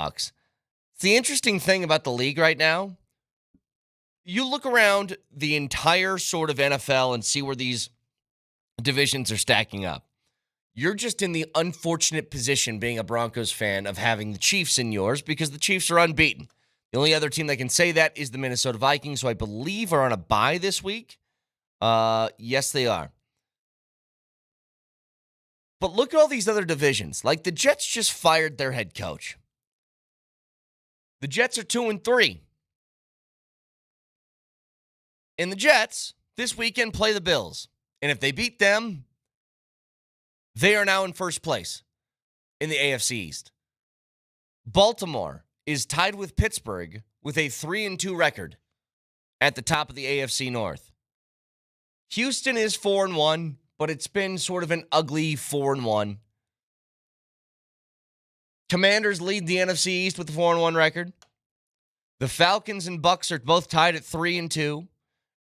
Bucs. It's the interesting thing about the league right now. You look around the entire sort of NFL and see where these divisions are stacking up. You're just in the unfortunate position, being a Broncos fan, of having the Chiefs in yours because the Chiefs are unbeaten. The only other team that can say that is the Minnesota Vikings, who I believe are on a bye this week. Yes, they are. But look at all these other divisions. Like the Jets just fired their head coach. The Jets are 2-3. And the Jets this weekend play the Bills. And if they beat them, they are now in first place in the AFC East. Baltimore is tied with Pittsburgh with a 3-2 record at the top of the AFC North. Houston is 4-1, but it's been sort of an ugly 4-1. Commanders lead the NFC East with a 4-1 record. The Falcons and Bucs are both tied at 3-2.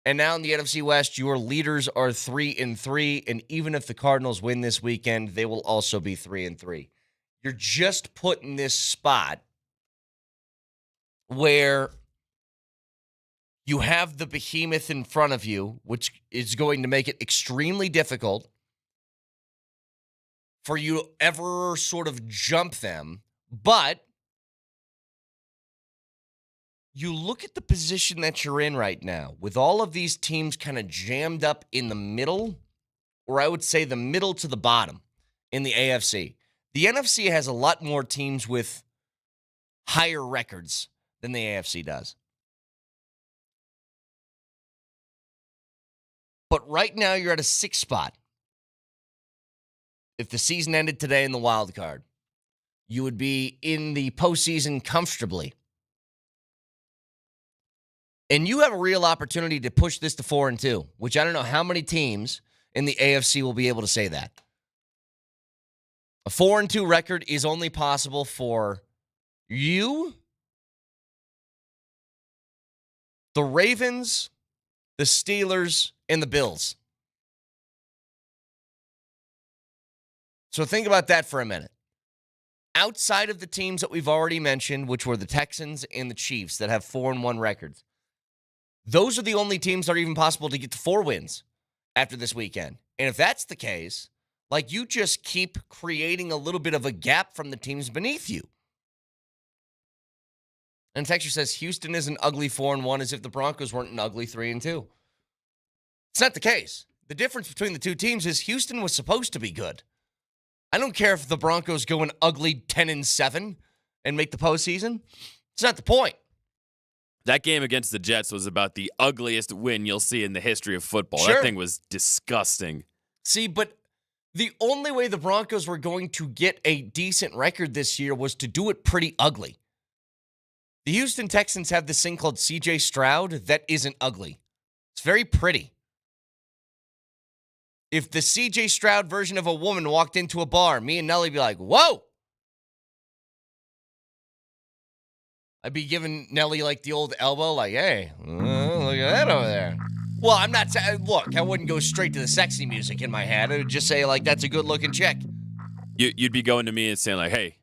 And now in the NFC West, your leaders are 3-3. And even if the Cardinals win this weekend, they will also be 3-3. You're just put in this spot where you have the behemoth in front of you, which is going to make it extremely difficult for you to ever sort of jump them. But you look at the position that you're in right now, with all of these teams kind of jammed up in the middle, or I would say the middle to the bottom in the AFC. The NFC has a lot more teams with higher records than the AFC does. But right now, you're at a 6th spot. If the season ended today in the wild card, you would be in the postseason comfortably. And you have a real opportunity to push this to 4-2, which I don't know how many teams in the AFC will be able to say that. A 4-2 record is only possible for you, the Ravens, the Steelers, and the Bills. So think about that for a minute. Outside of the teams that we've already mentioned, which were the Texans and the Chiefs that have 4-1 records, those are the only teams that are even possible to get to 4 wins after this weekend. And if that's the case, like, you just keep creating a little bit of a gap from the teams beneath you. And Texture says Houston is an ugly 4-1 as if the Broncos weren't an ugly 3-2. It's not the case. The difference between the two teams is Houston was supposed to be good. I don't care if the Broncos go an ugly 10-7 and make the postseason. It's not the point. That game against the Jets was about the ugliest win you'll see in the history of football. Sure. That thing was disgusting. See, but the only way the Broncos were going to get a decent record this year was to do it pretty ugly. The Houston Texans have this thing called C.J. Stroud that isn't ugly. It's very pretty. If the C.J. Stroud version of a woman walked into a bar, me and Nelly would be like, whoa! I'd be giving Nelly like the old elbow, like, hey, look at that over there. Well, I'm not saying, look, I wouldn't go straight to the sexy music in my head. I would just say, like, that's a good looking chick. You'd be going to me and saying, like, hey,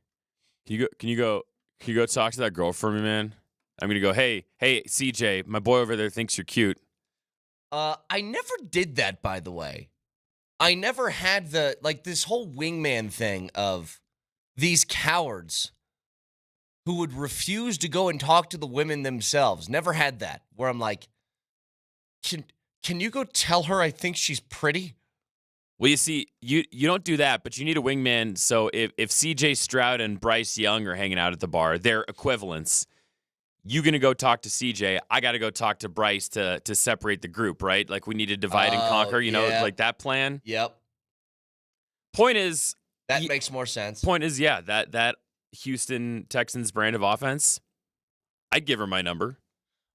can you go talk to that girl for me, man? I'm going to go, hey, CJ, my boy over there thinks you're cute. I never did that, by the way. I never had this whole wingman thing of these cowards who would refuse to go and talk to the women themselves. Never had that, where I'm like, can you go tell her I think she's pretty? Well, you see, you don't do that, but you need a wingman. So if C.J. Stroud and Bryce Young are hanging out at the bar, they're equivalents. You going to go talk to C.J., I got to go talk to Bryce to separate the group, right? Like, we need to divide and conquer, you know, like that plan. Yep. Point is... That makes more sense. Point is, yeah, that Houston Texans brand of offense, I'd give her my number.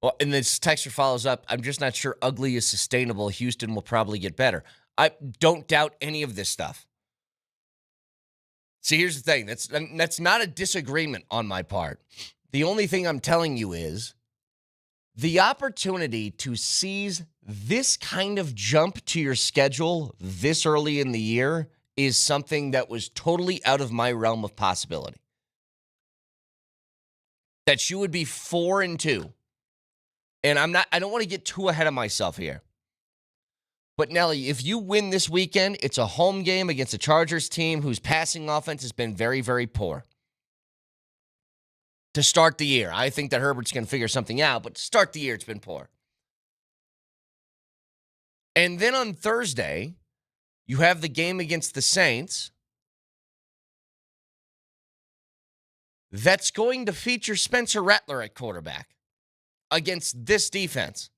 Well, and this texter follows up, I'm just not sure ugly is sustainable. Houston will probably get better. I don't doubt any of this stuff. See, here's the thing. That's not a disagreement on my part. The only thing I'm telling you is the opportunity to seize this kind of jump to your schedule this early in the year is something that was totally out of my realm of possibility. that you would be 4-2. And I don't want to get too ahead of myself here. But Nelly, if you win this weekend, it's a home game against a Chargers team whose passing offense has been very, very poor. To start the year. I think that Herbert's going to figure something out, but to start the year, it's been poor. And then on Thursday, you have the game against the Saints. That's going to feature Spencer Rattler at quarterback against this defense.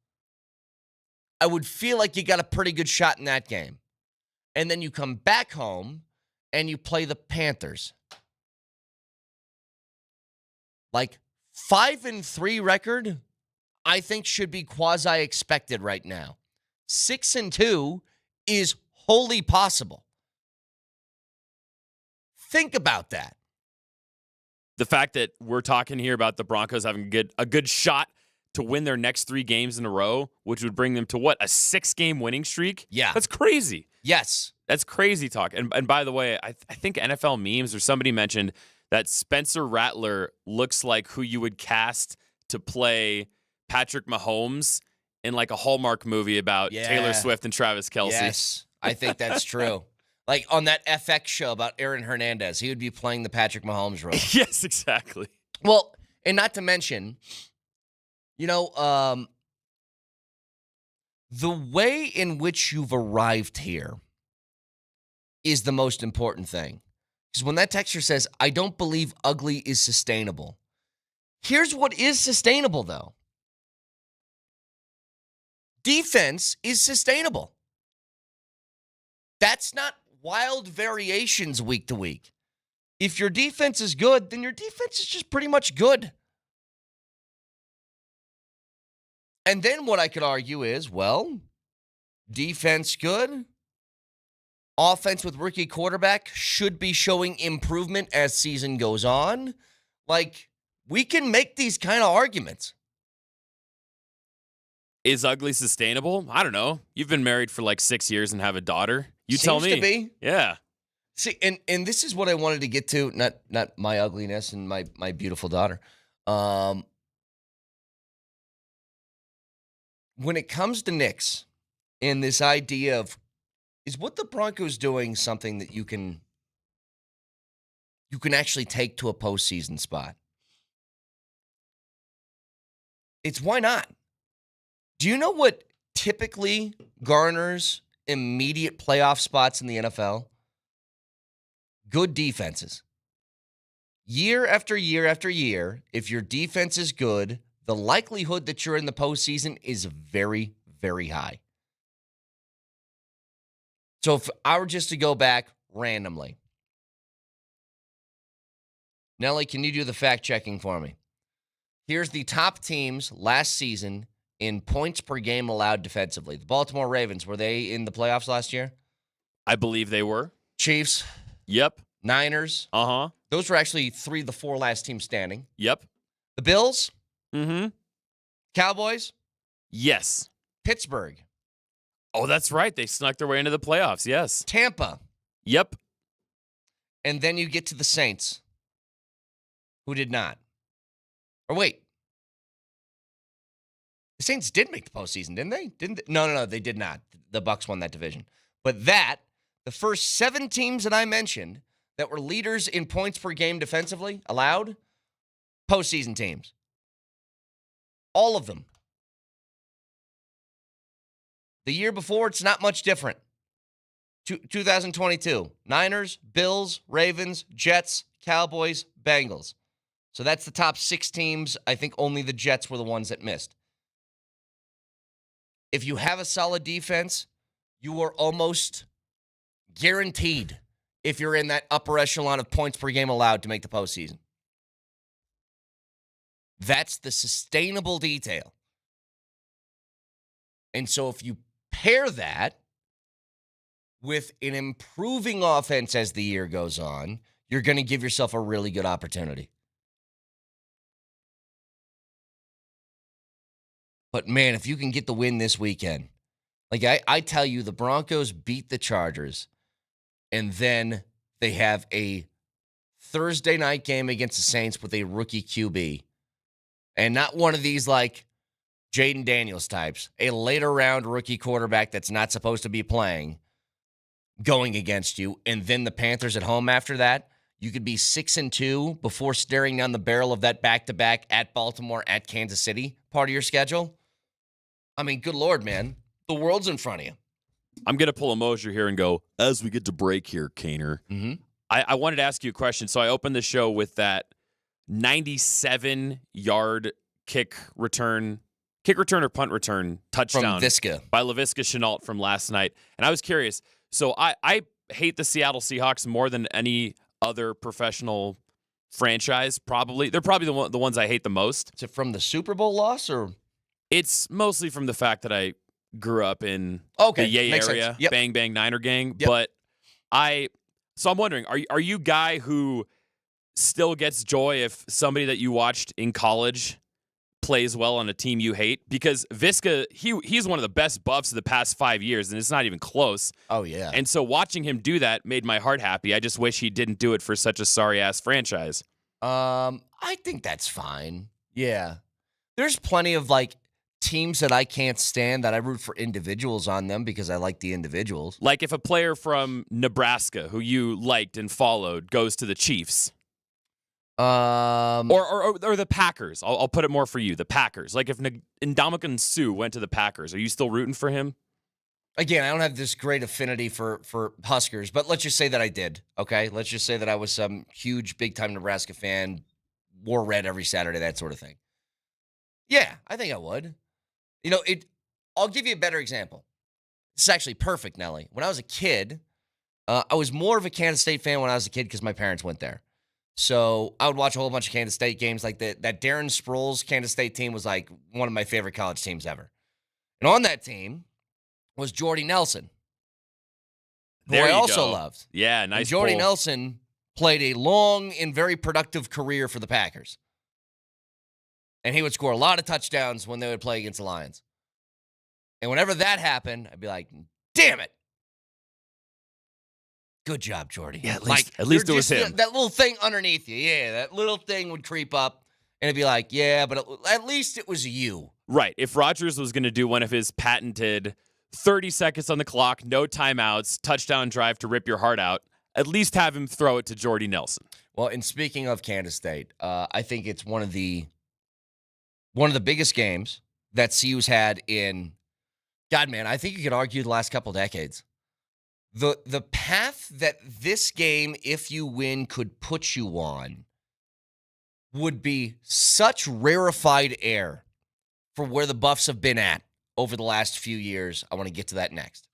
I would feel like you got a pretty good shot in that game. And then you come back home and you play the Panthers. Like 5-3 record, I think should be quasi-expected right now. 6-2 is wholly possible. Think about that. The fact that we're talking here about the Broncos having a good shot to win their next 3 games in a row, which would bring them to what, a 6-game winning streak? Yeah. That's crazy. Yes. That's crazy talk. And by the way, I think NFL memes or somebody mentioned that Spencer Rattler looks like who you would cast to play Patrick Mahomes in like a Hallmark movie about Taylor Swift and Travis Kelce. Yes, I think that's true. Like on that FX show about Aaron Hernandez, he would be playing the Patrick Mahomes role. Yes, exactly. Well, and not to mention, the way in which you've arrived here is the most important thing. Because when that texter says, I don't believe ugly is sustainable. Here's what is sustainable, though. Defense is sustainable. That's not wild variations week to week. If your defense is good, then your defense is just pretty much good. And then what I could argue is, well, defense good. Offense with rookie quarterback should be showing improvement as season goes on. Like, we can make these kind of arguments. Is ugly sustainable? I don't know. You've been married for like 6 years and have a daughter. You tell me. Seems to be. Yeah. See, and this is what I wanted to get to, not my ugliness and my beautiful daughter. When it comes to Knicks and this idea of, is what the Broncos doing something that you can actually take to a postseason spot? It's why not? Do you know what typically garners immediate playoff spots in the NFL? Good defenses. Year after year after year, if your defense is good, the likelihood that you're in the postseason is very, very high. So if I were just to go back randomly, Nelly, can you do the fact checking for me? Here's the top teams last season in points per game allowed defensively. The Baltimore Ravens, were they in the playoffs last year? I believe they were. Chiefs. Yep. Niners. Uh-huh. Those were actually 3 of the 4 last teams standing. Yep. The Bills. Mm-hmm. Cowboys. Yes. Pittsburgh. Oh, that's right. They snuck their way into the playoffs. Yes. Tampa. Yep. And then you get to the Saints, who did not. Or wait. The Saints did make the postseason, didn't they? No, they did not. The Bucs won that division. But the first 7 teams that I mentioned that were leaders in points per game defensively allowed, postseason teams. All of them. The year before, it's not much different. 2022, Niners, Bills, Ravens, Jets, Cowboys, Bengals. So that's the top 6 teams. I think only the Jets were the ones that missed. If you have a solid defense, you are almost guaranteed, if you're in that upper echelon of points per game allowed, to make the postseason. That's the sustainable detail. And so if you pair that with an improving offense as the year goes on, you're going to give yourself a really good opportunity. But, man, if you can get the win this weekend, like I tell you, the Broncos beat the Chargers, and then they have a Thursday night game against the Saints with a rookie QB and not one of these like Jaden Daniels types, a later round rookie quarterback that's not supposed to be playing, going against you, and then the Panthers at home after that, you could be 6-2 before staring down the barrel of that back-to-back at Baltimore, at Kansas City part of your schedule. I mean, good Lord, man. The world's in front of you. I'm going to pull a Mosier here and go, as we get to break here, Kaner. Mm-hmm. I wanted to ask you a question. So I opened the show with that 97-yard kick return or punt return touchdown From Visca. by Laviska Shenault from last night. And I was curious. So I hate the Seattle Seahawks more than any other professional franchise, probably. They're probably the ones I hate the most. Is it from the Super Bowl loss or? It's mostly from the fact that I grew up in Okay, the Yay makes area, sense. Yep. Bang Bang Niner Gang. Yep. But so I'm wondering, are you a guy who still gets joy if somebody that you watched in college plays well on a team you hate? Because Visca, he's one of the best buffs of the past 5 years, and it's not even close. Oh, yeah. And so watching him do that made my heart happy. I just wish he didn't do it for such a sorry-ass franchise. I think that's fine. Yeah. There's plenty of, like, teams that I can't stand that I root for individuals on them because I like the individuals. Like if a player from Nebraska who you liked and followed goes to the Chiefs. Or the Packers. I'll put it more for you. The Packers. Like if Ndamukong Suh went to the Packers, are you still rooting for him? Again, I don't have this great affinity for Huskers, but let's just say that I did, okay? Let's just say that I was some huge, big-time Nebraska fan, wore red every Saturday, that sort of thing. Yeah, I think I would. You know, I'll give you a better example. This is actually perfect, Nelly. When I was a kid, I was more of a Kansas State fan when I was a kid because my parents went there. So I would watch a whole bunch of Kansas State games. Like that Darren Sproles Kansas State team was like one of my favorite college teams ever. And on that team was Jordy Nelson, who There I you also go. loved. Yeah, And nice Jordy pull. Nelson played a long and very productive career for the Packers. And he would score a lot of touchdowns when they would play against the Lions. And whenever that happened, I'd be like, damn it. Good job, Jordy. Yeah, like, at least you're it was just- him. That little thing underneath you. Yeah, that little thing would creep up. And it'd be like, yeah, but at least it was you. Right. If Rodgers was going to do one of his patented 30 seconds on the clock, no timeouts, touchdown drive to rip your heart out, at least have him throw it to Jordy Nelson. Well, and speaking of Kansas State, I think it's one of the biggest games that CU's had in, God, man, I think you could argue the last couple decades. The path that this game, if you win, could put you on would be such rarefied air for where the Buffs have been at over the last few years. I want to get to that next.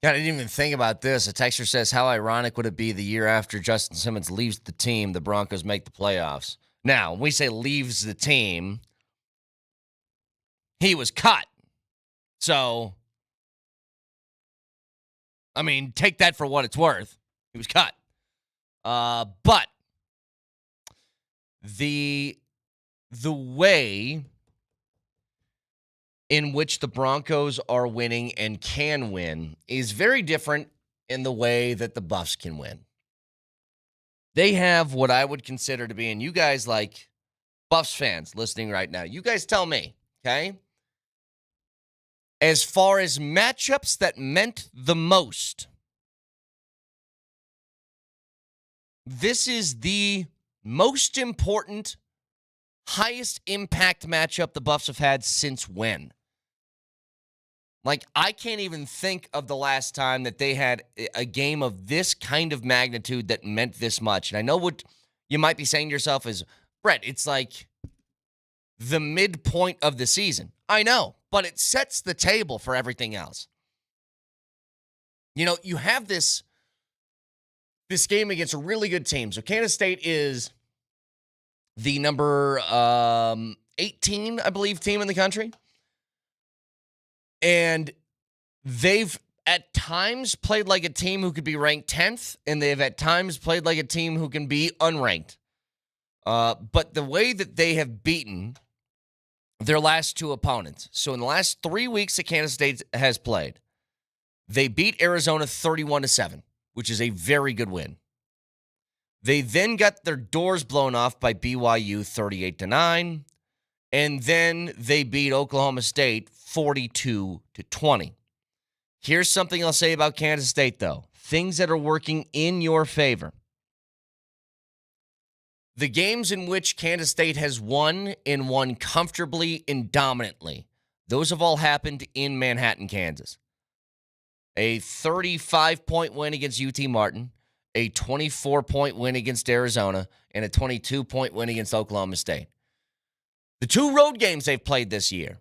God, I didn't even think about this. A texter says, how ironic would it be the year after Justin Simmons leaves the team, the Broncos make the playoffs? Now, when we say leaves the team, he was cut. So, I mean, take that for what it's worth. He was cut. But the way in which the Broncos are winning and can win is very different in the way that the Buffs can win. They have what I would consider to be, and you guys like Buffs fans listening right now, you guys tell me, okay? As far as matchups that meant the most, this is the most important, highest impact matchup the Buffs have had since when? Like, I can't even think of the last time that they had a game of this kind of magnitude that meant this much. And I know what you might be saying to yourself is, Brett, it's like the midpoint of the season. I know, but it sets the table for everything else. You know, you have this game against a really good team. So Kansas State is the number 18, I believe, team in the country. And they've at times played like a team who could be ranked 10th, and they've at times played like a team who can be unranked. But the way that they have beaten their last two opponents, so in the last 3 weeks that Kansas State has played, they beat Arizona 31-7, which is a very good win. They then got their doors blown off by BYU 38-9. And then they beat Oklahoma State 42-20. Here's something I'll say about Kansas State, though. Things that are working in your favor. The games in which Kansas State has won and won comfortably and dominantly, those have all happened in Manhattan, Kansas. A 35-point win against UT Martin, a 24-point win against Arizona, and a 22-point win against Oklahoma State. The two road games they've played this year,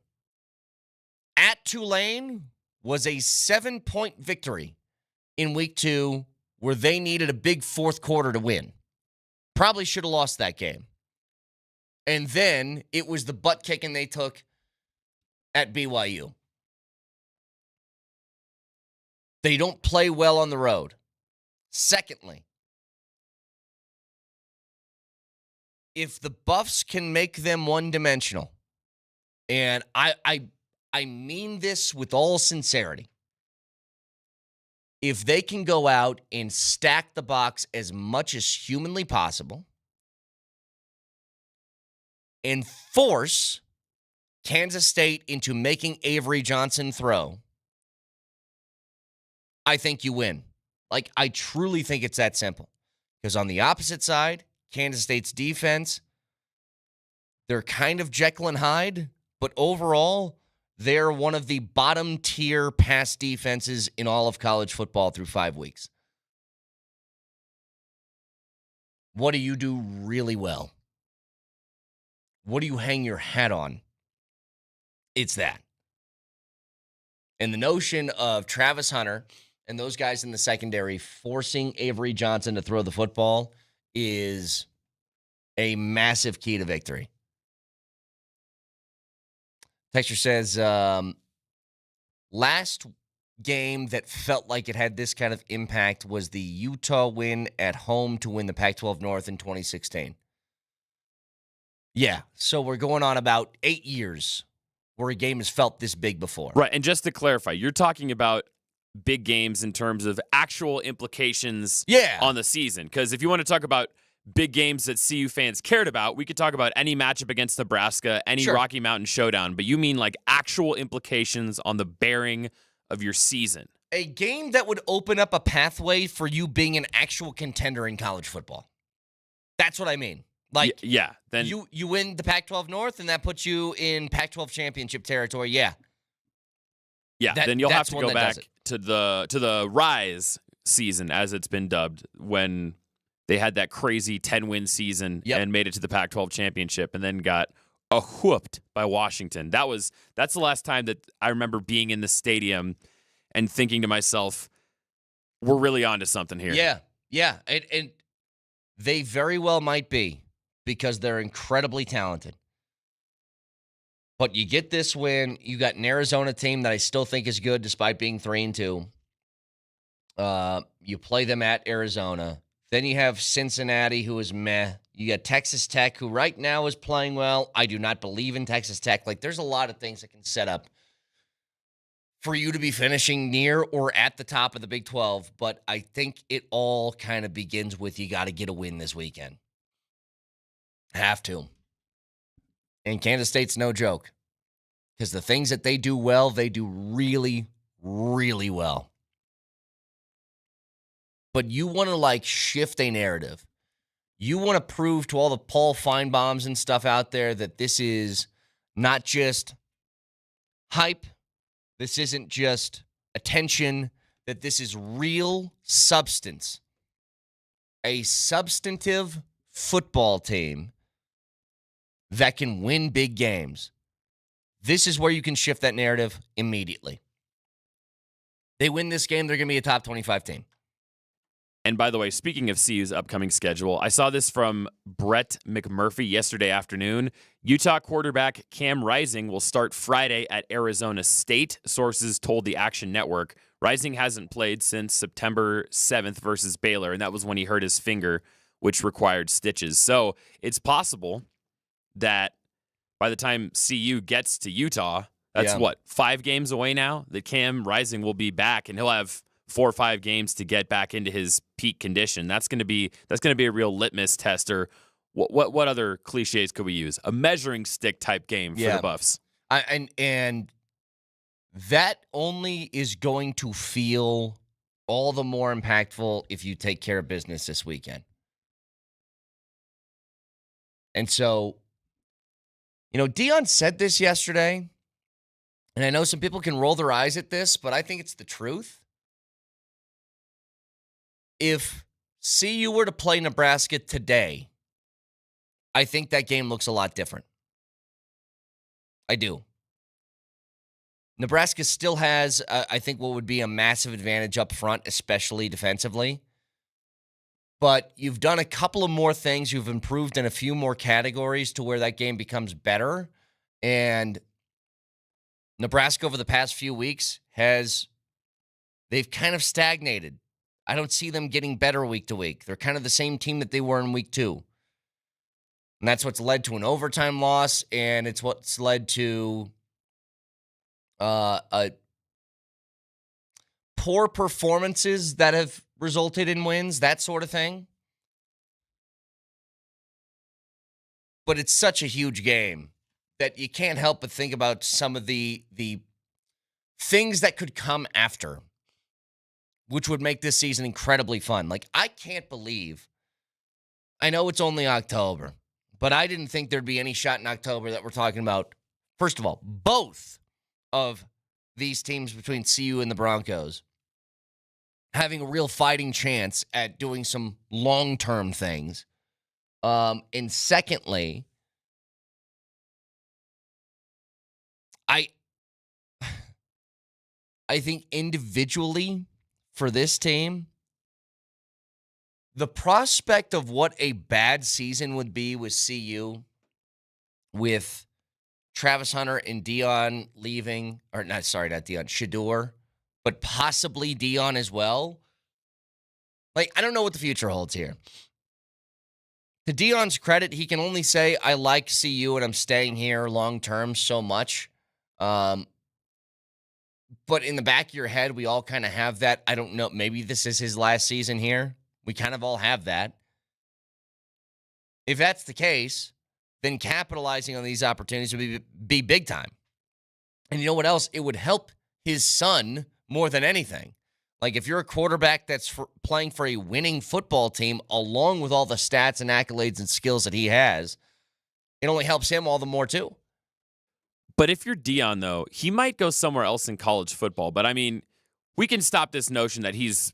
at Tulane was a 7-point victory in week 2 where they needed a big fourth quarter to win. Probably should have lost that game. And then it was the butt kicking they took at BYU. They don't play well on the road. Secondly, if the Buffs can make them one-dimensional, and I mean this with all sincerity, if they can go out and stack the box as much as humanly possible and force Kansas State into making Avery Johnson throw, I think you win. Like, I truly think it's that simple. Because on the opposite side, Kansas State's defense, they're kind of Jekyll and Hyde, but overall, they're one of the bottom-tier pass defenses in all of college football through 5 weeks. What do you do really well? What do you hang your hat on? It's that. And the notion of Travis Hunter and those guys in the secondary forcing Avery Johnson to throw the football is a massive key to victory. Texture says, last game that felt like it had this kind of impact was the Utah win at home to win the Pac-12 North in 2016. Yeah, so we're going on about 8 years where a game has felt this big before. Right, and just to clarify, you're talking about big games in terms of actual implications on the season. Because if you want to talk about big games that CU fans cared about, we could talk about any matchup against Nebraska, any Rocky Mountain showdown. But you mean like actual implications on the bearing of your season. A game that would open up a pathway for you being an actual contender in college football. That's what I mean. Like, then you win the Pac-12 North, and that puts you in Pac-12 championship territory. Yeah, then you'll have to go back to the Rise season, as it's been dubbed, when they had that crazy 10-win season and made it to the Pac-12 championship, and then got whooped by Washington. That's the last time that I remember being in the stadium and thinking to myself, we're really onto something here. Yeah. And they very well might be because they're incredibly talented. But you get this win. You got an Arizona team that I still think is good despite being 3-2. You play them at Arizona. Then you have Cincinnati, who is meh. You got Texas Tech, who right now is playing well. I do not believe in Texas Tech. Like, there's a lot of things that can set up for you to be finishing near or at the top of the Big 12. But I think it all kind of begins with you got to get a win this weekend. Have to. And Kansas State's no joke. Because the things that they do well, they do really, really well. But you want to, shift a narrative. You want to prove to all the Paul Feinbaums and stuff out there that this is not just hype. This isn't just attention. That this is real substance. A substantive football team that can win big games. This is where you can shift that narrative immediately. They win this game, they're going to be a top 25 team. And by the way, speaking of CU's upcoming schedule, I saw this from Brett McMurphy yesterday afternoon. Utah quarterback Cam Rising will start Friday at Arizona State, sources told the Action Network. Rising hasn't played since September 7th versus Baylor, and that was when he hurt his finger, which required stitches. So it's possible that by the time CU gets to Utah, that's 5 games away now, that Cam Rising will be back, and he'll have 4 or 5 games to get back into his peak condition. That's going to be a real litmus tester. What other cliches could we use? A measuring stick type game for the Buffs. And that only is going to feel all the more impactful if you take care of business this weekend. And so, Deion said this yesterday, and I know some people can roll their eyes at this, but I think it's the truth. If CU were to play Nebraska today, I think that game looks a lot different. I do. Nebraska still has, I think, what would be a massive advantage up front, especially defensively. But you've done a couple of more things. You've improved in a few more categories to where that game becomes better. And Nebraska over the past few weeks they've kind of stagnated. I don't see them getting better week to week. They're kind of the same team that they were in week 2. And that's what's led to an overtime loss, and it's what's led to poor performances that have resulted in wins, that sort of thing. But it's such a huge game that you can't help but think about some of the things that could come after, which would make this season incredibly fun. I can't believe, I know it's only October, but I didn't think there'd be any shot in October that we're talking about, first of all, both of these teams between CU and the Broncos having a real fighting chance at doing some long-term things. And secondly, I think individually for this team, the prospect of what a bad season would be with CU, with Travis Hunter and Deion leaving, or not Deion, Shedeur, but possibly Deion as well. I don't know what the future holds here. To Deion's credit, he can only say, I like CU and I'm staying here long-term so much. But in the back of your head, we all kind of have that. I don't know. Maybe this is his last season here. We kind of all have that. If that's the case, then capitalizing on these opportunities would be big time. And you know what else? It would help his son more than anything. If you're a quarterback that's playing for a winning football team, along with all the stats and accolades and skills that he has, it only helps him all the more too. But if you're Deion, though, he might go somewhere else in college football. But, we can stop this notion that he's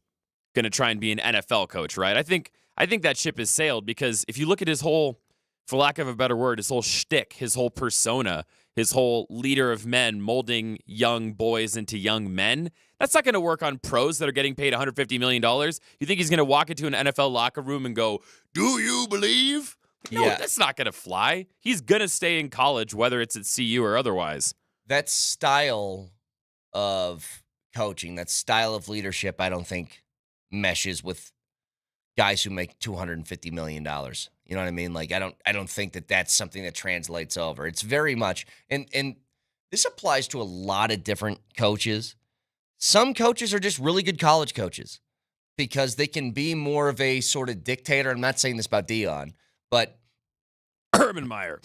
going to try and be an NFL coach, right? I think that ship has sailed because if you look at his whole, for lack of a better word, his whole shtick, his whole persona, his whole leader of men, molding young boys into young men. That's not going to work on pros that are getting paid $150 million. You think he's going to walk into an NFL locker room and go, "Do you believe?" No, Yeah. that's not going to fly. He's going to stay in college, whether it's at CU or otherwise. That style of coaching, that style of leadership, I don't think meshes with guys who make $250 million. You know what I mean? Like, I don't think that that's something that translates over. It's very much, and this applies to a lot of different coaches. Some coaches are just really good college coaches because they can be more of a sort of dictator. I'm not saying this about Dion, but Urban Meyer.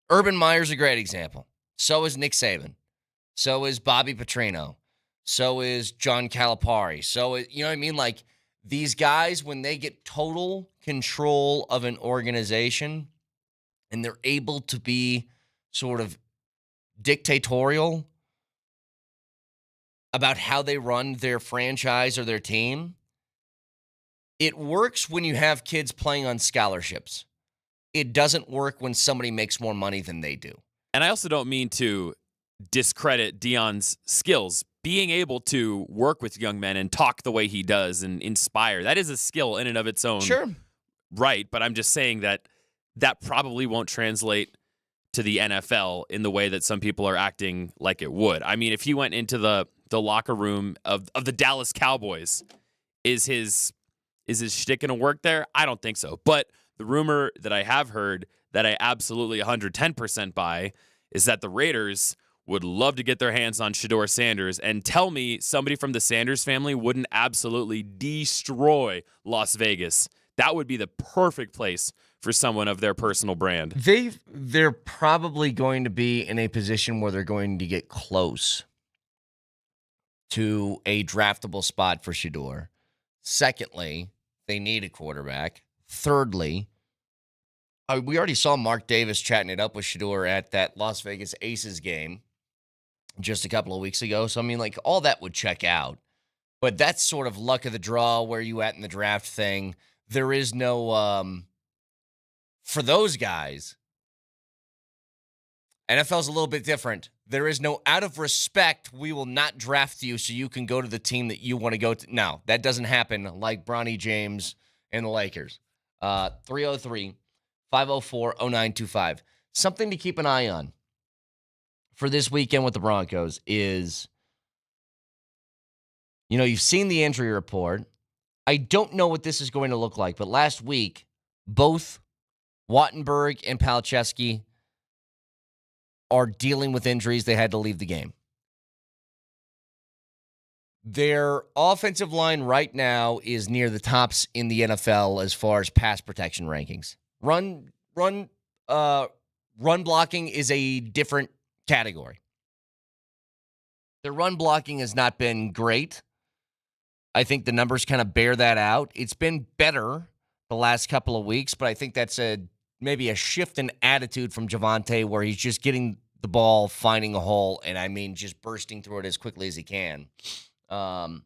Urban Meyer's a great example. So is Nick Saban. So is Bobby Petrino. So is John Calipari. So, you know what I mean? Like, these guys, when they get total control of an organization and they're able to be sort of dictatorial about how they run their franchise or their team, it works when you have kids playing on scholarships. It doesn't work when somebody makes more money than they do. And I also don't mean to discredit Dion's skills. Being able to work with young men and talk the way he does and inspire, that is a skill in and of its own. Sure. Right, but I'm just saying that probably won't translate to the NFL in the way that some people are acting like it would. I mean, if he went into the locker room of the Dallas Cowboys, is his shtick going to work there? I don't think so. But the rumor that I have heard that I absolutely 110% buy is that the Raiders would love to get their hands on Shedeur Sanders, and tell me somebody from the Sanders family wouldn't absolutely destroy Las Vegas. That would be the perfect place for someone of their personal brand. They're probably going to be in a position where they're going to get close to a draftable spot for Shedeur. Secondly, they need a quarterback. Thirdly, we already saw Mark Davis chatting it up with Shedeur at that Las Vegas Aces game just a couple of weeks ago. So, I mean, like, all that would check out. But that's sort of luck of the draw, where you at in the draft thing. There is no, for those guys, NFL's a little bit different. There is no, out of respect, we will not draft you so you can go to the team that you want to go to. No, that doesn't happen like Bronny James and the Lakers. 303-504-0925. Something to keep an eye on for this weekend with the Broncos is, you know, you've seen the injury report. I don't know what this is going to look like, but last week, both Wattenberg and Palczewski are dealing with injuries. They had to leave the game. Their offensive line right now is near the tops in the NFL as far as pass protection rankings. Run blocking is a different category. Their run blocking has not been great. I think the numbers kind of bear that out. It's been better the last couple of weeks, but I think that's maybe a shift in attitude from Javonte, where he's just getting the ball, finding a hole, and I mean just bursting through it as quickly as he can. But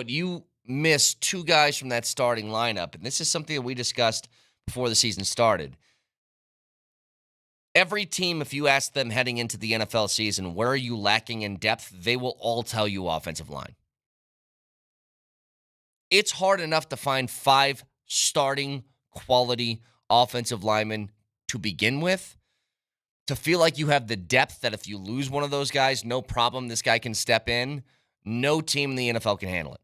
you miss two guys from that starting lineup, and this is something that we discussed before the season started. Every team, if you ask them heading into the NFL season, where are you lacking in depth, they will all tell you offensive line. It's hard enough to find 5 starting quality offensive linemen to begin with. To feel like you have the depth that if you lose one of those guys, no problem, this guy can step in. No team in the NFL can handle it.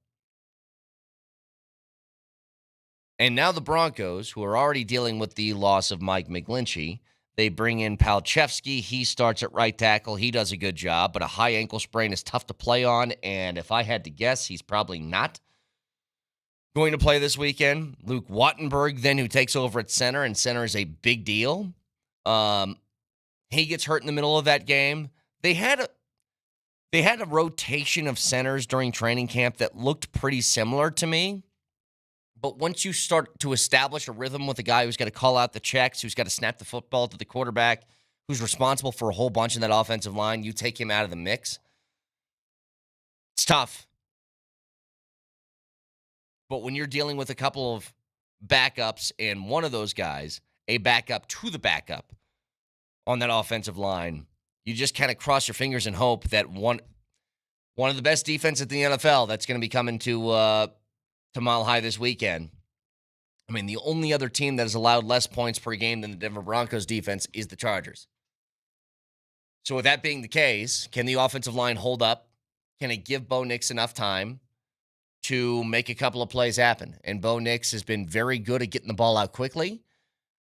And now the Broncos, who are already dealing with the loss of Mike McGlinchey, they bring in Palczewski. He starts at right tackle. He does a good job, but a high ankle sprain is tough to play on, and if I had to guess, he's probably not going to play this weekend. Luke Wattenberg, then, who takes over at center, and center is a big deal. He gets hurt in the middle of that game. They had a rotation of centers during training camp that looked pretty similar to me. But once you start to establish a rhythm with a guy who's got to call out the checks, who's got to snap the football to the quarterback, who's responsible for a whole bunch in that offensive line, you take him out of the mix. It's tough. But when you're dealing with a couple of backups and one of those guys a backup to the backup on that offensive line, you just kind of cross your fingers and hope that one of the best defenses in the NFL that's going to be coming to Mile High this weekend. I mean, the only other team that has allowed less points per game than the Denver Broncos defense is the Chargers. So with that being the case, can the offensive line hold up? Can it give Bo Nix enough time to make a couple of plays happen? And Bo Nix has been very good at getting the ball out quickly.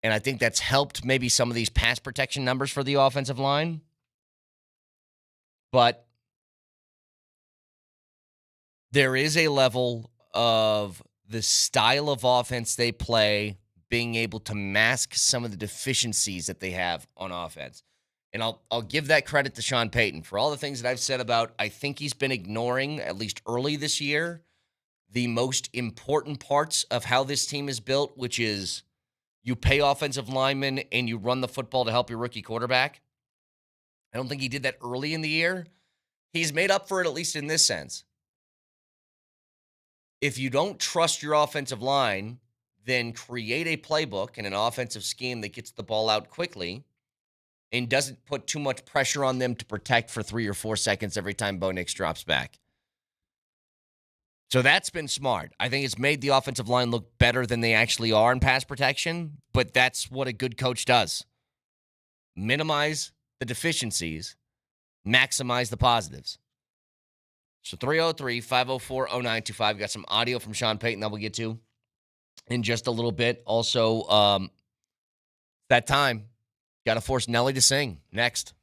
And I think that's helped maybe some of these pass protection numbers for the offensive line. But there is a level of the style of offense they play being able to mask some of the deficiencies that they have on offense. And I'll give that credit to Sean Payton for all the things that I've said about I think he's been ignoring, at least early this year, the most important parts of how this team is built, which is you pay offensive linemen and you run the football to help your rookie quarterback. I don't think he did that early in the year. He's made up for it, at least in this sense. If you don't trust your offensive line, then create a playbook and an offensive scheme that gets the ball out quickly and doesn't put too much pressure on them to protect for 3 or 4 seconds every time Bo Nix drops back. So that's been smart. I think it's made the offensive line look better than they actually are in pass protection, but that's what a good coach does. Minimize the deficiencies, maximize the positives. So 303-504-0925. Got some audio from Sean Payton that we'll get to in just a little bit. Also, that time, got to force Nelly to sing next.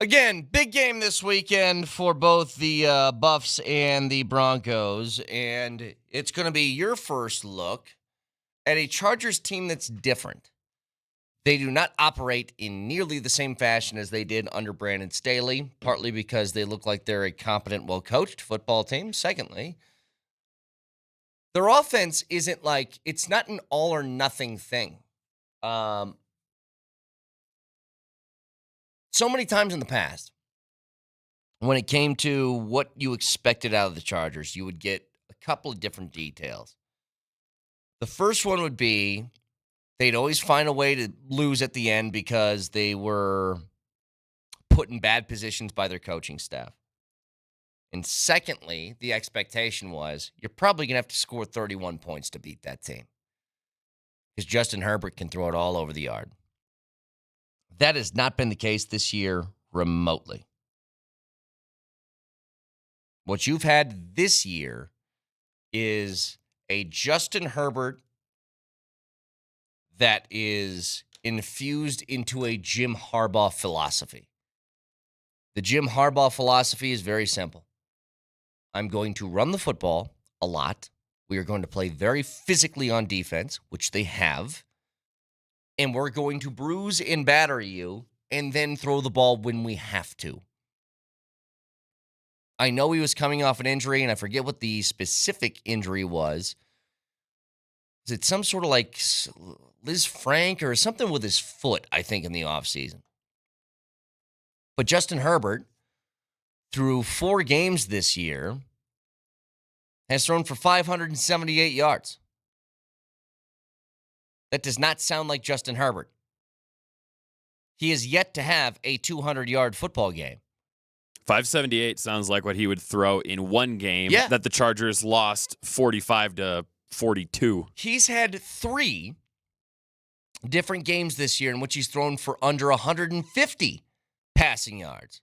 Again, big game this weekend for both the Buffs and the Broncos, and it's going to be your first look at a Chargers team that's different. They do not operate in nearly the same fashion as they did under Brandon Staley, partly because they look like they're a competent, well-coached football team. Secondly, their offense isn't like, it's not an all-or-nothing thing. So many times in the past, when it came to what you expected out of the Chargers, you would get a couple of different details. The first one would be they'd always find a way to lose at the end because they were put in bad positions by their coaching staff. And secondly, the expectation was you're probably going to have to score 31 points to beat that team because Justin Herbert can throw it all over the yard. That has not been the case this year remotely. What you've had this year is a Justin Herbert that is infused into a Jim Harbaugh philosophy. The Jim Harbaugh philosophy is very simple. I'm going to run the football a lot. We are going to play very physically on defense, which they have. And we're going to bruise and batter you and then throw the ball when we have to. I know he was coming off an injury, and I forget what the specific injury was. Is it some sort of like Liz Frank or something with his foot, I think, in the offseason? But Justin Herbert, through 4 games this year, has thrown for 578 yards. That does not sound like Justin Herbert. He is yet to have a 200-yard football game. 578 sounds like what he would throw in one game that the Chargers lost 45-42. He's had 3 different games this year in which he's thrown for under 150 passing yards.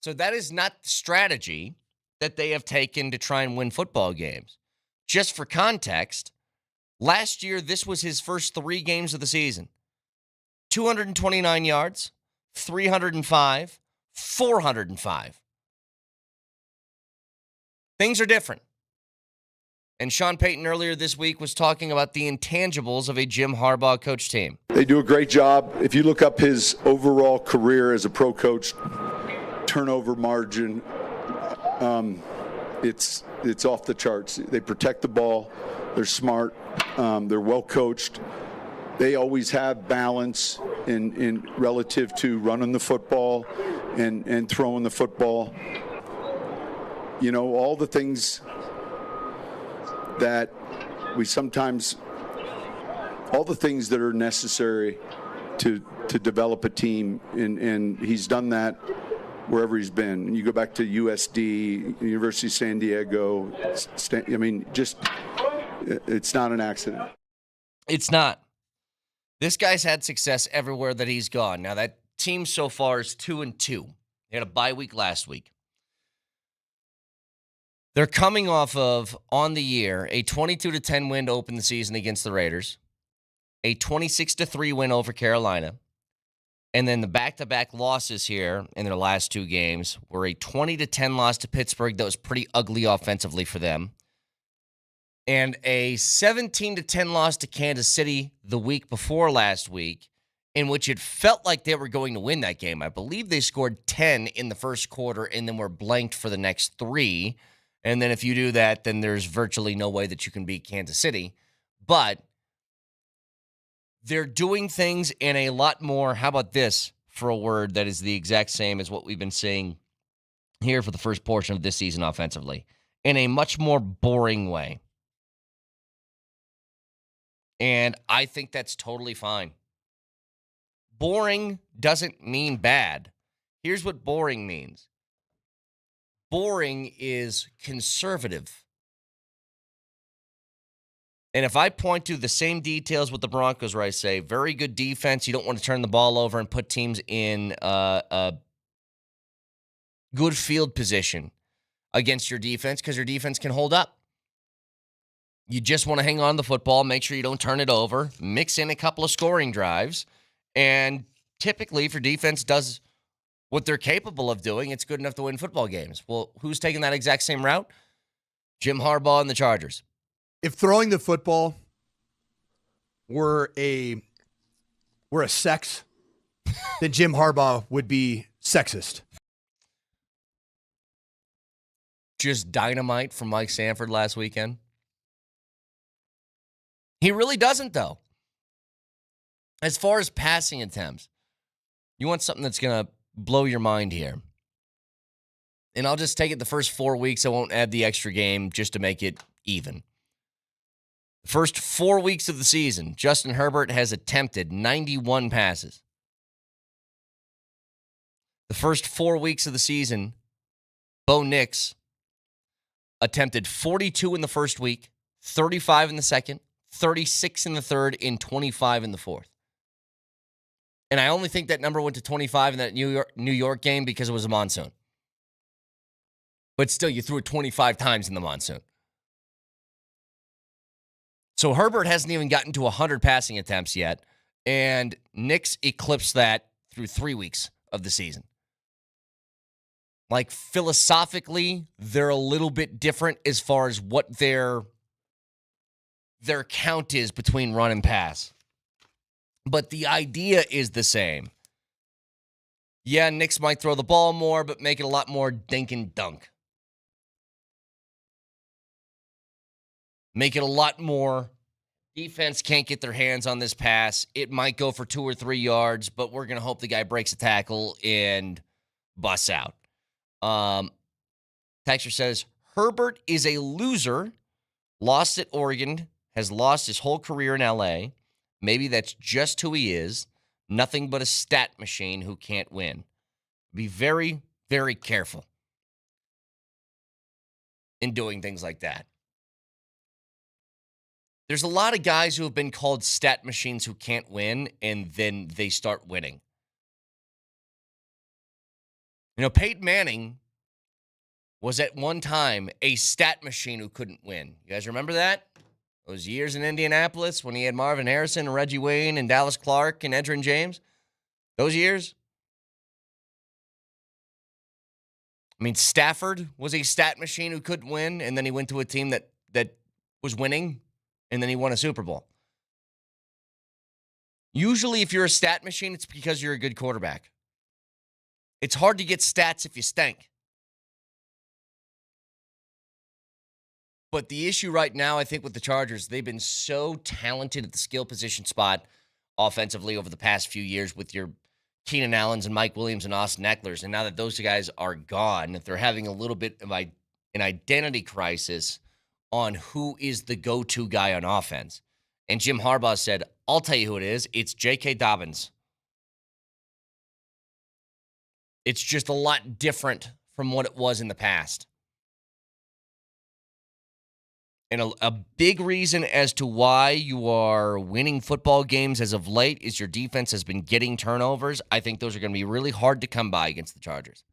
So that is not the strategy that they have taken to try and win football games. Just for context, last year, this was his first 3 games of the season. 229 yards, 305, 405. Things are different. And Sean Payton earlier this week was talking about the intangibles of a Jim Harbaugh coach team. They do a great job. If you look up his overall career as a pro coach, turnover margin, it's off the charts. They protect the ball. They're smart. They're well coached. They always have balance in relative to running the football and throwing the football. You know, all the things that we sometimes, all the things that are necessary to develop a team, and he's done that wherever he's been. And you go back to USD, University of San Diego. I mean, just, it's not an accident. It's not. This guy's had success everywhere that he's gone. Now, that team so far is 2-2. They had a bye week last week. They're coming off of, on the year, a 22-10 win to open the season against the Raiders, a 26-3 win over Carolina, and then the back-to-back losses here in their last 2 games were a 20-10 loss to Pittsburgh that was pretty ugly offensively for them, and a 17-10 loss to Kansas City the week before last week, in which it felt like they were going to win that game. I believe they scored 10 in the first quarter and then were blanked for the next 3. And then if you do that, then there's virtually no way that you can beat Kansas City. But they're doing things in a lot more, how about this for a word that is the exact same as what we've been seeing here for the first portion of this season offensively, in a much more boring way. And I think that's totally fine. Boring doesn't mean bad. Here's what boring means. Boring is conservative. And if I point to the same details with the Broncos where I say, very good defense, you don't want to turn the ball over and put teams in a good field position against your defense because your defense can hold up. You just want to hang on to the football, make sure you don't turn it over, mix in a couple of scoring drives, and typically if your defense does what they're capable of doing, it's good enough to win football games. Well, who's taking that exact same route? Jim Harbaugh and the Chargers. If throwing the football were a sex, then Jim Harbaugh would be sexist. Just dynamite from Mike Sanford last weekend. He really doesn't, though. As far as passing attempts, you want something that's going to blow your mind here. And I'll just take it the first 4 weeks. I won't add the extra game just to make it even. The first 4 weeks of the season, Justin Herbert has attempted 91 passes. The first 4 weeks of the season, Bo Nix attempted 42 in the first week, 35 in the second, 36 in the third, and 25 in the fourth. And I only think that number went to 25 in that New York game because it was a monsoon. But still, you threw it 25 times in the monsoon. So Herbert hasn't even gotten to 100 passing attempts yet, and Nix eclipsed that through 3 weeks of the season. Like, philosophically, they're a little bit different as far as what their count is between run and pass. But the idea is the same. Yeah, Nix might throw the ball more, but make it a lot more dink and dunk. Make it a lot more defense can't get their hands on this pass. It might go for 2 or 3 yards, but we're going to hope the guy breaks a tackle and busts out. Texture says, Herbert is a loser, lost at Oregon, has lost his whole career in LA. Maybe that's just who he is. Nothing but a stat machine who can't win. Be very, very careful in doing things like that. There's a lot of guys who have been called stat machines who can't win, and then they start winning. You know, Peyton Manning was at one time a stat machine who couldn't win. You guys remember that? Those years in Indianapolis when he had Marvin Harrison and Reggie Wayne and Dallas Clark and Edgerrin James? Those years? I mean, Stafford was a stat machine who couldn't win, and then he went to a team that was winning, and then he won a Super Bowl. Usually, if you're a stat machine, it's because you're a good quarterback. It's hard to get stats if you stink. But the issue right now, I think, with the Chargers, they've been so talented at the skill position spot offensively over the past few years with your Keenan Allens and Mike Williams and Austin Eckler's. And now that those guys are gone, they're having a little bit of an identity crisis on who is the go-to guy on offense. And Jim Harbaugh said, I'll tell you who it is. It's J.K. Dobbins. It's just a lot different from what it was in the past. And a big reason as to why you are winning football games as of late is your defense has been getting turnovers. I think those are going to be really hard to come by against the Chargers.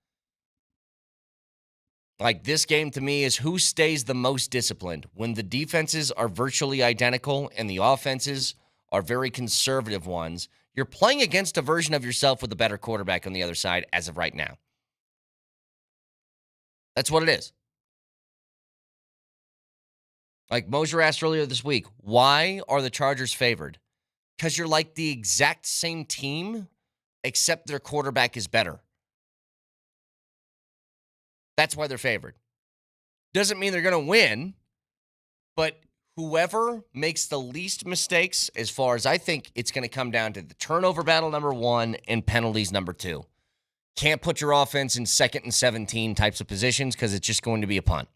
Like, this game to me is who stays the most disciplined. When the defenses are virtually identical and the offenses are very conservative ones, you're playing against a version of yourself with a better quarterback on the other side as of right now. That's what it is. Like Mosier asked earlier this week, why are the Chargers favored? Because you're like the exact same team, except their quarterback is better. That's why they're favored. Doesn't mean they're going to win, but whoever makes the least mistakes, as far as I think it's going to come down to the turnover battle, number 1, and penalties, number 2. Can't put your offense in 2nd and 17 types of positions because it's just going to be a punt.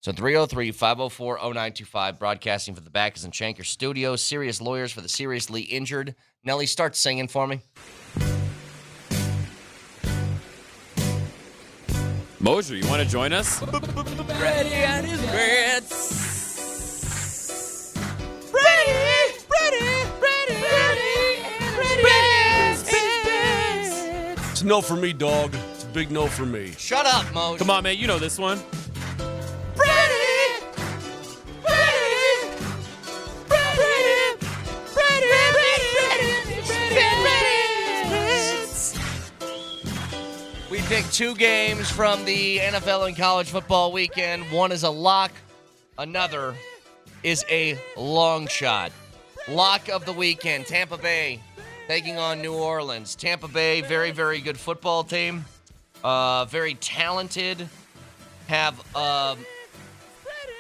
So 303-504-0925, broadcasting for the Backus and Shanker Studios, serious lawyers for the seriously injured. Nelly, start singing for me. Mosier, you want to join us? Ready and his grits. It's a no for me, dog. It's a big no for me. Shut up, Mosier. Come on, man. You know this one. We picked 2 games from the NFL and college football weekend. One is a lock. Another is a long shot. Lock of the weekend, Tampa Bay taking on New Orleans. Tampa Bay, very, very good football team. Very talented. Have,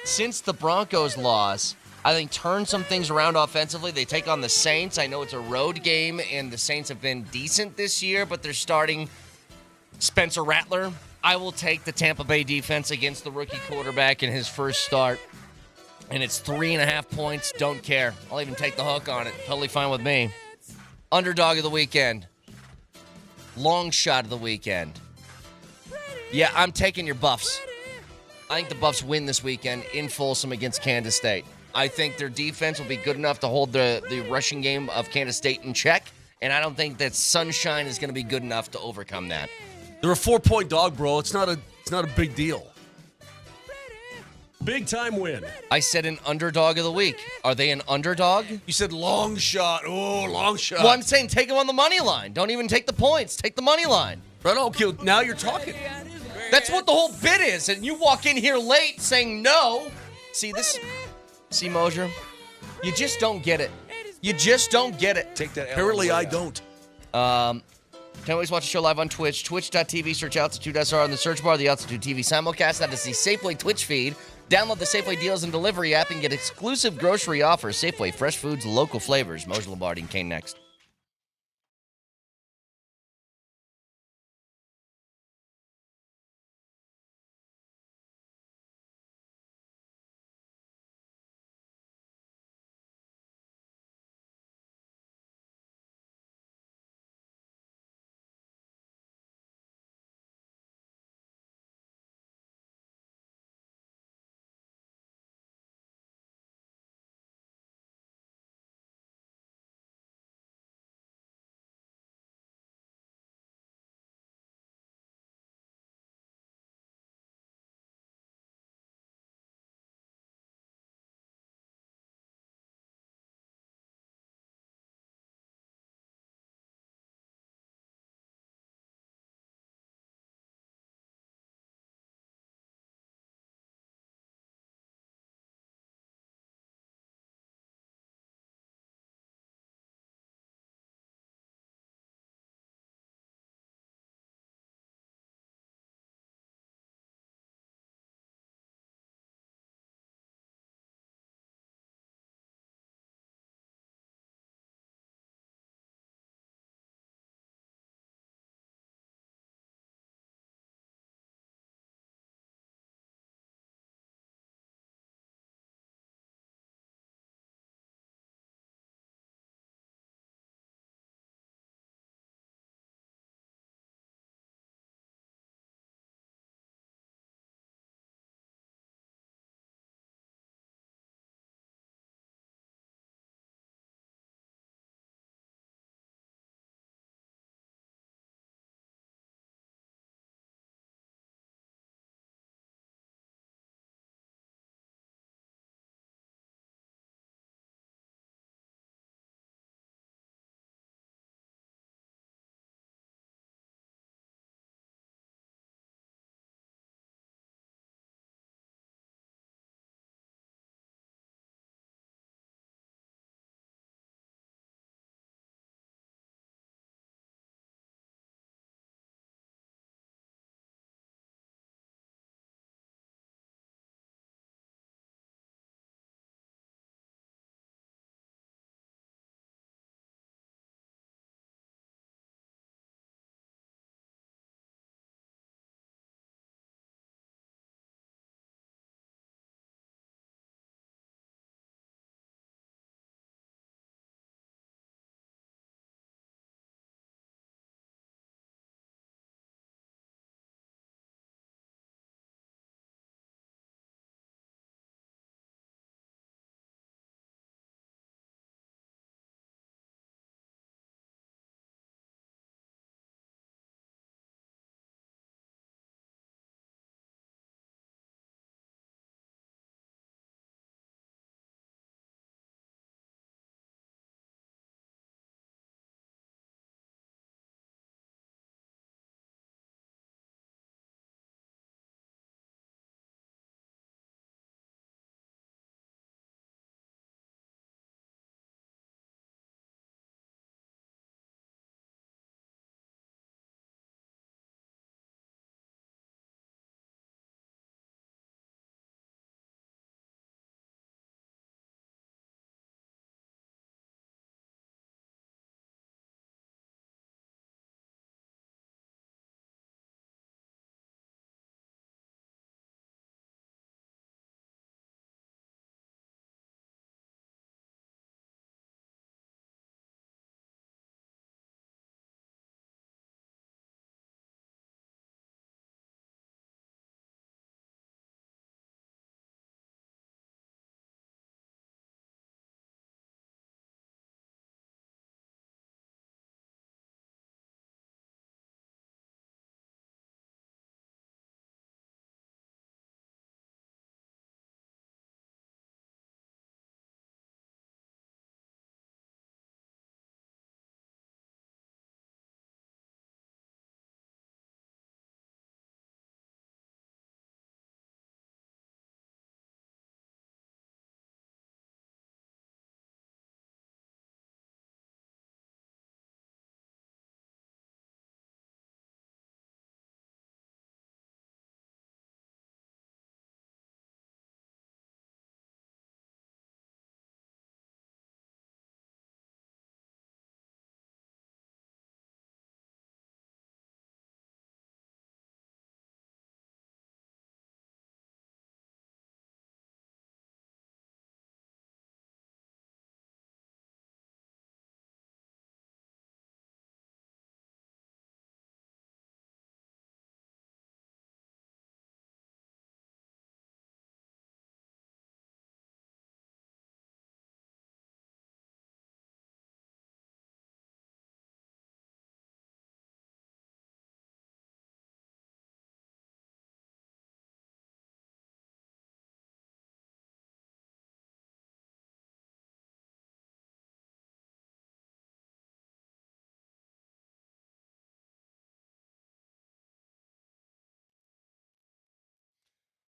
since the Broncos loss, I think turned some things around offensively. They take on the Saints. I know it's a road game, and the Saints have been decent this year, but they're starting Spencer Rattler. I will take the Tampa Bay defense against the rookie quarterback in his first start. And it's 3.5 points. Don't care. I'll even take the hook on it. Totally fine with me. Underdog of the weekend. Long shot of the weekend. Yeah, I'm taking your Buffs. I think the Buffs win this weekend in Folsom against Kansas State. I think their defense will be good enough to hold the rushing game of Kansas State in check. And I don't think that Sunshine is going to be good enough to overcome that. They're a 4-point dog, bro. It's not a big deal. Big time win. I said an underdog of the week. Are they an underdog? You said long shot. Oh, long shot. Well, I'm saying take them on the money line. Don't even take the points. Take the money line. Right, okay, now you're talking. That's what the whole bit is. And you walk in here late saying no. See, Mosier? You just don't get it. You just don't get it. Take that. Apparently, I don't. Can always watch the show live on Twitch. Twitch.tv, search Altitude.SR on the search bar, the Altitude TV simulcast. That is the Safeway Twitch feed. Download the Safeway Deals and Delivery app and get exclusive grocery offers. Safeway, fresh foods, local flavors. Mosier, Lombardi, and Kane next.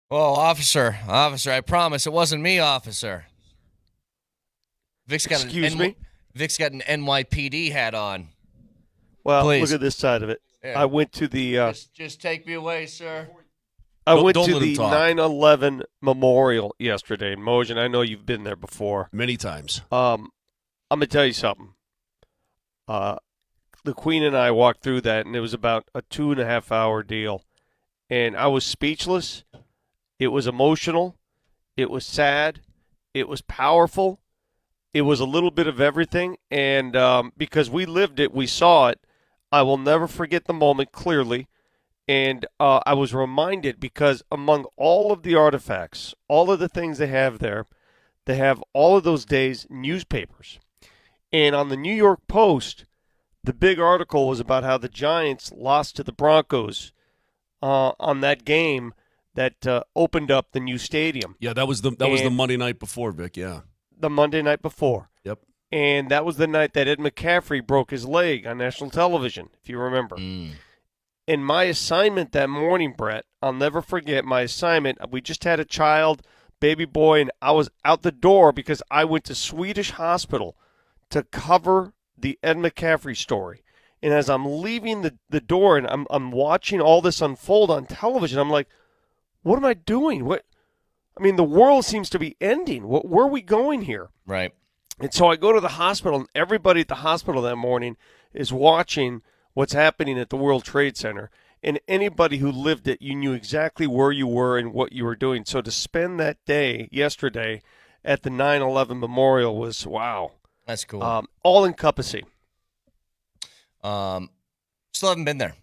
Whoa, officer, I promise it wasn't me, officer. Excuse me? Vic's got an NYPD hat on. Well, Please. look at this side of it. Yeah. I went to the Just take me away, sir. Don't let him the talk. 9/11 memorial yesterday. Mojan, I know you've been there before. Many times. I'm gonna tell you something. The Queen and I walked through that, and it was about a 2.5 hour deal, and I was speechless. It was emotional. It was sad. It was powerful. It was a little bit of everything, and because we lived it, we saw it. I will never forget the moment clearly, and I was reminded because among all of the artifacts, all of the things they have there, they have all of those days newspapers. And on the New York Post, the big article was about how the Giants lost to the Broncos on that game that opened up the new stadium. Yeah, that was the Monday night before, Vic. Yeah. The Monday night before. Yep. And that was the night that Ed McCaffrey broke his leg on national television, if you remember. And my assignment that morning, Brett, I'll never forget my assignment. We just had a child, baby boy, and I was out the door because I went to Swedish Hospital to cover the Ed McCaffrey story. And as I'm leaving the door and I'm watching all this unfold on television, I'm like, what am I doing? The world seems to be ending. Where are we going here? Right. And so I go to the hospital, and everybody at the hospital that morning is watching what's happening at the World Trade Center. And anybody who lived it, you knew exactly where you were and what you were doing. So to spend that day yesterday at the 9/11 memorial was, wow. That's cool. All-encompassing. Still haven't been there.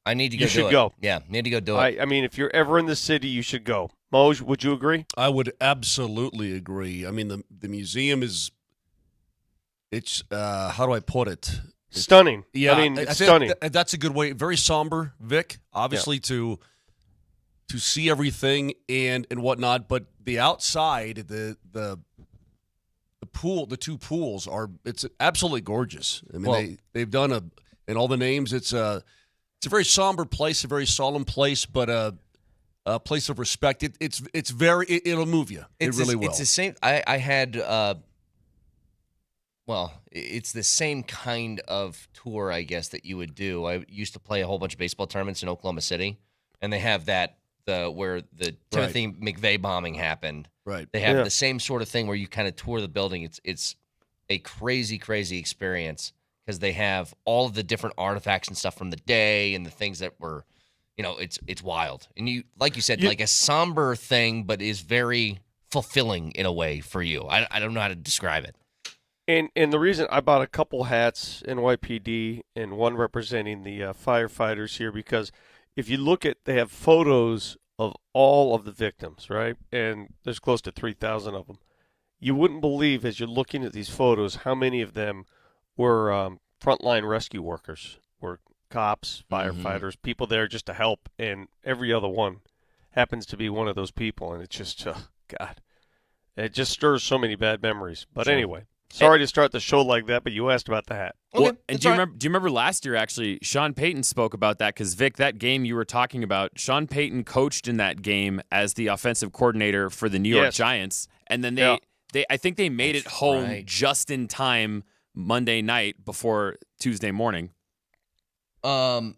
I need to go You should do it. go. Yeah, need to go do it. I mean, if you're ever in the city, you should go. Moj, would you agree? I would absolutely agree. I mean, the museum it's how do I put it? Stunning. Yeah, I mean, I think stunning. That's a good way. Very somber, Vic. Obviously, to see everything and whatnot, but the outside, the pool, the two pools it's absolutely gorgeous. I mean, they've done in all the names. It's a very somber place, a very solemn place, but a place of respect. It'll move you. It really will. It's the same. I had. It's the same kind of tour, I guess, that you would do. I used to play a whole bunch of baseball tournaments in Oklahoma City, and they have where the Timothy McVeigh bombing happened. Right. They have the same sort of thing where you kind of tour the building. It's a crazy, crazy experience because they have all of the different artifacts and stuff from the day and the things that were, it's wild. And you, like you said, like a somber thing, but is very fulfilling in a way for you. I don't know how to describe it. And the reason I bought a couple hats, NYPD, and one representing the firefighters here, because if you look at, they have photos of all of the victims, right? And there's close to 3,000 of them. You wouldn't believe, as you're looking at these photos, how many of them were frontline rescue workers, were cops, firefighters, people there just to help, and every other one happens to be one of those people, and it's just, God, it just stirs so many bad memories. But anyway. Sorry to start the show like that, but you asked about the hat. Okay, Well, and do you remember last year, actually, Sean Payton spoke about that because, Vic, that game you were talking about, Sean Payton coached in that game as the offensive coordinator for the New York Giants. And then I think they made it home just in time Monday night before Tuesday morning. So,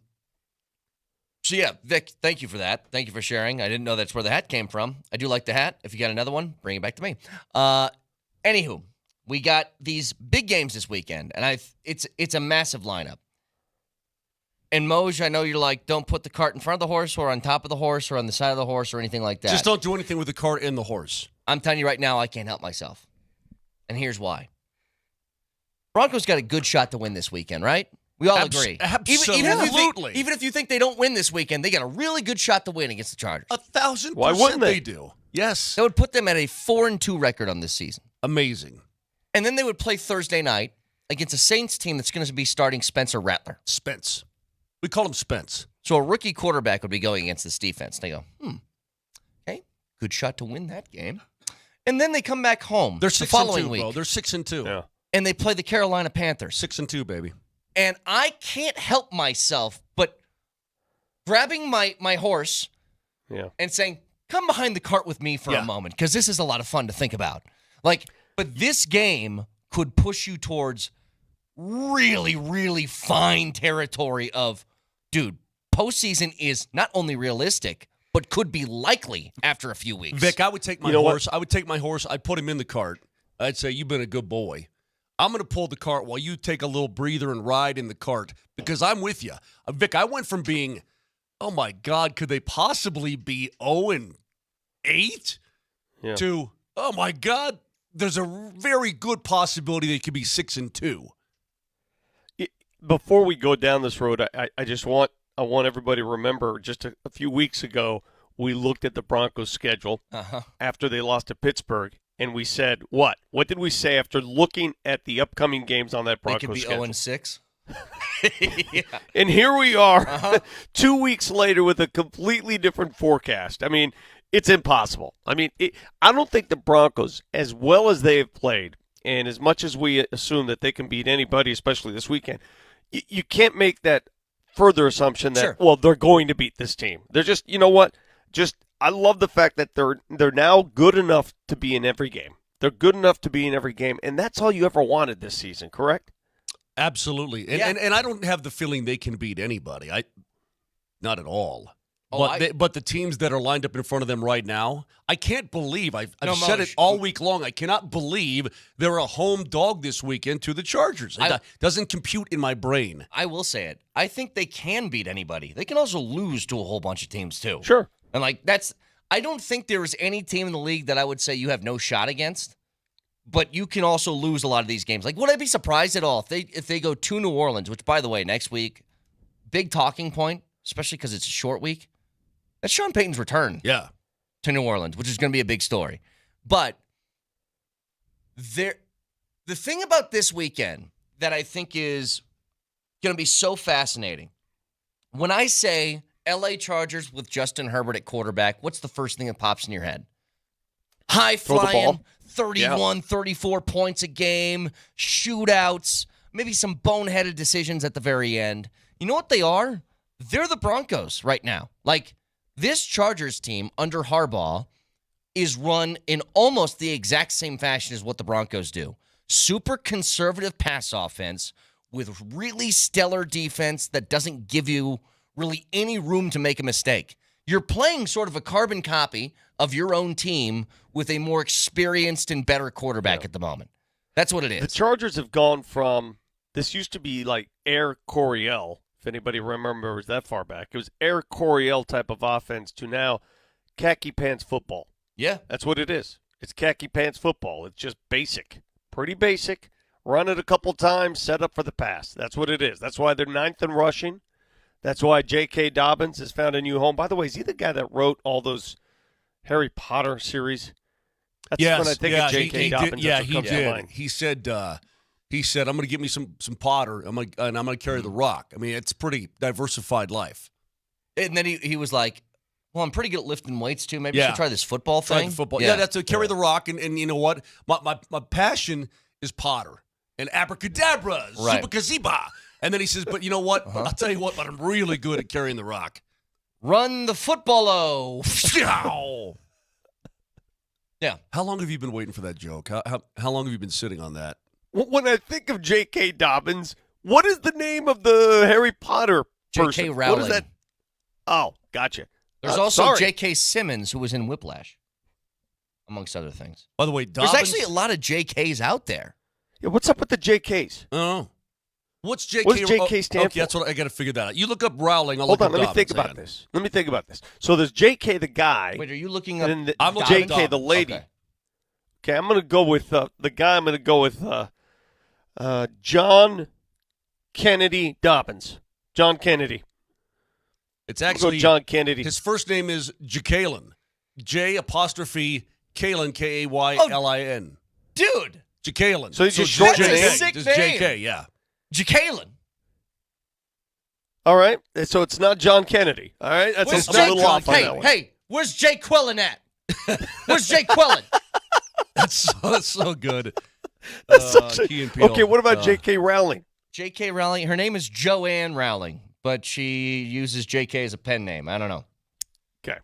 yeah, Vic, thank you for that. Thank you for sharing. I didn't know that's where the hat came from. I do like the hat. If you got another one, bring it back to me. Anywho. We got these big games this weekend, and it's a massive lineup. And Moj, I know you're like, don't put the cart in front of the horse or on top of the horse or on the side of the horse or anything like that. Just don't do anything with the cart and the horse. I'm telling you right now, I can't help myself. And here's why. Broncos got a good shot to win this weekend, right? We all agree. Absolutely. Even if you think they don't win this weekend, they got a really good shot to win against the Chargers. 1,000%. Why wouldn't they do? Yes. That would put them at a 4-2 record on this season. Amazing. And then they would play Thursday night against a Saints team that's going to be starting Spencer Rattler. Spence. We call him Spence. So a rookie quarterback would be going against this defense. They go, okay, good shot to win that game. And then they come back home They're the following 6-2, week. bro. They're 6-2. Yeah. And they play the Carolina Panthers. 6-2, baby. And I can't help myself but grabbing my horse and saying, come behind the cart with me for a moment, because this is a lot of fun to think about. Like, but this game could push you towards really, really fine territory of, dude, postseason is not only realistic, but could be likely after a few weeks. Vic, I would take my horse. I would take my horse. I'd put him in the cart. I'd say, you've been a good boy. I'm going to pull the cart while you take a little breather and ride in the cart, because I'm with you. Vic, I went from being, oh, my God, could they possibly be 0-8 to, oh, my God, there's a very good possibility they could be 6-2. Before we go down this road, I just want everybody to remember just a few weeks ago, we looked at the Broncos' schedule after they lost to Pittsburgh, and we said, what? What did we say after looking at the upcoming games on that Broncos schedule? They could be 0-6. Yeah. And here we are 2 weeks later with a completely different forecast. I mean, it's impossible. I mean, I don't think the Broncos, as well as they have played, and as much as we assume that they can beat anybody, especially this weekend, you can't make that further assumption that, well, they're going to beat this team. They're just, you know what? I love the fact that they're now good enough to be in every game. They're good enough to be in every game, and that's all you ever wanted this season, correct? Absolutely. And I don't have the feeling they can beat anybody. Not at all. But the teams that are lined up in front of them right now, I can't believe, I've said it all week long, I cannot believe they're a home dog this weekend to the Chargers. It doesn't compute in my brain. I will say it. I think they can beat anybody. They can also lose to a whole bunch of teams, too. Sure. And, I don't think there is any team in the league that I would say you have no shot against, but you can also lose a lot of these games. Like, would I be surprised at all if they go to New Orleans, which, by the way, next week, big talking point, especially because it's a short week, that's Sean Payton's return to New Orleans, which is going to be a big story. But the thing about this weekend that I think is going to be so fascinating, when I say LA Chargers with Justin Herbert at quarterback, what's the first thing that pops in your head? High-flying, 31, 34 points a game, shootouts, maybe some boneheaded decisions at the very end. You know what they are? They're the Broncos right now. Like, this Chargers team under Harbaugh is run in almost the exact same fashion as what the Broncos do. Super conservative pass offense with really stellar defense that doesn't give you really any room to make a mistake. You're playing sort of a carbon copy of your own team with a more experienced and better quarterback at the moment. That's what it is. The Chargers have gone from, this used to be like Air Coryell, if anybody remembers that far back. It was Air Coryell type of offense to now khaki pants football. Yeah. That's what it is. It's khaki pants football. It's just basic. Pretty basic. Run it a couple times, set up for the pass. That's what it is. That's why they're 9th in rushing. That's why J.K. Dobbins has found a new home. By the way, is he the guy that wrote all those Harry Potter series? That's when I think of J.K. Dobbins. He did. He said, I'm going to give me some Potter, and I'm going to carry the rock. I mean, it's a pretty diversified life. And then he was like, well, I'm pretty good at lifting weights, too. Maybe I should try this football thing. Try the football. Yeah, that's to carry the rock. And you know what? My passion is Potter and abracadabra, superkaziba. And then he says, but you know what? I'll tell you what, but I'm really good at carrying the rock. Run the football-o. Yeah. How long have you been waiting for that joke? How long have you been sitting on that? When I think of J.K. Dobbins, what is the name of the Harry Potter person? J.K. Rowling. What is that? Oh, gotcha. There's also J.K. Simmons, who was in Whiplash, amongst other things. By the way, Dobbins, there's actually a lot of J.K.s out there. Yeah, what's up with the J.K.s? Oh. What's J.K.? What's J.K. stand for? That's what I got to figure that out. You look up Rowling. Hold on, let me think about this. So there's J.K. the guy. Wait, are you looking up? I'm J.K. the lady. Okay, I'm going to go with the guy. I'm going to go with John Kennedy Dobbins. John Kennedy. It's actually John Kennedy. His first name is Jacalyn. J''Kalyn, Kaylin. Dude. Jacalyn. So he's just short That's a name. sick Just name. J.K., yeah. Jacalyn. All right. So it's not John Kennedy. All right. That's a little off on that one. Hey, where's Jay Quillen at? Where's Jay Quillen? That's so good. Key and Peele. Okay, what about J.K. Rowling? J.K. Rowling. Her name is Joanne Rowling, but she uses J.K. as a pen name. I don't know. Okay.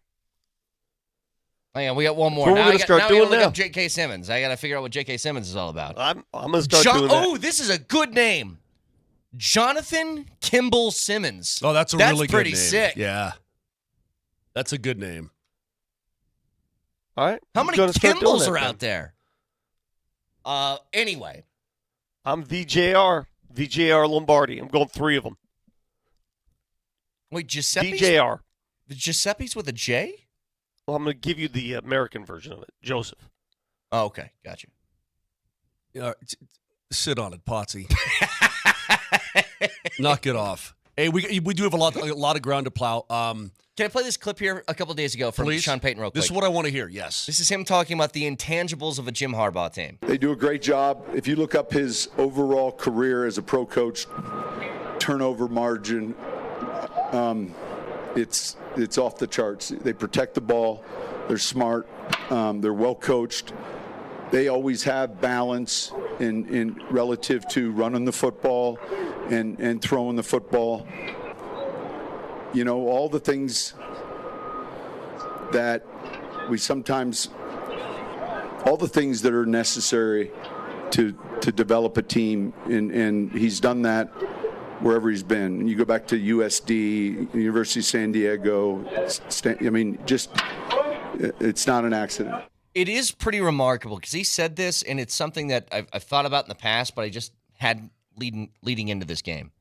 Hang on, we got one more. That's what Now we're gonna start now I gotta doing look now. up J.K. Simmons. I got to figure out what J.K. Simmons is all about. I'm going to start doing that. Oh, this is a good name. Jonathan Kimball Simmons. Oh, that's a really good pretty name. sick. Yeah. That's a good name. All right. How I'm many gonna start doing Kimballs that are then. out there? Anyway, I'm VJR Lombardi. I'm going 3 of them. wait, Giuseppe's? VJR. The Giuseppe's with a J? Well, I'm going to give you the American version of it. Joseph. Oh, okay, gotcha. Sit on it, Potsy. Knock it off. Hey, we do have a lot of ground to plow. Can I play this clip here a couple days ago from Please? Sean Payton real quick? This is what I want to hear. Yes. This is him talking about the intangibles of a Jim Harbaugh team. They do a great job. If you look up his overall career as a pro coach, turnover margin, it's off the charts. They protect the ball. They're smart. They're well coached. They always have balance in relative to running the football and throwing the football. You know, all the things that we sometimes, all the things that are necessary to develop a team, and he's done that wherever he's been. You go back to USD, University of San Diego. I mean, just it's not an accident. It is pretty remarkable because he said this, and it's something that I've thought about in the past, but I just had leading into this game.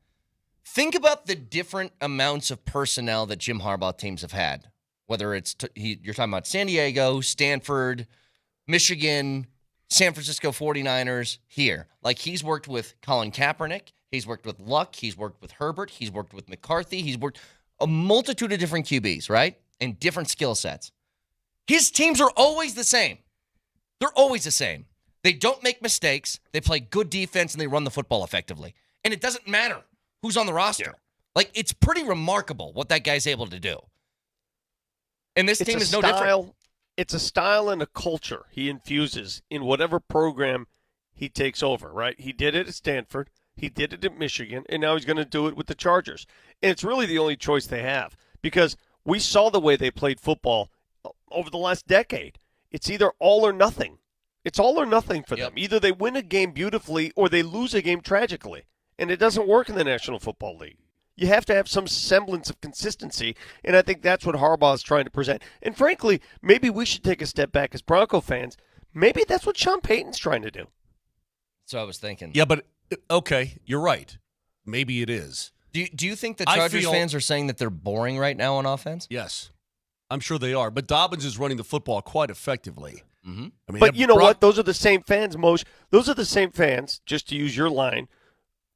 Think about the different amounts of personnel that Jim Harbaugh teams have had, whether it's you're talking about San Diego, Stanford, Michigan, San Francisco 49ers here. Like, he's worked with Colin Kaepernick, he's worked with Luck, he's worked with Herbert, he's worked with McCarthy, he's worked a multitude of different QBs, right? And different skill sets. His teams are always the same. They're always the same. They don't make mistakes, they play good defense, and they run the football effectively. And it doesn't matter who's on the roster. Yeah. Like, it's pretty remarkable what that guy's able to do. And this team is no different. It's a style and a culture he infuses in whatever program he takes over, right? He did it at Stanford, he did it at Michigan, and now he's going to do it with the Chargers. And it's really the only choice they have because we saw the way they played football over the last decade. It's either all or nothing. It's all or nothing for them. Either they win a game beautifully or they lose a game tragically. And it doesn't work in the National Football League. You have to have some semblance of consistency, and I think that's what Harbaugh is trying to present. And frankly, maybe we should take a step back as Bronco fans. Maybe that's what Sean Payton's trying to do. So I was thinking. Yeah, but okay, you're right. Maybe it is. Do you think the Chargers fans are saying that they're boring right now on offense? Yes, I'm sure they are. But Dobbins is running the football quite effectively. Mm-hmm. I mean, but you know what? Those are the same fans, Moshe. Those are the same fans, just to use your line,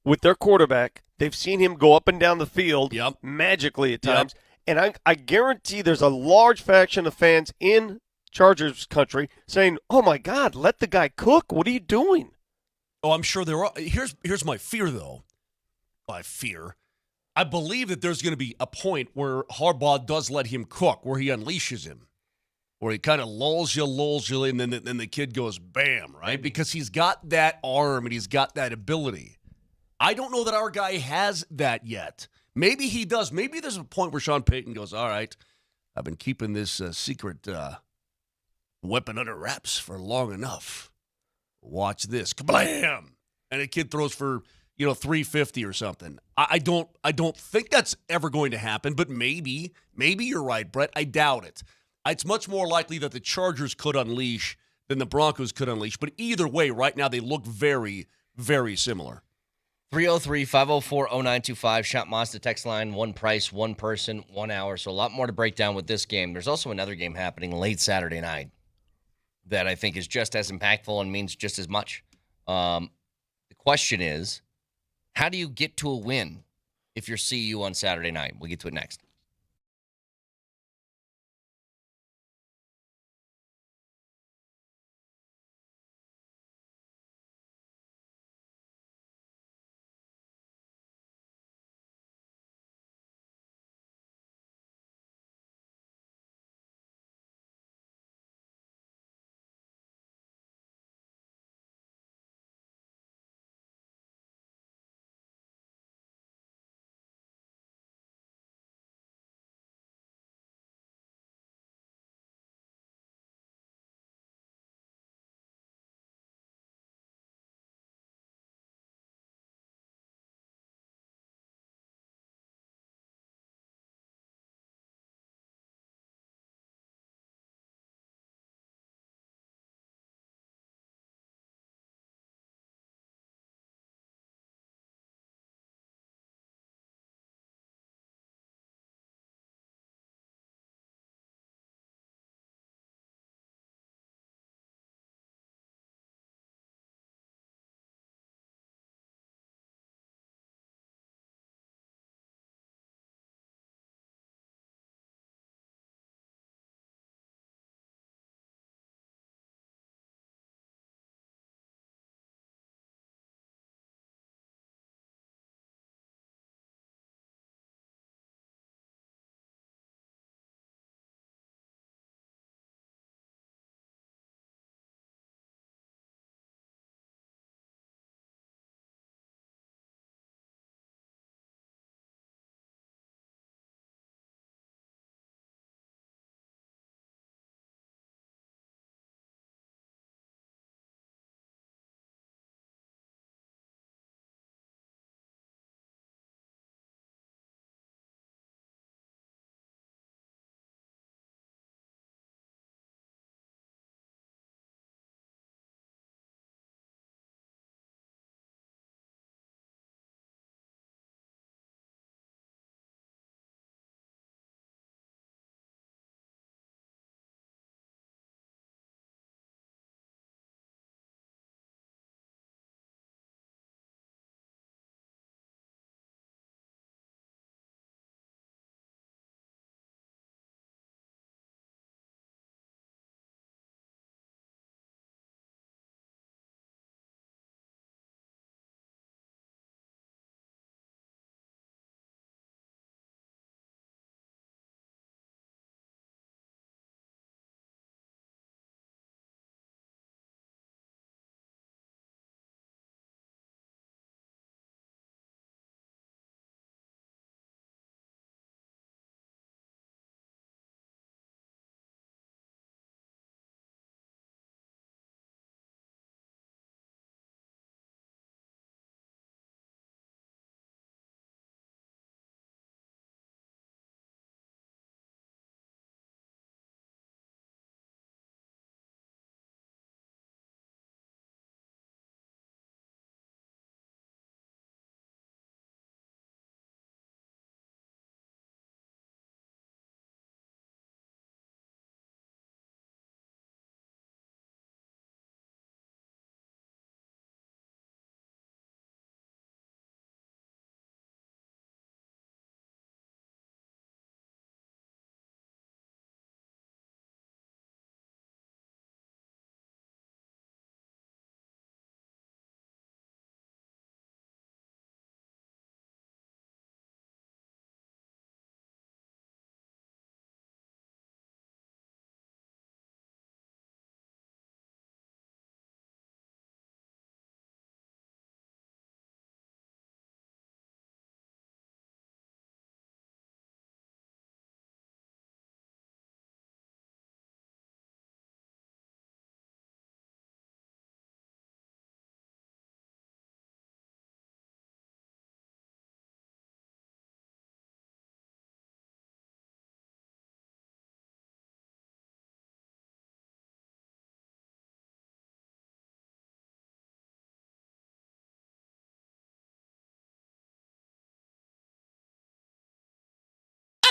with their quarterback. They've seen him go up and down the field magically at times. And I guarantee there's a large faction of fans in Chargers country saying, oh, my God, let the guy cook. What are you doing? Oh, I'm sure there are. Here's my fear, though. I believe that there's going to be a point where Harbaugh does let him cook, where he unleashes him, where he kind of lulls you, and then the kid goes bam, right? Because he's got that arm and he's got that ability. I don't know that our guy has that yet. Maybe he does. Maybe there's a point where Sean Payton goes, all right, I've been keeping this secret weapon under wraps for long enough. Watch this. Kablam! And a kid throws for, 350 or something. I don't think that's ever going to happen, but maybe you're right, Brett. I doubt it. It's much more likely that the Chargers could unleash than the Broncos could unleash. But either way, right now they look very, very similar. 303-504-0925, Shop Mazda text line, one price, one person, 1 hour. So a lot more to break down with this game. There's also another game happening late Saturday night that I think is just as impactful and means just as much. The question is, how do you get to a win if you're CU on Saturday night? We'll get to it next.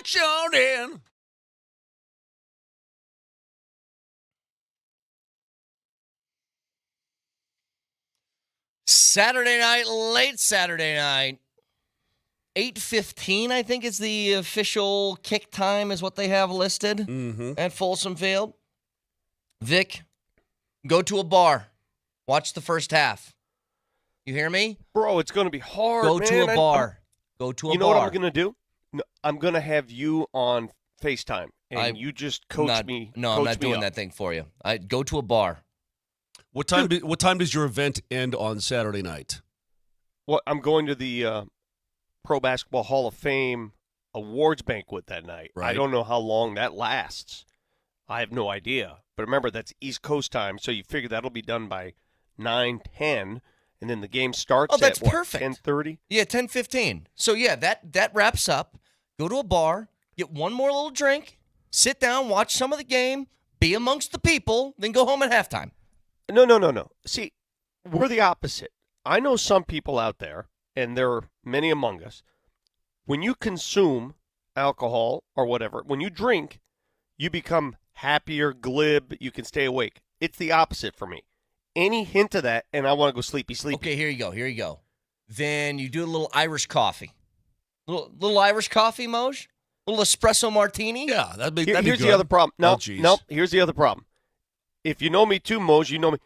March on in. Saturday night, late Saturday night. 8:15, I think, is the official kick time, is what they have listed at Folsom Field. Vic, go to a bar. Watch the first half. You hear me? Bro, it's going to be hard, Go man. to a bar. Go to a bar. You know what I'm going to do? No, I'm going to have you on FaceTime, and you just coach me. No, I'm not doing that thing for you. Go to a bar. What time does your event end on Saturday night? Well, I'm going to the Pro Basketball Hall of Fame awards banquet that night. Right. I don't know how long that lasts. I have no idea. But remember, that's East Coast time, so you figure that'll be done by 9:10, and then the game starts that's at, what, perfect. 10:30? Yeah, 10:15. So, yeah, that wraps up. Go to a bar, get one more little drink, sit down, watch some of the game, be amongst the people, then go home at halftime. No. See, we're the opposite. I know some people out there, and there are many among us, when you consume alcohol or whatever, when you drink, you become happier, glib, you can stay awake. It's the opposite for me. Any hint of that, and I want to go sleepy. Okay, here you go. Then you do a little Irish coffee. Little Irish coffee, Moj? Little espresso martini? Yeah, that'd be Here's good. the other problem. Oh, No, geez. no, here's the other problem. If you know me too, Moj, you know me.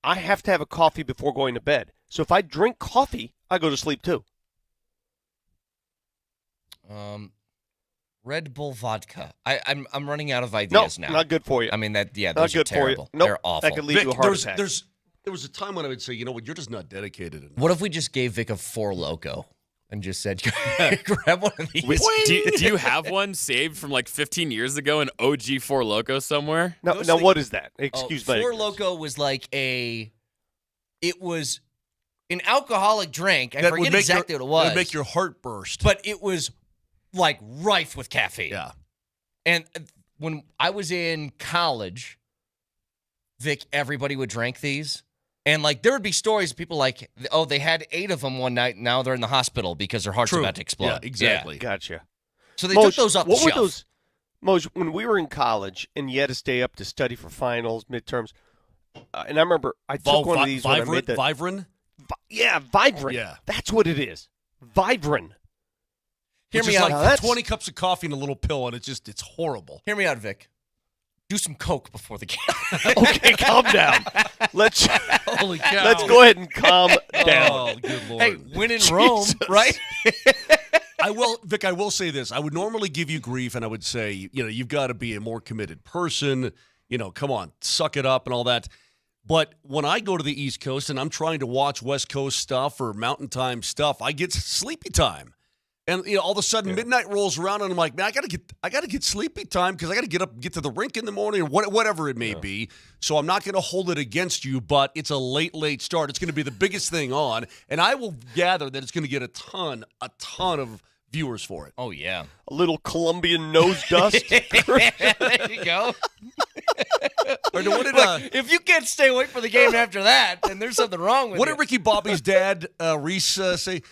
I have to have a coffee before going to bed. So if I drink coffee, I go to sleep too. Red Bull vodka. I'm running out of ideas now. Not good for you. I mean, not those are good terrible. for you. Nope, They're awful. that could lead to a heart attack. There was a time when I would say, you know what, you're just not dedicated enough. What if we just gave Vic a Four Loko and just said, grab one of these? Do you have one saved from like 15 years ago, an OG Four Loko somewhere? Now, what is that? Excuse me. Four Loko was like it was an alcoholic drink. I forget exactly what it was. It would make your heart burst. But it was like rife with caffeine. Yeah. And when I was in college, Vic, everybody would drink these. And like there would be stories of people like, oh, they had 8 of them one night, and now they're in the hospital because their heart's about to explode. Yeah, exactly. Gotcha. So they took those off the What were shelf. those? Moj, when we were in college and you had to stay up to study for finals, midterms, and I remember I took one of these when I made that. Vibrin? Yeah, Vibrin. Yeah. That's what it is. Vibrin. Hear Which me is out. like 20 cups of coffee and a little pill, and it's horrible. Hear me out, Vic. Do some coke before the game. Okay, calm down. Let's Holy cow. let's go ahead and calm down. Oh, good Lord. Hey, win in Rome, right? Vic, I will say this. I would normally give you grief, and I would say, you've got to be a more committed person. Come on, suck it up and all that. But when I go to the East Coast and I'm trying to watch West Coast stuff or Mountain Time stuff, I get sleepy time. And all of a sudden midnight rolls around and I'm like, man, I gotta get sleepy time because I gotta get up and get to the rink in the morning or whatever it may be. So I'm not gonna hold it against you, but it's a late start. It's gonna be the biggest thing on, and I will gather that it's gonna get a ton of viewers for it. Oh yeah. A little Colombian nose dust. There you go. Or what did Look, if you can't stay awake for the game after that, then there's something wrong with what you. did Ricky Bobby's dad Reese say?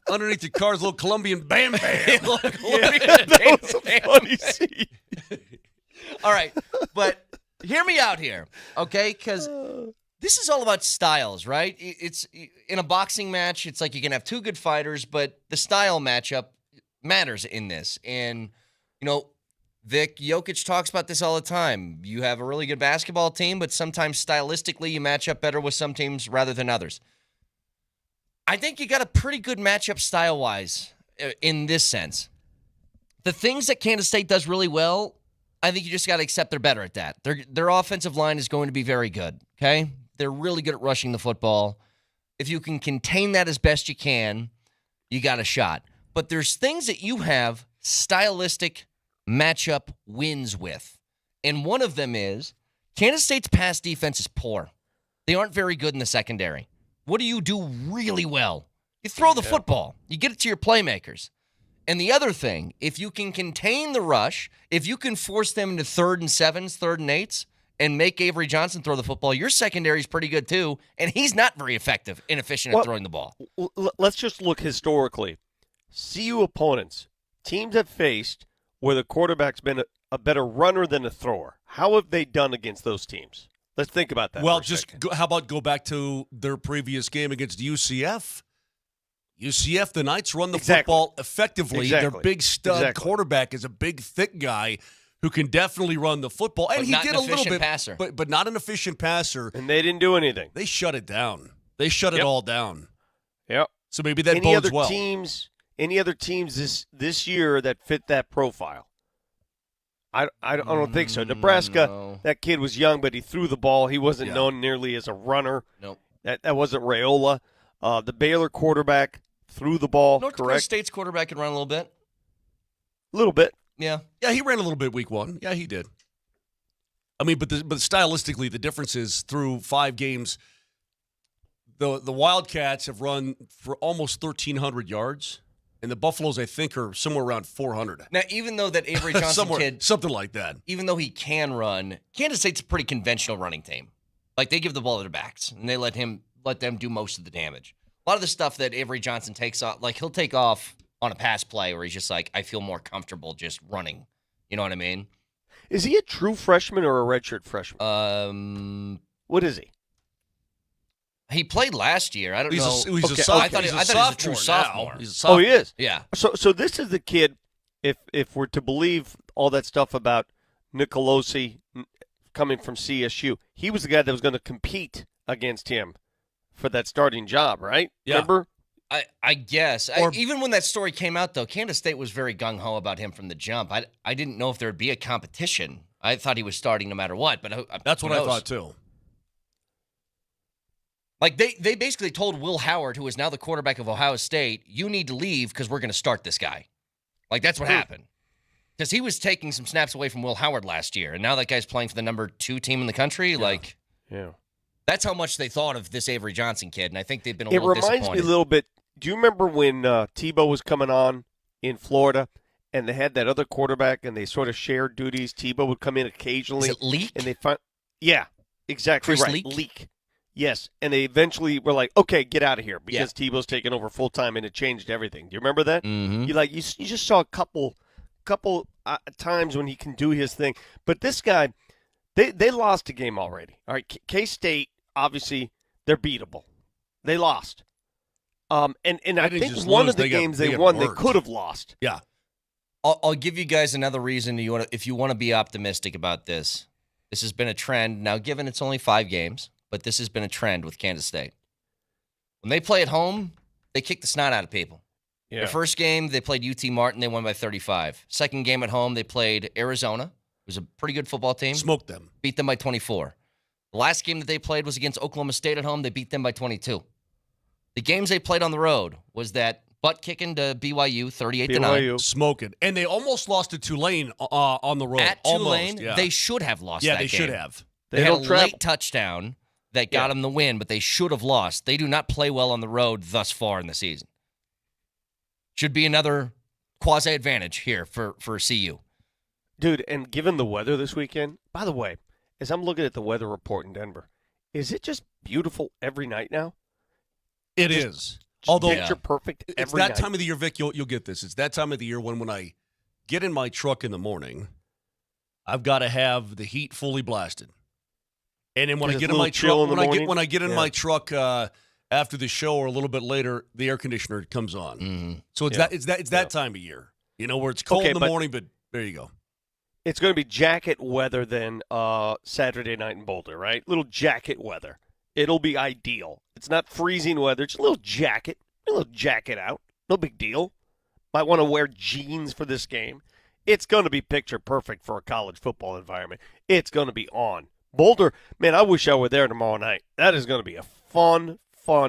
Underneath your car's a little Colombian bam bam. That was a funny scene. All right, but hear me out here, okay? Because this is all about styles, right? It's in a boxing match. It's like you can have 2 good fighters, but the style matchup matters in this. And Vic Jokic talks about this all the time. You have a really good basketball team, but sometimes stylistically you match up better with some teams rather than others. I think you got a pretty good matchup style-wise in this sense. The things that Kansas State does really well, I think you just got to accept they're better at that. Their offensive line is going to be very good, okay? They're really good at rushing the football. If you can contain that as best you can, you got a shot. But there's things that you have stylistic matchup wins with. And one of them is Kansas State's pass defense is poor. They aren't very good in the secondary. What do you do really well? You throw the football. You get it to your playmakers. And the other thing, if you can contain the rush, if you can force them into 3rd and 7s, 3rd and 8s, and make Avery Johnson throw the football, your secondary is pretty good too, and he's not very effective and efficient at throwing the ball. Let's just look historically. CU opponents, teams have faced where the quarterback's been a better runner than a thrower. How have they done against those teams? Let's think about that. Well, for a second. how about go back to their previous game against UCF? UCF, the Knights run the football effectively. Their big stud quarterback is a big, thick guy who can definitely run the football. And But he not did an a little efficient bit, passer. but not an efficient passer. And they didn't do anything. They shut it down. They shut it all down. Yep. So maybe that any bodes other well. Any other teams this year that fit that profile? I don't think so. Nebraska, no. that kid was young, but he threw the ball. He wasn't known nearly as a runner. Nope. That wasn't Raiola. The Baylor quarterback threw the ball. North Dakota correct? State's quarterback can run a little bit. A little bit. Yeah. Yeah, he ran a little bit week one. Yeah, he did. I mean, but stylistically, the difference is through 5 games, the Wildcats have run for almost 1,300 yards, and the Buffaloes, I think, are somewhere around 400. Now, even though that Avery Johnson kid, something like that. even though he can run, Kansas State's a pretty conventional running team. Like, they give the ball to their backs, and they let them do most of the damage. A lot of the stuff that Avery Johnson takes off, like, he'll take off on a pass play where he's just like, I feel more comfortable just running. You know what I mean? Is he a true freshman or a redshirt freshman? What is he? He played last year. I don't know. He's a I sophomore. thought he was a true now. sophomore. He's a sophomore. Oh, he is. Yeah. So this is the kid. If we're to believe all that stuff about Nicolosi coming from CSU, he was the guy that was going to compete against him for that starting job, right? Yeah. Remember? I guess. Or- Even when that story came out, though, Kansas State was very gung-ho about him from the jump. I didn't know if there would be a competition. I thought he was starting no matter what. But That's who what I knows? thought, too. Like, they basically told Will Howard, who is now the quarterback of Ohio State, you need to leave because we're going to start this guy. Like, that's what happened. Because he was taking some snaps away from Will Howard last year, and now that guy's playing for the number 2 team in the country. Like, Yeah. that's how much they thought of this Avery Johnson kid, and I think they've been a It little reminds disappointed. me a little bit. Do you remember when Tebow was coming on in Florida, and they had that other quarterback, and they sort of shared duties? Tebow would come in occasionally, Is it Leak? and they find, yeah, exactly Chris right, Leak? Yes, and they eventually were like, okay, get out of here because Tebow's taking over full time, and it changed everything. Do you remember that? Mm-hmm. You just saw a couple times when he can do his thing, but this guy, they lost a game already. All right, K-State, obviously they're beatable. They lost. And I didn't think just one lose, of the they got- games they they got won, they worked. could have lost. Yeah. I'll give you guys another reason if you want to be optimistic about this. This has been a trend. Now, given it's only 5 games, but this has been a trend with Kansas State. When they play at home, they kick the snot out of people. Yeah. Their first game, they played UT Martin. They won by 35. Second game at home, they played Arizona. It was a pretty good football team. Smoked them. Beat them by 24. The last game that they played was against Oklahoma State at home. They beat them by 22. The games they played on the road was that butt kicking to BYU, 38-9. BYU. Smoking. And they almost lost to Tulane on the road. At Tulane, Almost, yeah. they should have lost Yeah, that they game. should have. They had don't a travel. late touchdown that got them the win, but they should have lost. They do not play well on the road thus far in the season. Should be another quasi-advantage here for CU. Dude, and given the weather this weekend, by the way, as I'm looking at the weather report in Denver, is it just beautiful every night now? It Just- is. Just Although picture perfect it's every that night. time of the year, Vic, you'll get this. It's that time of the year when I get in my truck in the morning, I've got to have the heat fully blasted. And then when I There's get a in my little chill truck, in the morning? when I get in Yeah. my truck after the show or a little bit later, the air conditioner comes on. Mm-hmm. So it's Yeah. that time of year. You know, where it's cold Okay, in the but- morning, but there you go. It's going to be jacket weather then Saturday night in Boulder, right? Little jacket weather. It'll be ideal. It's not freezing weather. Just a little jacket out. No big deal. Might want to wear jeans for this game. It's going to be picture perfect for a college football environment. It's going to be on. Boulder, man, I wish I were there tomorrow night. That is going to be a fun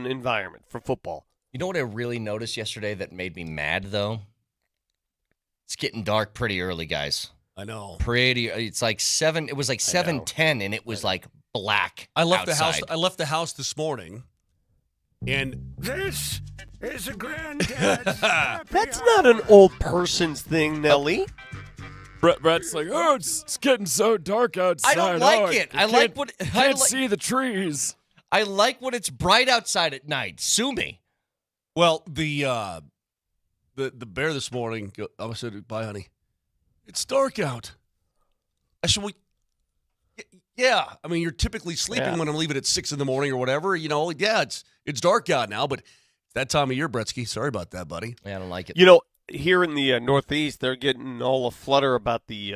environment for football. You know what I really noticed yesterday that made me mad, though? It's getting dark pretty early, guys. I know. Pretty. It's like 7. It was like 7:10, and it was like black. I left the house. outside. I left the house this morning, and This is a granddad's happy That's not an old person's thing, Nelly. Brett's like, oh, it's getting so dark outside. I don't like Oh, it. I can't- like what I Can't like. see the trees. I like when it's bright outside at night. Sue me. well, the bear this morning. I said, "Bye, honey." It's dark out. I said, well, yeah. I mean, you're typically sleeping when I'm leaving at 6 in the morning or whatever. You know, yeah, it's dark out now, but it's that time of year, Bretsky. Sorry about that, buddy. Yeah, I don't like it. You know, here in the Northeast, they're getting all a flutter about the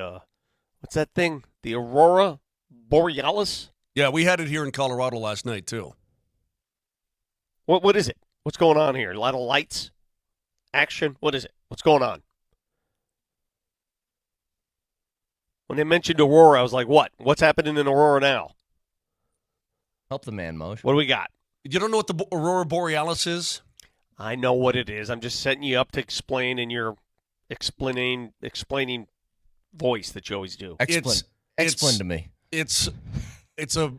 what's that thing? The Aurora Borealis. Yeah, we had it here in Colorado last night too. What is it? What's going on here? A lot of lights, action. What is it? What's going on? When they mentioned Aurora, I was like, what? What's happening in Aurora now? Help the man, Moj. What do we got? You don't know what the Aurora Borealis is? I know what it is. I'm just setting you up to explain in your explaining voice that you always do. Explain to me. It's a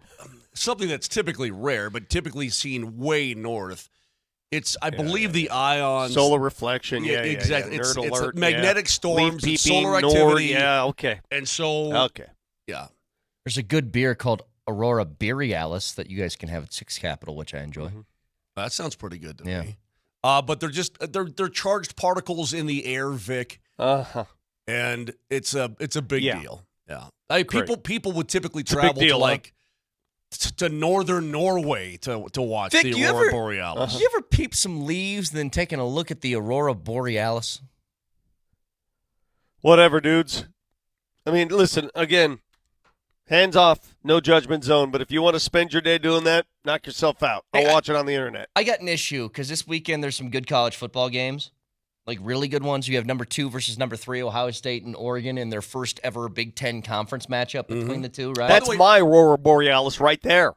something that's typically rare, but typically seen way north. It's, I believe, the ions. Solar reflection, exactly. Yeah. It's Nerd alert, magnetic storms, Leaf it's peeping, solar activity. Yeah, okay. And so, Okay. yeah. There's a good beer called Aurora Borealis that you guys can have at Six Capital, which I enjoy. Mm-hmm. That sounds pretty good to Yeah. me. But they're charged particles in the air, Vic, Uh-huh. and it's a big Yeah. deal. Yeah, people would typically a big travel deal, to to northern Norway to watch Vic, the you Aurora ever- Borealis. Did you ever peep some leaves and then taking a look at the Aurora Borealis? Whatever, dudes. I mean, listen, again, hands off, no judgment zone, but if you want to spend your day doing that, knock yourself out. I'll watch it on the internet. I got an issue because this weekend there's some good college football games, like really good ones. You have number 2 versus number 3, Ohio State and Oregon, in their first ever Big Ten conference matchup between the two, right? That's my Aurora Borealis right there.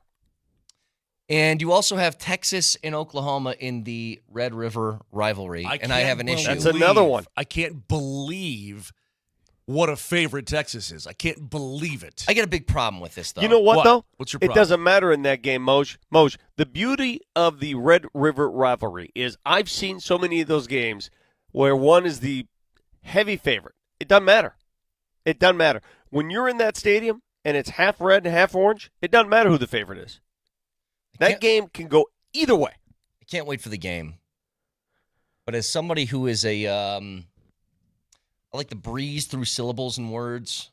And you also have Texas and Oklahoma in the Red River rivalry, and I have an issue. That's another one. I can't believe what a favorite Texas is. I can't believe it. I get a big problem with this, though. You know what, though? What's your It problem? doesn't matter in that game, Moj. Moj, the beauty of the Red River rivalry is I've seen so many of those games where one is the heavy favorite. It doesn't matter. It doesn't matter. When you're in that stadium and it's half red and half orange, it doesn't matter who the favorite is. That game can go either way. I can't wait for the game. But as somebody who is I like to breeze through syllables and words.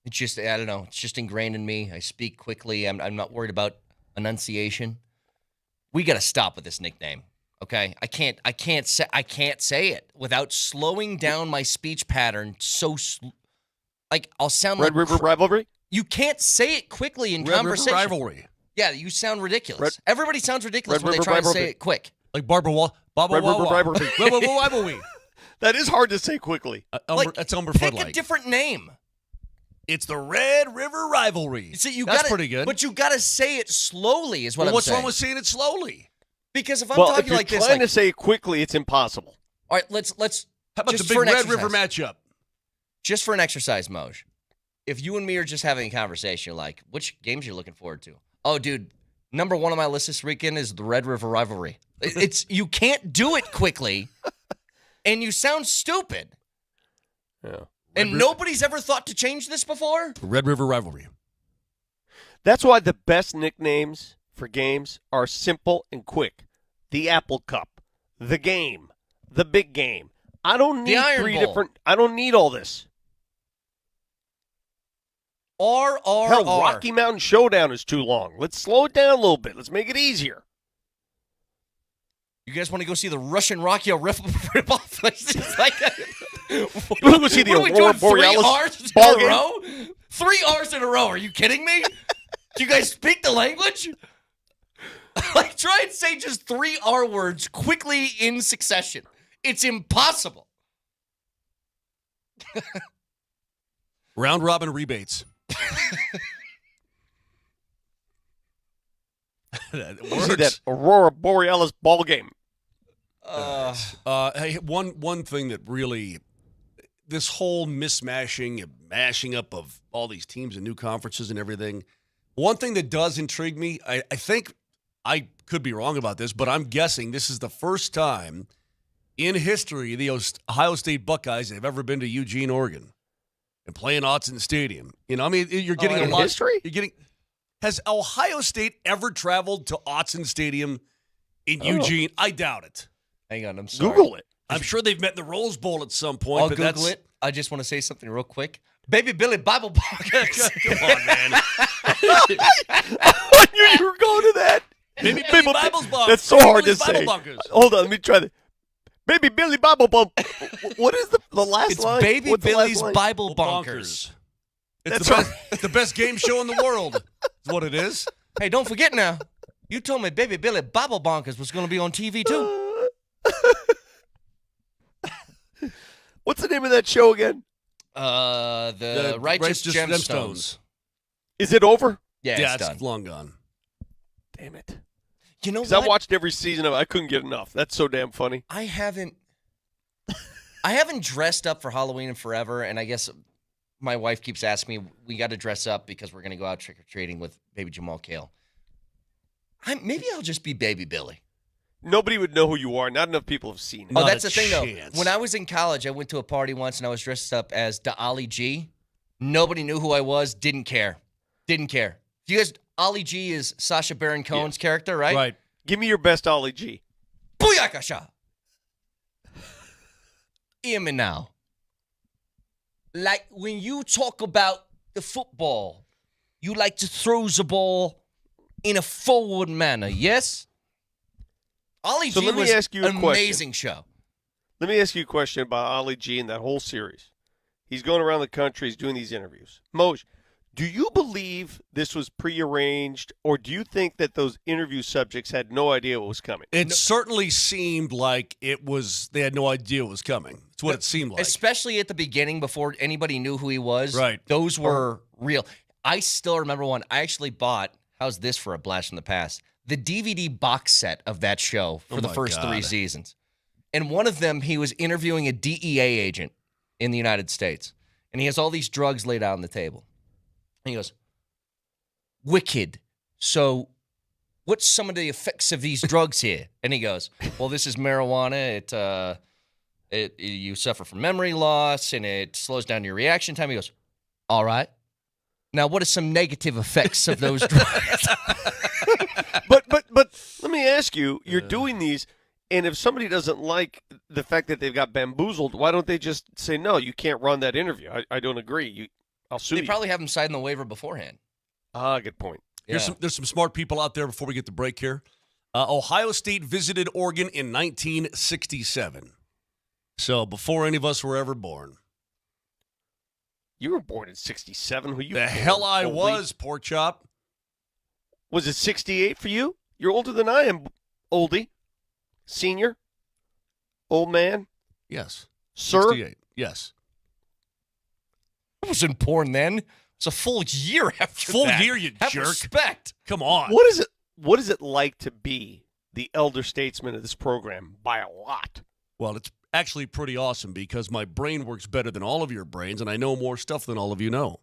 It's just, I don't know, it's just ingrained in me. I speak quickly. I'm not worried about enunciation. We got to stop with this nickname, okay? I can't say it without slowing down my speech pattern I'll sound Red like River rivalry? You can't say it quickly in Red conversation. River rivalry. Yeah, you sound ridiculous. Everybody sounds ridiculous Red when they River try and rivalry. say it quick. Like Baba Red River rivalry. rivalry. That is hard to say quickly. That's Elmer Pick Fudd a different name. It's the Red River rivalry. See, That's pretty good. But you got to say it slowly is what Well, I'm what's saying. wrong with saying it slowly? Because if I'm Well, if talking you're like this, trying to say it quickly, it's impossible. all right, let's How about just the for big an Red River exercise. matchup? Just for an exercise, Moj. If you and me are just having a conversation, you're like, which games are you looking forward to? Oh, dude, number 1 on my list this weekend is the Red River rivalry. It's you can't do it quickly, and you sound stupid. Yeah. And nobody's ever thought to change this before? Red River rivalry. That's why the best nicknames for games are simple and quick. The Apple Cup, the game, the big game. I don't need Iron three Bowl. different. I don't need all this. Hell, R. Rocky Mountain Showdown is too long. Let's slow it down a little bit. Let's make it easier. You guys want to go see the Russian Rocky rip-off? It's just like, You want to go see the what are we Aurora doing, 3 Borealis R's ball in a game? row? 3 R's in a row. Are you kidding me? Do you guys speak the language? Like, try and say just 3 R words quickly in succession. It's impossible. Round robin rebates. That See works. that Aurora Borealis ball game. Hey, one thing that really, this whole mashing up of all these teams and new conferences and everything. One thing that does intrigue me, I think I could be wrong about this, but I'm guessing this is the first time in history the Ohio State Buckeyes have ever been to Eugene, Oregon, and playing Autzen Stadium. You know, I mean, you're getting a in lot. history? You're getting. Has Ohio State ever traveled to Autzen Stadium in Eugene? I doubt it. Hang on, I'm sorry. Google it. I'm sure they've met in the Rose Bowl at some point. I'll but Google it. I just want to say something real quick. Baby Billy Bible Bunkers. Come on, man. I knew you were going to that. Baby Billy Bibles Bunkers. That's so hard to Billy's Bible say. Bunkers. Hold on, let me try that. Baby Billy Bible Bump. What is the last It's line? Baby What's the last Billy's line? Bible Bunkers. It's That's the best. It's the best game show in the world. Is what it is. Hey, don't forget now. You told me Baby Billy Bible Bunkers was going to be on TV too. What's the name of that show again? The Righteous Gemstones. Is it over? Yeah, Yeah, it's done. it's long gone. Damn it. You know Because I what? watched every season of it. I couldn't get enough. That's so damn funny. I haven't dressed up for Halloween in forever, and I guess my wife keeps asking me, we got to dress up because we're going to go out trick-or-treating with baby Jamal Kale. Maybe I'll just be Baby Billy. Nobody would know who you are. Not enough people have seen it. Oh, Not that's a the thing, though. chance. When I was in college, I went to a party once, and I was dressed up as the Ali G. Nobody knew who I was. Didn't care. You guys, Ali G is Sacha Baron Cohen's character, right? Right. Give me your best Ollie G. Booyakasha! Hear me now. Like when you talk about the football, you like to throw the ball in a forward manner, yes? Ollie So G let me was ask you a an question. amazing show. Let me ask you a question about Ollie G and that whole series. He's going around the country. He's doing these interviews. Moj, do you believe this was prearranged, or do you think that those interview subjects had no idea what was coming? It certainly seemed like it was. They had no idea it was coming. It's what it seemed like. Especially at the beginning before anybody knew who he was. Right. Those were real. I still remember one. I actually bought, how's this for a blast from the past? The DVD box set of that show for Oh the my first 3 God. seasons. And one of them, he was interviewing a DEA agent in the United States. And he has all these drugs laid out on the table. And he goes, wicked. So what's some of the effects of these drugs here? And he goes, well, this is marijuana. You suffer from memory loss, and it slows down your reaction time. He goes, all right. Now, what are some negative effects of those drugs? But let me ask you, you're doing these, and if somebody doesn't like the fact that they've got bamboozled, why don't they just say, no, you can't run that interview? I don't agree. I'll sue They you. probably have him sign the waiver beforehand. Good point. Yeah. There's some smart people out there before we get the break here. Ohio State visited Oregon in 1967. So before any of us were ever born. You were born in 67. Who you The born, hell I oldie? was, pork chop. Was it 68 for you? You're older than I am, oldie. Senior? Old man? Yes. Sir? 68. Yes. I wasn't born then. It's a full year after Full that. year, you Have jerk. respect. Come on. What is it like to be the elder statesman of this program by a lot? Well, it's actually pretty awesome because my brain works better than all of your brains, and I know more stuff than all of you know.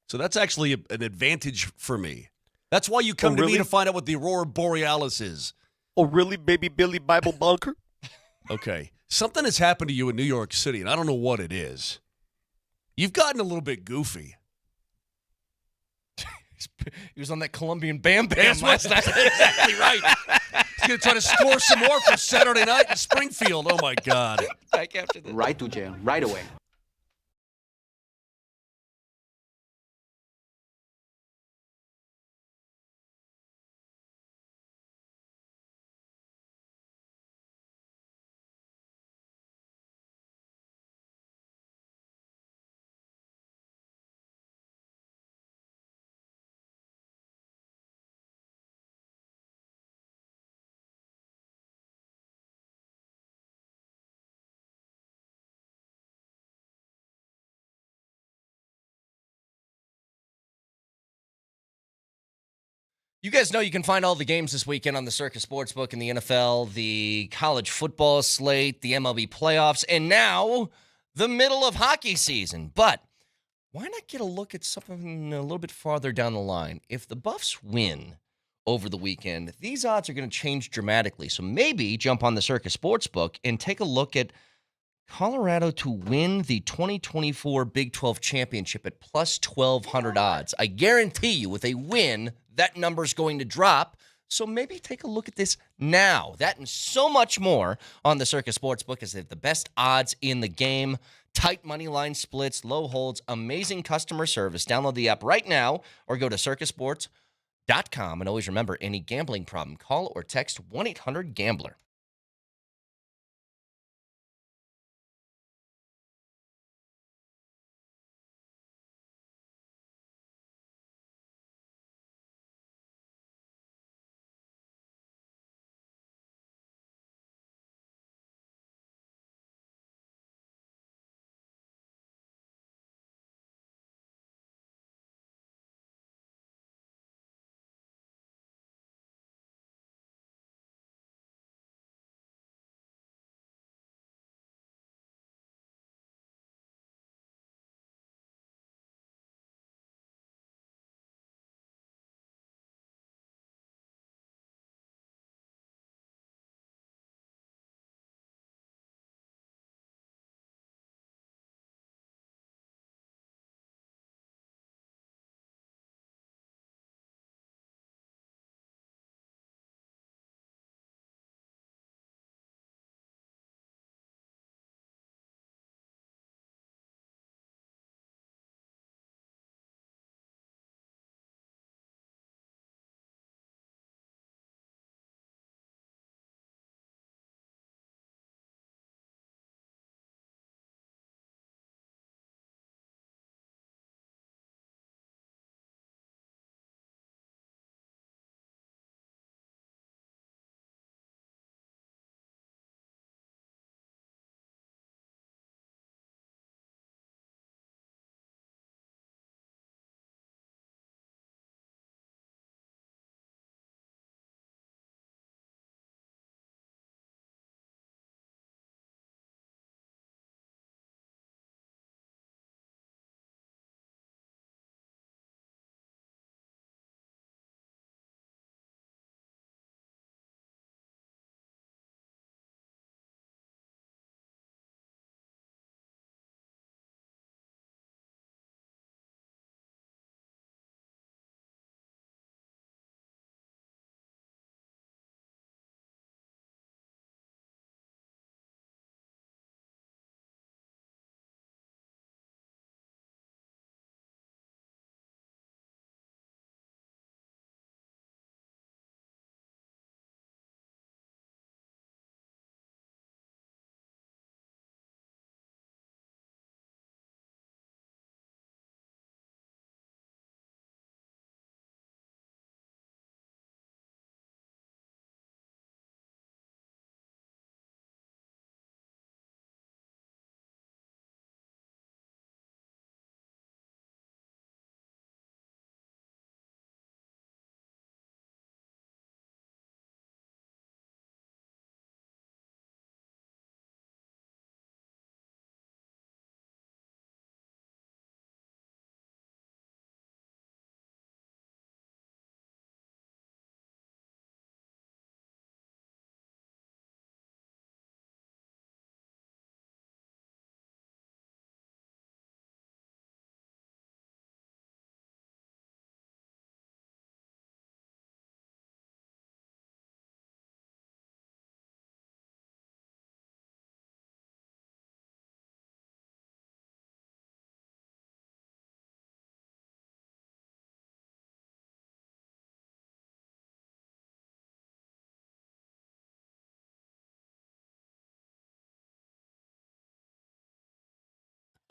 So that's actually an advantage for me. That's why you come to really? me to find out what the Aurora Borealis is. Oh, really, Baby Billy Bible Bunker? Okay. Something has happened to you in New York City, and I don't know what it is. You've gotten a little bit goofy. He was on that Colombian Bam Bam That's last night. exactly right. He's going to try to score some more for Saturday night in Springfield. Oh, my God. Back after this. Right to jail, right away. You guys know you can find all the games this weekend on the Circus Sportsbook in the NFL, the college football slate, the MLB playoffs, and now the middle of hockey season. But why not get a look at something a little bit farther down the line? If the Buffs win over the weekend, these odds are going to change dramatically. So maybe jump on the Circus Sportsbook and take a look at Colorado to win the 2024 Big 12 championship at plus 1,200 odds. I guarantee you, with a win, that number's going to drop. So maybe take a look at this now. That and so much more on the Circus Sportsbook as they have the best odds in the game. Tight money line splits, low holds, amazing customer service. Download the app right now or go to circusports.com. And always remember, any gambling problem, call or text 1-800-GAMBLER.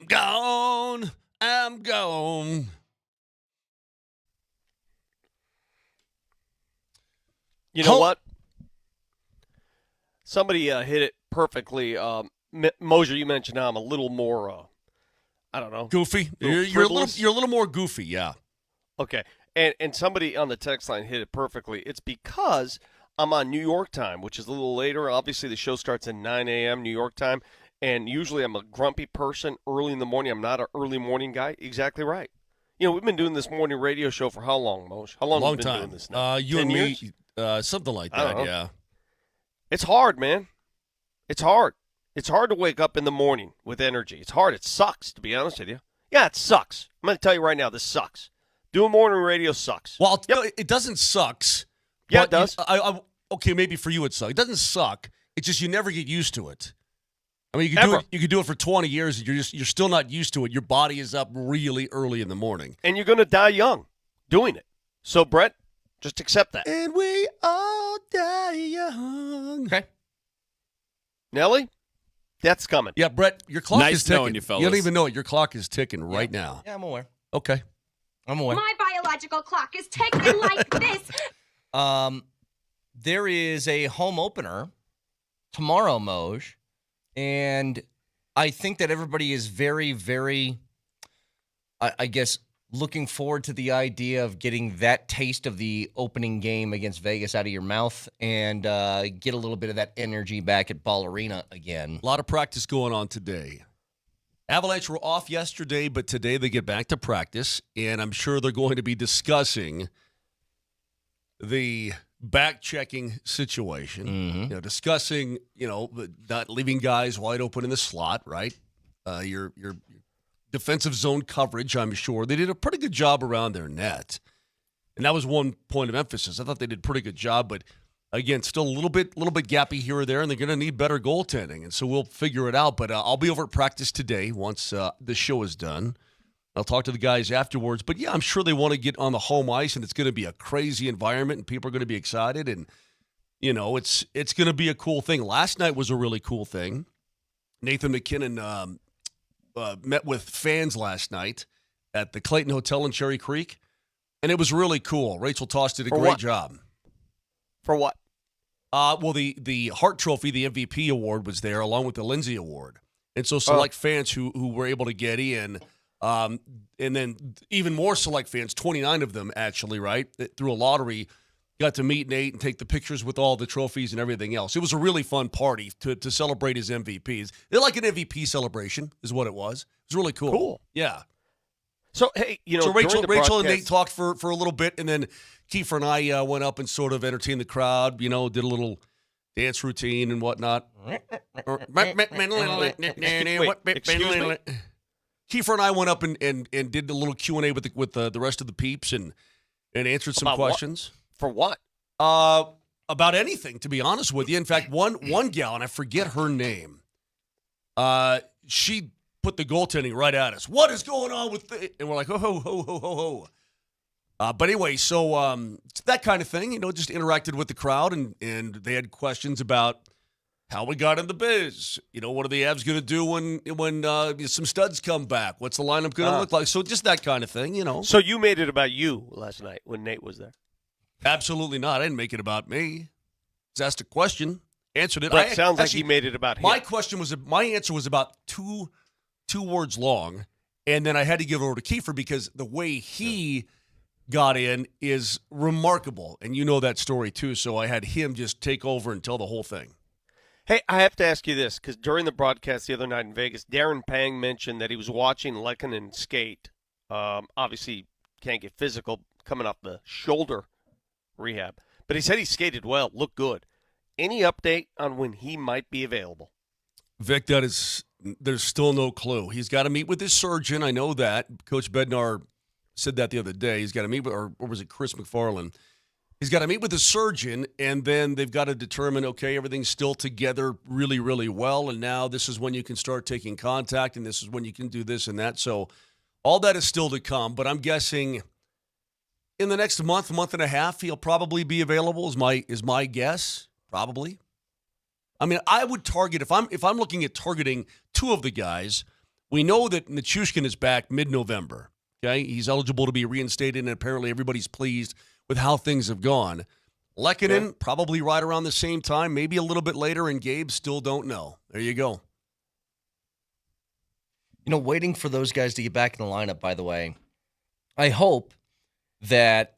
Gone. I'm gone. You know what? Somebody hit it perfectly. Mosier, you mentioned how I'm a little more, I don't know. Goofy. Little You're a frivolous? little more goofy, yeah. Okay. And somebody on the text line hit it perfectly. It's because I'm on New York time, which is a little later. Obviously, the show starts at 9 a.m. New York time. And usually I'm a grumpy person early in the morning. I'm not an early morning guy. Exactly right. You know, we've been doing this morning radio show for how long, Moshe? How long have we been time. doing this now? You 10 and me, years? something like I don't that, know. yeah. It's hard, man. It's hard. It's hard to wake up in the morning with energy. It's hard. It sucks, to be honest with you. Yeah, it sucks. I'm going to tell you right now, this sucks. Doing morning radio sucks. Well, it doesn't sucks. Yeah, it but does. Okay, maybe for you it sucks. It doesn't suck. It's just you never get used to it. I mean, you could do it for 20 years, and you're still not used to it. Your body is up really early in the morning, And you're going to die young doing it. So, Brett, just accept that. and we all die young. Okay. Nelly, death's coming. Yeah, Brett, your clock Nice is ticking. knowing you, fellas. don't even know it. Your clock is ticking right now. Yeah, I'm aware. Okay. I'm aware. My biological clock is ticking like this. There is a home opener tomorrow, Moj, and I think that everybody is very, very, I guess, looking forward to the idea of getting that taste of the opening game against Vegas out of your mouth and get a little bit of that energy back at Ball Arena again. A lot of practice going on today. Avalanche were off yesterday, but today they get back to practice, and I'm sure they're going to be discussing the back-checking situation. Mm-hmm. You know, discussing, not leaving guys wide open in the slot, right? Your defensive zone coverage, I'm sure. They did a pretty good job around their net. And that was one point of emphasis. I thought they did a pretty good job, but again, still a little bit gappy here or there, and they're going to need better goaltending. And so we'll figure it out. But I'll be over at practice today once the show is done. I'll talk to the guys afterwards. But, yeah, I'm sure they want to get on the home ice, and it's going to be a crazy environment, and people are going to be excited. And, it's going to be a cool thing. Last night was a really cool thing. Nathan McKinnon met with fans last night at the Clayton Hotel in Cherry Creek, and it was really cool. Rachel Toss did a great job. For what? Well, the Hart Trophy, the MVP award, was there along with the Lindsay Award, and so select fans who were able to get in, and then even more select fans, 29 of them actually, right, through a lottery, got to meet Nate and take the pictures with all the trophies and everything else. It was a really fun party to celebrate his MVPs. They're like an MVP celebration, is what it was. It was really cool. Cool. Yeah. So, hey, So Rachel and broadcast- Nate talked for a little bit, and then Kiefer and I went up and sort of entertained the crowd, did a little dance routine and whatnot. excuse me? Kiefer and I went up and did a little Q&A with the rest of the peeps and answered some About what? questions. For what? About anything, to be honest with you. In fact, one gal, and I forget her name, she put the goaltending right at us. What is going on with the? And we're like, ho, ho, ho, ho, ho, ho. But anyway, so it's that kind of thing, just interacted with the crowd, and they had questions about how we got in the biz. What are the Avs going to do when some studs come back? What's the lineup going to look like? So just that kind of thing, So you made it about you last night when Nate was there. Absolutely not. I didn't make it about me. Just asked a question, answered it. But it sounds like he made it about him. My answer was about two words long, and then I had to give it over to Kiefer because the way he got in is remarkable, and you know that story too. So I had him just take over and tell the whole thing. Hey, I have to ask you this, because during the broadcast the other night in Vegas, Darren Pang mentioned that he was watching Lehkonen skate. Obviously, can't get physical coming off the shoulder rehab. But he said he skated well, looked good. Any update on when he might be available? Vic, there's still no clue. He's got to meet with his surgeon. I know that. Coach Bednar said that the other day. He's got to meet with, or was it Chris McFarland? He's got to meet with his surgeon, and then they've got to determine, okay, everything's still together really, really well, and now this is when you can start taking contact, and this is when you can do this and that. So all that is still to come, but I'm guessing in the next month and a half, he'll probably be available, is my guess, probably. I mean, I would target, if I'm looking at targeting two of the guys, we know that Nichushkin is back mid-November, okay? He's eligible to be reinstated, and apparently everybody's pleased with how things have gone. Lehkonen, probably right around the same time, maybe a little bit later, and Gabe still don't know. There you go. Waiting for those guys to get back in the lineup, by the way, I hope that,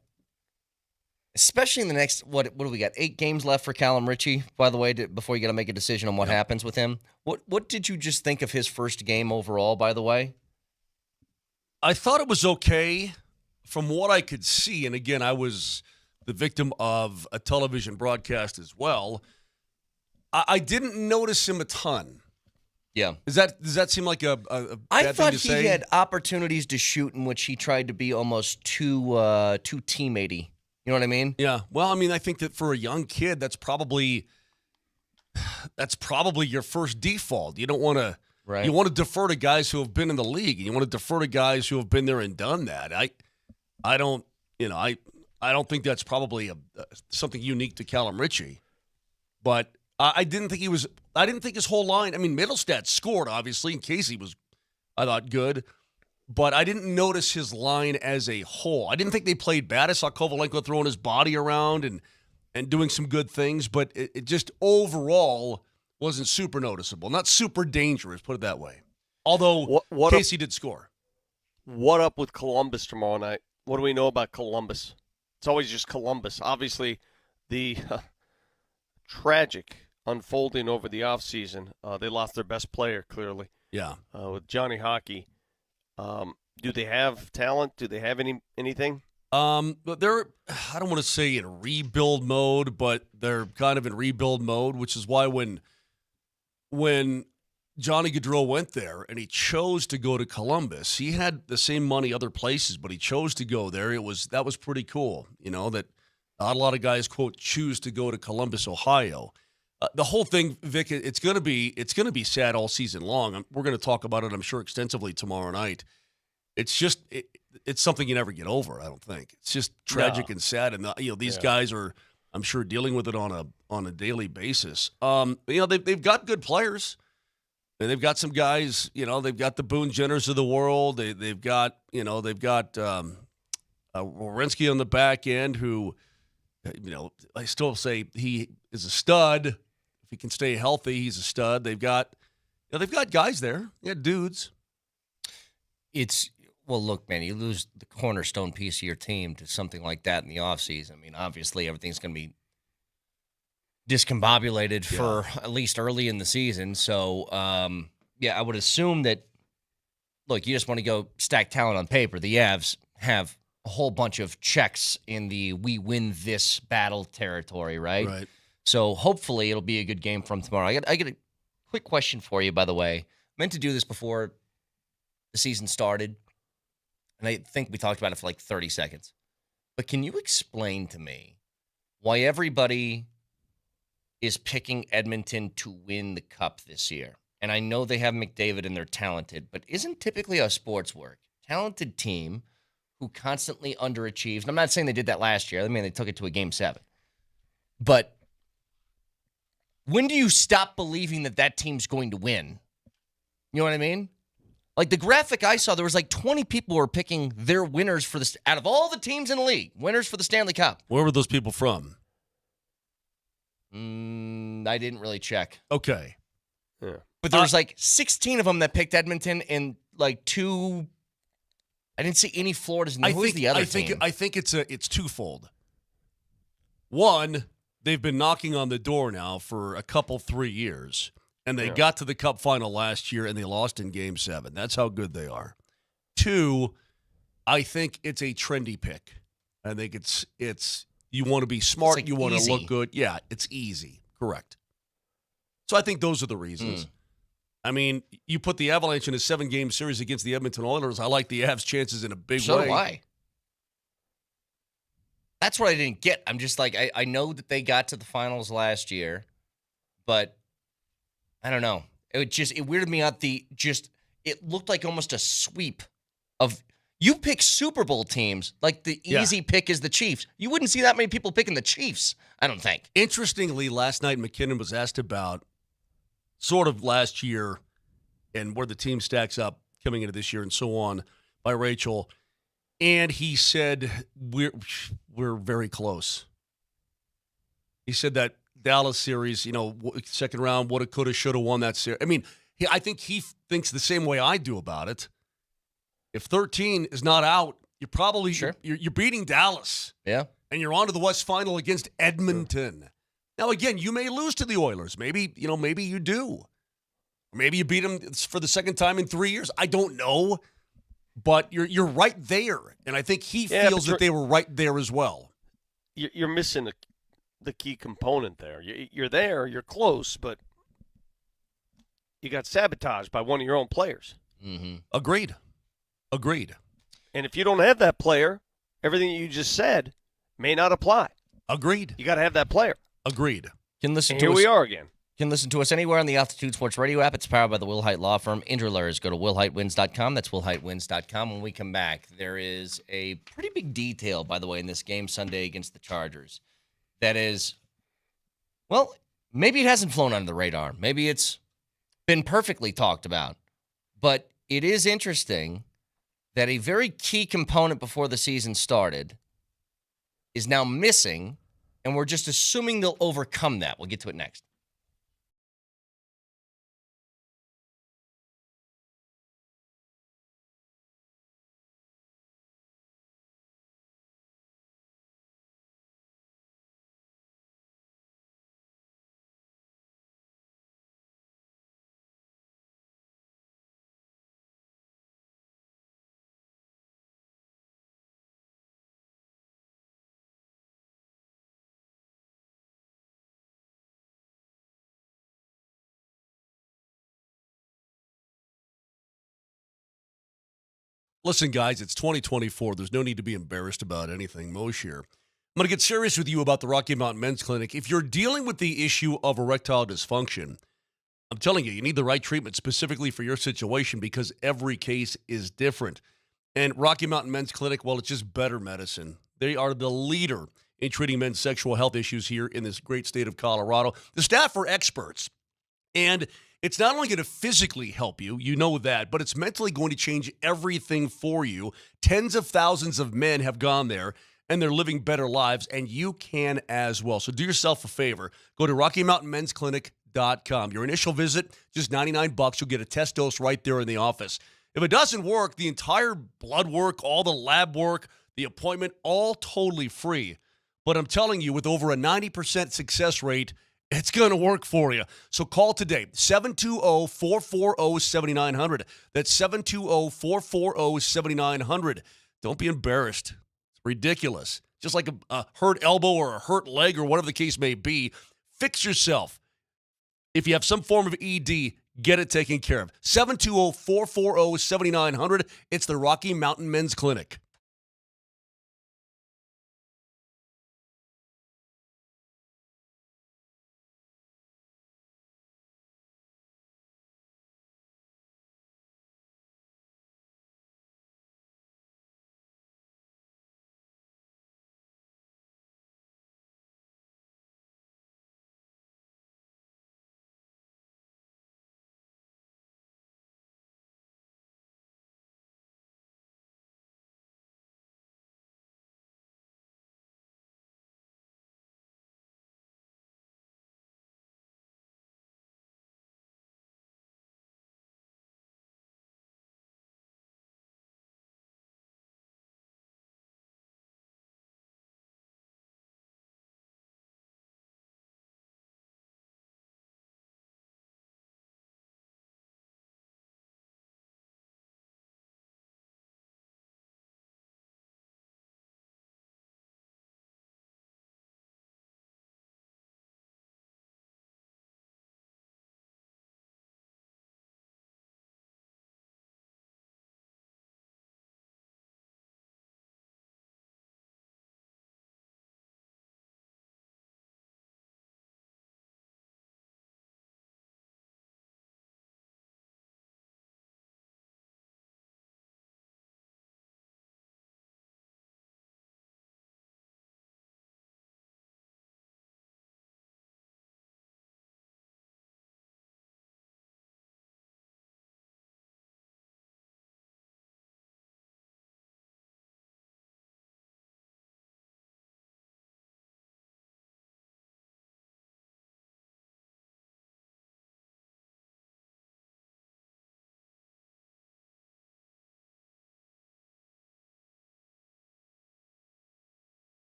especially in the next, what do we got, 8 games left for Callum Ritchie, by the way, before you got to make a decision on what happens with him. What did you just think of his first game overall, by the way? I thought it was okay from what I could see, and again, I was the victim of a television broadcast as well. I didn't notice him a ton. Yeah. Does that seem like a bad I thing thought to he say? had opportunities to shoot in which he tried to be almost too teammatey. You know what I mean? Yeah. Well, I mean, I think that for a young kid, that's probably that's probably your first default. You don't want to. Right. You want to defer to guys who have been in the league, and you want to defer to guys who have been there and done that. I don't think that's probably something unique to Callum Ritchie, but I didn't think his whole line. I mean, Middlestat scored obviously, and Casey was, I thought, good, but I didn't notice his line as a whole. I didn't think they played bad. I saw Kovalenko throwing his body around and doing some good things, but it just overall wasn't super noticeable. Not super dangerous, put it that way. Although Casey did score. What up with Columbus tomorrow night? What do we know about Columbus? It's always just Columbus. Obviously, the tragic unfolding over the offseason. They lost their best player, clearly. Yeah. With Johnny Hockey. Do they have talent? Do they have anything? But they're, I don't want to say in rebuild mode, but they're kind of in rebuild mode, which is why when Johnny Gaudreau went there and he chose to go to Columbus, he had the same money other places, but he chose to go there. That was pretty cool, that not a lot of guys, quote, choose to go to Columbus, Ohio. The whole thing, Vic, it's going to be sad all season long. We're going to talk about it, I'm sure, extensively tomorrow night. It's just it's something you never get over. I don't think it's just tragic and sad, and these guys are, I'm sure, dealing with it on a daily basis. They've got good players, and they've got some guys. They've got the Boone Jenners of the world. They've got Werenski on the back end, who, I still say he is a stud. If he can stay healthy, he's a stud. They've got guys there. Yeah, dudes. Well, look, man, you lose the cornerstone piece of your team to something like that in the offseason. I mean, obviously, everything's going to be discombobulated for at least early in the season. So, I would assume that, look, you just want to go stack talent on paper. The Avs have a whole bunch of checks in the we win this battle territory, right? Right. So, hopefully, it'll be a good game from tomorrow. I get a quick question for you, by the way. I meant to do this before the season started, and I think we talked about it for like 30 seconds. But can you explain to me why everybody is picking Edmonton to win the Cup this year? And I know they have McDavid and they're talented, but isn't typically how sports work? Talented team who constantly underachieves. And I'm not saying they did that last year. I mean, they took it to a Game 7. But when do you stop believing that team's going to win? You know what I mean? Like the graphic I saw, there was like 20 people who were picking their winners for this out of all the teams in the league, winners for the Stanley Cup. Where were those people from? I didn't really check. Okay. Yeah. But there was like 16 of them that picked Edmonton and like 2. I didn't see any Floridas. And who's the other team? I think it's twofold. One, they've been knocking on the door now for a couple 3 years. And they got to the Cup final last year, and they lost in Game 7. That's how good they are. 2, I think it's a trendy pick. I think it's you want to be smart, like you want easy. to look good. Yeah, it's easy. Correct. So I think those are the reasons. I mean, you put the Avalanche in a 7-game series against the Edmonton Oilers. I like the Avs' chances in a big way. So do I. That's what I didn't get. I'm just like, I know that they got to the finals last year, but I don't know. It weirded me out. It looked like almost a sweep of, you pick Super Bowl teams, like the easy pick is the Chiefs. You wouldn't see that many people picking the Chiefs, I don't think. Interestingly, last night McKinnon was asked about sort of last year and where the team stacks up coming into this year and so on by Rachel. And he said, we're very close. He said that Dallas series, second round, woulda, coulda, shoulda won that series. I mean, I think he thinks the same way I do about it. If 13 is not out, you're probably you're beating Dallas. Yeah. And you're on to the West Final against Edmonton. Sure. Now, again, you may lose to the Oilers. Maybe you do. Or maybe you beat them for the second time in 3 years. I don't know. But you're right there. And I think he feels that they were right there as well. You're missing the key component there. You're there, you're close, but you got sabotaged by one of your own players. Mm-hmm. Agreed. And if you don't have that player, everything you just said may not apply. Agreed. You got to have that player. Agreed. Can listen And to here us. we are again. You can listen to us anywhere on the Altitude Sports Radio app. It's powered by the Will Hite Law Firm. Injurers, go to willhitewins.com. That's willhitewins.com. When we come back, there is a pretty big detail, by the way, in this game Sunday against the Chargers. That is, well, maybe it hasn't flown under the radar. Maybe it's been perfectly talked about. But it is interesting that a very key component before the season started is now missing, and we're just assuming they'll overcome that. We'll get to it next. Listen, guys, it's 2024. There's no need to be embarrassed about anything. Moshe here. I'm going to get serious with you about the Rocky Mountain Men's Clinic. If you're dealing with the issue of erectile dysfunction, I'm telling you, you need the right treatment specifically for your situation because every case is different. And Rocky Mountain Men's Clinic, well, it's just better medicine. They are the leader in treating men's sexual health issues here in this great state of Colorado. The staff are experts. And it's not only going to physically help you, you know that, but it's mentally going to change everything for you. Tens of thousands of men have gone there, and they're living better lives, and you can as well. So do yourself a favor. Go to RockyMountainMen'sClinic.com. Your initial visit, just $99. You'll get a test dose right there in the office. If it doesn't work, the entire blood work, all the lab work, the appointment, all totally free. But I'm telling you, with over a 90% success rate, it's going to work for you. So call today, 720-440-7900. That's 720-440-7900. Don't be embarrassed. It's ridiculous. Just like a hurt elbow or a hurt leg or whatever the case may be, fix yourself. If you have some form of ED, get it taken care of. 720-440-7900. It's the Rocky Mountain Men's Clinic.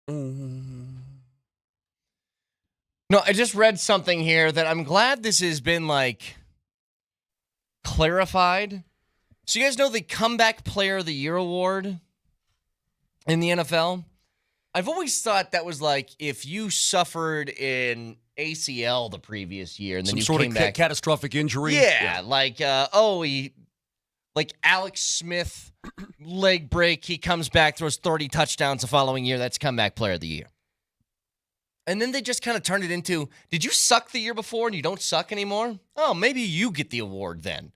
No, I just read something here that I'm glad this has been like clarified. So you guys know the Comeback Player of the Year award in the NFL? I've always thought that was like if you suffered an ACL the previous year and then Some you sort came of back. catastrophic injury. Yeah, like like Alex Smith leg break, he comes back, throws 30 touchdowns the following year. That's Comeback Player of the Year. And then they just kind of turned it into, did you suck the year before and you don't suck anymore? Oh, maybe you get the award then.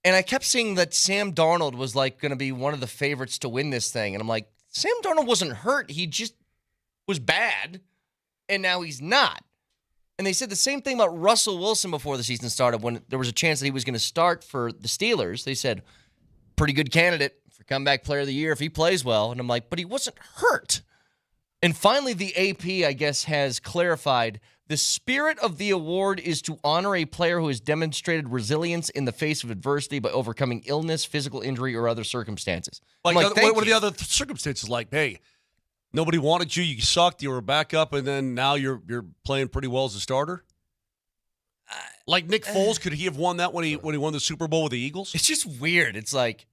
And I kept seeing that Sam Darnold was like going to be one of the favorites to win this thing. And I'm like, Sam Darnold wasn't hurt. He just was bad. And now he's not. And they said the same thing about Russell Wilson before the season started when there was a chance that he was going to start for the Steelers. They said, pretty good candidate for Comeback Player of the Year if he plays well. And I'm like, but he wasn't hurt. And finally, the AP, I guess, has clarified the spirit of the award is to honor a player who has demonstrated resilience in the face of adversity by overcoming illness, physical injury, or other circumstances. Like, I'm what are the other circumstances like? Hey, nobody wanted you. You sucked. You were back up, and then now you're playing pretty well as a starter. Like Nick Foles, could he have won that when he won the Super Bowl with the Eagles? It's just weird. It's like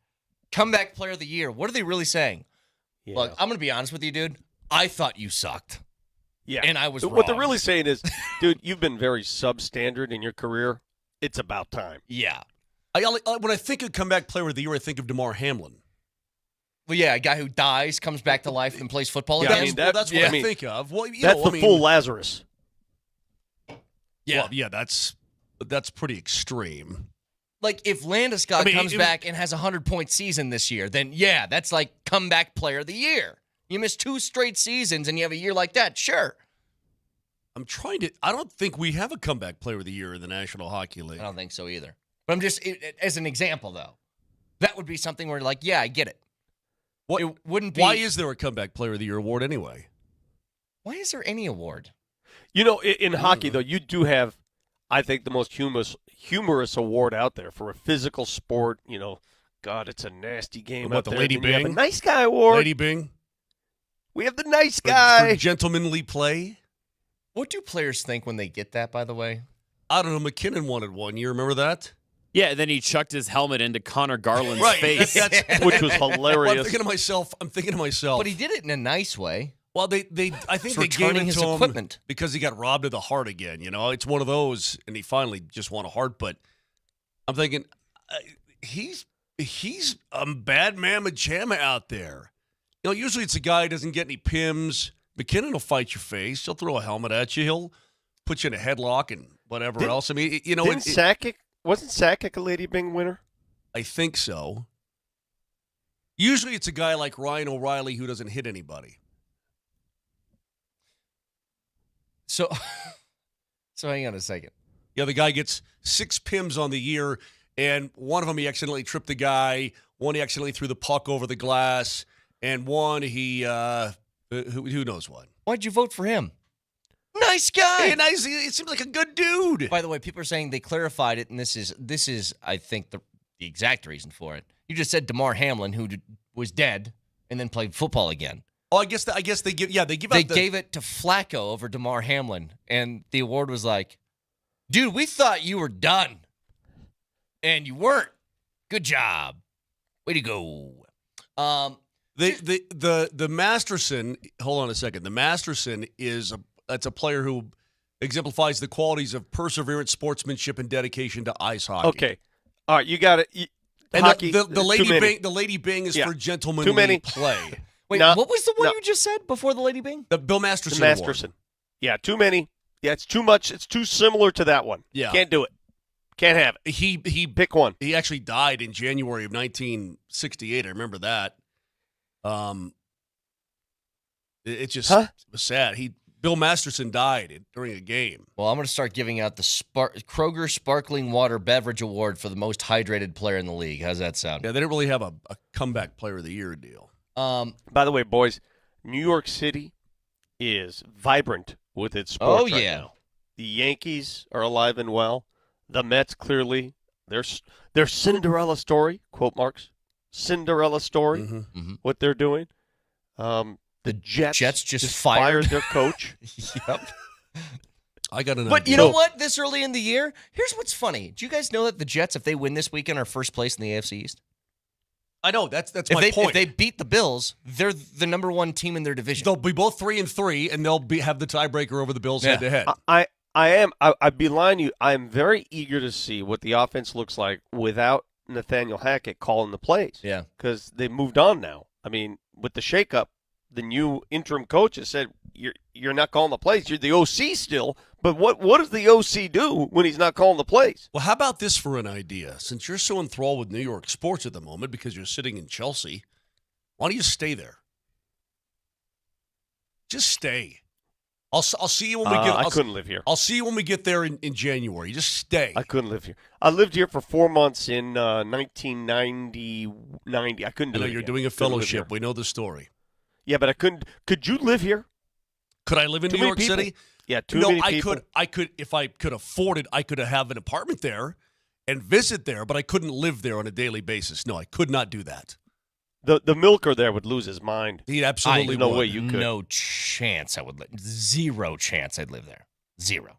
Comeback Player of the Year. What are they really saying? Yeah. Look, I'm going to be honest with you, dude. I thought you sucked. Yeah. And I was What wrong. they're really saying is, dude, you've been very substandard in your career. It's about time. Yeah. When I think of Comeback Player of the Year, I think of DeMar Hamlin. Well, yeah, a guy who dies, comes back to life, and plays football Yeah, again. I mean, that- That's what yeah. I think of. Well, That's the full Lazarus. Yeah. Well, yeah, that's pretty extreme. Like, if Landeskog I mean, comes back and has a 100-point season this year, then, yeah, that's like Comeback Player of the Year. You miss 2 straight seasons and you have a year like that, sure. I don't think we have a Comeback Player of the Year in the National Hockey League. I don't think so either. But I'm just, as an example, though, that would be something where, like, yeah, I get it. It wouldn't be. Why is there a Comeback Player of the Year award anyway? Why is there any award? You know, in hockey, though, you do have, I think, the most humorous award out there for a physical sport. You know, God, it's a nasty game What, out the there. Lady Then you have Byng? a nice guy award. Lady Byng? We have the nice For guy. gentlemanly play? What do players think when they get that, by the way? I don't know. McKinnon wanted one. You remember that? Yeah, then he chucked his helmet into Connor Garland's Right. face. That's- Which was Well, I'm hilarious. thinking to myself. But he did it in a nice way. Well, I think He's they gave returning it his to him equipment. because he got robbed of the heart again. You know, it's one of those, and he finally just won a heart. But I'm thinking he's a bad mamma jamma out there. You know, usually it's a guy who doesn't get any pims. McKinnon will fight your face. He'll throw a helmet at you. He'll put you in a headlock and whatever else. I mean, you know, Wasn't Sakic a Lady Byng winner? I think so. Usually it's a guy like Ryan O'Reilly who doesn't hit anybody. So hang on a second. Yeah, the guy gets 6 pims on the year, and one of them he accidentally tripped the guy, one he accidentally threw the puck over the glass, and one he who knows what. Why'd you vote for him? Nice guy. Hey, nice. It seems like a good dude. By the way, people are saying they clarified it, and this is I think the exact reason for it. You just said DeMar Hamlin, who was dead and then played football again. Oh, I guess they give. Yeah, they give. They out the, gave it to Flacco over DeMar Hamlin, and the award was like, "Dude, we thought you were done, and you weren't. Good job, way to go." The Masterson. Hold on a second. The Masterson that's a player who exemplifies the qualities of perseverance, sportsmanship, and dedication to ice hockey. Okay. All right, you got it. And Hockey, the too Lady many. Byng, the Lady Byng is Yeah. for gentlemanly Too many. play. Wait, No, what was the one no. you just said before the Lady Byng? The Bill Masterson. The Award. Masterson. Yeah, too many. Yeah, it's too much. It's too similar to that one. Yeah. Can't do it. Can't have it. He Pick one. He actually died in January of 1968. I remember that. It just was sad. Bill Masterson died during a game. Well, I'm going to start giving out the Kroger Sparkling Water Beverage Award for the most hydrated player in the league. How's that sound? Yeah, they didn't really have a comeback player of the year deal. By the way, boys, New York City is vibrant with its sports right now. The Yankees are alive and well. The Mets, clearly, their Cinderella story, quote marks, Cinderella story, Mm-hmm. what they're doing. The Jets just fired their coach. Yep. I got an But idea. you know what? This early in the year, here's what's funny. Do you guys know that the Jets, if they win this weekend, are first place in the AFC East? I know that's If my point. if they beat the Bills, they're the number one team in their division. They'll be both 3-3, and they'll have the tiebreaker over the Bills Yeah. head to head. I'd be lying to you. I'm very eager to see what the offense looks like without Nathaniel Hackett calling the plays. Yeah. Because they've moved on now. I mean, with the shakeup, the new interim coach has said you're not calling the plays. You're the OC still, but what does the OC do when he's not calling the plays? Well, how about this for an idea? Since you're so enthralled with New York sports at the moment because you're sitting in Chelsea, why don't you stay there? Just stay. I'll see you when we get. I couldn't live here. I'll see you when we get there in January. Just stay. I couldn't live here. I lived here for 4 months in 1990. I couldn't I do know it you're again. doing a Couldn't live fellowship. here. We know the story. Yeah, but I couldn't. Could you live here? Could I live in Too New many York people. City? Yeah, too No, many I people. could. I could if I could afford it. I could have an apartment there and visit there, but I couldn't live there on a daily basis. No, I could not do that. The milker there would lose his mind. He absolutely no would. way you could. No chance I would live. Zero chance I'd live there. Zero.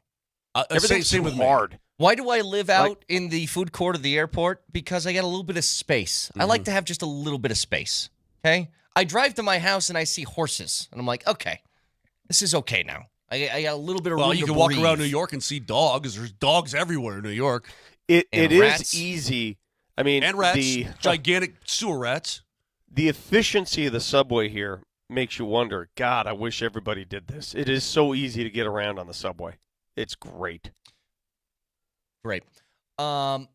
Everything's same too with me. hard. Why do I live out in the food court of the airport? Because I got a little bit of space. I like to have just a little bit of space. Okay? I drive to my house and I see horses. And I'm like, okay, this is okay now. I got a little bit of Well, room you to can walk breathe. around New York and see dogs. There's dogs everywhere in New York. It And is rats. easy. I mean, And rats. the Gigantic sewer rats. the efficiency of the subway here makes you wonder, God, I wish everybody did this. It is so easy to get around on the subway. It's great. Great. I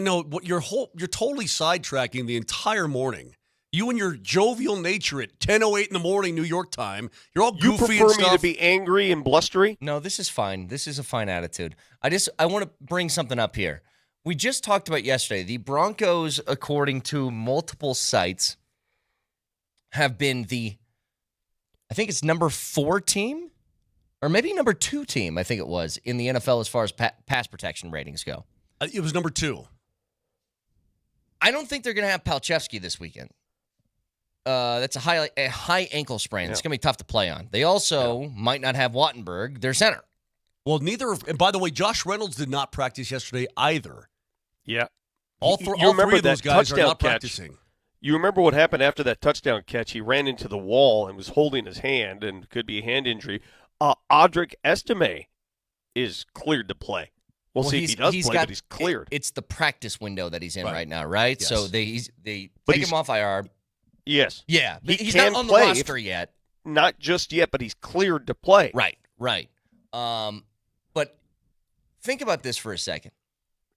know what you're totally sidetracking the entire morning. You and your jovial nature at 10:08 in the morning, New York time. You're all You goofy prefer and me stuff. to be angry and blustery? No, this is fine. This is a fine attitude. I want to bring something up here. We just talked about yesterday. The Broncos, according to multiple sites, have been I think it's number 4 team, or maybe number 2 team, I think it was, in the NFL as far as pass protection ratings go. It was number 2. I don't think they're going to have Palchevsky this weekend. That's a high ankle sprain. It's going to be tough to play on. They also might not have Wattenberg, their center. Well, and by the way, Josh Reynolds did not practice yesterday either. Yeah. All You three remember of those that guys are touchdown not catch? practicing. You remember what happened after that touchdown catch? He ran into the wall and was holding his hand, and could be a hand injury. Audric Estime is cleared to play. We'll see if he does play, but he's cleared. It's the practice window that he's in Right. right now, right? Yes. So they But take he's- him off IR. Yes. Yeah, but He he's can not on the play roster yet. Not just yet, but he's cleared to play. Right. But think about this for a second.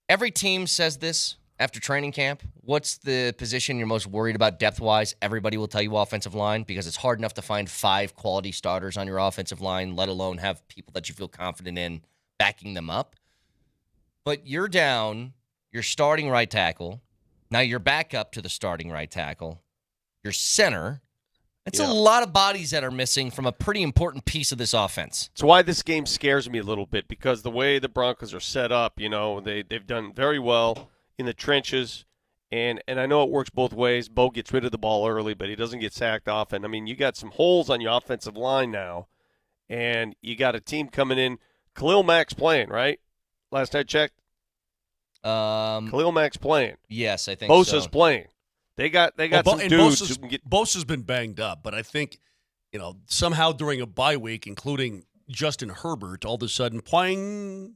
Every team says this after training camp. What's the position you're most worried about depth-wise? Everybody will tell you offensive line, because it's hard enough to find 5 quality starters on your offensive line, let alone have people that you feel confident in backing them up. But you're down your starting right tackle. Now you're back up to the starting right tackle. Your center. It's a lot of bodies that are missing from a pretty important piece of this offense. That's why this game scares me a little bit, because the way the Broncos are set up, they've done very well in the trenches, and I know it works both ways. Bo gets rid of the ball early, but he doesn't get sacked often. I mean, you got some holes on your offensive line now, and you got a team coming in. Khalil Mack's playing, right? Last I checked, Khalil Mack's playing. Yes, I think Bosa's so. playing. They got some and dudes who can get. Bosa's been banged up, but I think, somehow during a bye week, including Justin Herbert, all of a sudden playing,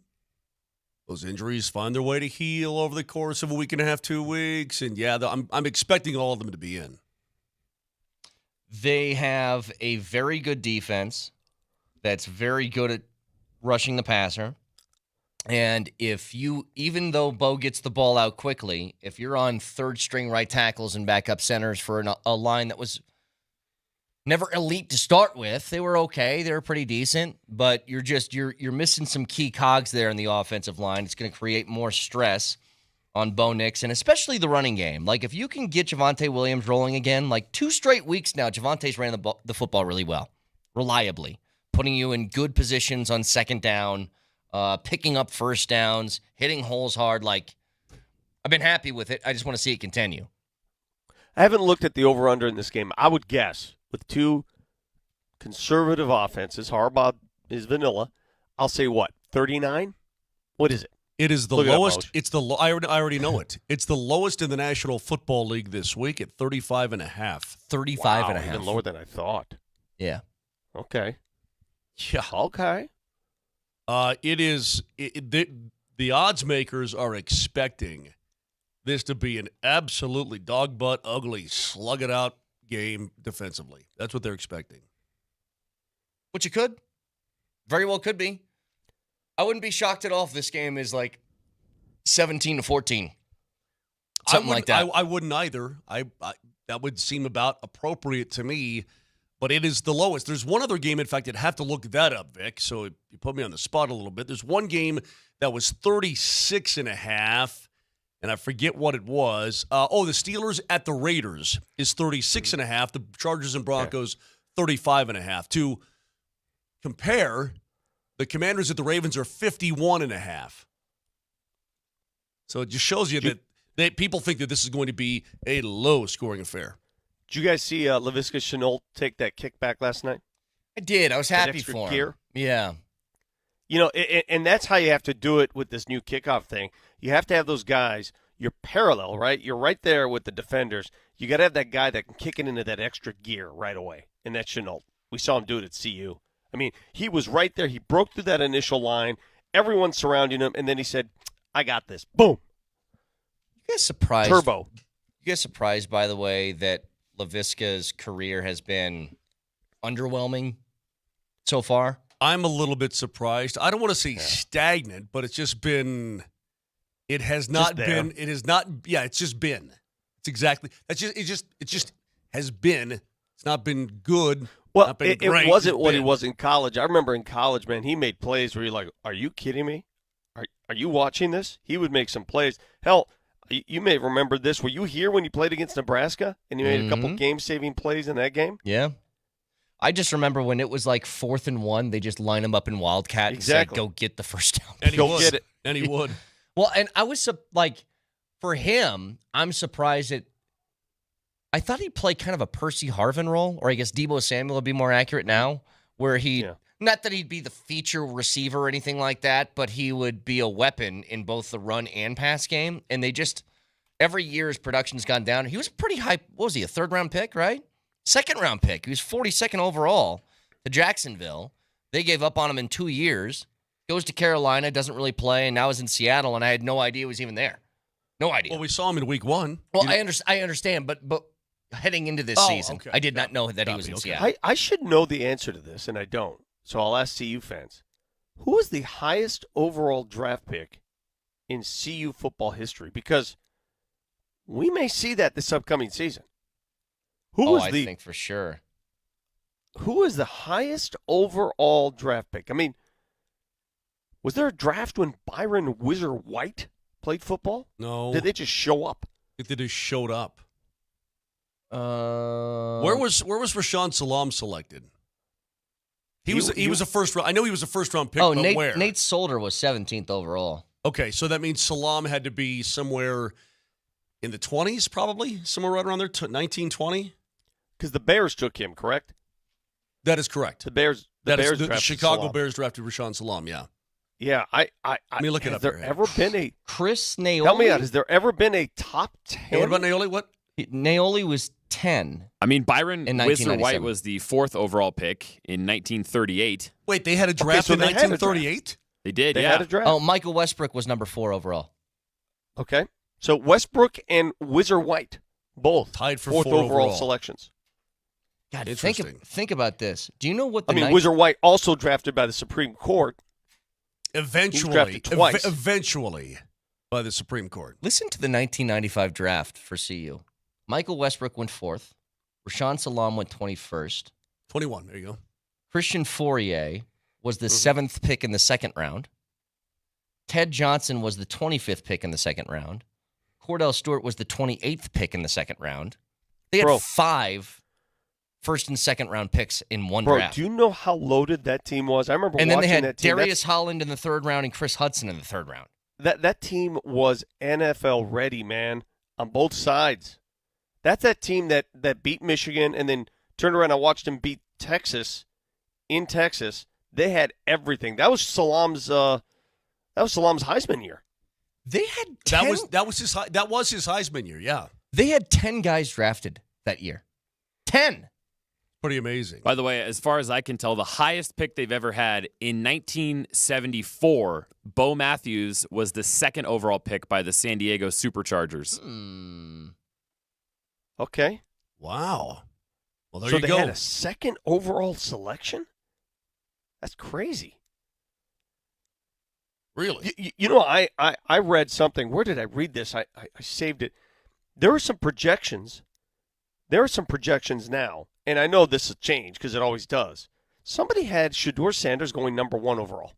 those injuries find their way to heal over the course of a week and a half, 2 weeks, and I'm expecting all of them to be in. They have a very good defense that's very good at rushing the passer. And even though Bo gets the ball out quickly, if you're on third string right tackles and backup centers for a line that was never elite to start with, they were okay. They were pretty decent, but you're missing some key cogs there in the offensive line. It's going to create more stress on Bo Nix, and especially the running game. Like, if you can get Javonte Williams rolling again, like 2 straight weeks now, Javonte's ran the football really well, reliably, putting you in good positions on second down, picking up first downs, hitting holes hard. Like, I've been happy with it. I just want to see it continue. I haven't looked at the over/under in this game. I would guess with 2 conservative offenses. Harbaugh is vanilla. I'll say what? 39? What is it? It is the Look it up, lowest. Moj. It's the I already know it. It's the lowest in the National Football League this week at 35.5. 35 and a Wow, half. even lower than I thought. Yeah. Okay. Yeah. Okay. It is. The odds makers are expecting this to be an absolutely dog butt, ugly, slug it out game defensively. That's what they're expecting. Which it could. Very well could be. I wouldn't be shocked at all if this game is like 17-14. Something like that. I wouldn't either. I that would seem about appropriate to me, but it is the lowest. There's one other game, in fact, I'd have to look that up, Vic, so you put me on the spot a little bit. There's one game that was 36.5, and I forget what it was. The Steelers at the Raiders is 36.5. The Chargers and Broncos, 35.5. To compare, the Commanders at the Ravens are 51.5. So it just shows you that people think that this is going to be a low-scoring affair. Did you guys see Laviska Shenault take that kickback last night? I did. I was happy extra for him. gear? Yeah. You know, and that's how you have to do it with this new kickoff thing. You have to have those guys. You're parallel, right? You're right there with the defenders. You got to have that guy that can kick it into that extra gear right away, and that's Shenault. We saw him do it at CU. I mean, he was right there. He broke through that initial line. Everyone's surrounding him, and then he said, I got this. Boom. You guys surprised? Turbo. You guys surprised, by the way, that Laviska's career has been underwhelming so far? I'm a little bit surprised. I don't want to say stagnant, but it's just been. It has not been. It has not. Yeah, it's just been. It's exactly. That's just. It just has been. It's not been good. Well, not been it great. wasn't It's what he been. was in college. I remember in college, man, he made plays where you're like, are you kidding me? Are you watching this? He would make some plays. Hell, you may have remembered this. Were you here when he played against Nebraska and he made a couple game-saving plays in that game? Yeah. I just remember when it was like 4th and 1, they just line him up in Wildcat Exactly. and say, go get the first down. And he Go would. get it. And he would. Well, and I was like, for him, I'm surprised that I thought he'd play kind of a Percy Harvin role, or I guess Deebo Samuel would be more accurate now, where not that he'd be the feature receiver or anything like that, but he would be a weapon in both the run and pass game. And they just, every year his production's gone down. He was pretty high. What was he, a 3rd-round pick, right? 2nd-round pick. He was 42nd overall to Jacksonville. They gave up on him in 2 years. Goes to Carolina, doesn't really play, and now is in Seattle, and I had no idea he was even there. No idea. Well, we saw him in week 1. Well, I understand, but heading into this season, okay. I did not know that he was in Seattle. I should know the answer to this, and I don't. So I'll ask CU fans. Who was the highest overall draft pick in CU football history? Because we may see that this upcoming season. I think for sure. Who is the highest overall draft pick? I mean, was there a draft when Byron Whizzer White played football? No. Did they just show up? They just showed up. Where Where was Rashawn Salam selected? He was a first round. I know he was a first round pick. Oh, but where? Nate Solder was 17th overall. Okay, so that means Salam had to be somewhere in the 20s, probably somewhere right around there, 1920. Because the Bears took him, correct? That is correct. The Bears. The drafted Chicago Salam. Bears drafted Rashawn Salam. Yeah. Yeah, Let me look it has up there here. ever been a Chris Naoli. Help me out. Has there ever been a top 10? And what about Naoli? What? Naoli was 10. I mean, Byron In Whizzer 1997. White was the 4th overall pick in 1938. Wait, they had a draft so in they had a draft. 1938? They did, They yeah. had a draft. Oh, Michael Westbrook was number 4 overall. Okay. So Westbrook and Whizzer White, both Tied for 4th 4 overall overall. selections. God, Interesting. think about this. Do you know what the I mean, Whizzer White also drafted by the Supreme Court. Eventually. drafted twice. Eventually by the Supreme Court. Listen to the 1995 draft for CU. Michael Westbrook went 4th. Rashawn Salam went 21st. 21. There you go. Christian Fourier was the 7th pick in the 2nd round. Ted Johnson was the 25th pick in the 2nd round. Cordell Stewart was the 28th pick in the 2nd round. They had 5 1st and 2nd round picks in one draft. Do you know how loaded that team was? I remember And then they watching had that team. Darius Holland in the 3rd round and Chris Hudson in the 3rd round. That team was NFL ready, man, on both sides. That's that team that beat Michigan and then turned around and watched them beat Texas in Texas, they had everything. That was Salam's Heisman year. They had 10, That was his Heisman year. Yeah, they had 10 guys drafted that year. 10. pretty amazing. By the way, as far as I can tell, the highest pick they've ever had in 1974, Bo Matthews was the second overall pick by the San Diego Superchargers. Okay. Wow. Well, there So you they go. had a second overall selection? That's crazy. Really? You know, I read something. Where did I read this? I saved it. There are some projections. There are some projections now, and I know this has changed because it always does. Somebody had Shedeur Sanders going number 1 overall.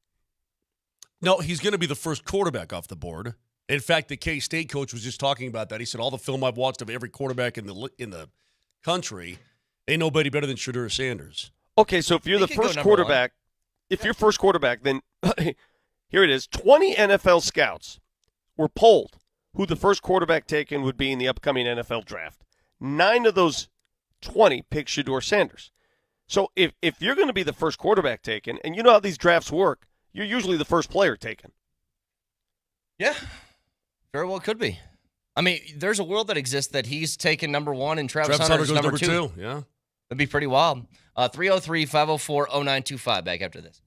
No, he's going to be the first quarterback off the board. In fact, the K-State coach was just talking about that. He said all the film I've watched of every quarterback in the country, ain't nobody better than Shedeur Sanders. Okay, so if you're He the could go first number 1. quarterback, then here it is. 20 NFL scouts were polled who the first quarterback taken would be in the upcoming NFL draft. 9 of those 20 picked Shedeur Sanders. So if you're going to be the first quarterback taken, and you know how these drafts work, you're usually the first player taken. Yeah, very well could be. I mean, there's a world that exists that he's taken number 1 and Travis Hunter Hunter is goes number 2. Yeah. That'd be pretty wild. 303-504-0925. Back after this.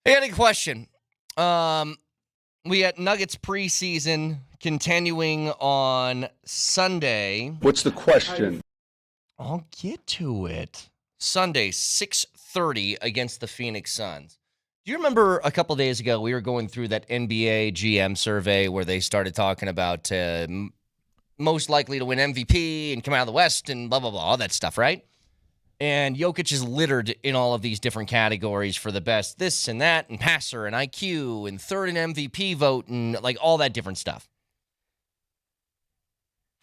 Hey, any question? We got Nuggets preseason continuing on Sunday. What's the question? I'll get to it. Sunday, 6:30 against the Phoenix Suns. Do you remember a couple days ago we were going through that NBA GM survey where they started talking about most likely to win MVP and come out of the West and blah, blah, blah, all that stuff, right? And Jokic is littered in all of these different categories for the best this and that and passer and IQ and third in MVP vote and like all that different stuff.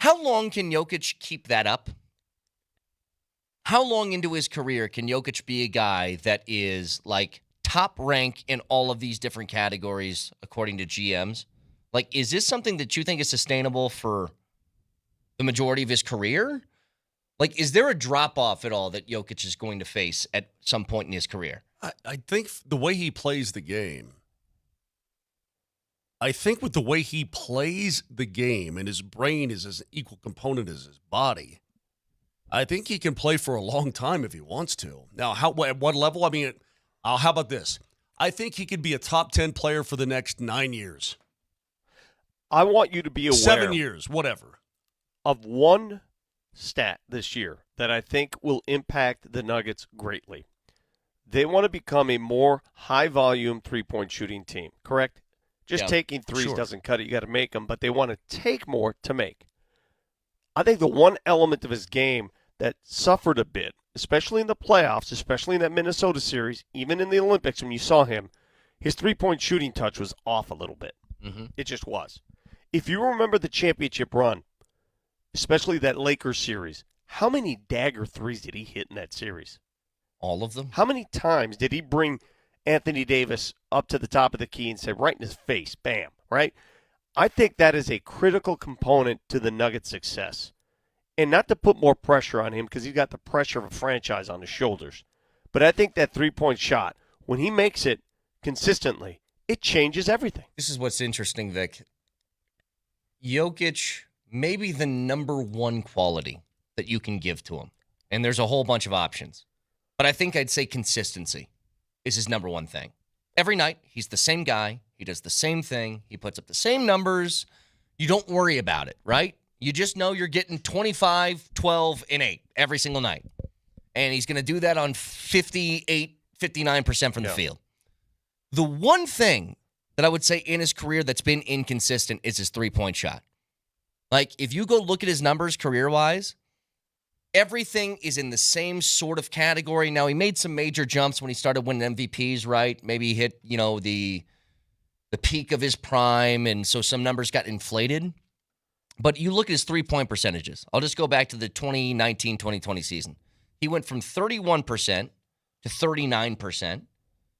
How long can Jokic keep that up? How long into his career can Jokic be a guy that is like top rank in all of these different categories according to GMs? Like, is this something that you think is sustainable for the majority of his career? Like, is there a drop-off at all that Jokic is going to face at some point in his career? I think the way he plays the game, I think with the way he plays the game and his brain is as an equal component as his body, I think he can play for a long time if he wants to. Now, at what level? I mean, how about this? I think he could be a top 10 player for the next 9 years. I want you to be aware 7 years, whatever. of one stat this year that I think will impact the Nuggets greatly. They want to become a more high-volume three-point shooting team, correct? Just taking threes doesn't cut it. You got to make them, but they want to take more to make. I think the one element of his game that suffered a bit, especially in the playoffs, especially in that Minnesota series, even in the Olympics when you saw him, his three-point shooting touch was off a little bit. Mm-hmm. It just was. If you remember the championship run, especially that Lakers series, how many dagger threes did he hit in that series? All of them? How many times did he bring Anthony Davis up to the top of the key and say, right in his face, bam, right? I think that is a critical component to the Nuggets' success. And not to put more pressure on him because he's got the pressure of a franchise on his shoulders. But I think that three-point shot, when he makes it consistently, it changes everything. This is what's interesting, Vic. Jokic, maybe the number one quality that you can give to him. And there's a whole bunch of options. But I think I'd say consistency is his number one thing. Every night, he's the same guy. He does the same thing. He puts up the same numbers. You don't worry about it, right? You just know you're getting 25, 12, and 8 every single night. And he's going to do that on 58, 59% from the field. The one thing that I would say in his career that's been inconsistent is his three-point shot. Like, if you go look at his numbers career-wise, everything is in the same sort of category. Now, he made some major jumps when he started winning MVPs, right? Maybe he hit, the peak of his prime, and so some numbers got inflated. But you look at his three-point percentages. I'll just go back to the 2019-2020 season. He went from 31% to 39%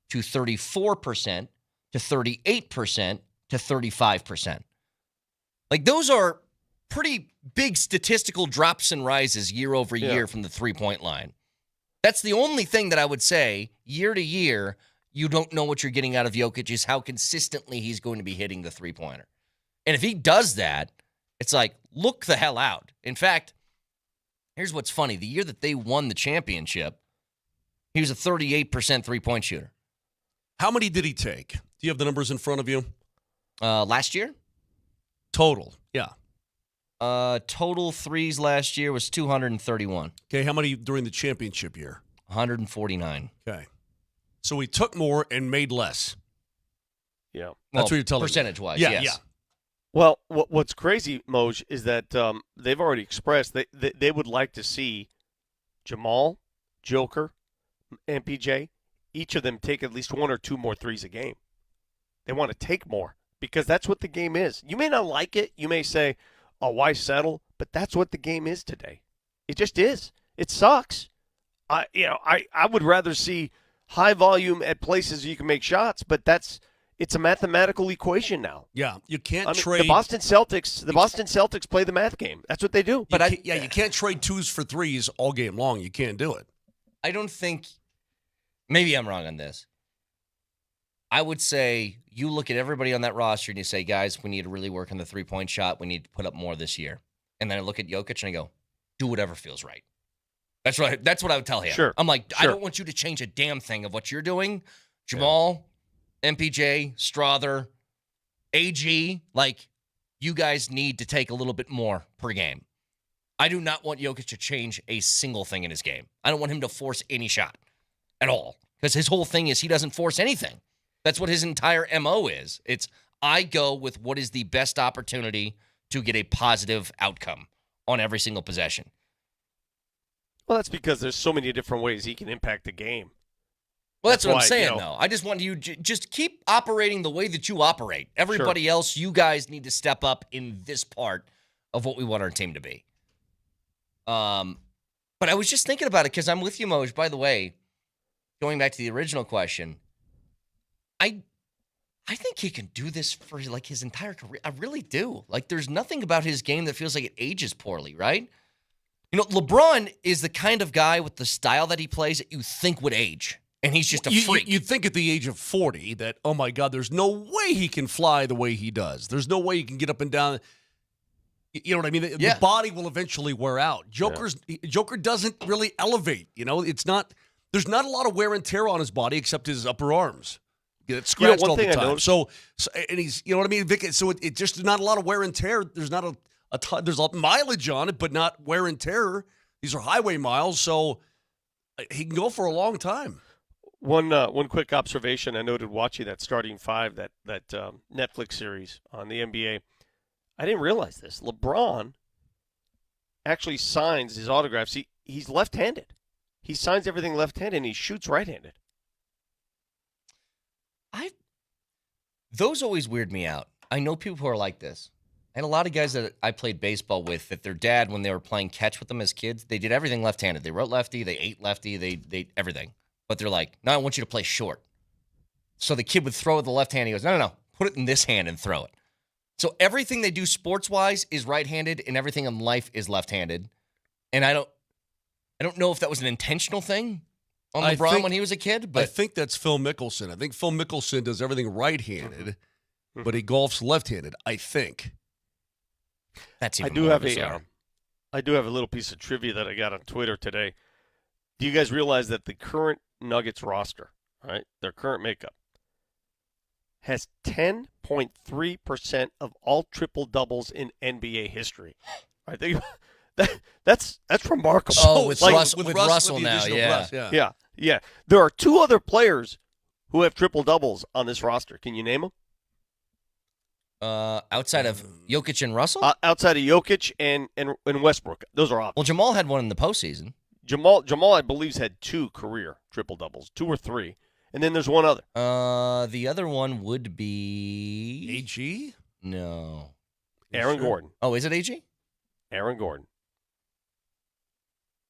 to 34% to 38% to 35%. Like, those are pretty big statistical drops and rises year over year from the three-point line. That's the only thing that I would say, year to year, you don't know what you're getting out of Jokic is how consistently he's going to be hitting the three-pointer. And if he does that, it's like, look the hell out. In fact, here's what's funny. The year that they won the championship, he was a 38% three-point shooter. How many did he take? Do you have the numbers in front of you? Last year? Total, yeah. Total threes last year was 231. Okay, how many during the championship year? 149. Okay. So he took more and made less. Yeah. That's what you're telling me. Percentage-wise, Yeah, yes. yeah. Well, what's crazy, Moj, is that they've already expressed they would like to see Jamal, Joker, MPJ, each of them take at least one or two more threes a game. They want to take more because that's what the game is. You may not like it. You may say, oh, why settle? But that's what the game is today. It just is. It sucks. I would rather see high volume at places you can make shots, but it's a mathematical equation now. Yeah, you can't trade. The Boston Celtics play the math game. That's what they do. But you can't trade twos for threes all game long. You can't do it. I don't think, maybe I'm wrong on this. I would say you look at everybody on that roster and you say, guys, we need to really work on the three-point shot. We need to put up more this year. And then I look at Jokic and I go, do whatever feels right. That's what I would tell him. Sure. I'm like, Sure. I don't want you to change a damn thing of what you're doing. Jamal, MPJ, Strother, AG, like, you guys need to take a little bit more per game. I do not want Jokic to change a single thing in his game. I don't want him to force any shot at all, because his whole thing is he doesn't force anything. That's what his entire MO is. It's, I go with what is the best opportunity to get a positive outcome on every single possession. Well, that's because there's so many different ways he can impact the game. Well, that's what I'm why, saying, though. I just want you just keep operating the way that you operate. Everybody else, you guys need to step up in this part of what we want our team to be. But I was just thinking about it because I'm with you, Moj. By the way, going back to the original question, I think he can do this for like his entire career. I really do. Like, there's nothing about his game that feels like it ages poorly, right? You know, LeBron is the kind of guy with the style that he plays that you think would age. And he's just a freak. You'd think at the age of 40 that, oh, my God, there's no way he can fly the way he does. There's no way he can get up and down. You know what I mean? The body will eventually wear out. Joker doesn't really elevate. You know, there's not a lot of wear and tear on his body except his upper arms. It's scratched all the time. So, and he's, you know what I mean, Vic? So it just not a lot of wear and tear. There's not a ton, there's a mileage on it, but not wear and tear. These are highway miles, so he can go for a long time. One quick observation I noted watching that Starting Five, that Netflix series on the NBA. I didn't realize this. LeBron actually signs his autographs. He's left-handed. He signs everything left-handed, and he shoots right-handed. Those always weird me out. I know people who are like this. I had a lot of guys that I played baseball with that their dad, when they were playing catch with them as kids, they did everything left-handed. They wrote lefty, they ate lefty, they everything. But they're like, no, I want you to play short. So the kid would throw with the left hand. He goes, no, put it in this hand and throw it. So everything they do sports-wise is right-handed, and everything in life is left-handed. And I don't know if that was an intentional thing on LeBron when he was a kid. But I think that's Phil Mickelson. I think Phil Mickelson does everything right-handed, but he golfs left-handed, I think. That's even I do have a little piece of trivia that I got on Twitter today. Do you guys realize that the current Nuggets roster, right, their current makeup, has 10.3% of all triple doubles in NBA history? I think that's remarkable. Oh, with Russell now, yeah. There are two other players who have triple doubles on this roster. Can you name them? Outside of Jokic and Russell? Outside of Jokic and Westbrook. Those are obvious. Well, Jamal had one in the postseason. Jamal, I believe, had 2 career triple doubles, 2 or 3, and then there's one other. The other one would be AG? No, Aaron Gordon. Oh, is it AG? Aaron Gordon.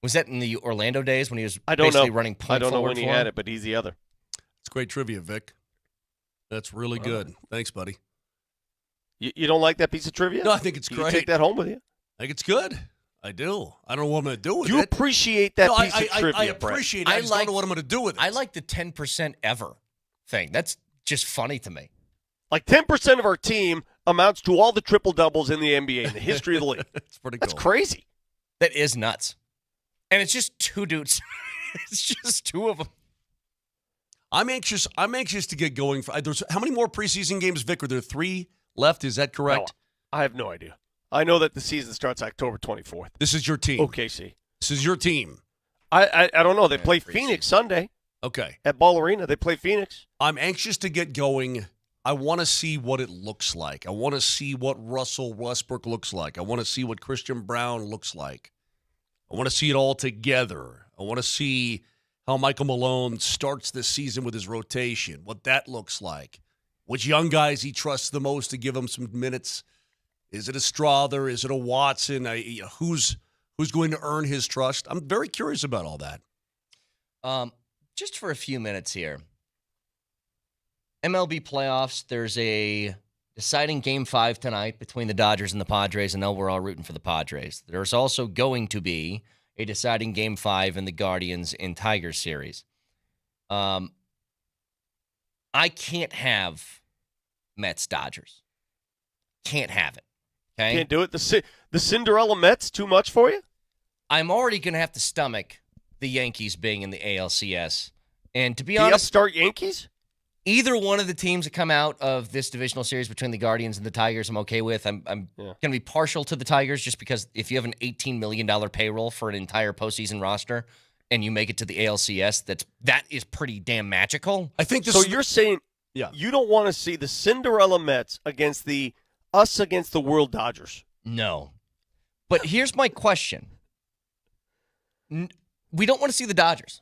Was that in the Orlando days when he was I don't basically know. running point I don't know forward when he had it, but he's the other. It's great trivia, Vic. That's really good. Thanks, buddy. You don't like that piece of trivia? No, I think it's You great. take that home with you? I think it's good. I do. I don't know what I'm going to do with it. You appreciate that piece of trivia, I appreciate it. I just don't know what I'm going to do with it. I like the 10% ever thing. That's just funny to me. Like 10% of our team amounts to all the triple doubles in the NBA in the history of the league. That's pretty That's cool. crazy. That is nuts. And it's just 2 dudes. It's just 2 of them. I'm anxious to get going. How many more preseason games, Vic? Are there 3 left? Is that correct? No, I have no idea. I know that the season starts October 24th. This is your team. OKC. This is your team. I don't know. They play Phoenix Sunday. Okay. At Ball Arena, they play Phoenix. I'm anxious to get going. I want to see what it looks like. I want to see what Russell Westbrook looks like. I want to see what Christian Brown looks like. I want to see it all together. I want to see how Michael Malone starts this season with his rotation, what that looks like, which young guys he trusts the most to give him some minutes. Is it a Strother? Is it a Watson? Who's going to earn his trust? I'm very curious about all that. Just for a few minutes here. MLB playoffs, there's a deciding Game 5 tonight between the Dodgers and the Padres. I know we're all rooting for the Padres. There's also going to be a deciding Game 5 in the Guardians and Tigers series. I can't have Mets-Dodgers. Can't have it. Okay? Can't do it. The Cinderella Mets too much for you? I'm already going to have to stomach the Yankees being in the ALCS. And to be The honest, upstart Yankees? Either one of the teams that come out of this divisional series between the Guardians and the Tigers, I'm okay with. I'm going to be partial to the Tigers just because if you have an $18 million payroll for an entire postseason roster and you make it to the ALCS, that is pretty damn magical. I think this. So you're saying you don't want to see the Cinderella Mets against the World Dodgers? No. But here's my question. We don't want to see the Dodgers.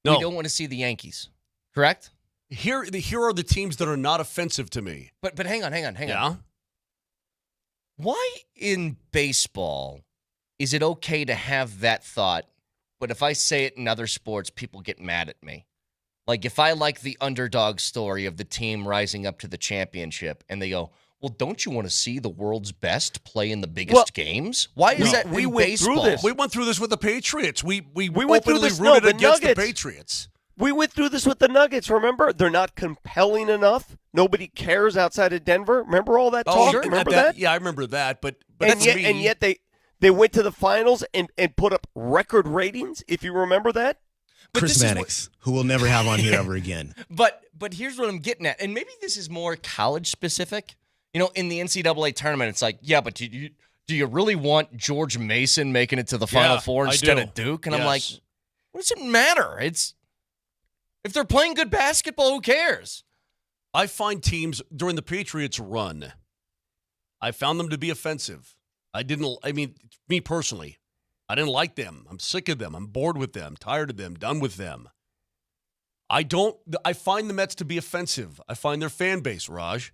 No. We don't want to see the Yankees. Correct? Here are the teams that are not offensive to me. But hang on. Yeah. Why in baseball is it okay to have that thought, but if I say it in other sports, people get mad at me? Like if I like the underdog story of the team rising up to the championship and they go, well, don't you want to see the world's best play in the biggest games? Why is that we in went baseball? through this. We went through this with the Patriots. We went through openly this. rooted The against the Nuggets. Patriots. We went through this with the Nuggets, remember? They're not compelling enough. Nobody cares outside of Denver. Remember all that talk? sure. Remember that? Yeah, I remember that. But And that's yet, me. and yet they went to the finals and put up record ratings, if you remember that. But Chris this is Mannix, who we'll never have on here ever again. But here's what I'm getting at, and maybe this is more college specific. You know, in the NCAA tournament, it's like, yeah, but do you really want George Mason making it to the Final Four I instead do. of Duke? And I'm Yes. like, what does it matter? If they're playing good basketball, who cares? I find teams during the Patriots run, I found them to be offensive. Me personally, I didn't like them. I'm sick of them. I'm bored with them, tired of them, done with them. I find the Mets to be offensive. I find their fan base, Raj,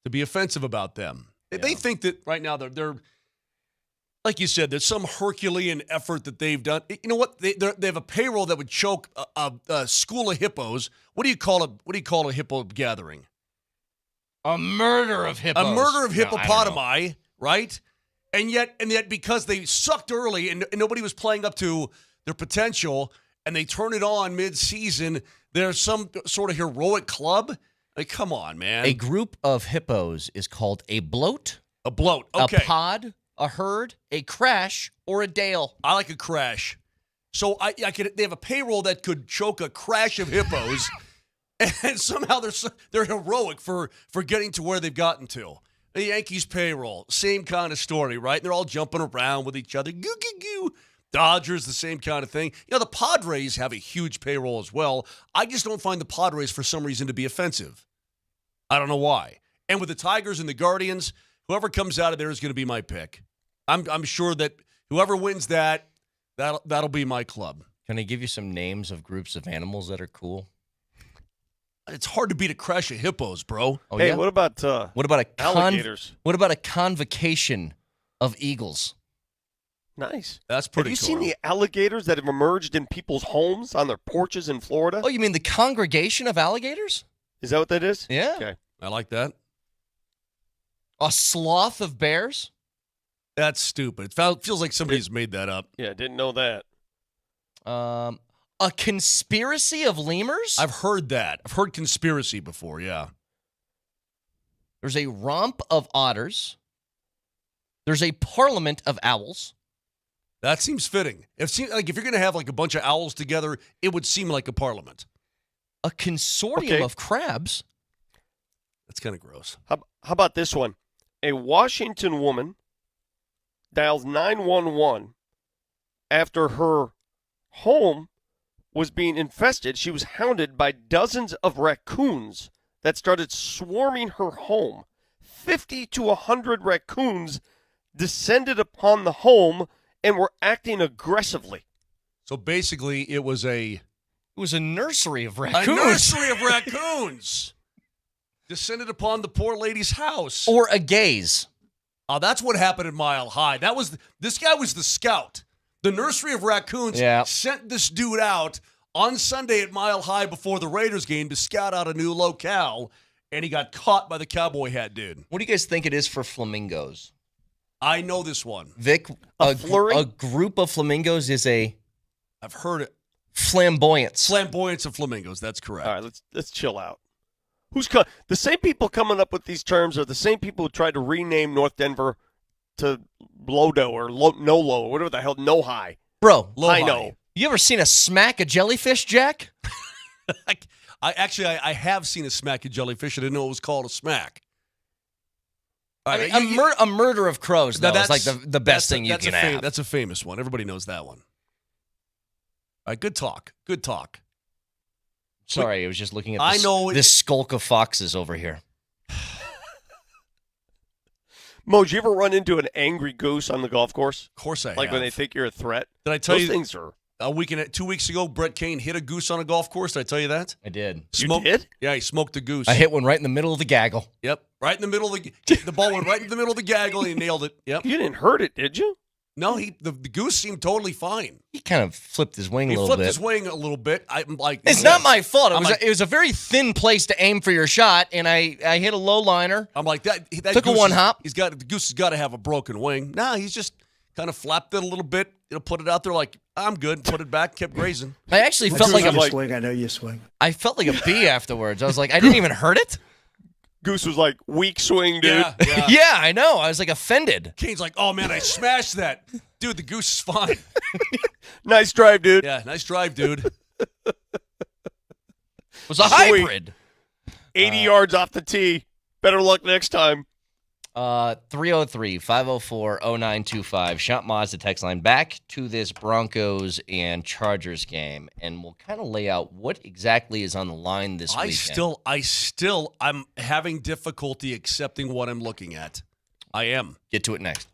to be offensive about them. They think that right now they're like you said, there's some Herculean effort that they've done. You know what? They have a payroll that would choke a school of hippos. What do you call a hippo gathering? A murder of hippos. A murder of No, I don't know. hippopotami, right? And yet, because they sucked early and nobody was playing up to their potential, and they turn it on mid-season, there's some sort of heroic club. Like, come on, man. A group of hippos is called a bloat, A bloat. a Okay. pod, a herd, a crash, or a dale. I like a crash. So they have a payroll that could choke a crash of hippos, and somehow they're heroic for getting to where they've gotten to. The Yankees payroll, same kind of story, right? They're all jumping around with each other. Goo, goo, goo. Dodgers, the same kind of thing. You know, the Padres have a huge payroll as well. I just don't find the Padres, for some reason, to be offensive. I don't know why. And with the Tigers and the Guardians, whoever comes out of there is going to be my pick. I'm sure that whoever wins that'll be my club. Can I give you some names of groups of animals that are cool? It's hard to beat a crash of hippos, bro. Oh, Hey, yeah? what about alligators? What about a convocation of eagles? Nice. That's Have pretty you cool. seen the alligators that have emerged in people's homes on their porches in Florida? Oh, you mean the congregation of alligators? Is that what that is? Yeah. Okay. I like that. A sloth of bears? That's stupid. It feels like somebody's made that up. Yeah, didn't know that. A conspiracy of lemurs? I've heard that. I've heard conspiracy before, yeah. There's a romp of otters. There's a parliament of owls. That seems fitting. If you're going to have like a bunch of owls together, it would seem like a parliament. A consortium of crabs. That's kind of gross. How about this one? A Washington woman dials 911 after her home was being infested. She was hounded by dozens of raccoons that started swarming her home. 50 to 100 raccoons descended upon the home and were acting aggressively. So basically, it was a nursery of A raccoons. nursery of raccoons descended upon the poor lady's house. Or a gaze. Oh, that's what happened at Mile High. This guy was the scout. The nursery of raccoons sent this dude out on Sunday at Mile High before the Raiders game to scout out a new locale, and he got caught by the cowboy hat dude. What do you guys think it is for flamingos? I know this one. Vic, A flurry? a group of flamingos is a I've heard it. flamboyance. Flamboyance of flamingos. That's correct. All right, let's chill out. The same people coming up with these terms are the same people who tried to rename North Denver to Lodo or Nolo or whatever the hell, No High. Bro, Low I high. know. you ever seen a smack a jellyfish, Jack? I have seen a smack a jellyfish. I didn't know it was called a smack. All right, A murder of crows, though, is like the best thing you can have. That's a famous one. Everybody knows that one. All right, good talk. Good talk. Sorry, I was just looking at this skulk of foxes over here. Mo, did you ever run into an angry goose on the golf course? Of course I have. Like when they think you're a threat? Did I tell Those you? things are... 2 weeks ago, Brett Kane hit a goose on a golf course. Did I tell you that? I did. You did? Yeah, he smoked a goose. I hit one right in the middle of the gaggle. Yep, right in the middle of the ball went right in the middle of the gaggle and he nailed it. Yep. You didn't hurt it, did you? No, the goose seemed totally fine. He kind of flipped his wing a He little flipped bit. his wing a little bit. I'm like, It's not my fault. It was a very thin place to aim for your shot, and I hit a low liner. I'm like that. Took a goose one hop. The goose has got to have a broken wing. Nah, he's just kind of flapped it a little bit. Put it out there like I'm good. Put it back. Kept grazing. I actually felt like you swing. I know you swing. I felt like a bee afterwards. I was like, I didn't even hurt it. Goose was like, weak swing, dude. Yeah, yeah. Yeah, I know. I was like offended. Kane's like, oh man, I smashed that. Dude, the goose is fine. Nice drive, dude. Yeah, nice drive, dude. It was a hybrid. 80 yards off the tee. Better luck next time. 303-504-0925. Shot Mazda text line. Back to this Broncos and Chargers game, and we'll kind of lay out what exactly is on the line this weekend. I'm having difficulty accepting what I'm looking at. I am. Get to it next.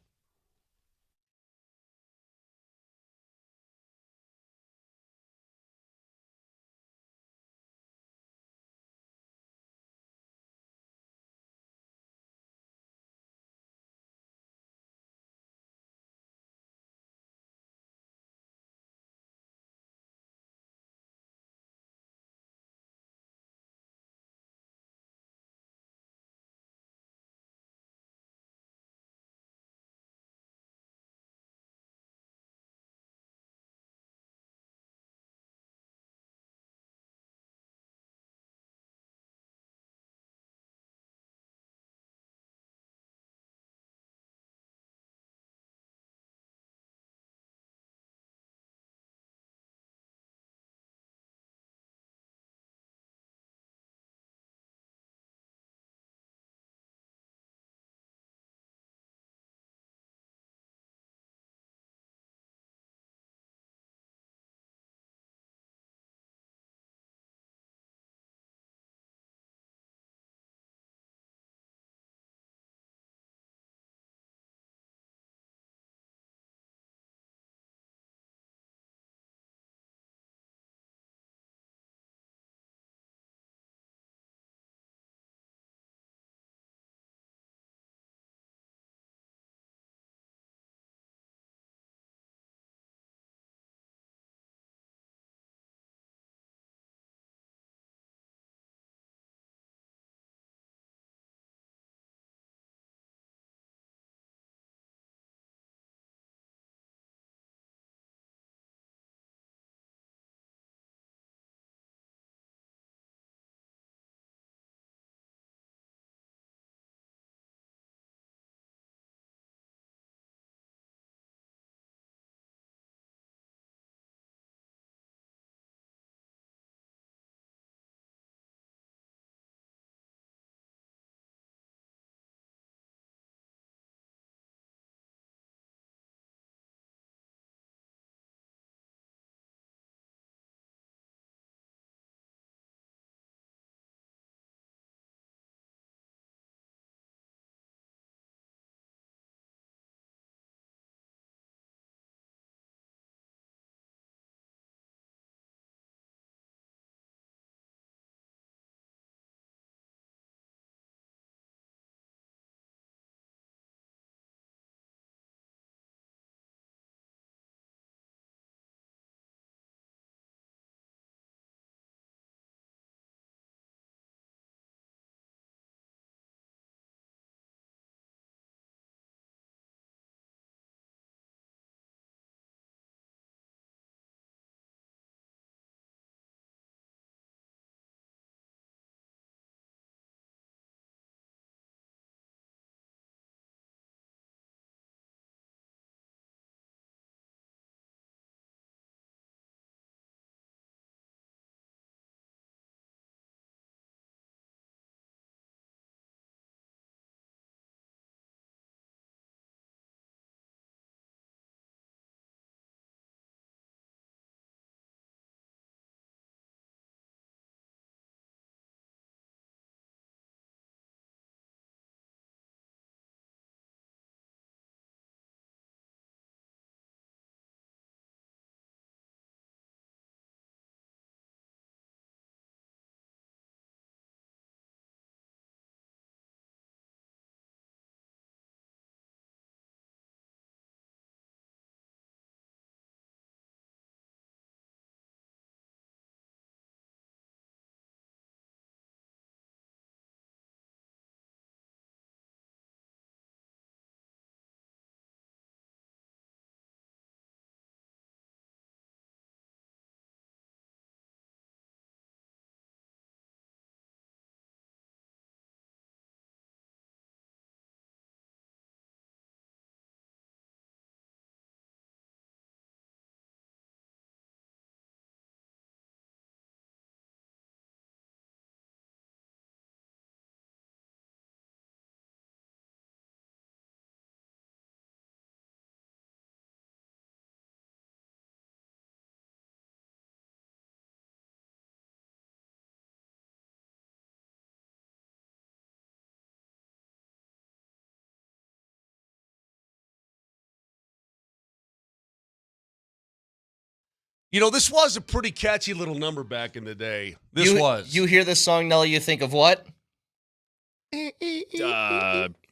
You know, this was a pretty catchy little number back in the day. This was. You hear this song, Nelly, you think of what?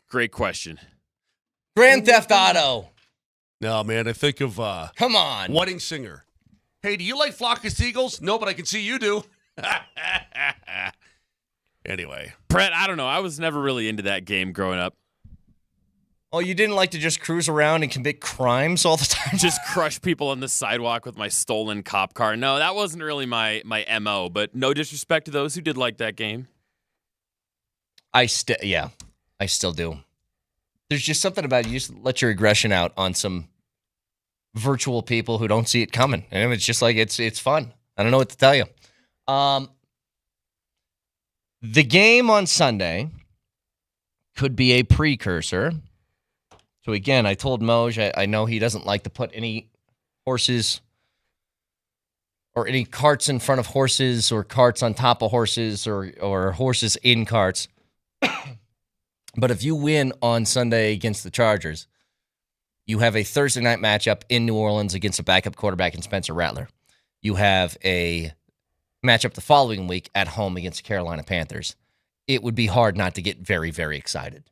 Great question. Grand Theft Auto. No, man, I think of Come on. Wedding Singer. Hey, do you like Flock of Seagulls? No, but I can see you do. Anyway. Brett, I don't know. I was never really into that game growing up. Oh, you didn't like to just cruise around and commit crimes all the time? Just crush people on the sidewalk with my stolen cop car. No, that wasn't really my MO, but no disrespect to those who did like that game. I still do. There's just something about it. You just let your aggression out on some virtual people who don't see it coming. And it's just like, it's fun. I don't know what to tell you. The game on Sunday could be a precursor. So again, I told Moj, I know he doesn't like to put any horses or any carts in front of horses or carts on top of horses or horses in carts. But if you win on Sunday against the Chargers, you have a Thursday night matchup in New Orleans against a backup quarterback in Spencer Rattler. You have a matchup the following week at home against the Carolina Panthers. It would be hard not to get very, very excited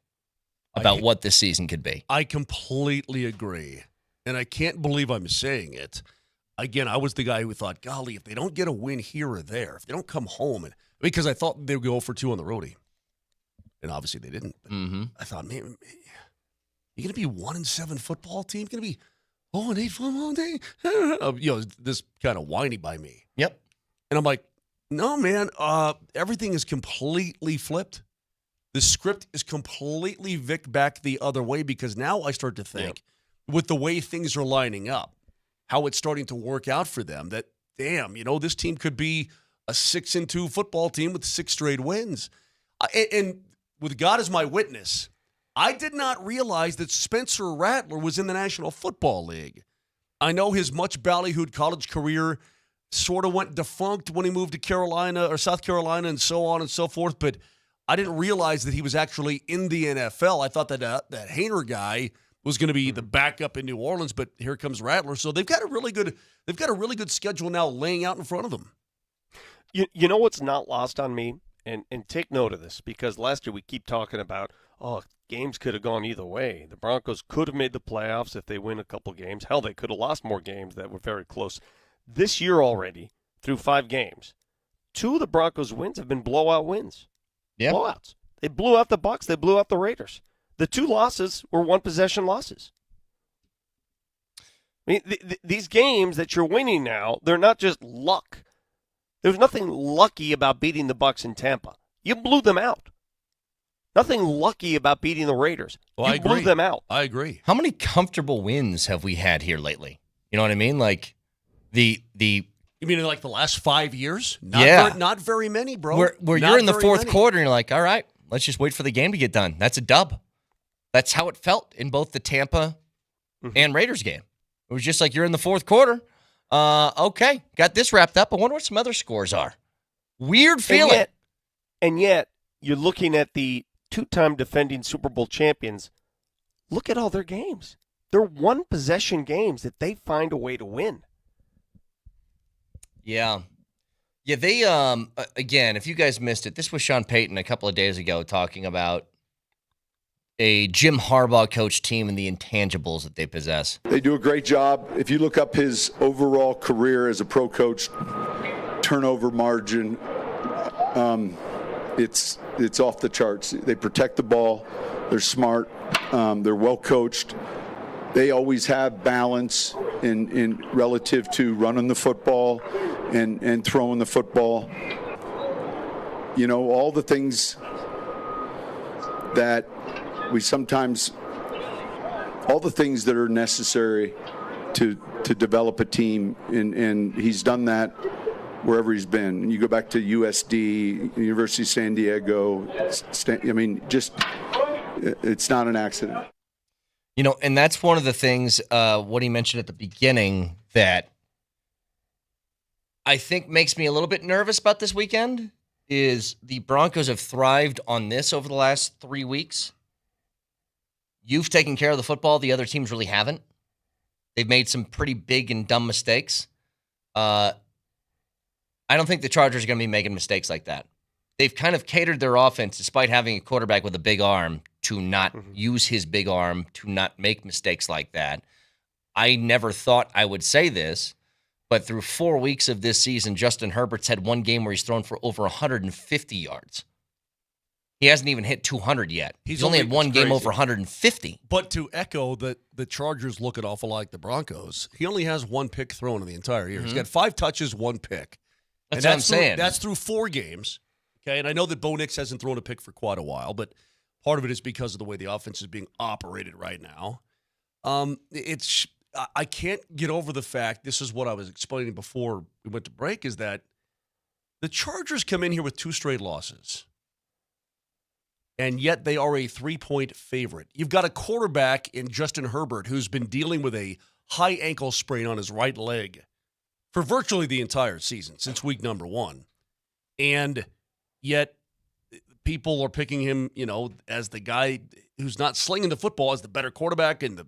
about what this season could be. I completely agree. And I can't believe I'm saying it. Again, I was the guy who thought, golly, if they don't get a win here or there, if they don't come home, because I thought they would go for 2 on the roadie. And obviously they didn't. I thought, man, you're going to be 1-7 football team? You're going to be 0-8 football team? This kind of whiny by me. Yep. And I'm like, no, man, everything is completely flipped. The script is completely Vic back the other way because now I start to think, with the way things are lining up, how it's starting to work out for them, that, damn, this team could be a 6-2 football team with 6 straight wins. And with God as my witness, I did not realize that Spencer Rattler was in the National Football League. I know his much ballyhooed college career sort of went defunct when he moved to Carolina or South Carolina and so on and so forth, but I didn't realize that he was actually in the NFL. I thought that that Haener guy was going to be the backup in New Orleans, but here comes Rattler. So they've got a really good schedule now laying out in front of them. You know what's not lost on me, and take note of this, because last year we keep talking about, games could have gone either way. The Broncos could have made the playoffs if they win a couple games. Hell, they could have lost more games that were very close. This year already, through 5 games, 2 of the Broncos' wins have been blowout wins. Yeah. Blowouts. They blew out the Bucs. They blew out the Raiders. The 2 losses were 1-possession losses. I mean, these games that you're winning now, they're not just luck. There's nothing lucky about beating the Bucs in Tampa. You blew them out. Nothing lucky about beating the Raiders. You blew them out. I agree. How many comfortable wins have we had here lately? You know what I mean? Like the You mean in like the last 5 years? Not very many, bro. Where you're in the fourth quarter and you're like, all right, let's just wait for the game to get done. That's a dub. That's how it felt in both the Tampa and Raiders game. It was just like you're in the fourth quarter. Okay, got this wrapped up. I wonder what some other scores are. Weird feeling. And yet you're looking at the 2-time defending Super Bowl champions. Look at all their games. They're 1-possession games that they find a way to win. Yeah. Yeah, they, again, if you guys missed it, this was Sean Payton a couple of days ago talking about a Jim Harbaugh coach team and the intangibles that they possess. They do a great job. If you look up his overall career as a pro coach, turnover margin, it's off the charts. They protect the ball. They're smart. They're well coached. They always have balance in relative to running the football and throwing the football. All the things that we sometimes, all the things that are necessary to develop a team, and he's done that wherever he's been. And you go back to USD, University of San Diego. It's not an accident. And that's one of the things, what he mentioned at the beginning, that I think makes me a little bit nervous about this weekend, is the Broncos have thrived on this over the last 3 weeks. You've taken care of the football. The other teams really haven't. They've made some pretty big and dumb mistakes. I don't think the Chargers are going to be making mistakes like that. They've kind of catered their offense, despite having a quarterback with a big arm, to not use his big arm, to not make mistakes like that. I never thought I would say this, but through 4 weeks of this season, Justin Herbert's had one game where he's thrown for over 150 yards. He hasn't even hit 200 yet. He's only had one game over 150. But to echo that the Chargers look an awful like the Broncos, he only has one pick thrown in the entire year. He's got 5 touches, 1 pick. That's what I'm saying. That's through 4 games. Okay, and I know that Bo Nix hasn't thrown a pick for quite a while, but part of it is because of the way the offense is being operated right now. I can't get over the fact, this is what I was explaining before we went to break, is that the Chargers come in here with 2 straight losses, and yet they are a 3-point favorite. You've got a quarterback in Justin Herbert who's been dealing with a high ankle sprain on his right leg for virtually the entire season, since week number 1. And yet people are picking him, as the guy who's not slinging the football as the better quarterback. And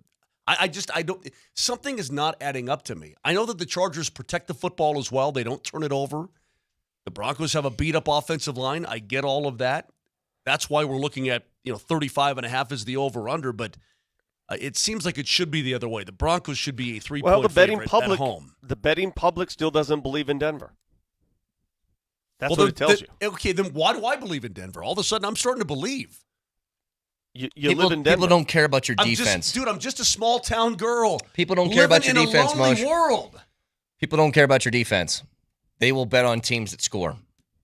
I don't, something is not adding up to me. I know that the Chargers protect the football as well. They don't turn it over. The Broncos have a beat up offensive line. I get all of that. That's why we're looking at, 35.5 is the over under, but it seems like it should be the other way. The Broncos should be a 3-point favorite at home. The betting public still doesn't believe in Denver. That's what it tells you. Okay, then why do I believe in Denver? All of a sudden, I'm starting to believe. You live in Denver. People don't care about your defense. I'm just a small town girl. People don't care about your defense, living in a lonely world. People don't care about your defense. They will bet on teams that score.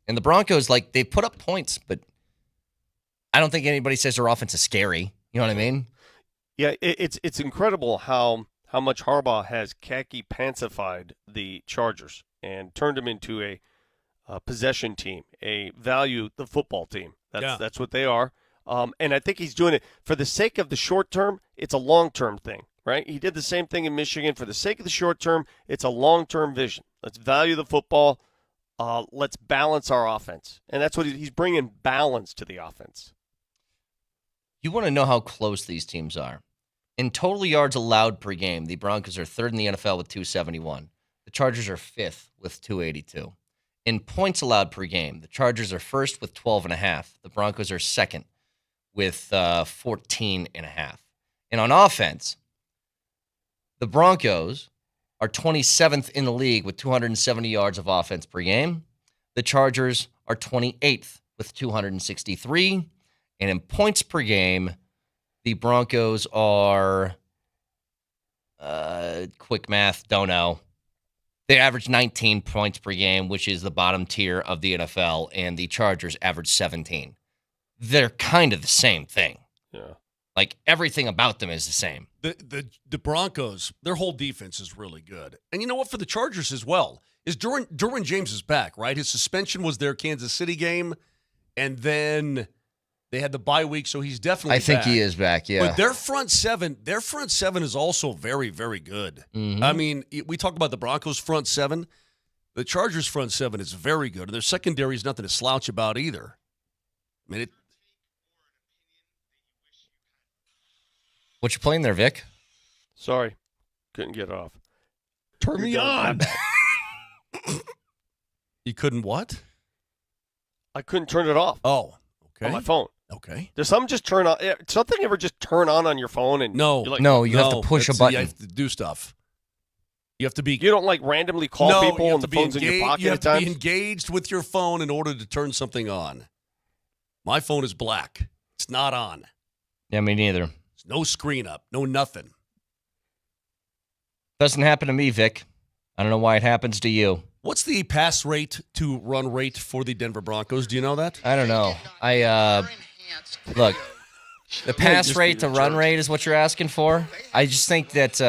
And the Broncos, they put up points, but I don't think anybody says their offense is scary. You know what I mean? Yeah, it's incredible how much Harbaugh has khaki pantsified the Chargers and turned them into a possession team, a value the football team. That's what they are. And I think he's doing it for the sake of the short term. It's a long-term thing, right? He did the same thing in Michigan. For the sake of the short term, it's a long-term vision. Let's value the football. Let's balance our offense. And that's what he's bringing, balance to the offense. You want to know how close these teams are. In total yards allowed per game, the Broncos are 3rd in the NFL with 271. The Chargers are 5th with 282. In points allowed per game, the Chargers are 1st with 12.5. The Broncos are 2nd with 14.5. And on offense, the Broncos are 27th in the league with 270 yards of offense per game. The Chargers are 28th with 263. And in points per game, the Broncos are, quick math, don't know. They average 19 points per game, which is the bottom tier of the NFL, and the Chargers average 17. They're kind of the same thing. Yeah. Everything about them is the same. The Broncos, their whole defense is really good. And you know what, for the Chargers as well, is Derwin James is back, right? His suspension was their Kansas City game, and then they had the bye week, so he's definitely back. I think he is back, yeah. But their front seven is also very, very good. Mm-hmm. I mean, we talk about the Broncos' front seven. The Chargers' front seven is very good, and their secondary is nothing to slouch about either. I mean, What you playing there, Vic? Sorry, couldn't get it off. Turn me on. You couldn't what? I couldn't turn it off. Oh, okay. On my phone. Okay. Does something just turn on? Something ever just turn on your phone? And no, you have to push a button. You have to do stuff. You have to be. You don't randomly call people and the phone's in your pocket. You have at times? to be engaged with your phone in order to turn something on. My phone is black. It's not on. Yeah, me neither. There's no screen up. No nothing. Doesn't happen to me, Vic. I don't know why it happens to you. What's the pass rate to run rate for the Denver Broncos? Do you know that? I don't know. Look, the pass rate to run rate is what you're asking for. I just think that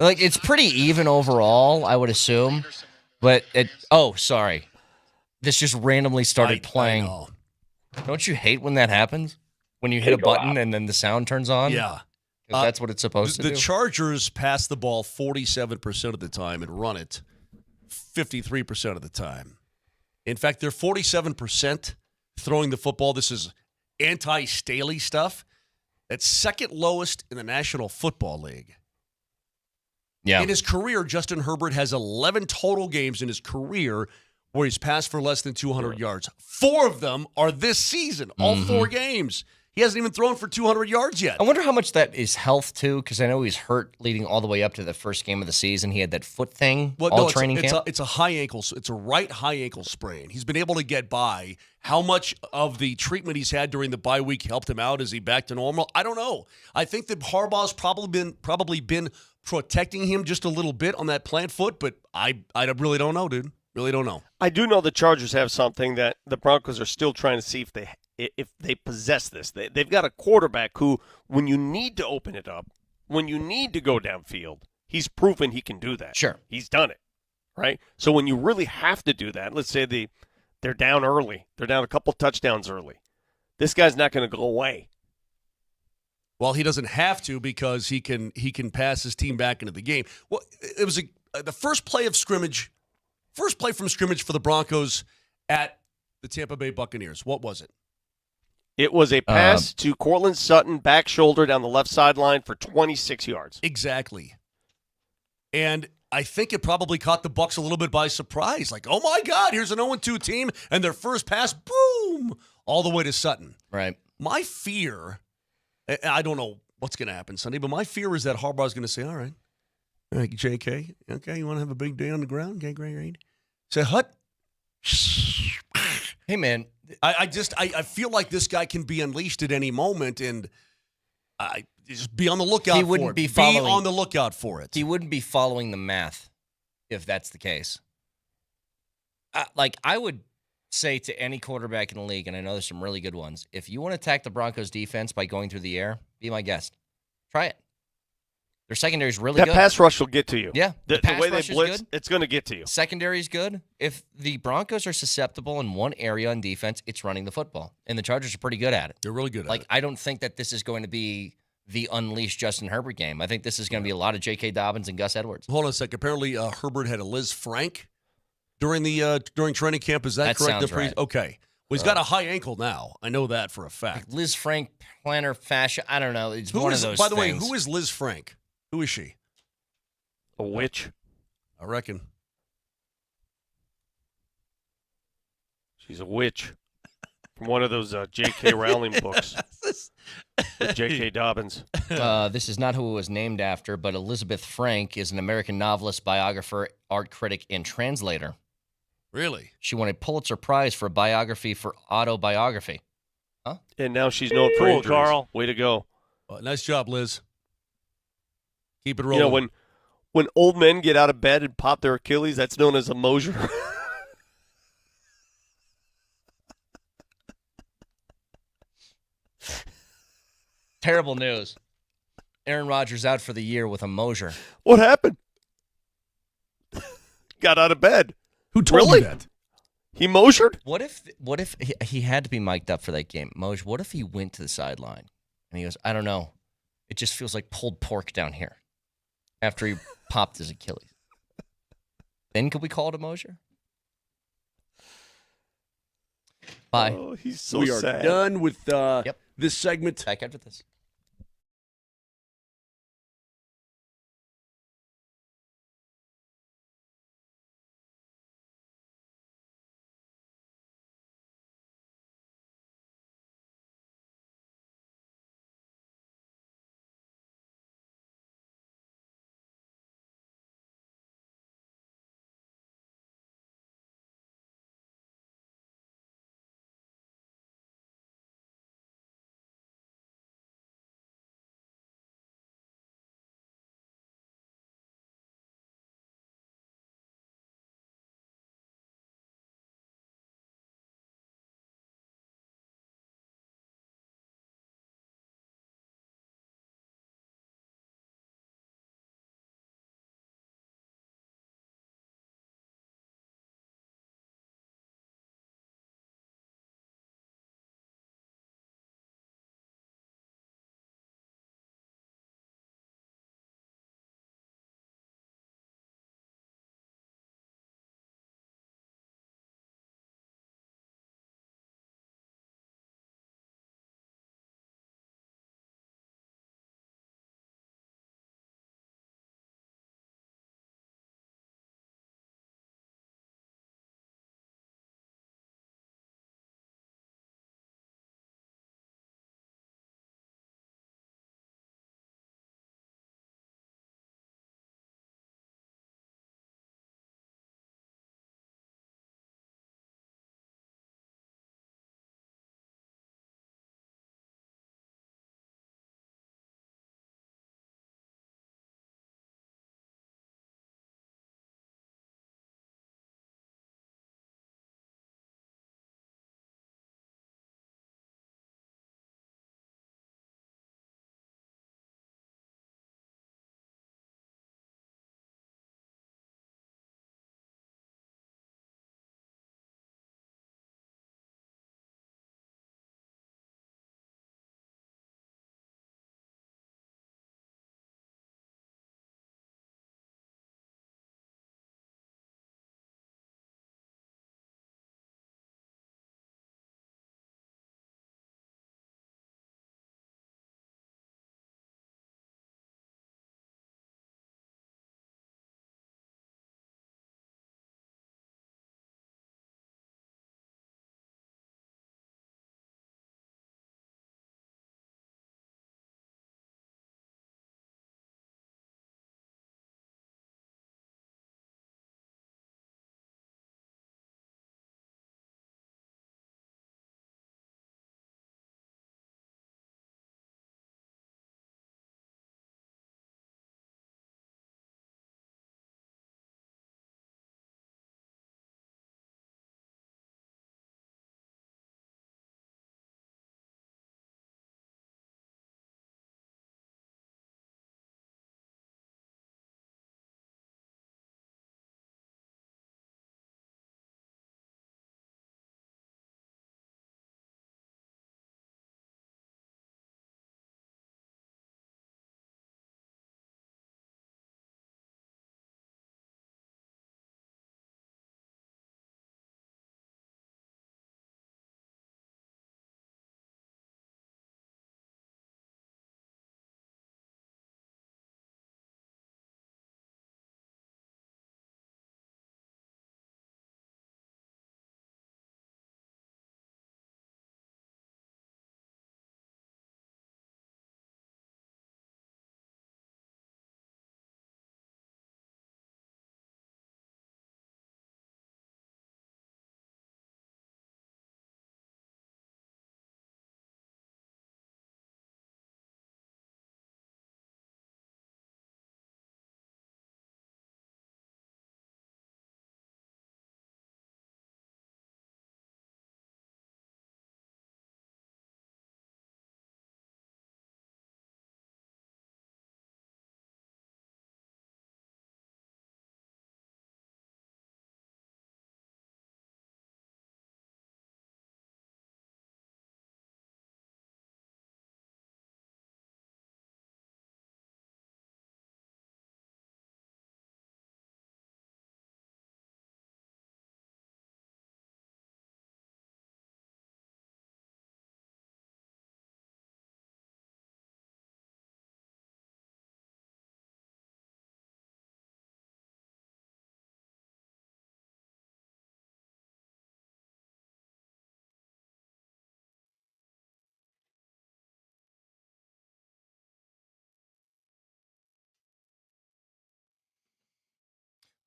it's pretty even overall, I would assume. But sorry. This just randomly started playing. Don't you hate when that happens? When you hit a button and then the sound turns on? Yeah. That's what it's supposed to do. The Chargers pass the ball 47% of the time and run it 53% of the time. In fact, they're 47% throwing the football. This is anti-Staley stuff. That's second lowest in the National Football League. Yeah. In his career, Justin Herbert has 11 total games in his career where he's passed for less than 200 yards. 4 of them are this season, all 4 games. He hasn't even thrown for 200 yards yet. I wonder how much that is health, too, because I know he's hurt leading all the way up to the first game of the season. He had that foot thing all training camp. It's a high ankle. It's a right high ankle sprain. He's been able to get by. How much of the treatment he's had during the bye week helped him out? Is he back to normal? I don't know. I think that Harbaugh's probably been protecting him just a little bit on that plant foot, but I really don't know, dude. Really don't know. I do know the Chargers have something that the Broncos are still trying to see if they possess this. They've got a quarterback who, when you need to open it up, when you need to go downfield, he's proven he can do that. Sure. He's done it, right? So when you really have to do that, let's say they're down early. They're down a couple touchdowns early. This guy's not going to go away. Well, he doesn't have to because he can pass his team back into the game. Well, it was the first play from scrimmage for the Broncos at the Tampa Bay Buccaneers. What was it? It was a pass to Cortland Sutton, back shoulder down the left sideline for 26 yards. Exactly. And I think it probably caught the Bucs a little bit by surprise. Like, oh my God, here's an 0-2 team, and their first pass, boom, all the way to Sutton. Right. My fear, I don't know what's going to happen Sunday, but my fear is that Harbaugh's going to say, all right, JK, okay, you want to have a big day on the ground? Okay, great. Say, Hut. Hey, man. I feel like this guy can be unleashed at any moment, and I just be on the lookout He wouldn't for it. be following- on the lookout for it. He wouldn't be following the math if that's the case. I would say to any quarterback in the league, and I know there's some really good ones, if you want to attack the Broncos defense by going through the air, be my guest. Try it. Their secondary is really That good. pass rush will get to you. Yeah. The pass way they rush is blitz, good. it's going to get to you. Secondary is good. If the Broncos are susceptible in one area on defense, it's running the football. And the Chargers are pretty good at it. They're really good at it. I don't think that this is going to be the unleashed Justin Herbert game. I think this is going to be a lot of J.K. Dobbins and Gus Edwards. Hold on a second. Apparently, Herbert had a Liz Frank during training camp. Is that correct? Sounds right. Okay. Well, he's got a high ankle now. I know that for a fact. Liz Frank, plantar fascia, I don't know. It's one of those By the way, things. who is Liz Frank? Who is she? A witch. I reckon. She's a witch. From one of those J.K. Rowling books. With J.K. Dobbins. This is not who it was named after, but Elizabeth Frank is an American novelist, biographer, art critic, and translator. Really? She won a Pulitzer Prize for biography for autobiography. Huh? And now she's known for Cool, injuries. Carl. Way to go. Nice job, Liz. Keep it You rolling. know, when old men get out of bed and pop their Achilles, that's known as a Mosier. Terrible news. Aaron Rodgers out for the year with a Mosier. What happened? Got out of bed. Who told Really? you that? He Mosiered? What if he had to be mic'd up for that game? Mosier, what if he went to the sideline and he goes, I don't know. It just feels like pulled pork down here after he popped his Achilles. Then could we call it a Mosier? Bye. Oh, he's so We are sad. done with this segment. Back after this.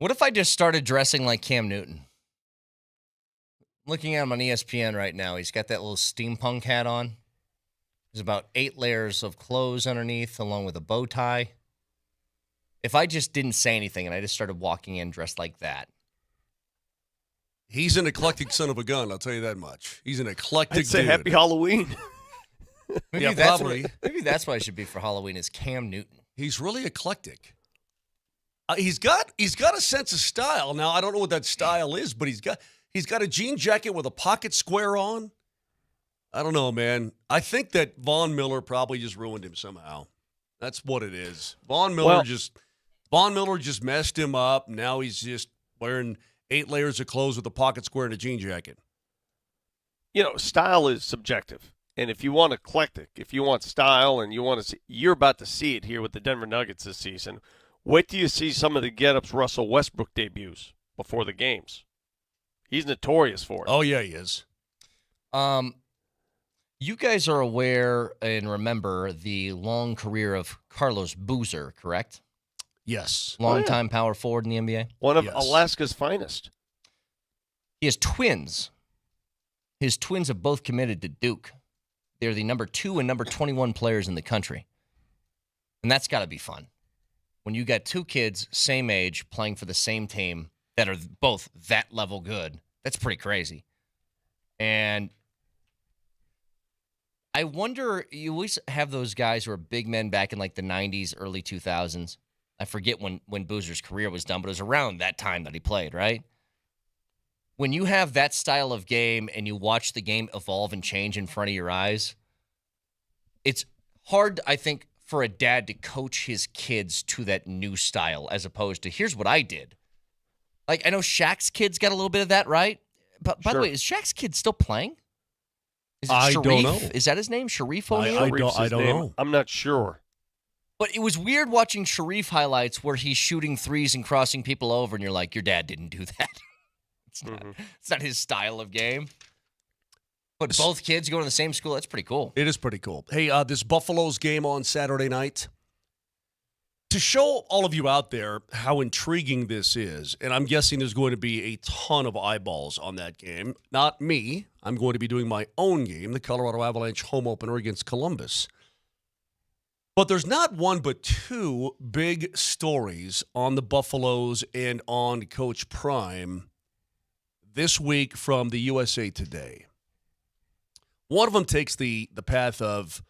What if I just started dressing like Cam Newton? Looking at him on ESPN right now, he's got that little steampunk hat on. There's about 8 layers of clothes underneath, along with a bow tie. If I just didn't say anything and I just started walking in dressed like that. He's an eclectic son of a gun, I'll tell you that much. He's an eclectic I'd say dude. Happy Halloween. Maybe Yeah, that's probably. maybe that's what I should be for Halloween is Cam Newton. He's really eclectic. He's got a sense of style. Now, I don't know what that style is, but he's got a jean jacket with a pocket square on. I don't know, man. I think that Von Miller probably just ruined him somehow. That's what it is. Von Miller just messed him up. Now he's just wearing 8 layers of clothes with a pocket square and a jean jacket. You know, style is subjective. And if you want eclectic, if you want style and you want to see, you're about to see it here with the Denver Nuggets this season. Wait till you see some of the get-ups Russell Westbrook debuts before the games. He's notorious for it. Oh, yeah, he is. You guys are aware and remember the long career of Carlos Boozer, correct? Yes. Longtime power forward in the NBA. One of Yes. Alaska's finest. He has twins. His twins have both committed to Duke. They're the number 2 and number 21 players in the country. And that's got to be fun. When you got 2 kids, same age, playing for the same team that are both that level good, that's pretty crazy. And I wonder, you always have those guys who are big men back in like the 90s, early 2000s. I forget when Boozer's career was done, but it was around that time that he played, right? When you have that style of game and you watch the game evolve and change in front of your eyes, it's hard, I think, for a dad to coach his kids to that new style as opposed to, here's what I did. Like, I know Shaq's kids got a little bit of that, right? But by the way, is Shaq's kid still playing? Is it I Sharif? don't know. Is that his name? Sharif O'Neal? I don't know. I'm not sure. But it was weird watching Sharif highlights where he's shooting threes and crossing people over, and you're like, your dad didn't do that. It's not his style of game. But both kids go to the same school. That's pretty cool. It is pretty cool. Hey, this Buffalo's game on Saturday night. To show all of you out there how intriguing this is, and I'm guessing there's going to be a ton of eyeballs on that game. Not me. I'm going to be doing my own game, the Colorado Avalanche home opener against Columbus. But there's not one but 2 big stories on the Buffaloes and on Coach Prime this week from the USA Today. One of them takes the path of,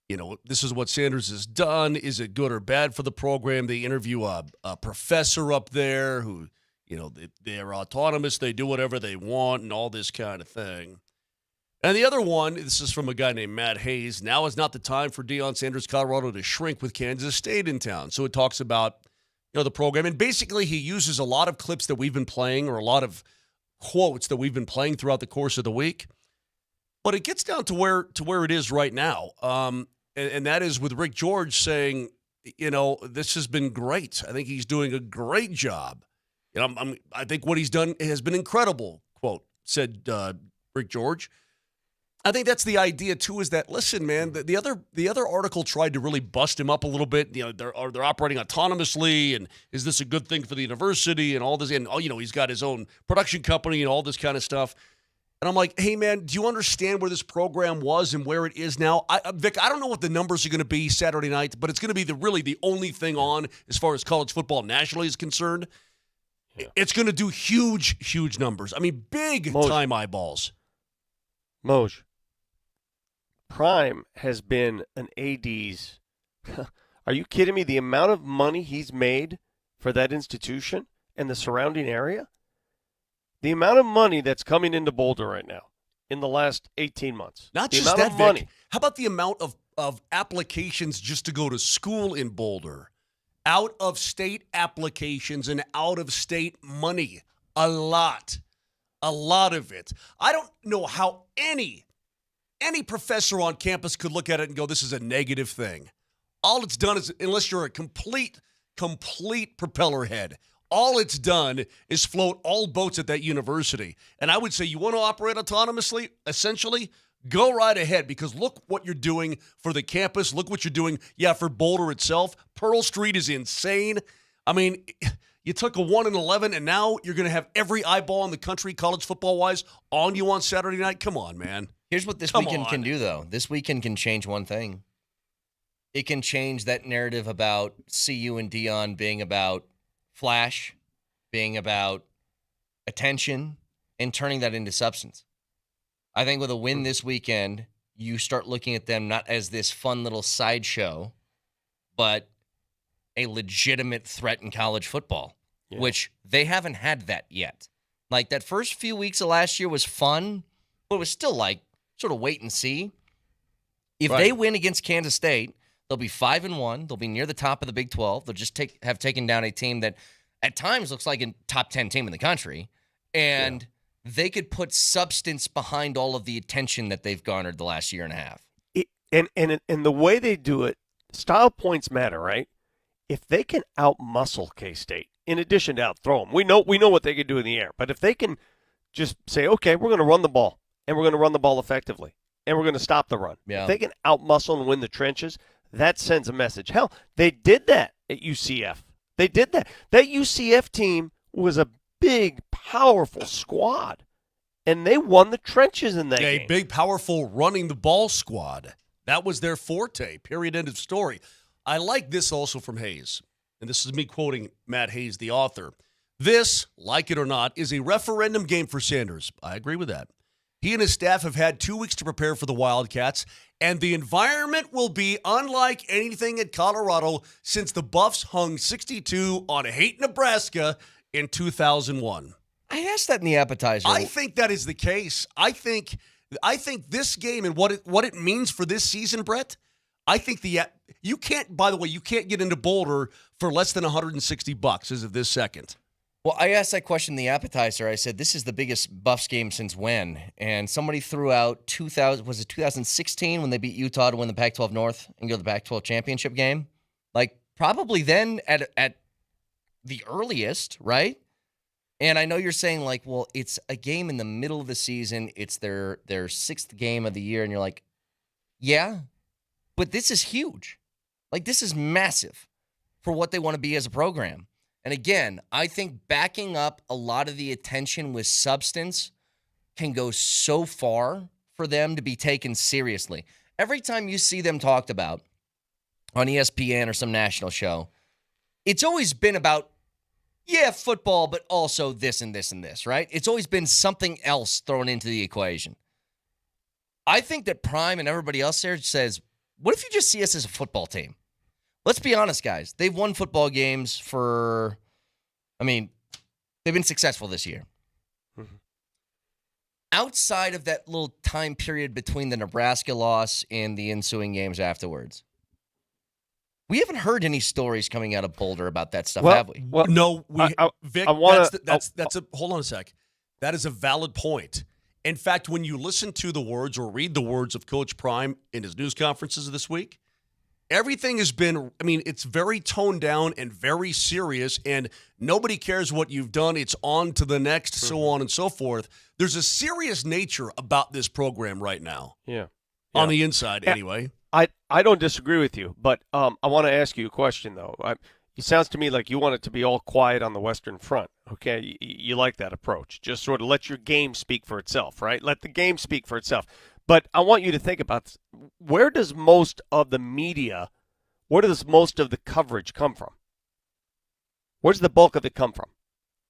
you know, this is what Sanders has done. Is it good or bad for the program? They interview a professor up there who, you know, they're autonomous. They do whatever they want and all this kind of thing. And the other one, this is from a guy named Matt Hayes. Now is not the time for Deion Sanders, Colorado, to shrink with Kansas State in town. So it talks about, you know, the program. And basically he uses a lot of clips that we've been playing or a lot of quotes that we've been playing throughout the course of the week. But it gets down to where it is right now. And that is with Rick George saying, you know, this has been great. I think he's doing a great job. You know, I think what he's done has been incredible, quote, said Rick George. I think that's the idea, too, is that, listen, man, the other article tried to really bust him up a little bit. You know, they're operating autonomously, and is this a good thing for the university and all this? And, you know, he's got his own production company and all this kind of stuff. And I'm like, hey, man, do you understand where this program was and where it is now? Vic, I don't know what the numbers are going to be Saturday night, but it's going to be really the only thing on as far as college football nationally is concerned. Yeah. It's going to do huge, huge numbers. I mean, big-time eyeballs. Moj, Prime has been an AD's. Are you kidding me? The amount of money he's made for that institution and the surrounding area? The amount of money that's coming into Boulder right now in the last 18 months. Not the just amount that, of money. Vic. How about the amount of applications just to go to school in Boulder? Out-of-state applications and out-of-state money. A lot of it. I don't know how any professor on campus could look at it and go, this is a negative thing. All it's done is, unless you're a complete propeller head, all it's done is float all boats at that university. And I would say you want to operate autonomously, essentially, go right ahead, because look what you're doing for the campus. Look what you're doing, for Boulder itself. Pearl Street is insane. I mean, You took a 1-11, and now you're going to have every eyeball in the country, college football-wise, on you on Saturday night? Come on, man. Here's what this Come weekend on. can do, though. This weekend can change one thing. It can change that narrative about CU and Dion being about flash, being about attention, and turning that into substance. I think with a win this weekend, you start looking at them not as this fun little sideshow, but a legitimate threat in college football, which they haven't had that yet. Like that first few weeks of last year was fun, but it was still like sort of wait and see. If they win against Kansas State, they'll be 5-1. They'll be near the top of the Big 12. They'll just have taken down a team that at times looks like a top 10 team in the country. And they could put substance behind all of the attention that they've garnered the last year and a half. And the way they do it, style points matter, right? If they can out-muscle K-State, in addition to out-throw them, we know what they can do in the air. But if they can just say, okay, we're going to run the ball, and we're going to run the ball effectively, and we're going to stop the run. Yeah. If they can out-muscle and win the trenches, that sends a message. Hell, they did that at UCF. They did that. That UCF team was a big, powerful squad, and they won the trenches in that game. A big, powerful running the ball squad. That was their forte, period, end of story. I like this also from Hayes, and this is me quoting Matt Hayes, the author. This, like it or not, is a referendum game for Sanders. I agree with that. He and his staff have had 2 weeks to prepare for the Wildcats, and the environment will be unlike anything at Colorado since the Buffs hung 62 on Haight, Nebraska in 2001. I asked that in the appetizer. I think that is the case. I think this game and what it means for this season, Brett, I think you can't, by the way, you can't get into Boulder for less than $160 as of this second. Well, I asked that question in the appetizer. I said, this is the biggest Buffs game since when? And somebody threw out 2016 when they beat Utah to win the Pac-12 North and go to the Pac-12 championship game? Like, probably then at the earliest, right? And I know you're saying, like, well, it's a game in the middle of the season. It's their sixth game of the year. And you're like, yeah, but this is huge. Like, this is massive for what they want to be as a program. And again, I think backing up a lot of the attention with substance can go so far for them to be taken seriously. Every time you see them talked about on ESPN or some national show, it's always been about, football, but also this and this and this, right? It's always been something else thrown into the equation. I think that Prime and everybody else there says, what if you just see us as a football team? Let's be honest, guys. They've won football games they've been successful this year. Mm-hmm. Outside of that little time period between the Nebraska loss and the ensuing games afterwards, we haven't heard any stories coming out of Boulder about that stuff, have we? Well, no, Vic, hold on a sec. That is a valid point. In fact, when you listen to the words or read the words of Coach Prime in his news conferences this week, everything has been, it's very toned down and very serious, and nobody cares what you've done. It's on to the next, so on and so forth. There's a serious nature about this program right now. Yeah. On the inside, anyway. I don't disagree with you, but I want to ask you a question, though. It sounds to me like you want it to be all quiet on the Western Front, okay? You like that approach. Just sort of let your game speak for itself, right? Let the game speak for itself. But I want you to think about this. Where does most of the media, where does most of the coverage come from? Where's the bulk of it come from?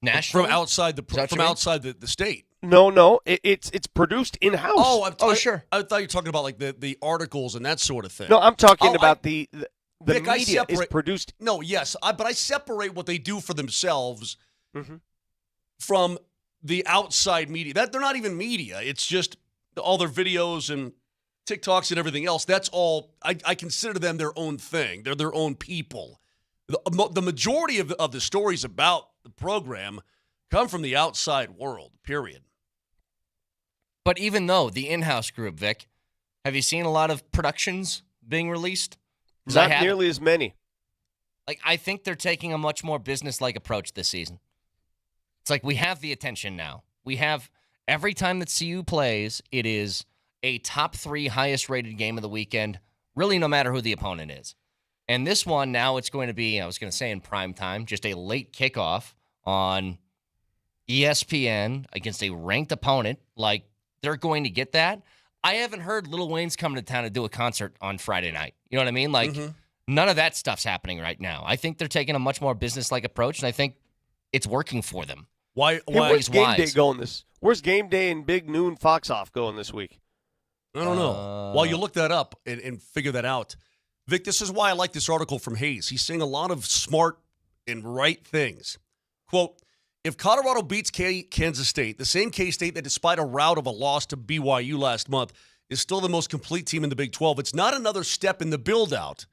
National? From outside the state. No. It's produced in-house. Sure. I thought you were talking about like the articles and that sort of thing. No, I'm talking about the Vic, media is produced. No, yes, but I separate what they do for themselves from the outside media. That they're not even media. It's just all their videos and TikToks and everything else. That's all. I consider them their own thing. They're their own people. The majority of the stories about the program come from the outside world, period. But even though the in-house group, Vic, have you seen a lot of productions being released? Not nearly as many. Like, I think they're taking a much more business-like approach this season. It's like we have the attention now. We have every time that CU plays, it is a top 3 highest-rated game of the weekend, really no matter who the opponent is. And this one, now it's going to be, I was going to say in prime time, just a late kickoff on ESPN against a ranked opponent. Like, they're going to get that. I haven't heard Lil Wayne's coming to town to do a concert on Friday night. You know what I mean? Like, none of that stuff's happening right now. I think they're taking a much more business-like approach, and I think it's working for them. Why? Hey, Why? where's game wise. day going this? Where's game day and Big Noon Fox Off going this week? I don't know. While you look that up and figure that out, Vic, this is why I like this article from Hayes. He's saying a lot of smart and right things. Quote, if Colorado beats Kansas State, the same K-State that despite a rout of a loss to BYU last month is still the most complete team in the Big 12, it's not another step in the build-out.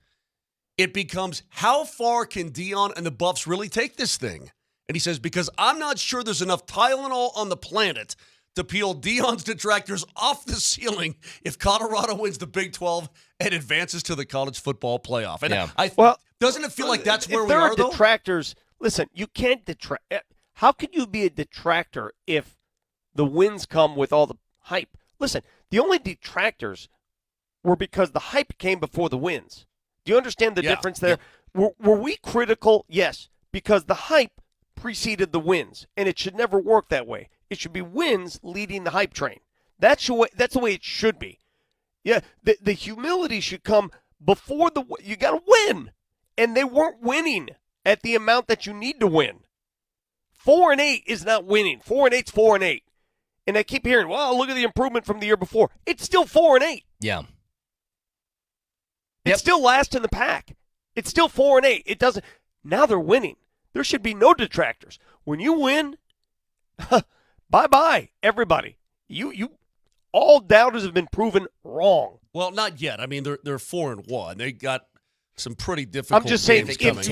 It becomes, how far can Deion and the Buffs really take this thing? And he says, because I'm not sure there's enough Tylenol on the planet to peel Deion's detractors off the ceiling if Colorado wins the Big 12 and advances to the college football playoff. And doesn't it feel like that's where if we there are, though? Detractors, listen, you can't detract. How can you be a detractor if the wins come with all the hype? Listen, the only detractors were because the hype came before the wins. Do you understand the difference there? Yeah. Were we critical? Yes, because the hype preceded the wins, and it should never work that way. It should be wins leading the hype train. That's the way it should be. Yeah, the humility should come before you got to win, and they weren't winning at the amount that you need to win. 4-8 is not winning. 4-8's 4-8, and I keep hearing, well, look at the improvement from the year before. It's still 4-8. Yeah. It's still last in the pack. It's still 4-8. It doesn't. Now they're winning. There should be no detractors. When you win, bye-bye, everybody. You all doubters have been proven wrong. Well, not yet. I mean, they're 4-1. They got some pretty difficult. I'm just saying, games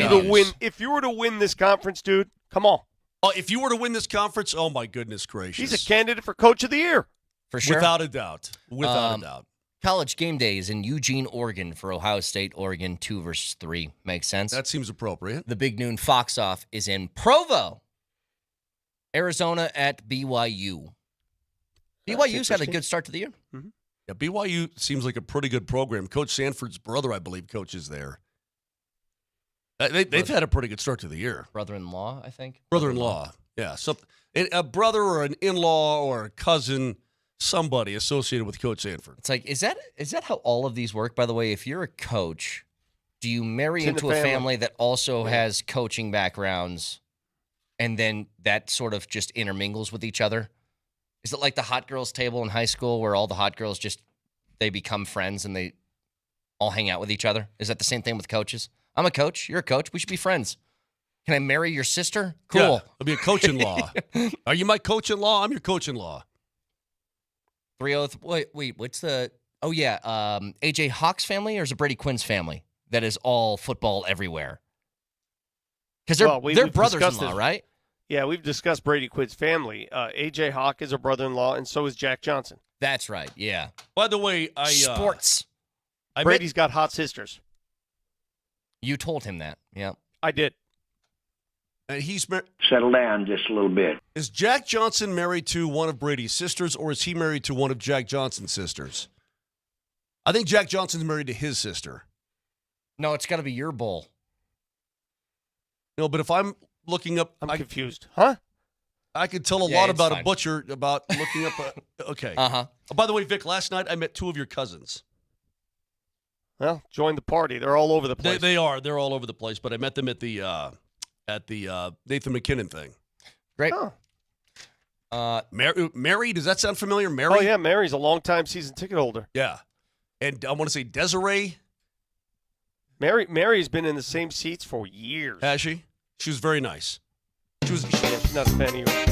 if you were to win this conference, dude, come on. Oh, if you were to win this conference, oh my goodness gracious, He's a candidate for Coach of the Year. For sure. without a doubt. Without a doubt. College game days in Eugene, Oregon for Ohio State, Oregon 2 versus 3. Makes sense? That seems appropriate. The Big Noon Fox Off is in Provo, Arizona at BYU. BYU's had a good start to the year. Mm-hmm. Yeah, BYU seems like a pretty good program. Coach Sanford's brother, I believe, coaches there. They've had a pretty good start to the year. Brother-in-law, I think. Brother-in-law, yeah. So a brother or an in-law or a cousin, somebody associated with Coach Sanford. It's like, is that how all of these work, by the way? If you're a coach, do you marry into a family that also has coaching backgrounds, and then that sort of just intermingles with each other? Is it like the hot girls table in high school where all the hot girls they become friends and they all hang out with each other? Is that the same thing with coaches? I'm a coach. You're a coach. We should be friends. Can I marry your sister? Cool. Yeah, I'll be a coach-in-law. Are you my coach-in-law? I'm your coach-in-law. 303. Wait. What's the? Oh yeah. AJ Hawk's family, or is it Brady Quinn's family that is all football everywhere? Because they're we've brothers-in-law, this. right? Yeah, we've discussed Brady Quinn's family. AJ Hawk is a brother-in-law, and so is Jack Johnson. That's right. Yeah. By the way, Sports. Brady's got hot sisters. You told him that. Yeah. I did. And he's Settle down just a little bit. Is Jack Johnson married to one of Brady's sisters, or is he married to one of Jack Johnson's sisters? I think Jack Johnson's married to his sister. No, it's got to be your bull. No, but if I'm looking up, I'm confused. Huh? I could tell a lot about fine. a butcher about looking up. Okay. Uh-huh. Oh, by the way, Vic, last night I met two of your cousins. Well, join the party. They're all over the place. They are. They're all over the place. But I met them at the Nathan McKinnon thing. Great. Oh. Mary, does that sound familiar? Mary? Oh, yeah. Mary's a long-time season ticket holder. Yeah. And I want to say Desiree. Mary's been in the same seats for years. Has she? She was very nice. She's not a fan of yours.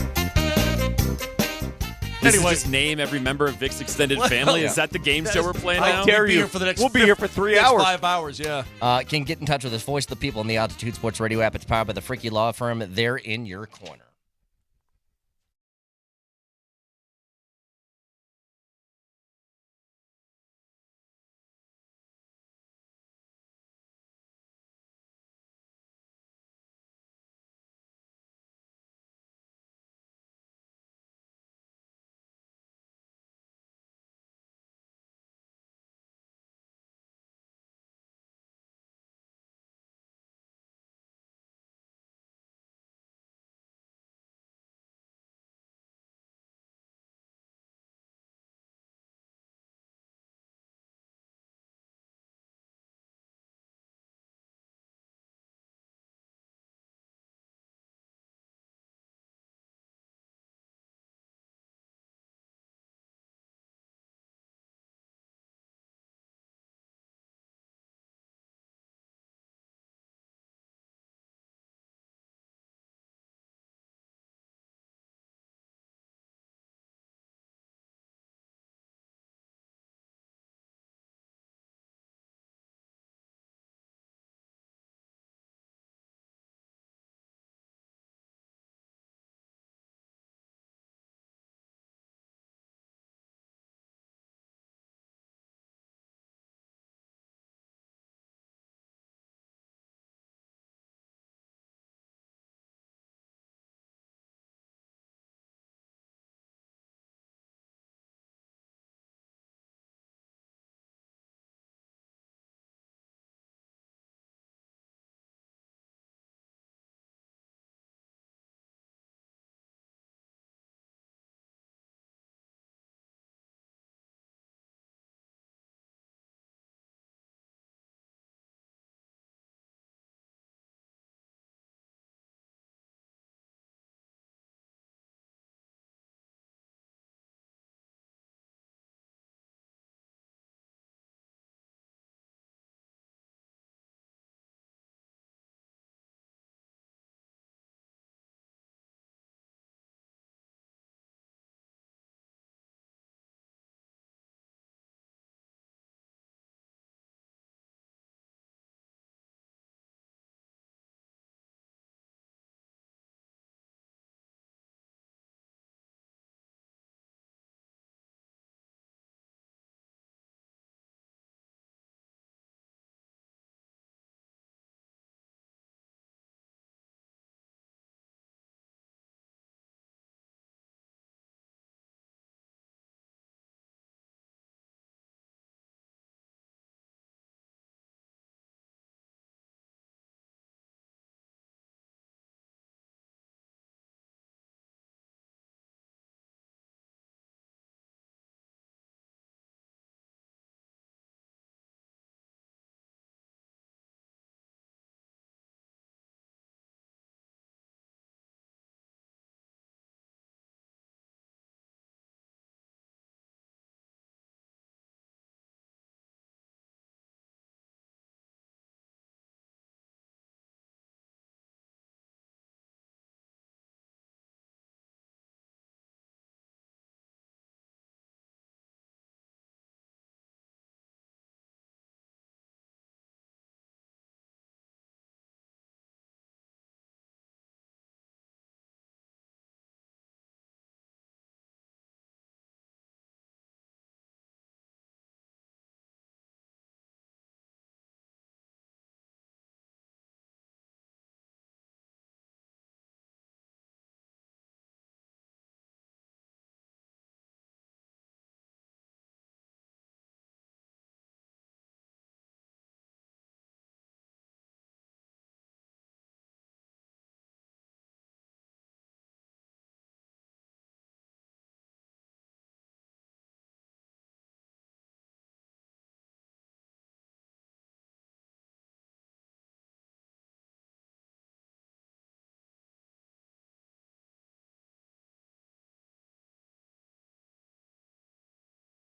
Anyway, just name every member of Vic's extended family. Is that the game show we're playing now? I dare you. We'll be here for 3 hours. 5 hours, yeah. Can get in touch with us. Voice of the people in the Altitude Sports Radio app. It's powered by the Freaky Law Firm. They're in your corner.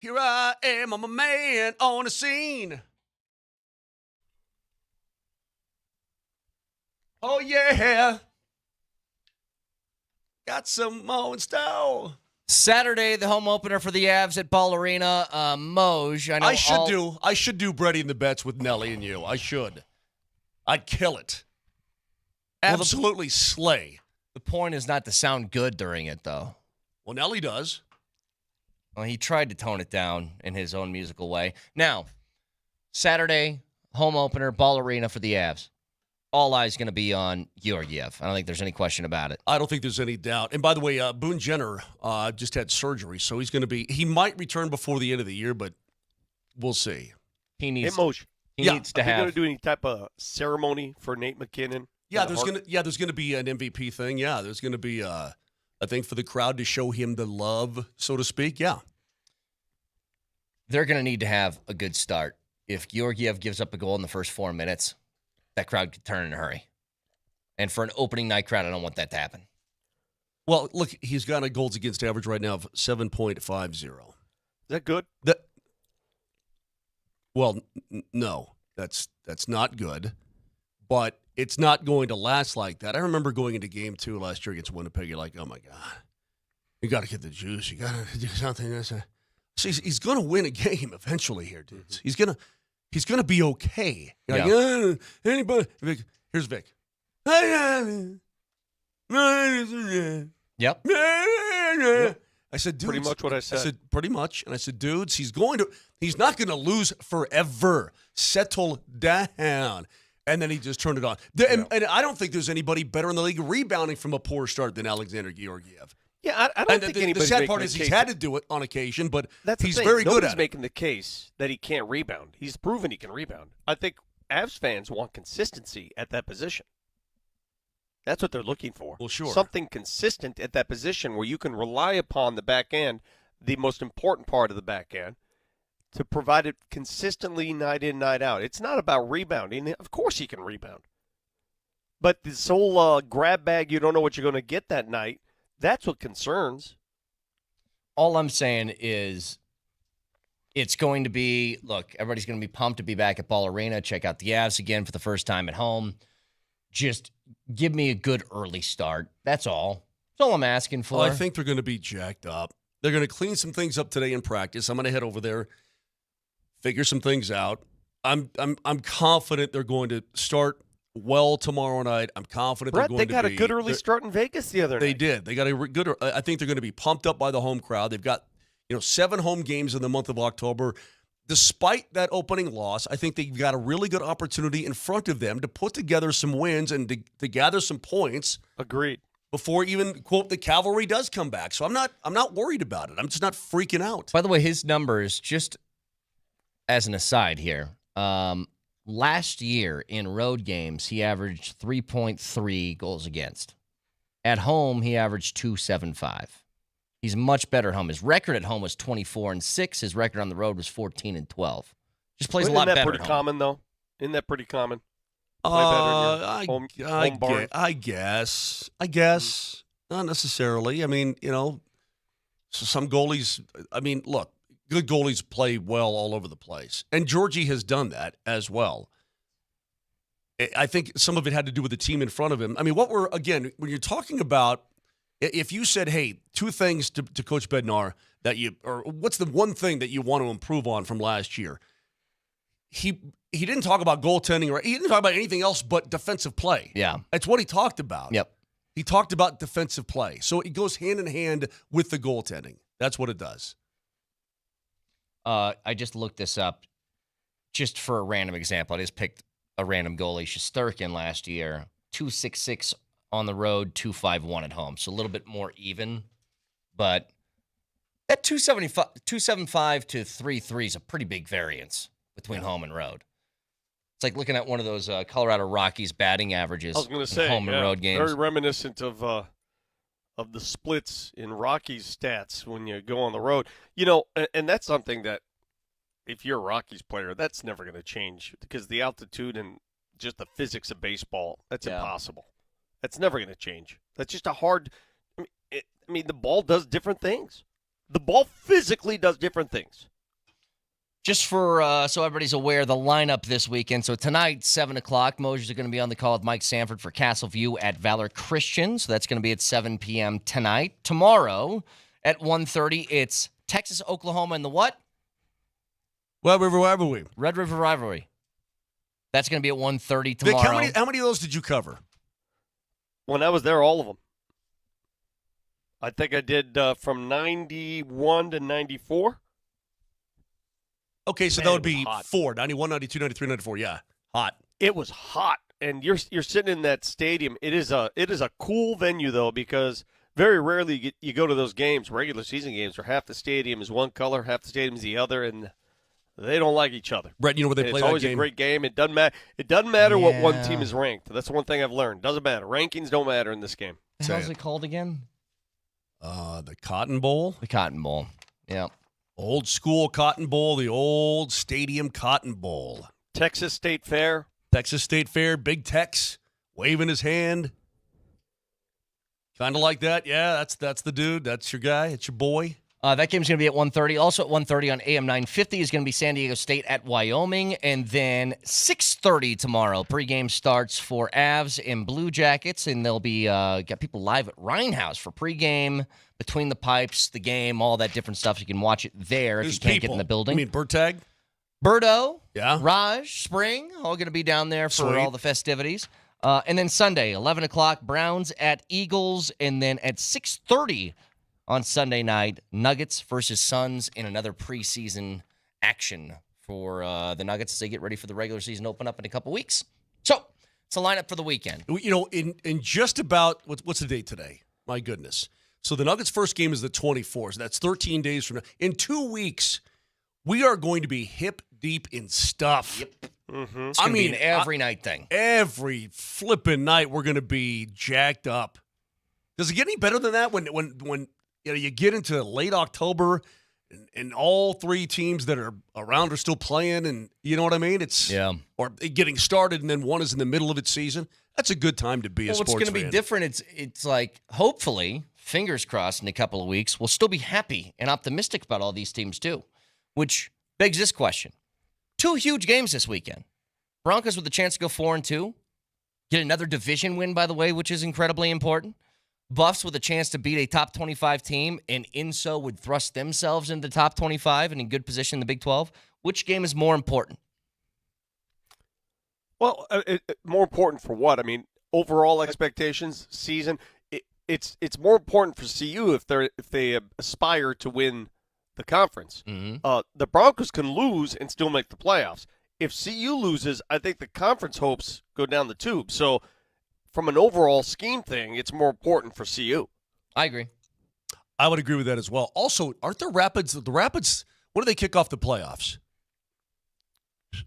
Here I am, I'm a man on the scene. Oh, yeah. Got some more in store. Saturday, the home opener for the Avs at Ball Arena. Moj, I know I should do Brady and the Bets with Nelly and you. I should. I'd kill it. Absolutely slay. The point is not to sound good during it, though. Well, Nelly does. Well, he tried to tone it down in his own musical way. Now, Saturday, home opener, Ball Arena for the Avs. All eyes going to be on Georgiev. I don't think there's any question about it. I don't think there's any doubt. And by the way, Boone Jenner just had surgery, so he might return before the end of the year, but we'll see. He needs Moj, needs to are they have. going to do any type of ceremony for Nate McKinnon? Yeah, there's gonna be an MVP thing. Yeah, there's gonna be a thing for the crowd to show him the love, so to speak. Yeah. They're going to need to have a good start. If Georgiev gives up a goal in the first 4 minutes, that crowd could turn in a hurry. And for an opening night crowd, I don't want that to happen. Well, look, he's got a goals against average right now of 7.50. Is that good? No, that's not good. But it's not going to last like that. I remember going into Game 2 last year against Winnipeg. You're like, oh my God, you got to get the juice. You got to do something. So he's going to win a game eventually here, dudes. He's gonna be okay. You're like, anybody? Vic, here's Vic. Yep. I said, dudes. Pretty much what I said. I said, pretty much. And I said, dudes, he's not going to lose forever. Settle down. And then he just turned it on. And I don't think there's anybody better in the league rebounding from a poor start than Alexander Georgiev. Yeah, I don't think anybody's the sad making part the is case. he's had to do it on occasion, but That's he's the thing. very good Nobody's at it. making the case that he can't rebound. He's proven he can rebound. I think Avs fans want consistency at that position. That's what they're looking for. Well, sure. Something consistent at that position where you can rely upon the back end, the most important part of the back end, to provide it consistently night in, night out. It's not about rebounding. Of course he can rebound. But this whole grab bag, you don't know what you're going to get that night, that's what concerns. All I'm saying is it's going to be, look, everybody's going to be pumped to be back at Ball Arena, check out the Avs again for the first time at home. Just give me a good early start. That's all. That's all I'm asking for. Well, I think they're going to be jacked up. They're going to clean some things up today in practice. I'm going to head over there, figure some things out. I'm confident they're going to start well tomorrow night. I'm confident Brett, they're going they got to be. a good early start in Vegas the other night. They did. They got a good. I think they're going to be pumped up by the home crowd. They've got 7 home games in the month of October. Despite that opening loss, I think they've got a really good opportunity in front of them to put together some wins and to gather some points. Agreed. Before even, quote, the cavalry does come back. So I'm not worried about it. I'm just not freaking out. By the way, his numbers, just as an aside here, last year in road games, he averaged 3.3 goals against. At home, he averaged 2.75. He's much better at home. His record at home was 24-6. His record on the road was 14-12. Just plays a lot better. Isn't that pretty at home. common, though? Isn't that pretty common? Play better in your home barn? I guess. Not necessarily. I mean, so some goalies, look, good goalies play well all over the place. And Georgie has done that as well. I think some of it had to do with the team in front of him. I mean, when you're talking about, if you said, hey, 2 things to Coach Bednar or what's the one thing that you want to improve on from last year? He didn't talk about goaltending, or he didn't talk about anything else but defensive play. Yeah. That's what he talked about. Yep. He talked about defensive play. So it goes hand in hand with the goaltending. That's what it does. I just looked this up just for a random example. I just picked a random goalie, Shesterkin, last year. 2.66 on the road, 2.51 at home. So a little bit more even. But that 2.75 to 3.3 is a pretty big variance between home and road. It's like looking at one of those Colorado Rockies batting averages. I was going to say, home and road games. Very reminiscent of the splits in Rockies stats when you go on the road. And that's something that if you're a Rockies player, that's never going to change because the altitude and just the physics of baseball, that's impossible. That's never going to change. That's just a hard – the ball does different things. The ball physically does different things. Just for so everybody's aware, the lineup this weekend. So tonight, 7 o'clock, Mosers are going to be on the call with Mike Sanford for Castleview at Valor Christian. So that's going to be at 7 p.m. tonight. Tomorrow at 1:30, it's Texas, Oklahoma, and the what? Red River Rivalry. Red River Rivalry. That's going to be at 1:30 Vic, tomorrow. how many of those did you cover? When I was there, all of them. I think I did from 91 to 94. Okay, so Man, that would it was be hot. 4, 91, 92, 93, 94. Yeah, hot. It was hot, and you're sitting in that stadium. It is a cool venue though, because very rarely you go to those games, regular season games, where half the stadium is one color, half the stadium is the other, and they don't like each other. Brett, you know where they And play it's that always game? a great game. It doesn't matter. It doesn't matter what one team Yeah. is ranked. That's the one thing I've learned. Doesn't matter. Rankings don't matter in this game. What the hell's it called again? The Cotton Bowl. The Cotton Bowl. Yeah. Old school Cotton Bowl, the old stadium Cotton Bowl. Texas State Fair. Texas State Fair, Big Tex, waving his hand. Kind of like that. Yeah, that's the dude. That's your guy. It's your boy. That game's going to be at 1:30. Also at 1:30 on AM 950 is going to be San Diego State at Wyoming. And then 6:30 tomorrow, pregame starts for Avs and Blue Jackets. And they'll be got people live at Rhinehouse for pregame, between the pipes, the game, all that different stuff. You can watch it there if There's you can't get people. in the building. You mean Bird Tag? Birdo, Yeah. Raj, Spring, all going to be down there for Sweet. all the festivities. And then Sunday, 11 o'clock, Browns at Eagles. And then at 6:30 on Sunday night, Nuggets versus Suns in another preseason action for the Nuggets as they get ready for the regular season open up in a couple weeks. So it's a lineup for the weekend. You know, in just about, what's the date today? My goodness. So the Nuggets' first game is the 24th. So that's 13 days from now. In 2 weeks, we are going to be hip deep in stuff. Yep. Mm-hmm. It's going to be an every night thing. Every flipping night, we're going to be jacked up. Does it get any better than that when you know, you get into late October and all three teams that are around are still playing, and you know what I mean? It's or getting started, and then one is in the middle of its season. That's a good time to be a sports fan. What's going to be different? It's like, hopefully, fingers crossed, in a couple of weeks, we'll still be happy and optimistic about all these teams too, which begs this question: 2 huge games this weekend. Broncos with a chance to go 4-2, get another division win, by the way, which is incredibly important. Buffs with a chance to beat a top 25 team, and in so would thrust themselves into the top 25 and in good position in the Big 12. Which game is more important? Well, more important for what? I mean, overall expectations, season. It's more important for CU if they aspire to win the conference. Mm-hmm. The Broncos can lose and still make the playoffs. If CU loses, I think the conference hopes go down the tube. So, from an overall scheme thing, it's more important for CU. I agree. I would agree with that as well. Also, aren't the Rapids, when do they kick off the playoffs?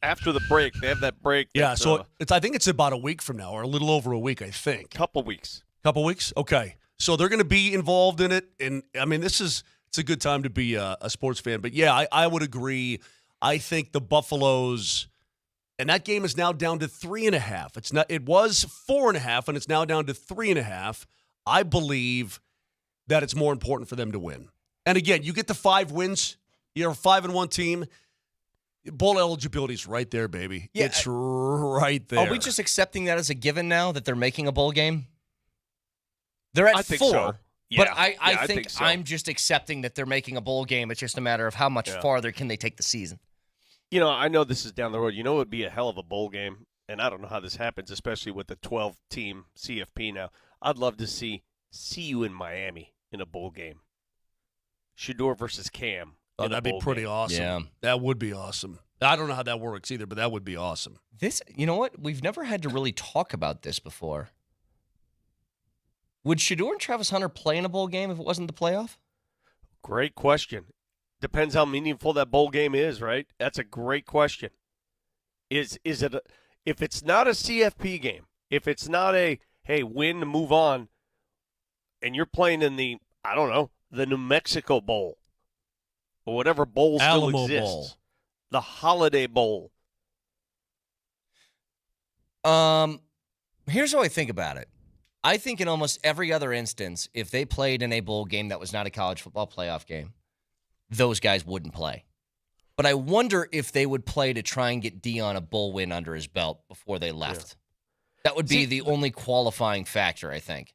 After the break, they have that break. Yeah, that's, so I think it's about a week from now, or a little over a week, I think. Couple weeks. Couple weeks? Okay. So they're going to be involved in it, and I mean, it's a good time to be a sports fan. But yeah, I would agree. I think the Buffaloes, and that game is now down to 3.5. It was 4.5, and it's now down to 3.5. I believe that it's more important for them to win. And again, you get the 5 wins. You're a 5-1 team. Bowl eligibility is right there, baby. Yeah, it's right there. Are we just accepting that as a given now that they're making a bowl game? They're at I think 4. so. But Yeah. I think so. I'm just accepting that they're making a bowl game. It's just a matter of how much farther can they take the season. You know, I know this is down the road. You know, it would be a hell of a bowl game, and I don't know how this happens, especially with the 12-team CFP now. I'd love to see CU in Miami in a bowl game. Shador versus Cam. Oh, that'd be pretty awesome. Yeah. That would be awesome. I don't know how that works either, but that would be awesome. This, you know what? We've never had to really talk about this before. Would Shador and Travis Hunter play in a bowl game if it wasn't the playoff? Great question. Depends how meaningful that bowl game is, right? That's a great question. Is it if it's not a CFP game, if it's not a hey win to move on, and you're playing in the the New Mexico Bowl or whatever bowl Alamo still exists, Bowl. the Holiday Bowl. Here's how I think about it. I think in almost every other instance, if they played in a bowl game that was not a college football playoff game, those guys wouldn't play. But I wonder if they would play to try and get Dion a bowl win under his belt before they left. That would be the only qualifying factor, I think.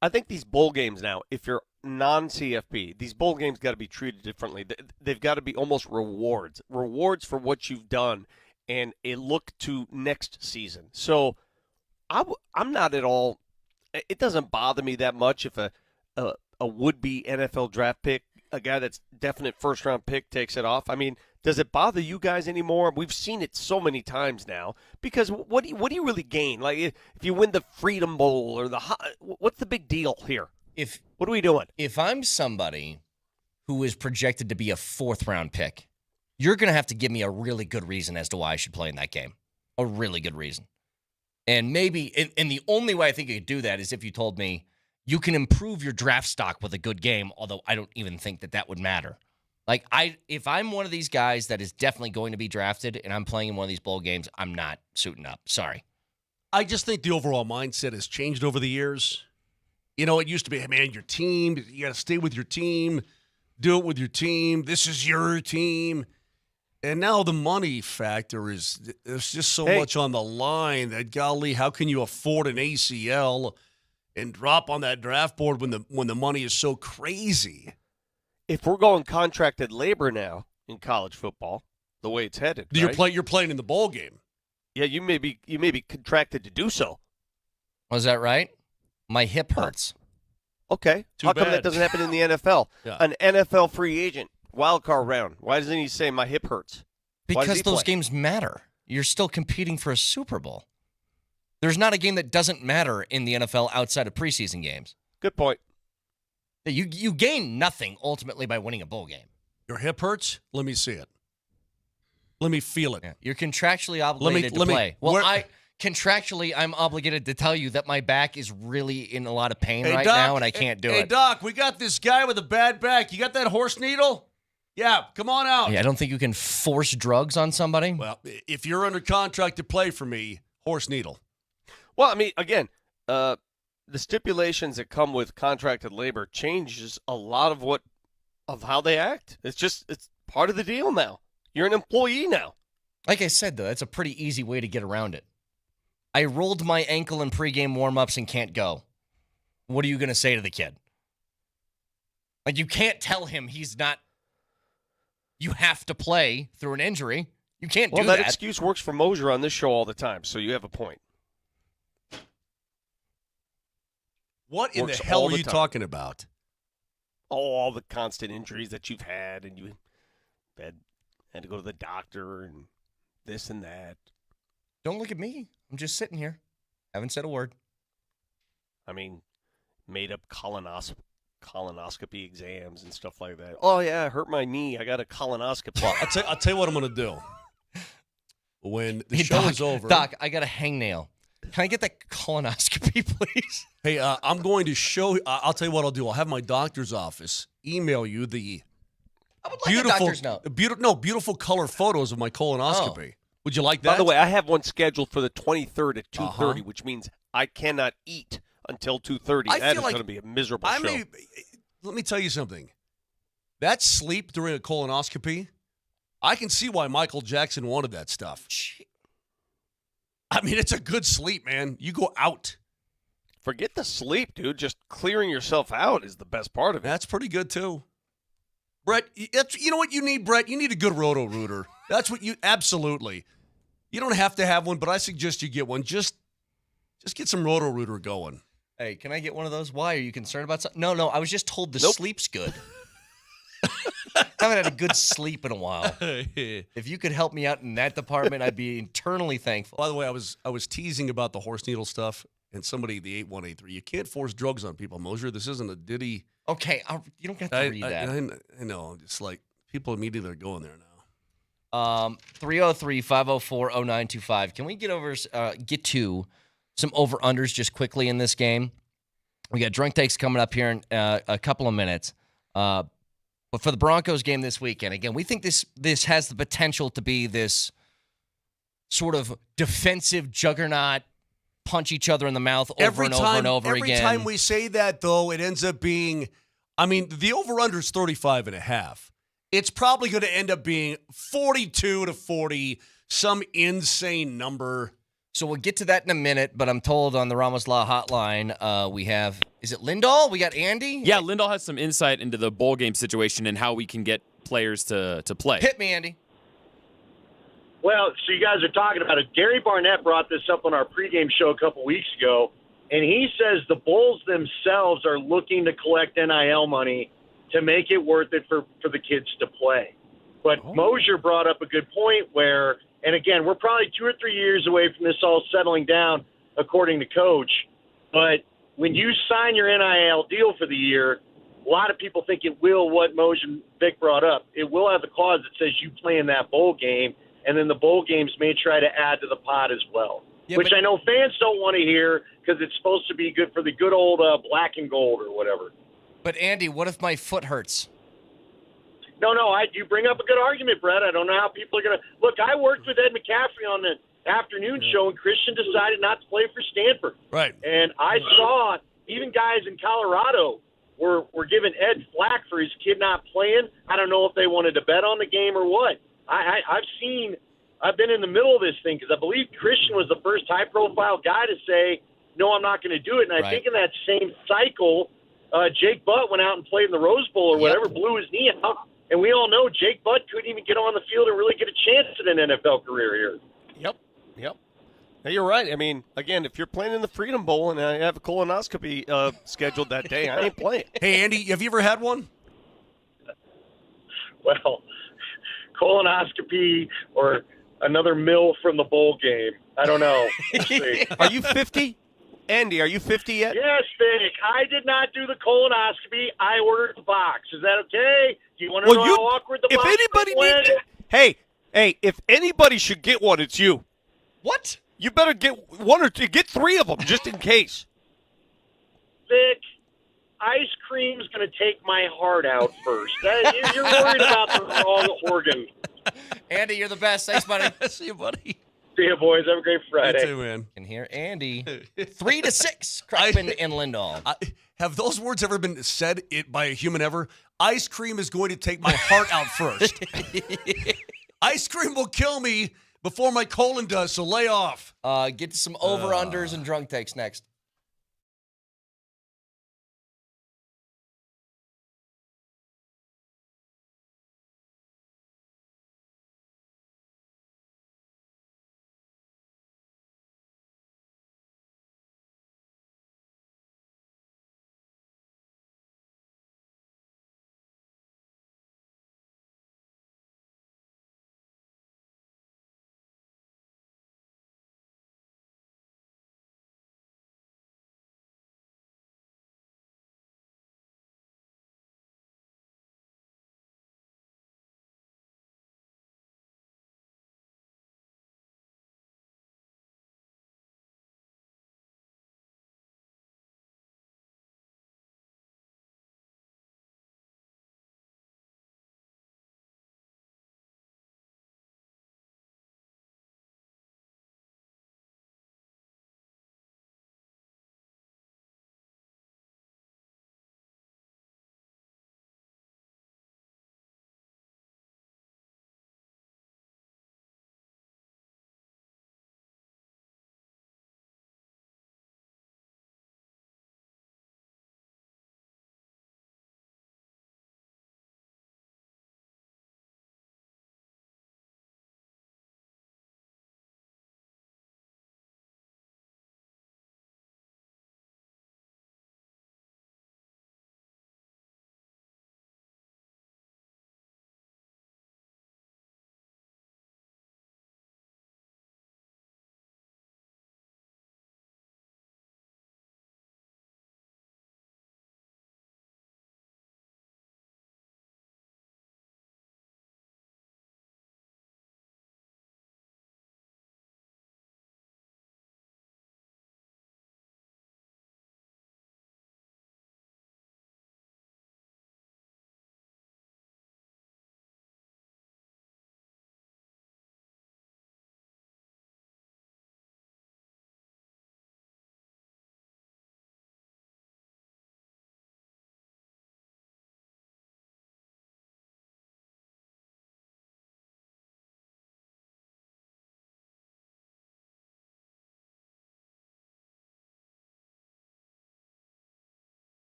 I think these bowl games now, if you're non-CFP, these bowl games got to be treated differently. They've got to be almost rewards for what you've done, and a look to next season. So I'm not at all. It doesn't bother me that much if a would-be NFL draft pick, a guy that's definite first-round pick, takes it off. I mean, does it bother you guys anymore? We've seen it so many times now. Because what do you really gain? Like if you win the Freedom Bowl or what's the big deal here? What are we doing? If I'm somebody who is projected to be a 4th-round pick, you're going to have to give me a really good reason as to why I should play in that game. A really good reason. And maybe, and the only way I think you could do that is if you told me you can improve your draft stock with a good game, although I don't even think that would matter. Like, if I'm one of these guys that is definitely going to be drafted and I'm playing in one of these bowl games, I'm not suiting up. Sorry. I just think the overall mindset has changed over the years. You know, it used to be, hey, man, your team, you got to stay with your team, do it with your team. This is your team. And now the money factor is, there's just so much on the line that, golly, how can you afford an ACL and drop on that draft board when the money is so crazy? If we're going contracted labor now in college football, the way it's headed, right? You're playing in the bowl game. Yeah, you may be contracted to do so. Was that right? My hip hurts. Okay. Too How come bad. that doesn't happen in the NFL? Yeah. An NFL free agent, wild card round. Why doesn't he say my hip hurts? Because those games matter. You're still competing for a Super Bowl. There's not a game that doesn't matter in the NFL outside of preseason games. Good point. You gain nothing ultimately by winning a bowl game. Your hip hurts? Let me see it. Let me feel it. Yeah. You're contractually obligated to play. Contractually, I'm obligated to tell you that my back is really in a lot of pain right now, and I can't do it. Hey, Doc, we got this guy with a bad back. You got that horse needle? Yeah, come on out. Yeah, I don't think you can force drugs on somebody. Well, if you're under contract to play for me, horse needle. Well, I mean, again, the stipulations that come with contracted labor changes a lot of how they act. It's part of the deal now. You're an employee now. Like I said, though, that's a pretty easy way to get around it. I rolled my ankle in pregame warm-ups and can't go. What are you going to say to the kid? Like, you can't tell him he's not. You have to play through an injury. You can't do that. Well, that excuse works for Mosier on this show all the time, so you have a point. What in the hell are you talking about? Oh, all the constant injuries that you've had, and you had to go to the doctor and this and that. Don't look at me. I'm just sitting here. Haven't said a word. I mean, made up colonoscopy exams and stuff like that. Oh, yeah, I hurt my knee. I got a colonoscopy. Well, I'll tell you what I'm going to do. When the show is over. Doc, I got a hangnail. Can I get that colonoscopy, please? Hey, I'm going to show. I'll tell you what I'll do. I'll have my doctor's office email you the I would like a doctor's note. beautiful color photos of my colonoscopy. Would you like that? By the way, I have one scheduled for the 23rd at 2:30, which means I cannot eat until 2:30. That is going to be a miserable show. Let me tell you something. That sleep during a colonoscopy, I can see why Michael Jackson wanted that stuff. I mean, it's a good sleep, man. You go out. Forget the sleep, dude. Just clearing yourself out is the best part of it. That's pretty good, too. Brett, you know what you need, Brett? You need a good roto-rooter. That's what you – absolutely. You don't have to have one, but I suggest you get one. Just get some roto-rooter going. Hey, can I get one of those? Why? Are you concerned about something? No. I was just told the sleep's good. I haven't had a good sleep in a while. If you could help me out in that department, I'd be eternally thankful. By the way, I was teasing about the horse needle stuff, and somebody, the 8183, you can't force drugs on people, Mosier. This isn't a Diddy. Okay, you don't have to read that. I know. It's like people immediately are going there now. 303-504-0925. Can we get to some over-unders just quickly in this game? We got drunk takes coming up here in a couple of minutes. But for the Broncos game this weekend, again, we think this has the potential to be this sort of defensive juggernaut, punch each other in the mouth over and over again. Every time we say that, though, it ends up being, I mean, the over-under is 35.5. it's probably going to end up being 42-40, some insane number. So we'll get to that in a minute, but I'm told on the Ramos Law hotline we have, is it Lindahl? We got Andy? Yeah, Lindahl has some insight into the bowl game situation and how we can get players to play. Hit me, Andy. Well, so you guys are talking about it. Gary Barnett brought this up on our pregame show a couple weeks ago, and he says the Bulls themselves are looking to collect NIL money to make it worth it for the kids to play. But Mosier brought up a good point where, and again, we're probably 2 or 3 years away from this all settling down, according to Coach. But when you sign your NIL deal for the year, a lot of people think it will, what Mosier and Vic brought up, it will have the clause that says you play in that bowl game, and then the bowl games may try to add to the pot as well, which I know fans don't want to hear because it's supposed to be good for the good old black and gold or whatever. But, Andy, what if my foot hurts? No, you bring up a good argument, Brett. I don't know how people are going to – look, I worked with Ed McCaffrey on the afternoon show, and Christian decided not to play for Stanford. Right. And I saw even guys in Colorado were giving Ed flack for his kid not playing. I don't know if they wanted to bet on the game or what. I've been in the middle of this thing because I believe Christian was the first high-profile guy to say, no, I'm not going to do it. And I think in that same cycle, Jake Butt went out and played in the Rose Bowl or whatever, blew his knee out. And we all know Jake Butt couldn't even get on the field and really get a chance at an NFL career here. Yep. Now, you're right. I mean, again, if you're playing in the Freedom Bowl and I have a colonoscopy scheduled that day, I ain't playing. Hey, Andy, have you ever had one? Well, colonoscopy or another meal from the bowl game. I don't know. Let's see. Are you 50? Andy, are you 50 yet? Yes, Vic. I did not do the colonoscopy. I ordered the box. Is that okay? Do you want to know how awkward the if box anybody went? Hey, if anybody should get one, it's you. What? You better get one or two. Get 3 of them just in case. Vic, ice cream's going to take my heart out first. You're worried about the wrong organ. Andy, you're the best. Thanks, buddy. See you, buddy. See you, boys. Have a great Friday. You too, man. Can hear Andy. 3-6, Kreckman and Lindahl. Have those words ever been said by a human ever? Ice cream is going to take my heart out first. Ice cream will kill me before my colon does, so lay off. Get to some over-unders and drunk takes next.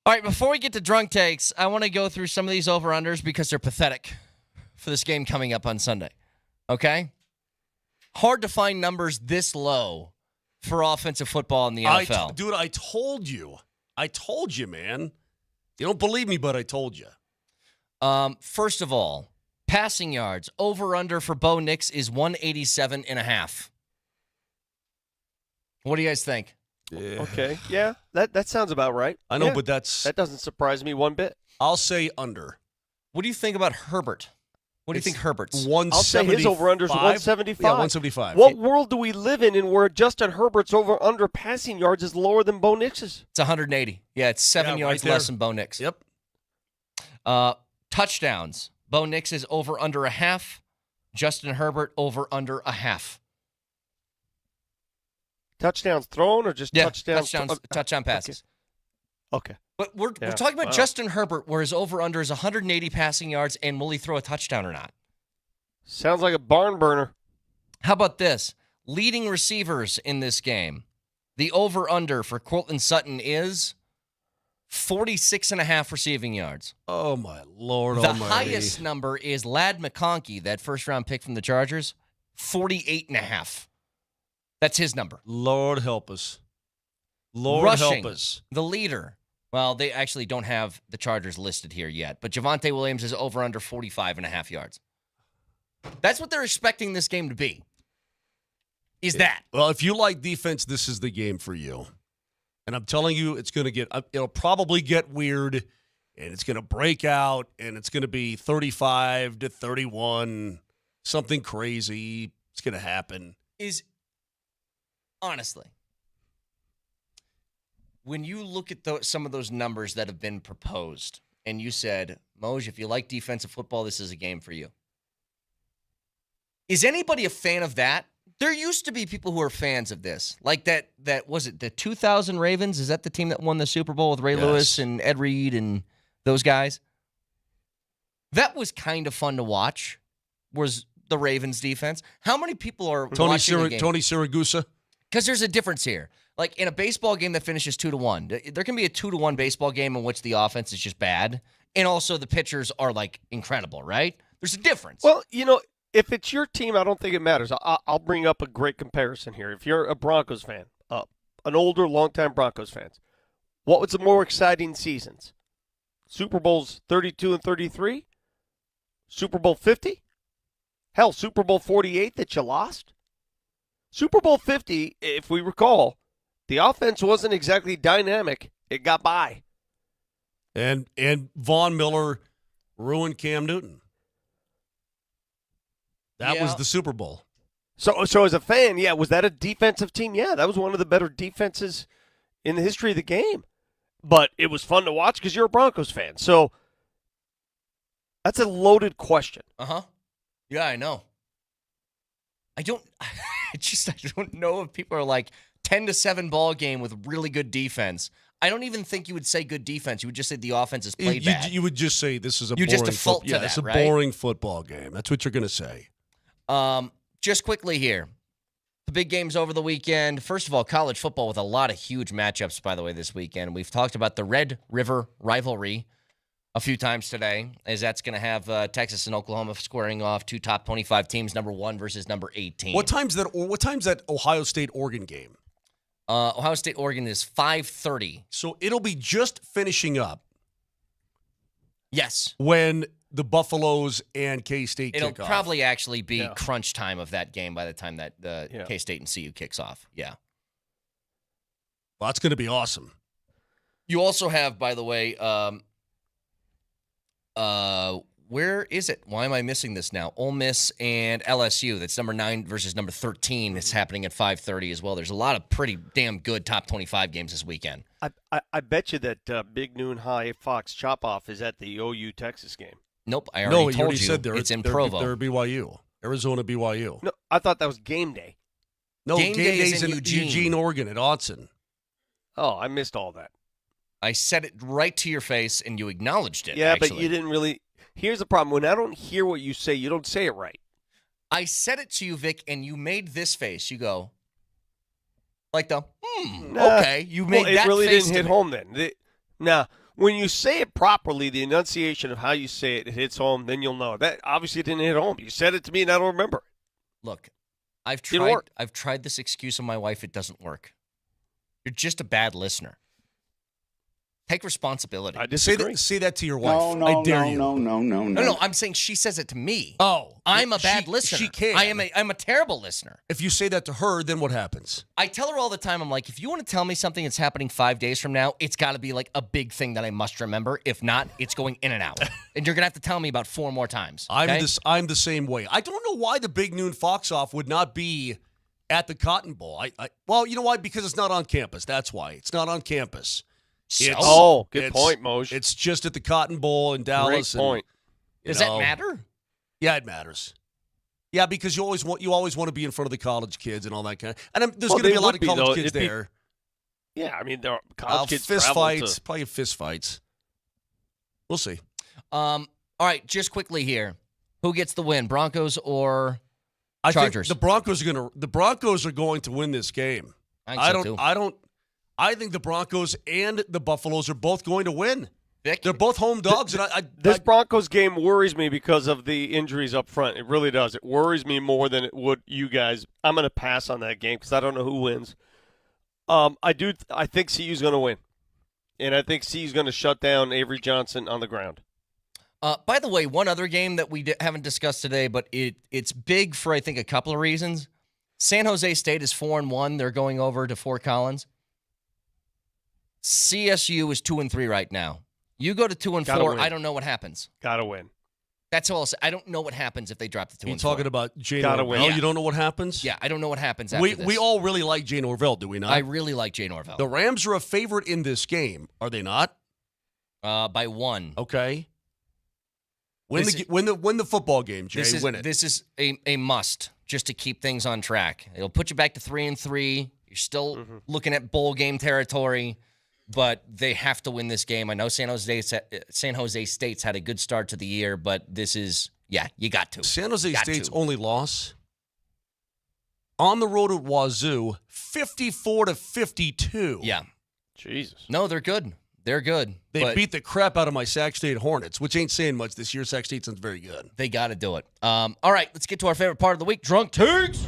All right, before we get to drunk takes, I want to go through some of these over-unders because they're pathetic for this game coming up on Sunday. Okay? Hard to find numbers this low for offensive football in the NFL. Dude, I told you. I told you, man. You don't believe me, but I told you. First of all, passing yards, over-under for Bo Nix is 187.5. What do you guys think? Yeah. Okay, yeah, that sounds about right. I know, Yeah, but that doesn't surprise me one bit. I'll say under. What do you think about Herbert? What do you think Herbert's? 175. I'll say his over-under is 175. Yeah, 175. What world do we live in where Justin Herbert's over-under passing yards is lower than Bo Nix's? It's 180. Yeah, it's 7 yards right less there. than Bo Nix. Yep. Touchdowns. Bo Nix is over under a half. Justin Herbert over under a half. Touchdowns thrown or just touchdowns? Touchdown passes. Okay. But we're talking about Justin Herbert, where his over-under is 180 passing yards, and will he throw a touchdown or not? Sounds like a barn burner. How about this? Leading receivers in this game. The over-under for Courtland Sutton is 46.5 receiving yards. Oh, my Lord The almighty. highest number is Ladd McConkey, that first-round pick from the Chargers, 48.5. That's his number. Lord help us. Lord Rushing, help us. the leader. Well, they actually don't have the Chargers listed here yet, but Javonte Williams is over under 45.5 yards. That's what they're expecting this game to be. Is that? Well, if you like defense, this is the game for you. And I'm telling you, it'll probably get weird, and it's going to break out, and it's going to be 35-31, something crazy. It's going to happen. Honestly, when you look at some of those numbers that have been proposed, and you said, Moj, if you like defensive football, this is a game for you. Is anybody a fan of that? There used to be people who are fans of this. Like that was it the 2000 Ravens? Is that the team that won the Super Bowl with Ray Lewis and Ed Reed and those guys? That was kind of fun to watch, was the Ravens defense. How many people are watching the game? Tony Siragusa? Because there's a difference here. Like in a baseball game that finishes 2-1, there can be a 2-1 baseball game in which the offense is just bad, and also the pitchers are like incredible, right? There's a difference. Well, if it's your team, I don't think it matters. I'll bring up a great comparison here. If you're a Broncos fan, an older, longtime Broncos fans, what was the more exciting seasons? Super Bowls 32 and 33? Super Bowl 50? Hell, Super Bowl 48 that you lost? Super Bowl 50, if we recall, the offense wasn't exactly dynamic. It got by. And Von Miller ruined Cam Newton. That was the Super Bowl. So as a fan, was that a defensive team? Yeah, that was one of the better defenses in the history of the game. But it was fun to watch because you're a Broncos fan. So that's a loaded question. Uh-huh. Yeah, I know. I don't know if people are like 10-7 ball game with really good defense. I don't even think you would say good defense. You would just say the offense is played bad. You would just say this is a You boring just default to that, it's a right? boring football game. That's what you're going to say. Just quickly here. The big games over the weekend. First of all, college football with a lot of huge matchups, by the way, this weekend. We've talked about the Red River rivalry a few times today, as that's going to have Texas and Oklahoma squaring off two top 25 teams, number 1 versus number 18. What time's that Ohio State-Oregon game? Ohio State-Oregon is 5:30. So it'll be just finishing up. Yes. When the Buffaloes and K-State kick off. It'll probably actually be crunch time of that game by the time that K-State and CU kicks off. Yeah. Well, that's going to be awesome. You also have, by the way, where is it? Why am I missing this now? Ole Miss and LSU. That's number 9 versus number 13. It's happening at 5:30 as well. There's a lot of pretty damn good top 25 games this weekend. I bet you that Big Noon High Fox Chop-Off is at the OU Texas game. Nope, I already told you. Said it's in Provo. They're BYU. Arizona BYU. No, I thought that was game day. No, game day is day's in in Eugene. Eugene, Oregon, at Autzen. Oh, I missed all that. I said it right to your face, and you acknowledged it. Yeah, actually. but you didn't really. Here's the problem. When I don't hear what you say, you don't say it right. I said it to you, Vic, and you made this face. You go, like the, okay. You made that it really face didn't to hit me. home then. when you say it properly, the enunciation of how you say it, it hits home, then you'll know. That obviously didn't hit home. You said it to me, and I don't remember it. Look, I've Didn't tried. work. I've tried this excuse on my wife. It doesn't work. You're just a bad listener. Take responsibility. I disagree. Say that to your wife. No, I no, dare no, you. no, no, no, no. No, I'm saying she says it to me. Oh, I'm a bad she- listener. She can. I'm a terrible listener. If you say that to her, then what happens? I tell her all the time, I'm like, if you want to tell me something that's happening 5 days from now, it's got to be like a big thing that I must remember. If not, it's going in and out. And you're going to have to tell me about 4 more times. Okay? I'm the same way. I don't know why the Big Noon Fox Off would not be at the Cotton Bowl. Well, you know why? Because it's not on campus. That's why. It's not on campus. Good point, Moj. It's just at the Cotton Bowl in Dallas. Great point. Does that matter? Yeah, it matters. Yeah, because you always want to be in front of the college kids and all that kind of. And there's Well, going to be they a lot would of be, college though. kids It'd be- there. Yeah, I mean, there are college kids Fist travel fights, to- probably fist fights. We'll see. All right, just quickly here. Who gets the win, Broncos or I Chargers? think the Broncos are going to win this game. I think so, too. I think the Broncos and the Buffaloes are both going to win. Vic? They're both home dogs, and This Broncos game worries me because of the injuries up front. It really does. It worries me more than it would you guys. I'm going to pass on that game because I don't know who wins. I think CU's going to win, and I think CU's going to shut down Avery Johnson on the ground. By the way, one other game that we haven't discussed today, but it's big for, I think, a couple of reasons. San Jose State is 4-1. They're going over to Fort Collins. CSU is 2-3 right now. You go to 2-4, I don't know what happens. Gotta win. That's all I'll say. I don't know what happens if they drop to 2-4. You're talking about Jay Gotta Norvell. win. You don't know what happens? Yeah, I don't know what happens after this. We all really like Jay Norvell, do we not? I really like Jay Norvell. The Rams are a favorite in this game, are they not? By 1. Okay. Win This the football game, Jay. Win it. This is a must just to keep things on track. It'll put you back to 3-3. You're still looking at bowl game territory, but they have to win this game. I know San Jose State's had a good start to the year, but this is, you got to. San Jose State's only loss on the road at Wazoo, 54-52. Yeah. Jesus. No, they're good. They're good. They beat the crap out of my Sac State Hornets, which ain't saying much this year. Sac State's very good. They got to do it. All right, let's get to our favorite part of the week, Drunk Takes.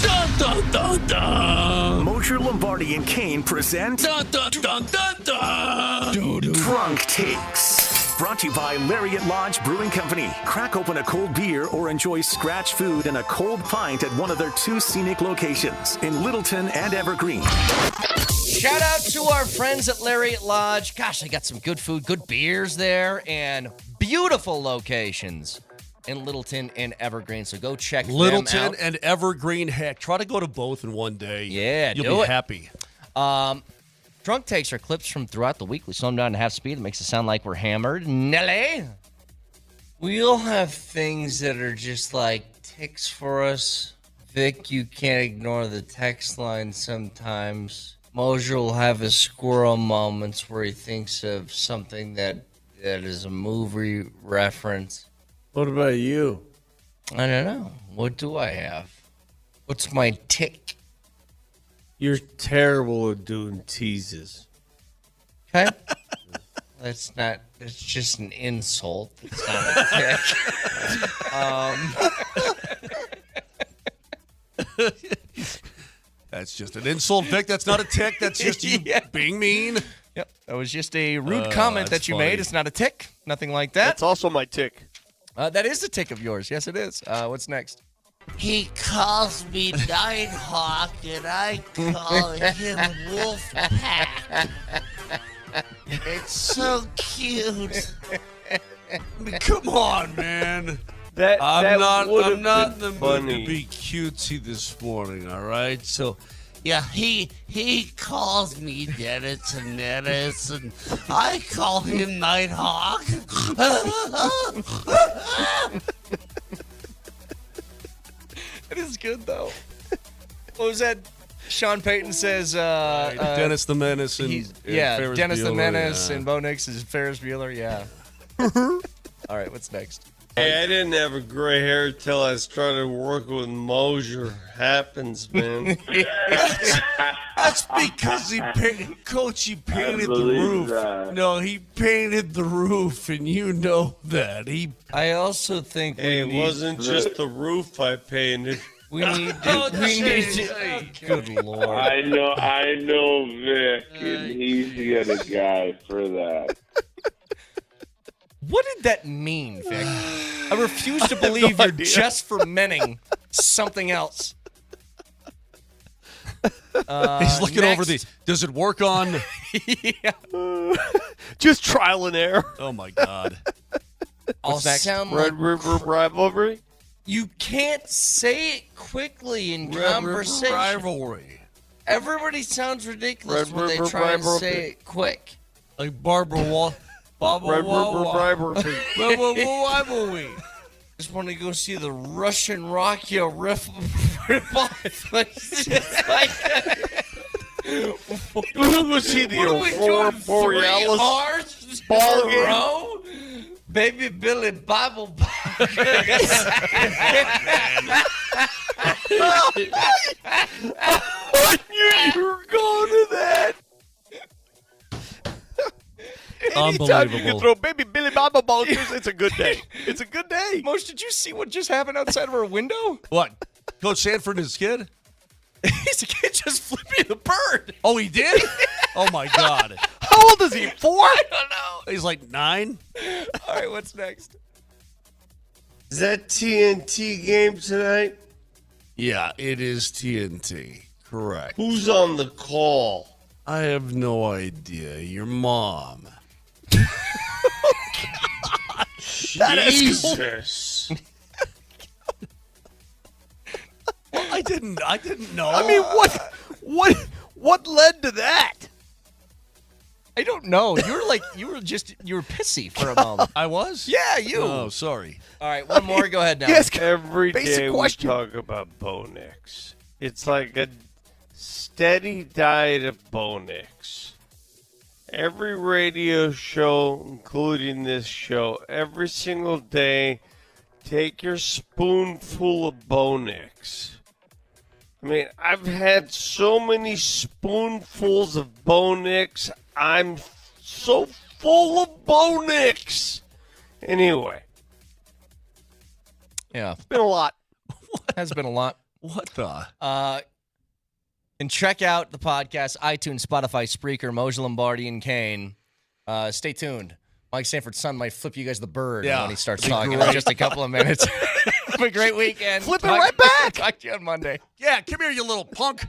Dun, dun, dun, dun. Mosher, Lombardi, and Kane present dun, dun, dun, dun, dun. Drunk Takes. Brought to you by Lariat Lodge Brewing Company. Crack open a cold beer or enjoy scratch food and a cold pint at one of their 2 scenic locations in Littleton and Evergreen. Shout out to our friends at Lariat Lodge. Gosh, they got some good food, good beers there, and beautiful locations in Littleton and Evergreen. So go check them out. Littleton and Evergreen. Heck, try to go to both in one day. Yeah, You'll do be it. happy. Drunk Takes are clips from throughout the week. We slow them down to half speed. It makes it sound like we're hammered. Nelly? We all have things that are just like ticks for us. Vic, you can't ignore the text line sometimes. Mosher will have his squirrel moments where he thinks of something that is a movie reference. What about you? I don't know. What do I have? What's my tick? You're terrible at doing teases. Okay. That's just an insult. It's not a tick. That's just an insult, Vic. That's not a tick. That's just you being mean. Yep. That was just a rude comment that that's you funny. made. It's not a tick. Nothing like that. That's also my tick. That is a tick of yours. Yes, it is. What's next? He calls me Nighthawk, and I call him Wolfpack. It's so cute. Come on, man. I'm not in the mood funny. to be cutesy this morning, all right? So, Yeah, he calls me Dennis and Dennis, and I call him Nighthawk. It is good, though. What was that? Sean Payton says... Dennis the Menace and Ferris Dennis the Bueller, Menace yeah. and Bo Nix is Ferris Bueller, yeah. All right, what's next? Hey, I didn't have a gray hair till I started working with Mosier. Happens, man. That's because he painted, Coach. He painted the roof. No, he painted the roof, and you know that I also think Hey, it wasn't just the roof I painted. we need to. Good Lord. I know Vic, and he's the other guy for that. What did that mean, Vic? I refuse to believe you're just fermenting something else. he's looking over the. Does it work on? Just trial and error. Oh my God! I'll sound like Red River rivalry. you can't say it quickly in Red River conversation. rivalry, Everybody sounds ridiculous Red when they River try and rivalry. say it quick. like Barbara Wall. Red River rivalry. Rivalry. Just want to go see the Russian Rocky riff off. It's just like We're gonna go see the what are we Aurora doing? 3 Borealis hours ball in a game. row? Baby Billy Bible. I knew you were going to that. Anytime you can Unbelievable. throw baby Billy Bobble Bulkers, it's a good day. It's a good day. Mosh, did you see what just happened outside of our window? What? Coach Sanford and his kid? He's a kid just flipping the bird. Oh, he did? Oh my God! How old is he? 4? I don't know. He's like 9. All right, what's next? Is that TNT game tonight? Yeah, it is TNT. Correct. Who's on the call? I have no idea. Your mom. Jesus. I didn't know. I mean, what led to that? I don't know. You were pissy for a moment. I was? Yeah, you. Oh, sorry. All right, one more. Go ahead now. Yes, Every Basic day question. we talk about Bonix. It's like a steady diet of Bonix. Every radio show, including this show, every single day, take your spoonful of Bonix. I mean, I've had so many spoonfuls of Bonix. I'm so full of Bonix. Anyway, Yeah, Been a lot. has been a lot. What the? And check out the podcast, iTunes, Spotify, Spreaker, Moshe Lombardi, and Kane. Stay tuned. Mike Sanford's son might flip you guys the bird Yeah, when he starts it'd be talking in great. just a couple of minutes. Have a great weekend. Flip it right back. Talk to you on Monday. Yeah, come here, you little punk.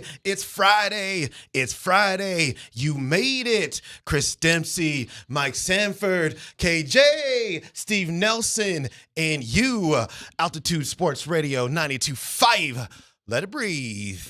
Friday. It's Friday. It's Friday. You made it. Chris Dempsey, Mike Sanford, KJ, Steve Nelson, and you. Altitude Sports Radio 92.5. Let it breathe.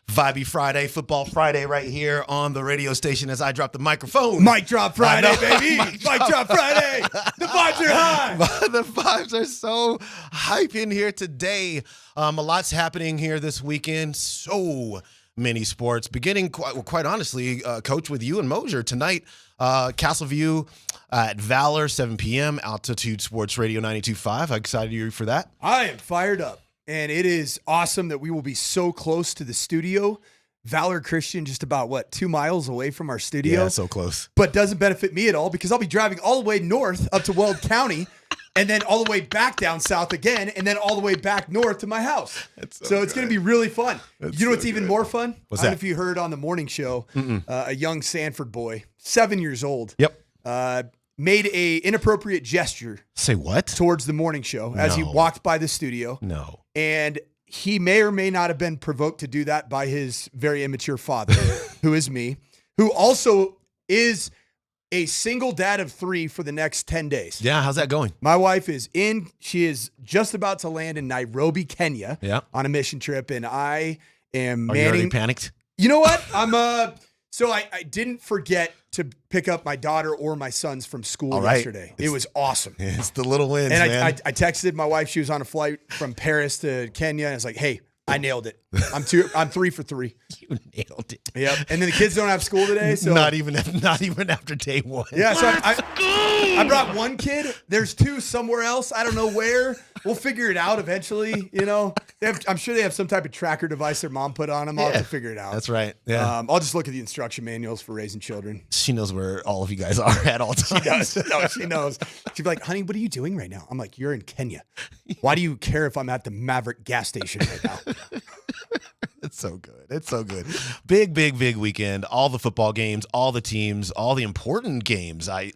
Vibey Friday, Football Friday right here on the radio station as I drop the microphone. Mic drop Friday, baby. Mic drop Friday. The vibes are high. The vibes are so hype in here today. A lot's happening here this weekend. So many sports. Beginning, quite honestly, Coach, with you and Mosier tonight. Castleview at Valor, 7 p.m. Altitude Sports Radio 92.5. How excited are you for that? I am fired up. And it is awesome that we will be so close to the studio. Valor Christian, just about, 2 miles away from our studio? Yeah, so close. But doesn't benefit me at all because I'll be driving all the way north up to Weld County and then all the way back down south again and then all the way back north to my house. So it's going to be really fun. You know what's even more fun? What's I don't know that? if you heard on the morning show, a young Sanford boy, 7 years old. Yep. Made a inappropriate gesture. Say what? Towards the morning show as he No. walked by the studio. No. And he may or may not have been provoked to do that by his very immature father, who is me, who also is a single dad of 3 for the next 10 days. Yeah, how's that going? My wife is she is just about to land in Nairobi, Kenya on a mission trip. And I am Are you already panicked? You know what? So I didn't forget to pick up my daughter or my sons from school yesterday. It was awesome. It's the little wins, and man. I texted my wife. She was on a flight from Paris to Kenya. And I was like, hey, I nailed it. I'm 3 for 3. You nailed it. Yep. And then the kids don't have school today. So not even after day one. Yeah. So I brought one kid. There's 2 somewhere else. I don't know where. We'll figure it out eventually. You know, I'm sure they have some type of tracker device their mom put on them. I'll have to figure it out. That's right. Yeah. I'll just look at the instruction manuals for raising children. She knows where all of you guys are at all times. She does. No, she knows. She'd be like, honey, what are you doing right now? I'm like, you're in Kenya. Why do you care if I'm at the Maverick gas station right now? It's so good. It's so good. Big weekend. All the football games, all the teams, all the important games. I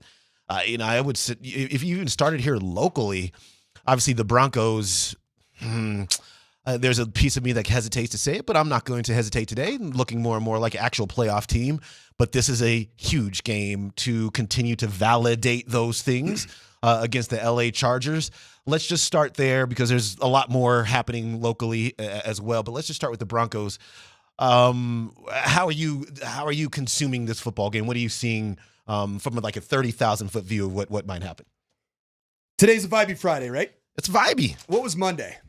would sit, if you even started here locally, obviously the Broncos, there's a piece of me that hesitates to say it, but I'm not going to hesitate today. I'm looking more and more like an actual playoff team. But this is a huge game to continue to validate those things against the LA Chargers. Let's just start there because there's a lot more happening locally as well. But let's just start with the Broncos. How are you consuming this football game? What are you seeing from like a 30,000-foot view of what might happen? Today's a Vibey Friday, right? It's vibey. What was Monday?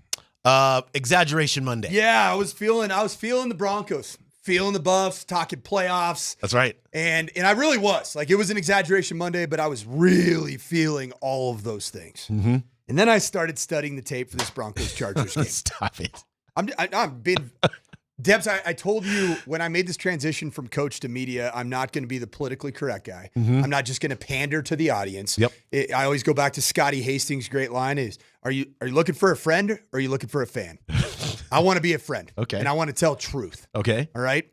Exaggeration Monday. Yeah, I was feeling the Broncos, feeling the Buffs, talking playoffs. That's right. And I really was. Like, it was an exaggeration Monday, but I was really feeling all of those things. Mm-hmm. And then I started studying the tape for this Broncos-Chargers game. Stop it. I'm being... Debs, I told you when I made this transition from coach to media, I'm not going to be the politically correct guy. Mm-hmm. I'm not just going to pander to the audience. Yep. I always go back to Scotty Hastings' great line is, are you looking for a friend or are you looking for a fan? I want to be a friend. Okay. And I want to tell truth. Okay. All right?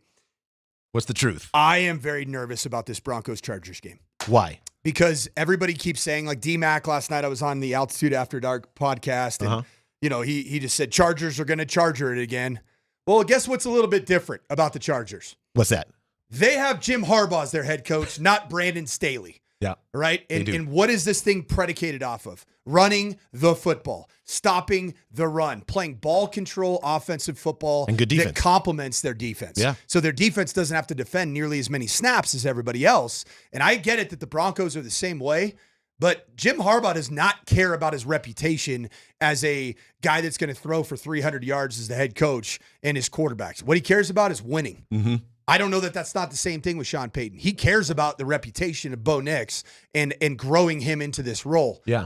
What's the truth? I am very nervous about this Broncos-Chargers game. Why? Because everybody keeps saying, like D-Mac last night, I was on the Altitude After Dark podcast, and he just said, Chargers are going to Charger it again. Well, guess what's a little bit different about the Chargers? What's that? They have Jim Harbaugh as their head coach, not Brandon Staley. Yeah. Right? And what is this thing predicated off of? Running the football, stopping the run, playing ball control, offensive football and good defense that complements their defense. Yeah. So their defense doesn't have to defend nearly as many snaps as everybody else. And I get it that the Broncos are the same way. But Jim Harbaugh does not care about his reputation as a guy that's going to throw for 300 yards as the head coach and his quarterbacks. What he cares about is winning. Mm-hmm. I don't know that that's not the same thing with Sean Payton. He cares about the reputation of Bo Nix and growing him into this role. Yeah.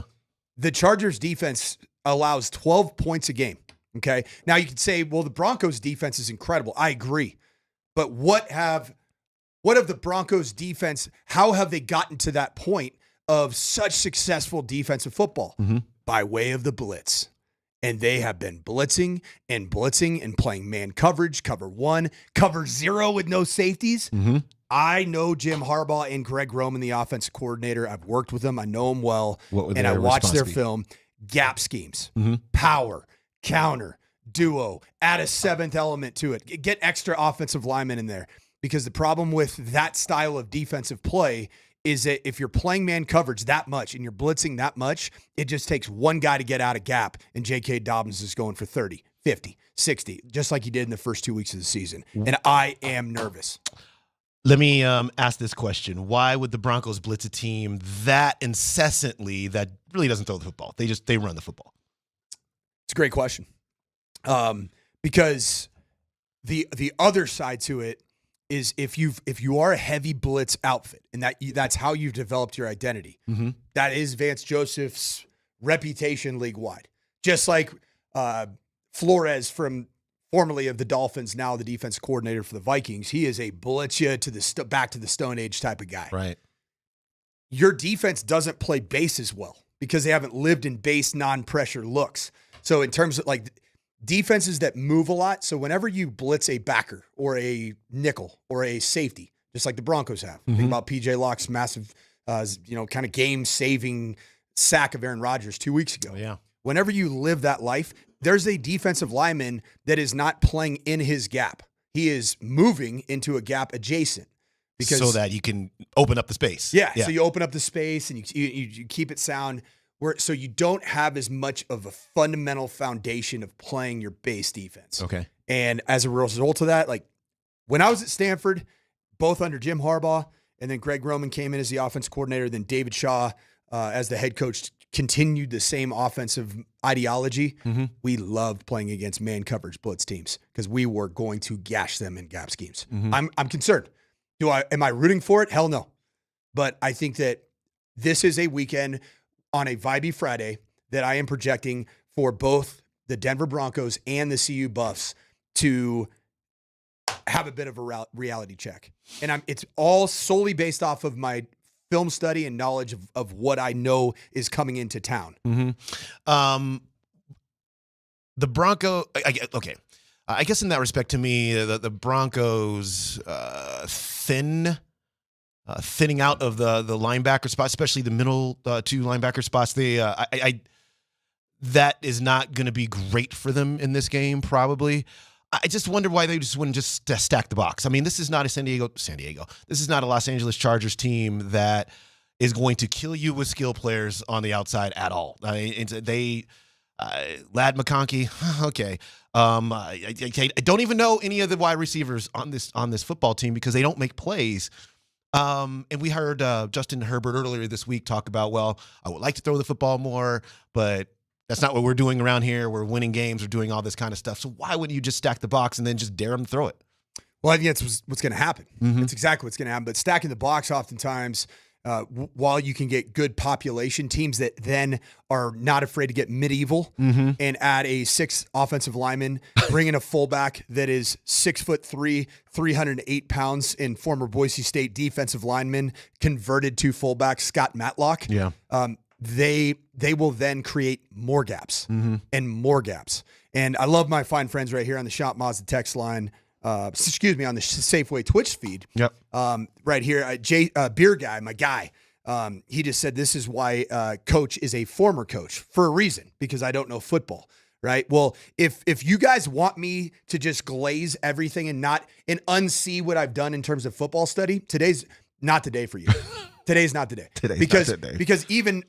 The Chargers defense allows 12 points a game. Okay. Now you could say, well, the Broncos defense is incredible. I agree. But what have the Broncos defense, how have they gotten to that point of such successful defensive football? Mm-hmm. By way of the blitz. And they have been blitzing and playing man coverage, cover 1, cover 0 with no safeties. Mm-hmm. I know Jim Harbaugh and Greg Roman, the offensive coordinator. I've worked with them. I know them well. What would and I their watched response their be? film. Gap schemes, Mm-hmm. power, counter, duo, add a seventh element to it. Get extra offensive linemen in there. Because the problem with that style of defensive play is that if you're playing man coverage that much and you're blitzing that much, it just takes one guy to get out of gap, and J.K. Dobbins is going for 30, 50, 60, just like he did in the first 2 weeks of the season. And I am nervous. Let me ask this question. Why would the Broncos blitz a team that incessantly that really doesn't throw the football? They run the football. It's a great question. Because the other side to it is if you are a heavy blitz outfit and that's how you've developed your identity. Mm-hmm. That is Vance Joseph's reputation league wide. Just like Flores formerly of the Dolphins, now the defense coordinator for the Vikings, he is a blitz you to back to the Stone Age type of guy. Right. Your defense doesn't play base as well because they haven't lived in base non-pressure looks. So in terms of like defenses that move a lot, so whenever you blitz a backer or a nickel or a safety, just like the Broncos have, think about PJ Locke's massive, kind of game-saving sack of Aaron Rodgers 2 weeks ago. Yeah. Whenever you live that life, there's a defensive lineman that is not playing in his gap. He is moving into a gap adjacent. So that you can open up the space. Yeah. So you open up the space and you keep it sound. So you don't have as much of a fundamental foundation of playing your base defense. Okay. And as a result of that, like when I was at Stanford, both under Jim Harbaugh and then Greg Roman came in as the offense coordinator, then David Shaw as the head coach continued the same offensive ideology. Mm-hmm. We loved playing against man coverage blitz teams because we were going to gash them in gap schemes. Mm-hmm. I'm concerned. Am I rooting for it? Hell no. But I think that this is a weekend on a Vibey Friday that I am projecting for both the Denver Broncos and the CU Buffs to have a bit of a reality check. And it's all solely based off of my film study and knowledge of what I know is coming into town. Mm-hmm. The Bronco, okay. I guess in that respect, to me, the Broncos thinning out of the linebacker spot, especially the middle two linebacker spots. That is not going to be great for them in this game, probably. I just wonder why they just wouldn't just stack the box. I mean, this is not a San Diego. This is not a Los Angeles Chargers team that is going to kill you with skill players on the outside at all. I mean, Lad McConkey, okay. I don't even know any of the wide receivers on this football team because they don't make plays. And we heard Justin Herbert earlier this week talk about, well, I would like to throw the football more, but that's not what we're doing around here. We're winning games. We're doing all this kind of stuff. So why wouldn't you just stack the box and then just dare them to throw it? Well, I think that's what's going to happen. Mm-hmm. That's exactly what's going to happen. But stacking the box oftentimes, while you can get good population teams that then are not afraid to get medieval and add a 6 offensive lineman, bring in a fullback that is 6'3", 308 pounds, and former Boise State defensive lineman converted to fullback Scott Matlock. Yeah. They will then create more gaps and more gaps. And I love my fine friends right here on the Shop Mazda text line. On the Safeway Twitch feed. Yep. Right here, Beer Guy, my guy. He just said this is why Coach is a former coach for a reason, because I don't know football. Right. Well, if you guys want me to just glaze everything and unsee what I've done in terms of football study, today's not the day for you. Today's not the day. Because even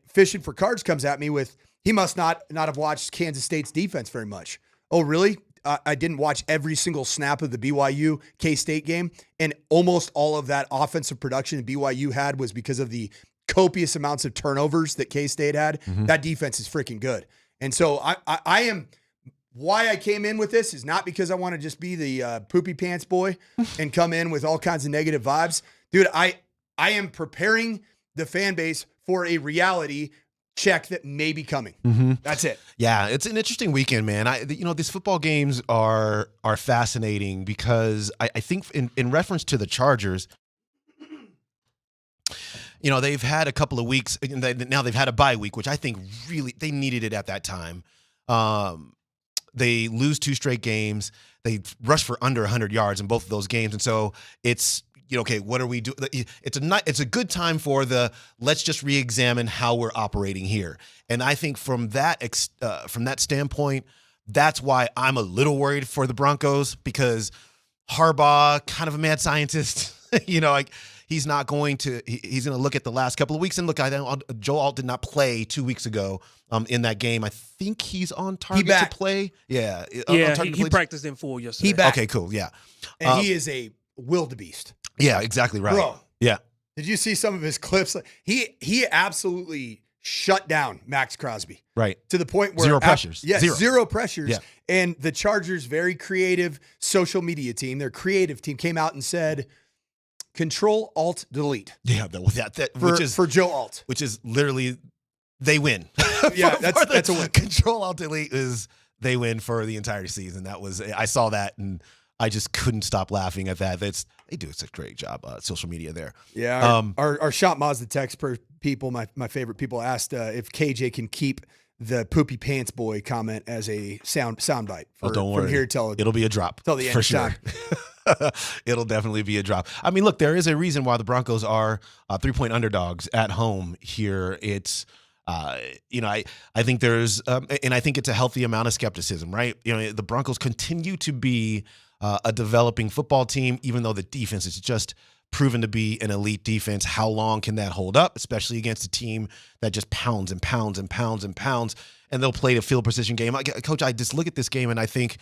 Fishing for Cards comes at me with, he must not have watched Kansas State's defense very much. Oh, really? I didn't watch every single snap of the BYU K-State game, and almost all of that offensive production that BYU had was because of the copious amounts of turnovers that K-State had. That defense is freaking good. And so I am – why I came in with this is not because I want to just be the poopy pants boy and come in with all kinds of negative vibes. Dude, I am preparing the fan base for a reality check that may be coming. That's it. Yeah, it's an interesting weekend, man. These football games are fascinating because I think in reference to the Chargers, they've had a couple of weeks, and now they've had a bye week, which I think really they needed it at that time. They lose 2 straight games. They rush for under 100 yards in both of those games, and so it's okay, what are we doing? It's a good time for let's just re-examine how we're operating here. And I think from that standpoint, that's why I'm a little worried for the Broncos, because Harbaugh, kind of a mad scientist, he's not going to. He's going to look at the last couple of weeks and look. Joe Alt did not play 2 weeks ago in that game. I think he's on target to play. Yeah, he practiced in full yesterday. He back. Okay, cool. Yeah, and he is a wildebeest. Yeah, exactly right. Bro, yeah. Did you see some of his clips? He absolutely shut down Max Crosby. Right. To the point where zero pressures. Yeah, zero pressures. Yeah. And the Chargers' very creative social media team, their creative team, came out and said, Control Alt Delete. Yeah, for Joe Alt, which is literally they win. Yeah, that's a win. Control Alt Delete is they win for the entire season. I saw that and I just couldn't stop laughing at that. They do such a great job social media there. Yeah, our Shop Mazda text people, my favorite people, asked if KJ can keep the poopy pants boy comment as a soundbite. Don't worry. From here it'll be a drop till the end for of sure. time. It'll definitely be a drop. I mean, look, there is a reason why the Broncos are 3-point underdogs at home here. It's I think there's and I think it's a healthy amount of skepticism, right? The Broncos continue to be a developing football team, even though the defense is just proven to be an elite defense. How long can that hold up, especially against a team that just pounds and pounds and pounds and pounds, and they'll play a field position game? Coach, I just look at this game and I think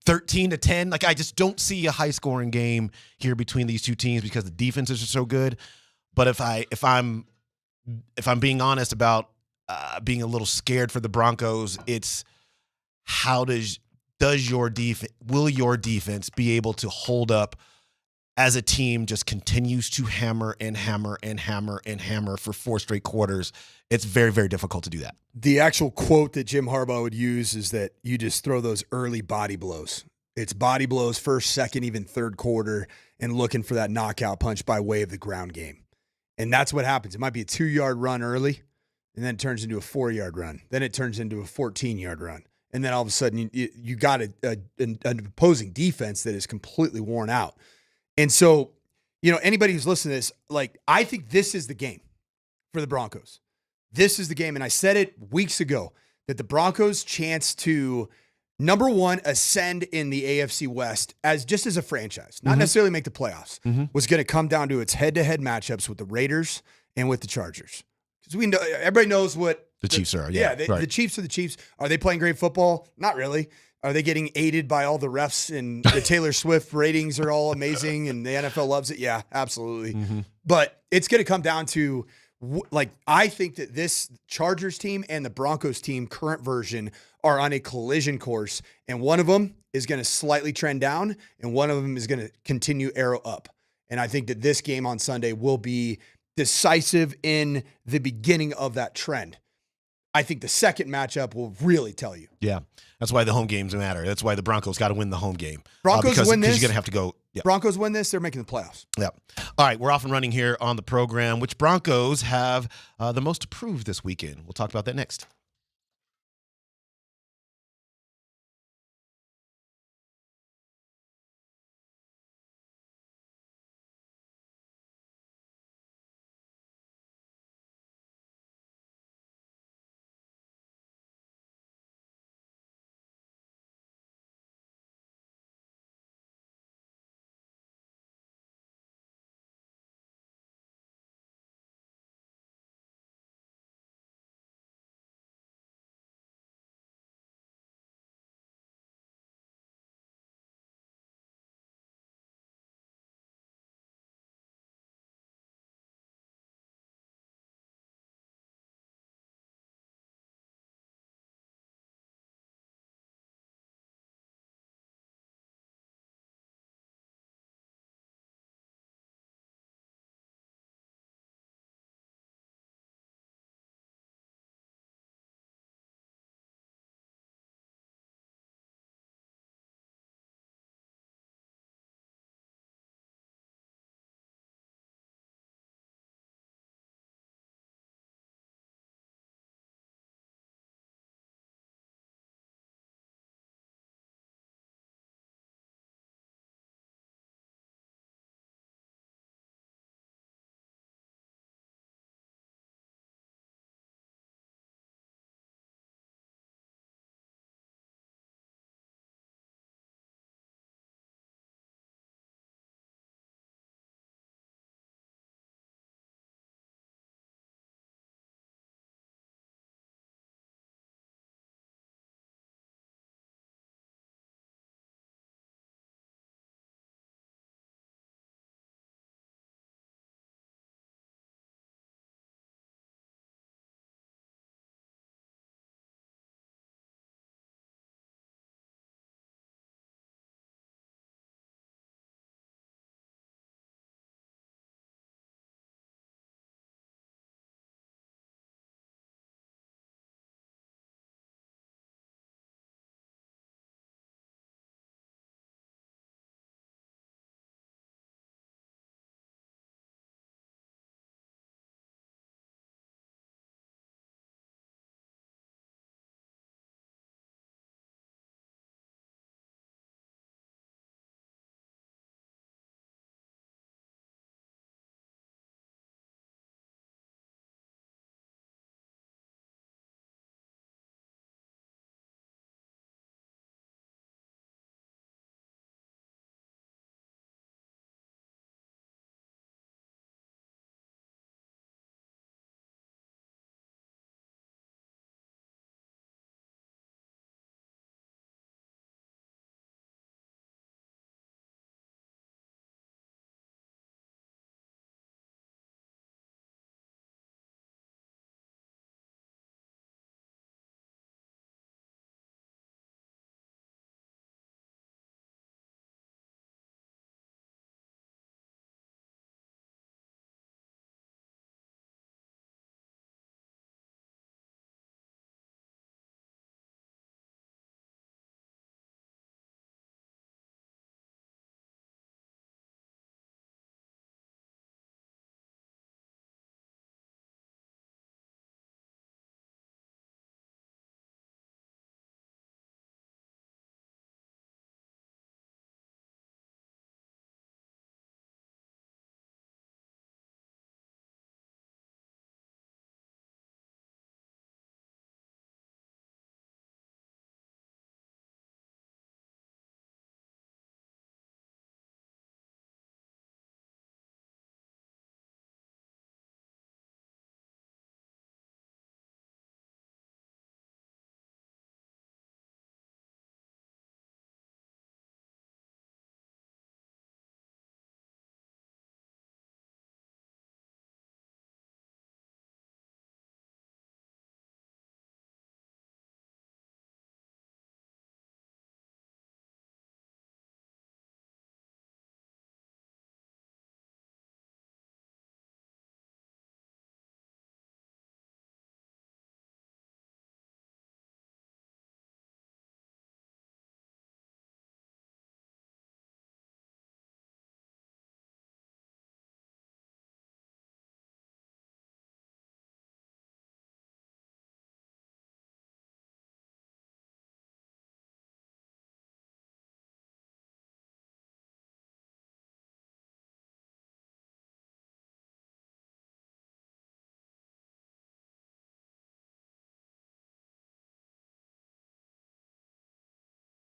13-10. I just don't see a high scoring game here between these two teams because the defenses are so good. But if I'm being honest about being a little scared for the Broncos, it's how will your defense be able to hold up as a team just continues to hammer and hammer and hammer and hammer for 4 straight quarters? It's very, very difficult to do that. The actual quote that Jim Harbaugh would use is that you just throw those early body blows. It's body blows first, second, even third quarter, and looking for that knockout punch by way of the ground game. And that's what happens. It might be a 2-yard run early, and then it turns into a 4-yard run. Then it turns into a 14-yard run. And then all of a sudden, you got an opposing defense that is completely worn out. And so, anybody who's listening to this, I think this is the game for the Broncos. This is the game. And I said it weeks ago that the Broncos' chance to, number one, ascend in the AFC West as a franchise, not necessarily make the playoffs, was going to come down to its head-to-head matchups with the Raiders and with the Chargers. Because we know everybody knows what the Chiefs are. The Chiefs are the Chiefs. Are they playing great football? Not really. Are they getting aided by all the refs and the Taylor Swift ratings are all amazing and the NFL loves it? Yeah, absolutely. But it's going to come down to, I think that this Chargers team and the Broncos team, current version, are on a collision course. And one of them is going to slightly trend down and one of them is going to continue arrow up. And I think that this game on Sunday will be decisive in the beginning of that trend. I think the second matchup will really tell you. Yeah, that's why the home games matter. That's why the Broncos got to win the home game. Broncos win this. Because you're going to have to go. Yeah. Broncos win this, they're making the playoffs. Yeah. All right, we're off and running here on the program. Which Broncos have the most to prove this weekend? We'll talk about that next.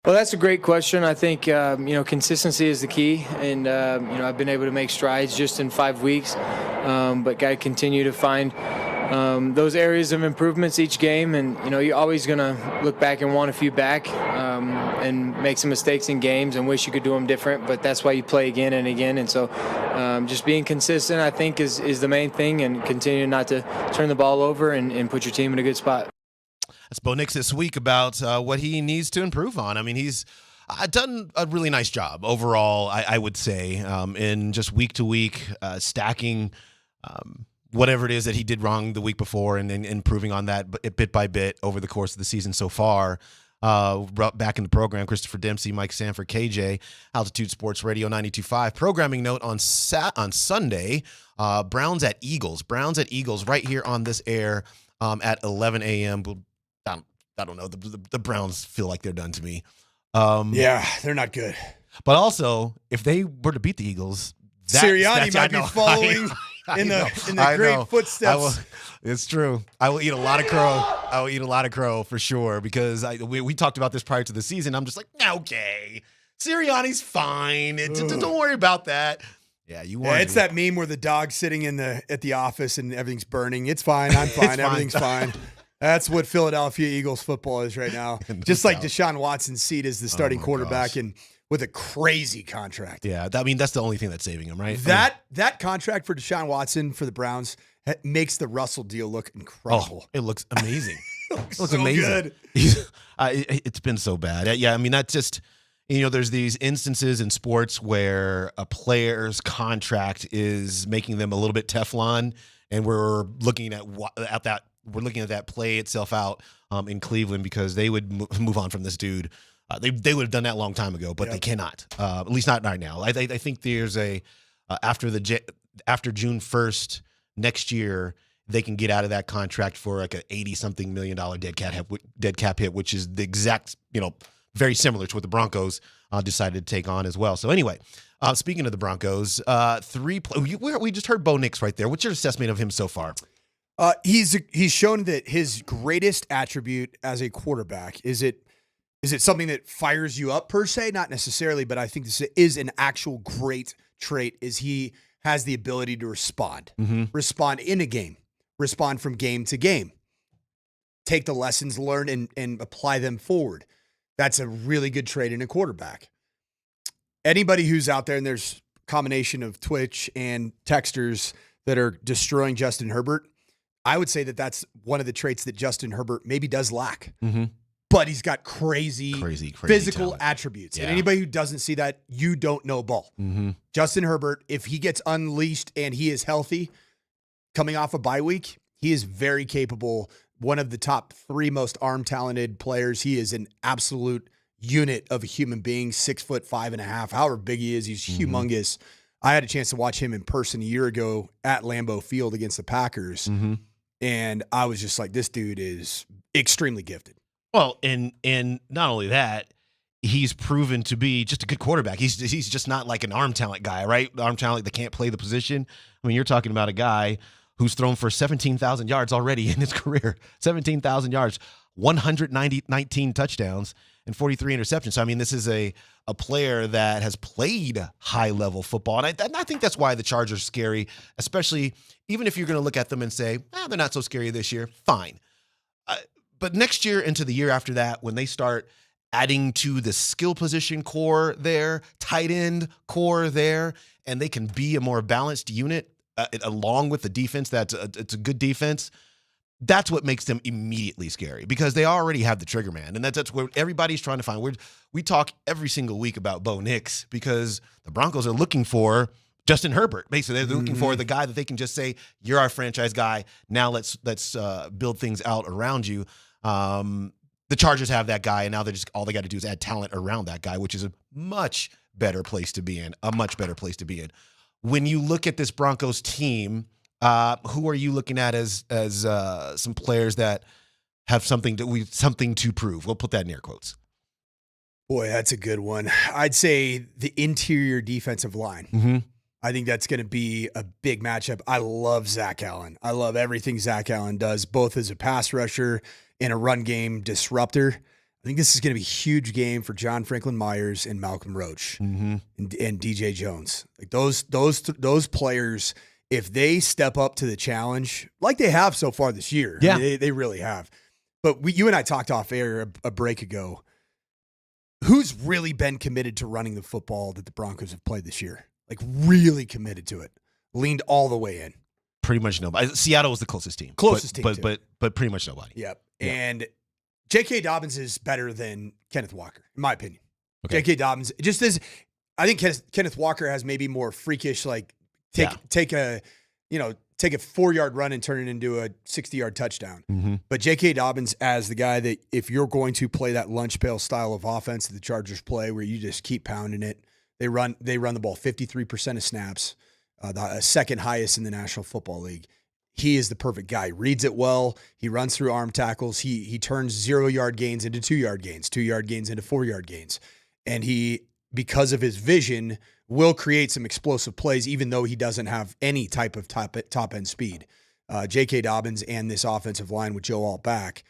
Well, that's a great question. I think, consistency is the key. And, I've been able to make strides just in 5 weeks. But got to continue to find those areas of improvements each game. And, you're always going to look back and want a few back and make some mistakes in games and wish you could do them different. But that's why you play again and again. And so just being consistent, I think, is the main thing, and continuing not to turn the ball over and put your team in a good spot. That's Bo Nix this week about what he needs to improve on. I mean, he's done a really nice job overall, I would say, in just week to week, stacking whatever it is that he did wrong the week before and improving on that bit by bit over the course of the season so far. Back in the program, Christopher Dempsey, Mike Sanford, KJ, Altitude Sports Radio 92.5. Programming note on Sunday, Browns at Eagles. Browns at Eagles right here on this air at 11 a.m. I don't know. The Browns feel like they're done to me. Yeah, they're not good. But also, if they were to beat the Eagles, Sirianni might be following in the great footsteps. It's true. I will eat a lot of crow. I will eat a lot of crow for sure, because we talked about this prior to the season. I'm just like, okay, Sirianni's fine. Don't worry about that. Yeah, it's that meme where the dog's sitting at the office and everything's burning. It's fine. I'm fine. Everything's fine. That's what Philadelphia Eagles football is right now. Just like Deshaun Watson's seat as the starting quarterback and with a crazy contract. Yeah, that's the only thing that's saving him, right? That contract for Deshaun Watson for the Browns makes the Russell deal look incredible. Oh, it looks amazing. It looks so amazing. Good. It's been so bad. Yeah, I mean, that's just, there's these instances in sports where a player's contract is making them a little bit Teflon, and we're looking at that. We're looking at that play itself out in Cleveland, because they would move on from this dude. They would have done that a long time ago, but they cannot. At least not right now. I think there's after June 1st next year, they can get out of that contract for like an $80-something million dead cap hit, which is the exact, very similar to what the Broncos decided to take on as well. So anyway, speaking of the Broncos, we just heard Bo Nix right there. What's your assessment of him so far? He's shown that his greatest attribute as a quarterback is it something that fires you up per se? Not necessarily, but I think this is an actual great trait. Is he has the ability to respond in a game, respond from game to game, take the lessons learned and apply them forward. That's a really good trait in a quarterback. Anybody who's out there, and there's a combination of Twitch and texters that are destroying Justin Herbert, I would say that that's one of the traits that Justin Herbert maybe does lack. Mm-hmm. But he's got crazy physical talent. Attributes. Yeah. And anybody who doesn't see that, you don't know ball. Mm-hmm. Justin Herbert, if he gets unleashed and he is healthy, coming off a bye week, he is very capable. One of the top 3 most arm-talented players. He is an absolute unit of a human being, 6'5.5". However big he is, he's humongous. I had a chance to watch him in person a year ago at Lambeau Field against the Packers. Mm-hmm. And I was just like, this dude is extremely gifted. Well, and not only that, he's proven to be just a good quarterback. He's just not like an arm talent guy, right? Arm talent that can't play the position. I mean, you're talking about a guy who's thrown for 17,000 yards already in his career. 17,000 yards, 119 touchdowns, and 43 interceptions. So, I mean, this is a player that has played high-level football. And I think that's why the Chargers are scary, especially even if you're going to look at them and say, they're not so scary this year. Fine. But next year into the year after that, when they start adding to the skill position core there, tight end core there, and they can be a more balanced unit along with the defense, it's a good defense, that's what makes them immediately scary, because they already have the trigger man. And that's what everybody's trying to find. We talk every single week about Bo Nix because the Broncos are looking for Justin Herbert. Basically, they're looking for the guy that they can just say, you're our franchise guy. Now let's build things out around you. The Chargers have that guy, and now all they got to do is add talent around that guy, which is a much better place to be in. When you look at this Broncos team, who are you looking at as some players that have something to prove? We'll put that in air quotes. Boy, that's a good one. I'd say the interior defensive line. Mm-hmm. I think that's going to be a big matchup. I love Zach Allen. I love everything Zach Allen does, both as a pass rusher and a run game disruptor. I think this is going to be a huge game for John Franklin Myers and Malcolm Roach and DJ Jones. Like those players, if they step up to the challenge, like they have so far this year, I mean, they really have. But you and I talked off air a break ago. Who's really been committed to running the football that the Broncos have played this year? Like really committed to it, leaned all the way in. Pretty much nobody. Seattle was the closest team. But pretty much nobody. Yep. Yeah. And J.K. Dobbins is better than Kenneth Walker, in my opinion. Okay. J.K. Dobbins just is. I think Kenneth Walker has maybe more freakish, like take a 4-yard run and turn it into a 60-yard touchdown. But J.K. Dobbins as the guy that if you're going to play that lunch pail style of offense that the Chargers play, where you just keep pounding it, they run the ball 53% of snaps, the second highest in the National Football League. He is the perfect guy. He reads it well. He runs through arm tackles. He turns 0-yard gains into 2-yard gains, 2-yard gains into 4-yard gains. And he, because of his vision, will create some explosive plays, even though he doesn't have any type of top-end speed. J.K. Dobbins and this offensive line with Joe Alt back,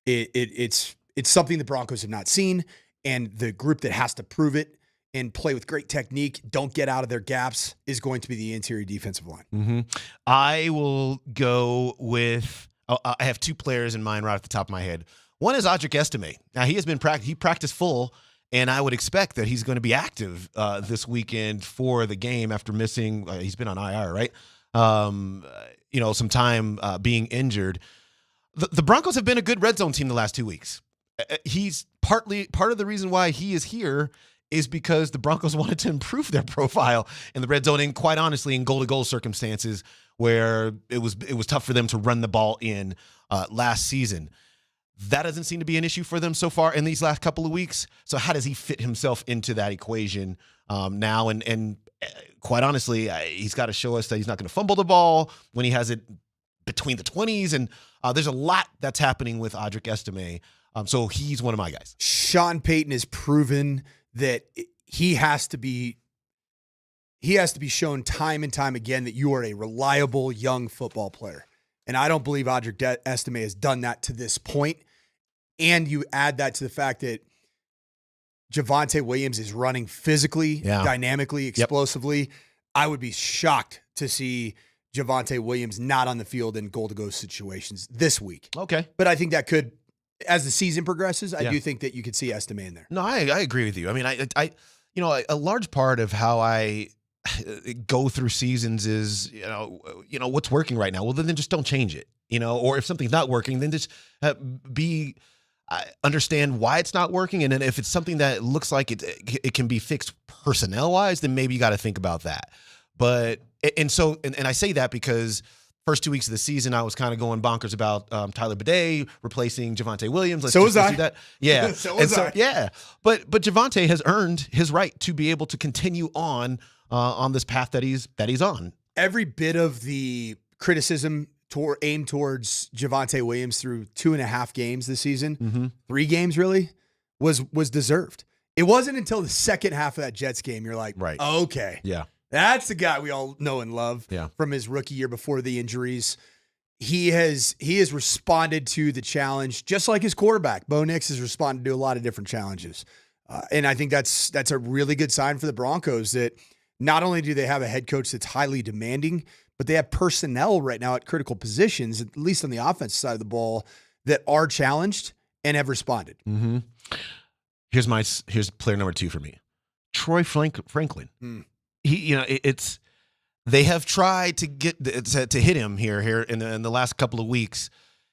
it's something the Broncos have not seen, and the group that has to prove it and play with great technique, don't get out of their gaps, is going to be the interior defensive line. I will go with, I have two players in mind right off the top of my head. One is Audric Estime. Now, he practiced full, and I would expect that he's going to be active this weekend for the game after missing, he's been on IR, right? Some time being injured. The Broncos have been a good red zone team the last 2 weeks. He's part of the reason why he is here is because the Broncos wanted to improve their profile in the red zone, and quite honestly, in goal-to-goal circumstances where it was tough for them to run the ball in last season. That doesn't seem to be an issue for them so far in these last couple of weeks. So how does he fit himself into that equation now? And quite honestly, he's got to show us that he's not going to fumble the ball when he has it between the 20s. And there's a lot that's happening with Audric Estime. So he's one of my guys. Sean Payton has proven that he has to be shown time and time again that you are a reliable young football player. And I don't believe Audric Estime has done that to this point. And you add that to the fact that Javonte Williams is running physically, dynamically, explosively. I would be shocked to see Javonte Williams not on the field in goal-to-go situations this week. Okay. But I think that could, as the season progresses, I do think that you could see Estime in there. No, I agree with you. I mean, I a large part of how I go through seasons is, what's working right now. Well, then just don't change it, or if something's not working, then just understand why it's not working. And then if it's something that looks like it can be fixed personnel wise, then maybe you got to think about that. But, and I say that because first 2 weeks of the season, I was kind of going bonkers about Tyler Bidet replacing Javonte Williams. Let's do that. Yeah. Yeah. But Javonte has earned his right to be able to continue on this path that he's on. Every bit of the criticism aimed towards Javonte Williams through 2.5 games this season, 3 games really, was deserved. It wasn't until the second half of that Jets game you're like, right, okay. Yeah. That's the guy we all know and love from his rookie year before the injuries. He has responded to the challenge just like his quarterback. Bo Nix has responded to a lot of different challenges. And I think that's a really good sign for the Broncos that not only do they have a head coach that's highly demanding, but they have personnel right now at critical positions, at least on the offensive side of the ball, that are challenged and have responded. Here's player number 2 for me, Troy Franklin. They have tried to get to hit him here in the last couple of weeks.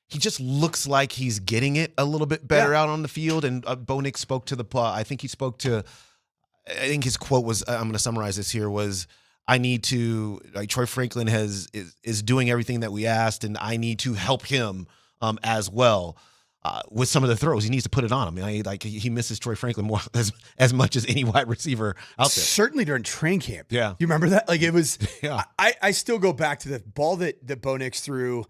He just looks like he's getting it a little bit better out on the field. And Bo Nix spoke to I think his quote was, I'm going to summarize this here, was, I need to, Troy Franklin is doing everything that we asked, and I need to help him as well with some of the throws. He needs to put it on him. He misses Troy Franklin more as much as any wide receiver out there. Certainly during training camp. Yeah. You remember that? It was, I still go back to the ball that Bo Nix threw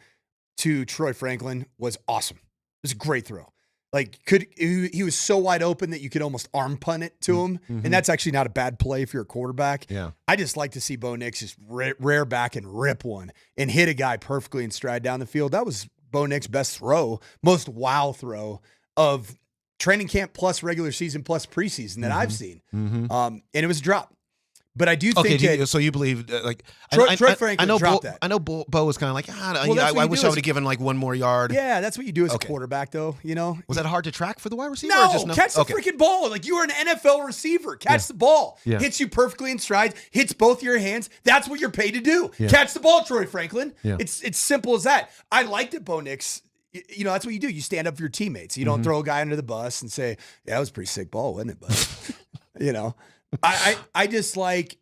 to Troy Franklin was awesome. It was a great throw. He was so wide open that you could almost arm punt it to him. And that's actually not a bad play if you're a quarterback. Yeah. I just like to see Bo Nix just rear back and rip one and hit a guy perfectly in stride down the field. That was Bo Nix's best throw, most wow throw of training camp plus regular season plus preseason that I've seen. Mm-hmm. And it was a drop. But I do think Okay, that so you believe Troy Franklin dropped that. I know Bo was kind of like, I wish I would have given like one more yard. Yeah, that's what you do as a quarterback, though. You know, was that hard to track for the wide receiver? No, or just catch the freaking ball. Like, you are an NFL receiver. Catch the ball. Yeah. Hits you perfectly in stride. Hits both your hands. That's what you're paid to do. Yeah. Catch the ball, Troy Franklin. Yeah. It's simple as that. I liked it, Bo Nix. You know, that's what you do. You stand up for your teammates. You don't throw a guy under the bus and say, "Yeah, that was a pretty sick ball, wasn't it, bud?" You know, I just like.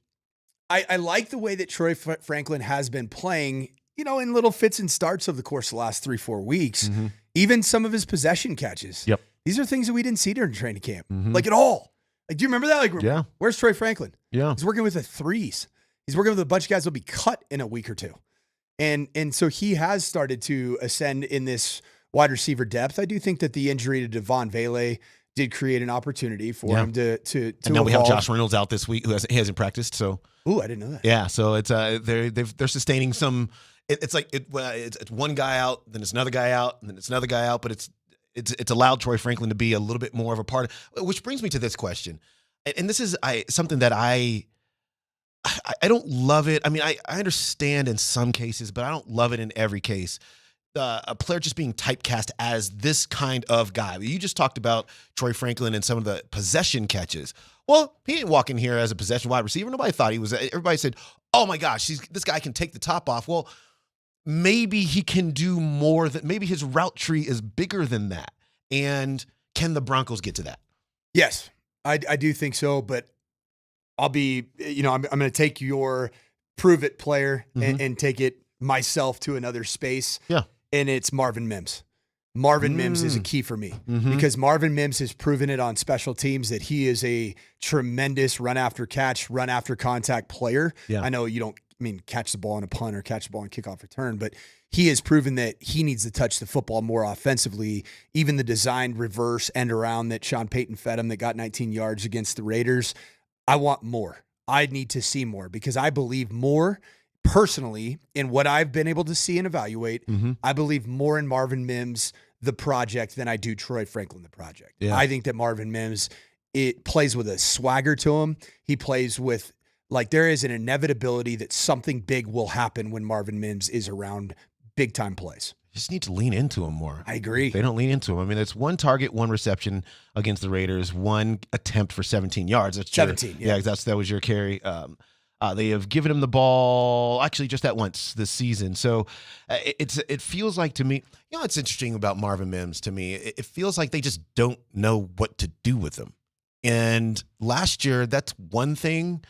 I like the way that Troy Franklin has been playing, you know, in little fits and starts over the course of the last 3-4 weeks. Even some of his possession catches. Yep. These are things that we didn't see during training camp, like at all. Like, do you remember that? Like, where's Troy Franklin? Yeah. He's working with the threes. He's working with a bunch of guys that'll be cut in a week or two. And so he has started to ascend in this wide receiver depth. I do think that the injury to Devon Vele did create an opportunity for him to and now we have Josh Reynolds out this week who hasn't practiced. So I didn't know that. Yeah, so it's they're sustaining some. It's like it's one guy out, then it's another guy out, and then it's another guy out. But it's allowed Troy Franklin to be a little bit more of a part of. Which brings me to this question, and this is something that I don't love it. I mean, I understand in some cases, but I don't love it in every case. A player just being typecast as this kind of guy. You just talked about Troy Franklin and some of the possession catches. Well, he didn't walk in here as a possession wide receiver. Nobody thought he was. Everybody said, "Oh my gosh, this guy can take the top off." Well, maybe he can do more than. Maybe his route tree is bigger than that. And can the Broncos get to that? Yes, I do think so. But I'll be, I'm going to take your prove it player and take it myself to another space. Yeah. And it's Marvin Mims. Marvin Mims is a key for me because Marvin Mims has proven it on special teams that he is a tremendous run after catch, run after contact player. Yeah. I know you don't catch the ball on a punt or catch the ball on kickoff return, but he has proven that he needs to touch the football more offensively. Even the designed reverse end around that Sean Payton fed him that got 19 yards against the Raiders. I want more. I need to see more because I believe more personally in what I've been able to see and evaluate. I believe more in Marvin Mims, the project, than I do Troy Franklin, the project. Yeah. I think that Marvin Mims, it plays with a swagger to him. He plays with, like, there is an inevitability that something big will happen when Marvin Mims is around big time plays. Just need to lean into him more. I agree. They don't lean into him. I mean, it's one target, one reception against the Raiders, one attempt for 17 yards. That's 17, yeah. that was your carry. They have given him the ball actually just that once this season. So it feels like to me, it's interesting about Marvin Mims to me. It feels like they just don't know what to do with him. And last year, that's one thing.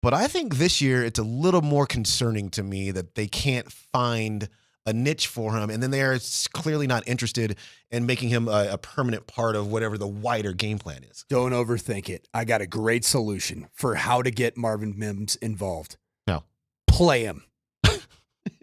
But I think this year it's a little more concerning to me that they can't find a niche for him. And then they're clearly not interested in making him a permanent part of whatever the wider game plan is. Don't overthink it. I got a great solution for how to get Marvin Mims involved. No. Play him.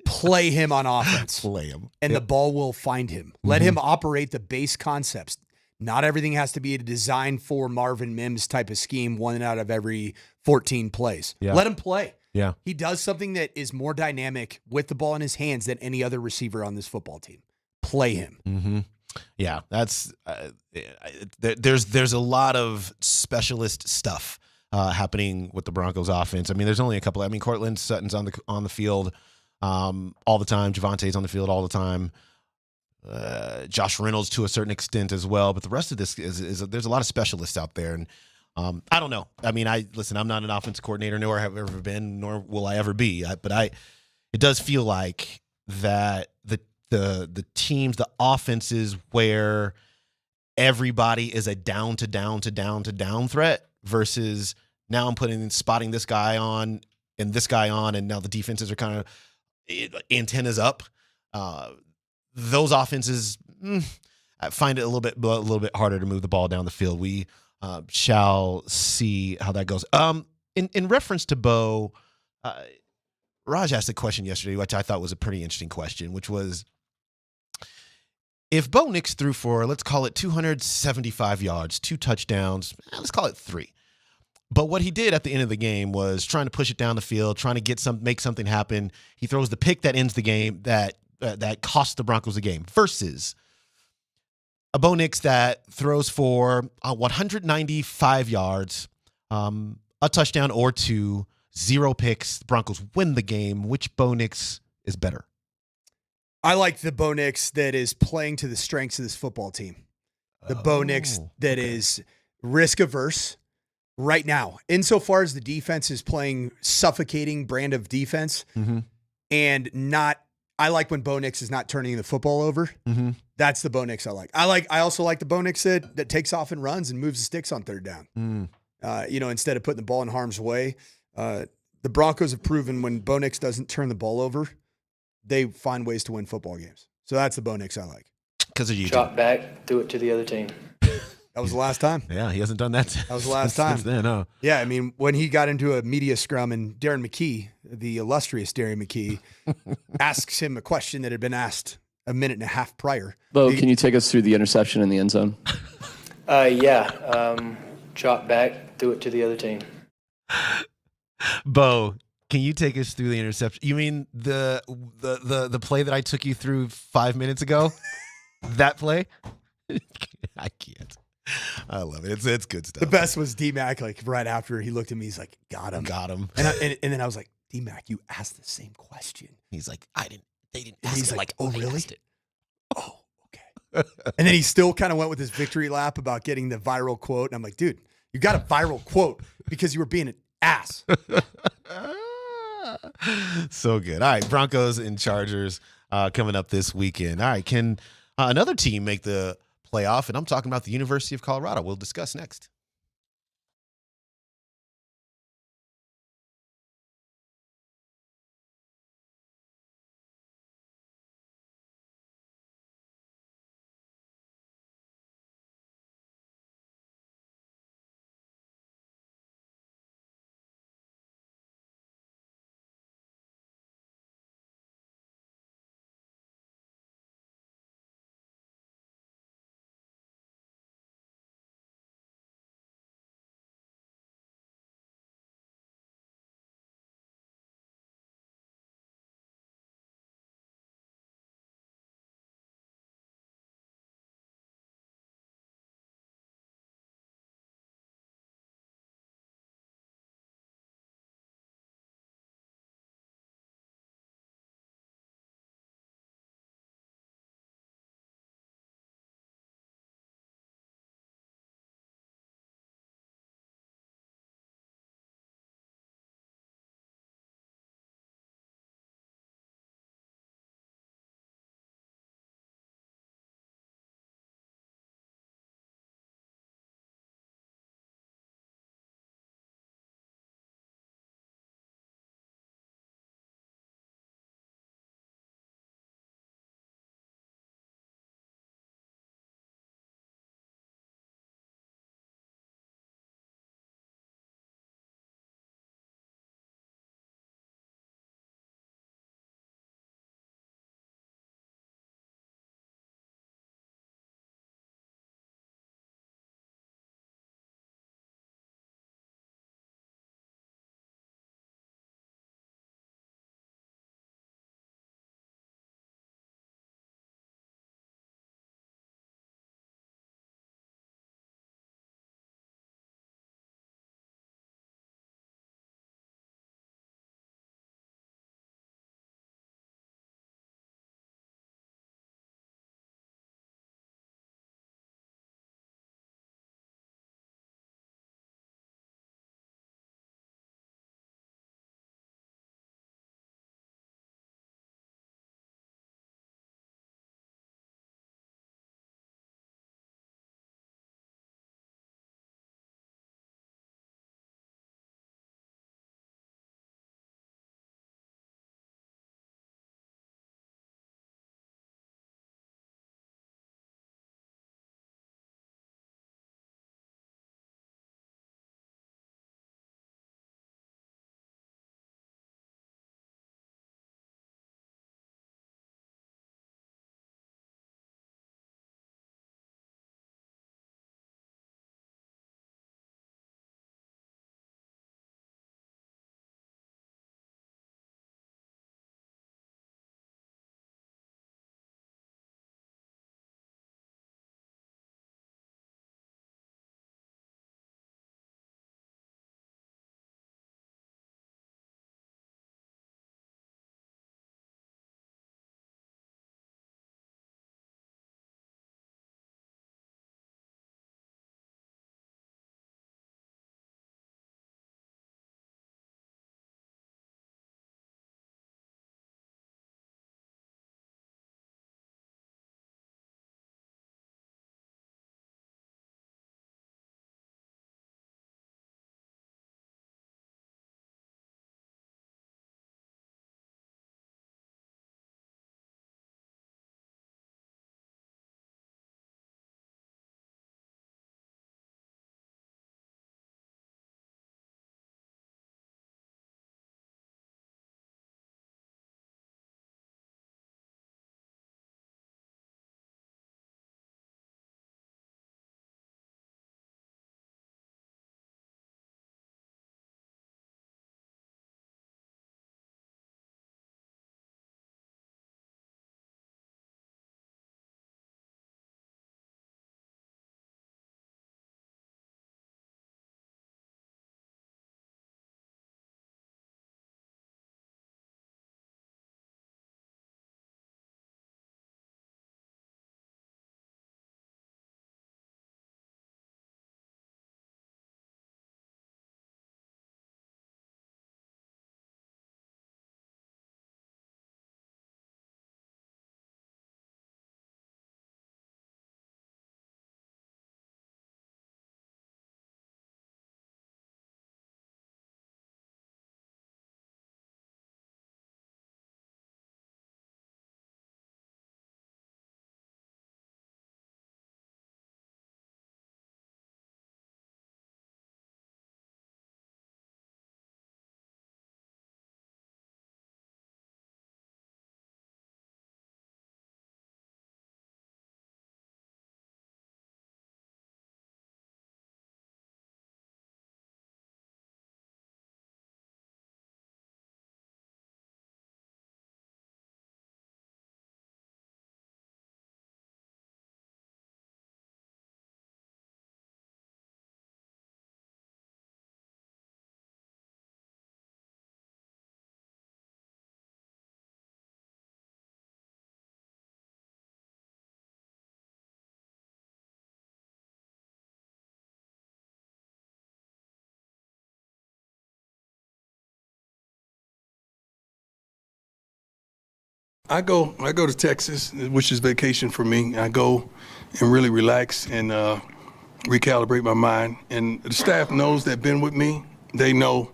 Play him on offense. Play him. And the ball will find him. Let him operate the base concepts. Not everything has to be a design for Marvin Mims type of scheme, one out of every 14 plays. Yeah. Let him play. Yeah. He does something that is more dynamic with the ball in his hands than any other receiver on this football team. Play him. Mm-hmm. Yeah, that's there's a lot of specialist stuff happening with the Broncos offense. I mean, there's only a couple. I mean, Cortland Sutton's on the field all the time. Javonte's on the field all the time. Josh Reynolds to a certain extent as well. But the rest of this is there's a lot of specialists out there, and I don't know. I mean, I'm not an offensive coordinator, nor have I ever been, nor will I ever be. It does feel like that the teams, the offenses where everybody is a down to down threat versus now I'm spotting this guy on and this guy on, and now the defenses are kind of antennas up. Those offenses, I find it a little bit harder to move the ball down the field. We shall see how that goes. In reference to Bo, Raj asked a question yesterday, which I thought was a pretty interesting question, which was, if Bo Nix threw for, let's call it 275 yards, 2 touchdowns, let's call it 3. But what he did at the end of the game was trying to push it down the field, trying to make something happen. He throws the pick that ends the game, that cost the Broncos the game, versus a Bo Nix that throws for 195 yards, a touchdown or two, 0 picks. The Broncos win the game. Which Bo Nix is better? I like the Bo Nix that is playing to the strengths of this football team. The Bo Nix that is risk averse right now. Insofar as the defense is playing suffocating brand of defense and not, I like when Bo Nix is not turning the football over. That's the Bo Nix I like. I also like the Bo Nix that takes off and runs and moves the sticks on third down. Instead of putting the ball in harm's way. The Broncos have proven when Bo Nix doesn't turn the ball over, they find ways to win football games. So that's the Bo Nix I like. Because of you. Drop back, do it to the other team. That was the last time. Yeah, he hasn't done that. That was the last time. Since then, huh? Yeah, I mean, when he got into a media scrum and Darren McKee, the illustrious Darren McKee, asks him a question that had been asked a minute and a half prior. Bo, can you take us through the interception in the end zone? Drop back, do it to the other team. Bo, can you take us through the interception? You mean the play that I took you through 5 minutes ago? That play? I can't. I love it. It's good stuff. The best was D-Mac, like right after he looked at me, he's like, got him. And then I was like, D-Mac, you asked the same question. He's like, they didn't ask it like, oh, they really? asked it. Oh, okay. And then he still kind of went with his victory lap about getting the viral quote. And I'm like, dude, you got a viral quote because you were being an ass. So good. All right, Broncos and Chargers coming up this weekend. All right, can another team make the playoff? And I'm talking about the University of Colorado. We'll discuss next. I go to Texas, which is vacation for me. I go and really relax and recalibrate my mind. And the staff knows that been with me. They know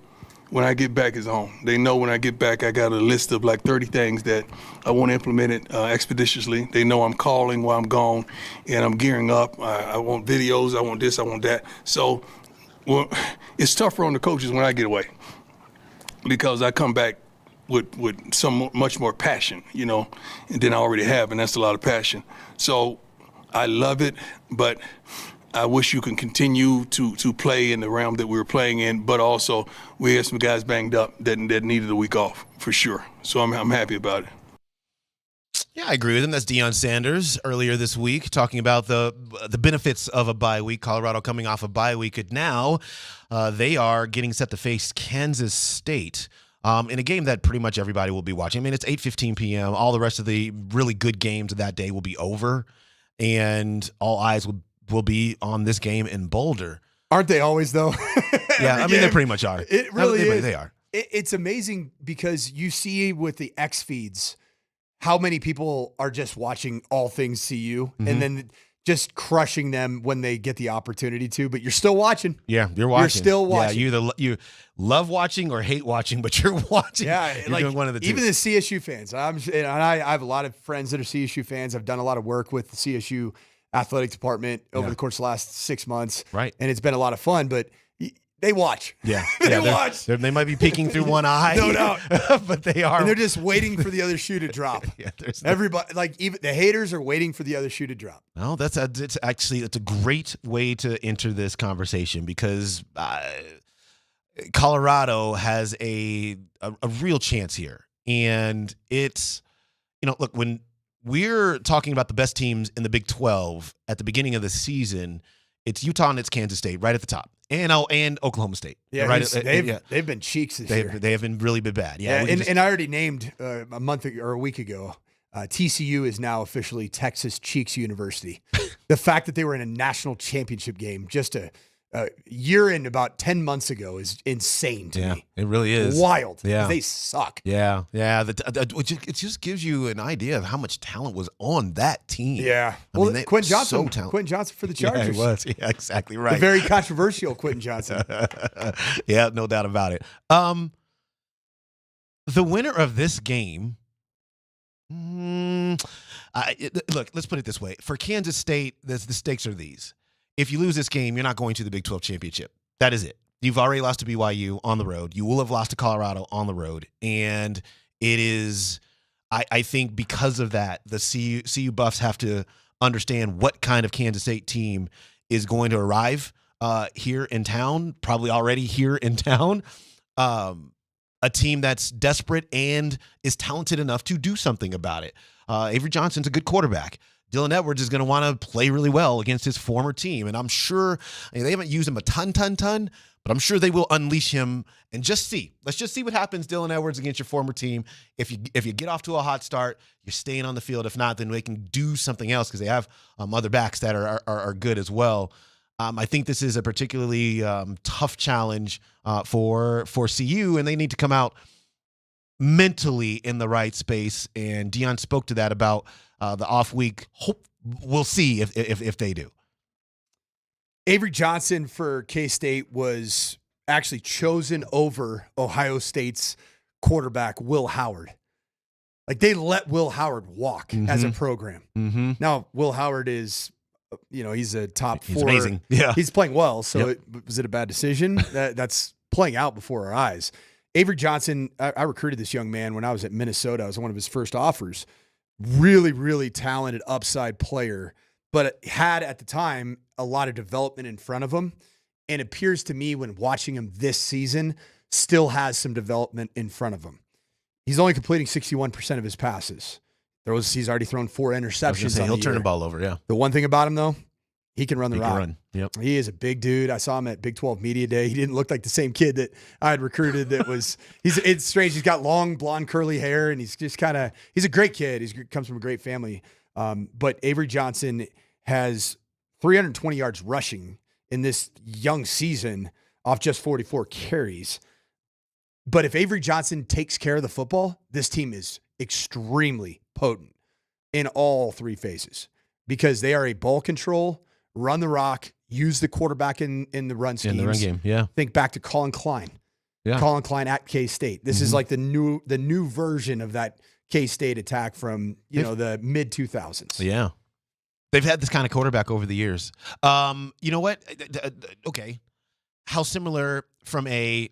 when I get back is on. They know when I get back, I got a list of like 30 things that I want implemented expeditiously. They know I'm calling while I'm gone, and I'm gearing up. I want videos. I want this. I want that. So it's tougher on the coaches when I get away because I come back with some much more passion, than I already have, and that's a lot of passion. So I love it, but I wish you can continue to play in the realm that we were playing in, but also we had some guys banged up that needed a week off for sure. So I'm happy about it. Yeah, I agree with him. That's Deion Sanders earlier this week talking about the benefits of a bye week. Colorado coming off a bye week, and now they are getting set to face Kansas State in a game that pretty much everybody will be watching. I mean, it's 8:15 p.m. All the rest of the really good games of that day will be over, and all eyes will be on this game in Boulder. Aren't they always, though? Yeah, I mean, they pretty much are. It really is. They are. It's amazing because you see with the X feeds how many people are just watching all things CU and then just crushing them when they get the opportunity to, but you're still watching. Yeah, you're watching. You're still watching. Yeah, you love watching or hate watching, but you're watching. Yeah, you're doing one of the two. Even the CSU fans. I have a lot of friends that are CSU fans. I've done a lot of work with the CSU athletic department over the course of the last 6 months. Right. And it's been a lot of fun, but they watch. Yeah. They watch. They might be peeking through one eye. No doubt. But they are. And they're just waiting for the other shoe to drop. Yeah, everybody, like even the haters are waiting for the other shoe to drop. Well, it's a great way to enter this conversation because Colorado has a real chance here. And it's, look, when we're talking about the best teams in the Big 12 at the beginning of the season, it's Utah and it's Kansas State right at the top. And Oklahoma State. Yeah, right. They've been cheeks this year. They have been really bad. Yeah, and I already named a month or a week ago, TCU is now officially Texas Cheeks University. The fact that they were in a national championship game just a year in about 10 months ago is insane to me. It really is. Wild. Yeah. They suck. Yeah. It just gives you an idea of how much talent was on that team. Yeah. Quentin Johnson for the Chargers. Yeah, he was. Yeah, exactly right. The very controversial Quentin Johnson. Yeah, no doubt about it. The winner of this game, look, let's put it this way. For Kansas State, the stakes are these. If you lose this game, you're not going to the Big 12 championship. That is it. You've already lost to BYU on the road. You will have lost to Colorado on the road. And it is, I think because of that, the CU Buffs have to understand what kind of Kansas State team is going to arrive here in town, probably already here in town. A team that's desperate and is talented enough to do something about it. Avery Johnson's a good quarterback. Dylan Edwards is going to want to play really well against his former team. And I'm sure they haven't used him a ton, but I'm sure they will unleash him and just see. Let's just see what happens, Dylan Edwards, against your former team. If you get off to a hot start, you're staying on the field. If not, then they can do something else because they have other backs that are good as well. I think this is a particularly tough challenge for CU, and they need to come out mentally in the right space. And Deion spoke to that about the off week. We'll see if they do. Avery Johnson for K-State was actually chosen over Ohio State's quarterback, Will Howard. Like, they let Will Howard walk as a program. Mm-hmm. Now, Will Howard is, he's a top four. He's amazing. Yeah. He's playing well. So was it a bad decision? That's playing out before our eyes. Avery Johnson, I recruited this young man when I was at Minnesota. I was one of his first offers. Really, really talented upside player, but had at the time a lot of development in front of him. And it appears to me when watching him this season, still has some development in front of him. He's only completing 61% of his passes. He's already thrown 4 interceptions. He'll turn the ball over, yeah. The one thing about him, though, he can run the rock. Yep. He is a big dude. I saw him at Big 12 Media Day. He didn't look like the same kid that I had recruited it's strange. He's got long, blonde, curly hair, and he's just he's a great kid. He comes from a great family. But Avery Johnson has 320 yards rushing in this young season off just 44 carries. But if Avery Johnson takes care of the football, this team is extremely potent in all three phases because they are a ball control, run the rock, use the quarterback in the run schemes. In the run game, yeah. Think back to Colin Klein. Yeah. Colin Klein at K-State. This is like the new version of that K-State attack from, the mid 2000s. Yeah. They've had this kind of quarterback over the years. You know what? Okay. How similar from a,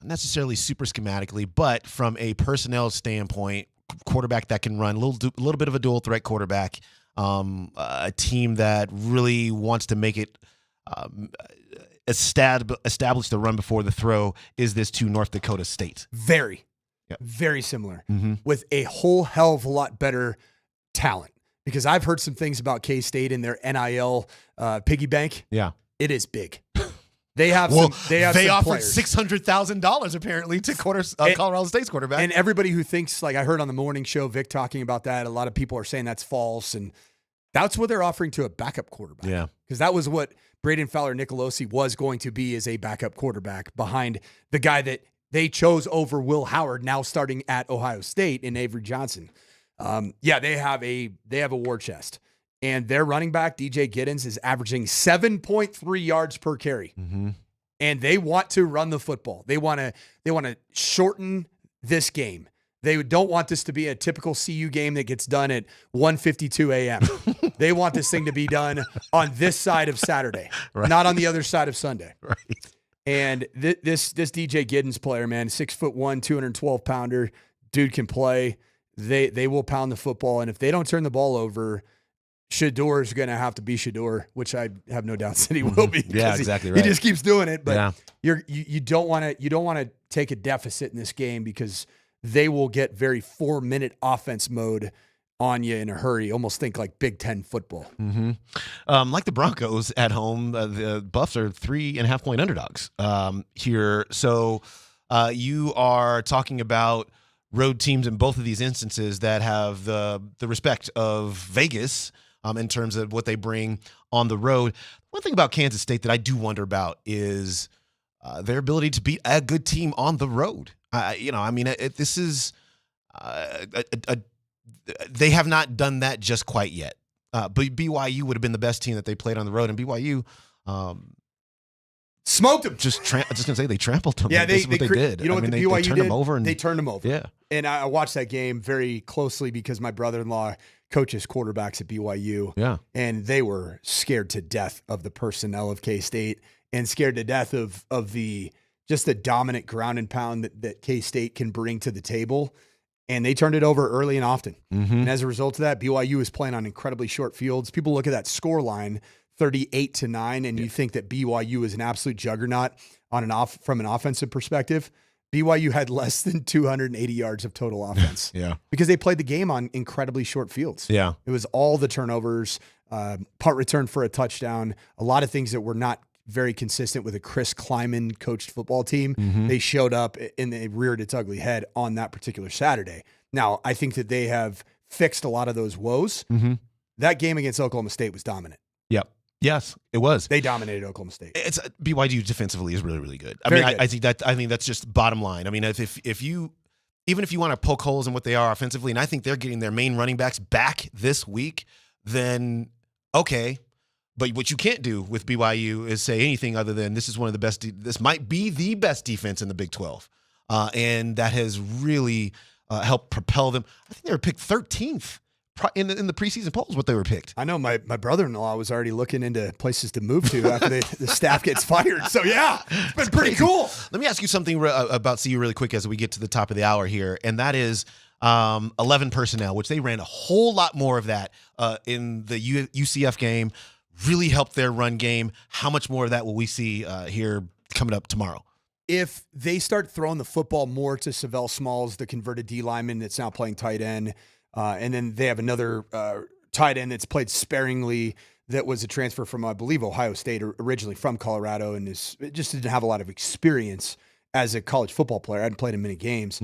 not necessarily super schematically, but from a personnel standpoint, quarterback that can run, a little bit of a dual threat quarterback, a team that really wants to make it establish the run before the throw is this to North Dakota State. Very similar with a whole hell of a lot better talent. Because I've heard some things about K-State and their NIL piggy bank. Yeah. It is big. They have they some offered players. $600,000 apparently to Colorado State's quarterback. And everybody who thinks, like I heard on the morning show, Vic talking about that, a lot of people are saying that's false. And that's what they're offering to a backup quarterback. Yeah. Because that was what Braden Fowler-Nicolosi was going to be as a backup quarterback behind the guy that they chose over Will Howard, now starting at Ohio State in Avery Johnson. They have a war chest, and their running back DJ Giddens is averaging 7.3 yards per carry, and they want to run the football. They want to shorten this game. They don't want this to be a typical CU game that gets done at 1:52 a.m. They want this thing to be done on this side of Saturday, not on the other side of Sunday. Right. And this DJ Giddens player, man, 6'1", 212 pounder, dude can play. They will pound the football, and if they don't turn the ball over, Shedeur is going to have to be Shedeur, which I have no doubts that he will be. Yeah, exactly right. He just keeps doing it, but you don't want to take a deficit in this game because they will get very 4-minute offense mode on you in a hurry. Almost think like Big Ten football. Like the Broncos at home, the Buffs are 3.5-point underdogs here. So you are talking about road teams in both of these instances that have the respect of Vegas in terms of what they bring on the road. One thing about Kansas State that I do wonder about is their ability to beat a good team on the road. This is they have not done that just quite yet. But BYU would have been the best team that they played on the road, and BYU smoked them. I'm just gonna say they trampled them. Yeah, this is what they did. You know what they BYU turned did? them over, and they turned them over. Yeah, and I watched that game very closely because my brother-in-law coaches quarterbacks at BYU. Yeah, and they were scared to death of the personnel of K-State and scared to death of the dominant ground and pound that K-State can bring to the table. And they turned it over early and often. And as a result of that, BYU is playing on incredibly short fields. People look at that score line, 38-9, and you think that BYU is an absolute juggernaut from an offensive perspective. BYU had less than 280 yards of total offense. Yeah. Because they played the game on incredibly short fields. Yeah. It was all the turnovers, punt return for a touchdown, a lot of things that were not very consistent with a Chris Kleiman coached football team. They showed up and they reared its ugly head on that particular Saturday. Now, I think that they have fixed a lot of those woes. That game against Oklahoma State was dominant. Yep. Yes, it was. They dominated Oklahoma State. It's BYU defensively is really, really good. Very I good. I think that's just bottom line. I mean, if you want to poke holes in what they are offensively, and I think they're getting their main running backs back this week, then okay. But what you can't do with BYU is say anything other than this is one of the best. This might be the best defense in the Big 12, and that has really helped propel them. I think they were picked 13th in the preseason polls. What they were picked. I know my brother-in-law was already looking into places to move to after the staff gets fired. So yeah, it's been pretty cool. Let me ask you something about CU really quick as we get to the top of the hour here, and that is 11 personnel, which they ran a whole lot more of that in the UCF game. Really helped their run game. How much more of that will we see here coming up tomorrow? If they start throwing the football more to Savell Smalls, the converted D lineman that's now playing tight end, and then they have another tight end that's played sparingly that was a transfer from, I believe, Ohio State, originally from Colorado, and just didn't have a lot of experience as a college football player. I hadn't played in many games.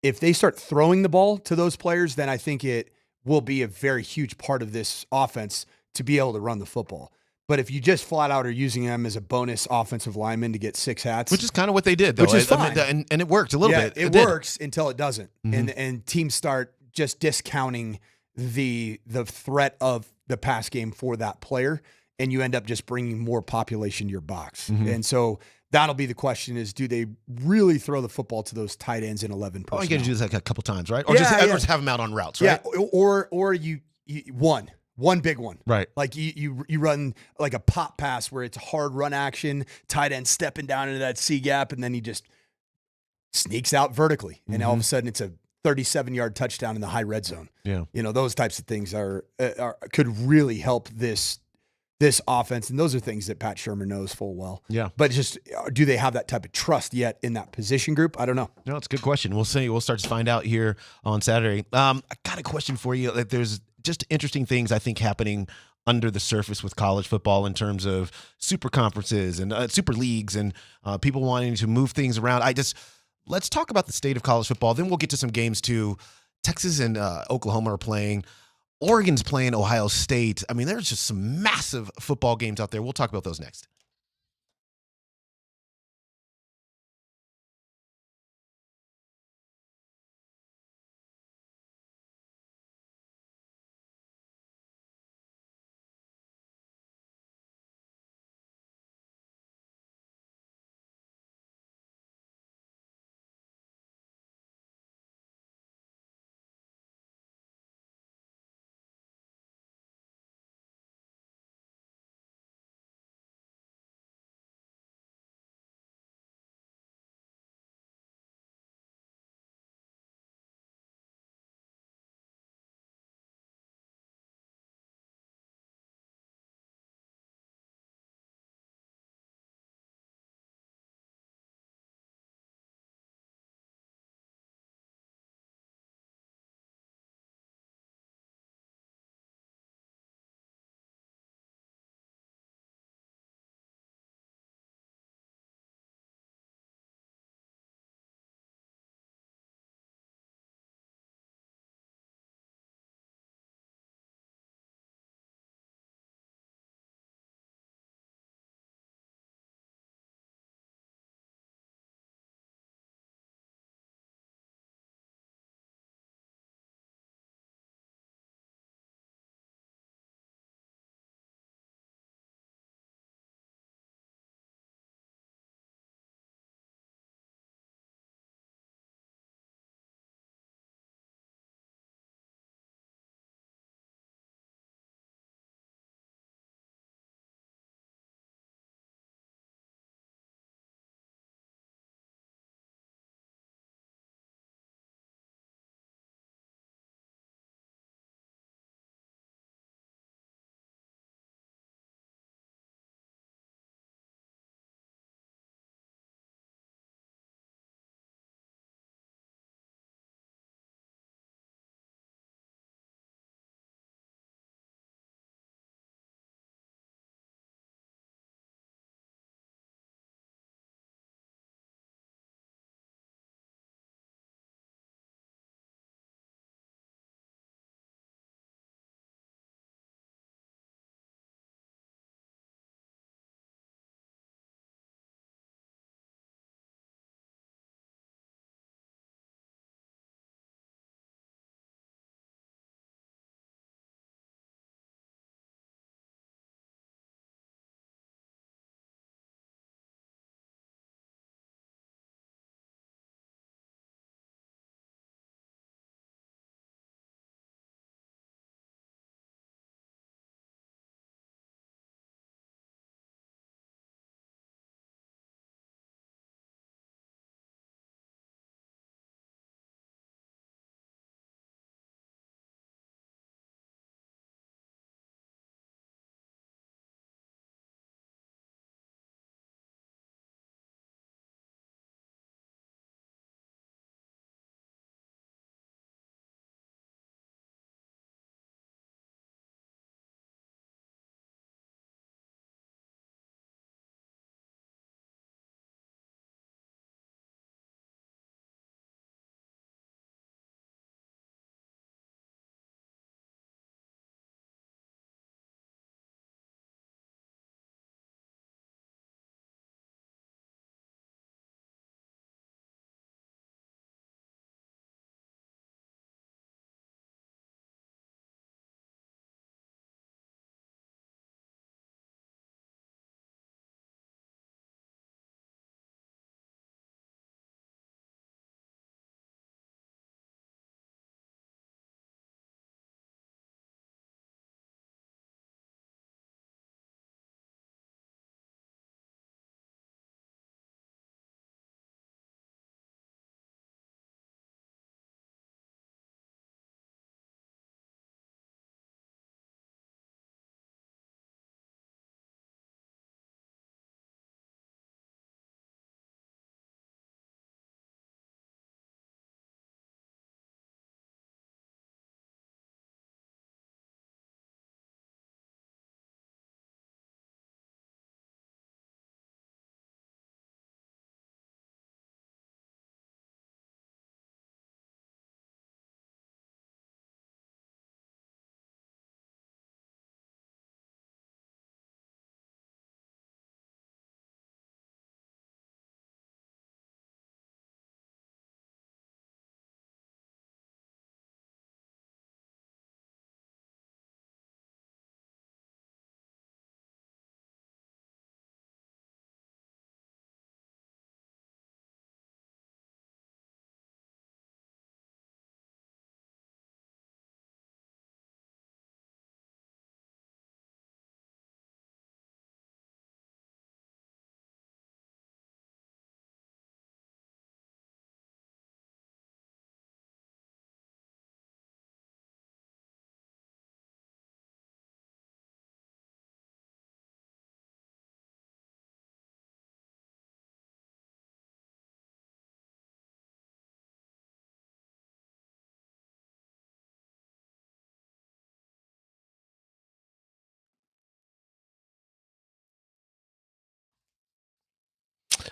If they start throwing the ball to those players, then I think it will be a very huge part of this offense to be able to run the football. But if you just flat out are using them as a bonus offensive lineman to get 6 hats, Which is kind of what they did, though. Which is I mean, fine. and it worked a little yeah, bit. It did. works until it doesn't, and teams start just discounting the threat of the pass game for that player, and you end up just bringing more population to your box. And so that'll be the question: is do they really throw the football to those tight ends in 11 personnel? Oh, you got to do this like a couple times, right? Or just have them out on routes, right? Yeah, or you one big one. Right. Like you run like a pop pass where it's hard run action, tight end stepping down into that C gap, and then he just sneaks out vertically. And all of a sudden it's a 37-yard touchdown in the high red zone. Yeah. You know, those types of things are could really help this offense. And those are things that Pat Shermer knows full well. Yeah. But just, do they have that type of trust yet in that position group? I don't know. No, it's a good question. We'll see. We'll start to find out here on Saturday. I got a question for you. Like, there's just interesting things I think happening under the surface with college football in terms of super conferences and super leagues and people wanting to move things around. Let's talk about the state of college football. Then we'll get to some games too. Texas and Oklahoma are playing. Oregon's playing Ohio State. I mean, there's just some massive football games out there. We'll talk about those next.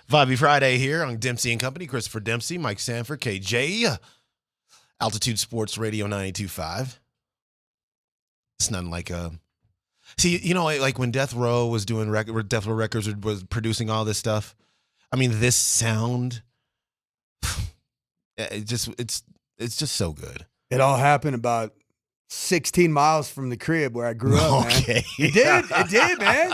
Bobby Friday here on Dempsey and Company. Christopher Dempsey, Mike Sanford, KJ, Altitude Sports Radio 92.5. It's nothing like see, you know, like when Death Row was doing Death Row Records was producing all this stuff. I mean, this sound, it's just so good. It all happened about 16 miles from the crib where I grew up, man. Okay. It did, man.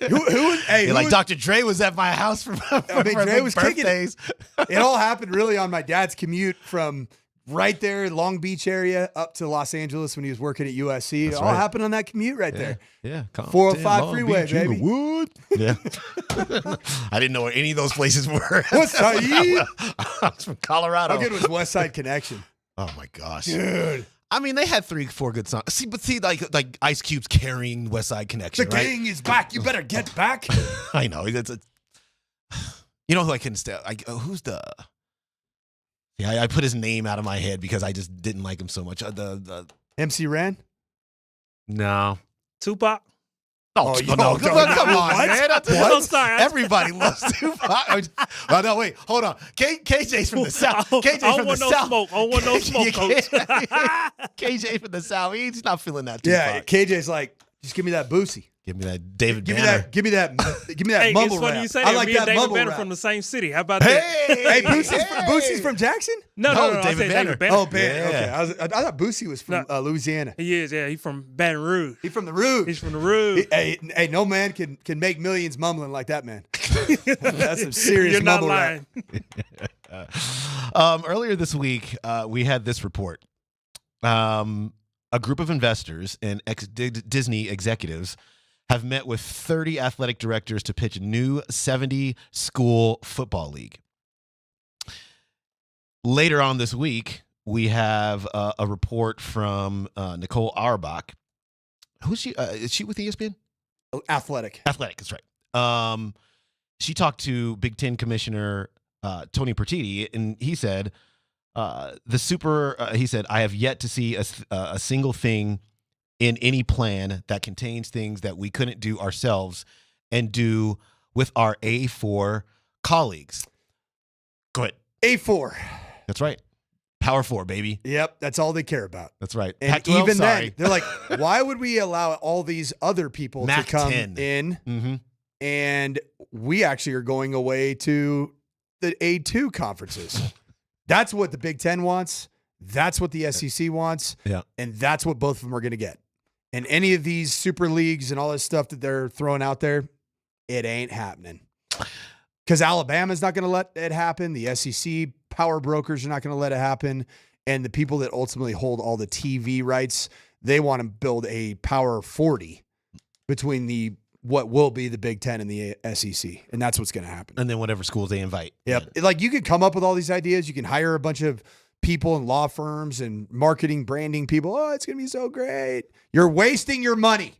Who Dr. Dre was at my house for Dre was birthdays. Kicking it all happened really on my dad's commute from right there, Long Beach area, up to Los Angeles when he was working at USC. That's it all right. happened on that commute right there. Yeah. 405 freeway, Beach, baby. Wood. Yeah. I didn't know where any of those places were. What's up, I was from Colorado. How good was West Side Connection? Oh my gosh, dude. I mean, they had 3-4 good songs. See, like Ice Cube's carrying West Side Connection. The right? gang is back. You better get back. I know. You know who I couldn't stand? Who's the? Yeah, I put his name out of my head because I just didn't like him so much. The MC Ren? No. Tupac? No, come on, man. I'm sorry. Everybody loves Tupac. Oh, no, wait, hold on. KJ's from the South. KJ's I from don't the want no South. smoke. I don't want no smoke, Coach. KJ from the South. He's not feeling that Tupac. Yeah, KJ's like, just give me that Boosie. Give me that David Give me Banner. that. Give me that Hey, mumble it's funny rap. you say I that. like Me that and David mumble Banner rap. from the same city. How about that? Hey, Boosie's from Jackson? No, No, I David said Banner. David Banner. Oh, Banner. Yeah. Okay, I thought Boosie was from Louisiana. He is, yeah. He's from Baton Rouge. He's from the Rouge. He's from the Rouge. Hey, no man can make millions mumbling like that, man. That's some serious You're not mumble rap. lying. Earlier this week, we had this report. A group of investors and ex-Disney executives have met with 30 athletic directors to pitch a new 70-school football league. Later on this week, we have a report from Nicole Auerbach. Who's she? Is she with ESPN? Athletic. Athletic, that's right. She talked to Big Ten Commissioner Tony Pertini, and he said, he said, I have yet to see a single thing in any plan that contains things that we couldn't do ourselves and do with our A4 colleagues. Go ahead. A4. That's right. Power 4, baby. Yep, that's all they care about. That's right. And Pac-12, even sorry. then, they're like, why would we allow all these other people to come Mac-10. in? Mm-hmm. And we actually are going away to the A2 conferences. That's what the Big Ten wants. That's what the SEC wants. Yeah. And that's what both of them are going to get. And any of these super leagues and all this stuff that they're throwing out there, it ain't happening. Because Alabama's not going to let it happen. The SEC power brokers are not going to let it happen. And the people that ultimately hold all the TV rights, they want to build a power 40 between what will be the Big Ten and the SEC. And that's what's going to happen. And then whatever schools they invite. Yep. Like you can come up with all these ideas. You can hire a bunch of people and law firms and marketing, branding people. Oh, it's going to be so great. You're wasting your money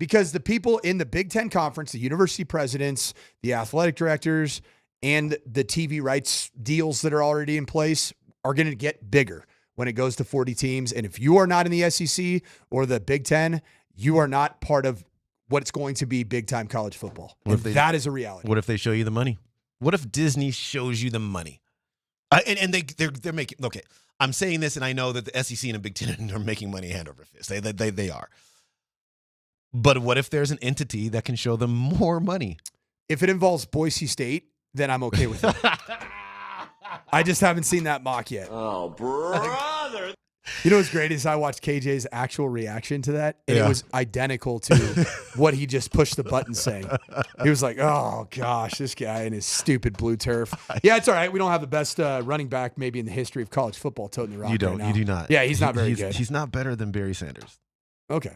because the people in the Big Ten Conference, the university presidents, the athletic directors, and the TV rights deals that are already in place are going to get bigger when it goes to 40 teams. And if you are not in the SEC or the Big Ten, you are not part of what's going to be big-time college football. That is a reality. What if they show you the money? What if Disney shows you the money? And they're making, okay, I'm saying this and I know that the SEC and the Big Ten are making money hand over fist. They are. But what if there's an entity that can show them more money? If it involves Boise State, then I'm okay with it. I just haven't seen that mock yet. Oh, brother. You know what's great is I watched KJ's actual reaction to that, and Yeah. it was identical to what he just pushed the button saying. He was like, oh, gosh, this guy and his stupid blue turf. Yeah, it's all right. We don't have the best running back maybe in the history of college football toting the rock. You don't. Right now. You do not. Yeah, he's not very good. He's not better than Barry Sanders. Okay.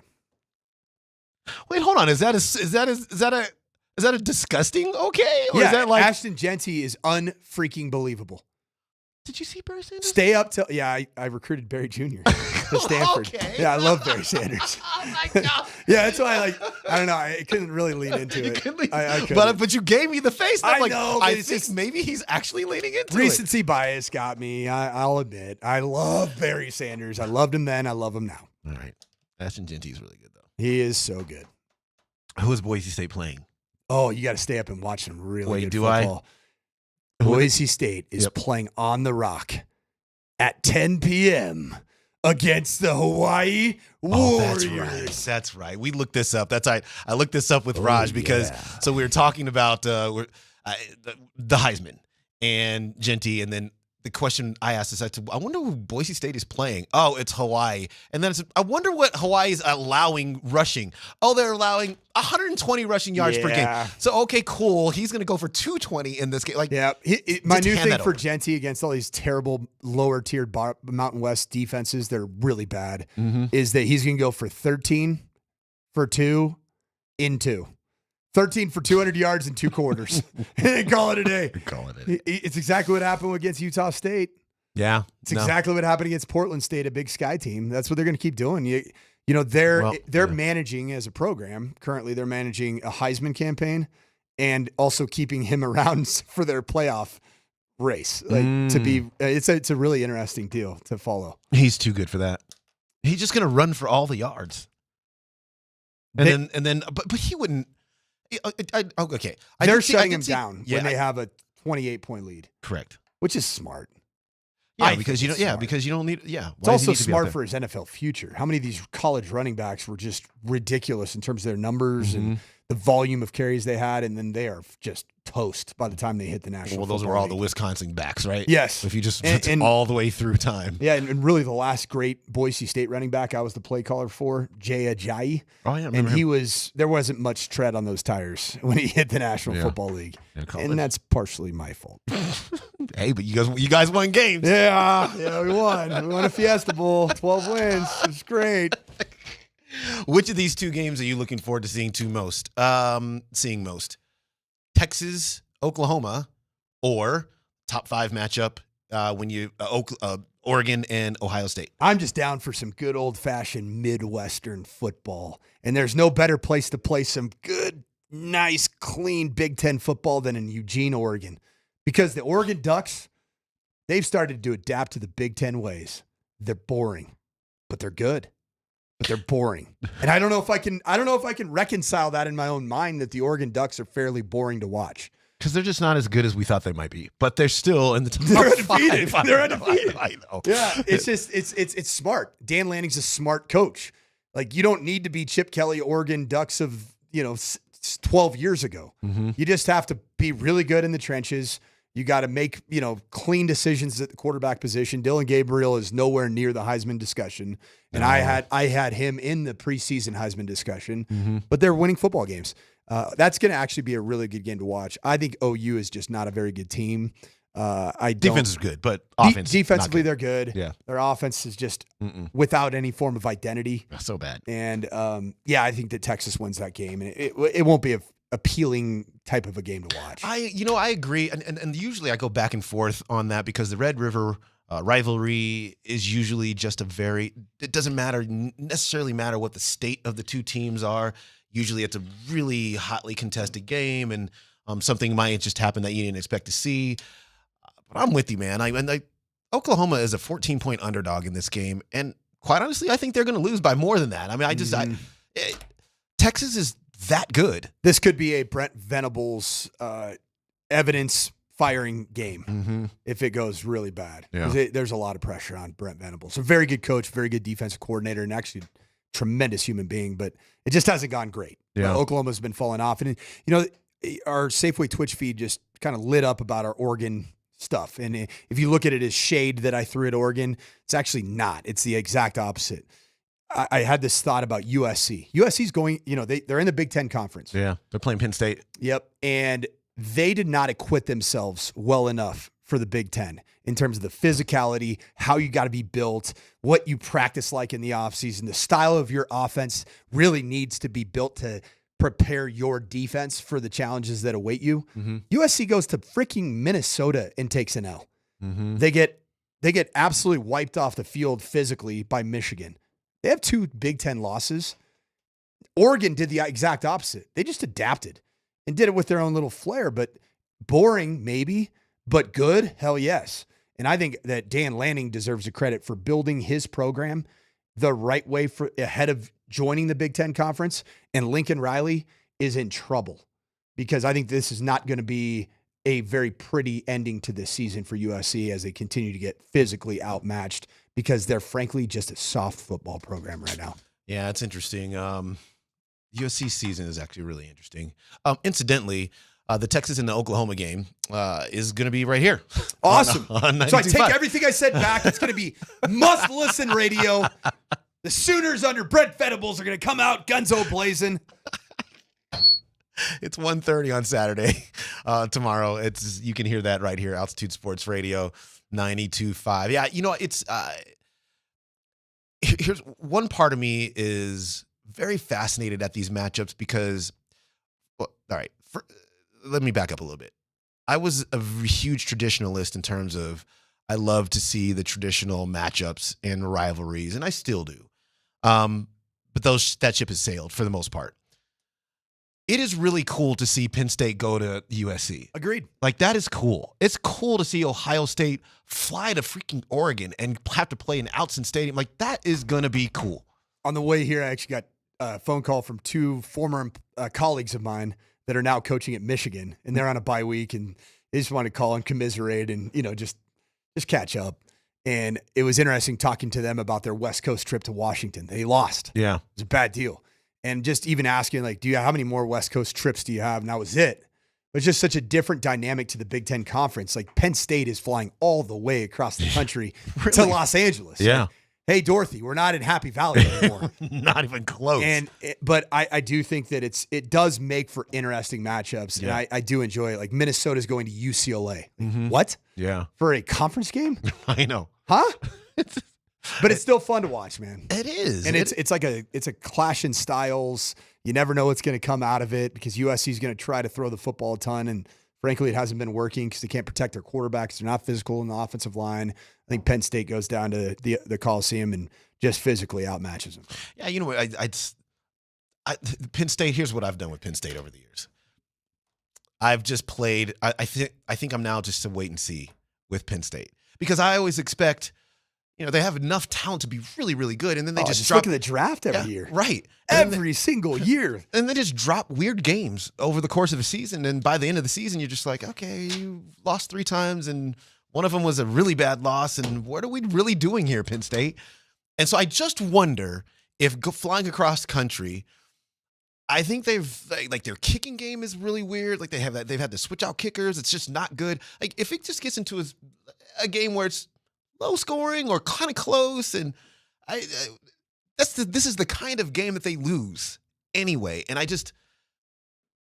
Wait, hold on. Is that a disgusting okay? Or Yeah, is that like Ashton Genty is unfreaking believable. Did you see Barry Sanders? Stay up till I recruited Barry Jr. to Stanford. Okay. Yeah, I love Barry Sanders. Oh my God. Yeah, that's why I don't know. I couldn't really lean into it. I couldn't. But you gave me the face. I I'm like, know, but I it's think just- maybe he's actually leaning into it. Recency bias got me. I'll admit. I love Barry Sanders. I loved him then. I love him now. All right. Ashton Genty's really good though. He is so good. Who is Boise State playing? Oh, you got to stay up and watch some really Wait, good do I? football. Boise State is playing on the Rock at 10 p.m. against the Hawaii Warriors. Oh, that's right. We looked this up. That's right. I looked this up with Raj because so we were talking about the Heisman and Genty, and then the question I asked is, I wonder who Boise State is playing. Oh, it's Hawaii. And then I wonder what Hawaii is allowing rushing. Oh, they're allowing 120 rushing yards per game. So, okay, cool. He's going to go for 220 in this game. Like, yeah, my just new hand thing that for over. Genty against all these terrible lower-tiered Mountain West defenses, they're really bad, is that he's going to go for 13 for 2 in 2. 13 for 200 yards in 2 quarters. And call it a day. It's exactly what happened against Utah State. Yeah. It's exactly what happened against Portland State, a Big Sky team. That's what they're going to keep doing. You know, they're managing as a program. Currently, they're managing a Heisman campaign and also keeping him around for their playoff race. To be, it's a really interesting deal to follow. He's too good for that. He's just going to run for all the yards. And then, but he wouldn't. Okay. They're shutting him down when they have a 28-point lead. Correct. Which is smart. Yeah, because you don't need. Yeah, it's also smart for his NFL future. How many of these college running backs were just ridiculous in terms of their numbers and the volume of carries they had, and then they are just toast by the time they hit the national. Well, those were all the Wisconsin backs, right? Yes. If you just and all the way through time. Yeah, and really the last great Boise State running back I was the play caller for, Jay Ajayi. Oh yeah, and there wasn't much tread on those tires when he hit the National Football League, and that's partially my fault. Hey, but you guys won games. Yeah, we won. We won a Fiesta Bowl, 12 wins. It's great. Which of these 2 games are you looking forward to seeing most? Texas, Oklahoma, or top 5 matchup when you Oregon and Ohio State? I'm just down for some good old-fashioned Midwestern football, and there's no better place to play some good, nice, clean Big Ten football than in Eugene, Oregon, because the Oregon Ducks, they've started to adapt to the Big Ten ways. They're boring, but they're good. But they're boring. And I don't know if I can reconcile that in my own mind that the Oregon Ducks are fairly boring to watch. Because they're just not as good as we thought they might be. But they're still in the top They're undefeated. 5. They're undefeated. I know. Yeah. It's just it's smart. Dan Lanning's a smart coach. Like, you don't need to be Chip Kelly Oregon Ducks of, 12 years ago. You just have to be really good in the trenches. You got to make, clean decisions at the quarterback position. Dylan Gabriel is nowhere near the Heisman discussion. And I had him in the preseason Heisman discussion, but they're winning football games. That's going to actually be a really good game to watch. I think OU is just not a very good team. Defense is good, but offense defensively not good. they're good. Yeah. Their offense is just without any form of identity. That's so bad. And I think that Texas wins that game, and it won't be a appealing type of a game to watch. I agree, and usually I go back and forth on that because the Red River rivalry is usually just it doesn't necessarily matter what the state of the 2 teams are. Usually it's a really hotly contested game, and something might just happen that you didn't expect to see. But I'm with you, man. Oklahoma is a 14-point underdog in this game, and quite honestly, I think they're going to lose by more than that. I mean, Texas is that good. This could be a Brent Venables evidence firing game if it goes really bad. Yeah. There's a lot of pressure on Brent Venables. A very good coach, very good defensive coordinator, and actually a tremendous human being, but it just hasn't gone great. Yeah. Oklahoma's been falling off. And, our Safeway Twitch feed just kind of lit up about our Oregon stuff. And if you look at it as shade that I threw at Oregon, it's actually not. It's the exact opposite. I had this thought about USC. USC's going, they're in the Big Ten Conference. Yeah, they're playing Penn State. Yep. And they did not acquit themselves well enough for the Big Ten in terms of the physicality, how you got to be built, what you practice like in the offseason. The style of your offense really needs to be built to prepare your defense for the challenges that await you. USC goes to freaking Minnesota and takes an L. They get absolutely wiped off the field physically by Michigan. They have 2 Big Ten losses. Oregon did the exact opposite. They just adapted and did it with their own little flair, but boring maybe, but good, hell yes. And I think that Dan Lanning deserves the credit for building his program the right way ahead of joining the Big Ten Conference, and Lincoln Riley is in trouble because I think this is not going to be a very pretty ending to this season for USC as they continue to get physically outmatched because they're frankly just a soft football program right now. Yeah, it's interesting. USC season is actually really interesting. Incidentally, the Texas and the Oklahoma game is going to be right here. Awesome. On So I take everything I said back. It's going to be must-listen radio. The Sooners under Brent Venables are going to come out guns-o blazing. It's 1:30 on Saturday. Tomorrow, you can hear that right here, Altitude Sports Radio 92.5. Yeah, it's here's one part of me is very fascinated at these matchups because, well, all right, let me back up a little bit. I was a huge traditionalist in terms of I love to see the traditional matchups and rivalries, and I still do. But that ship has sailed for the most part. It is really cool to see Penn State go to USC. Agreed. Like, that is cool. It's cool to see Ohio State fly to freaking Oregon and have to play in Outson Stadium. Like, that is going to be cool. On the way here, I actually got a phone call from two former colleagues of mine that are now coaching at Michigan, and they're on a bye week, and they just want to call and commiserate and, just catch up. And it was interesting talking to them about their West Coast trip to Washington. They lost. Yeah. It was a bad deal. And just even asking, like, how many more West Coast trips do you have? And that was it. It's just such a different dynamic to the Big Ten Conference. Like, Penn State is flying all the way across the country to Los Angeles. Yeah. Like, hey, Dorothy, we're not in Happy Valley anymore. Not even close. But I do think that it does make for interesting matchups. Yeah. And I do enjoy it. Like, Minnesota's going to UCLA. Mhm. What? Yeah. For a conference game? I know. Huh? But it's still fun to watch, man. It is. And it's a clash in styles. You never know what's going to come out of it because USC is going to try to throw the football a ton. And frankly, it hasn't been working because they can't protect their quarterbacks. They're not physical in the offensive line. I think Penn State goes down to the Coliseum and just physically outmatches them. Yeah, you know what? Penn State, here's what I've done with Penn State over the years. I've just played. I think I'm now just to wait and see with Penn State because I always expect, they have enough talent to be really, really good, and then they just drop. Look at the draft every year, right? Every single year, and they just drop weird games over the course of a season, and by the end of the season, you're just like, okay, you lost 3 times, and one of them was a really bad loss, and what are we really doing here, Penn State? And so I just wonder if flying across country. I think their kicking game is really weird. Like they've had to switch out kickers. It's just not good. Like if it just gets into a game where it's low scoring or kind of close, and this is the kind of game that they lose anyway. And I just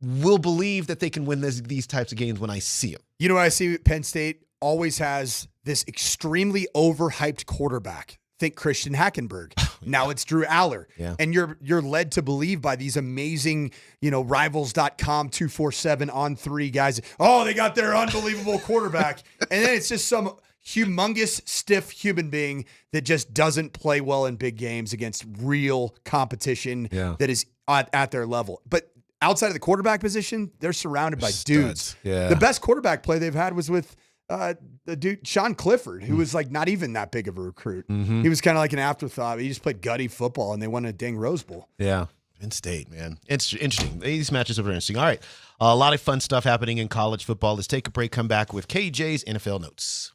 will believe that they can win these types of games when I see them. You know what I see? Penn State always has this extremely overhyped quarterback. Think Christian Hackenberg. Now it's Drew Aller. Yeah. And you're led to believe by these amazing, rivals.com 247 on 3 guys. Oh, they got their unbelievable quarterback. And then it's just some humongous, stiff human being that just doesn't play well in big games against real competition that is at their level. But outside of the quarterback position, they're surrounded by dudes. Yeah. The best quarterback play they've had was with the dude Sean Clifford, who was like not even that big of a recruit. Mm-hmm. He was kind of like an afterthought. He just played gutty football, and they won a dang Rose Bowl. Yeah, Penn State, man. It's interesting. These matches are very interesting. All right, a lot of fun stuff happening in college football. Let's take a break, come back with KJ's NFL Notes.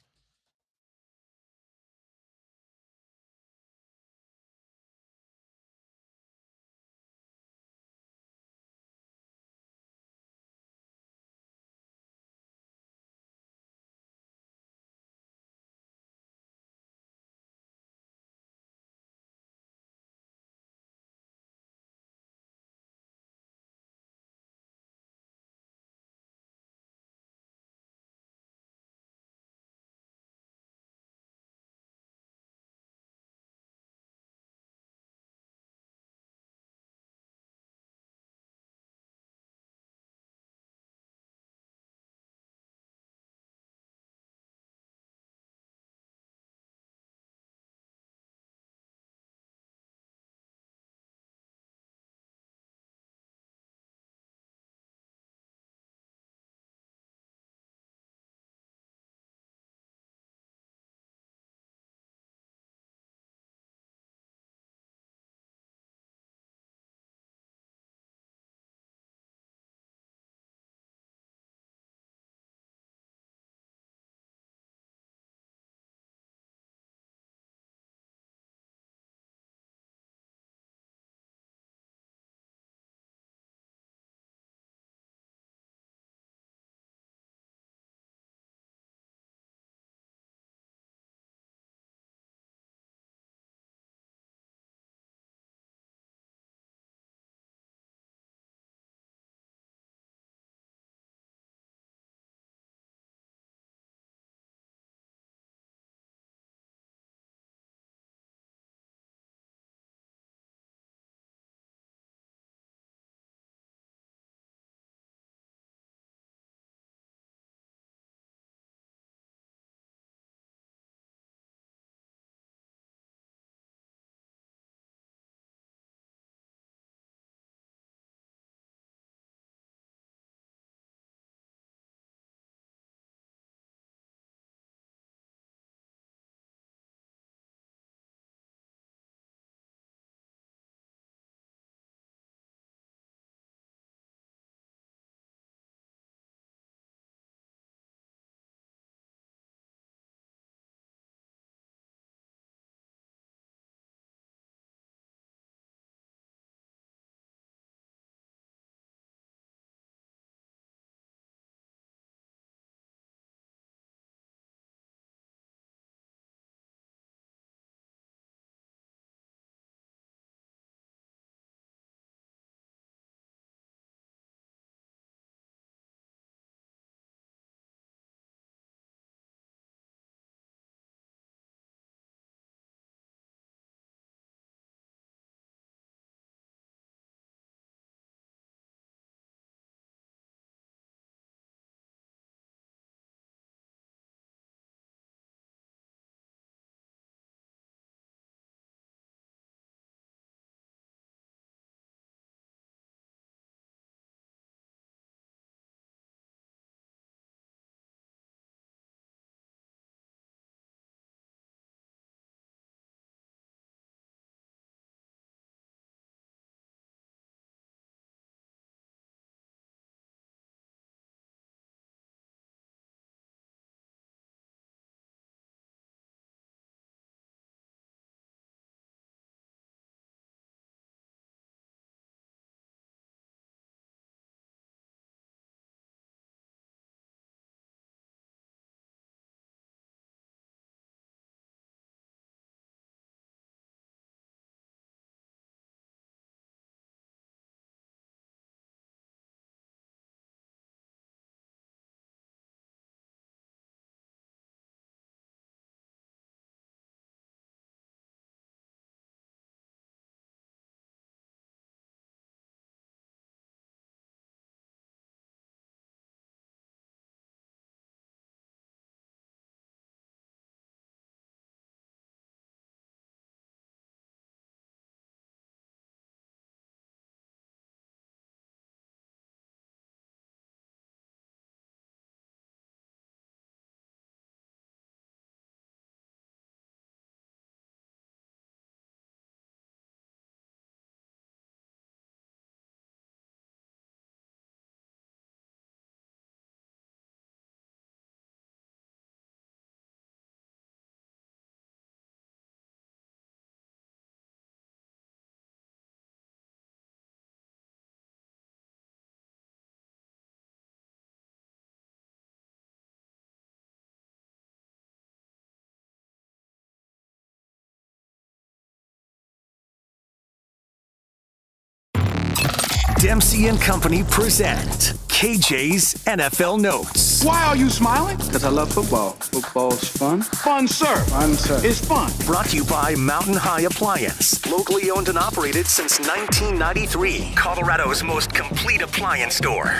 Dempsey and Company present KJ's NFL Notes. Why are you smiling? Because I love football. Football's fun. Fun, sir. Fun, sir. It's fun. Brought to you by Mountain High Appliance. Locally owned and operated since 1993. Colorado's most complete appliance store.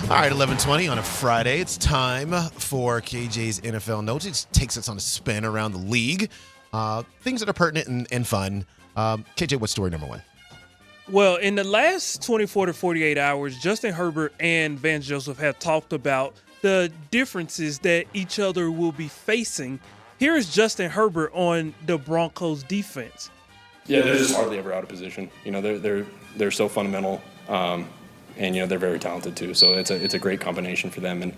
All right, 11:20 on a Friday. It's time for KJ's NFL Notes. It takes us on a spin around the league. Things that are pertinent and fun. KJ, what's story number one? Well, in the last 24 to 48 hours, Justin Herbert and Vance Joseph have talked about the differences that each other will be facing. Here is Justin Herbert on the Broncos defense. Yeah, they're just hardly ever out of position. You know, they're so fundamental, and you know they're very talented too. So it's a great combination for them. And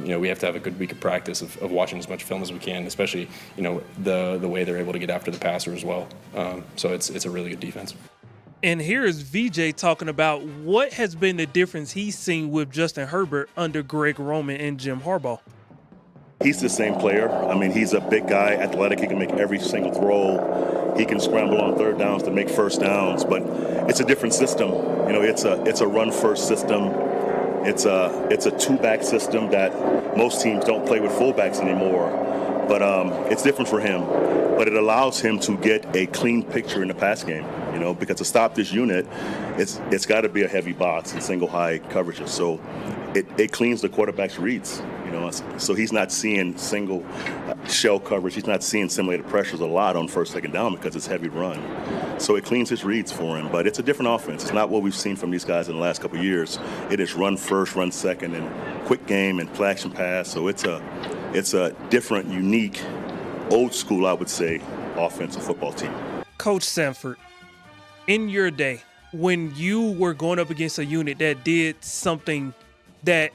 you know, we have to have a good week of practice of watching as much film as we can, especially you know the way they're able to get after the passer as well. So it's a really good defense. And here is VJ talking about what has been the difference he's seen with Justin Herbert under Greg Roman and Jim Harbaugh. He's the same player. I mean, he's a big guy, athletic. He can make every single throw. He can scramble on third downs to make first downs. But it's a different system. You know, it's a run-first system. It's a two-back system that most teams don't play with fullbacks anymore. But it's different for him. But it allows him to get a clean picture in the pass game. You know, because to stop this unit, it's got to be a heavy box and single high coverages. So it cleans the quarterback's reads. You know, so he's not seeing single shell coverage. He's not seeing simulated pressures a lot on first, second down because it's heavy run. So it cleans his reads for him. But it's a different offense. It's not what we've seen from these guys in the last couple of years. It is run first, run second, and quick game and play action pass. So it's a different, unique, old school, I would say, offensive football team. Coach Sanford, in your day, when you were going up against a unit that did something that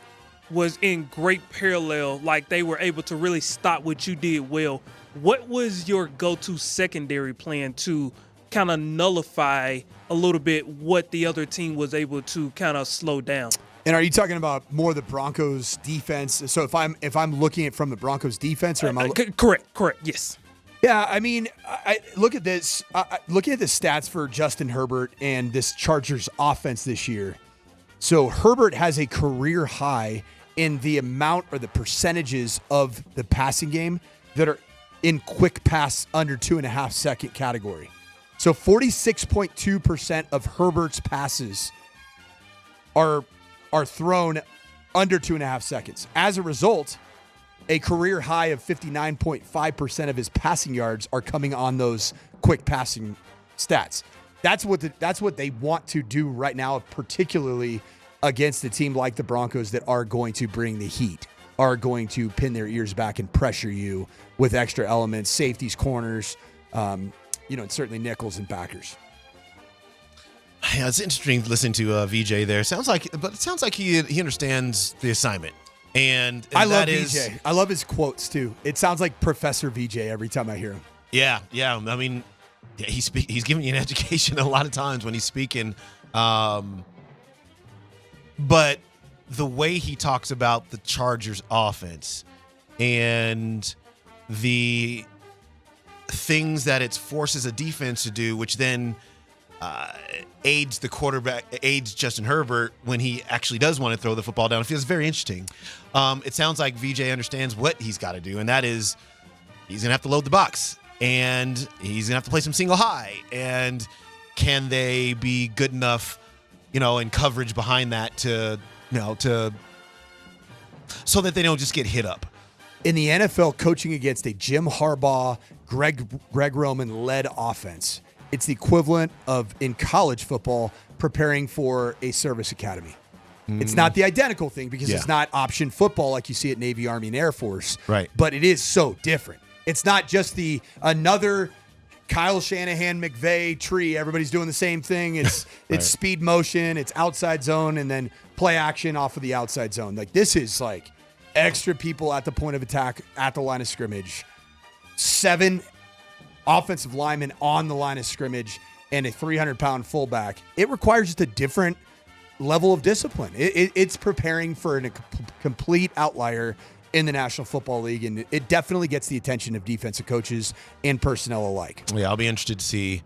was in great parallel, like they were able to really stop what you did well, what was your go-to secondary plan to kind of nullify a little bit what the other team was able to kind of slow down? And are you talking about more the Broncos defense? So if I'm looking at from the Broncos defense, or am I correct? Yes. Yeah, I mean, I look at this. Looking at the stats for Justin Herbert and this Chargers offense this year. So Herbert has a career high in the amount or the percentages of the passing game that are in quick pass under 2.5 second category. So 46.2% of Herbert's passes are thrown under 2.5 seconds. As a result, a career high of 59.5% of his passing yards are coming on those quick passing stats. That's what they want to do right now, particularly against a team like the Broncos that are going to bring the heat, are going to pin their ears back and pressure you with extra elements, safeties, corners, and certainly nickels and backers. Yeah, it's interesting listening to VJ there. It sounds like he understands the assignment. And I love VJ. I love his quotes too. It sounds like Professor VJ every time I hear him. Yeah. I mean, he's giving you an education a lot of times when he's speaking. But the way he talks about the Chargers offense and the things that it forces a defense to do, which then aids the quarterback, aids Justin Herbert when he actually does want to throw the football down. It feels very interesting. It sounds like VJ understands what he's got to do, and that is he's going to have to load the box, and he's going to have to play some single high. And can they be good enough, in coverage behind that to so that they don't just get hit up? In the NFL, coaching against a Jim Harbaugh, Greg Roman-led offense, it's the equivalent of, in college football, preparing for a service academy. It's not the identical thing because it's not option football like you see at Navy, Army, and Air Force. Right. But it is so different. It's not just another Kyle Shanahan, McVay tree. Everybody's doing the same thing. It's speed motion, it's outside zone, and then play action off of the outside zone. Like, this is like extra people at the point of attack at the line of scrimmage. 7 offensive linemen on the line of scrimmage and a 300-pound fullback. It requires just a different level of discipline. It's preparing for a complete outlier in the National Football League, and it definitely gets the attention of defensive coaches and personnel alike. Yeah, I'll be interested to see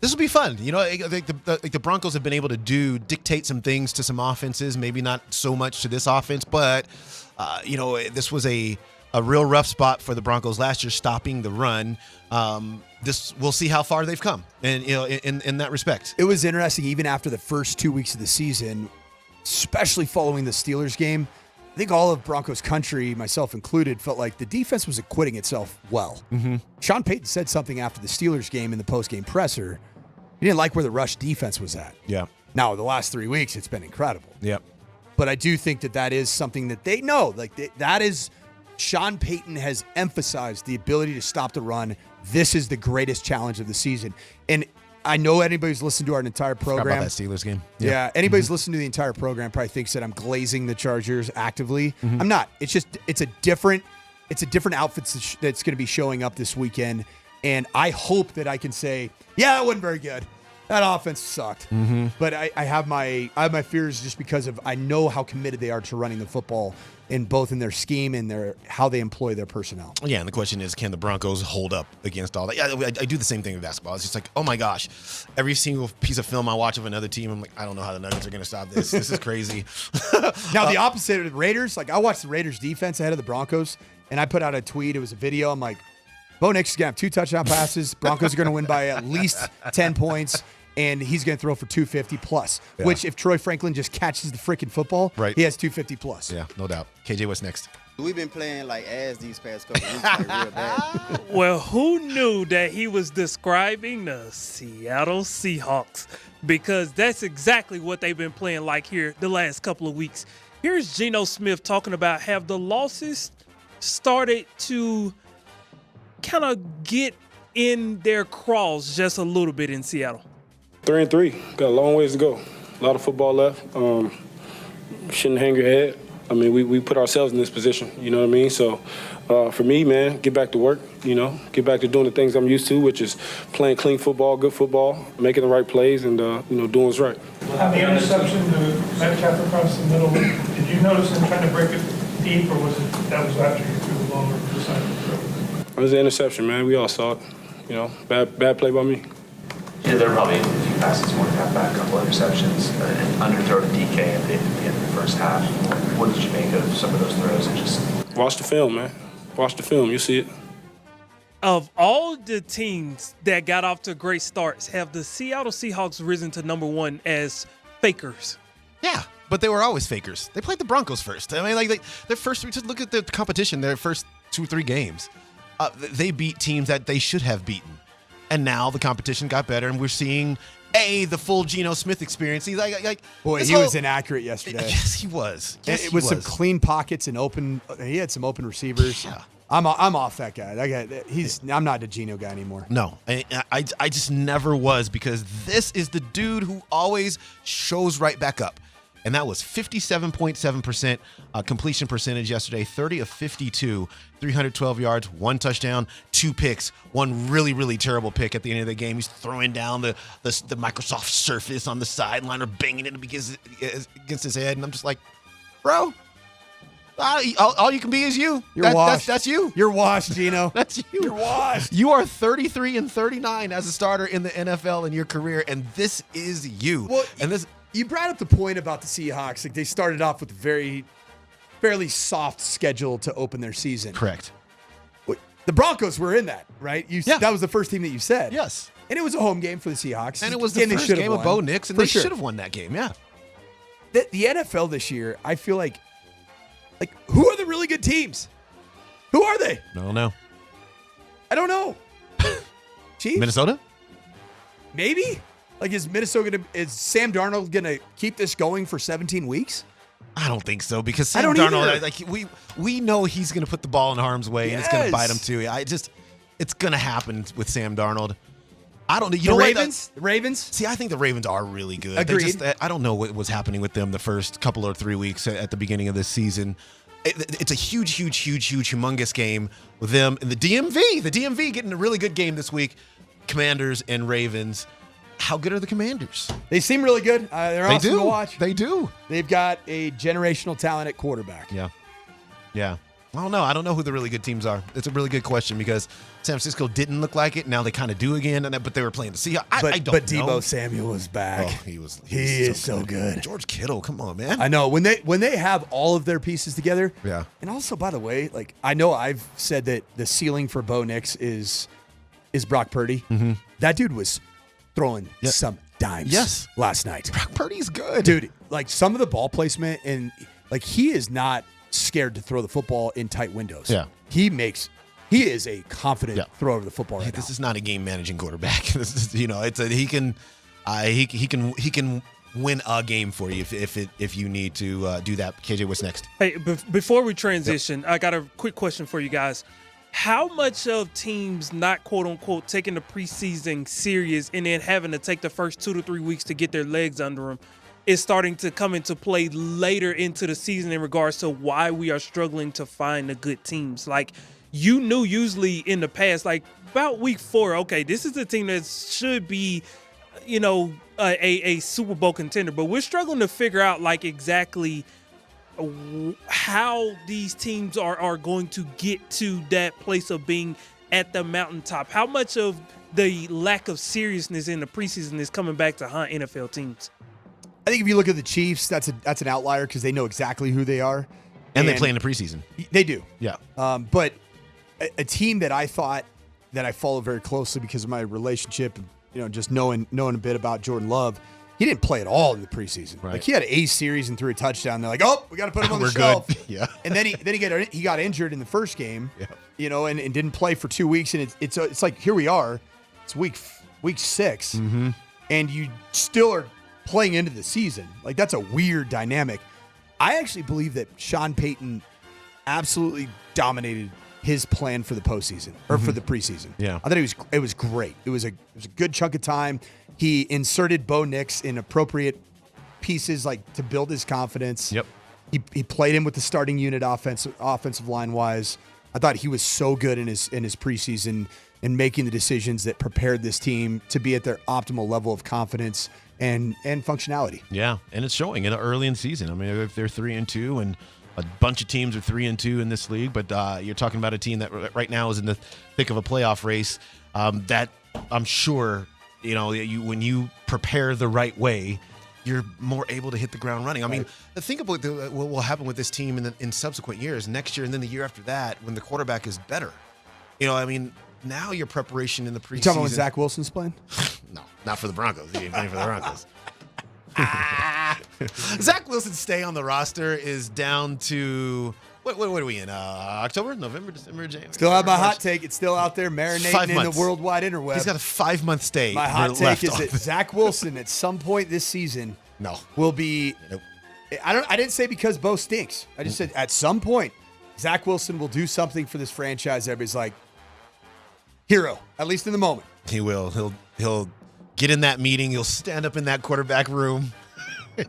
This will be fun. You know, I think the Broncos have been able to dictate some things to some offenses, maybe not so much to this offense, but, this was a real rough spot for the Broncos last year, stopping the run. We'll see how far they've come, and in that respect. It was interesting, even after the first 2 weeks of the season, especially following the Steelers game. I think all of Broncos country, myself included, felt like the defense was acquitting itself well. Mm-hmm. Sean Payton said something after the Steelers game in the post-game presser. He didn't like where the rush defense was at. Yeah. Now, the last 3 weeks, it's been incredible. Yep. But I do think that is something that they know. That is, Sean Payton has emphasized the ability to stop the run. This is the greatest challenge of the season. And I know anybody's listened to our entire program. Forgot about that Steelers game. Yeah, anybody's listened to the entire program probably thinks that I'm glazing the Chargers actively. Mm-hmm. I'm not. It's a different outfit that's going to be showing up this weekend. And I hope that I can say, yeah, that wasn't very good. That offense sucked. Mm-hmm. But I have my fears just because of I know how committed they are to running the football in both in their scheme and how they employ their personnel. Yeah, and the question is, can the Broncos hold up against all that? Yeah, I do the same thing in basketball. It's just like, oh my gosh, every single piece of film I watch of another team, I'm like, I don't know how the Nuggets are going to stop this. This is crazy. Now, the opposite of the Raiders, I watched the Raiders defense ahead of the Broncos, and I put out a tweet. It was a video. I'm like, Bo Nix is going to have 2 touchdown passes. Broncos are going to win by at least 10 points. And he's going to throw for 250 plus, which if Troy Franklin just catches the freaking football, he has 250 plus. Yeah, no doubt. KJ, what's next? We've been playing like ass these past couple weeks, like real bad. Well, who knew that he was describing the Seattle Seahawks? Because that's exactly what they've been playing like here the last couple of weeks. Here's Geno Smith talking about have the losses started to kind of get in their craws just a little bit in Seattle. 3-3. Got a long ways to go. A lot of football left. Shouldn't hang your head. I mean, we put ourselves in this position, you know what I mean? So for me, man, get back to work, get back to doing the things I'm used to, which is playing clean football, good football, making the right plays, and, doing what's right. On the interception to Metcalf across the middle, did you notice him trying to break it deep, or was that was after you threw the ball over the side of the throw? It was an interception, man. We all saw it. Bad play by me. Yeah, there were probably a few passes you wanted to have back, a couple interceptions, and underthrow to DK at the end of the first half. What did you make of some of those throws? And just watch the film, man. Watch the film. You'll see it. Of all the teams that got off to great starts, have the Seattle Seahawks risen to number 1 as fakers? Yeah, but they were always fakers. They played the Broncos first. I mean, their first, just look at the competition, their first 2 or 3 games. They beat teams that they should have beaten. And now the competition got better, and we're seeing the full Geno Smith experience. He's he was inaccurate yesterday. Yes, he was. Yes, with some clean pockets and open. He had some open receivers. Yeah. I'm off that guy. I'm not the Geno guy anymore. No, I just never was, because this is the dude who always shows right back up. And that was 57.7% completion percentage yesterday, 30 of 52, 312 yards, 1 touchdown, 2 picks, 1 really, really terrible pick at the end of the game. He's throwing down the Microsoft Surface on the sideline or banging it against his head. And I'm just like, bro, all you can be is you. You're washed. That's you. You're washed, Geno. That's you. You're washed. You are 33-39 as a starter in the NFL in your career, and this is you. Well, and this. You brought up the point about the Seahawks. They started off with a fairly soft schedule to open their season. Correct. The Broncos were in that, right? That was the first team that you said. Yes. And it was a home game for the Seahawks. And it was the first game of Bo Nix, and they should have won that game, yeah. The NFL this year, I feel like who are the really good teams? Who are they? I don't know. I don't know. Chiefs? Minnesota? Maybe? Is Sam Darnold gonna keep this going for 17 weeks? I don't think so, because Sam Darnold, we know he's gonna put the ball in harm's way, and it's gonna bite him too. It's gonna happen with Sam Darnold. I don't know. The Ravens? See, I think the Ravens are really good. Agreed. I don't know what was happening with them the first couple or 3 weeks at the beginning of this season. It's a huge, humongous game with them and the DMV. The DMV getting a really good game this week. Commanders and Ravens. How good are the Commanders? They seem really good. They're awesome to watch. They do. They've got a generational talent at quarterback. Yeah. I don't know. I don't know who the really good teams are. It's a really good question because San Francisco didn't look like it. Now they kind of do again, but they were playing the Seahawks. I don't know. But Deebo Samuel is back. Oh, he is so good. George Kittle, come on, man. I know when they have all of their pieces together. Yeah. And also, by the way, like I know I've said that the ceiling for Bo Nix is Brock Purdy. Mm-hmm. That dude was throwing some dimes. Last night. Brock Purdy's good, dude. Like some of the ball placement and like he is not scared to throw the football in tight windows. Yeah. He is a confident thrower of the football right now. This is not a game managing quarterback. This is, it's he can win a game for you if you need to do that. KJ, what's next? Hey, before we transition, I got a quick question for you guys. How much of teams not quote unquote taking the preseason serious and then having to take the first 2 to 3 weeks to get their legs under them is starting to come into play later into the season in regards to why we are struggling to find the good teams? Like, you knew usually in the past, like about week 4, okay, this is a team that should be, a Super Bowl contender, but we're struggling to figure out like exactly how these teams are going to get to that place of being at the mountaintop. How much of the lack of seriousness in the preseason is coming back to haunt NFL teams? I think if you look at the Chiefs, that's an outlier because they know exactly who they are. And they play in the preseason. They do. Yeah. But a team that I thought that I follow very closely because of my relationship, just knowing a bit about Jordan Love, he didn't play at all in the preseason. Right. Like he had a series and threw a touchdown. They're like, oh, we got to put him on the shelf. Good. Yeah. And then he got injured in the first game. Yeah. And didn't play for 2 weeks. And it's like here we are. It's week 6, and you still are playing into the season. Like that's a weird dynamic. I actually believe that Sean Payton absolutely dominated his plan for the postseason or for the preseason. Yeah. I thought it was great. It was a good chunk of time. He inserted Bo Nix in appropriate pieces like to build his confidence. Yep. He played him with the starting unit offensive line wise. I thought he was so good in his preseason and making the decisions that prepared this team to be at their optimal level of confidence and functionality. Yeah, and it's showing early in the season. I mean, if they're 3-2 and a bunch of teams are 3-2 in this league, but you're talking about a team that right now is in the thick of a playoff race. That I'm sure when you prepare the right way, you're more able to hit the ground running. I mean, think about what will happen with this team in subsequent years, next year and then the year after that, when the quarterback is better. Now your preparation in the preseason. You talking about when Zach Wilson's playing? No, not for the Broncos. He ain't playing for the Broncos. Zach Wilson's stay on the roster is down to what are we in? October, November, December, January. Still have my hot take. It's still out there marinating 5 in months. the worldwide interweb. He's got a 5-month stay. My hot take is that Zach Wilson at some point this season will be. Nope. I didn't say because Bo stinks. I just said at some point Zach Wilson will do something for this franchise. Everybody's like hero, at least in the moment. He will. He'll get in that meeting. He'll stand up in that quarterback room.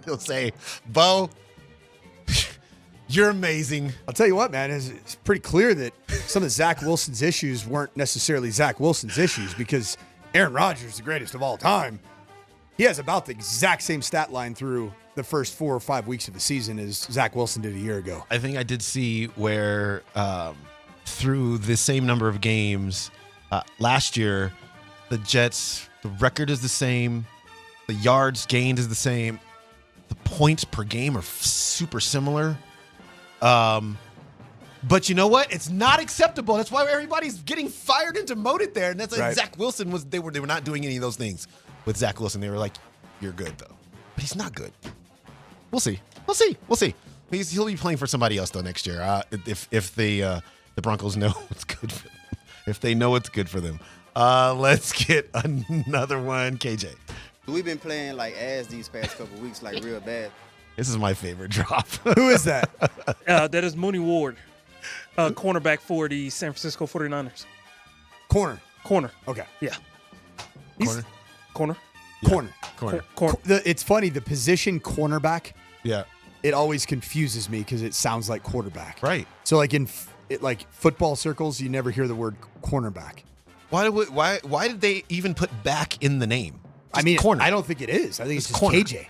He'll say, "Bo, you're amazing." I'll tell you what, man. It's pretty clear that some of Zach Wilson's issues weren't necessarily Zach Wilson's issues because Aaron Rodgers is the greatest of all time. He has about the exact same stat line through the first 4 or 5 weeks of the season as Zach Wilson did a year ago. I think I did see where through the same number of games last year, the Jets, the record is the same, the yards gained is the same, the points per game are super similar. But you know what? It's not acceptable. That's why everybody's getting fired and demoted there. And that's like Right. Zach Wilson was. They were not doing any of those things with Zach Wilson. They were like, "You're good though," but he's not good. We'll see. He'll be playing for somebody else though next year. If the Broncos know what's good for them. If they know what's good for them. Let's get another one, KJ. We've been playing like ass these past couple weeks, like real bad. This is my favorite drop. Who is that? That is Mooney Ward, cornerback for the San Francisco 49ers. Corner. Okay. Yeah. Corner. Corner. It's funny, the position cornerback, Yeah. it always confuses me because it sounds like quarterback. Right. So like in football circles, you never hear the word cornerback. Why did they even put back in the name? I mean, corner. I don't think it is. I think it's just corner. KJ.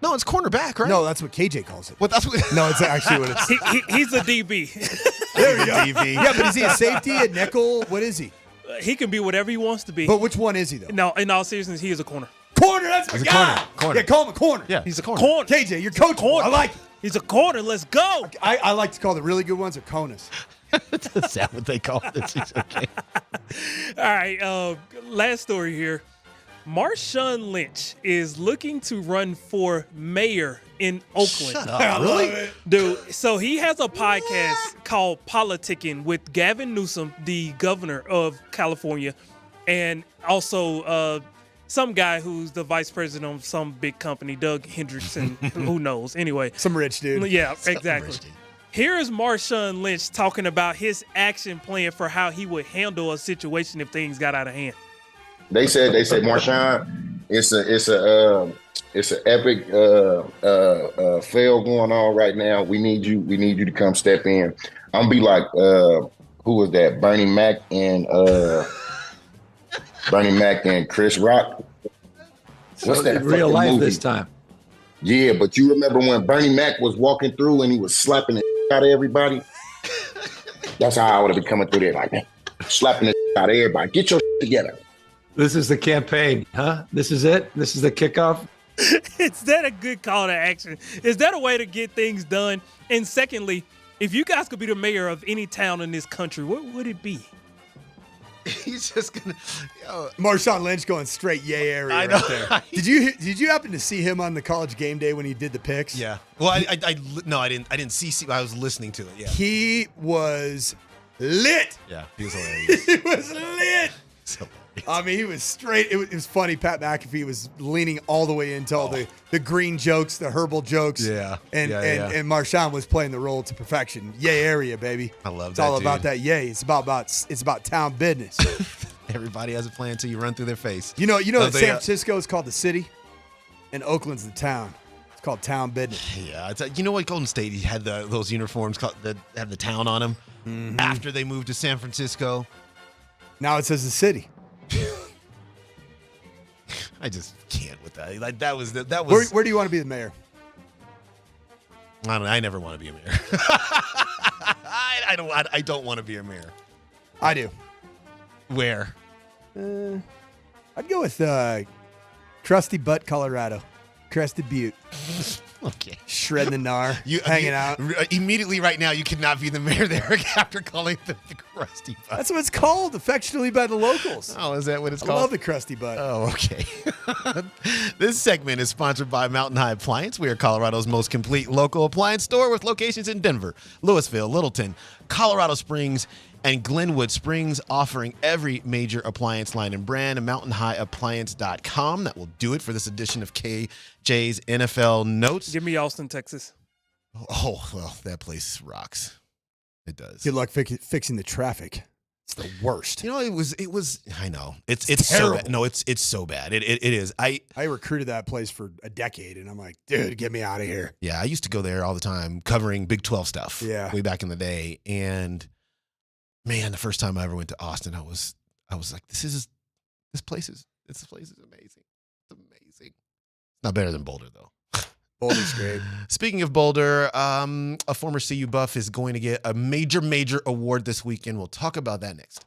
No, it's cornerback, right? No, that's what KJ calls it. Well, that's what. No, it's actually what it's. He's a DB. There we go. DB. Yeah, but is he a safety, a nickel? What is he? He can be whatever he wants to be. But which one is he, though? No, in all seriousness, he is a corner. Corner, that's my He's a guy. corner. Yeah, call him a corner. Yeah, He's a corner. corner. KJ, you're coach. Corner. I like it. He's a corner. Let's go. I like to call the really good ones a conus. Is that what they call this? Okay. All right. Last story here. Marshawn Lynch is looking to run for mayor in Oakland. Shut up. Really? Dude, so he has a podcast called Politicking with Gavin Newsom, the governor of California, and also some guy who's the vice president of some big company, Doug Hendrickson, who knows. Anyway. Some rich dude. Yeah, Some exactly. rich dude. Here is Marshawn Lynch talking about his action plan for how he would handle a situation if things got out of hand. They said Marshawn, it's an epic fail going on right now. We need you to come step in. I'm gonna be like who was that? Bernie Mac and Chris Rock. What's that? In real fucking life movie? this time. Yeah, but you remember when Bernie Mac was walking through and he was slapping the out of everybody? That's how I would have been coming through there like that, slapping the out of everybody. Get your together. This is the campaign, huh? This is it? This is the kickoff? Is that a good call to action? Is that a way to get things done? And secondly, if you guys could be the mayor of any town in this country, what would it be? He's just gonna. Marshawn Lynch going straight yay area I know. right there. Did you happen to see him on the College Game Day when he did the picks? Yeah. Well, I didn't see. I was listening to it. Yeah. He was lit. Yeah. He was hilarious. He was lit. So I mean, he was straight. It was funny. Pat McAfee was leaning all the way into all the green jokes, the herbal jokes. Yeah. And and Marshawn was playing the role to perfection. Yay area, baby. I love It's that. all about dude. that yay. It's about town business. Everybody has a plan until you run through their face. You know that San Francisco is called the city, and Oakland's the town. It's called town business. Yeah, you know what? Golden State, he had those uniforms that have the town on them after they moved to San Francisco. Now it says the city. I just can't with that. Like that was. Where do you want to be the mayor? I don't know. I never want to be a mayor. I don't want to be a mayor. I do. Where? I'd go with Crusty Butt, Colorado. Crested Butte. Okay. Shredding the gnar, hanging out. Immediately right now, you could not be the mayor there after calling the Crusty Butt. That's what it's called, affectionately by the locals. Oh, is that what it's I called? love the Crusty Butt. Oh, okay. This segment is sponsored by Mountain High Appliance. We are Colorado's most complete local appliance store with locations in Denver, Louisville, Littleton, Colorado Springs, and Glenwood Springs, offering every major appliance line and brand at mountainhighappliance.com. That will do it for this edition of KJ's NFL Notes. Give me Austin, Texas. Oh, well, that place rocks. It does. Good luck fixing the traffic. It's the worst. You know, it was. I know it's terrible. so bad. No, it's so bad. It is. I recruited that place for a decade, and I'm like, dude, get me out of here. Yeah, I used to go there all the time covering Big 12 stuff. Yeah, way back in the day. And man, the first time I ever went to Austin, I was like, this place is amazing. It's amazing. It's not better than Boulder though. Boulder's great. Speaking of Boulder, a former CU Buff is going to get a major award this weekend. We'll talk about that next.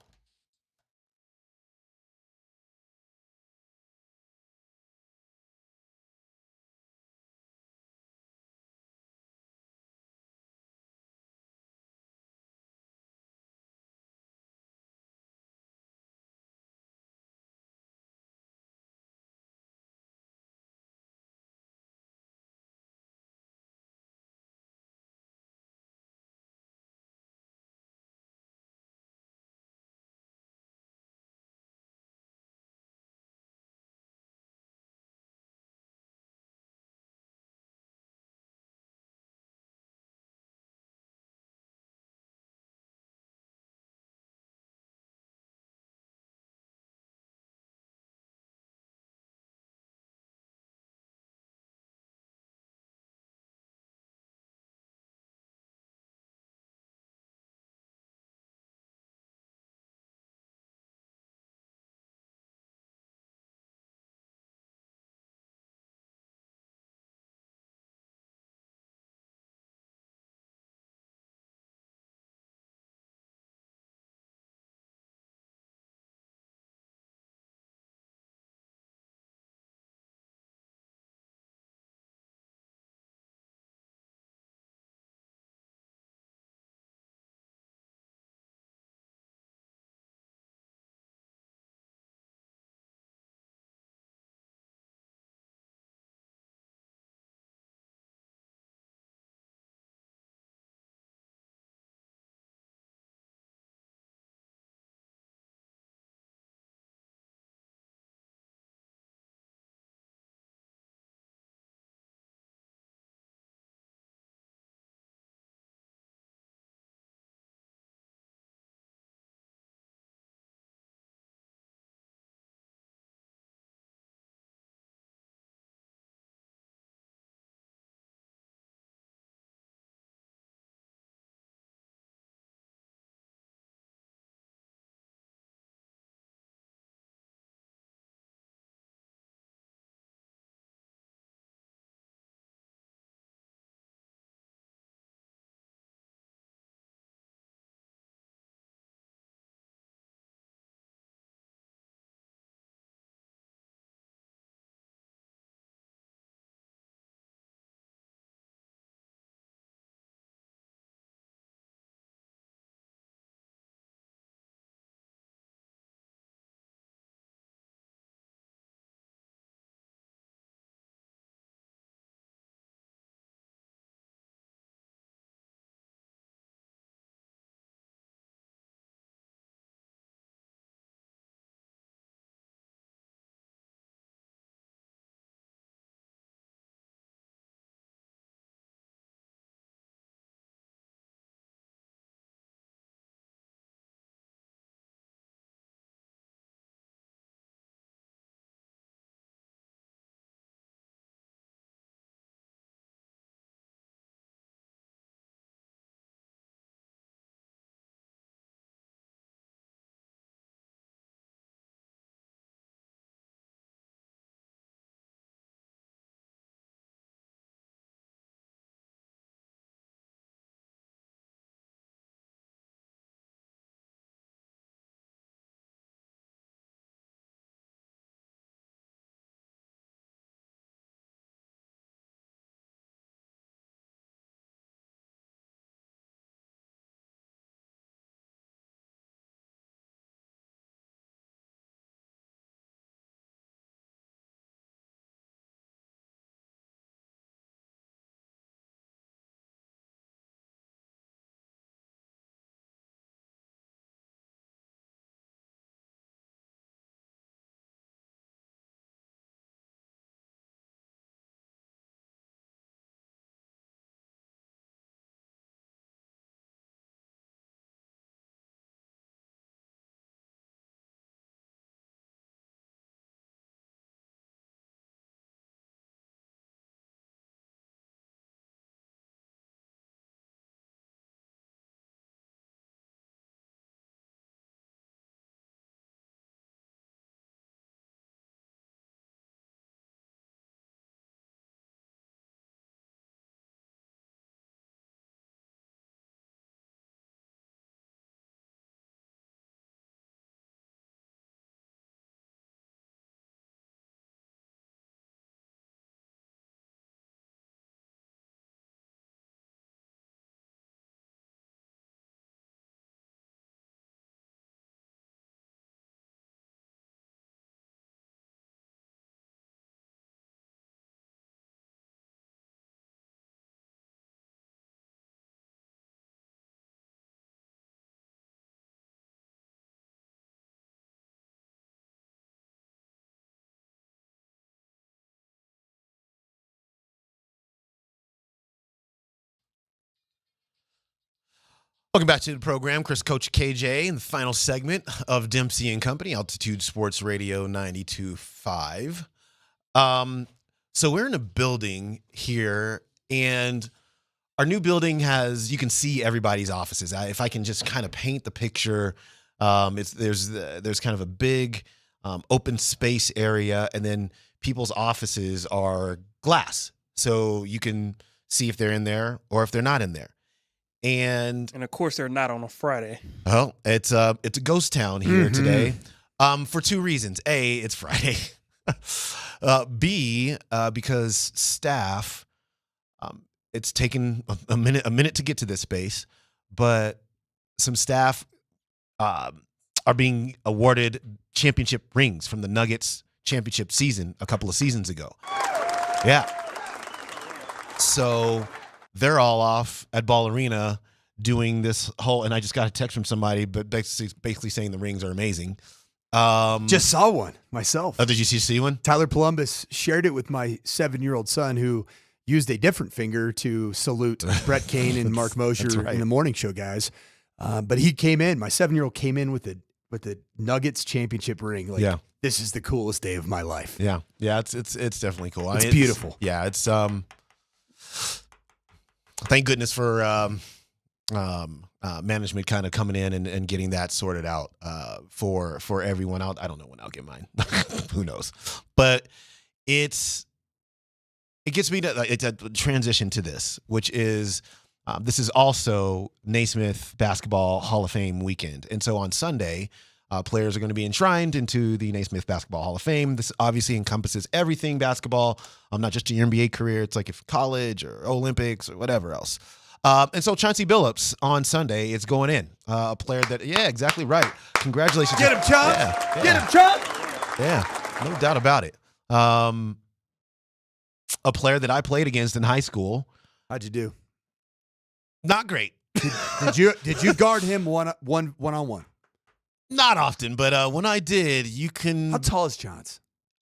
Welcome back to the program. Chris Coach KJ in the final segment of Dempsey and Company, Altitude Sports Radio 92.5. So we're in a building here, and our new building you can see everybody's offices. If I can just kind of paint the picture, there's kind of a big open space area, and then people's offices are glass. So you can see if they're in there or if they're not in there. And of course, they're not on a Friday. Well, it's a ghost town here today, for two reasons. A, it's Friday. B, because staff, it's taken a minute to get to this space, but some staff are being awarded championship rings from the Nuggets championship season a couple of seasons ago. Yeah. So they're all off at Ball Arena doing this whole, and I just got a text from somebody, but basically saying the rings are amazing. Just saw one myself. Oh, did you see one? Tyler Columbus shared it with my 7-year-old son, who used a different finger to salute Brett Kane and Mark Mosher in the morning show guys. But he came in. My 7-year-old came in with the Nuggets championship ring. Like, yeah. This is the coolest day of my life. Yeah, it's definitely cool. It's beautiful. Yeah, it's thank goodness for management kind of coming in and getting that sorted out for everyone. I don't know when I'll get mine. Who knows? But it gets me to it's a transition to this, which is this is also Naismith Basketball Hall of Fame weekend, and so on Sunday, players are going to be enshrined into the Naismith Basketball Hall of Fame. This obviously encompasses everything basketball, not just your NBA career. It's like if college or Olympics or whatever else. And so Chauncey Billups on Sunday is going in. A player that, yeah, exactly right. Congratulations. Get him, Chauncey. Yeah. Get him, Chauncey. Yeah, no doubt about it. A player that I played against in high school. How'd you do? Not great. Did you guard him one-on-one? Not often, but when I did, you can. How tall is Chauncey?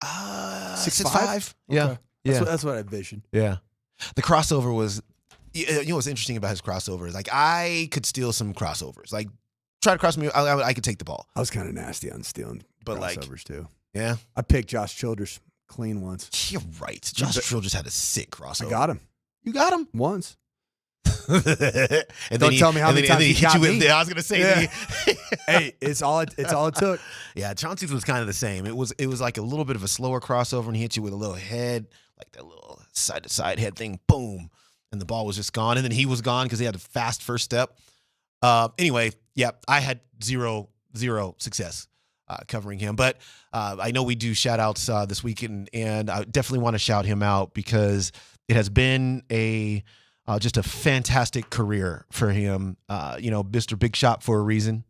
6'5". Yeah, Okay. That's what I envisioned. Yeah, the crossover was. You know what's interesting about his crossover is like I could steal some crossovers. Like try to cross me, I could take the ball. I was kind of nasty on stealing crossovers too. Yeah, I picked Josh Childress clean once. You're right. Josh Childress had a sick crossover. I got him. You got him once. And Don't tell me how many times he got me. I was gonna say, yeah. Hey, it's all it took. Yeah, Chauncey's was kind of the same. It was like a little bit of a slower crossover, and he hit you with a little head, like that little side to side head thing. Boom. And the ball was just gone. And then he was gone because he had a fast first step. Anyway, yeah, I had zero success covering him. But I know we do shout-outs this weekend, and I definitely want to shout him out because it has been just a fantastic career for him. Mr. Big Shot for a reason.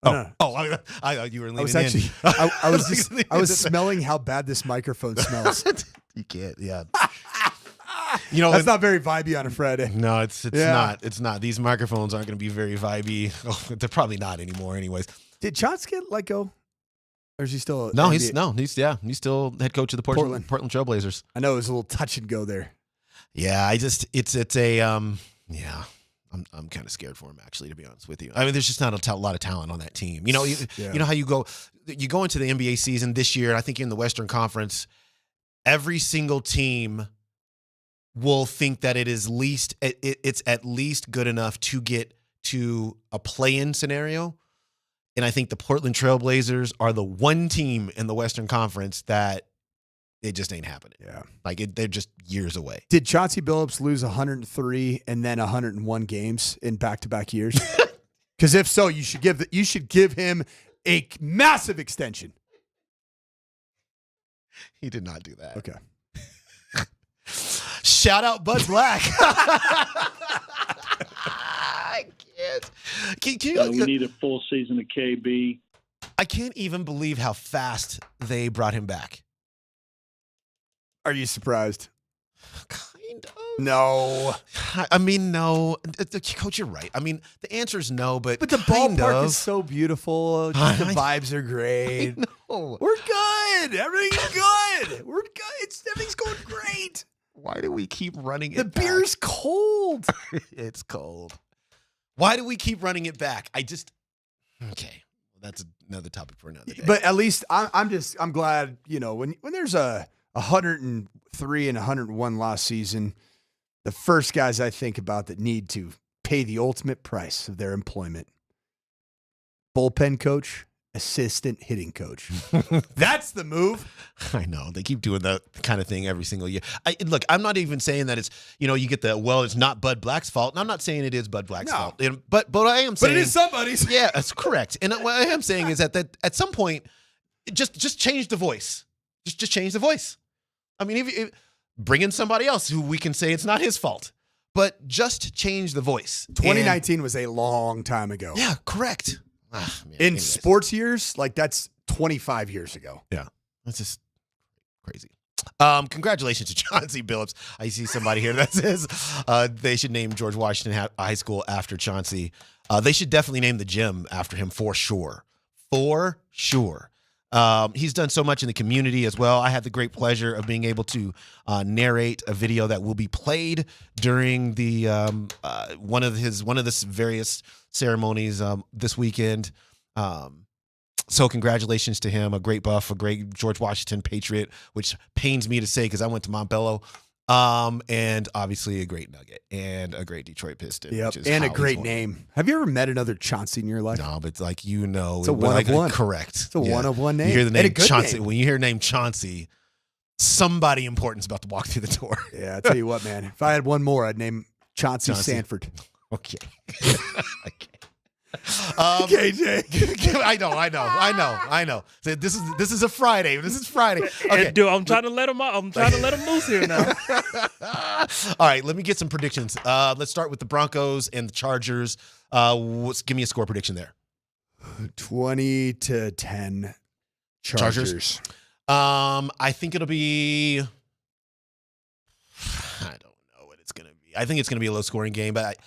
I thought you were leaning in. I was smelling how bad this microphone smells. You can't, yeah. That's not very vibey on a Friday. No, it's not. It's not. These microphones aren't going to be very vibey. Oh, they're probably not anymore, anyways. Did Chauncey get let go, or is he still? He's still head coach of the Portland Trailblazers. I know it was a little touch and go there. Yeah, I'm kind of scared for him, actually, to be honest with you. I mean, there's just not a lot of talent on that team. You know how you go into the NBA season this year. I think in the Western Conference, every single team will think that it's at least good enough to get to a play-in scenario. And I think the Portland Trailblazers are the one team in the Western Conference that it just ain't happening. Yeah. They're just years away. Did Chauncey Billups lose 103 and then 101 games in back-to-back years? Because if so, you should give him a massive extension. He did not do that. Okay. Shout out Bud Black. I can't. We need a full season of KB. I can't even believe how fast they brought him back. Are you surprised? Kind of. No. I mean, no. Coach, you're right. I mean, the answer is no, but the ballpark is so beautiful. The vibes are great. We're good. Everything's good. We're good. Everything's going great. Why do we keep running it The beer's cold. It's cold. Why do we keep running it back? Okay. That's another topic for another day. But at least I'm glad, when there's a 103 and 101 loss season, the first guys I think about that need to pay the ultimate price of their employment, bullpen coach, assistant hitting coach. That's the move. I know. They keep doing that kind of thing every single year. Look, I'm not even saying that it's, you get it's not Bud Black's fault. And I'm not saying it is Bud Black's fault. But I am saying. But it is somebody's. Yeah, that's correct. And what I am saying is that at some point, just change the voice. Just change the voice. I mean, if bring in somebody else who we can say it's not his fault. But just change the voice. 2019 was a long time ago. Yeah, correct. In sports years, that's 25 years ago. Yeah, that's just crazy. Congratulations to Chauncey Billups. I see somebody here that says they should name George Washington High School after Chauncey. They should definitely name the gym after him for sure. For sure. He's done so much in the community as well. I had the great pleasure of being able to narrate a video that will be played during the one of the various ceremonies this weekend. So congratulations to him, a great buff, a great George Washington Patriot, which pains me to say because I went to Montbello. And obviously a great Nugget and a great Detroit Piston. Yep, and a great name. Have you ever met another Chauncey in your life? No, but it's a one of one. Correct. It's a one of one name. You hear the name Chauncey. When you hear the name Chauncey, somebody important's about to walk through the door. Yeah, I tell you what, man. If I had one more, I'd name Chauncey. Sanford. Okay. KJ. I know. So this is a Friday. This is Friday. Okay. Dude, I'm trying to let him out. I'm trying to let him loose here now. All right, let me get some predictions. Let's start with the Broncos and the Chargers. Give me a score prediction there. 20-10 Chargers. I think it'll be. I don't know what it's gonna be. I think it's gonna be a low-scoring game, but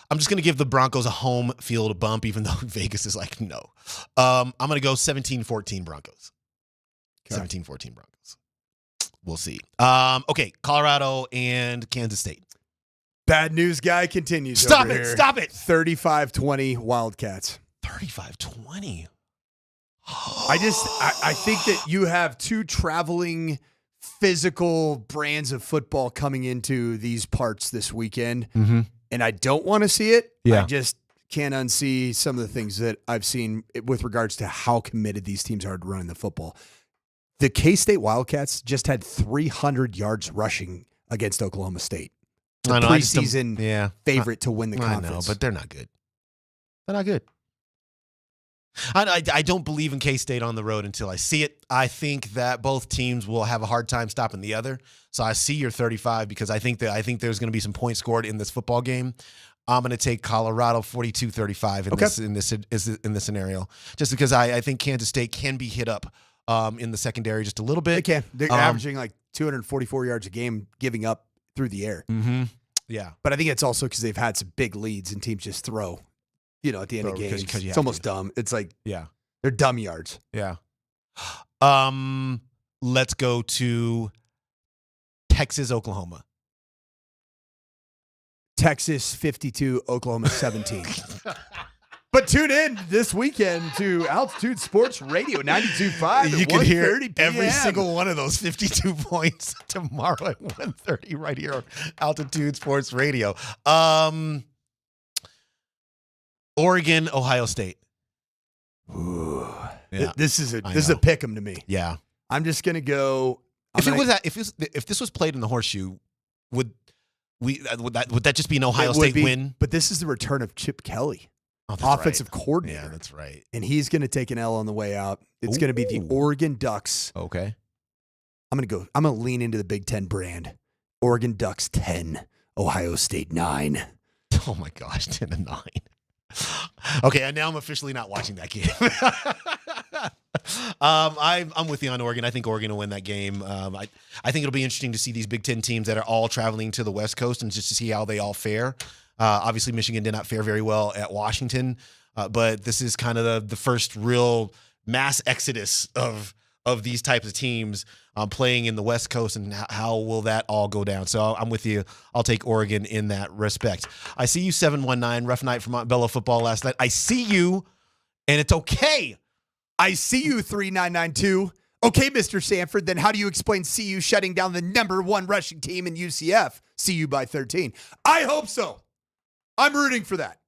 I'm just going to give the Broncos a home field bump, even though Vegas is like, no. I'm going to go 17-14 Broncos. Okay. 17-14 Broncos. We'll see. Okay, Colorado and Kansas State. Bad news guy continues. Stop it. 35-20 Wildcats. 35-20. I think that you have two traveling physical brands of football coming into these parts this weekend. Mm-hmm. And I don't want to see it. Yeah. I just can't unsee some of the things that I've seen with regards to how committed these teams are to running the football. The K-State Wildcats just had 300 yards rushing against Oklahoma State. The preseason favorite to win the conference. I know, but they're not good. They're not good. I don't believe in K-State on the road until I see it. I think that both teams will have a hard time stopping the other. So I see your 35 because I think there's going to be some points scored in this football game. I'm going to take Colorado 42-35 in this scenario, just because I think Kansas State can be hit up in the secondary just a little bit. They can. They're averaging like 244 yards a game, giving up through the air. Mm-hmm. Yeah, but I think it's also because they've had some big leads and teams just throw. At the end of games, it's almost dumb. It's like, they're dumb yards. Yeah. Let's go to Texas, Oklahoma. Texas 52, Oklahoma 17. But tune in this weekend to Altitude Sports Radio 92.5. You can hear every single one of those 52 points tomorrow at 1:30 right here on Altitude Sports Radio. Oregon, Ohio State. Ooh. Yeah. This is a pick 'em to me. Yeah. I'm just gonna go. If this was played in the Horseshoe, would that just be an Ohio State win? But this is the return of Chip Kelly, offensive coordinator. Yeah, that's right. And he's gonna take an L on the way out. It's gonna be the Oregon Ducks. Okay. I'm gonna lean into the Big Ten brand. Oregon Ducks 10, Ohio State 9. Oh my gosh, 10-9. Okay, and now I'm officially not watching that game. I'm with you on Oregon. I think Oregon will win that game. I think it'll be interesting to see these Big Ten teams that are all traveling to the West Coast and just to see how they all fare. Obviously, Michigan did not fare very well at Washington, but this is kind of the first real mass exodus of of these types of teams playing in the West Coast, and how will that all go down? So I'm with you. I'll take Oregon in that respect. I see you, 719, rough night for Montbello football last night. I see you, and it's okay. I see you, 3992. Okay, Mr. Sanford, then how do you explain CU shutting down the number 1 rushing team in UCF? CU by 13. I hope so. I'm rooting for that.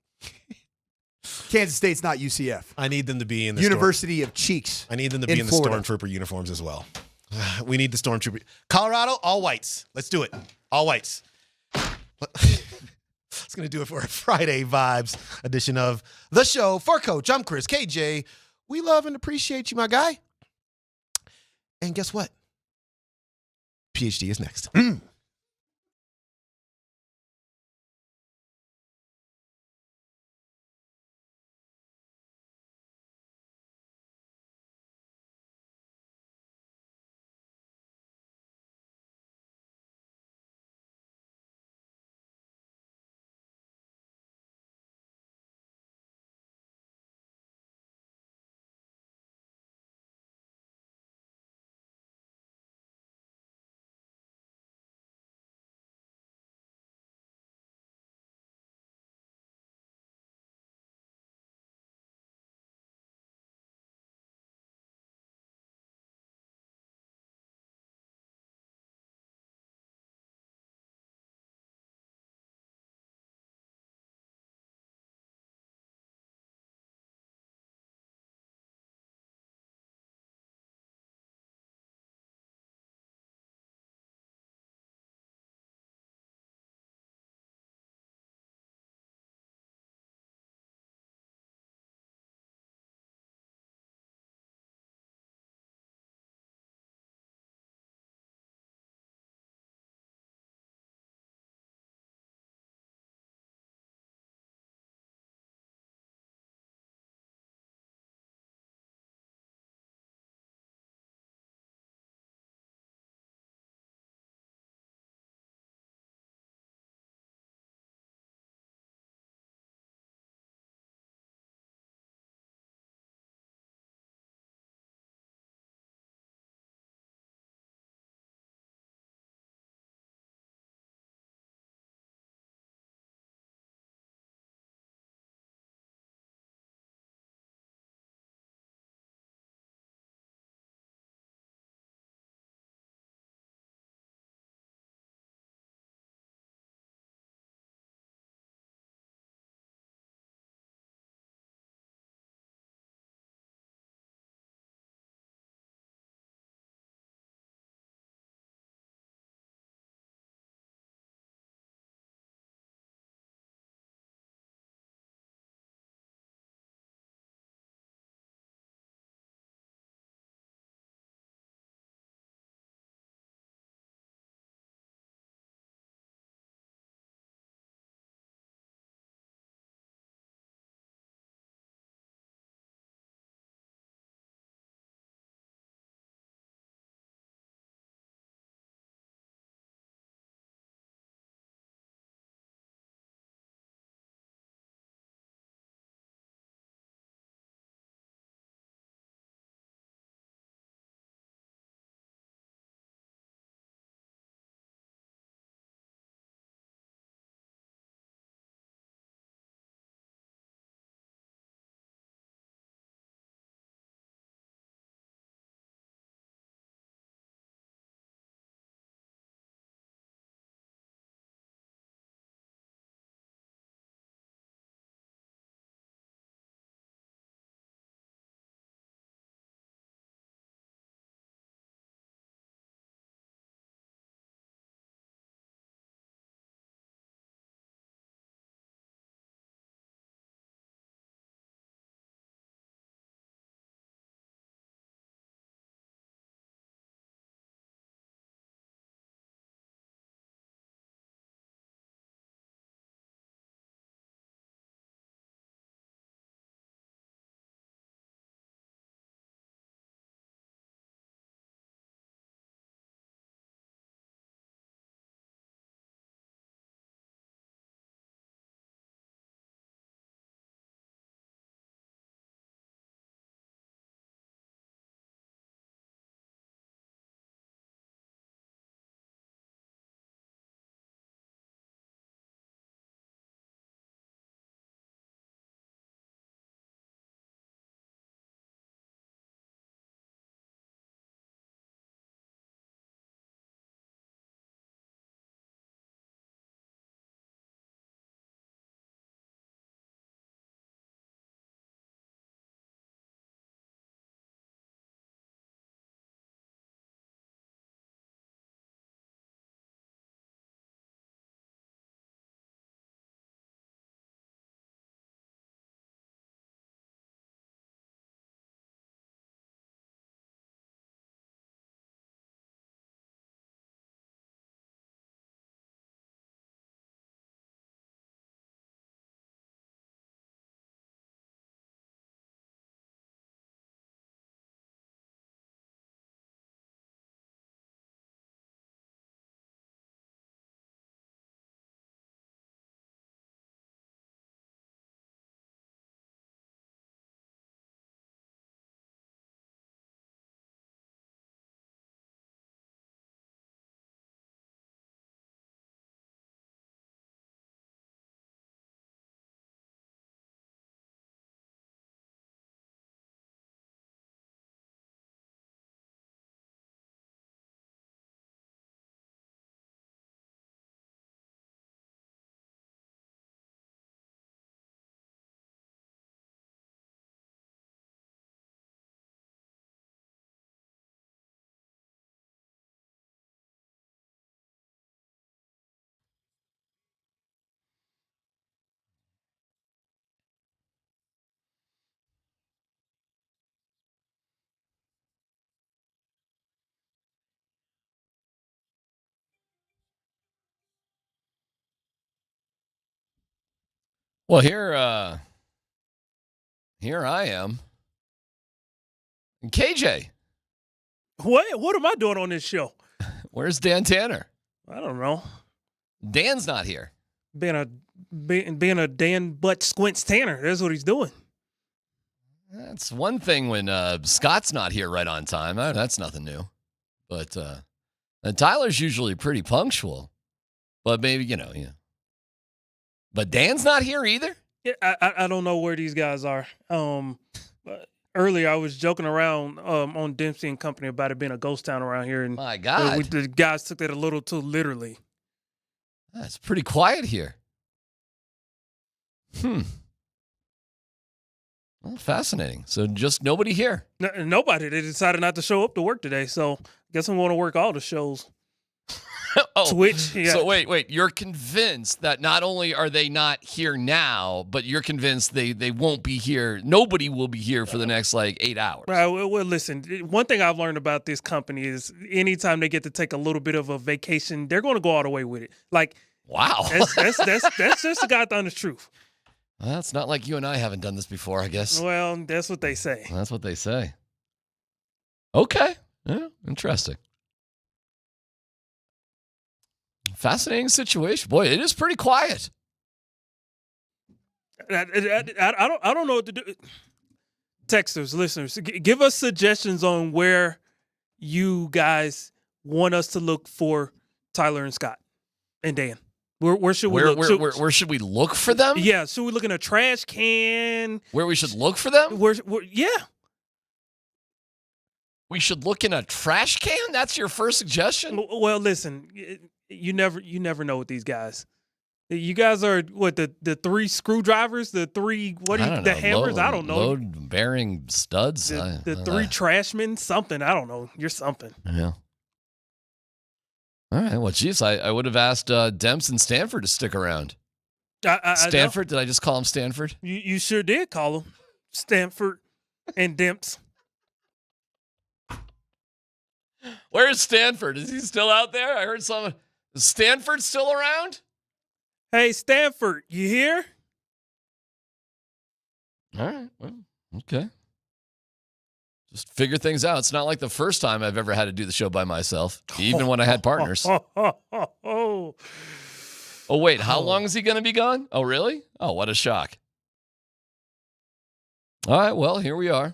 Kansas State's not UCF. I need them to be in the University of Cheeks. I need them to be in the Florida. Stormtrooper uniforms as well. We need the Stormtrooper. Colorado, all whites. Let's do it. All whites. That's going to do it for a Friday Vibes edition of the show. For Coach, I'm Chris. KJ, we love and appreciate you, my guy. And guess what? PhD is next. Well, here I am. And KJ. What am I doing on this show? Where's Dan Tanner? I don't know. Dan's not here. Being a Dan Butt Squints Tanner. That's what he's doing. That's one thing when Scott's not here right on time. That's nothing new. But Tyler's usually pretty punctual. But maybe, yeah. But Dan's not here either? Yeah, I don't know where these guys are. Earlier, I was joking around on Dempsey and Company about it being a ghost town around here. And my God. The guys took that a little too literally. It's pretty quiet here. Well, fascinating. So just nobody here. Nobody. They decided not to show up to work today. So I guess I'm going to work all the shows. Twitch. Yeah. So wait. You're convinced that not only are they not here now, but you're convinced they won't be here. Nobody will be here for the next 8 hours. Right. Well, listen, one thing I've learned about this company is anytime they get to take a little bit of a vacation, they're going to go all the way with it. Wow. That's just the God's honest truth. Well, it's not like you and I haven't done this before, I guess. Well, that's what they say. That's what they say. Okay. Yeah, interesting. Fascinating situation. Boy, it is pretty quiet. I don't know what to do. Texters, listeners, give us suggestions on where you guys want us to look for Tyler and Scott and Dan. Where should we look? Where should we look for them? Yeah, should we look in a trash can? Where we should look for them? Yeah. We should look in a trash can? That's your first suggestion? Well, listen, you never know with these guys. You guys are what the three screwdrivers, the three the hammers? I don't know. Load bearing studs. The three trashmen, something. I don't know. You're something. Yeah. All right. Well, geez, I would have asked Demps and Stanford to stick around. Stanford? Did I just call him Stanford? You sure did call him Stanford and Demps. Where's Stanford? Is he still out there? I heard someone. Is Stanford still around? Hey, Stanford, you here? All right. Well, okay. Just figure things out. It's not like the first time I've ever had to do the show by myself, even when I had partners. Oh, wait. How long is he going to be gone? Oh, really? Oh, what a shock. All right. Well, here we are.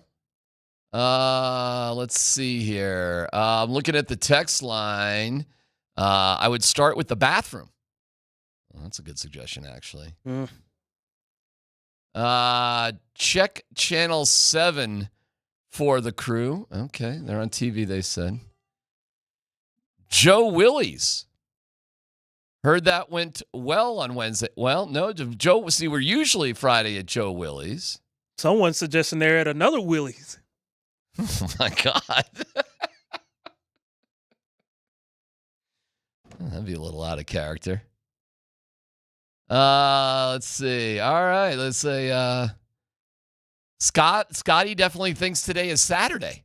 Let's see here. I'm looking at the text line. I would start with the bathroom. Well, that's a good suggestion, actually. Check Channel 7 for the crew. Okay, they're on TV, they said. Joe Willie's. Heard that went well on Wednesday. Well, no, Joe, see, we're usually Friday at Joe Willie's. Someone's suggesting they're at another Willie's. Oh, my God. That'd be a little out of character. Let's see. All right, let's say Scotty definitely thinks today is Saturday.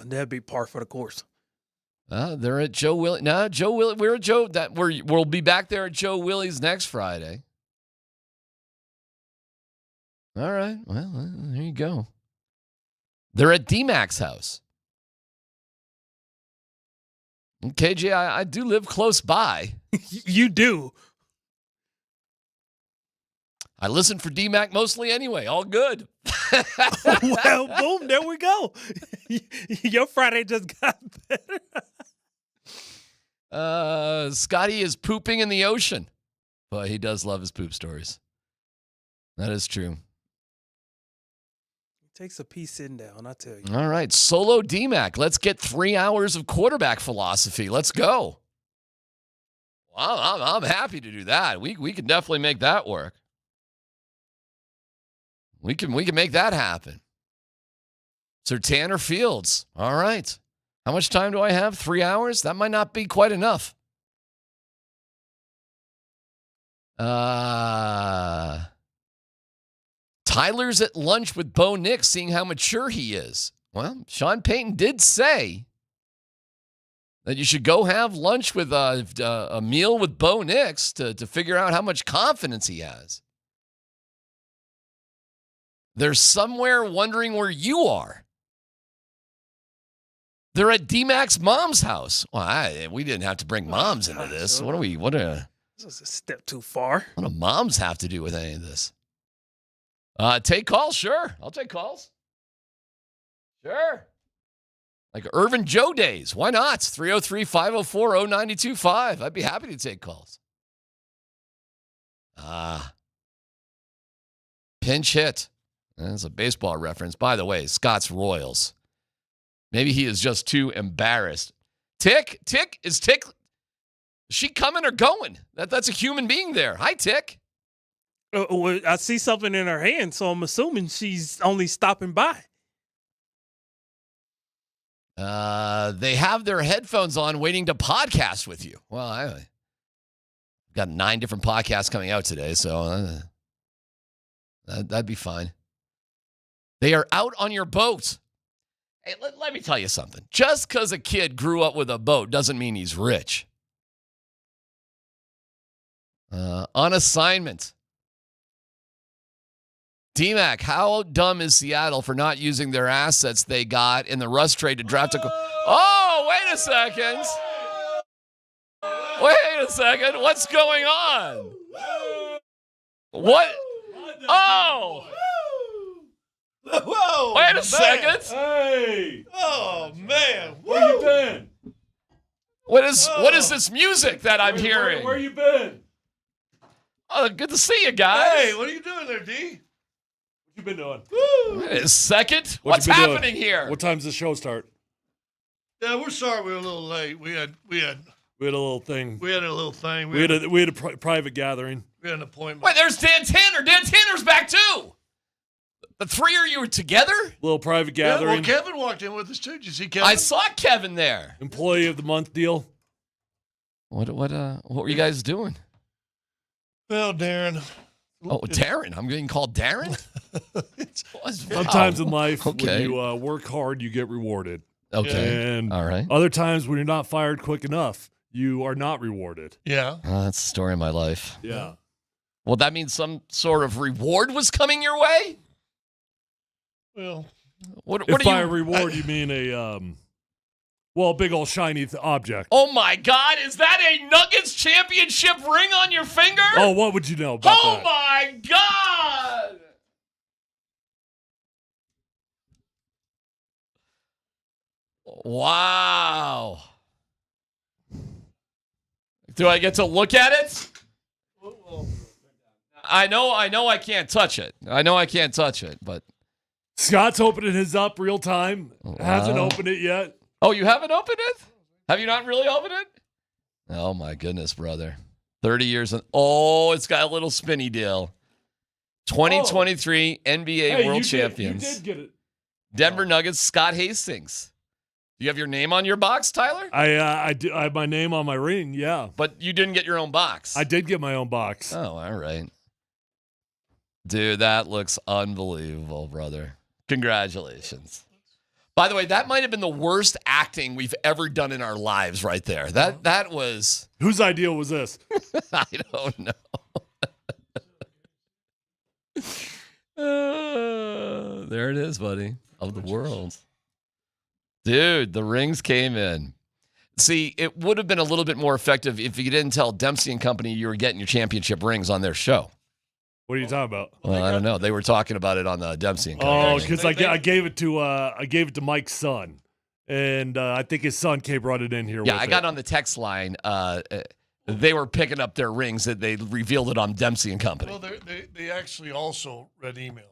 That'd be par for the course. They're at Joe Willie. No, Joe Willie. We're at Joe. We'll be back there at Joe Willie's next Friday. All right. Well, there you go. They're at D-Mac's house. KJ, I do live close by. You do. I listen for D-Mac mostly anyway. All good. Well, boom, there we go. Your Friday just got better. Scotty is pooping in the ocean. But he does love his poop stories. That is true. Takes a piece sitting down, I tell you. All right, solo D-Mac. Let's get 3 hours of quarterback philosophy. Let's go. Well, I'm happy to do that. We can definitely make that work. We can make that happen. So Tanner Fields. All right. How much time do I have? 3 hours? That might not be quite enough. Tyler's at lunch with Bo Nix, seeing how mature he is. Well, Sean Payton did say that you should go have lunch with a meal with Bo Nix to figure out how much confidence he has. They're somewhere wondering where you are. They're at D-Mac's mom's house. Well, we didn't have to bring moms into this. What This is a step too far. What do moms have to do with any of this? Take calls, sure. I'll take calls. Sure. Like Irvin Joe days. Why not? 303-504-0925. I'd be happy to take calls. Pinch hit. That's a baseball reference. By the way, Scott's Royals. Maybe he is just too embarrassed. Tick, is she coming or going? That's a human being there. Hi, Tick. Well, I see something in her hand, so I'm assuming she's only stopping by. They have their headphones on waiting to podcast with you. Well, I've got 9 different podcasts coming out today, so that'd be fine. They are out on your boat. Hey, let me tell you something. Just because a kid grew up with a boat doesn't mean he's rich. On assignment. D-Mac, how dumb is Seattle for not using their assets they got in the Russ trade to draft a... Oh, wait a second. Wait a second. What's going on? What? Oh! Whoa! Wait a second. Hey! Oh man! Where you been? What is this music that I'm hearing? Where you been? Oh, good to see you guys. Hey, what are you doing there, D? What you been doing? Wait a second. What What's you been happening doing? here? What time's the show start? Yeah, we're sorry we were a little late. We had a little thing. we had a little thing. We had a private gathering. We had an appointment. Wait, there's Dan Tanner. Dan Tanner's back too. The three of you were together? Little private Yeah, gathering. well, Kevin walked in with us too. Did you see Kevin? I saw Kevin there. Employee of the month deal. What were you guys doing? Well, Darren. Oh, Darren. I'm getting called Darren? Sometimes in life, Okay. when you work hard, you get rewarded. Okay. And All right. other times when you're not fired quick enough, you are not rewarded. Yeah. That's the story of my life. Yeah. Well, that means some sort of reward was coming your way? Well, what If are by you... a reward you mean a big old shiny object. Oh, my God. Is that a Nuggets championship ring on your finger? Oh, what would you know about Oh, that? my God. Wow. Do I get to look at it? I know I can't touch it. I know I can't touch it, but... Scott's opening his up real time. Hasn't Wow. opened it yet. Oh, you haven't opened it? Have you not really opened it? Oh, my goodness, brother. 30 years. Oh, it's got a little spinny deal. 2023 NBA World Champions. You did get it. Denver Nuggets, Scott Hastings. Do you have your name on your box, Tyler? I have my name on my ring, yeah. But you didn't get your own box. I did get my own box. Oh, all right. Dude, that looks unbelievable, brother. Congratulations. By the way, that might have been the worst acting we've ever done in our lives right there. That was... Whose idea was this? I don't know. There it is, buddy. Of the world. Dude, the rings came in. See, it would have been a little bit more effective if you didn't tell Dempsey and Company you were getting your championship rings on their show. What are you talking about? Well, I don't know. They were talking about it on the Dempsey and Company. Oh, because I gave it to Mike's son, and I think his son brought it in here. Yeah, with I got it. on the text line. They were picking up their rings that they revealed it on Dempsey and Company. well, they actually also read emails.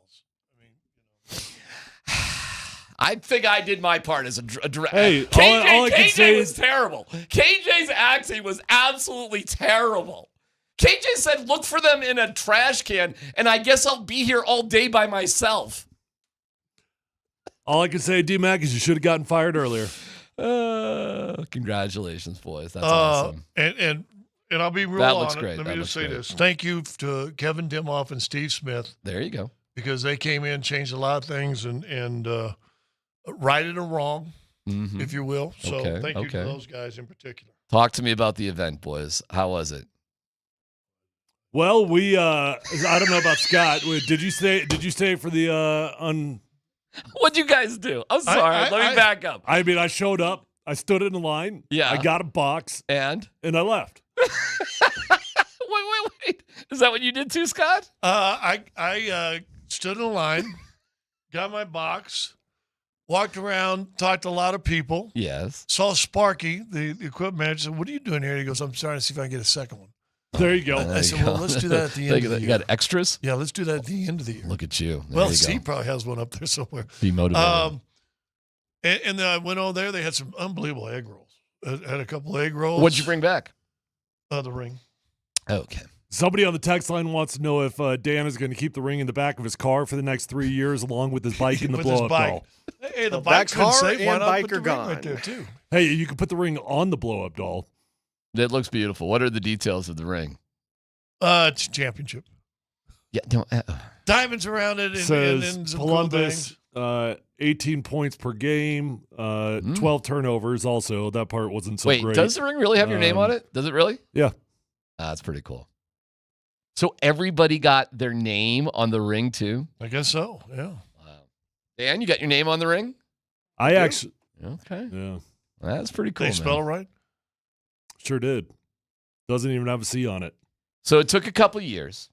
I think I did my part as a direct. Hey, KJ, all I can KJ say was is- terrible. KJ's acting was absolutely terrible. KJ said, look for them in a trash can, and I guess I'll be here all day by myself. All I can say, D-Mac, is you should have gotten fired earlier. Congratulations, boys. That's awesome. And I'll be real That on looks it. great. Let That me just looks say great. this. Thank you to Kevin Dimoff and Steve Smith. There you go. Because they came in, changed a lot of things, and righted a wrong, Mhm. if you will. So Okay, thank you okay. to those guys in particular. Talk to me about the event, boys. How was it? Well, we I don't know about Scott. Did you stay for the What'd you guys do? I'm sorry. Let me back up. I mean, I showed up. I stood in the line. Yeah. I got a box. And I left. Wait. Is that what you did too, Scott? I stood in line, got my box, walked around, talked to a lot of people. Yes. Saw Sparky, the equipment manager, said, "What are you doing here?" He goes, "I'm trying to see if I can get a second one." There you go. I said, "Well, let's do that at the end of the year." You got extras? Yeah, let's do that at the end of the year. Look at you. There Well, you Steve go. probably has one up there somewhere. Be motivated. And then I went over there. They had some unbelievable egg rolls. I had a couple egg rolls. What'd you bring back? The ring. Okay. Somebody on the text line wants to know if Dan is going to keep the ring in the back of his car for the next 3 years, along with his bike and the With his blow-up bike. doll. Hey, the That bike's been car safe. Why and not bike put the are ring gone. right there too? Hey, you can put the ring on the blow-up doll. It looks beautiful. What are the details of the ring? It's a championship. Yeah, don't. Diamonds around it. And Says some cool Columbus, things. 18 points per game, 12 turnovers. Also, that part wasn't so Wait, great. does the ring really have your name on it? Does it really? Yeah. That's pretty cool. So everybody got their name on the ring too? I guess so, yeah. Wow. Dan, you got your name on the ring? I actually. Okay. Yeah. That's pretty cool. They man. spell it right? Sure did. Doesn't even have a C on it. So it took a couple years.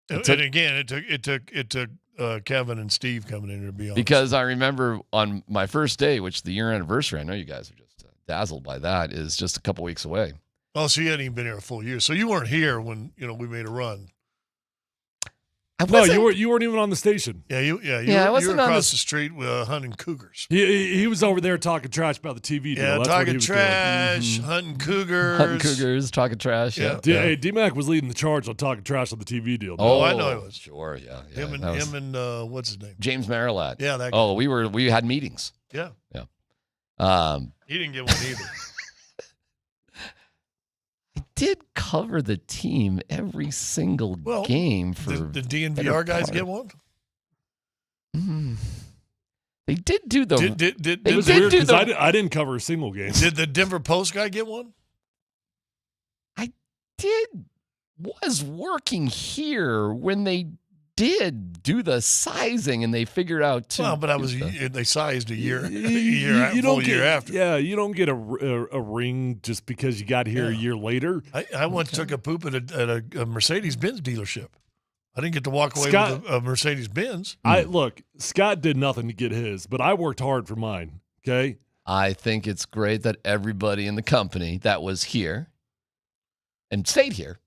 And again, it took Kevin and Steve coming in here to be honest. Because I remember on my first day, which the year anniversary, I know you guys are just dazzled by that, is just a couple weeks away. Oh, so you hadn't even been here a full year. So you weren't here when we made a run. No, you weren't even on the station. Yeah, you I were wasn't on across the street with hunting cougars. He was over there talking trash about the TV deal. Yeah, That's what he talking was trash, doing. hunting cougars. Hunting cougars, talking trash. Yeah. Hey, D-Mac was leading the charge on talking trash on the TV deal. Oh, I know he was. Sure, yeah. Him and what's his name? James Marilat. Yeah, that guy. Oh, we had meetings. Yeah. Yeah. He didn't get one either. I did cover the team every single game for the DNVR guys get one? They did do the. It was weird because I didn't cover a single game. Did the Denver Post guy get one? Was working here when they did do the sizing and they figured out too. Well, but they sized a year, You don't full get, year after. Yeah, you don't get a ring just because you got here a year later. I once took a poop at a Mercedes-Benz dealership. I didn't get to walk away Scott- with a Mercedes-Benz. Look, Scott did nothing to get his, but I worked hard for mine. Okay. I think it's great that everybody in the company that was here and stayed here.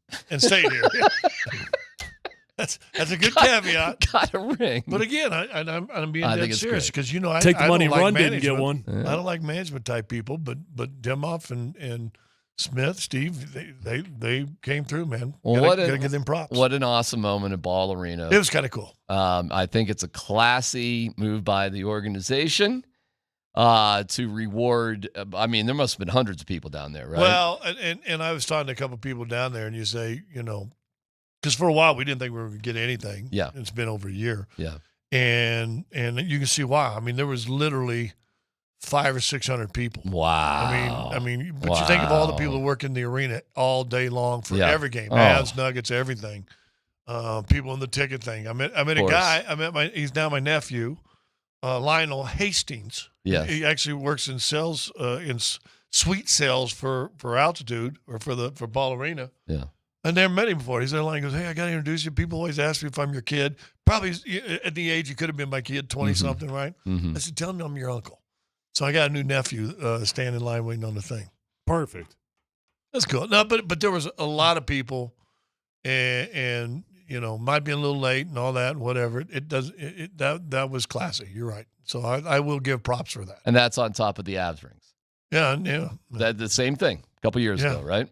That's a good caveat. Got a ring. But again, I'm being I dead think it's serious great. because I Take the I money, don't like Run didn't get management. one. I don't like management type people, but Demoff and Smith, Steve, they came through, man. Well, gotta give them props. What an awesome moment at Ball Arena. It was kind of cool. I think it's a classy move by the organization to reward. I mean, there must have been hundreds of people down there, right? Well, and I was talking to a couple of people down there, and you say, because for a while we didn't think we were going to get anything. Yeah. It's been over a year. Yeah. And you can see why. I mean, there was literally 500 or 600 people. Wow. I mean, but you think of all the people who work in the arena all day long for every game, Mavs, Nuggets, everything. People in the ticket thing. I met a guy. He's now my nephew, Lionel Hastings. Yes. He actually works in sales, in suite sales for Altitude or for Ball Arena. Yeah. I never met him before. He's in line. He goes, "Hey, I got to introduce you. People always ask me if I'm your kid. Probably at the age you could have been my kid, 20-something, right?" Mhm. I said, "Tell me I'm your uncle." So I got a new nephew standing in line waiting on the thing. Perfect. That's cool. No, but there was a lot of people, and might be a little late and all that, and whatever. That was classy. You're right. So I will give props for that. And that's on top of the Avs rings. Yeah. That the same thing a couple years ago, right?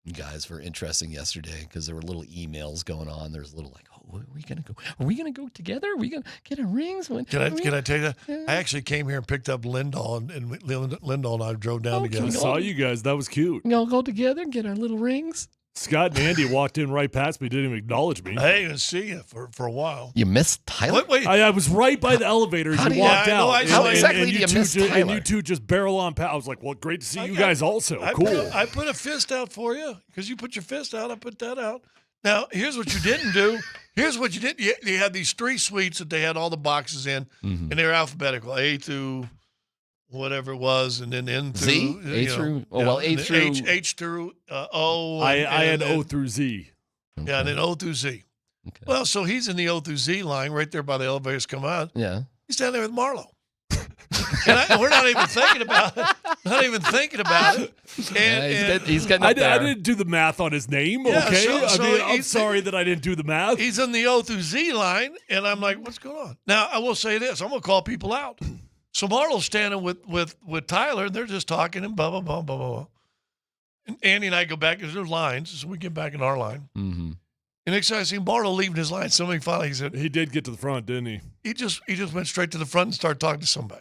You guys were interesting yesterday because there were little emails going on. There's a little like, "Oh, are we gonna go? Are we gonna go together? Are we gonna get our rings?" Can I tell you that? I actually came here and picked up Lindahl, and Lindahl and I drove down I together. saw you guys. That was cute. We all go together and get our little rings. Scott and Andy walked in right past me, didn't even acknowledge me. I didn't even see you for a while. You missed Tyler? Wait. I was right by the elevator as you walked out. How exactly do you miss Tyler? And you two just barrel on past. I was like, well, great to see you guys also. Cool. I put a fist out for you because you put your fist out. I put that out. Now, here's what you didn't do. Here's what you did. You had these 3 suites that they had all the boxes in, and they were alphabetical, A through whatever it was, and then N through Z? A through? A through. H through O. I had O through Z. Okay. Yeah, and then O through Z. Okay. Well, so he's in the O through Z line right there by the elevators come out. Yeah. He's down there with Marlo. And we're not even thinking about it. Not even thinking about it. And he's getting up there. I didn't do the math on his name, Yeah, okay? so I'm sorry that I didn't do the math. He's in the O through Z line, and I'm like, what's going on? Now, I will say this. I'm going to call people out. So Marlo's standing with Tyler, and they're just talking and blah, blah, blah, blah, blah. And Andy and I go back into their lines, so we get back in our line. Mm-hmm. And next time I see Marlo leaving his line, somebody finally said, he did get to the front, didn't he? He just went straight to the front and started talking to somebody.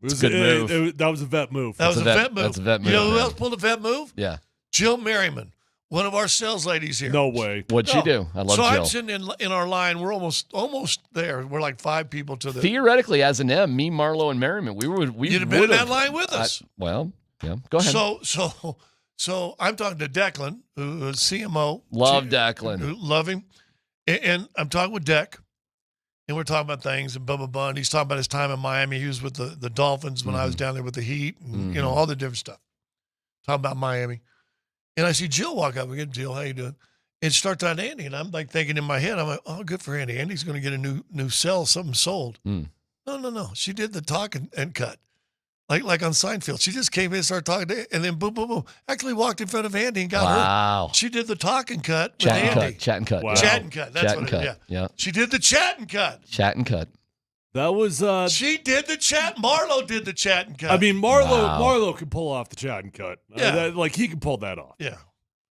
It was a good move. That was a vet move. That was a vet move. That's a vet move. You know who else pulled a vet move? Yeah. Jill Merriman, one of our sales ladies here. No way. What'd she do? I love so Jill. I'm sitting in our line. We're almost there. We're like 5 people to the. Theoretically, as an M, me, Marlo, and Merriman, you'd have been in that line with us. Well, yeah. Go ahead. So I'm talking to Declan, who's CMO. Love Declan. Love him. And I'm talking with Deck, and we're talking about things and blah, blah, blah. And he's talking about his time in Miami. He was with the Dolphins when I was down there with the Heat and, all the different stuff. Talking about Miami. And I see Jill walk up again. Jill, how you doing? And start talking to Andy. And I'm like thinking in my head, I'm like, oh, good for Andy. Andy's going to get a new cell, something sold. No. She did the talk and cut. Like on Seinfeld. She just came in and started talking to and then boom, boom, boom. Actually walked in front of Andy and got her. She did the talk and cut with Andy. Chat and cut. Wow. Chat and cut. That's chat what and it cut. is. Yeah. She did the chat and cut. Chat and cut. That was she did the chat. Marlo did the chat and cut. I mean, Marlo can pull off the chat and cut. Yeah. He can pull that off. Yeah.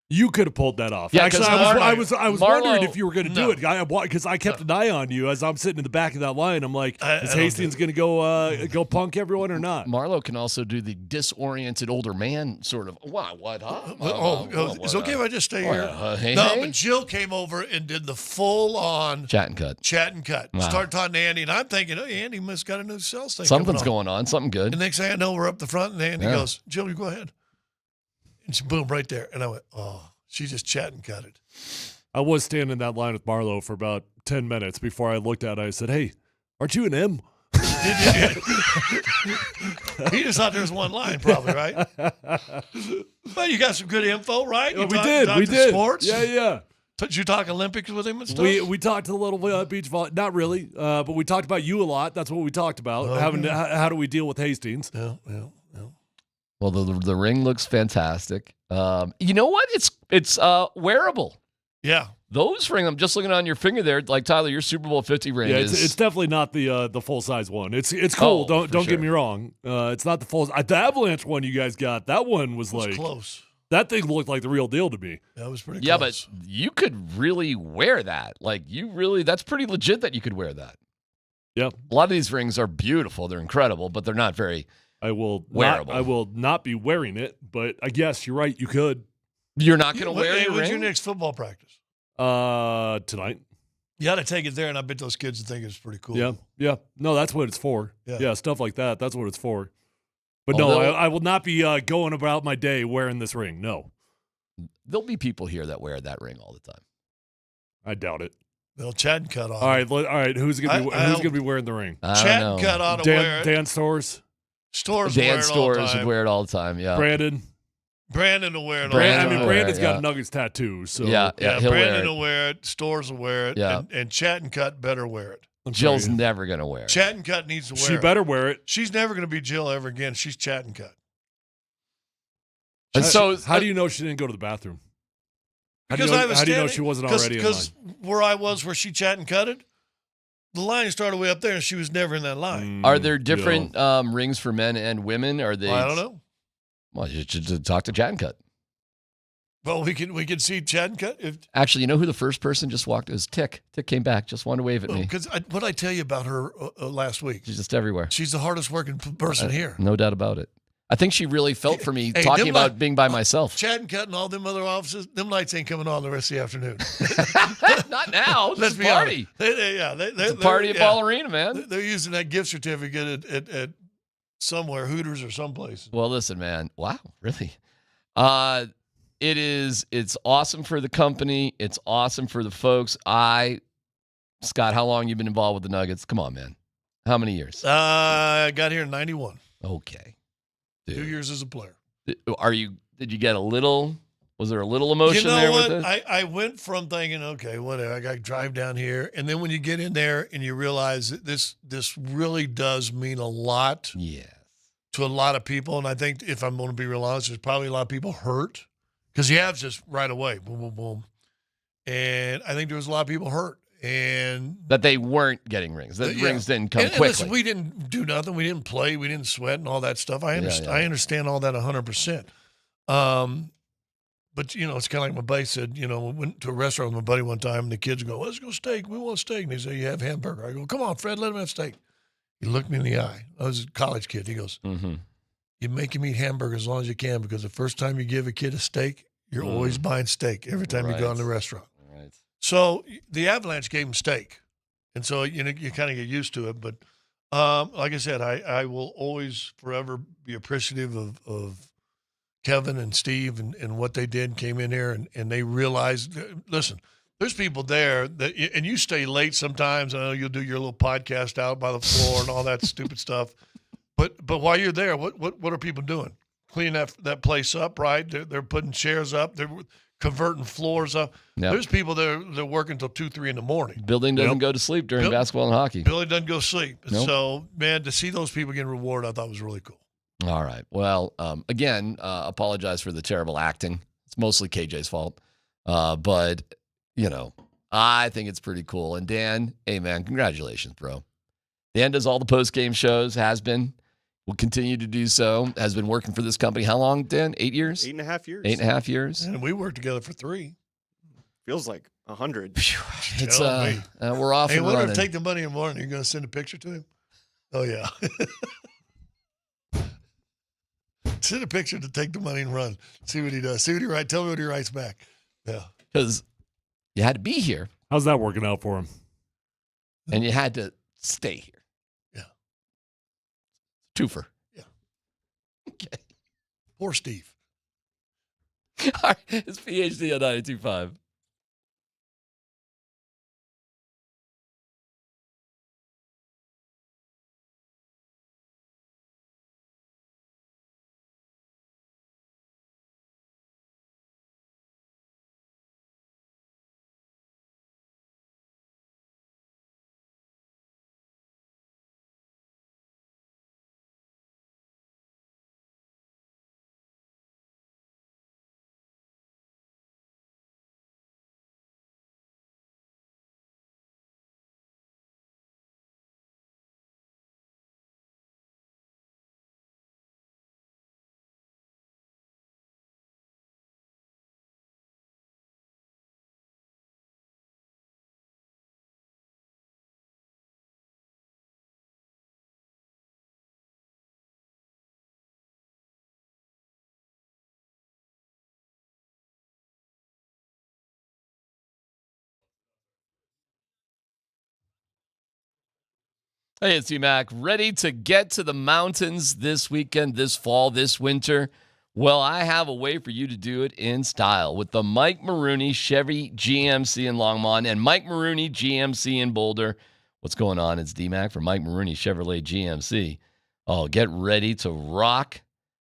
You could have pulled that off. Yeah, actually, I was Marlo, wondering if you were going to do it because I kept an eye on you as I'm sitting in the back of that line. I'm like, is Hastings going to go punk everyone or not? Marlo can also do the disoriented older man sort of. What? It's okay if I just stay here. But Jill came over and did the full on chat and cut. Wow. Started talking to Andy, and I'm thinking, Andy must got a new sales thing. Something's going on. Something good. The next thing I know, we're up the front, and Andy goes, Jill, you go ahead. And she boom right there. And I went, oh, she just chat and cut it. I was standing in that line with Marlo for about 10 minutes before I looked at it. I said, hey, aren't you an M? He just thought there was one line, probably, right? But you got some good info, right? We did. Sports? Yeah. Did you talk Olympics with him and stuff? We talked a little beach volleyball. Not really, but we talked about you a lot. That's what we talked about. How do we deal with Hastings? Yeah. Well, the ring looks fantastic. You know what? It's wearable. Yeah. Those ring, I'm just looking on your finger there, like Tyler, your Super Bowl 50 ring. Yeah, it's definitely not the full size one. It's cool. Don't get me wrong. It's not the full. The Avalanche one you guys got. That one was like close. That thing looked like the real deal to me. That was pretty. Yeah, close. but you could really wear that. Like that's pretty legit that you could wear that. Yeah. A lot of these rings are beautiful. They're incredible, but they're not very. I will wearable. not be wearing it, but I guess you're right. You could. You're not going to wear your ring? When's your next football practice? Tonight. You ought to take it there, and I bet those kids would think it's pretty cool. Yeah. No, that's what it's for. Yeah, stuff like that. That's what it's for. But I will not be going about my day wearing this ring. No. There'll be people here that wear that ring all the time. I doubt it. They'll chat and cut on. All right. Who's gonna be wearing the ring? Chat and cut ought to wear it. Dan Stores. Dan Stores would wear it all the time. Yeah. Brandon will wear it. Brandon's got a Nuggets tattoo. So yeah, Brandon will wear it. Stores will wear it. Yeah. And Chat and Cut better wear it. Jill's never gonna wear it. Chat and Cut needs to wear it. She better wear it. She's never gonna be Jill ever again. She's Chat and Cut. And so, how do you know she didn't go to the bathroom? How do you know she wasn't already in line? Because where I was, where she Chat and Cutted, the line started way up there, and she was never in that line. Are there different rings for men and women? Are they? I don't know. Well, you should talk to Chat and Cut. Well, we can see Chat and Cut. Actually, you know who the first person just walked? It was Tick. Tick came back, just wanted to wave at me. Because what I tell you about her last week? She's just everywhere. She's the hardest working person here. No doubt about it. I think she really felt for me talking about being by myself. Chad and Cut and all them other offices, them lights ain't coming on the rest of the afternoon. Not now. It's Let's a be party. It's a party at Ball Arena, man. They're using that gift certificate at somewhere, Hooters or someplace. Well, listen, man. Wow, really? It's awesome for the company. It's awesome for the folks. Scott, how long you been involved with the Nuggets? Come on, man. How many years? I got here in 91. Okay. Dude. 2 years as a player. Did you get a little, was there a little emotion there with it? I went from thinking, okay, whatever, I got to drive down here. And then when you get in there and you realize that this really does mean a lot to a lot of people. And I think if I'm going to be real honest, there's probably a lot of people hurt because you have just right away, boom, boom, boom. And I think there was a lot of people hurt. And that they weren't getting rings. That rings didn't come quickly. Listen, we didn't do nothing. We didn't play. We didn't sweat and all that stuff. I understand all that 100%. But, it's kind of like my buddy said, we went to a restaurant with my buddy one time, and the kids go, let's go steak. We want steak. And he said, you have hamburger. I go, come on, Fred, let him have steak. He looked me in the eye. I was a college kid. He goes, you make him eat hamburger as long as you can because the first time you give a kid a steak, you're always buying steak every time you go in the restaurant. So the Avalanche gave him steak, and so you kind of get used to it. But like I said, I will always forever be appreciative of Kevin and Steve and what they did. Came in here and they realized. Listen, there's people there that and you stay late sometimes. I know you'll do your little podcast out by the floor and all that stupid stuff. But while you're there, what are people doing? Cleaning that place up, right? They're putting chairs up. They're converting floors up. Yep. There's people that are working until 2, 3 in the morning. Building doesn't go to sleep during basketball and hockey. Building doesn't go to sleep. Nope. So, man, to see those people getting rewarded, I thought was really cool. All right. Well, again, apologize for the terrible acting. It's mostly KJ's fault. But, I think it's pretty cool. And Dan, hey, man, congratulations, bro. Dan does all the post-game shows, has been. Will continue to do so. Has been working for this company. How long, Dan? 8 years? 8.5 years. 8.5 years. And we worked together for 3. Feels like 100. It's we're off and running. Take the money in the morning. You're going to send a picture to him? Oh, yeah. Send a picture to take the money and run. See what he does. See what he writes. Tell me what he writes back. Yeah. Because you had to be here. How's that working out for him? And you had to stay here. Twofer. Yeah. Okay. Poor Steve. All right. It's PhD on 92.5. Hey, it's Mac. Ready to get to the mountains this weekend, this fall, this winter? Well, I have a way for you to do it in style with the Mike Maroney Chevy GMC in Longmont and Mike Maroney GMC in Boulder. What's going on? It's D-Mac from Mike Maroney Chevrolet GMC. Oh, get ready to rock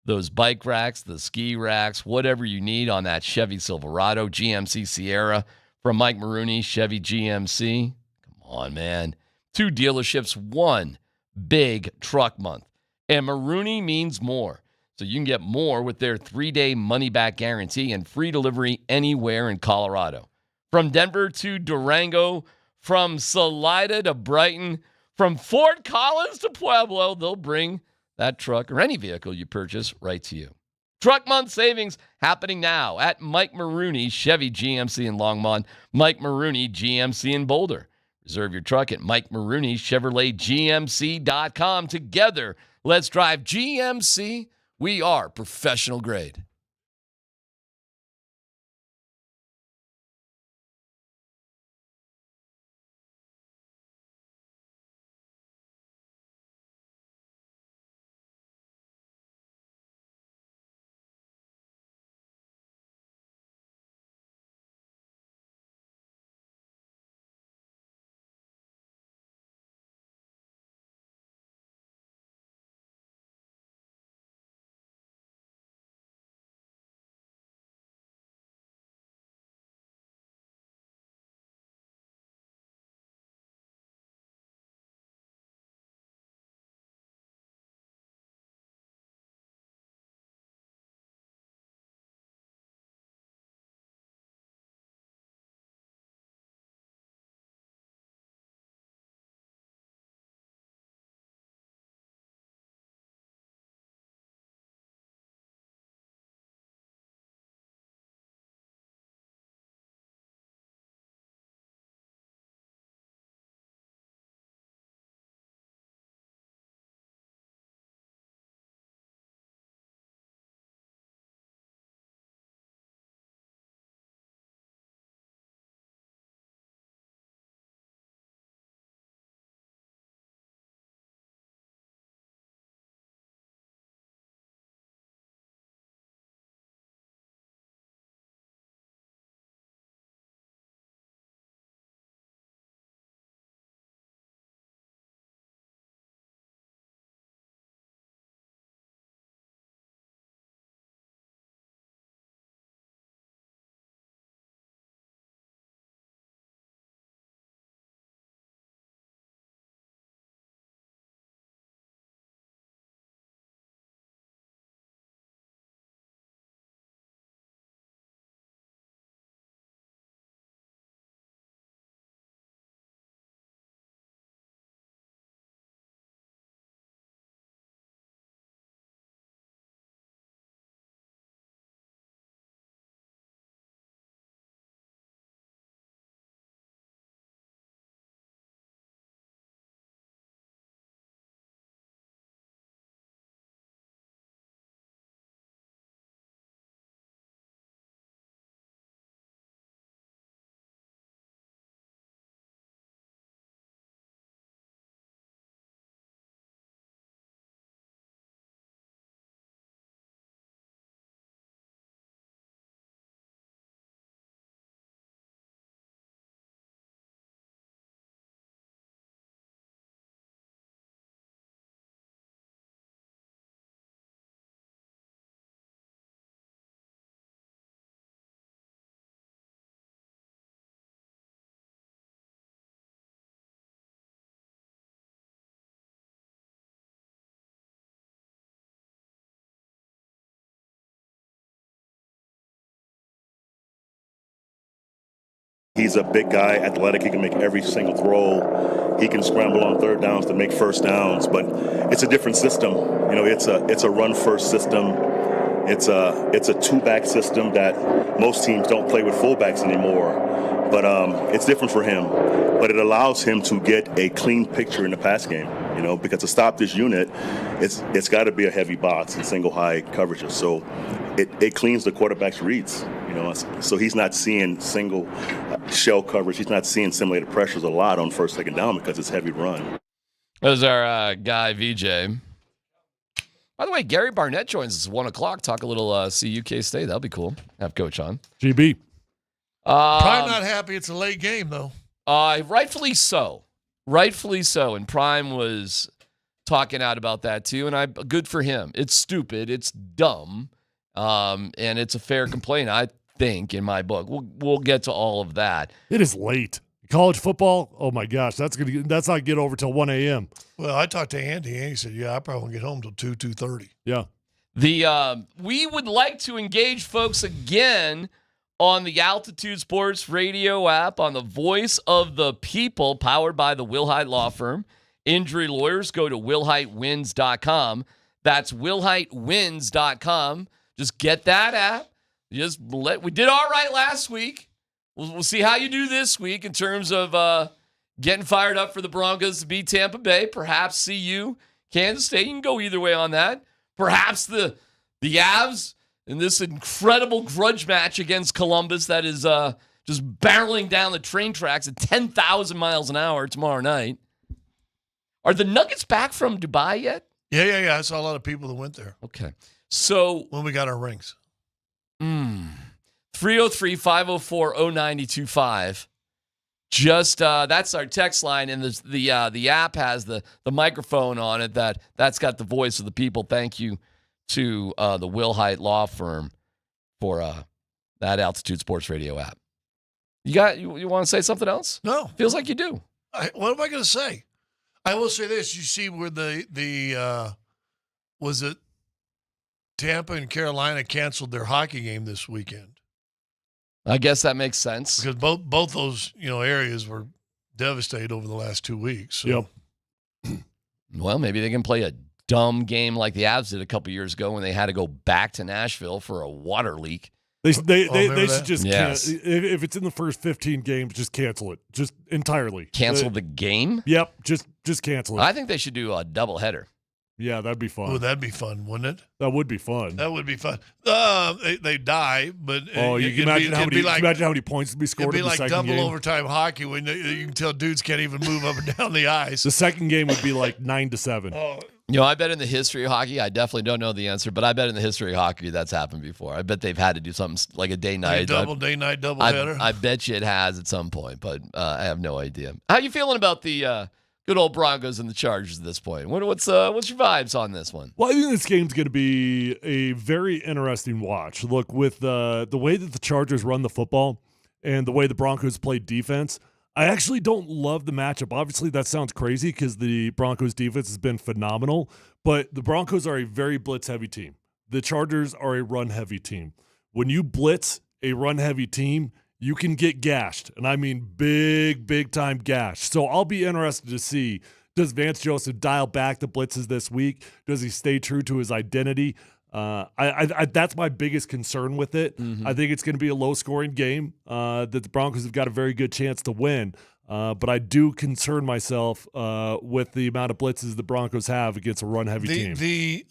those bike racks, the ski racks, whatever you need on that Chevy Silverado, GMC Sierra from Mike Maroney Chevy GMC. Come on, man. 2 dealerships, 1 big truck month. And Maroney means more. So you can get more with their 3-day money-back guarantee and free delivery anywhere in Colorado. From Denver to Durango, from Salida to Brighton, from Fort Collins to Pueblo, they'll bring that truck or any vehicle you purchase right to you. Truck month savings happening now at Mike Maroney Chevy GMC in Longmont, Mike Maroney GMC in Boulder. Reserve your truck at Mike Maroney Chevrolet GMC.com. Together, let's drive GMC We are professional grade. He's a big guy, athletic. He can make every single throw. He can scramble on third downs to make first downs. But it's a different system. You know, it's a run first system. It's a two-back system that most teams don't play with fullbacks anymore. But it's different for him. But it allows him to get a clean picture in the pass game. You know, because to stop this unit, it's got to be a heavy box and single high coverages. So it cleans the quarterback's reads. You know, so he's not seeing single shell coverage. He's not seeing simulated pressures a lot on first, second down because it's heavy run. That was our guy, VJ. By the way, Gary Barnett joins us at 1 o'clock. Talk a little CUK State. That'll be cool. Have Coach on. GB. Probably not happy it's a late game, though. Rightfully so. Rightfully so. And Prime was talking out about that, too. And good for him. It's stupid. It's dumb. And it's a fair complaint, I think, in my book. We'll get to all of that. It is late. College football, oh my gosh, that's not get over till 1 a.m. Well, I talked to Andy, and he said, yeah, I probably won't get home till 2:30. Yeah. We would like to engage folks again on the Altitude Sports Radio app, on the Voice of the People, powered by the Wilhite Law Firm. Injury lawyers, go to wilhitewins.com. That's wilhitewins.com. Just get that app. We did all right last week. We'll see how you do this week in terms of getting fired up for the Broncos to beat Tampa Bay. Perhaps CU, Kansas State. You can go either way on that. Perhaps the The Avs in this incredible grudge match against Columbus that is just barreling down the train tracks at 10,000 miles an hour tomorrow night. Are the Nuggets back from Dubai yet? Yeah. I saw a lot of people that went there. Okay. So when we got our rings. 303-504-0925. Just that's our text line, and the app has the microphone on it that's got the voice of the people. Thank you to the Will Hite Law Firm for that Altitude Sports Radio app. You want to say something else? No. Feels like you do. What am I going to say? I will say this. You see where the was it Tampa and Carolina canceled their hockey game this weekend? I guess that makes sense. Because both those, areas were devastated over the last 2 weeks. So. Yep. Well, maybe they can play a dumb game like the Avs did a couple years ago when they had to go back to Nashville for a water leak. They should just yes. if it's in the first 15 games, just cancel it. Just entirely. Cancel the game? Yep, just cancel it. I think they should do a doubleheader. Yeah, that'd be fun. Oh, that'd be fun, wouldn't it? That would be fun. That would be fun. They die, but you can imagine how many points would be scored. It'd be like double game. overtime hockey when you can tell dudes can't even move up and down the ice. The second game would be like 9-7. Oh. I bet in the history of hockey, I definitely don't know the answer, but I bet in the history of hockey that's happened before. I bet they've had to do something like a day-night. Like day-night doubleheader? I bet you it has at some point, but I have no idea. How you feeling about the good old Broncos and the Chargers at this point? What's your vibes on this one? Well, I think this game's going to be a very interesting watch. Look, with the way that the Chargers run the football and the way the Broncos play defense, I actually don't love the matchup. Obviously, that sounds crazy because the Broncos defense has been phenomenal, but the Broncos are a very blitz-heavy team. The Chargers are a run-heavy team. When you blitz a run-heavy team, you can get gashed, and I mean big time gashed. So I'll be interested to see, does Vance Joseph dial back the blitzes this week? Does he stay true to his identity? That's my biggest concern with it. Mm-hmm. I think it's going to be a low-scoring game that the Broncos have got a very good chance to win. But I do concern myself with the amount of blitzes the Broncos have against a run-heavy team. The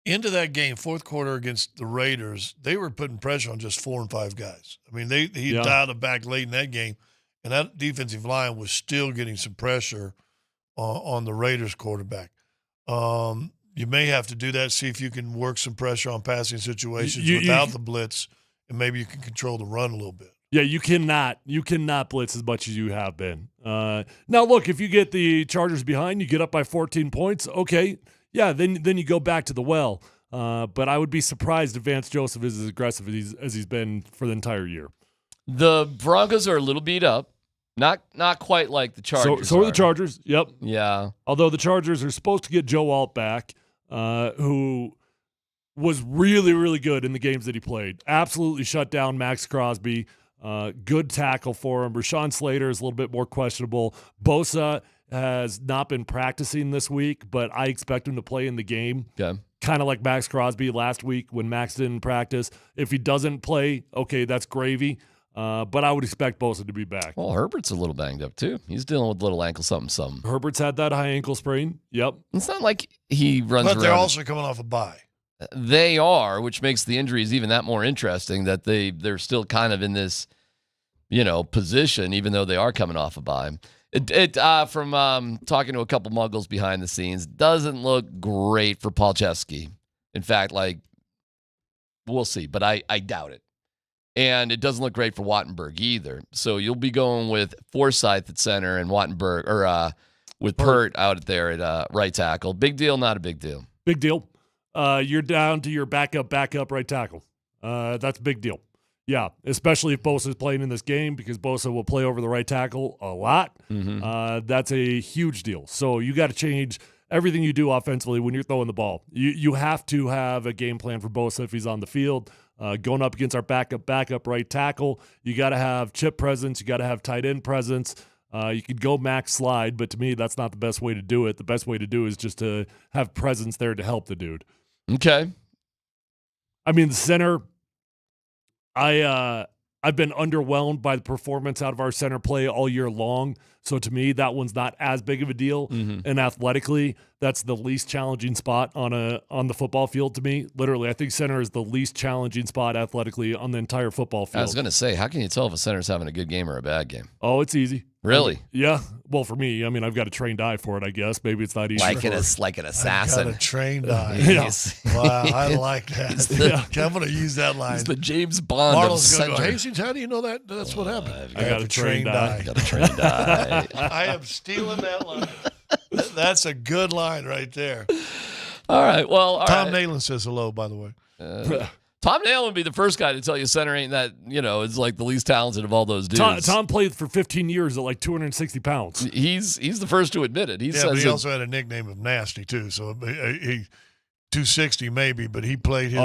into that game, fourth quarter against the Raiders, they were putting pressure on just 4 and 5 guys. I mean, he dialed it back late in that game, and that defensive line was still getting some pressure on the Raiders quarterback. You may have to do that, see if you can work some pressure on passing situations without the blitz, and maybe you can control the run a little bit. Yeah, you cannot blitz as much as you have been. Now, look, if you get the Chargers behind, you get up by 14 points, okay. Yeah, then you go back to the well. But I would be surprised if Vance Joseph is as aggressive as he's been for the entire year. The Broncos are a little beat up. Not quite like the Chargers. So are the Chargers. Yep. Yeah. Although the Chargers are supposed to get Joe Alt back, who was really, really good in the games that he played. Absolutely shut down Max Crosby. Good tackle for him. Rashawn Slater is a little bit more questionable. Bosa has not been practicing this week, but I expect him to play in the game. Okay. Kind of like Max Crosby last week when Max didn't practice. If he doesn't play, okay, that's gravy. But I would expect Bosa to be back. Well, Herbert's a little banged up too. He's dealing with a little ankle something. Herbert's had that high ankle sprain. Yep. It's not like he runs around. But they're also coming off a bye. They are, which makes the injuries even that more interesting, that they're still kind of in this, position, even though they are coming off a bye. From talking to a couple muggles behind the scenes, doesn't look great for Palczewski. In fact, we'll see, but I doubt it. And it doesn't look great for Wattenberg either. So you'll be going with Forsythe at center and Wattenberg, or with Pert out there at right tackle. Big deal, not a big deal? Big deal. You're down to your backup right tackle. That's a big deal. Yeah, especially if Bosa is playing in this game, because Bosa will play over the right tackle a lot. Mm-hmm. That's a huge deal. So you got to change everything you do offensively when you're throwing the ball. You have to have a game plan for Bosa if he's on the field. Going up against our backup right tackle, you got to have chip presence. You got to have tight end presence. You could go max slide, but to me, that's not the best way to do it. The best way to do it is just to have presence there to help the dude. Okay. I mean, the center, I've been underwhelmed by the performance out of our center play all year long. So to me, that one's not as big of a deal. Mm-hmm. And athletically, that's the least challenging spot on the football field to me. Literally, I think center is the least challenging spot athletically on the entire football field. I was going to say, how can you tell if a center's having a good game or a bad game? Oh, it's easy. Really? Yeah. Well, for me, I mean, I've got a trained eye for it, I guess. Maybe it's not easy. Like an assassin. I've got a trained eye. Yeah. Wow, I like that. I'm going to use that line. He's the James Bond Marlon's of going to go, center. Hastings, how do you know that? That's what happened. I got a trained eye. Got a trained eye. I am stealing that line. That's a good line right there. All right. Well, Tom Nalen says hello, by the way. Tom Nalen would be the first guy to tell you center ain't that, it's like the least talented of all those dudes. Tom played for 15 years at like 260 pounds. He's the first to admit it. He says but he also had a nickname of Nasty, too. So he 260 maybe, but he played his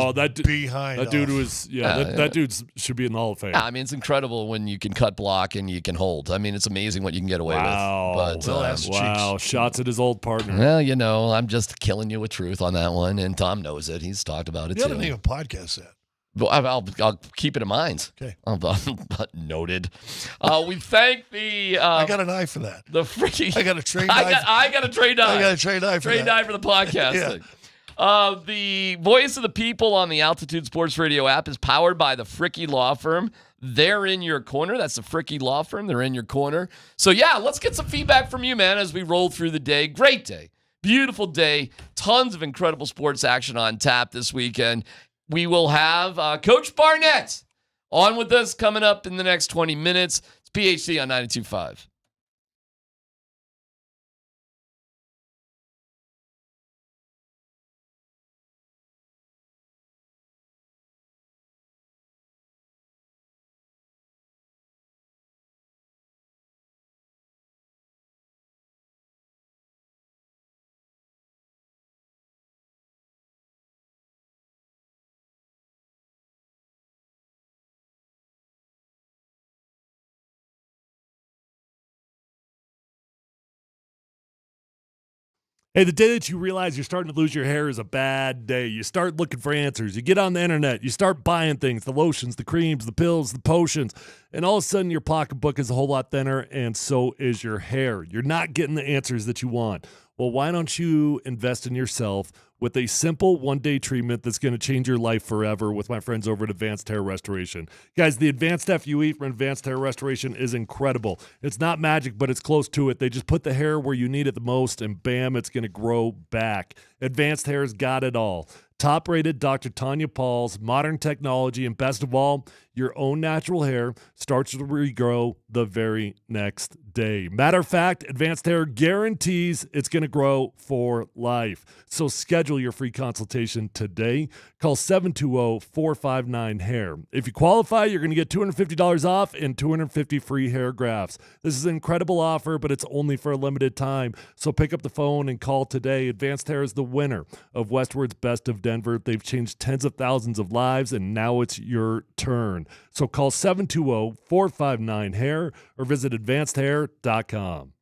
behind That dude off. was, that dude should be in the Hall of Fame. I mean, it's incredible when you can cut block and you can hold. I mean, it's amazing what you can get away with. But, wow. Shots at his old partner. Well, I'm just killing you with truth on that one, and Tom knows it. He's talked about it, You too. ought to name a podcast that. Well, I'll keep it in mind. Okay. Noted. We thank the. I got an eye for that. The freaking. I got a trained eye. I got a trained eye. I got a trained eye for that. Trained eye for the podcasting. The voice of the people on the Altitude Sports Radio app is powered by the Fricky Law Firm. They're in your corner. That's the Fricky Law Firm. They're in your corner. So, let's get some feedback from you, man, as we roll through the day. Great day. Beautiful day. Tons of incredible sports action on tap this weekend. We will have Coach Barnett on with us coming up in the next 20 minutes. It's PHC on 92.5. Hey, the day that you realize you're starting to lose your hair is a bad day. You start looking for answers. You get on the internet. You start buying things, the lotions, the creams, the pills, the potions, and all of a sudden your pocketbook is a whole lot thinner, and so is your hair. You're not getting the answers that you want. Well, why don't you invest in yourself with a simple one-day treatment that's going to change your life forever with my friends over at Advanced Hair Restoration. Guys, the Advanced FUE from Advanced Hair Restoration is incredible. It's not magic, but it's close to it. They just put the hair where you need it the most, and bam, it's going to grow back. Advanced Hair's got it all. Top-rated Dr. Tanya Paul's modern technology, and best of all, your own natural hair starts to regrow the very next day. Matter of fact, Advanced Hair guarantees it's going to grow for life. So schedule your free consultation today. Call 720-459-HAIR. If you qualify, you're going to get $250 off and 250 free hair grafts. This is an incredible offer, but it's only for a limited time. So pick up the phone and call today. Advanced Hair is the winner of Westward's Best of Denver. They've changed tens of thousands of lives, and now it's your turn. So call 720-459-HAIR or visit advancedhair.com.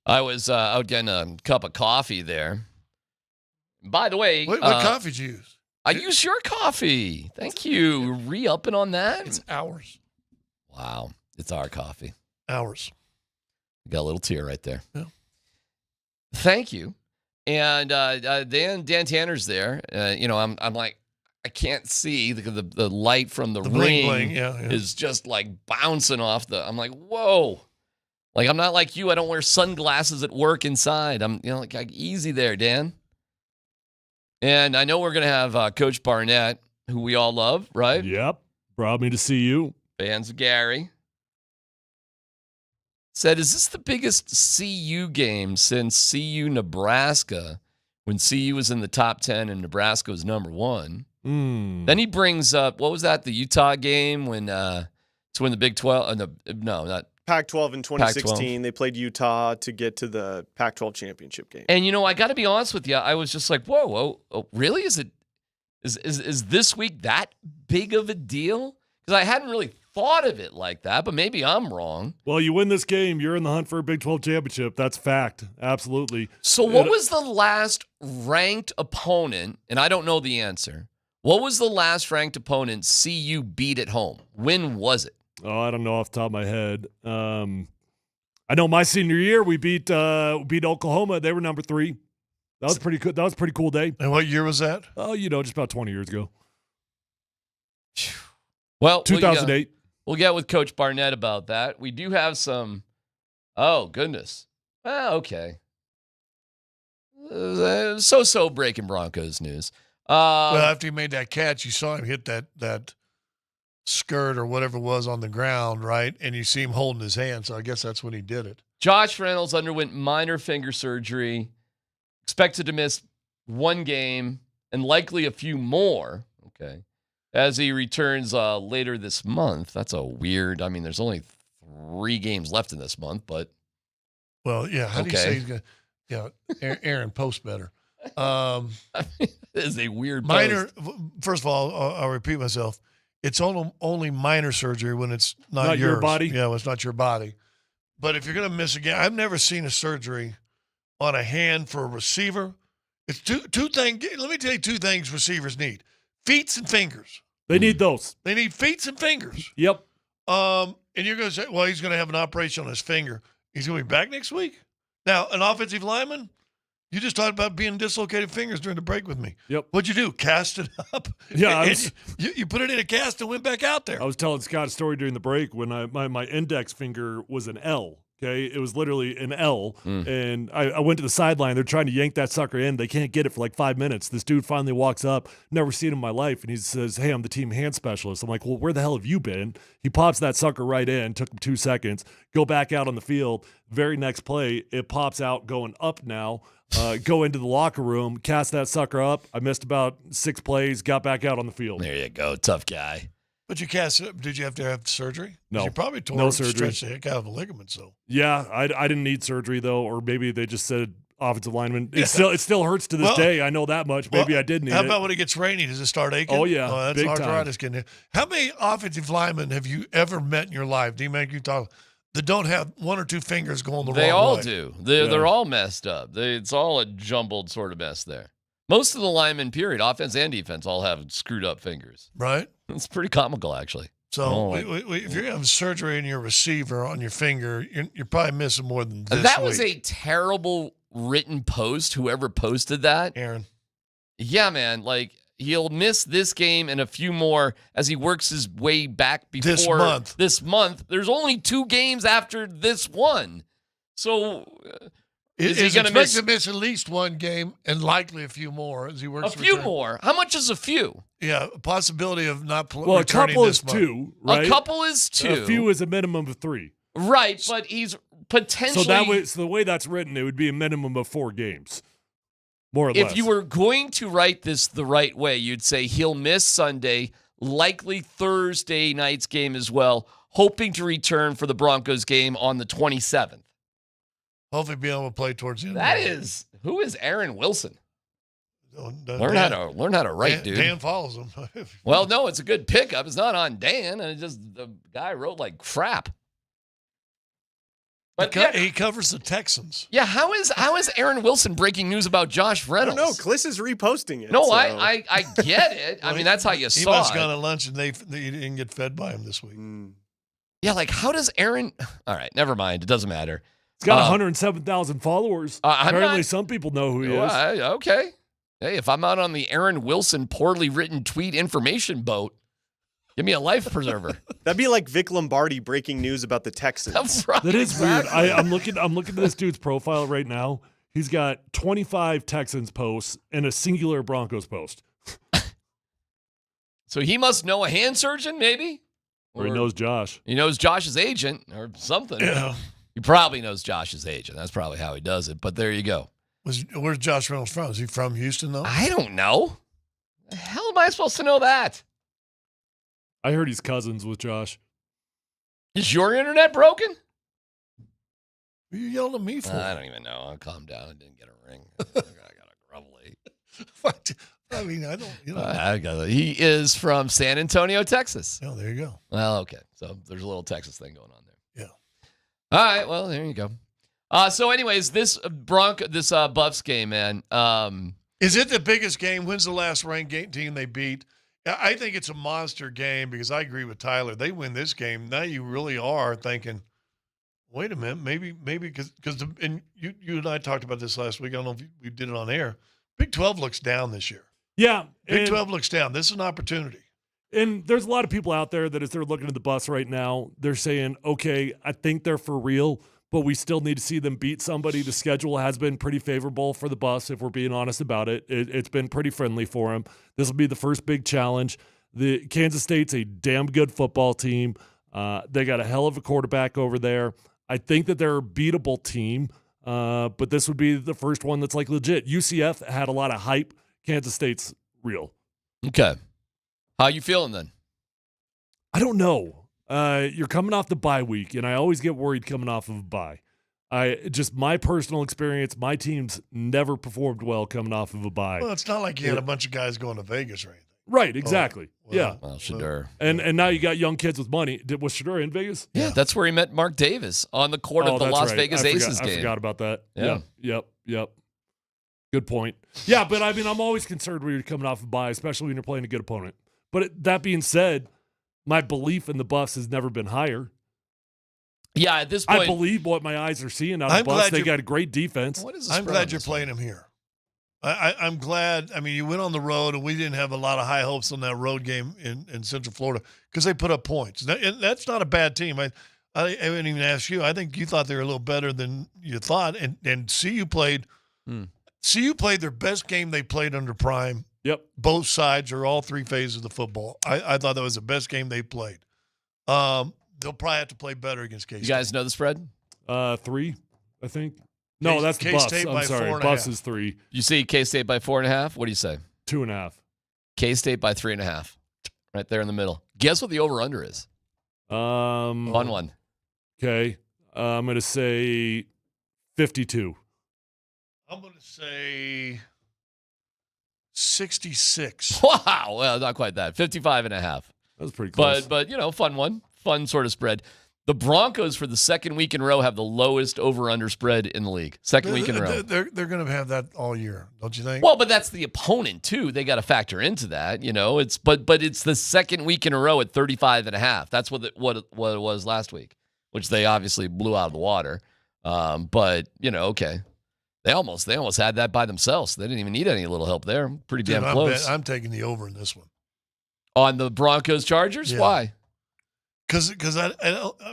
I was out getting a cup of coffee there. By the way, what coffee did you use? I use your coffee. Thank you. Re-upping on that? It's ours. Wow. It's our coffee. Ours. Got a little tear right there. Yeah. Thank you. And Dan Tanner's there. I'm like, I can't see the light from the ring bling, yeah. is just like bouncing off the. I'm like, whoa. Like, I'm not like you. I don't wear sunglasses at work inside. I'm, like easy there, Dan. And I know we're going to have Coach Barnett, who we all love, right? Yep. Brought me to see you. Fans of Gary. Said, is this the biggest CU game since CU Nebraska, when CU was in the top 10 and Nebraska was number 1? Then he brings up, what was that, the Utah game when to win the Big 12? Not Pac-12 in 2016. Pac-12. They played Utah to get to the Pac-12 championship game. And I got to be honest with you, I was just like, whoa, really? Is this week that big of a deal? Because I hadn't really thought of it like that, but maybe I'm wrong. Well, you win this game, you're in the hunt for a Big 12 championship. That's fact. Absolutely. So what was the last ranked opponent, and I don't know the answer, what was the last ranked opponent CU beat at home? When was it? Oh, I don't know off the top of my head. I know my senior year, we beat Oklahoma. They were number 3. That was pretty good. That was a pretty cool day. And what year was that? Oh, just about 20 years ago. Well, 2008. We'll get with Coach Barnett about that. We do have some. Oh, goodness. Okay. So breaking Broncos news. Well, after he made that catch, you saw him hit that skirt or whatever it was on the ground, right? And you see him holding his hand, so I guess that's when he did it. Josh Reynolds underwent minor finger surgery, expected to miss 1 game and likely a few more, okay, as he returns later this month. That's a weird, there's only 3 games left in this month, but. Well, yeah, how do you say he's going to, Aaron, post better. It is a weird minor. post. First of all, I'll repeat myself. It's only minor surgery when it's not your body. Yeah, when it's not your body. But if you're going to miss a game, I've never seen a surgery on a hand for a receiver. It's two things. Let me tell you 2 things receivers need: feet and fingers. They need those. They need feet and fingers. Yep. And you're going to say, well, he's going to have an operation on his finger. He's going to be back next week. Now, an offensive lineman. You just talked about being dislocated fingers during the break with me. Yep. What'd you do? Cast it up? Yeah. You put it in a cast and went back out there. I was telling Scott a story during the break when my index finger was an L. Okay. It was literally an L. And I went to the sideline. They're trying to yank that sucker in. They can't get it for like 5 minutes. This dude finally walks up, never seen him in my life. And he says, hey, I'm the team hand specialist. I'm like, well, where the hell have you been? He pops that sucker right in. Took him 2 seconds. Go back out on the field. Very next play, it pops out going up now. Go into the locker room, cast that sucker up. I missed about 6 plays, got back out on the field. There you go. Tough guy. But you cast it up. Did you have to have surgery? No. You probably No surgery. stretched the heck out of a ligament. So Yeah, I didn't need surgery, though, or maybe they just said offensive lineman. It still hurts to this day. I know that much. Maybe I did need it. How about when it gets rainy? Does it start aching? Oh, yeah. That's big arthritis time. getting in. How many offensive linemen have you ever met in your life? Do you make you talk that don't have 1 or 2 fingers going the They wrong all way? do. They're all messed up. It's all a jumbled sort of mess there. Most of the linemen, period, offense and defense, all have screwed up fingers. Right. It's pretty comical, actually. So if you're having surgery in your receiver on your finger, you're probably missing more than this That was week. a terrible written post, whoever posted that. Aaron. Yeah, man. Like, he'll miss this game and a few more as he works his way back before this month. There's only 2 games after this one. So is he going to miss at least 1 game and likely a few more as he works? A few more? How much is a few? Yeah, a possibility of not Well, a returning couple this is month. 2, right? A couple is 2. A few is a minimum of 3. Right, but he's potentially. So the way that's written, it would be a minimum of 4 games, more or less. If you were going to write this the right way, you'd say he'll miss Sunday, likely Thursday night's game as well, hoping to return for the Broncos game on the 27th. Hopefully be able to play towards the end. Who is Aaron Wilson? Learn Dan, how to write, dude. Dan follows him. Well, no, it's a good pickup. It's not on Dan, and the guy wrote like crap. But he covers the Texans. Yeah, how is Aaron Wilson breaking news about Josh Reynolds? No, Kliss is reposting it. No, so. I get it. I mean, that's how you He saw must it. have gone to lunch and they didn't get fed by him this week. Yeah, like how does Aaron? All right, never mind. It doesn't matter. He's got 107,000 followers. Apparently, some people know who he is. Okay. Hey, if I'm out on the Aaron Wilson poorly written tweet information boat, give me a life preserver. That'd be like Vic Lombardi breaking news about the Texans. That's right. That is weird. I'm looking at this dude's profile right now. He's got 25 Texans posts and a singular Broncos post. So he must know a hand surgeon, maybe? Or he knows Josh. He knows Josh's agent or something. Yeah. He probably knows Josh's agent. That's probably how he does it. But there you go. Where's Josh Reynolds from? Is he from Houston, though? I don't know. The hell am I supposed to know that? I heard he's cousins with Josh. Is your internet broken? What are you yelling at me for? I don't even know. I'll calm down. I didn't get a ring. I got a grumbly. What? I mean, I don't, He is from San Antonio, Texas. Oh, there you go. Well, okay. So there's a little Texas thing going on there. Yeah. All right. Well, there you go. So anyways, this Buffs game, man. Is it the biggest game? When's the last ranked team they beat? I think it's a monster game because I agree with Tyler. They win this game. Now you really are thinking, wait a minute, maybe because and you and I talked about this last week. I don't know if we did it on air. Big 12 looks down this year. Yeah. Big 12 looks down. This is an opportunity. And there's a lot of people out there that as they're looking at the Buffs right now, they're saying, okay, I think they're for real, but we still need to see them beat somebody. The schedule has been pretty favorable for the Buffs, if we're being honest about it. It's been pretty friendly for them. This will be the first big challenge. The Kansas State's a damn good football team. They got a hell of a quarterback over there. I think that they're a beatable team, but this would be the first one that's like legit. UCF had a lot of hype. Kansas State's real. Okay. How you feeling then? I don't know. You're coming off the bye week, and I always get worried coming off of a bye. My personal experience, my team's never performed well coming off of a bye. Well, it's not like you had a bunch of guys going to Vegas or anything. Right, exactly. Yeah. Well, Shedeur. And now you got young kids with money. Was Shedeur in Vegas? Yeah, that's where he met Mark Davis on the court of the that's Las right. Vegas Aces game. I forgot about that. Yeah. Yep. Good point. Yeah, but I mean, I'm always concerned when you're coming off a bye, especially when you're playing a good opponent. But that being said, my belief in the Buffs has never been higher. Yeah, at this point, I believe what my eyes are seeing out of the Buffs. They got a great defense. I'm glad you're playing them here. I'm glad. I mean, you went on the road, and we didn't have a lot of high hopes on that road game in Central Florida because they put up points. That's not a bad team. I didn't even ask you. I think you thought they were a little better than you thought. And CU played. CU played their best game they played under Prime. Yep. Both sides or all three phases of the football. I thought that was the best game they played. They'll probably have to play better against K-State. You guys know the spread? 3, I think. No, that's the Buffs. I'm sorry. Buffs is 3. You see K-State by 4.5? What do you say? 2.5. K-State by 3.5. Right there in the middle. Guess what the over-under is? Fun one. Okay. I'm going to say 52. I'm going to say 66. Wow. Well, not quite that. 55.5. That was pretty close. But fun one. Fun sort of spread. The Broncos, for the second week in a row, have the lowest over-under spread in the league. Second week in a row. They're going to have that all year, don't you think? Well, but that's the opponent, too. They got to factor into that. But it's the second week in a row at 35.5. That's what it was last week, which they obviously blew out of the water. But, okay. They almost had that by themselves. They didn't even need any little help there. Pretty damn close. I'm taking the over in this one. On the Broncos Chargers? Yeah. Why? Because I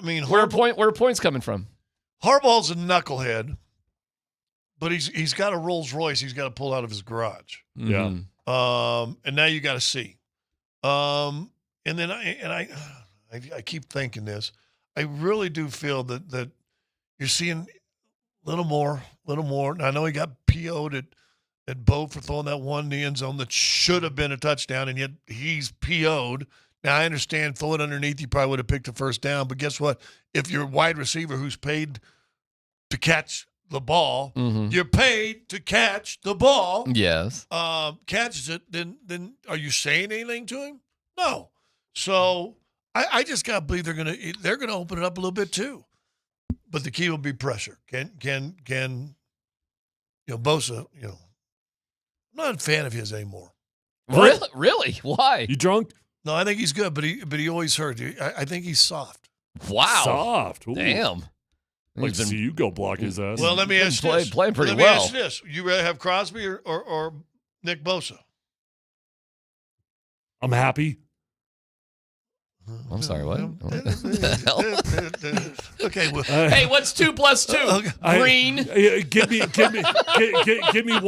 mean, where are points coming from? Harbaugh's a knucklehead, but he's got a Rolls Royce he's got to pull out of his garage. Yeah. And now you got to see. And then I keep thinking this. I really do feel that you're seeing a little more. And I know he got PO'd at Bo for throwing that one in the end zone that should have been a touchdown, and yet he's PO'd. Now, I understand throw it underneath, you probably would have picked a first down, but guess what? If you're a wide receiver who's paid to catch the ball, you're paid to catch the ball. Yes. Catches it, then are you saying anything to him? No. So I just got to believe they're gonna open it up a little bit too. But the key will be pressure. Can Bosa, I'm not a fan of his anymore. Really? Why? You drunk? No, I think he's good, but he always hurt. I think he's soft. Wow. Soft. Ooh. Damn. Like to see you go block his ass. Well, let me ask you this. Playing pretty let me well. ask you this. You rather have Crosby or Nick Bosa? I'm happy. I'm sorry, what? What the hell? Okay. Well, hey, what's 2 + 2? Green. Give me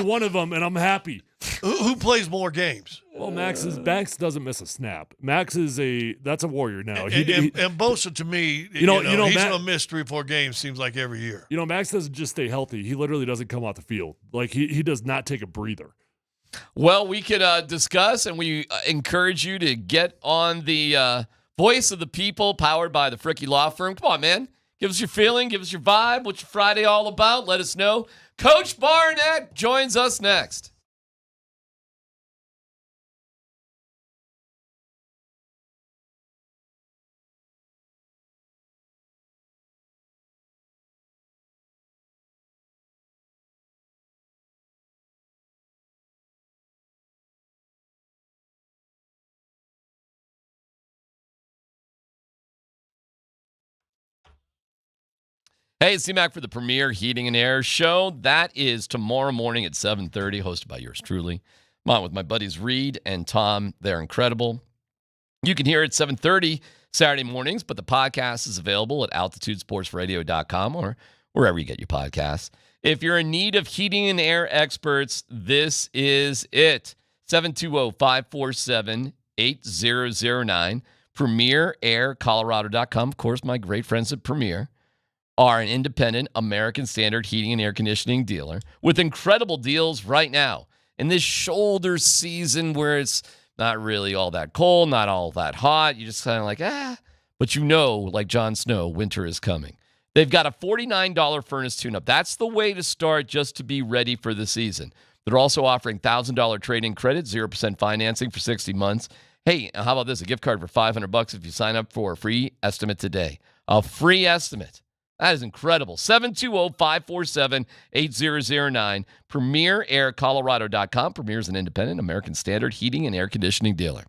one of them, and I'm happy. Who plays more games? Well, Max doesn't miss a snap. Max is that's a warrior now. And Bosa, to me, he's gonna miss 3 or 4 games. Seems like every year. Max doesn't just stay healthy. He literally doesn't come off the field. Like he does not take a breather. Well, we could discuss, and we encourage you to get on the Voice of the People, powered by the Fricky Law Firm. Come on, man. Give us your feeling. Give us your vibe. What's your Friday all about? Let us know. Coach Barnett joins us next. Hey, it's C-Mac for the Premier Heating and Air Show. That is tomorrow morning at 7:30, hosted by yours truly. I'm on with my buddies Reed and Tom. They're incredible. You can hear it at 7:30 Saturday mornings, but the podcast is available at altitudesportsradio.com or wherever you get your podcasts. If you're in need of heating and air experts, this is it. 720-547-8009. PremierAirColorado.com. Of course, my great friends at Premier are an independent American Standard heating and air conditioning dealer with incredible deals right now in this shoulder season where it's not really all that cold, not all that hot. You just kind of like, but like Jon Snow, winter is coming. They've got a $49 furnace tune-up. That's the way to start just to be ready for the season. They're also offering $1,000 trade-in credit, 0% financing for 60 months. Hey, how about this? A gift card for $500 if you sign up for a free estimate today. A free estimate. That is incredible. 720-547-8009. PremierAirColorado.com. Premier is an independent American Standard heating and air conditioning dealer.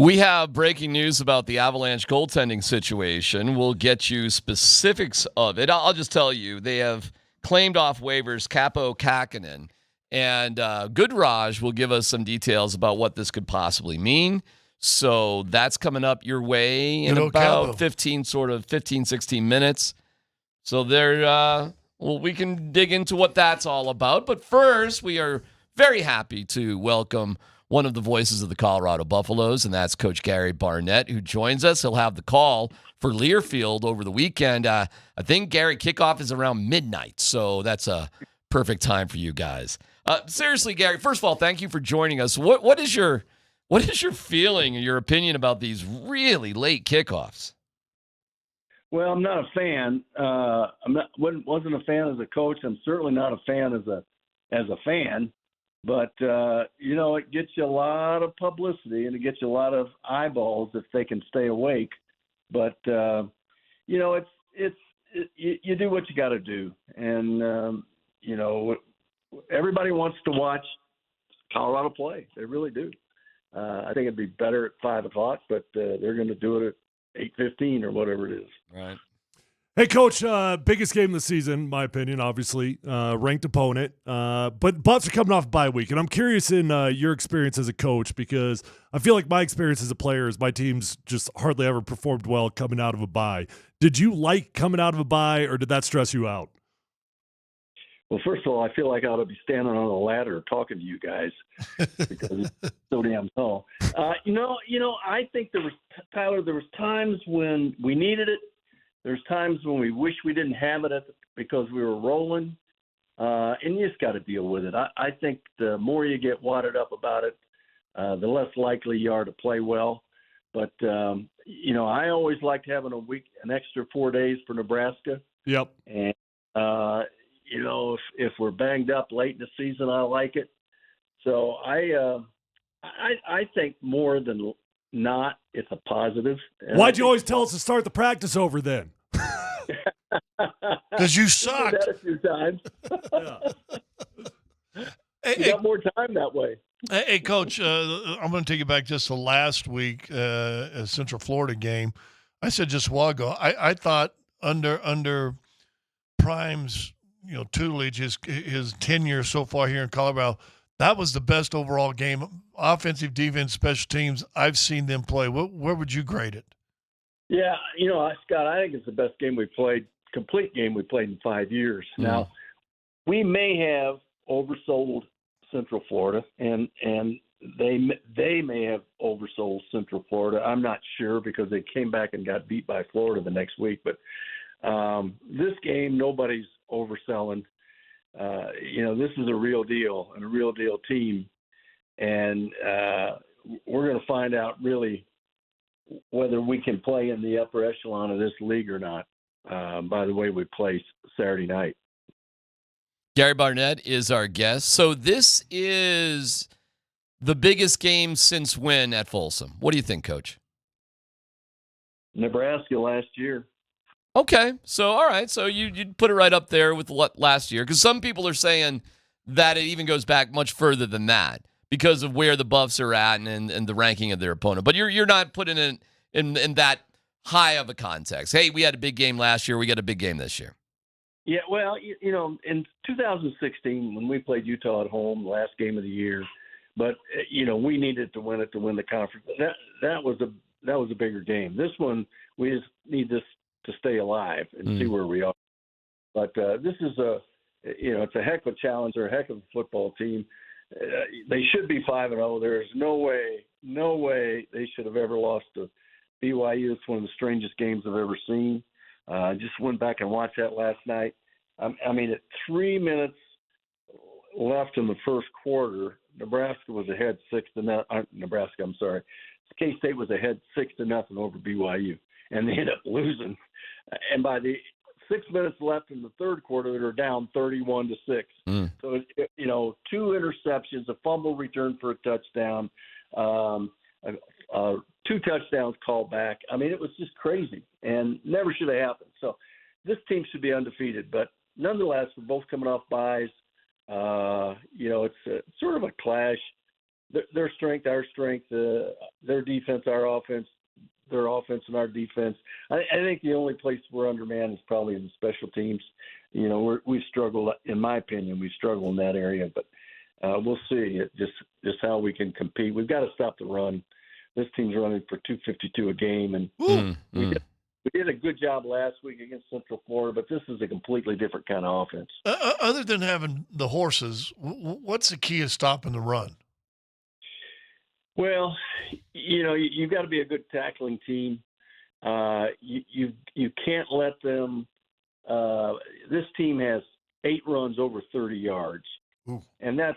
We have breaking news about the Avalanche goaltending situation. We'll get you specifics of it. I'll just tell you, they have claimed off waivers Capo Kakkonen, and Goodraj will give us some details about what this could possibly mean. So that's coming up your way in about 15, 16 minutes. So we can dig into what that's all about. But first, we are very happy to welcome one of the voices of the Colorado Buffaloes, and that's Coach Gary Barnett, who joins us. He'll have the call for Learfield over the weekend. I think, Gary, kickoff is around midnight, so that's a perfect time for you guys. Seriously, Gary, first of all, thank you for joining us. What is your feeling and your opinion about these really late kickoffs? Well, I'm not a fan. Wasn't a fan as a coach. I'm certainly not a fan as a fan. But, it gets you a lot of publicity and it gets you a lot of eyeballs if they can stay awake. But, you do what you got to do. And, everybody wants to watch Colorado play. They really do. I think it'd be better at 5 o'clock, but they're going to do it at 8:15 or whatever it is. Right. Hey, Coach, biggest game of the season, in my opinion, obviously, ranked opponent. But Buffs are coming off a bye week, and I'm curious in your experience as a coach, because I feel like my experience as a player is my team's just hardly ever performed well coming out of a bye. Did you like coming out of a bye, or did that stress you out? Well, first of all, I feel like I ought to be standing on a ladder talking to you guys because it's so damn tall. I think there was times when we needed it. There's times when we wish we didn't have it because we were rolling, and you just got to deal with it. I think the more you get wadded up about it, the less likely you are to play well. But, I always liked having an extra 4 days for Nebraska. Yep. And, if we're banged up late in the season, I like it. So I think more than not, it's a positive. And why'd you always tell us to start the practice over then? Because you sucked. That a few times. You got more time that way. Hey, Coach, I'm going to take you back just to last week, Central Florida game. I said just a while ago, I thought under Prime's tutelage, his tenure so far here in Colorado, that was the best overall game, offensive, defense, special teams I've seen them play. Where would you grade it? Yeah, Scott, I think it's the best game we played, complete game we played in 5 years. Mm-hmm. Now, we may have oversold Central Florida, and they may have oversold Central Florida. I'm not sure because they came back and got beat by Florida the next week. But this game, nobody's overselling. This is a real deal and a real deal team. And we're going to find out really whether we can play in the upper echelon of this league or not by the way we play Saturday night. Gary Barnett is our guest. So this is the biggest game since when at Folsom? What do you think, Coach? Nebraska last year. Okay, so all right, so you'd put it right up there with last year, because some people are saying that it even goes back much further than that because of where the Buffs are at and the ranking of their opponent. But you're not putting it in that high of a context. Hey, we had a big game last year, we got a big game this year. Yeah, well, in 2016 when we played Utah at home, last game of the year, but we needed to win it to win the conference. That was a bigger game. This one we just need this to stay alive and see where we are. But this is it's a heck of a challenge. They're a heck of a football team. They should be 5-0. There's no way they should have ever lost to BYU. It's one of the strangest games I've ever seen. I just went back and watched that last night. At 3 minutes left in the first quarter, Nebraska was ahead 6-0. Nebraska, I'm sorry. K-State was ahead 6-0 over BYU, and they ended up losing. And by the 6 minutes left in the third quarter, they were down 31-6. So, 2 interceptions, a fumble return for a touchdown, 2 touchdowns called back. It was just crazy and never should have happened. So this team should be undefeated. But nonetheless, we're both coming off byes. It's sort of a clash their strength, our strength, their defense, our offense, their offense and our defense. I think the only place we're undermanned is probably in the special teams. You know, we struggle, in my opinion, we struggle in that area, but we'll see just how we can compete. We've got to stop the run. This team's running for 252 a game, and we did a good job last week against Central Florida, but this is a completely different kind of offense. Other than having the horses, what's the key to stopping the run? Well, you know, you've got to be a good tackling team. You can't let them. This team has 8 runs over 30 yards, and they're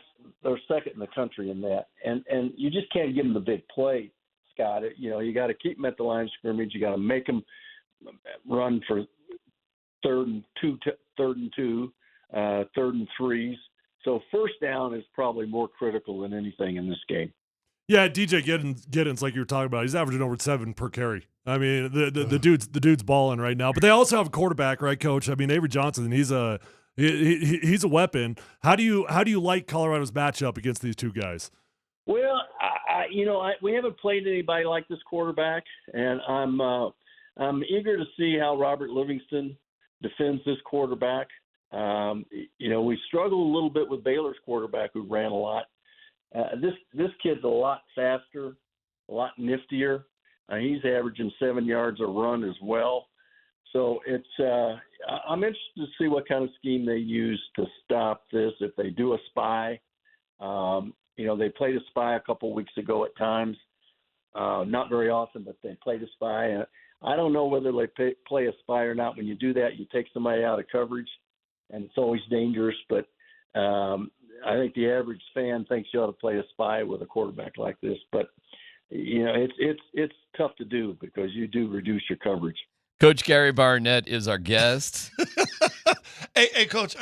second in the country in that. And you just can't give them the big play, Scott. You know, you got to keep them at the line of scrimmage. You got to make them run for third and two, third and threes. So first down is probably more critical than anything in this game. Yeah, DJ Giddens, like you were talking about, he's averaging over 7 per carry. I mean, the dude's balling right now. But they also have a quarterback, right, Coach? I mean, Avery Johnson, he's a weapon. How do you like Colorado's matchup against these two guys? Well, we haven't played anybody like this quarterback, and I'm eager to see how Robert Livingston defends this quarterback. We struggled a little bit with Baylor's quarterback who ran a lot. This kid's a lot faster, a lot niftier. He's averaging 7 yards a run as well. So I'm interested to see what kind of scheme they use to stop this. If they do a spy, they played a spy a couple weeks ago at times. Not very often, but they played a spy. I don't know whether they play a spy or not. When you do that, you take somebody out of coverage, and it's always dangerous. But I think the average fan thinks you ought to play a spy with a quarterback like this. But it's tough to do because you do reduce your coverage. Coach Gary Barnett is our guest. Hey, Coach,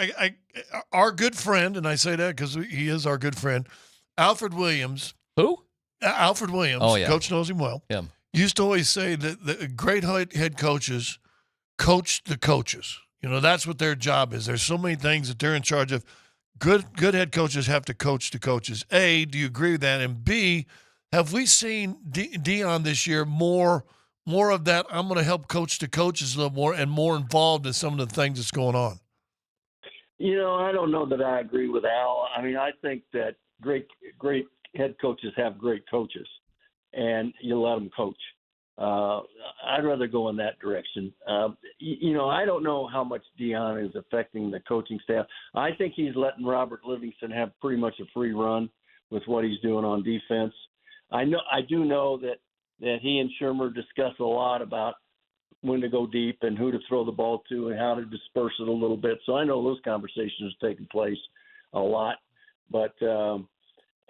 our good friend, and I say that because he is our good friend, Alfred Williams. Who? Alfred Williams. Oh, yeah. Coach knows him well. Yeah. Used to always say that the great head coaches coach the coaches. You know, that's what their job is. There's so many things that they're in charge of. Good head coaches have to coach the coaches. A, do you agree with that? And B, have we seen Deion this year more of that? I'm going to help coach the coaches a little more and more involved in some of the things that's going on. I don't know that I agree with Al. I mean, I think that great head coaches have great coaches, and you let them coach. I'd rather go in that direction. I don't know how much Deion is affecting the coaching staff. I think he's letting Robert Livingston have pretty much a free run with what he's doing on defense. I do know that he and Shermer discuss a lot about when to go deep and who to throw the ball to and how to disperse it a little bit. So I know those conversations are taking place a lot, but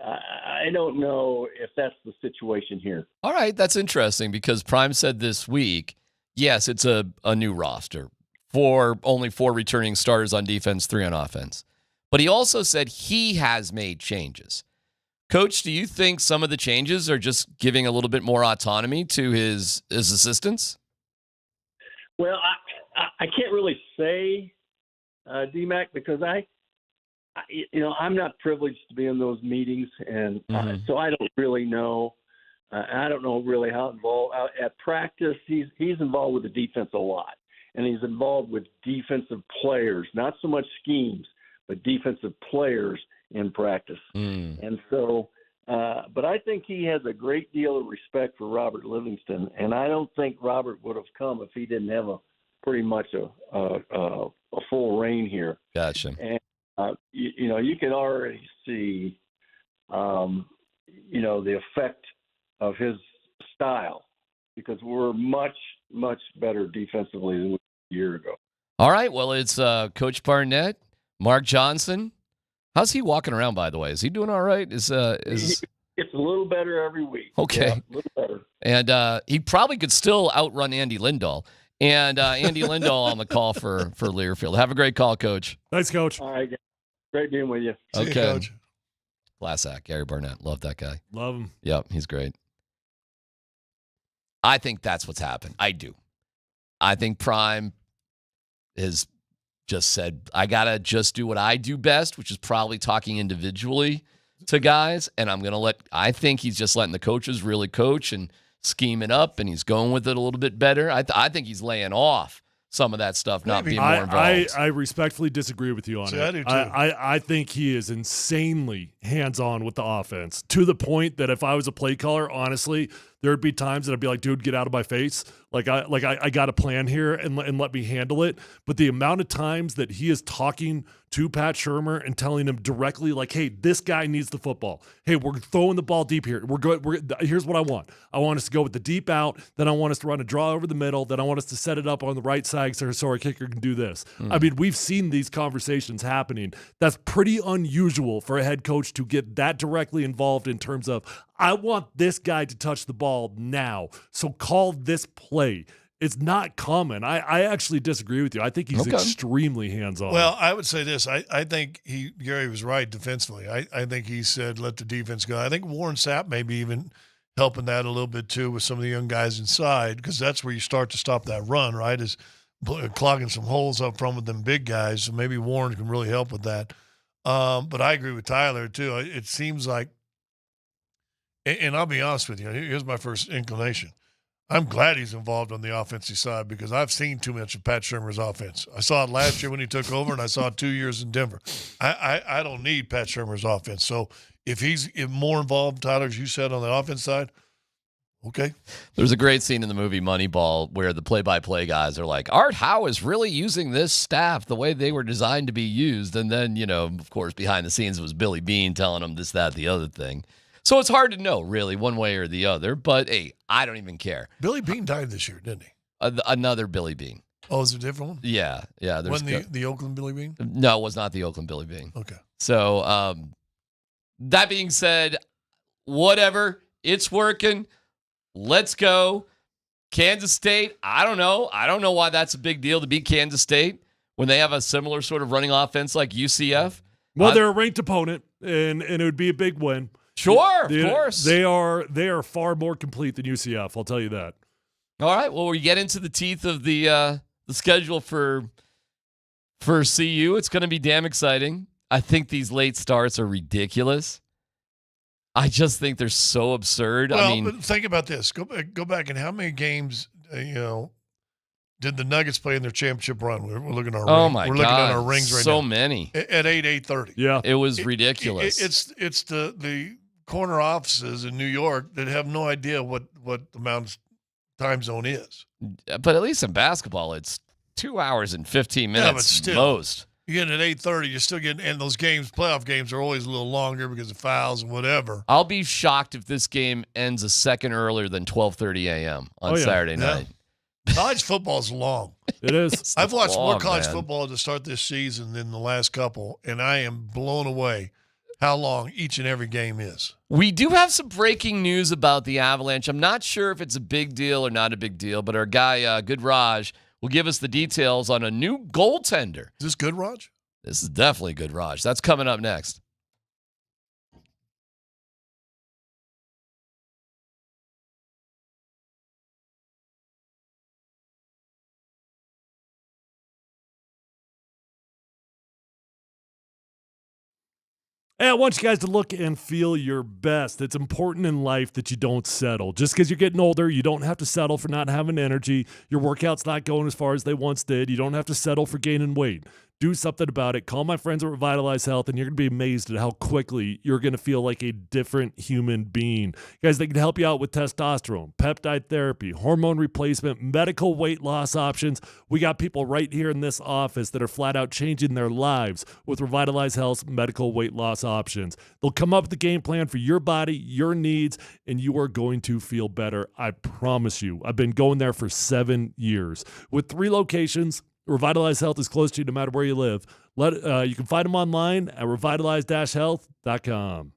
I don't know if that's the situation here. All right, that's interesting because Prime said this week, yes, it's a new roster. Only 4 returning starters on defense, 3 on offense. But he also said he has made changes. Coach, do you think some of the changes are just giving a little bit more autonomy to his assistants? Well, I can't really say, DMAC, because I'm not privileged to be in those meetings, and so I don't really know. I don't know really how involved at practice. He's involved with the defense a lot, and he's involved with defensive players, not so much schemes, but defensive players in practice. And so, but I think he has a great deal of respect for Robert Livingston, and I don't think Robert would have come if he didn't have pretty much a full reign here. Gotcha. And you can already see, the effect of his style because we're much, much better defensively than we were a year ago. All right. Well, it's Coach Barnett, Mark Johnson. How's he walking around, by the way? Is he doing all right? It's a little better every week. Okay. Yeah, a little better. And he probably could still outrun Andy Lindahl. And Andy Lindahl on the call for Learfield. Have a great call, Coach. Thanks, Coach. All right. Great being with you. Okay. See you, Coach. Class act, Gary Barnett. Love that guy. Love him. Yep, he's great. I think that's what's happened. I do. I think Prime has just said, I got to just do what I do best, which is probably talking individually to guys, and I think he's just letting the coaches really coach and scheme it up, and he's going with it a little bit better. I think he's laying off some of that stuff, not being more involved. I respectfully disagree with you on it. I do too. I think he is insanely hands-on with the offense, to the point that if I was a play caller, honestly, there would be times that I'd be like, dude, get out of my face. I got a plan here and let me handle it. But the amount of times that he is talking to Pat Shurmur and telling him directly, like, hey, this guy needs the football. Hey, we're throwing the ball deep here. Here's what I want. I want us to go with the deep out. Then I want us to run a draw over the middle. Then I want us to set it up on the right side so our kicker can do this. I mean, we've seen these conversations happening. That's pretty unusual for a head coach to get that directly involved in terms of, I want this guy to touch the ball now, so call this play. It's not common. I actually disagree with you. I think he's extremely hands-on. Well, I would say this. I think Gary was right defensively. I think he said let the defense go. I think Warren Sapp maybe even helping that a little bit too with some of the young guys inside, because that's where you start to stop that run, right, is clogging some holes up front with them big guys. So maybe Warren can really help with that. But I agree with Tyler too. It seems like, and I'll be honest with you, here's my first inclination. I'm glad he's involved on the offensive side because I've seen too much of Pat Shurmur's offense. I saw it last year when he took over, and I saw it 2 years in Denver. I don't need Pat Shurmur's offense. So if he's more involved, Tyler, as you said, on the offense side, okay. There's a great scene in the movie Moneyball where the play-by-play guys are like, Art Howe is really using this staff the way they were designed to be used. And then, of course, behind the scenes it was Billy Beane telling them this, that, the other thing. So it's hard to know, really, one way or the other. But, hey, I don't even care. Billy Beane died this year, didn't he? Another Billy Beane. Oh, is it a different one? Yeah. Wasn't the Oakland Billy Beane? No, it was not the Oakland Billy Beane. Okay. So, that being said, whatever. It's working. Let's go. Kansas State, I don't know. I don't know why that's a big deal to beat Kansas State when they have a similar sort of running offense like UCF. Well, they're a ranked opponent, and it would be a big win. Sure, of course. They are far more complete than UCF, I'll tell you that. All right, well, we get into the teeth of the schedule for CU. It's going to be damn exciting. I think these late starts are ridiculous. I just think they're so absurd. Well, but think about this. Go back and how many games, did the Nuggets play in their championship run? We're looking at our my God. Looking at our rings right now. So many. At 8:30. Yeah. It was ridiculous. It's the corner offices in New York that have no idea what the amount of time zone is. But at least in basketball, it's 2 hours and 15 minutes but still, most. You're getting at 8:30, you're still getting, and those games, playoff games, are always a little longer because of fouls and whatever. I'll be shocked if this game ends a second earlier than 12:30 a.m. on Saturday night. College football's long. It is. I've watched more college football to start this season than the last couple, and I am blown away how long each and every game is. We do have some breaking news about the Avalanche. I'm not sure if it's a big deal or not a big deal, but our guy, Good Raj, will give us the details on a new goaltender. Is this Good Raj? This is definitely Good Raj. That's coming up next. Hey, I want you guys to look and feel your best. It's important in life that you don't settle. Just because you're getting older, you don't have to settle for not having energy. Your workout's not going as far as they once did. You don't have to settle for gaining weight. Do something about it. Call my friends at Revitalize Health, and you're going to be amazed at how quickly you're going to feel like a different human being. Guys, they can help you out with testosterone, peptide therapy, hormone replacement, medical weight loss options. We got people right here in this office that are flat out changing their lives with Revitalize Health's medical weight loss options. They'll come up with a game plan for your body, your needs, and you are going to feel better. I promise you. I've been going there for 7 years. With 3 locations, Revitalize Health is close to you no matter where you live. You can find them online at revitalize-health.com.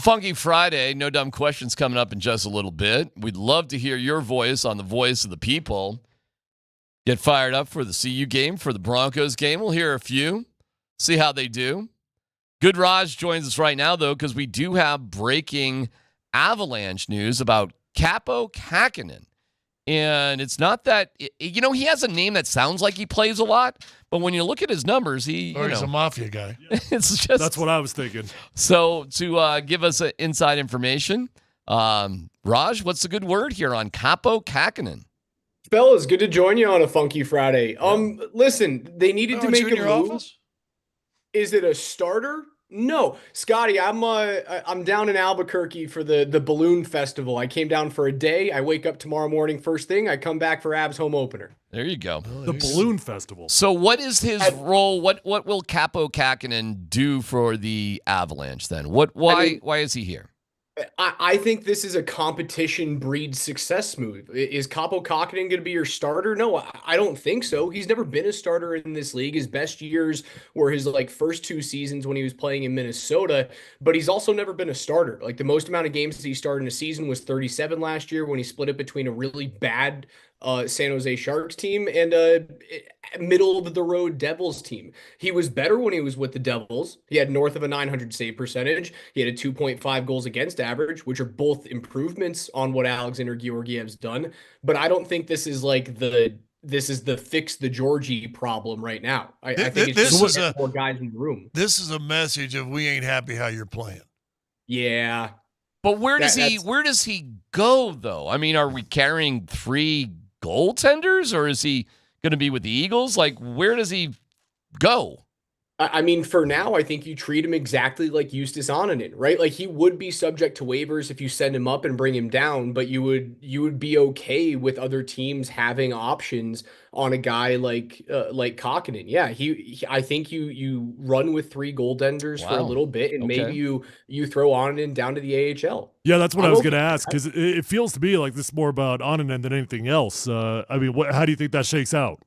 Funky Friday. No dumb questions coming up in just a little bit. We'd love to hear your voice on the voice of the people. Get fired up for the CU game, for the Broncos game. We'll hear a few, see how they do. Good Raj joins us right now, though, because we do have breaking Avalanche news about Kaapo Kähkönen. And it's not that, he has a name that sounds like he plays a lot, but when you look at his numbers, he's a mafia guy. It's just that's what I was thinking. So to give us inside information, Raj, what's the good word here on Kaapo Kähkönen? Fellas, good to join you on a Funky Friday. Listen, they needed to make a move. Office? Is it a starter? No, Scotty, I'm down in Albuquerque for the balloon festival. I came down for a day. I wake up tomorrow morning first thing. I come back for Avs home opener. There you go. The balloon festival. So what is his role? What will Kaapo Kähkönen do for the Avalanche then? Why is he here? I think this is a competition breed success move. Is Kaapo Kähkönen going to be your starter? No, I don't think so. He's never been a starter in this league. His best years were his first 2 seasons when he was playing in Minnesota, but he's also never been a starter. Like the most amount of games that he started in a season was 37 last year when he split it between a really bad San Jose Sharks team and a middle of the road Devils team. He was better when he was with the Devils. He had north of a 900 save percentage. He had a 2.5 goals against average, which are both improvements on what Alexander Georgiev's done. But I don't think this is the fix the Georgie problem right now. I think it's just more guys in the room. This is a message of we ain't happy how you're playing. Yeah. But where does he go though? I mean, are we carrying 3 goaltenders, or is he going to be with the Eagles? Where does he go? I mean, for now, I think you treat him exactly like Justus Annunen, right? Like he would be subject to waivers if you send him up and bring him down, but you would be okay with other teams having options on a guy like Kähkönen. Yeah, I think you run with 3 goaltenders for a little bit, and maybe you throw Annunen down to the AHL. Yeah, that's what I was going to ask, because it feels to me like this is more about Annunen than anything else. I mean, how do you think that shakes out?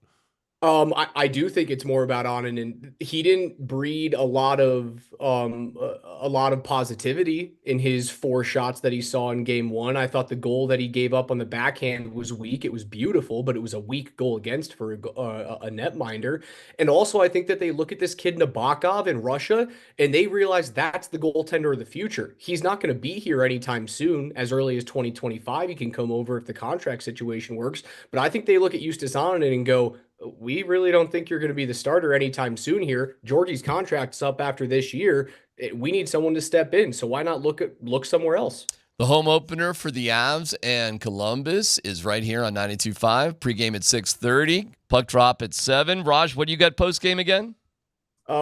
I do think it's more about Annunen. He didn't breed a lot of positivity in his 4 shots that he saw in game 1. I thought the goal that he gave up on the backhand was weak. It was beautiful, but it was a weak goal against for a netminder. And also, I think that they look at this kid Nabokov in Russia and they realize that's the goaltender of the future. He's not going to be here anytime soon. As early as 2025, he can come over if the contract situation works. But I think they look at Justus Annunen and go, we really don't think you're going to be the starter anytime soon here. Georgie's contract's up after this year. We need someone to step in. So why not look somewhere else? The home opener for the Avs and Columbus is right here on 92.5. Pregame at 6:30. Puck drop at 7. Raj, what do you got postgame again?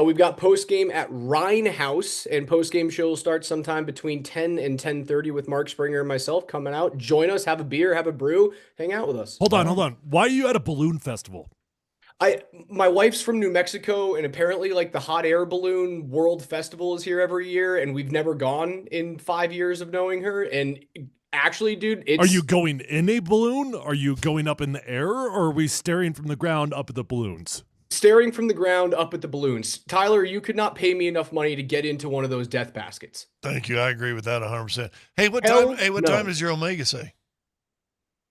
We've got postgame at Rhine House, and postgame show will start sometime between 10 and 10:30 with Mark Springer and myself coming out. Join us, have a beer, have a brew, hang out with us. Hold on. Why are you at a balloon festival? My wife's from New Mexico, and apparently the hot air balloon world festival is here every year, and we've never gone in 5 years of knowing her. And actually, dude, are you going in a balloon? Are you going up in the air, or are we staring from the ground up at the balloons? Staring from the ground up at the balloons. Tyler, you could not pay me enough money to get into one of those death baskets. Thank you. I agree with that 100%. Hey, what time does your Omega say?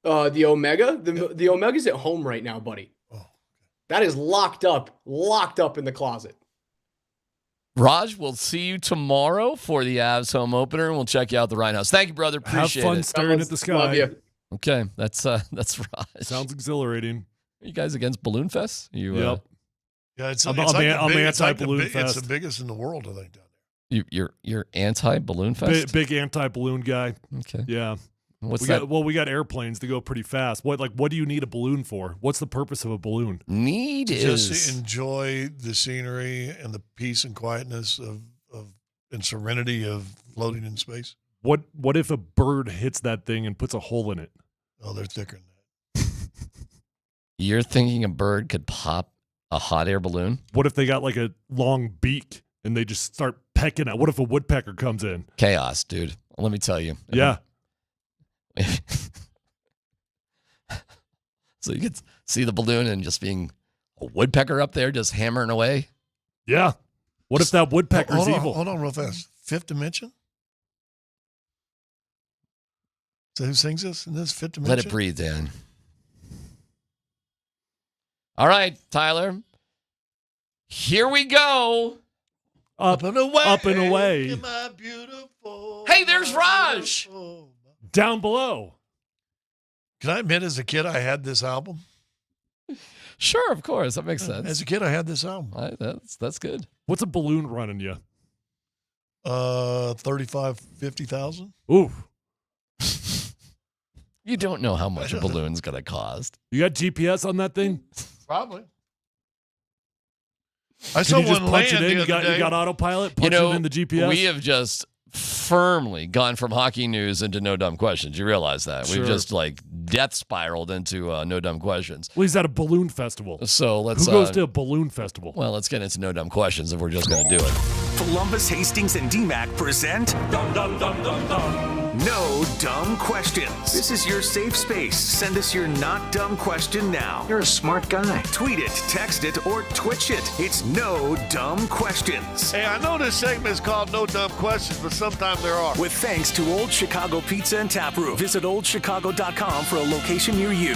The Omega? The Omega's at home right now, buddy. That is locked up in the closet. Raj, we'll see you tomorrow for the Avs home opener, and we'll check you out at the Rhine House. Thank you, brother. Appreciate it. Have fun staring at the sky. Love you. Okay, that's Raj. Sounds exhilarating. Are you guys against Balloon Fest? Yep. Yeah, I'm anti-Balloon Fest. It's the biggest in the world, I think, down there. You're anti-Balloon Fest? Big anti-balloon guy. Okay. Yeah. What's that? We got airplanes to go pretty fast. What do you need a balloon for? What's the purpose of a balloon? Just to enjoy the scenery and the peace and quietness and serenity of floating in space. What if a bird hits that thing and puts a hole in it? Oh, they're thicker than that. You're thinking a bird could pop a hot air balloon? What if they got a long beak and they just start pecking at? What if a woodpecker comes in? Chaos, dude. Let me tell you. Yeah. So you could see the balloon and just being a woodpecker up there just hammering away? Yeah. What if that woodpecker's evil? Hold on real fast. Fifth Dimension? So who sings this in this fifth dimension? Let it breathe, Dan. All right, Tyler. Here we go. Up and away. Up and away. Hey, there's Raj. Down below. Can I admit, as a kid, I had this album? Sure, of course. That makes sense. As a kid, I had this album. That's good. What's a balloon running you? 50,000. Ooh. You don't know how much a balloon's going to cost. You got GPS on that thing? Probably. I saw one land the other day. You got autopilot? Punch it in the GPS? We have just firmly gone from hockey news into no dumb questions. You realize that? Sure. We've just death spiraled into no dumb questions. Well, he's at a balloon festival. So let's. Who goes to a balloon festival? Well, let's get into no dumb questions if we're just going to do it. Columbus, Hastings, and DMAC present Dum Dum Dum Dum Dum. No Dumb Questions. This is your safe space. Send us your not dumb question now. You're a smart guy. Tweet it, text it, or Twitch it. It's No Dumb Questions. Hey, I know this segment is called No Dumb Questions, but sometimes there are. With thanks to Old Chicago Pizza and Tap Room. Visit oldchicago.com for a location near you.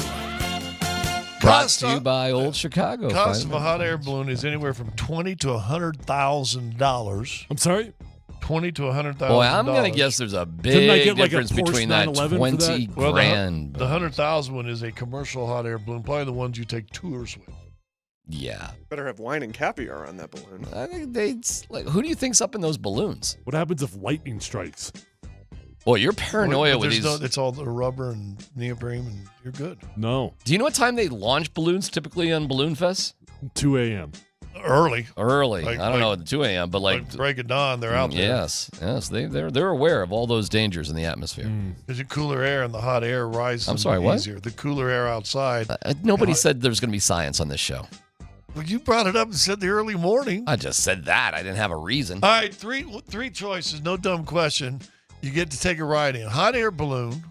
Brought to you by Old Chicago. Cost of a hot air balloon is anywhere from $20,000 to $100,000. I'm sorry? $20,000 to $100,000. Boy, I'm going to guess there's a big difference between that 20 grand. The $100,000 one is a commercial hot air balloon, probably the ones you take tours with. Yeah. Better have wine and caviar on that balloon. I think who do you think's up in those balloons? What happens if lightning strikes? Boy, you're paranoia with these. It's all the rubber and neoprene, and you're good. No. Do you know what time they launch balloons typically on Balloon Fest? 2 a.m. Early. I don't know at 2 a.m., but like break of dawn, they're out there. Yes, they're aware of all those dangers in the atmosphere. Because the cooler air and the hot air rises. I'm sorry, what? easier. The cooler air outside. Nobody said there was going to be science on this show. Well, you brought it up and said the early morning. I just said that. I didn't have a reason. All right, three choices. No dumb question. You get to take a ride in hot air balloon,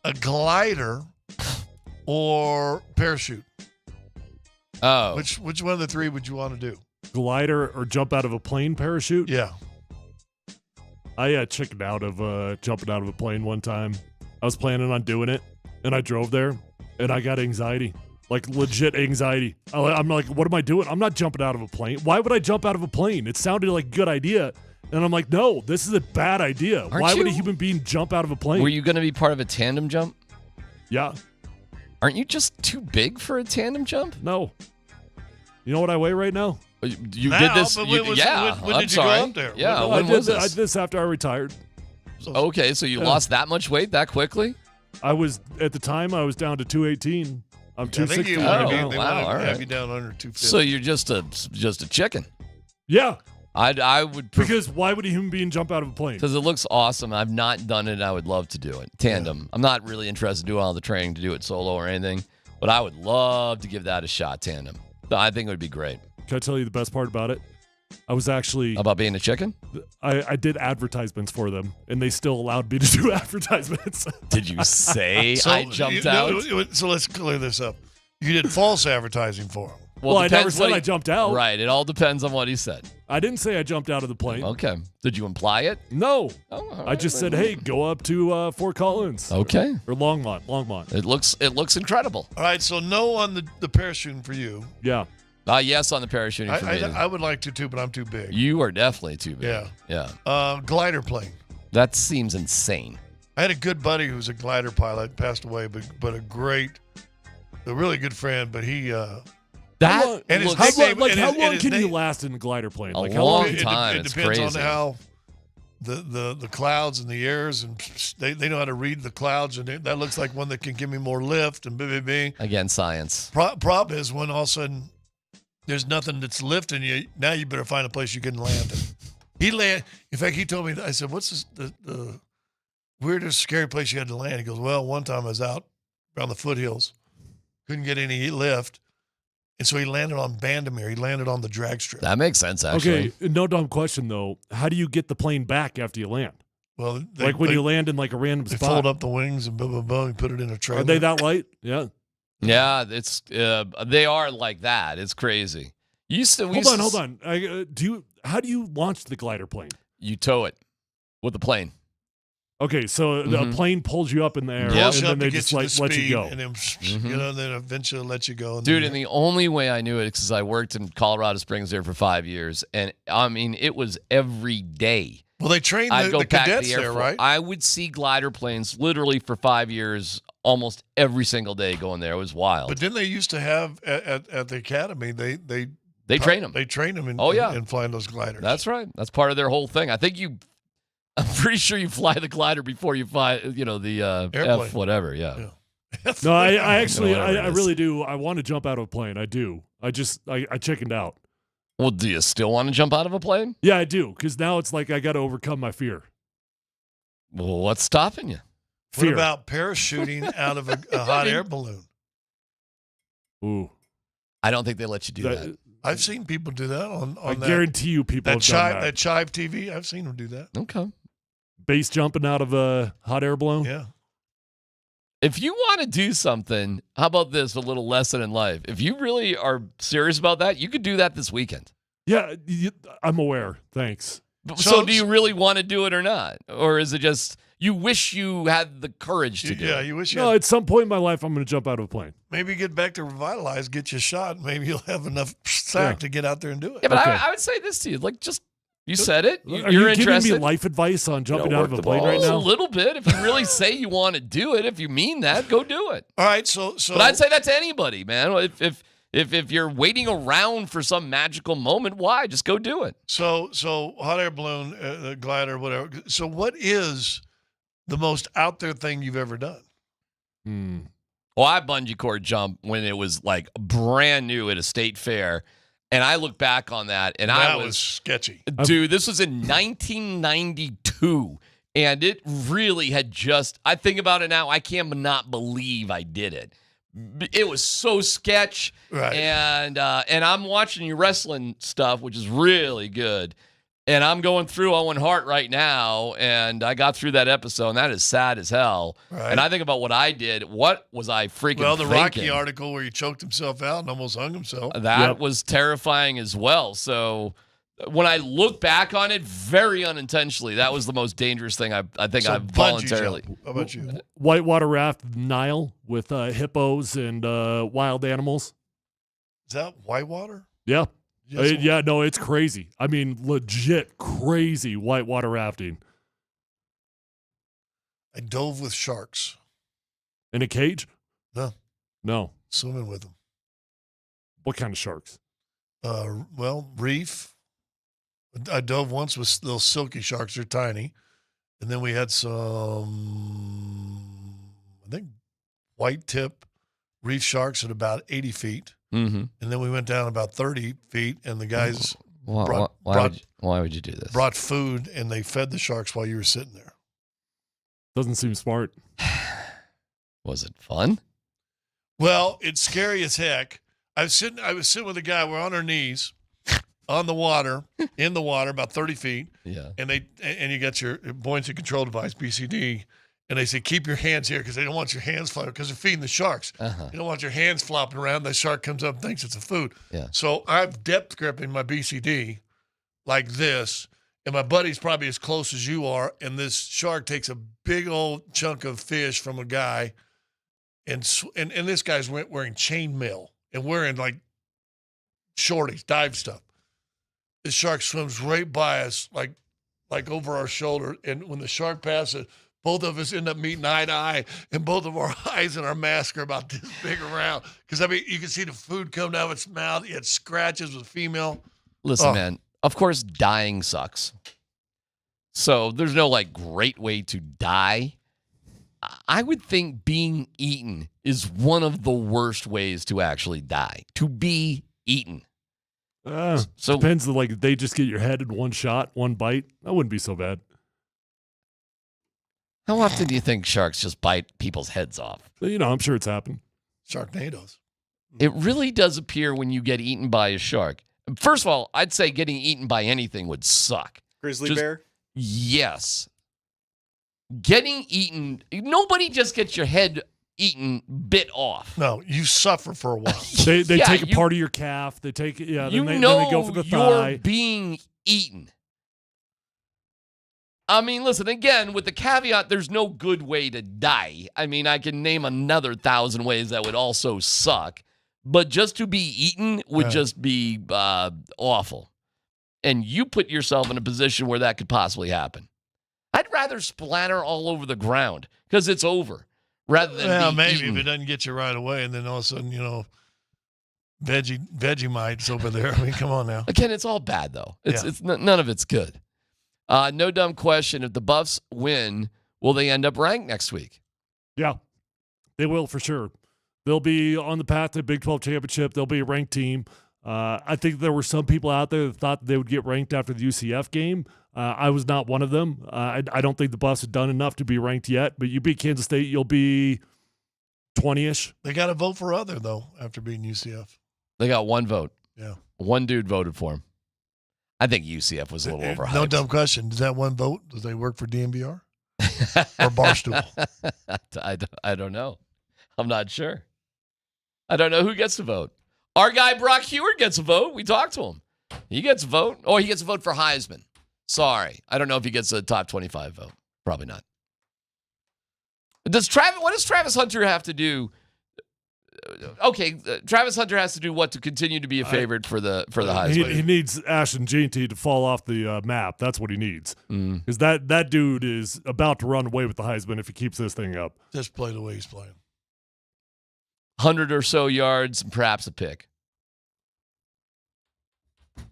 a glider, or parachute. Oh. Which one of the three would you want to do? Glider or jump out of a plane parachute? Yeah. I chickened out of jumping out of a plane one time. I was planning on doing it, and I drove there, and I got anxiety. Like, legit anxiety. I'm like, what am I doing? I'm not jumping out of a plane. Why would I jump out of a plane? It sounded like a good idea. And I'm like, no, this is a bad idea. Why would a human being jump out of a plane? Were you going to be part of a tandem jump? Yeah. Aren't you just too big for a tandem jump? No. You know what I weigh right now? You did this? When I'm did you sorry. go up there? Yeah, when was this? I did this after I retired. Okay, so you lost that much weight that quickly? I was, at the time, I was down to 218. I'm 260 right now. They want to have you down under 250. So you're just a chicken. Yeah. I would because why would a human being jump out of a plane? Because it looks awesome. I've not done it. I would love to do it. Tandem. Yeah. I'm not really interested in doing all the training to do it solo or anything, but I would love to give that a shot. Tandem. I think it would be great. Can I tell you the best part about it? I was actually about being a chicken. I did advertisements for them, and they still allowed me to do advertisements. Did you say I jumped out? So let's clear this up. You did false advertising for them. Well, I never said I jumped out. Right. It all depends on what he said. I didn't say I jumped out of the plane. Okay. Did you imply it? No. Oh, I just said, hey, go up to Fort Collins. Okay. Or Longmont. It looks incredible. All right. So no on the parachuting for you. Yeah. Yes on the parachuting for me. I would like to too, but I'm too big. You are definitely too big. Yeah. Glider plane. That seems insane. I had a good buddy who was a glider pilot, passed away, but a really good friend. But he. How long can you last in a glider plane? A long time. It depends on how the clouds and the airs, and they know how to read the clouds, and that looks like one that can give me more lift and bing. Again, science. Problem is when all of a sudden there's nothing that's lifting you. Now you better find a place you can land in. In fact, he told me, I said, what's the weirdest, scary place you had to land? He goes, well, one time I was out around the foothills, couldn't get any lift. And so he landed on Bandamere. He landed on the drag strip. That makes sense, actually. Okay, no dumb question, though. How do you get the plane back after you land? Well, when you land in like a random spot. They fold up the wings and and put it in a trailer. Are they that light? Yeah. Yeah, it's they are like that. It's crazy. Hold on. How do you launch the glider plane? You tow it with the plane. Okay, so the plane pulls you up in the air, Yep. and then they just like let you go. And then, then eventually let you go. Dude, and the only way I knew it is because I worked in Colorado Springs there for 5 years, and I mean it was every day. Well, they trained I'd go the back to cadets the there, airport. right? I would see glider planes literally for 5 years, almost every single day going there. It was wild. But didn't they used to have at the academy? They train them. They train them in in flying those gliders. That's right. That's part of their whole thing. I'm pretty sure you fly the glider before you fly, the Airplane. F whatever. Yeah. No, I actually, I really do. I want to jump out of a plane. I do. I chickened out. Well, do you still want to jump out of a plane? Yeah, I do. Because now it's like I got to overcome my fear. Well, what's stopping you? Fear. What about parachuting out of a hot air balloon? Ooh. I don't think they let you do that. I've seen people do that on I that. guarantee you people have done that. That Chive TV, I've seen them do that. Okay. Base jumping out of a hot air balloon? Yeah. If you want to do something, how about this? A little lesson in life. If you really are serious about that, you could do that this weekend. Yeah, I'm aware. Thanks. So do you really want to do it or not? Or is it just you wish you had the courage to do it? Yeah, you wish you No, had, at some point in my life, I'm going to jump out of a plane. maybe get back to Revitalize, get you a shot. Maybe you'll have enough sack to get out there and do it. Yeah, but Okay. I would say this to you. Like, just, you said it. Are You're you giving interested. me life advice on jumping You know, out of work a the plane right balls now? A little bit. If you really say you want to do it, if you mean that, go do it. All right, so But I'd say that to anybody, man. If you're waiting around for some magical moment, why? Just go do it. So hot air balloon, glider, whatever. So what is the most out there thing you've ever done? Well, I bungee cord jump when it was like brand new at a state fair. And I look back on that and That I was sketchy. Dude, this was in 1992. And it really had just, I think about it now, I cannot believe I did it. It was so sketch. Right. And I'm watching your wrestling stuff, which is really good. And I'm going through Owen Hart right now, and I got through that episode, and that is sad as hell. Right. And I think about what I did. What was I freaking Well, the thinking? Rocky article where he choked himself out and almost hung himself. That was terrifying as well. So when I look back on it, very unintentionally, that was the most dangerous thing I think I've bungee voluntarily. jump. How about you? Whitewater raft Nile with hippos and wild animals. Is that whitewater? Yeah. Yes. Yeah, no, it's crazy. I mean, legit crazy whitewater rafting. I dove with sharks. In a cage? No. No. Swimming with them. What kind of sharks? Well, reef. I dove once with little silky sharks. They're tiny. And then we had some, I think, white tip reef sharks at about 80 feet. Mm-hmm. And then we went down about 30 feet, and the guys Why would you do this? brought food, and they fed the sharks while you were sitting there. Doesn't seem smart. Was it fun? Well, it's scary as heck. I was sitting with a guy. We're on our knees on the water, in the water, about 30 feet. Yeah. And you got your buoyancy control device, BCD, and they say, keep your hands here because they don't want your hands flopping because they're feeding the sharks. Uh-huh. You don't want your hands flopping around. The shark comes up and thinks it's a food. Yeah. So I'm depth gripping my BCD like this, and my buddy's probably as close as you are, and this shark takes a big old chunk of fish from a guy, and this guy's wearing chainmail and wearing like shorties, dive stuff. This shark swims right by us, like over our shoulder, and when the shark passes, both of us end up meeting eye to eye, and both of our eyes and our mask are about this big around. Because, I mean, you can see the food coming out of its mouth. It had scratches with female. Listen, man, of course dying sucks. So there's no, like, great way to die. I would think being eaten is one of the worst ways to actually die. To be eaten. So depends. Like, they just get your head in one shot, one bite. That wouldn't be so bad. How often do you think sharks just bite people's heads off? You know, I'm sure it's happened. Sharknadoes. It really does appear when you get eaten by a shark. First of all, I'd say getting eaten by anything would suck. Grizzly bear? Yes. Getting eaten, nobody just gets your head eaten, bit off. No, you suffer for a while. They Yeah, take a part of your calf. They take it. Yeah. You then they know go for the you're thigh. being eaten. I mean, listen, again, with the caveat, there's no good way to die. I mean, I can name another 1,000 ways that would also suck. But just to be eaten would just be awful. And you put yourself in a position where that could possibly happen. I'd rather splatter all over the ground because it's over rather than maybe eaten. if it doesn't get you right away, and then all of a sudden, Vegemite's over there. I mean, come on now. Again, it's all bad, though. It's none of it's good. No dumb question. If the Buffs win, will they end up ranked next week? Yeah, they will for sure. They'll be on the path to the Big 12 championship. They'll be a ranked team. I think there were some people out there that thought they would get ranked after the UCF game. I was not one of them. I don't think the Buffs have done enough to be ranked yet. But you beat Kansas State, you'll be 20-ish. They got to vote for other, though, after beating UCF. They got one vote. Yeah. One dude voted for him. I think UCF was a little overhyped. No dumb question. Does that one vote, does they work for DNVR? Or Barstool? I don't know. I'm not sure. I don't know who gets to vote. Our guy Brock Heward gets a vote. We talked to him. He gets a vote. Or he gets a vote for Heisman. Sorry. I don't know if he gets a top 25 vote. Probably not. What does Travis Hunter have to do? Okay, Travis Hunter has to do what to continue to be a favorite for the Heisman? He needs Ashton Jeanty to fall off the map. That's what he needs. Because that dude is about to run away with the Heisman if he keeps this thing up. Just play the way he's playing. 100 or so yards and perhaps a pick.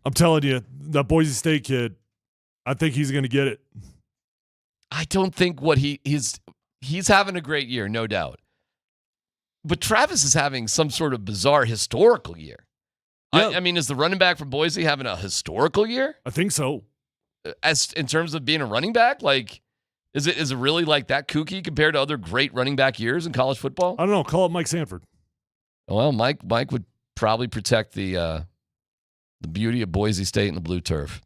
I'm telling you, that Boise State kid, I think he's going to get it. I don't think he's having a great year, no doubt. But Travis is having some sort of bizarre historical year. Yeah. I mean, is the running back from Boise having a historical year? I think so. As in terms of being a running back, like, is it really like that kooky compared to other great running back years in college football? I don't know. Call it Mike Sanford. Well, Mike would probably protect the beauty of Boise State and the blue turf.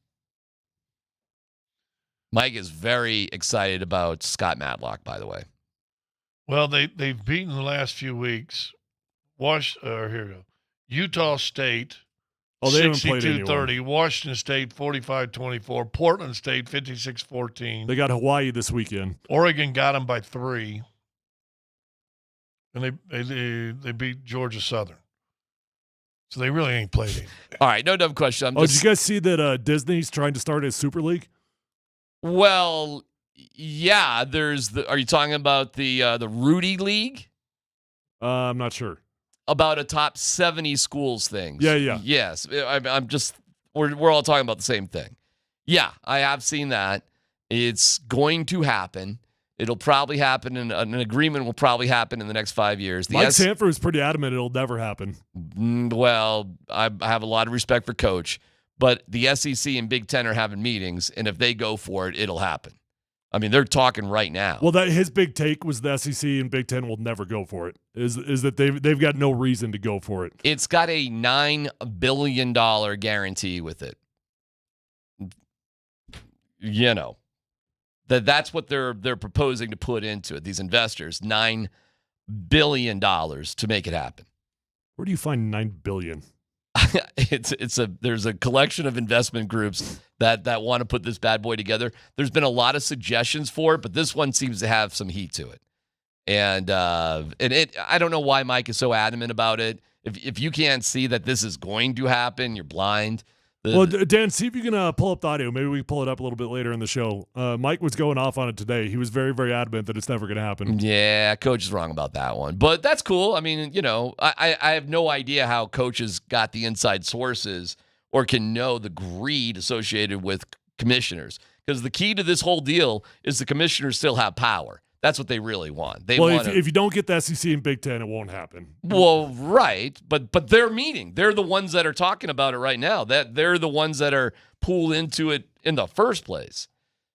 Mike is very excited about Scott Matlock, by the way. Well, they've beaten the last few weeks. Here we go. Utah State, 62-30. Washington State, 45-24. Portland State, 56-14. They got Hawaii this weekend. Oregon got them by 3. And they beat Georgia Southern. So they really ain't played him. All right, no dumb question. Did you guys see that Disney's trying to start a Super League? Well, yeah. Are you talking about the Rudy League? I'm not sure. About a top 70 schools thing. Yeah. Yes, I'm just. We're all talking about the same thing. Yeah, I have seen that. It's going to happen. It'll probably happen, and an agreement will probably happen in the next 5 years. Mike Sanford is pretty adamant it'll never happen. Well, I have a lot of respect for Coach, but the SEC and Big Ten are having meetings, and if they go for it, it'll happen. I mean, they're talking right now. Well, his big take was the SEC and Big Ten will never go for it. Is that they've got no reason to go for it. It's got a $9 billion guarantee with it. You know. That's what they're proposing to put into it. These investors, $9 billion to make it happen. Where do you find $9 billion? There's a collection of investment groups that want to put this bad boy together. There's been a lot of suggestions for it, but this one seems to have some heat to it. And I don't know why Mike is so adamant about it. If you can't see that this is going to happen, you're blind. Well, Dan, see if you can pull up the audio. Maybe we can pull it up a little bit later in the show. Mike was going off on it today. He was very, very adamant that it's never going to happen. Yeah, Coach is wrong about that one. But that's cool. I mean, I have no idea how coaches got the inside sources or can know the greed associated with commissioners. Because the key to this whole deal is the commissioners still have power. That's what they really want. If you don't get the SEC and Big Ten, it won't happen. Well, right, but they're meeting. They're the ones that are talking about it right now. They're the ones that are pulled into it in the first place.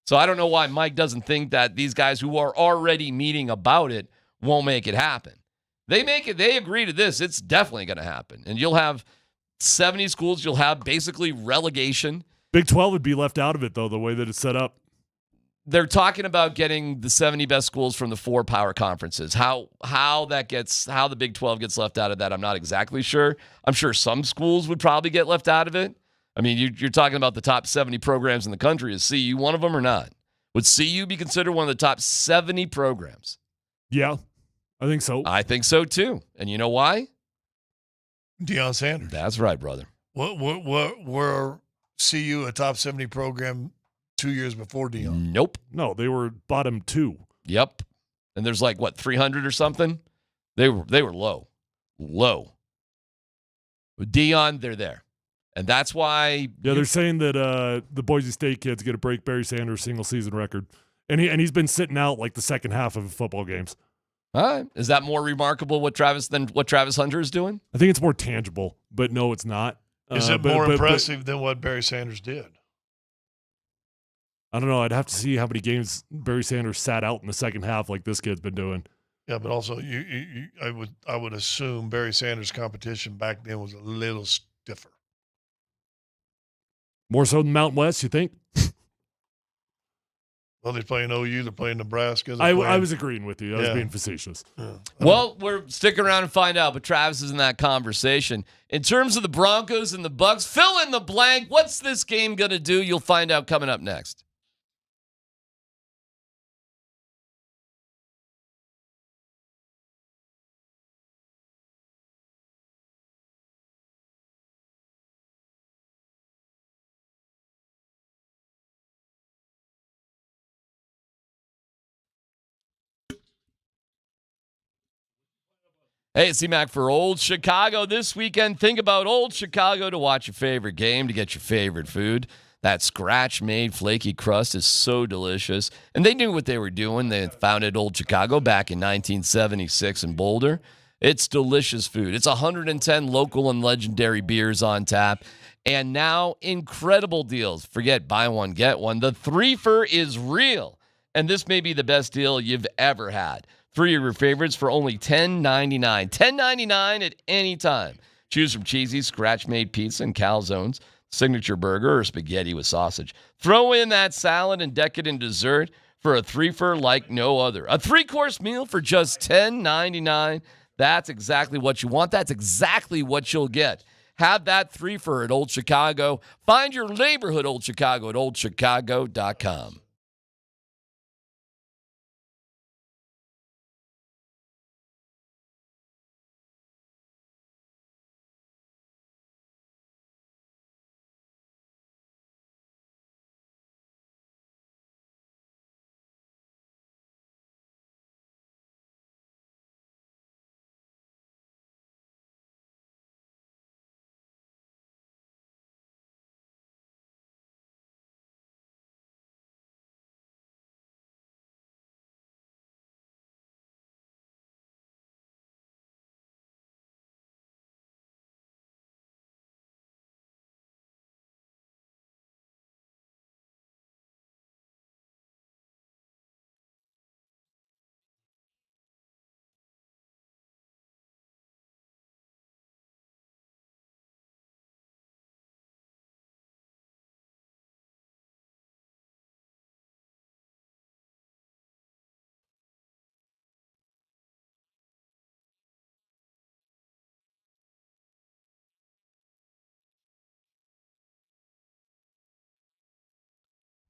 So I don't know why Mike doesn't think that these guys who are already meeting about it won't make it happen. They agree to this. It's definitely going to happen. And you'll have 70 schools. You'll have basically relegation. Big 12 would be left out of it, though, the way that it's set up. They're talking about getting the 70 best schools from the 4 power conferences. How the Big 12 gets left out of that, I'm not exactly sure. I'm sure some schools would probably get left out of it. I mean, you're talking about the top 70 programs in the country. Is CU one of them or not? Would CU be considered one of the top 70 programs? Yeah, I think so. I think so too. And you know why? Deion Sanders. That's right, brother. What were CU a top 70 program 2 years before Deion? Nope. No, they were bottom 2. Yep. And there's like, what, 300 or something? They were low. Low. With Deion, they're there. And that's why. Yeah, they're saying that the Boise State kid's going to break Barry Sanders' single season record. And he's been sitting out like the second half of football games. All right. Is that more remarkable than what Travis Hunter is doing? I think it's more tangible, but no, it's not. Is it more impressive than what Barry Sanders did? I don't know. I'd have to see how many games Barry Sanders sat out in the second half like this kid's been doing. Yeah, but also I would assume Barry Sanders' competition back then was a little stiffer. More so than Mountain West, you think? Well, they're playing OU, they're playing Nebraska. I was agreeing with you. I was being facetious. Yeah. Well, we're sticking around and find out, but Travis is in that conversation. In terms of the Broncos and the Bucs, fill in the blank. What's this game going to do? You'll find out coming up next. Hey, it's C-Mac for Old Chicago. This weekend, think about Old Chicago to watch your favorite game, to get your favorite food. That scratch-made flaky crust is so delicious. And they knew what they were doing. They founded Old Chicago back in 1976 in Boulder. It's delicious food. It's 110 local and legendary beers on tap. And now, incredible deals. Forget buy one, get one. The threefer is real. And this may be the best deal you've ever had. 3 of your favorites for only $10.99. $10.99 at any time. Choose from cheesy, scratch-made pizza and calzones, signature burger, or spaghetti with sausage. Throw in that salad and decadent dessert for a threefer like no other. A 3-course meal for just $10.99. That's exactly what you want. That's exactly what you'll get. Have that threefer at Old Chicago. Find your neighborhood Old Chicago at oldchicago.com.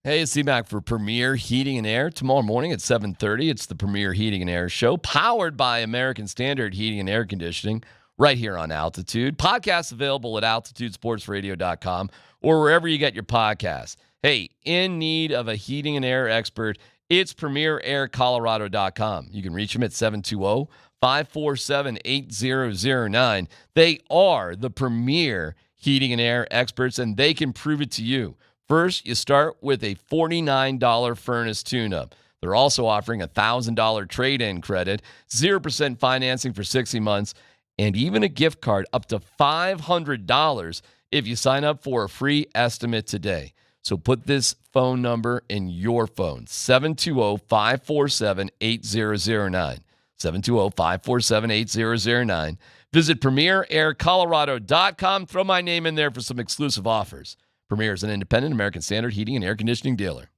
Hey, it's C-Mac for Premier Heating and Air. Tomorrow morning at 7:30, it's the Premier Heating and Air Show, powered by American Standard Heating and Air Conditioning, right here on Altitude. Podcasts available at altitudesportsradio.com or wherever you get your podcasts. Hey, in need of a heating and air expert, it's premieraircolorado.com. You can reach them at 720-547-8009. They are the premier heating and air experts, and they can prove it to you. First, you start with a $49 furnace tune-up. They're also offering a $1,000 trade-in credit, 0% financing for 60 months, and even a gift card up to $500 if you sign up for a free estimate today. So put this phone number in your phone, 720-547-8009. 720-547-8009. Visit premieraircolorado.com. Throw my name in there for some exclusive offers. Premier is an independent American Standard heating and air conditioning dealer.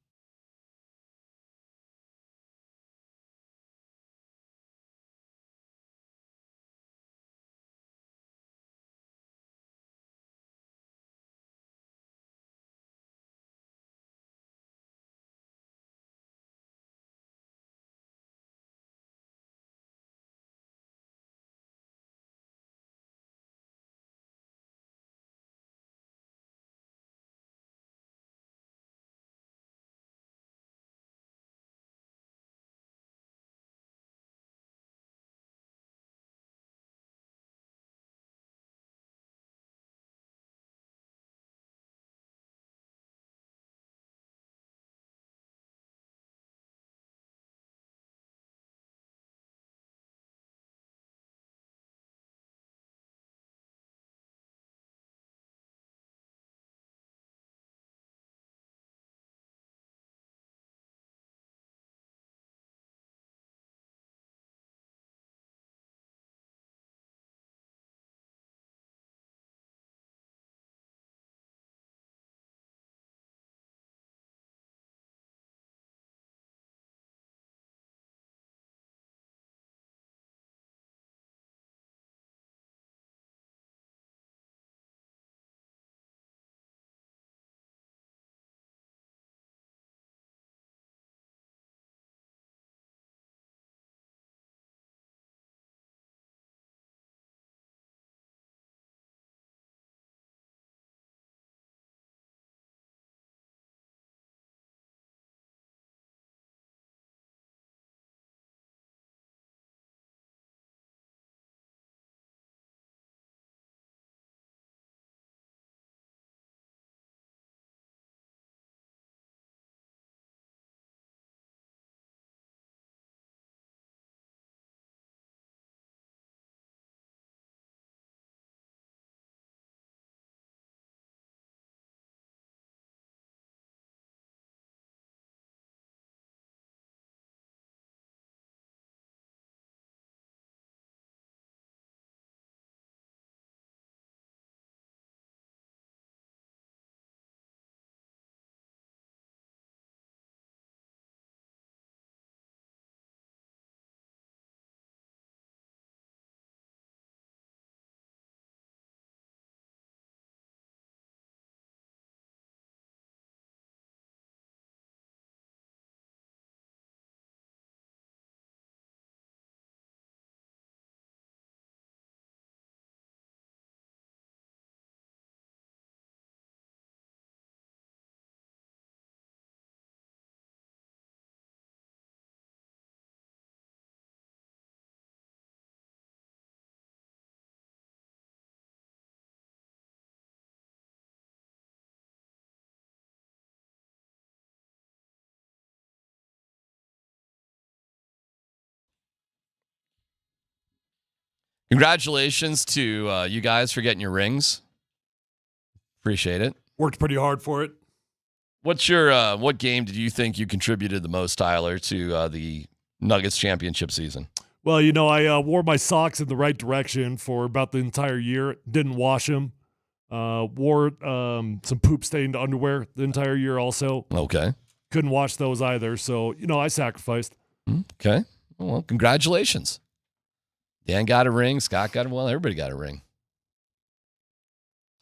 Congratulations to you guys for getting your rings. Appreciate it. Worked pretty hard for it. What's your what game did you think you contributed the most, Tyler, to the Nuggets championship season? Well, I wore my socks in the right direction for about the entire year. Didn't wash them. Wore some poop-stained underwear the entire year also. Okay. Couldn't wash those either. So, I sacrificed. Okay. Well, congratulations. Dan got a ring. Scott got a well. Everybody got a ring.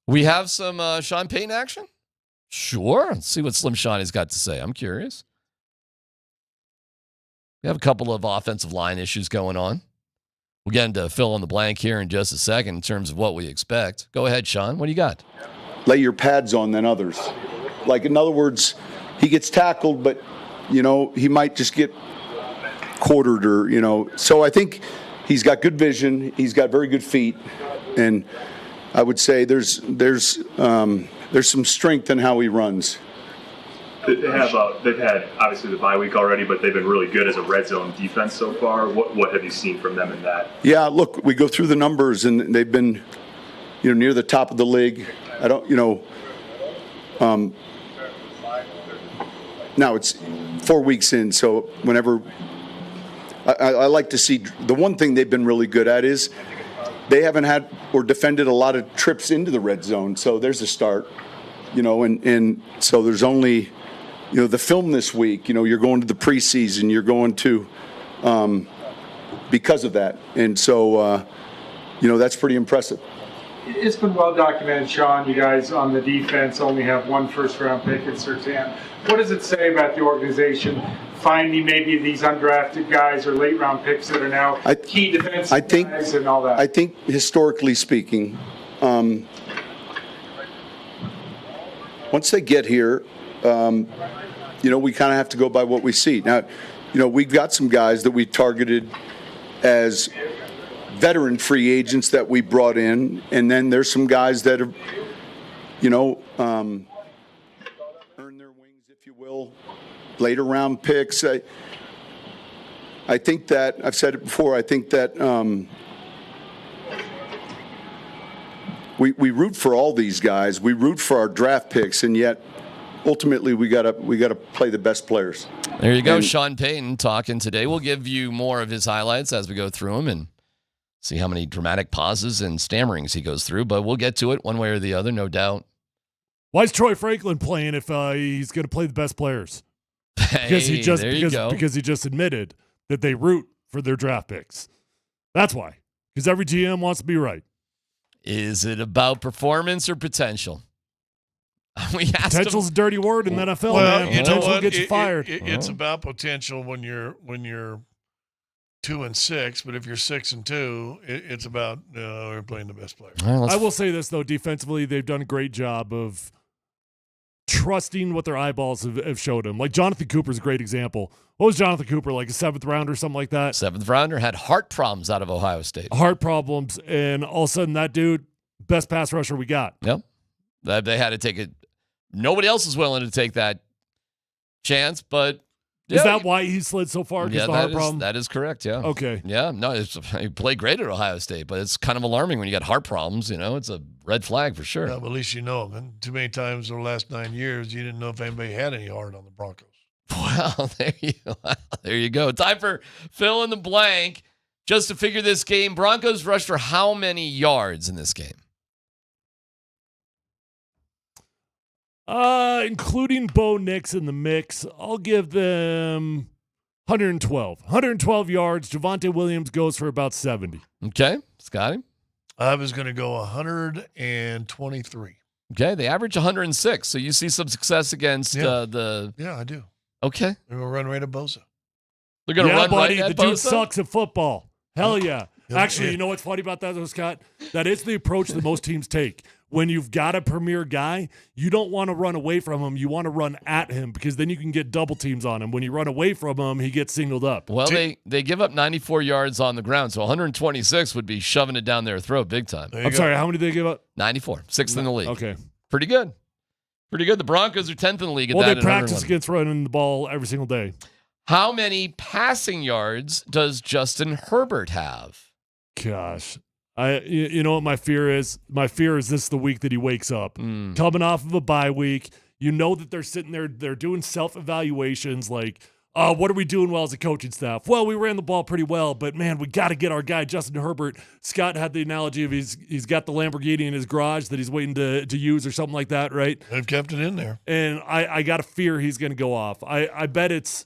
We have some Sean Payton action? Sure. Let's see what Slim Shawnee's got to say. I'm curious. We have a couple of offensive line issues going on. We'll get into fill in the blank here in just a second in terms of what we expect. Go ahead, Sean. What do you got? Lay your pads on than others. Like, in other words, he gets tackled, but, he might just get quartered or, So I think he's got good vision. He's got very good feet. And I would say there's some strength in how he runs. They've had obviously the bye week already, but they've been really good as a red zone defense so far. What have you seen from them in that? Yeah, look, we go through the numbers and they've been, near the top of the league. I don't, now it's 4 weeks in, so whenever I like to see, the one thing they've been really good at is they haven't had or defended a lot of trips into the red zone. So there's a start, and so there's only, the film this week, you're going to the preseason, you're going to, because of that. And so, that's pretty impressive. It's been well documented, Sean. You guys on the defense only have one first-round pick in Surtain. What does it say about the organization finding maybe these undrafted guys or late-round picks that are now key defensive guys and all that? I think historically speaking, once they get here, we kind of have to go by what we see. Now, we've got some guys that we targeted as veteran free agents that we brought in, and then there's some guys that have, earned their wings, if you will, later round picks. I think that, I've said it before, I think that we root for all these guys. We root for our draft picks, and yet ultimately we gotta play the best players. There you go, Sean Payton talking today. We'll give you more of his highlights as we go through them and see how many dramatic pauses and stammerings he goes through, but we'll get to it one way or the other, no doubt. Why is Troy Franklin playing if he's going to play the best players? Because he just admitted that they root for their draft picks. That's why. Because every GM wants to be right. Is it about performance or potential? Potential's a dirty word in the NFL, well, man. Potential gets you fired. It's about potential when you're 2-6, but if you're 6-2, it's about we're playing the best players. I will say this though, defensively, they've done a great job of trusting what their eyeballs have showed them. Like Jonathan Cooper's a great example. What was Jonathan Cooper, like a 7th rounder or something like that? 7th rounder, had heart problems out of Ohio State. Heart problems, and all of a sudden that dude, best pass rusher we got. Yep. They had to take it. Nobody else is willing to take that chance, but is that why he slid so far? Yeah, the heart problem? That is correct, yeah. Okay. Yeah, no, he played great at Ohio State, but it's kind of alarming when you got heart problems, It's a red flag for sure. Yeah, but at least you know, man. Too many times over the last 9 years, you didn't know if anybody had any heart on the Broncos. Well, there you go. Time for fill in the blank. Just to figure this game, Broncos rushed for how many yards in this game? Including Bo Nix in the mix, I'll give them 112. 112 yards. Javonte Williams goes for about 70. Okay. Scotty? I was going to go 123. Okay. They average 106. So you see some success against the... Yeah, I do. Okay. They're going to run right at Bosa. They're going to run buddy, right at the dude Bosa? sucks at football. Hell yeah. Actually, you know what's funny about that, though, Scott? That is the approach that most teams take. When you've got a premier guy, you don't want to run away from him. You want to run at him because then you can get double teams on him. When you run away from him, he gets singled up. Well, they give up 94 yards on the ground, so 126 would be shoving it down their throat big time. I'm sorry, how many did they give up? 94, 6th in the league. Okay. Pretty good. Pretty good. The Broncos are 10th in the league at well, that. They practice against running the ball every single day. How many passing yards does Justin Herbert have? Gosh. You know what my fear is? My fear is this is the week that he wakes up. Coming off of a bye week, you know that they're sitting there, they're doing self-evaluations like, what are we doing well as a coaching staff? Well, we ran the ball pretty well, but man, we got to get our guy, Justin Herbert. Scott had the analogy of he's got the Lamborghini in his garage that he's waiting to use or something like that, right? They've kept it in there. And I got a fear he's going to go off. I bet it's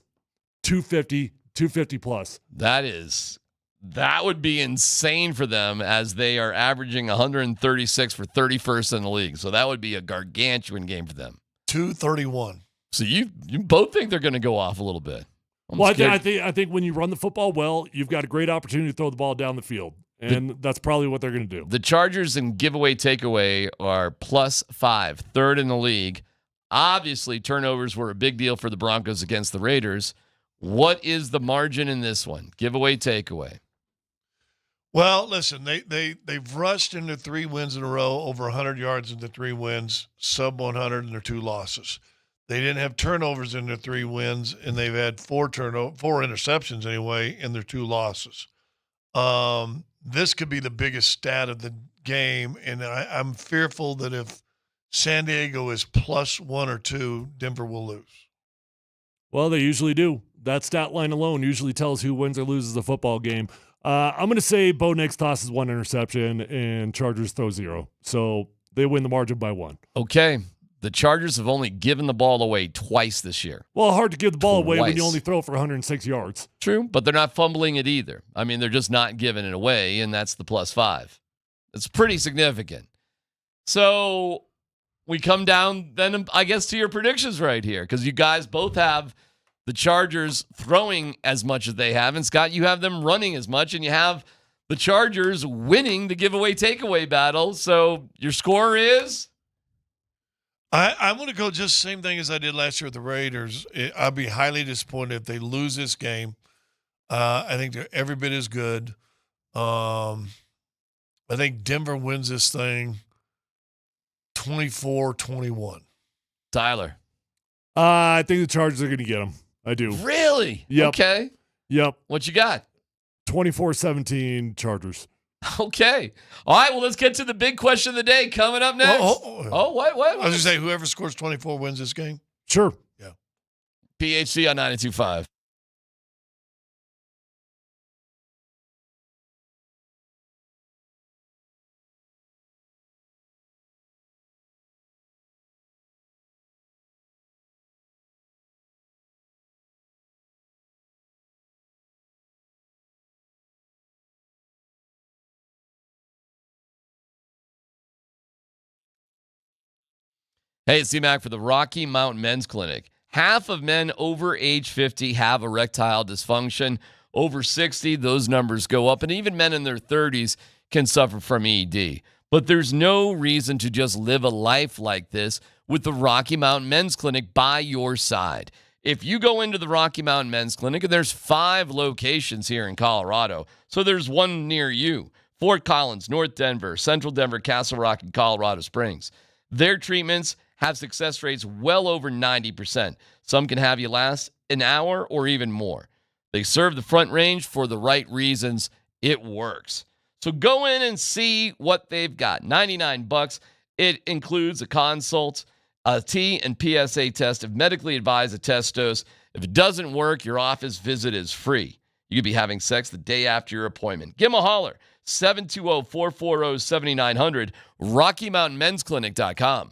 250 plus. That would be insane for them as they are averaging 136 for 31st in the league. So that would be a gargantuan game for them. 231. So you both think they're going to go off a little bit. Well, I think when you run the football well, you've got a great opportunity to throw the ball down the field. And that's probably what they're going to do. The Chargers in giveaway takeaway are +5, third in the league. Obviously, turnovers were a big deal for the Broncos against the Raiders. What is the margin in this one? Giveaway takeaway. Well, listen, they've rushed into 3 wins in a row, over 100 yards into 3 wins, sub 100 in their 2 losses. They didn't have turnovers in their 3 wins, and they've had 4 interceptions anyway in their 2 losses. This could be the biggest stat of the game, and I'm fearful that if San Diego is +1 or 2, Denver will lose. Well, they usually do. That stat line alone usually tells who wins or loses a football game. I'm going to say Bo Nix tosses 1 interception and Chargers throw 0. So they win the margin by 1. Okay. The Chargers have only given the ball away twice this year. Well, hard to give the ball away when you only throw for 106 yards. True, but they're not fumbling it either. I mean, they're just not giving it away, and that's the +5. It's pretty significant. So we come down then, I guess, to your predictions right here, because you guys both have the Chargers throwing as much as they have, and Scott, you have them running as much, and you have the Chargers winning the giveaway takeaway battle. So your score is? I'm going to go just the same thing as I did last year with the Raiders. I'd be highly disappointed if they lose this game. I think they're every bit as good. I think Denver wins this thing 24-21. Tyler? I think the Chargers are going to get them. I do. Really? Yep. Okay. Yep. What you got? 24-17 Chargers. Okay. All right, well, let's get to the big question of the day coming up next. What? I was going to say, whoever scores 24 wins this game. Sure. Yeah. PHC on 92.5. Hey, it's C-Mac for the Rocky Mountain Men's Clinic. Half of men over age 50 have erectile dysfunction. Over 60, those numbers go up. And even men in their 30s can suffer from ED. But there's no reason to just live a life like this with the Rocky Mountain Men's Clinic by your side. If you go into the Rocky Mountain Men's Clinic, and there's 5 locations here in Colorado, so there's one near you. Fort Collins, North Denver, Central Denver, Castle Rock, and Colorado Springs. Their treatments have success rates well over 90%. Some can have you last an hour or even more. They serve the Front Range for the right reasons. It works. So go in and see what they've got. $99. It includes a consult, a T and PSA test, if medically advised, a test dose. If it doesn't work, your office visit is free. You could be having sex the day after your appointment. Give them a holler. 720-440-7900. RockyMountainMen'sClinic.com.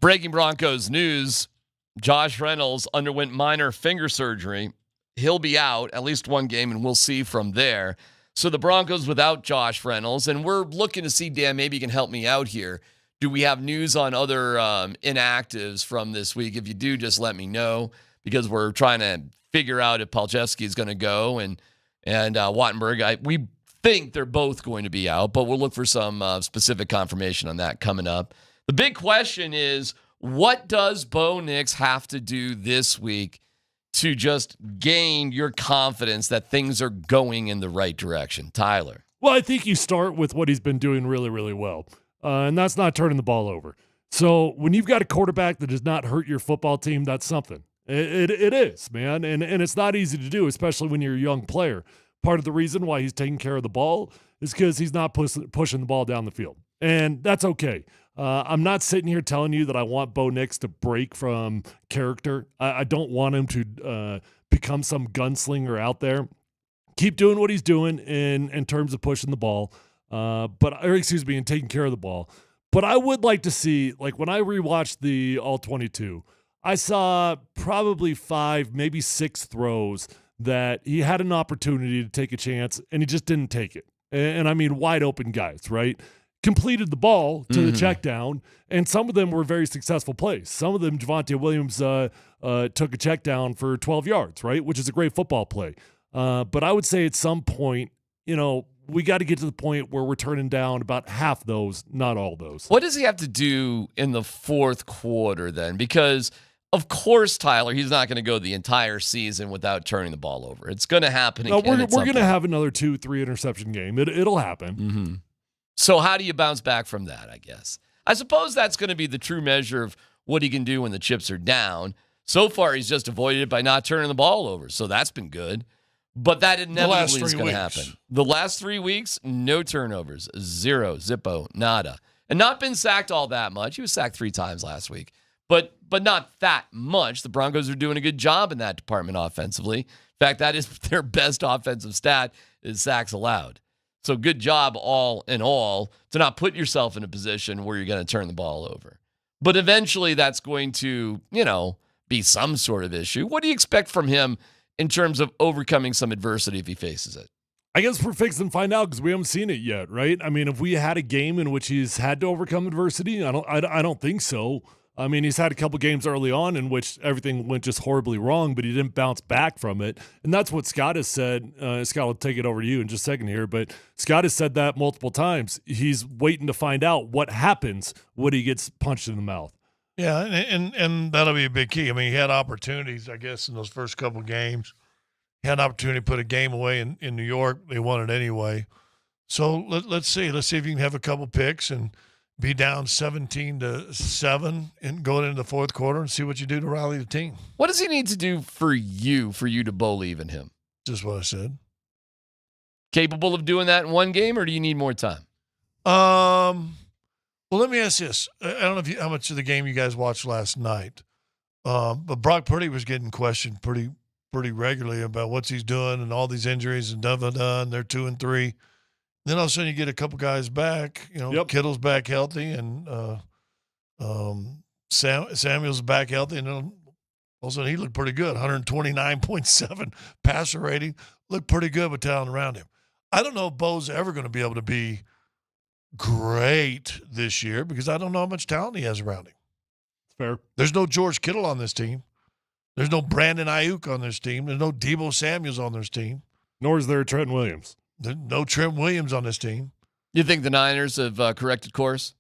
Breaking Broncos news. Josh Reynolds underwent minor finger surgery. He'll be out at least one game, and we'll see from there. So the Broncos without Josh Reynolds, and we're looking to see, Dan, maybe you can help me out here. Do we have news on other inactives from this week? If you do, just let me know, because we're trying to figure out if Palczewski is going to go and Wattenberg. We think they're both going to be out, but we'll look for some specific confirmation on that coming up. The big question is, what does Bo Nix have to do this week to just gain your confidence that things are going in the right direction? Tyler. Well, I think you start with what he's been doing really, really well, and that's not turning the ball over. So when you've got a quarterback that does not hurt your football team, that's something. It is, man, and it's not easy to do, especially when you're a young player. Part of the reason why he's taking care of the ball is because he's not pushing the ball down the field, and that's okay. I'm not sitting here telling you that I want Bo Nix to break from character. I don't want him to become some gunslinger out there. Keep doing what he's doing in terms of pushing the ball, and taking care of the ball. But I would like to see, like when I rewatched the All-22, I saw probably 5, maybe 6 throws that he had an opportunity to take a chance, and he just didn't take it. And I mean wide open guys, right? Completed the ball to the check down, and some of them were very successful plays. Some of them, Javonte Williams took a check down for 12 yards, right, which is a great football play. But I would say at some point, we got to get to the point where we're turning down about half those, not all those. What does he have to do in the fourth quarter then? Because, of course, Tyler, he's not going to go the entire season without turning the ball over. It's going to happen again. We're going to have another 2-3 interception game. It'll happen. Mm-hmm. So how do you bounce back from that, I guess? I suppose that's going to be the true measure of what he can do when the chips are down. So far, he's just avoided it by not turning the ball over. So that's been good. But that inevitably is going to happen. The last 3 weeks, no turnovers. 0, zippo, nada. And not been sacked all that much. He was sacked 3 times last week. But not that much. The Broncos are doing a good job in that department offensively. In fact, that is their best offensive stat is sacks allowed. So good job all in all to not put yourself in a position where you're going to turn the ball over. But eventually that's going to, be some sort of issue. What do you expect from him in terms of overcoming some adversity if he faces it? I guess we're fixing to find out because we haven't seen it yet, right? I mean, if we had a game in which he's had to overcome adversity, I don't think so. I mean, he's had a couple games early on in which everything went just horribly wrong, but he didn't bounce back from it. And that's what Scott has said. Scott, will take it over to you in just a second here, but Scott has said that multiple times. He's waiting to find out what happens when he gets punched in the mouth. Yeah, and that'll be a big key. I mean, he had opportunities, I guess, in those first couple games. He had an opportunity to put a game away in New York. They won it anyway. So let's see. Let's see if you can have a couple picks and be down 17-7 and going into the fourth quarter and see what you do to rally the team. What does he need to do for you to believe in him? Just what I said. Capable of doing that in one game, or do you need more time? Well, let me ask this. I don't know how much of the game you guys watched last night, but Brock Purdy was getting questioned pretty regularly about what he's doing and all these injuries and done. They're 2-3. Then all of a sudden you get a couple guys back. Kittle's back healthy, and Samuel's back healthy, and then all of a sudden he looked pretty good. 129.7 passer rating, looked pretty good with talent around him. I don't know if Bo's ever going to be able to be great this year because I don't know how much talent he has around him. Fair. There's no George Kittle on this team. There's no Brandon Ayuk on this team. There's no Deebo Samuels on this team. Nor is there Trent Williams. There's no Trent Williams on this team. You think the Niners have corrected course?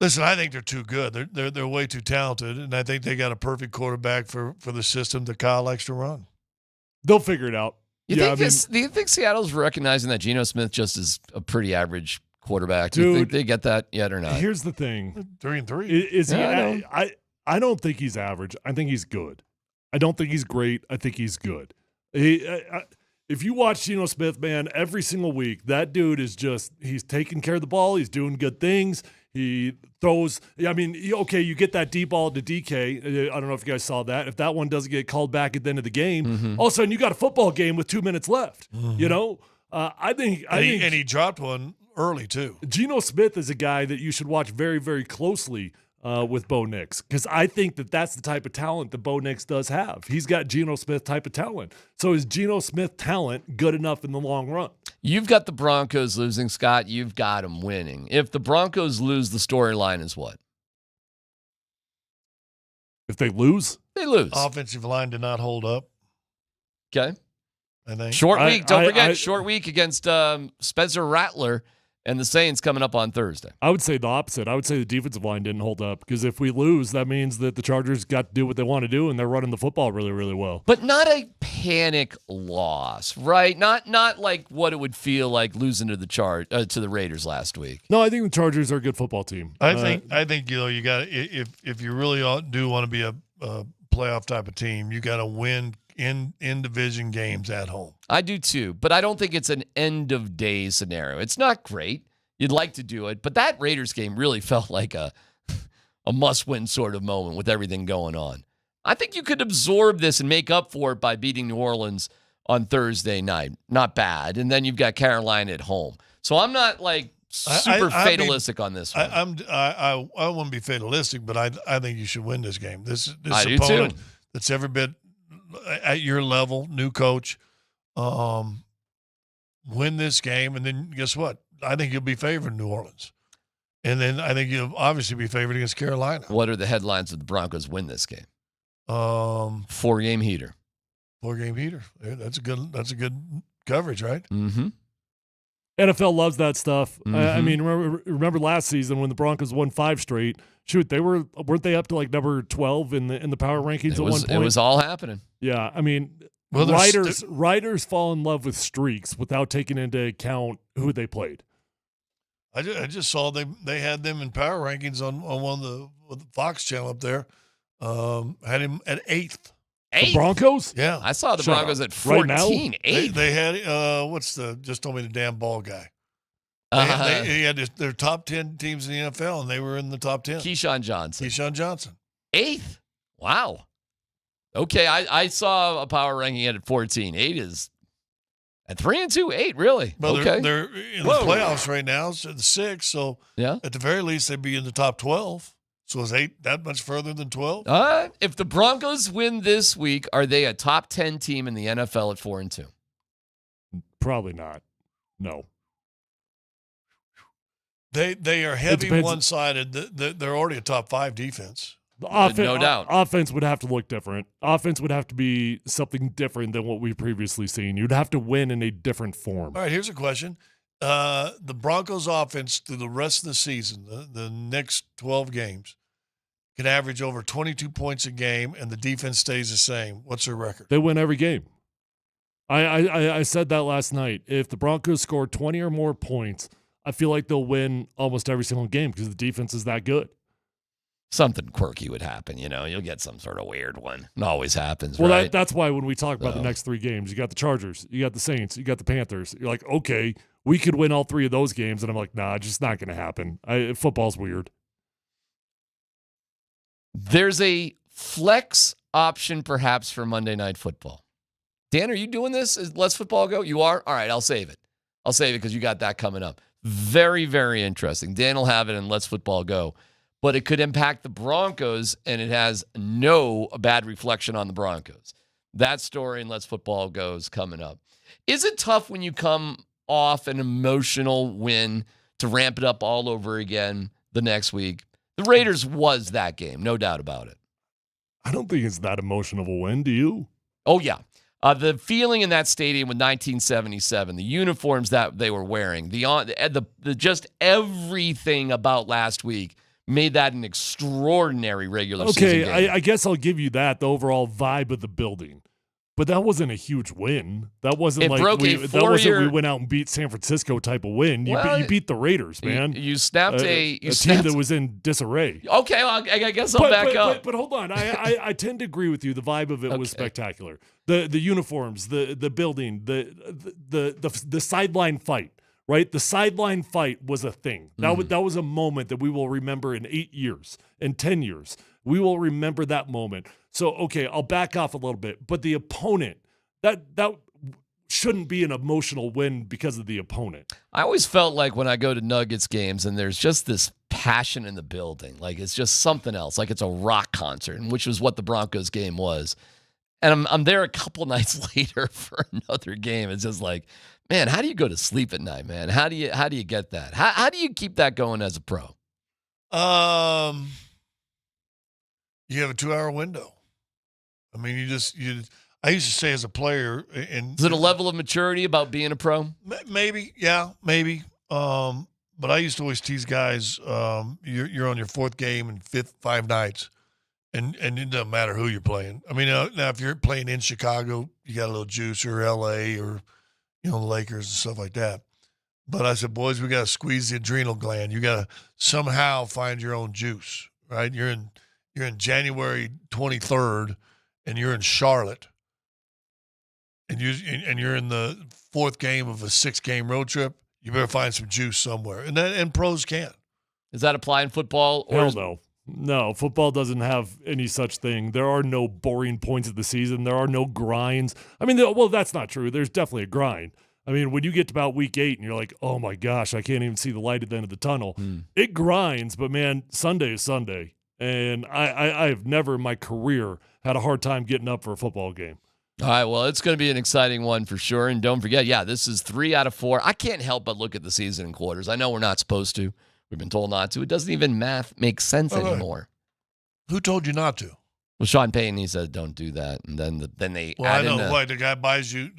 Listen, I think they're too good. They're way too talented, and I think they got a perfect quarterback for the system that Kyle likes to run. They'll figure it out. Do you think Seattle's recognizing that Geno Smith just is a pretty average quarterback? Do you think they get that yet or not? Here's the thing. 3-3. Is he? I don't think he's average. I think he's good. I don't think he's great. I think he's good. If you watch Geno Smith, man, every single week, that dude is he's taking care of the ball. He's doing good things. He throws, you get that deep ball to DK. I don't know if you guys saw that. If that one doesn't get called back at the end of the game, all of a sudden you got a football game with 2 minutes left. I think he dropped one early too. Geno Smith is a guy that you should watch very, very closely with Bo Nix, because I think that's the type of talent that Bo Nix does have. He's got Geno Smith type of talent. So is Geno Smith talent good enough in the long run? You've got the Broncos losing, Scott. You've got them winning. If the Broncos lose, the storyline is what? If they lose? They lose. Offensive line did not hold up. Okay. I think. Short week. Don't forget, short week against Spencer Rattler and the Saints coming up on Thursday. I would say the opposite. I would say the defensive line didn't hold up, because if we lose, that means that the Chargers got to do what they want to do, and they're running the football really, really well. But not a panic loss, right? Not like what it would feel like losing to the Raiders last week. No, I think the Chargers are a good football team. I think you got if you really do want to be a playoff type of team, you got to win in division games at home. I do too, but I don't think it's an end of day scenario. It's not great. You'd like to do it, but that Raiders game really felt like a must-win sort of moment with everything going on. I think you could absorb this and make up for it by beating New Orleans on Thursday night. Not bad. And then you've got Carolina at home. So I'm not like super fatalistic on this one. I wouldn't be fatalistic, but I think you should win this game. This I do opponent too. That's every bit at your level, new coach, win this game, and then guess what? I think you'll be favored in New Orleans. And then I think you'll obviously be favored against Carolina. What are the headlines if the Broncos win this game? 4-game heater. 4-game heater. That's a good coverage, right? Mm-hmm. NFL loves that stuff. I Mm-hmm. mean, remember last season when the Broncos won 5 straight? Shoot, weren't they up to like number 12 in the power rankings at one point? It was all happening. Yeah, I mean, Well, writers fall in love with streaks without taking into account who they played. I just saw they had them in power rankings on one of the Fox channel up there. Had him at 8th. The Broncos? Yeah. I saw the Shut Broncos up. at 14. Right now? 8th. They had just told me the damn ball guy. He had their top 10 teams in the NFL, and they were in the top 10. Keyshawn Johnson. 8th. Wow. Okay, I saw a power ranking at 14. 8 is at 3-2. 8, really? Well, okay. they're in the playoffs right now. It's at the 6, so yeah. At the very least, they'd be in the top 12. So is 8 that much further than 12? If the Broncos win this week, are they a top 10 team in the NFL at 4-2? Probably not. No. They are heavy one-sided. They're already a top 5 defense. No doubt. Offense would have to look different. Offense would have to be something different than what we've previously seen. You'd have to win in a different form. All right, here's a question. The Broncos offense through the rest of the season, the next 12 games, can average over 22 points a game, and the defense stays the same. What's their record? They win every game. I said that last night. If the Broncos score 20 or more points, I feel like they'll win almost every single game because the defense is that good. Something quirky would happen, You'll get some sort of weird one. It always happens, well, right? That's why when we talk about the next 3 games, you got the Chargers, you got the Saints, you got the Panthers. You're like, okay, we could win all 3 of those games. And I'm like, nah, just not going to happen. Football's weird. There's a flex option perhaps for Monday Night Football. Dan, are you doing this? Let's Football Go? You are? All right, I'll save it. I'll save it because you got that coming up. Very, very interesting. Dan will have it in Let's Football Go. But it could impact the Broncos, and it has no bad reflection on the Broncos. That story in Let's Football Go is coming up. Is it tough when you come off an emotional win to ramp it up all over again the next week? The Raiders was that game, no doubt about it. I don't think it's that emotional of a win, do you? Oh, yeah. The feeling in that stadium with 1977, the uniforms that they were wearing, the just everything about last week made that an extraordinary regular season game. I guess I'll give you that, the overall vibe of the building. But that wasn't a huge win. That wasn't we went out and beat San Francisco type of win. You beat the Raiders, man. You snapped a team that was in disarray. Okay, well, I guess I'll back up. But hold on, I tend to agree with you. The vibe of it was spectacular. The uniforms, the building, the sideline fight. Right, the sideline fight was a thing. That was a moment that we will remember in 8 years, in 10 years. We will remember that moment. So, okay, I'll back off a little bit. But the opponent, that shouldn't be an emotional win because of the opponent. I always felt like when I go to Nuggets games and there's just this passion in the building, like it's just something else, like it's a rock concert, which was what the Broncos game was. And I'm there a couple nights later for another game. It's just like, man, how do you go to sleep at night, man? How do you get that? How do you keep that going as a pro? You have a 2-hour window. I mean, I used to say as a player, and is it a level of maturity about being a pro? Maybe, yeah, maybe. But I used to always tease guys, you're on your fourth game and 5 nights, and it doesn't matter who you're playing. I mean, now if you're playing in Chicago, you got a little juice, or L.A., or the Lakers and stuff like that. But I said, boys, we got to squeeze the adrenal gland. You got to somehow find your own juice, right? You're in January 23rd, and you're in Charlotte, and you're in the 4th game of a 6-game road trip. You better find some juice somewhere, and pros can. Does that apply in football? Hell no. No, football doesn't have any such thing. There are no boring points of the season. There are no grinds. I mean, well, that's not true. There's definitely a grind. I mean, when you get to about week 8 and you're like, oh my gosh, I can't even see the light at the end of the tunnel. It grinds, but man, Sunday is Sunday. And I have never in my career had a hard time getting up for a football game. All right, well, it's going to be an exciting one for sure. And don't forget, this is 3 out of 4. I can't help but look at the season in quarters. I know we're not supposed to. We've been told not to. It doesn't even make sense anymore. Who told you not to? Well, Sean Payton, he said, don't do that. And then they Well, I know. Why? The guy buys you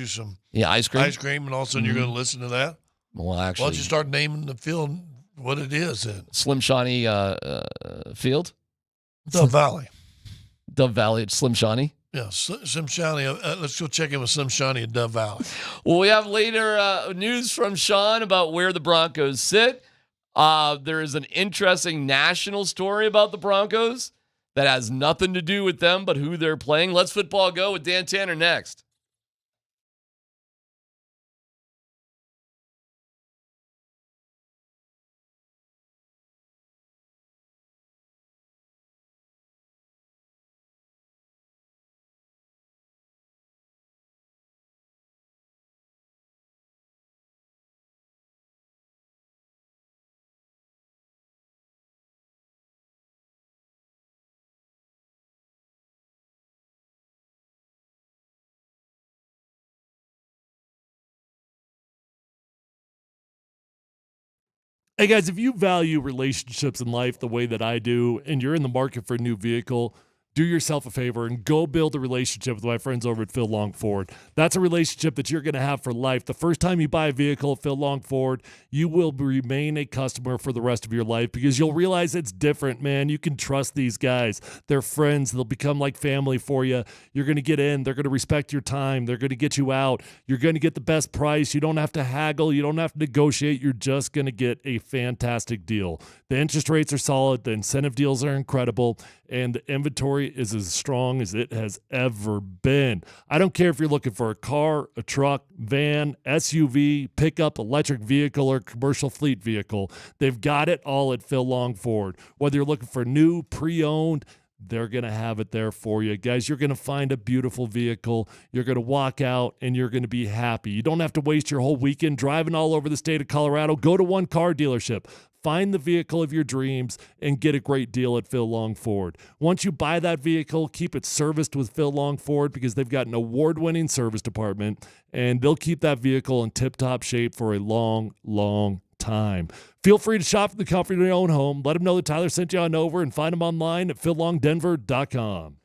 some ice cream, and all of a sudden you're going to listen to that? Well, actually. Why don't you start naming the field what it is then? Slim Shawnee Field? Dove Valley. Dove Valley at Slim Shawnee? Yeah, Slim Shawnee. Let's go check in with Slim Shawnee at Dove Valley. Well, we have later news from Sean about where the Broncos sit. There is an interesting national story about the Broncos that has nothing to do with them, but who they're playing. Let's Football Go with Dan Tanner next. Hey guys, if you value relationships in life the way that I do, and you're in the market for a new vehicle, do yourself a favor and go build a relationship with my friends over at Phil Long Ford. That's a relationship that you're going to have for life. The first time you buy a vehicle at Phil Long Ford, you will remain a customer for the rest of your life because you'll realize it's different, man. You can trust these guys. They're friends. They'll become like family for you. You're going to get in. They're going to respect your time. They're going to get you out. You're going to get the best price. You don't have to haggle. You don't have to negotiate. You're just going to get a fantastic deal. The interest rates are solid. The incentive deals are incredible. And the inventory is as strong as it has ever been. I don't care if you're looking for a car, a truck, van, SUV, pickup, electric vehicle, or commercial fleet vehicle. They've got it all at Phil Long Ford. Whether you're looking for new, pre-owned, they're going to have it there for you. Guys, you're going to find a beautiful vehicle. You're going to walk out and you're going to be happy. You don't have to waste your whole weekend driving all over the state of Colorado. Go to one car dealership. Find the vehicle of your dreams and get a great deal at Phil Long Ford. Once you buy that vehicle, keep it serviced with Phil Long Ford because they've got an award-winning service department, and they'll keep that vehicle in tip-top shape for a long, long time. Feel free to shop in the comfort of your own home. Let them know that Tyler sent you on over, and find them online at phillongdenver.com.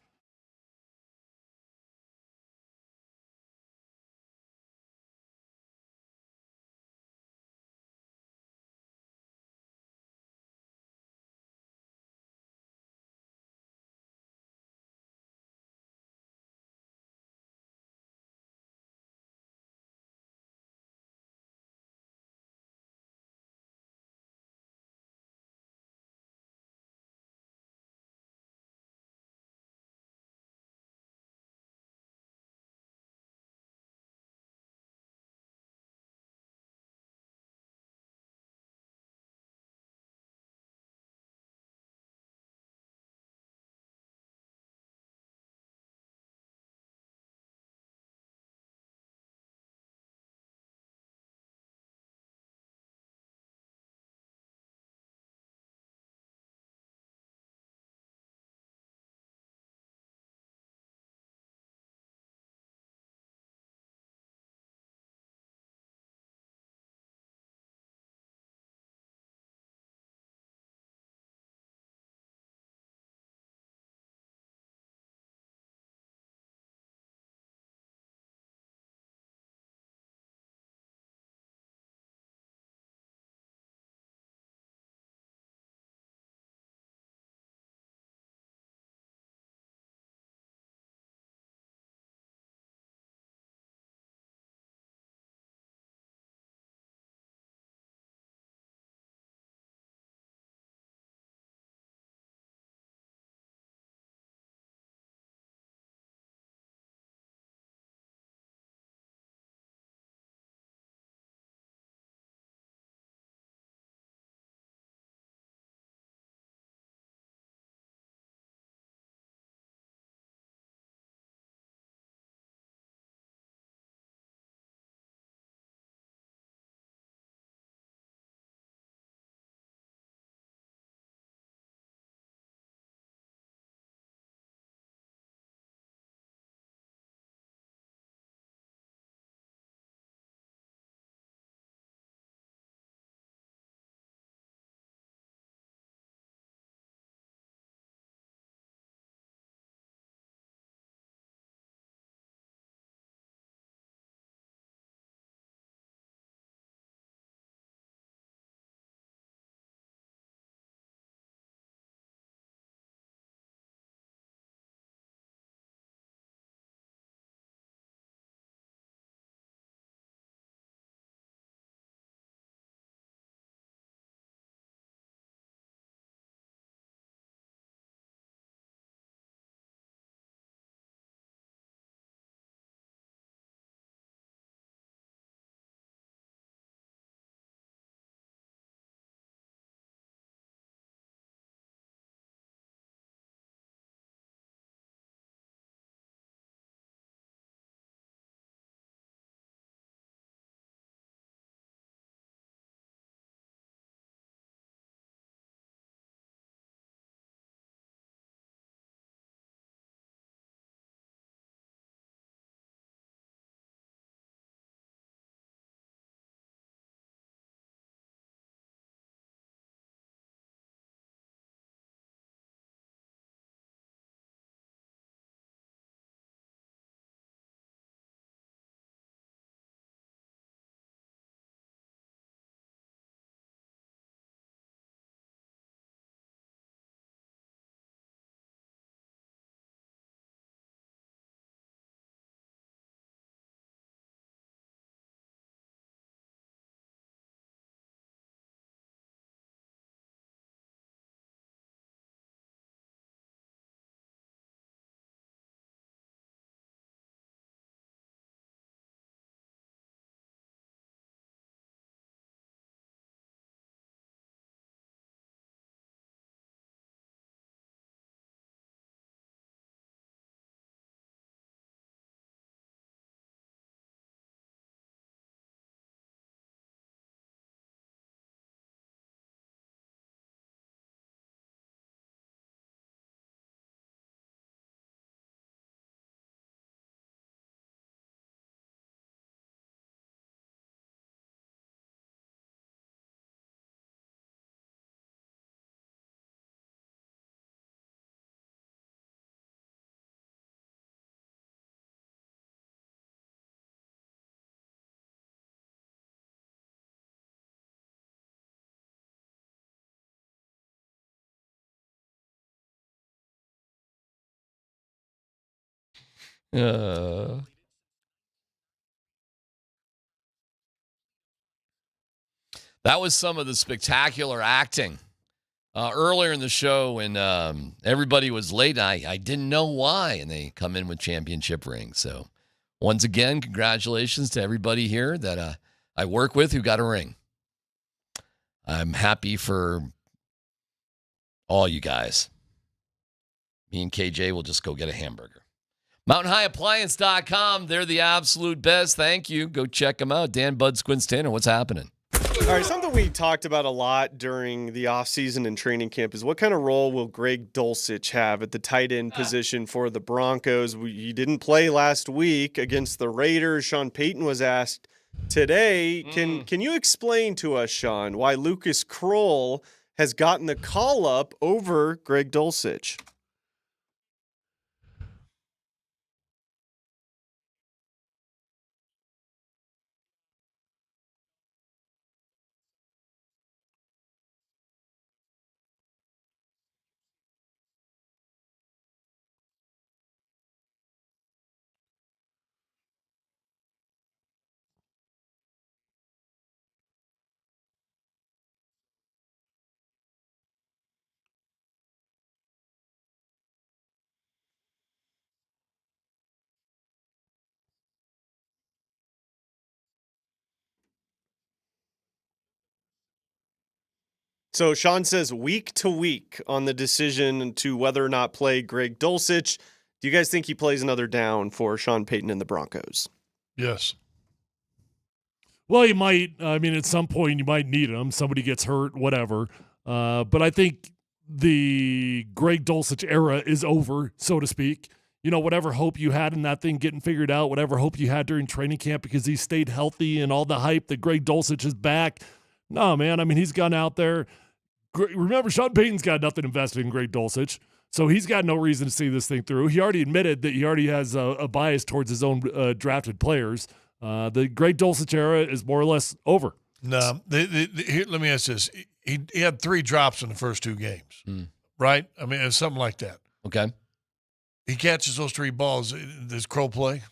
That was some of the spectacular acting earlier in the show when everybody was late. I didn't know why, and they come in with championship rings. So once again, congratulations to everybody here that I work with who got a ring. I'm happy for all you guys. Me and KJ will just go get a hamburger. MountainHighAppliance.com. They're the absolute best. Thank you. Go check them out. Dan Buds, Quinn Tanner, what's happening? All right, something we talked about a lot during the offseason and training camp is what kind of role will Greg Dulcich have at the tight end position for the Broncos? He didn't play last week against the Raiders. Sean Payton was asked today. Can you explain to us, Sean, why Lucas Kroll has gotten the call up over Greg Dulcich? So Sean says week to week on the decision to whether or not play Greg Dulcich. Do you guys think he plays another down for Sean Payton and the Broncos? Yes. Well, you might. I mean, at some point you might need him. Somebody gets hurt, whatever. But I think the Greg Dulcich era is over, so to speak. You know, whatever hope you had in that thing getting figured out, whatever hope you had during training camp because he stayed healthy and all the hype that Greg Dulcich is back. No, man. I mean, he's gone out there. Remember, Sean Payton's got nothing invested in Greg Dulcich, so he's got no reason to see this thing through. He already admitted that he already has a bias towards his own drafted players. The Greg Dulcich era is more or less over. No, here, let me ask this. He had 3 drops in the first 2 games, right? I mean, it's something like that. Okay. He catches those 3 balls. Does Crow play?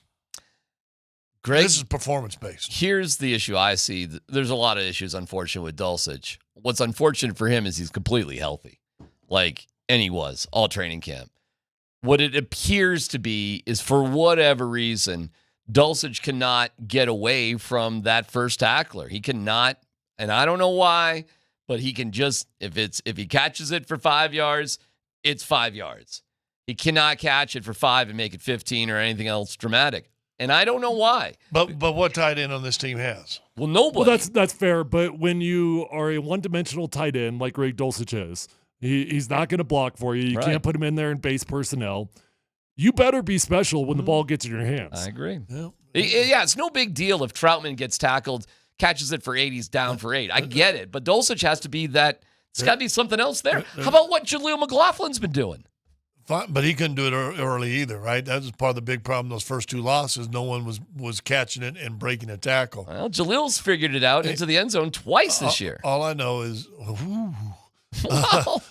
Greg, this is performance-based. Here's the issue I see. There's a lot of issues, unfortunate, with Dulcich. What's unfortunate for him is he's completely healthy. And he was all training camp. What it appears to be is, for whatever reason, Dulcich cannot get away from that first tackler. He cannot, and I don't know why, but he can just, if he catches it for 5 yards, it's 5 yards. He cannot catch it for 5 and make it 15 or anything else dramatic. And I don't know why. But what tight end on this team has? Well, nobody. Well, that's fair. But when you are a one-dimensional tight end like Greg Dulcich is, he's not going to block for you. You can't put him in there in base personnel. You better be special when the ball gets in your hands. I agree. Yeah, it's no big deal if Troutman gets tackled, catches it for 8, he's down for 8. I get it. But Dulcich has to be that. It's got to be something else there. How about what Jaleel McLaughlin's been doing? Fine, but he couldn't do it early either, right? That was part of the big problem. Those first 2 losses, no one was catching it and breaking a tackle. Well, Jaleel's figured it out into the end zone twice this year. All I know is, well,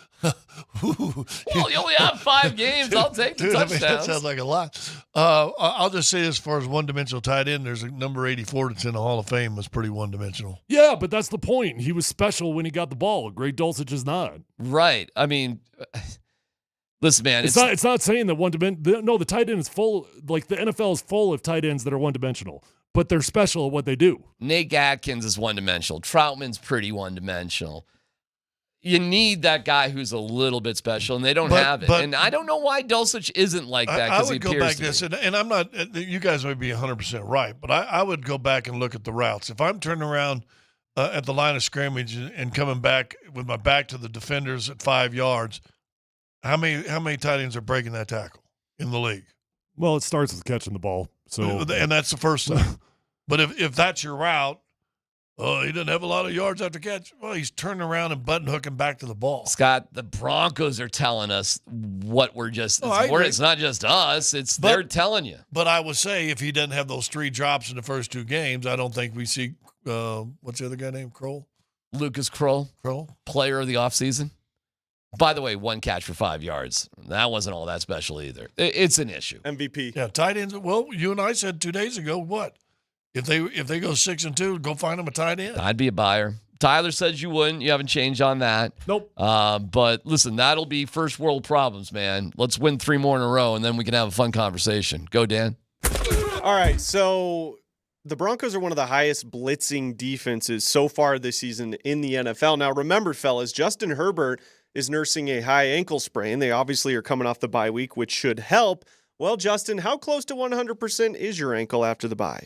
you only have 5 games. I'll take the touchdowns. That sounds like a lot. I'll just say, as far as one-dimensional tight end, there's a number 84 that's in the Hall of Fame was pretty one-dimensional. Yeah, but that's the point. He was special when he got the ball. Greg Dulcich is not. Right. I mean, listen, man. It's not saying that one-dimensional. No, the tight end is full. Like, the NFL is full of tight ends that are one-dimensional, but they're special at what they do. Nate Atkins is one-dimensional. Troutman's pretty one-dimensional. You need that guy who's a little bit special, and they don't have it. And I don't know why Dulcich isn't like that. I would go back to this, and I'm not. You guys may be 100% right, but I would go back and look at the routes. If I'm turning around at the line of scrimmage and coming back with my back to the defenders at 5 yards, how many tight ends are breaking that tackle in the league? Well, it starts with catching the ball. So, and that's the first thing. But if that's your route. Oh, he doesn't have a lot of yards after catch. Well, he's turning around and button hooking back to the ball. Scott, the Broncos are telling us what we're just. It's not just us. They're telling you. But I would say if he doesn't have those 3 drops in the first 2 games, I don't think we see. What's the other guy named Kroll? Lucas Kroll. Player of the offseason. By the way, 1 catch for 5 yards. That wasn't all that special either. It's an issue. MVP. Yeah, tight ends. Well, you and I said 2 days ago, what? If they go 6-2, go find them a tight end. I'd be a buyer. Tyler says you wouldn't. You haven't changed on that. Nope. But listen, that'll be first world problems, man. Let's win 3 more in a row, and then we can have a fun conversation. Go, Dan. All right, so the Broncos are one of the highest blitzing defenses so far this season in the NFL. Now, remember, fellas, Justin Herbert is nursing a high ankle sprain. They obviously are coming off the bye week, which should help. Well, Justin, how close to 100% is your ankle after the bye?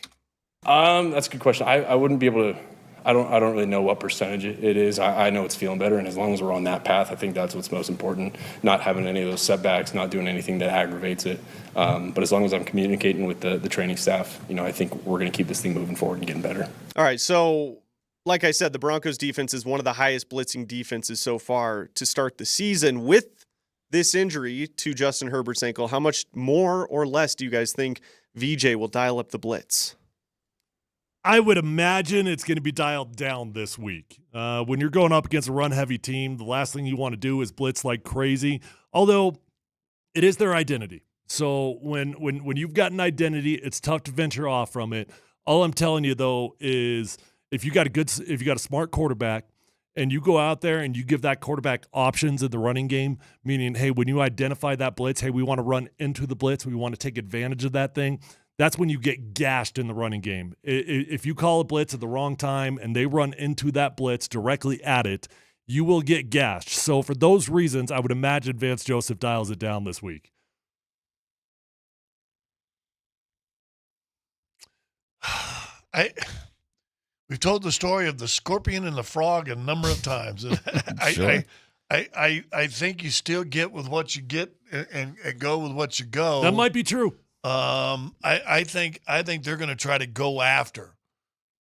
That's a good question. I wouldn't be able to. I don't really know what percentage it is. I know it's feeling better, and as long as we're on that path, I think that's what's most important. Not having any of those setbacks, not doing anything that aggravates it. But as long as I'm communicating with the training staff, I think we're going to keep this thing moving forward and getting better. All right, so like I said, the Broncos defense is one of the highest blitzing defenses so far to start the season. With this injury to Justin Herbert's ankle, how much more or less do you guys think VJ will dial up the blitz? I would imagine it's going to be dialed down this week. When you're going up against a run-heavy team, the last thing you want to do is blitz like crazy, although it is their identity. So when you've got an identity, it's tough to venture off from it. All I'm telling you, though, is if you got a smart quarterback and you go out there and you give that quarterback options in the running game, meaning, hey, when you identify that blitz, hey, we want to run into the blitz, we want to take advantage of that thing, that's when you get gashed in the running game. If you call a blitz at the wrong time and they run into that blitz directly at it, you will get gashed. So for those reasons, I would imagine Vance Joseph dials it down this week. We've told the story of the scorpion and the frog a number of times. Sure. I think you still get with what you get and go with what you go. That might be true. I think they're going to try to go after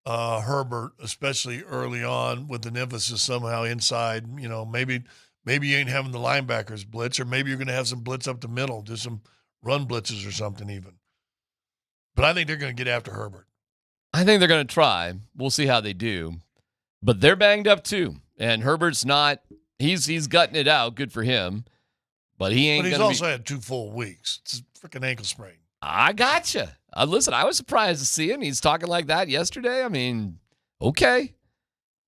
Herbert, especially early on, with an emphasis somehow inside. Maybe you ain't having the linebackers blitz, or maybe you're going to have some blitz up the middle, do some run blitzes or something even. But I think they're going to get after Herbert. I think they're going to try. We'll see how they do. But they're banged up too. And Herbert's not – he's gutting it out. Good for him. But he ain't going to But he's also had 2 full weeks. It's a freaking ankle sprain. I gotcha. Listen, I was surprised to see him. He's talking like that yesterday. I mean, okay.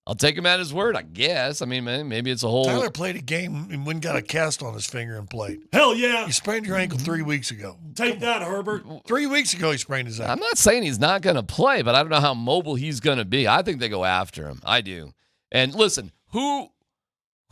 I'll take him at his word, I guess. I mean, maybe it's a whole – Tyler played a game and went and got a cast on his finger and played. Hell yeah. You sprained your ankle 3 weeks ago. Take that, Herbert. 3 weeks ago he sprained his ankle. I'm not saying he's not going to play, but I don't know how mobile he's going to be. I think they go after him. I do. And listen, who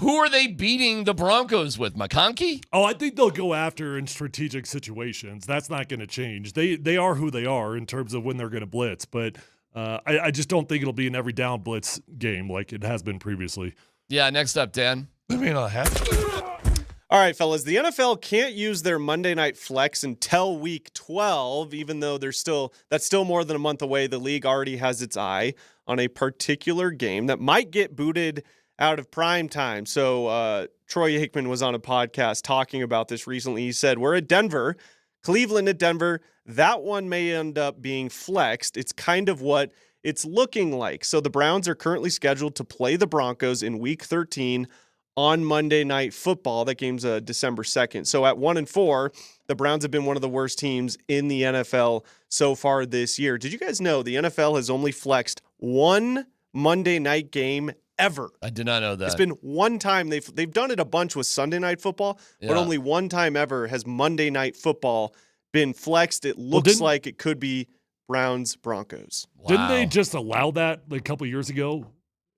are they beating the Broncos with? McConkey? Oh, I think they'll go after in strategic situations. That's not going to change. They are who they are in terms of when they're going to blitz, but I just don't think it'll be an every down blitz game like it has been previously. Yeah, next up, Dan. I mean, I have to. All right, fellas, the NFL can't use their Monday Night Flex until Week 12, even though that's still more than a month away. The league already has its eye on a particular game that might get booted out of prime time. So Troy Aikman was on a podcast talking about this recently. He said, we're at Denver, Cleveland at Denver. That one may end up being flexed. It's kind of what it's looking like. So the Browns are currently scheduled to play the Broncos in Week 13 on Monday Night Football. That game's December 2nd. So at 1-4, the Browns have been one of the worst teams in the NFL so far this year. Did you guys know the NFL has only flexed one Monday night game ever? I did not know that. It's been one time. They've done it a bunch with Sunday Night Football, but only one time ever has Monday Night Football been flexed. It looks like it could be Browns-Broncos. Wow. Didn't they just allow that a couple years ago?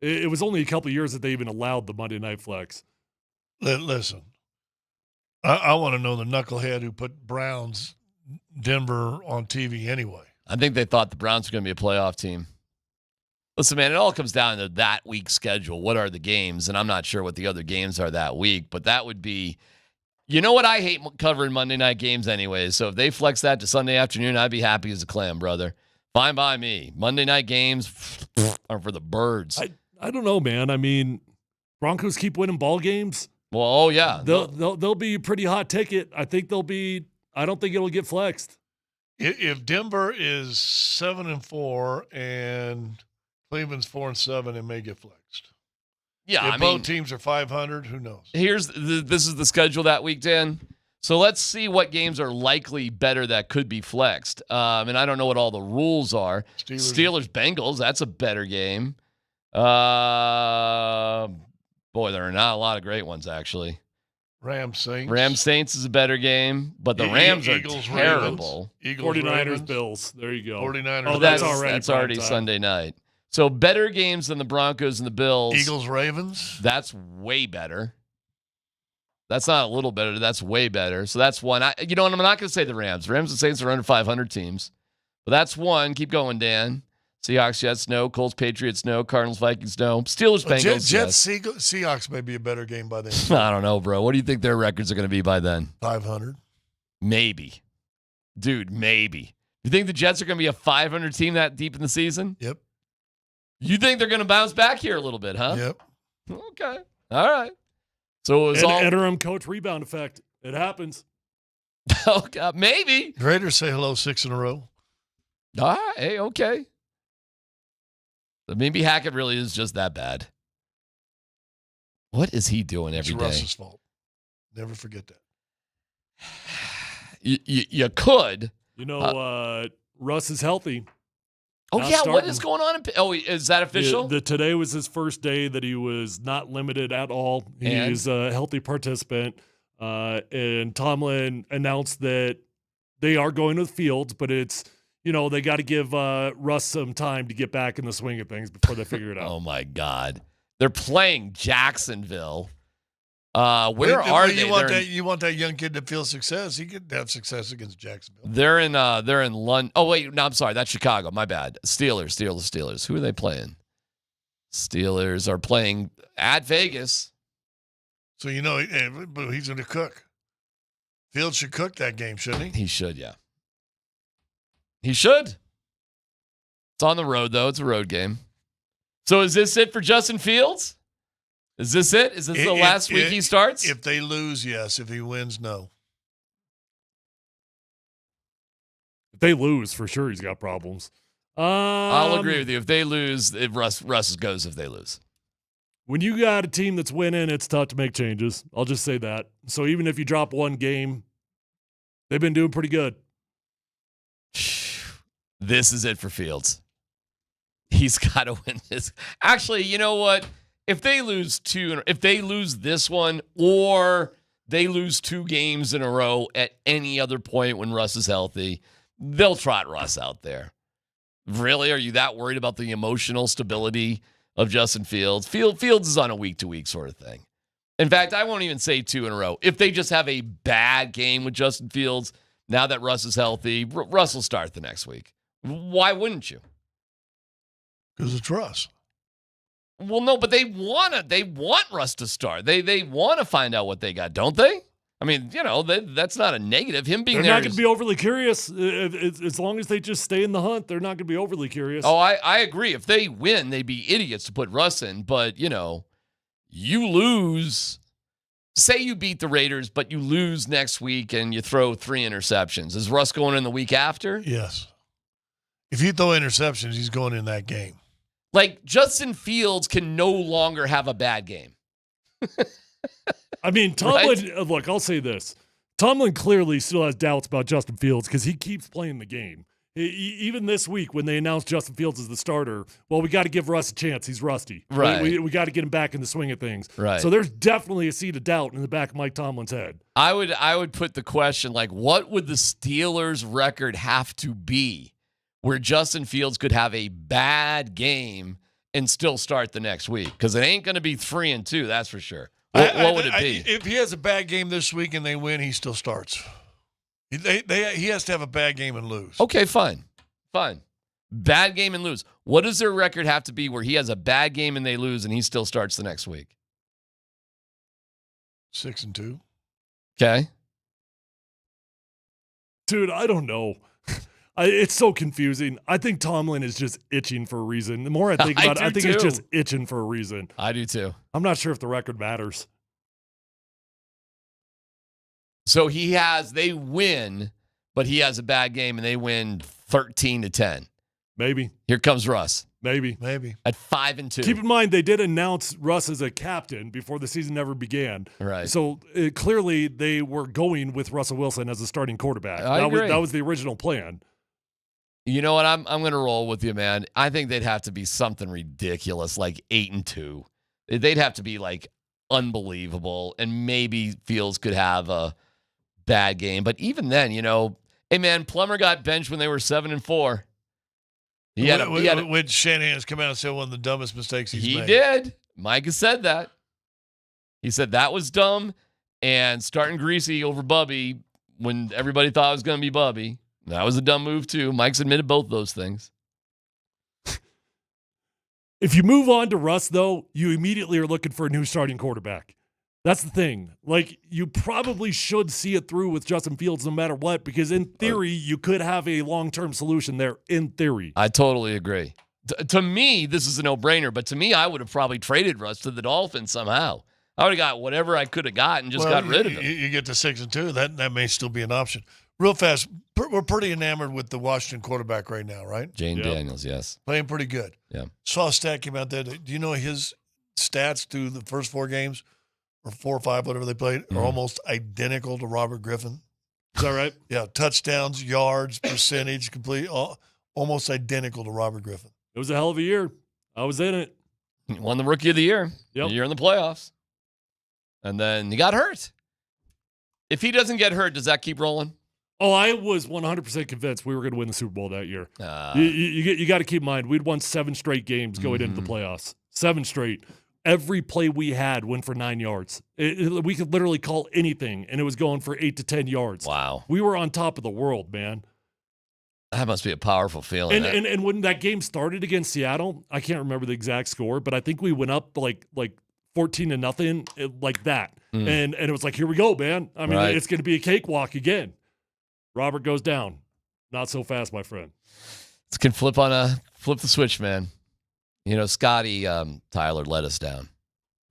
It was only a couple of years that they even allowed the Monday Night Flex. Listen, I want to know the knucklehead who put Browns Denver on TV anyway. I think they thought the Browns were going to be a playoff team. Listen, man, it all comes down to that week's schedule. What are the games? And I'm not sure what the other games are that week, but that would be – you know what? I hate covering Monday night games anyways, so if they flex that to Sunday afternoon, I'd be happy as a clam, brother. Fine by me. Monday night games are for the birds. I don't know, man. I mean, Broncos keep winning ball games. Well, oh, yeah. They'll be a pretty hot ticket. I think they'll be – I don't think it'll get flexed. If Denver is 7-4 and – Cleveland's 4-7 and may get flexed. Yeah, if I mean, both teams are 500, who knows? This is the schedule that week, Dan. So let's see what games are likely better that could be flexed. And I don't know what all the rules are. Steelers Bengals, that's a better game. Boy, there are not a lot of great ones, actually. Rams Saints. Rams Saints is a better game, but the Rams are terrible. Eagles 49ers Ravens. Bills. There you go. 49ers. Oh, That's that's already Sunday night. So better games than the Broncos and the Bills. Eagles Ravens. That's way better. That's not a little better. That's way better. So that's one. You know what? I'm not going to say the Rams. Rams and Saints are under 500 teams. But that's one. Keep going, Dan. Seahawks, Jets, no. Colts, Patriots, no. Cardinals, Vikings, no. Steelers, Bengals, Jets, Seahawks may be a better game by then. I don't know, bro. What do you think their records are going to be by then? 500. Maybe. Dude, maybe. You think the Jets are going to be a 500 team that deep in the season? Yep. You think they're going to bounce back here a little bit, huh? Yep. Okay. All right. So it was all interim coach rebound effect. It happens. Oh, God, maybe. Raiders say hello 6 in a row. All right. Hey, okay. But maybe Hackett really is just that bad. What is he doing every day? It's Russ's fault. Never forget that. You could. You know, Russ is healthy. Oh, Not yeah. starting. What is going on? Is that official? Today was his first day that he was not limited at all. He's a healthy participant. And Tomlin announced that they are going with Fields, but it's, they got to give Russ some time to get back in the swing of things before they figure it out. Oh, my God. They're playing Jacksonville. Where are they? You want that young kid to feel success. He could have success against Jacksonville. They're in London. Oh, wait. No, I'm sorry. That's Chicago. My bad. Steelers. Who are they playing? Steelers are playing at Vegas. So, he's going to cook. Fields should cook that game, shouldn't he? He should, yeah. He should. It's on the road, though. It's a road game. So is this it for Justin Fields? Is this it? Is this the last week he starts? If they lose, yes. If he wins, no. If they lose, for sure he's got problems. I'll agree with you. If they lose, Russ goes if they lose. When you got a team that's winning, it's tough to make changes. I'll just say that. So even if you drop one game, they've been doing pretty good. This is it for Fields. He's got to win this. Actually, you know what? If they lose this one, or they lose 2 games in a row at any other point when Russ is healthy, they'll trot Russ out there. Really? Are you that worried about the emotional stability of Justin Fields? Fields is on a week-to-week sort of thing. In fact, I won't even say 2 in a row. If they just have a bad game with Justin Fields, now that Russ is healthy, Russ will start the next week. Why wouldn't you? Because it's Russ. Well, no, but they want Russ to start. They want to find out what they got, don't they? I mean, that's not a negative. Him being they're there, not going to be overly curious. As long as they just stay in the hunt, they're not going to be overly curious. Oh, I agree. If they win, they'd be idiots to put Russ in. But you lose. Say you beat the Raiders, but you lose next week and you throw 3 interceptions. Is Russ going in the week after? Yes. If you throw interceptions, he's going in that game. Like, Justin Fields can no longer have a bad game. I mean, Tomlin, Look, I'll say this. Tomlin clearly still has doubts about Justin Fields because he keeps playing the game. Even this week when they announced Justin Fields as the starter, well, we got to give Russ a chance. He's rusty. Right. We got to get him back in the swing of things. Right. So there's definitely a seed of doubt in the back of Mike Tomlin's head. I would put the question, like, what would the Steelers' record have to be where Justin Fields could have a bad game and still start the next week? Because it ain't going to be 3-2, that's for sure. What would it be? If he has a bad game this week and they win, he still starts. He has to have a bad game and lose. Okay, fine. Bad game and lose. What does their record have to be where he has a bad game and they lose and he still starts the next week? 6-2. Okay. Dude, I don't know. It's so confusing. I think Tomlin is just itching for a reason. The more I think about it, I think he's just itching for a reason. I do too. I'm not sure if the record matters. So they win, but he has a bad game and they win 13-10. Maybe. Here comes Russ. Maybe. At 5-2. Keep in mind, they did announce Russ as a captain before the season ever began. Right. So clearly they were going with Russell Wilson as a starting quarterback. I agree. That was the original plan. You know what? I'm going to roll with you, man. I think they'd have to be something ridiculous, like 8-2. They'd have to be like unbelievable, and maybe Fields could have a bad game. But even then, hey man, Plummer got benched when they were 7-4. When Shanahan's come out and said one of the dumbest mistakes he's made. He did. Mike has said that. He said that was dumb, and starting Greasy over Bubby when everybody thought it was going to be Bubby, that was a dumb move too. Mike's admitted both those things. If you move on to Russ, though, you immediately are looking for a new starting quarterback. That's the thing. Like, you probably should see it through with Justin Fields no matter what, because in theory, you could have a long-term solution there, in theory. I totally agree. To me, this is a no-brainer, but to me, I would have probably traded Russ to the Dolphins somehow. I would have got whatever I could have gotten, just got rid of him. You get to 6-2, that may still be an option. Real fast, we're pretty enamored with the Washington quarterback right now, right? Jane Daniels, yes. Playing pretty good. Yeah. Saw a stat came out there. Do you know his stats through the first 4 games, or 4 or 5, whatever they played, are almost identical to Robert Griffin? Is that right? Yeah, touchdowns, yards, percentage, complete, almost identical to Robert Griffin. It was a hell of a year. I was in it. He won the Rookie of the Year. Yep. The year in the playoffs. And then he got hurt. If he doesn't get hurt, does that keep rolling? Oh, I was 100% convinced we were going to win the Super Bowl that year. You got to keep in mind, we'd won 7 straight games going into the playoffs. 7 straight. Every play we had went for 9 yards. We could literally call anything, and it was going for 8 to 10 yards. Wow. We were on top of the world, man. That must be a powerful feeling. And when that game started against Seattle, I can't remember the exact score, but I think we went up like 14-0, like that. And it was like, here we go, man. I mean, It's going to be a cakewalk again. Robert goes down. Not so fast, my friend. It can flip the switch, man. Scotty Tyler let us down.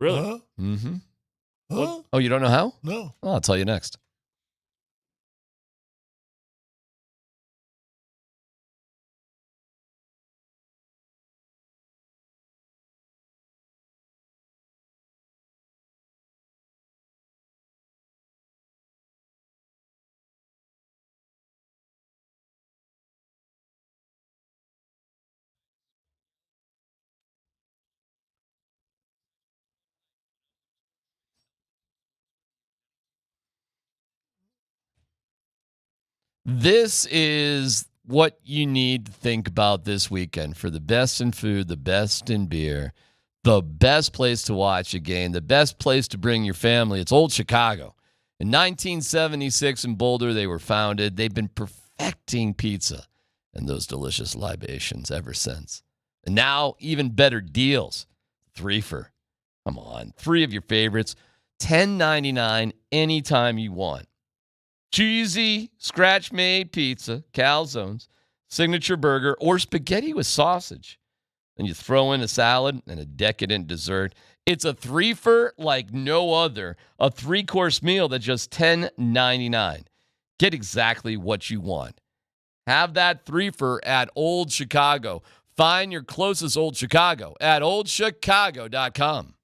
Really? Huh? Mm-hmm. Huh? Oh, you don't know how? No. Well, I'll tell you next. This is what you need to think about this weekend for the best in food, the best in beer, the best place to watch a game, the best place to bring your family. It's Old Chicago. In 1976 in Boulder, they were founded. They've been perfecting pizza and those delicious libations ever since. And now, even better deals. 3 for, come on, 3 of your favorites, $10.99 anytime you want. Cheesy, scratch-made pizza, calzones, signature burger, or spaghetti with sausage. Then you throw in a salad and a decadent dessert. It's a 3-for like no other. A 3-course meal that's just $10.99. Get exactly what you want. Have that 3-for at Old Chicago. Find your closest Old Chicago at oldchicago.com.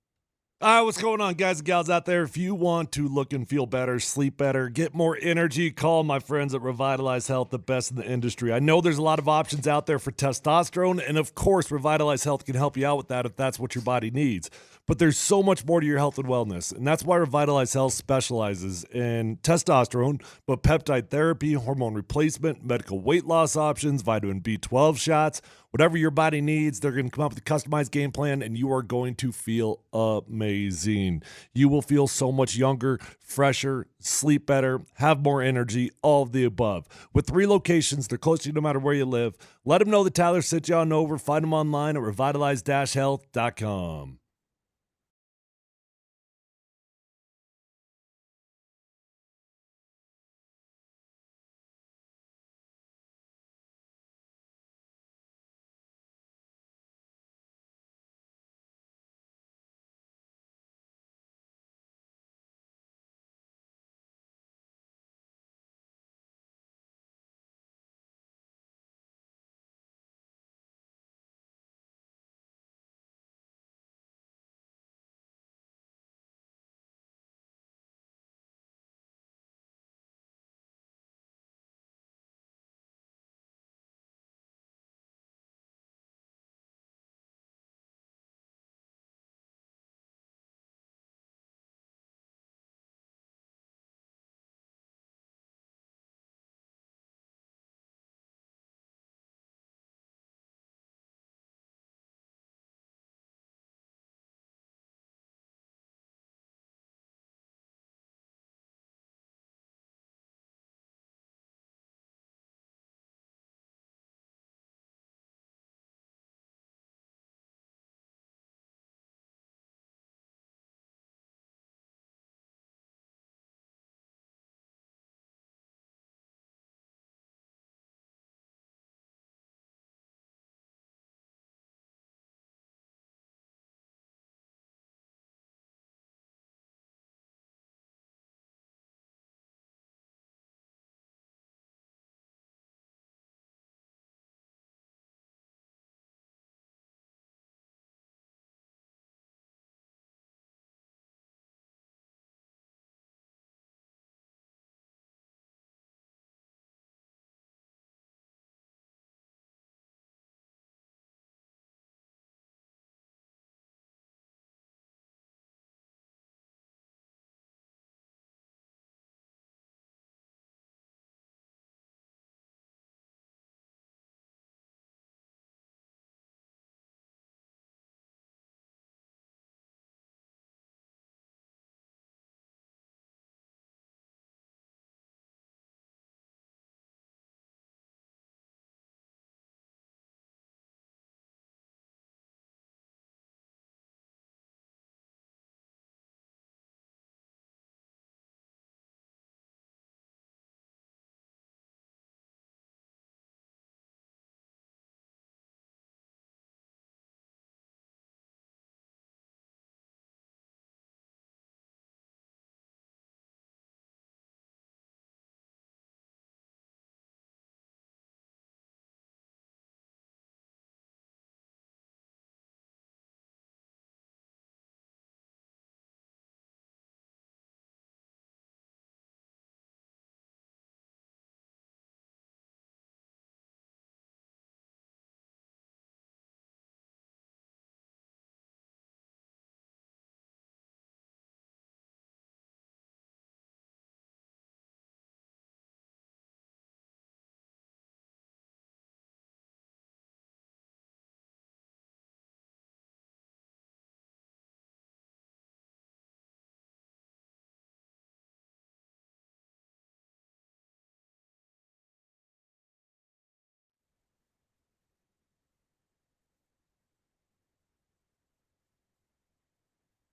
All right, what's going on, guys and gals out there? If you want to look and feel better, sleep better, get more energy, call my friends at Revitalize Health, the best in the industry. I know there's a lot of options out there for testosterone, and of course, Revitalize Health can help you out with that if that's what your body needs. But there's so much more to your health and wellness, and that's why Revitalize Health specializes in testosterone, but peptide therapy, hormone replacement, medical weight loss options, vitamin B12 shots, whatever your body needs. They're going to come up with a customized game plan, and you are going to feel amazing. You will feel so much younger, fresher, sleep better, have more energy, all of the above. With 3 locations, they're close to you no matter where you live. Let them know that Tyler sent you on over. Find them online at revitalize-health.com.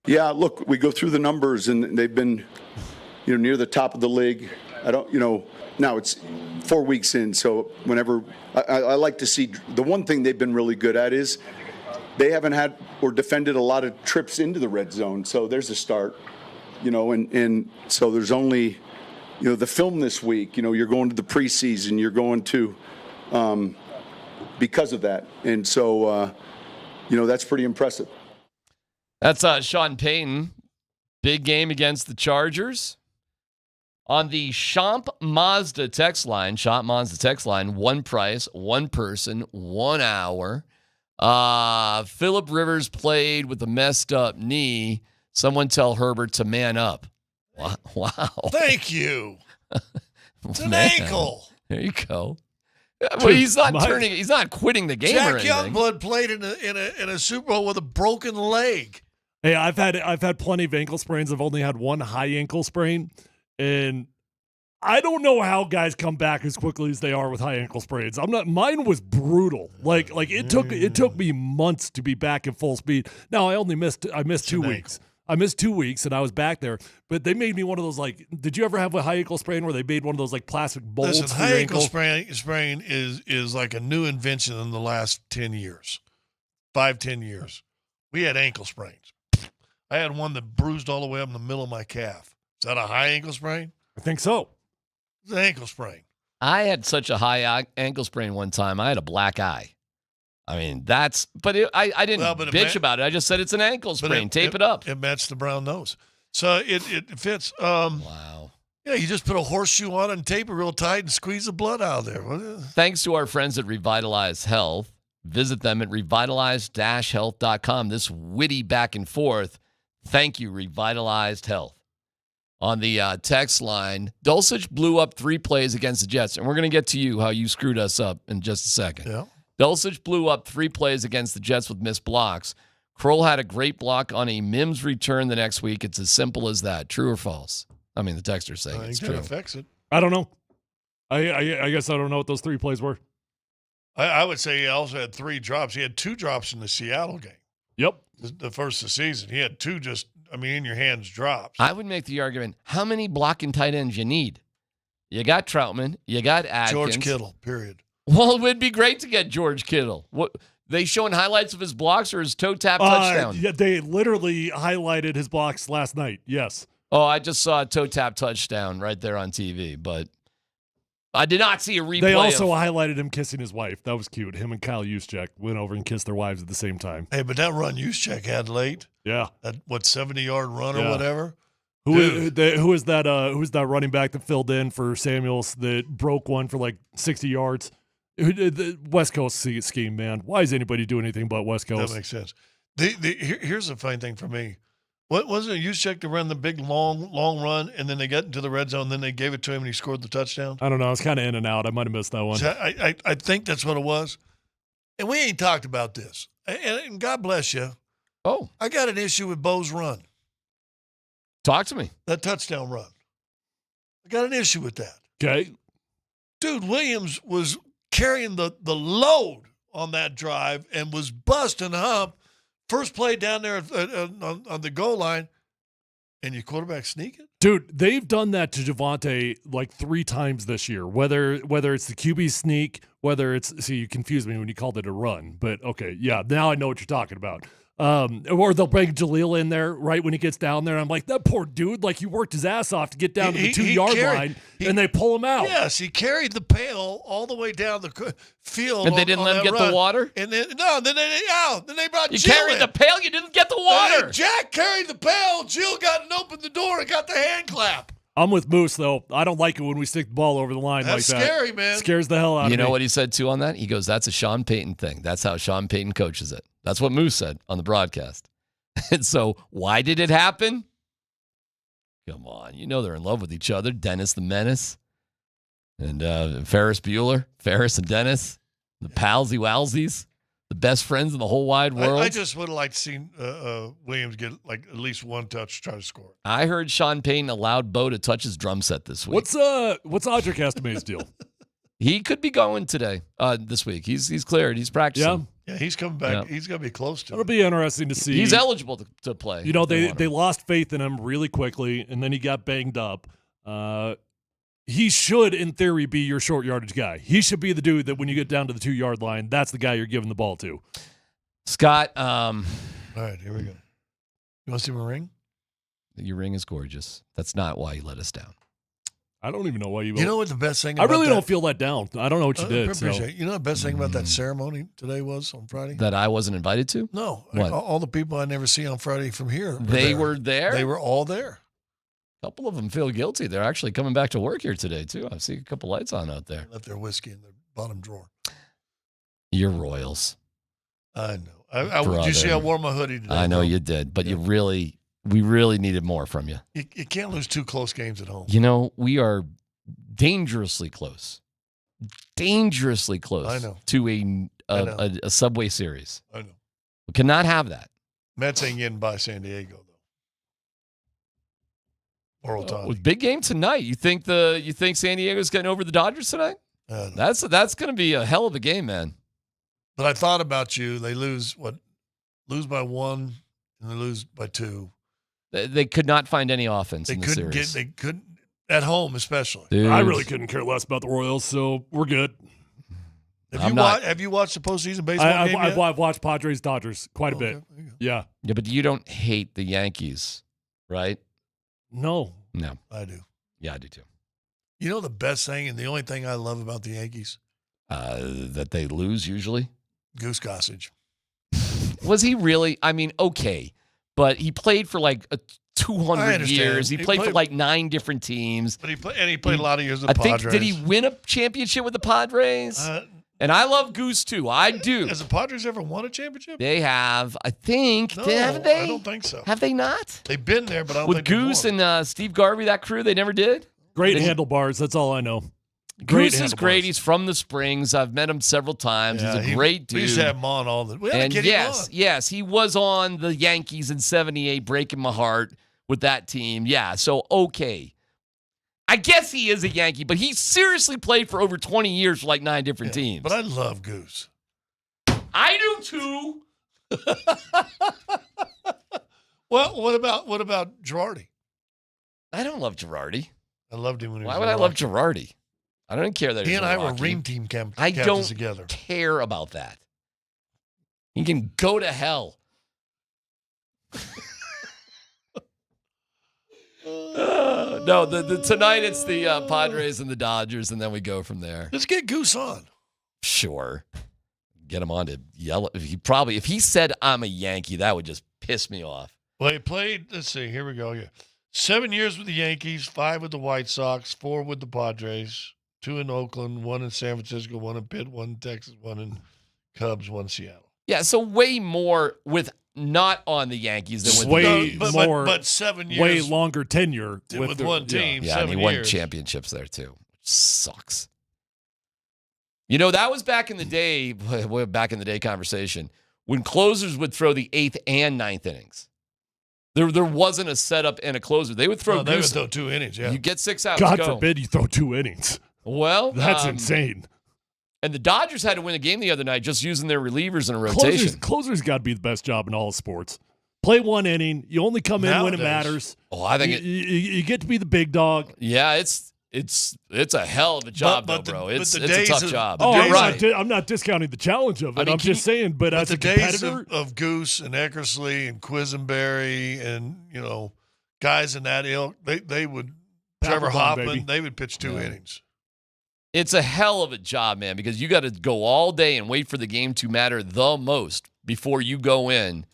Yeah, look, we go through the numbers, and they've been, near the top of the league. I don't, now it's 4 weeks in, so whenever I like to see, the one thing they've been really good at is they haven't had or defended a lot of trips into the red zone. So there's a start, and so there's only, the film this week. You're going to the preseason, you're going to, because of that, and so that's pretty impressive. That's Sean Payton. Big game against the Chargers. On the Champ Mazda text line, one price, one person, 1 hour. Phillip Rivers played with a messed up knee. Someone tell Herbert to man up. Wow. Thank you. It's an ankle. There you go. Well, he's not quitting the game Jack or anything. Youngblood played in a Super Bowl with a broken leg. Hey, I've had plenty of ankle sprains. I've only had one high ankle sprain, and I don't know how guys come back as quickly as they are with high ankle sprains. Mine was brutal. Like it took me months to be back in full speed. Now I missed 2 weeks. I missed 2 weeks and I was back there, but they made me one of those, did you ever have a high ankle sprain where they made one of those plastic molds? Listen, high ankle sprain is like a new invention in the last 10 years, 5-10 years. We had ankle sprains. I had one that bruised all the way up in the middle of my calf. Is that a high ankle sprain? I think so. It's an ankle sprain. I had such a high ankle sprain one time. I had a black eye. I mean, I didn't bitch about it. I just said it's an ankle sprain. Tape it up. It matched the brown nose. So it fits. Wow. Yeah, you just put a horseshoe on it and tape it real tight and squeeze the blood out of there. Thanks to our friends at Revitalize Health. Visit them at revitalize-health.com. This witty back and forth. Thank you, Revitalized Health. On the text line, Dulcich blew up 3 plays against the Jets, and we're going to get to you, how you screwed us up in just a second. Yeah. Dulcich blew up 3 plays against the Jets with missed blocks. Kroll had a great block on a Mims return the next week. It's as simple as that. True or false? I mean, the texter's saying it's true. Affects it. I don't know. I guess I don't know what those 3 plays were. I would say he also had 3 drops. He had 2 drops in the Seattle game. Yep. The first of the season. He had 2 in your hands drops. I would make the argument, how many blocking tight ends you need? You got Troutman. You got Atkins. George Kittle, period. Well, it would be great to get George Kittle. What, they showing highlights of his blocks or his toe tap touchdown? Yeah, they literally highlighted his blocks last night. Yes. Oh, I just saw a toe tap touchdown right there on TV, but I did not see a replay. They also highlighted him kissing his wife. That was cute. Him and Kyle Juszczyk went over and kissed their wives at the same time. Hey, but that run Juszczyk had late. Yeah. That 70-yard run or whatever. Who is that running back that filled in for Samuels that broke one for 60 yards? The West Coast scheme, man. Why is anybody doing anything but West Coast? That makes sense. Here's the funny thing for me. What wasn't it Juszczyk to run the big long run, and then they got into the red zone, and then they gave it to him, and he scored the touchdown? I don't know. It's kind of in and out. I might have missed that one. So I think that's what it was. And we ain't talked about this. And God bless you. Oh. I got an issue with Bo's run. Talk to me. That touchdown run. I got an issue with that. Okay. Dude, Williams was carrying the load on that drive and was busting hump. First play down there on the goal line, and your quarterback sneaking? Dude, they've done that to Javonte 3 times this year. Whether it's the QB sneak, whether it's – see, you confused me when you called it a run. But, okay, yeah, now I know what you're talking about. Or they'll bring Jaleel in there right when he gets down there. And I'm like, that poor dude, he worked his ass off to get down to the 2-yard line, and they pull him out. Yes, he carried the pail all the way down the field. And they didn't let him get run. the water? And then they brought You Jill carried in. the pail, you didn't get the water. Jack carried the pail. Jill got and opened the door and got the hand clap. I'm with Moose, though. I don't like it when we stick the ball over the line That's like that. scary, man. Scares the hell out of me. You know what he said, too, on that? He goes, that's a Sean Payton thing. That's how Sean Payton coaches it. That's what Moose said on the broadcast. And so, why did it happen? Come on. You know they're in love with each other. Dennis the Menace and Ferris Bueller. Ferris and Dennis. The palsy-walsies. The best friends in the whole wide world. I just would have liked to see Williams get at least one touch to try to score. I heard Sean Payton allowed Bo to touch his drum set this week. What's Audric Estime's deal? He could be going today, this week. He's cleared. He's practicing. Yeah. Yeah, he's coming back. Yeah. He's going to be close to It'll it. be interesting to see. He's eligible to play. You know, if they want him. lost faith in him really quickly, and then he got banged up. He should, in theory, be your short yardage guy. He should be the dude that when you get down to the 2-yard line, that's the guy you're giving the ball to. Scott, All right, here we go. You want to see my ring? your ring is gorgeous. That's not why you let us down. I don't even know why you. You know what the best thing? I About really that, don't feel let down. I don't know what you did. appreciate So. it. You know the best thing about that ceremony today was on Friday? That I wasn't invited to? No, What? all the people I never see on Friday from here. They were there? They were all there. A couple of them feel guilty. They're actually coming back to work here today, too. I see a couple lights on out there. Left their whiskey in the bottom drawer. You're Royals. I know. Did you see I wore my hoodie today? I know you did, but we really needed more from you. You can't lose 2 close games at home. You know, we are dangerously close. Dangerously close. I know. To a Subway Series. I know. We cannot have that. Mets ain't getting by San Diego though. Or Ohtani. Big game tonight. You think San Diego's getting over the Dodgers tonight? That's going to be a hell of a game, man. But I thought about you. They lose by 1 and they lose by 2. They could not find any offense in the couldn't series. They couldn't at home, especially. Dude. I really couldn't care less about the Royals, so we're good. Have you watched the postseason baseball game yet? I've watched Padres Dodgers quite a bit. Yeah. Yeah, but you don't hate the Yankees, right? No. I do. Yeah, I do too. You know the best thing and the only thing I love about the Yankees? That they lose usually? Goose Gossage. Was he really? I mean, okay. But he played for like 200 years. He played for like 9 different teams. But he played a lot of years with the Padres. Did he win a championship with the Padres? And I love Goose too. I do. Has the Padres ever won a championship? They have, I think. No, haven't they? I don't think so. Have they not? They've been there, but I don't with think they've Goose won. and Steve Garvey, that crew, they never did. Great handlebars. That's all I know. Goose is great. He's from the Springs. I've met him several times. Yeah, He's a great dude. We used to have him on all the. We had And to get him on. yes, he was on the Yankees in '78, breaking my heart with that team. Yeah, so okay. I guess he is a Yankee, but he seriously played for over 20 years for like 9 different teams. But I love Goose. I do too. Well, what about Girardi? I don't love Girardi. I loved him when he was. Why would I love Girardi? I don't care that He he's and I were Milwaukee. Ream Team I captains don't together. care about that. He can go to hell. No, tonight it's the Padres and the Dodgers, and then we go from there. Let's get Goose on. Sure. Get him on to yell. If he said I'm a Yankee, that would just piss me off. Well, he played. Let's see. Here we go. Yeah, 7 years with the Yankees, 5 with the White Sox, 4 with the Padres, 2 in Oakland, 1 in San Francisco, 1 in Pitt, 1 in Texas, 1 in Cubs, 1 in Seattle. Yeah, so way more with not on the Yankees than with way the more, but 7 years, way longer tenure with one team. Yeah, 7 and he won years. championships there too. Which sucks. You know, that was back in the day. Back in the day conversation when closers would throw the 8th and 9th innings. There wasn't a setup and a closer. They would throw. No, they would throw 2 innings. Yeah, you get 6 outs. God go. forbid you throw 2 innings. Well, that's insane. And the Dodgers had to win a game the other night just using their relievers in a rotation. Closers got to be the best job in all sports. Play 1 inning. You only come in when it matters. Oh, I think you get to be the big dog. Yeah, it's a hell of a job, though, bro. It's a tough job. Oh, You're right. I'm not discounting the challenge of it. I mean, I'm just saying, but as the a days competitor, of Goose and Eckersley and Quisenberry and guys in that ilk, they would Trevor Hoffman, baby. they would pitch 2 innings. It's a hell of a job, man, because you got to go all day and wait for the game to matter the most before you go in.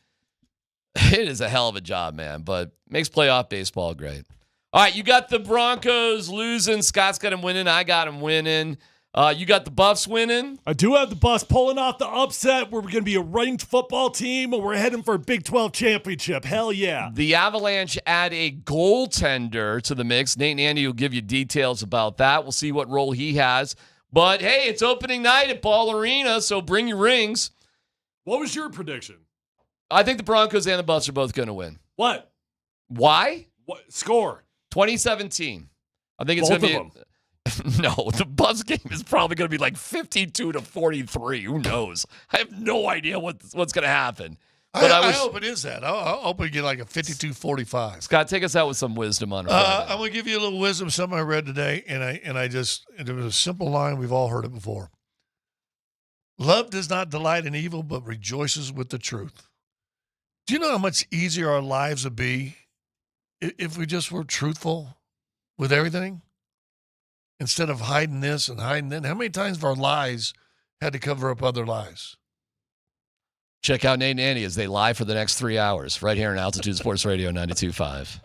It is a hell of a job, man, but makes playoff baseball great. All right, you got the Broncos losing. Scott's got him winning. I got him winning. You got the Buffs winning. I do have the Buffs pulling off the upset where we're going to be a ranked football team and we're heading for a Big 12 championship. Hell yeah. The Avalanche add a goaltender to the mix. Nate and Andy will give you details about that. We'll see what role he has. But, hey, it's opening night at Ball Arena, so bring your rings. What was your prediction? I think the Broncos and the Buffs are both going to win. What? Why? What score? 2017. I think it's going to be. No, the Buffs game is probably going to be like 52-43. Who knows? I have no idea what's going to happen. But I hope it is that. I hope we get like a 52-45. Scott, take us out with some wisdom on Friday. I'm going to give you a little wisdom, something I read today, and it was a simple line. We've all heard it before. Love does not delight in evil, but rejoices with the truth. Do you know how much easier our lives would be if we just were truthful with everything? Instead of hiding this and hiding that. How many times have our lies had to cover up other lies? Check out Nate and Andy as they lie for the next 3 hours right here on Altitude Sports Radio 92.5.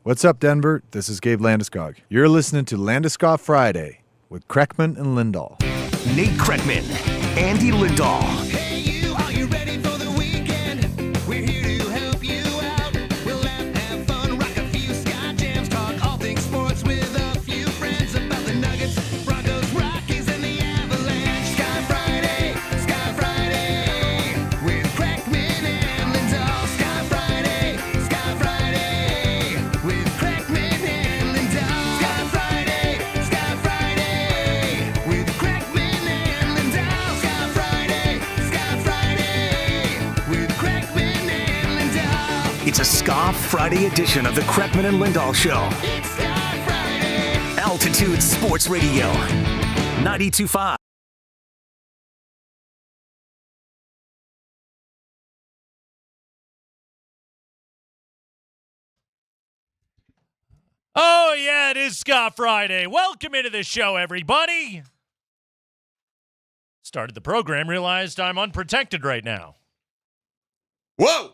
What's up, Denver? This is Gabe Landeskog. You're listening to Landeskog Friday with Kreckman and Lindahl. Nate Kreckman, Andy Lindahl. It's a Ska Friday edition of the Kreckman and Lindahl Show. Altitude Sports Radio, 92.5. Oh, yeah, it is Ska Friday. Welcome into the show, everybody. Started the program, realized I'm unprotected right now. Whoa!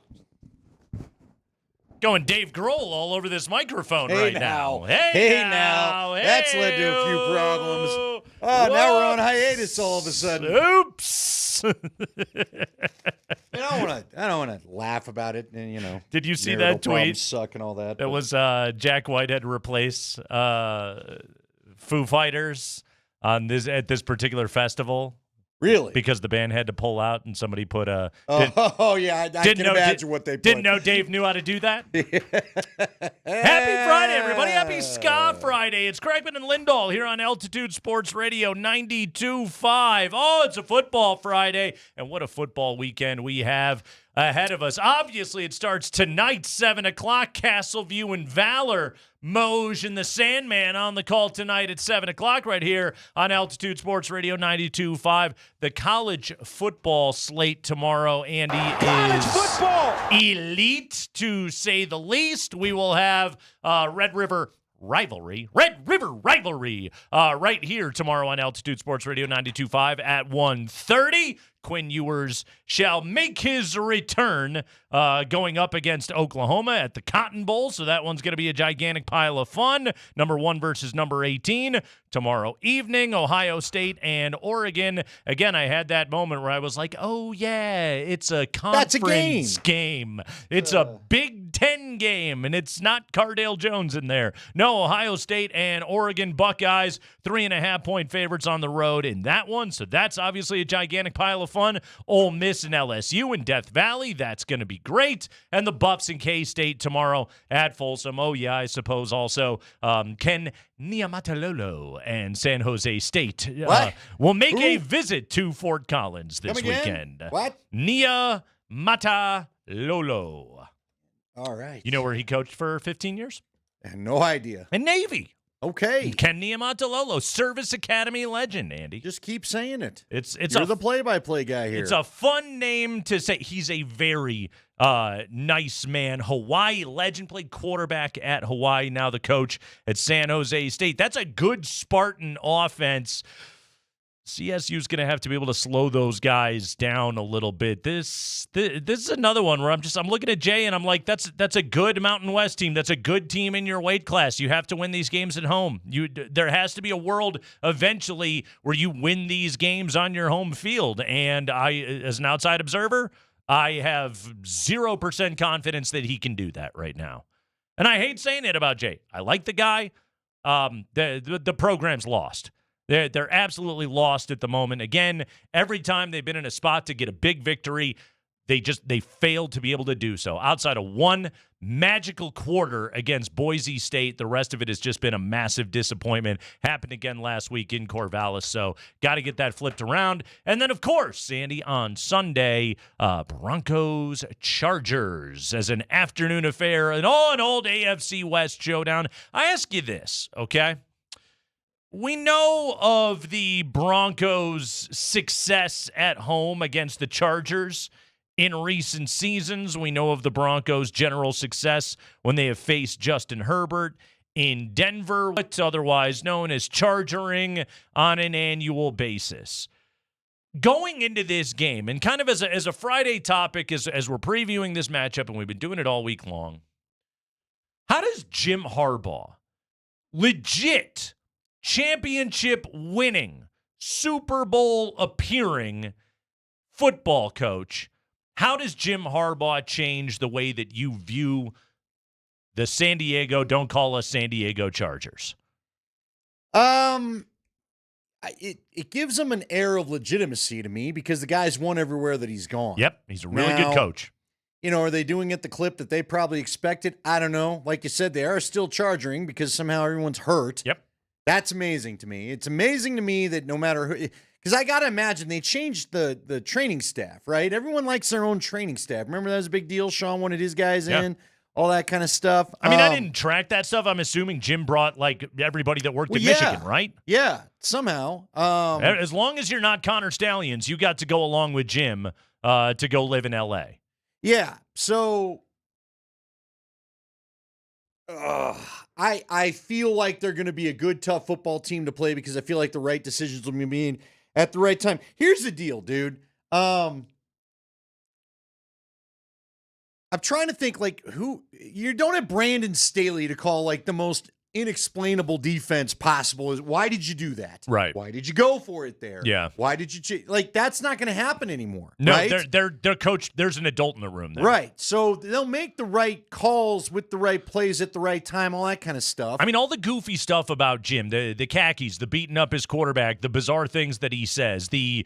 Going Dave Grohl all over this microphone Hey right now. Hey now. Hey, That's led to a few problems. Oh, now we're on hiatus all of a sudden. Oops. I don't want to laugh about it. And, you know. Did you see marital that tweet? problems suck and all that. It was Jack Whitehead replace Foo Fighters on at this particular festival. Really? Because the band had to pull out and somebody put a... Oh, yeah. I can imagine what they put. Didn't know Dave knew how to do that? Happy Friday, everybody. Happy Ska Friday. It's Kreckman and Lindahl here on Altitude Sports Radio 92.5. Oh, it's a football Friday. And what a football weekend we have ahead of us. Obviously, it starts tonight, 7 o'clock, Castleview and Valor. Moj and the Sandman on the call tonight at 7 o'clock right here on Altitude Sports Radio 92.5. The college football slate tomorrow, Andy, is football elite, to say the least. We will have Red River Rivalry right here tomorrow on Altitude Sports Radio 92.5 at 1:30. Quinn Ewers shall make his return going up against Oklahoma at the Cotton Bowl, so that one's going to be a gigantic pile of fun. Number 1 versus number 18. Tomorrow evening, Ohio State and Oregon. Again, I had that moment where I was like, oh, yeah, it's a conference game. It's a Big Ten game, and it's not Cardale Jones in there. No, Ohio State and Oregon Buckeyes, 3.5-point favorites on the road in that one, so that's obviously a gigantic pile of fun. Ole Miss and LSU in Death Valley, that's going to be great. And the Buffs and K-State tomorrow at Folsom. Oh, yeah, I suppose also Ken Niumatalolo and San Jose State will make a visit to Fort Collins this weekend. What? Niumatalolo. All right. You know where he coached for 15 years? I have no idea. In Navy. Okay. Ken Niumatalolo, Service Academy legend, Andy. Just keep saying it. You're the play-by-play guy here. It's a fun name to say. He's a very nice man. Hawaii legend, played quarterback at Hawaii, now the coach at San Jose State. That's a good Spartan offense. CSU's going to have to be able to slow those guys down a little bit. This is another one where I'm looking at Jay and I'm like, that's a good Mountain West team. That's a good team in your weight class. You have to win these games at home. There has to be a world eventually where you win these games on your home field. And I, as an outside observer, I have 0% confidence that he can do that right now. And I hate saying it about Jay. I like the guy. The program's lost. They're absolutely lost at the moment. Again, every time they've been in a spot to get a big victory, they failed to be able to do so. Outside of one magical quarter against Boise State, the rest of it has just been a massive disappointment. Happened again last week in Corvallis, so got to get that flipped around. And then, of course, Sandy, on Sunday, Broncos-Chargers as an afternoon affair, an old AFC West showdown. I ask you this, okay? We know of the Broncos' success at home against the Chargers in recent seasons. We know of the Broncos' general success when they have faced Justin Herbert in Denver, what's otherwise known as chargering on an annual basis. Going into this game, and kind of as a Friday topic as we're previewing this matchup, and we've been doing it all week long, How does Jim Harbaugh, legit championship winning, Super Bowl appearing football coach, how does Jim Harbaugh change the way that you view the San Diego, don't call us San Diego Chargers? It gives him an air of legitimacy to me because the guy's won everywhere that he's gone. Yep, he's a really good coach. Are they doing at the clip that they probably expected? I don't know. Like you said, they are still charging because somehow everyone's hurt. Yep. That's amazing to me. It's amazing to me that no matter who, because I got to imagine they changed the training staff, right? Everyone likes their own training staff. Remember that was a big deal? Sean wanted his guys in, all that kind of stuff. I mean, I didn't track that stuff. I'm assuming Jim brought like everybody that worked in Michigan, right? Yeah, somehow. As long as you're not Connor Stallions, you got to go along with Jim to go live in L.A. Yeah, so I feel like they're going to be a good, tough football team to play because I feel like the right decisions will be made at the right time. Here's the deal, dude. I'm trying to think, like, who you don't have Brandon Staley to call like the most inexplainable defense possible. Why did you do that? Right. Why did you go for it there? Yeah. Why did you like? That's not going to happen anymore. No, right? they're coach. There's an adult in the room there. Right. So they'll make the right calls with the right plays at the right time, all that kind of stuff. I mean, all the goofy stuff about Jim, the khakis, the beating up his quarterback, the bizarre things that he says, the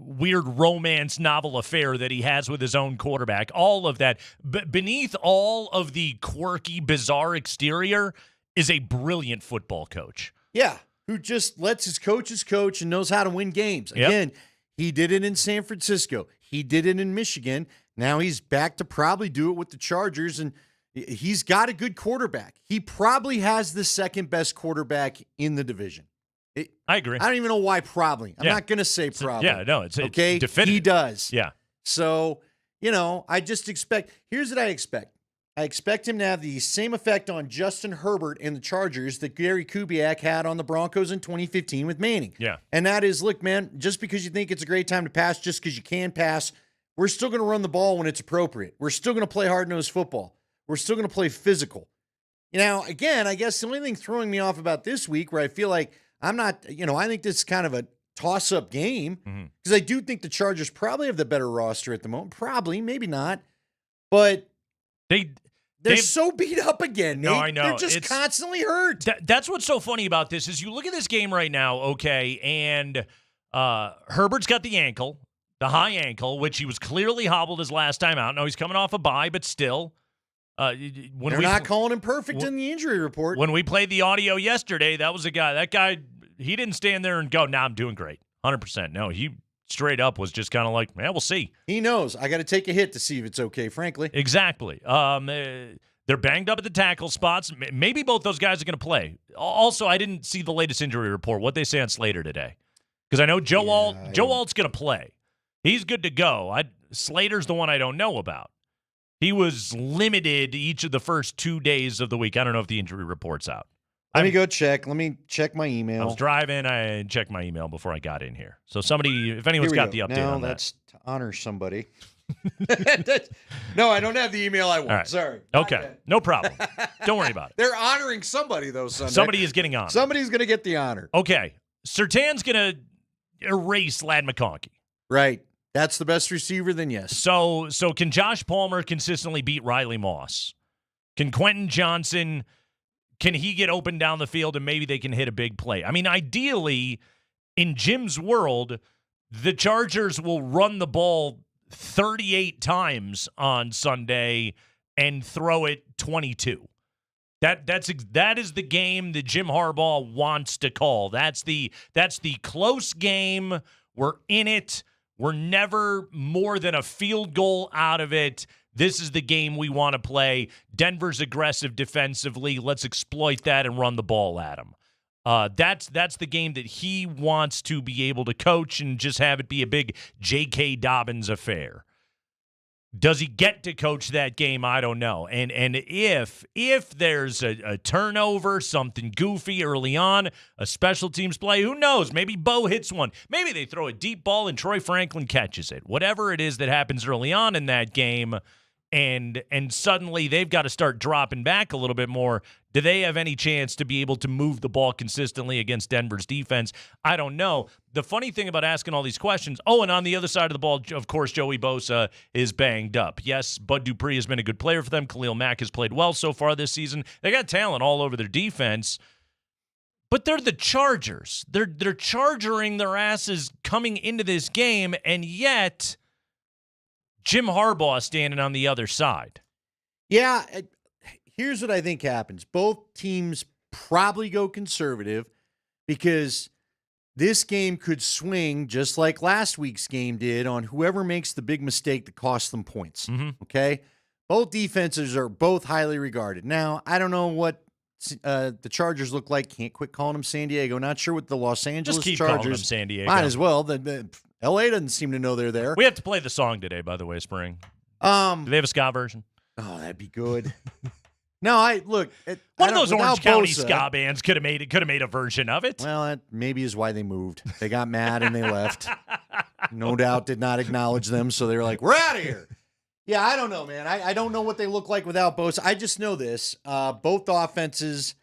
weird romance novel affair that he has with his own quarterback, all of that. Beneath all of the quirky, bizarre exterior is a brilliant football coach. Yeah, who just lets his coaches coach and knows how to win games. Again, he did it in San Francisco. He did it in Michigan. Now he's back to probably do it with the Chargers, and he's got a good quarterback. He probably has the second best quarterback in the division. I agree. I don't even know why probably. I'm not going to say probably. It's okay. definitive. He does. Yeah. So, I just expect – here's what I expect. I expect him to have the same effect on Justin Herbert and the Chargers that Gary Kubiak had on the Broncos in 2015 with Manning. Yeah. And that is, look, man, just because you think it's a great time to pass, just because you can pass, we're still going to run the ball when it's appropriate. We're still going to play hard-nosed football. We're still going to play physical. Now, again, I guess the only thing throwing me off about this week where I feel like I'm not, I think this is kind of a toss-up game because I do think the Chargers probably have the better roster at the moment. Probably, maybe not. But they're so beat up again, Nate. No, I know. They're just constantly hurt. That's what's so funny about this is you look at this game right now, okay, and Herbert's got the high ankle, which he was clearly hobbled his last time out. No, he's coming off a bye, but still. They're not calling him perfect in the injury report. When we played the audio yesterday, that was a guy. That guy, he didn't stand there and go, "Nah, I'm doing great, 100%." No, he straight up was just kind of like, "Man, we'll see." He knows I got to take a hit to see if it's okay. Frankly, exactly. They're banged up at the tackle spots. Maybe both those guys are going to play. Also, I didn't see the latest injury report. What they say on Slater today, because I know Joe Alt's going to play. He's good to go. Slater's the one I don't know about. He was limited each of the first 2 days of the week. I don't know if the injury report's out. Let me go check. Let me check my email. I was driving. I checked my email before I got in here. So somebody, if anyone's got the update on that. That's to honor somebody. No, I don't have the email I want. Right. Sorry. Okay. No problem. Don't worry about it. They're honoring somebody, though, Sunday. Somebody is getting honored. Somebody's going to get the honor. Okay. Surtain's going to erase Ladd McConkey. Right. That's the best receiver, then yes. So can Josh Palmer consistently beat Riley Moss? Can Quentin Johnson, can he get open down the field and maybe they can hit a big play? I mean, ideally, in Jim's world, the Chargers will run the ball 38 times on Sunday and throw it 22. That is the game that Jim Harbaugh wants to call. That's the close game. We're in it. We're never more than a field goal out of it. This is the game we want to play. Denver's aggressive defensively. Let's exploit that and run the ball at them. That's the game that he wants to be able to coach and just have it be a big J.K. Dobbins affair. Does he get to coach that game? I don't know. And if there's a turnover, something goofy early on, a special teams play, who knows? Maybe Bo hits one. Maybe they throw a deep ball and Troy Franklin catches it. Whatever it is that happens early on in that game, and suddenly they've got to start dropping back a little bit more. Do they have any chance to be able to move the ball consistently against Denver's defense? I don't know. The funny thing about asking all these questions, and on the other side of the ball, of course, Joey Bosa is banged up. Yes, Bud Dupree has been a good player for them. Khalil Mack has played well so far this season. They got talent all over their defense. But they're the Chargers. They're chargering their asses coming into this game, and yet Jim Harbaugh standing on the other side. Yeah, here's what I think happens. Both teams probably go conservative because this game could swing just like last week's game did on whoever makes the big mistake that costs them points. Okay? Both defenses are both highly regarded. Now, I don't know what the Chargers look like. Can't quit calling them San Diego. Not sure what the Los Angeles Just keep Chargers. calling them San Diego. Might as well. The LA doesn't seem to know they're there. We have to play the song today, by the way, Spring. Do they have a ska version? Oh, that'd be good. No, one of those Orange County ska bands could have made a version of it. Well, that maybe is why they moved. They got mad and they left. No doubt did not acknowledge them, so they were like, "We're out of here." Yeah, I don't know, man. I don't know what they look like without Bosa. I just know this. Both offenses.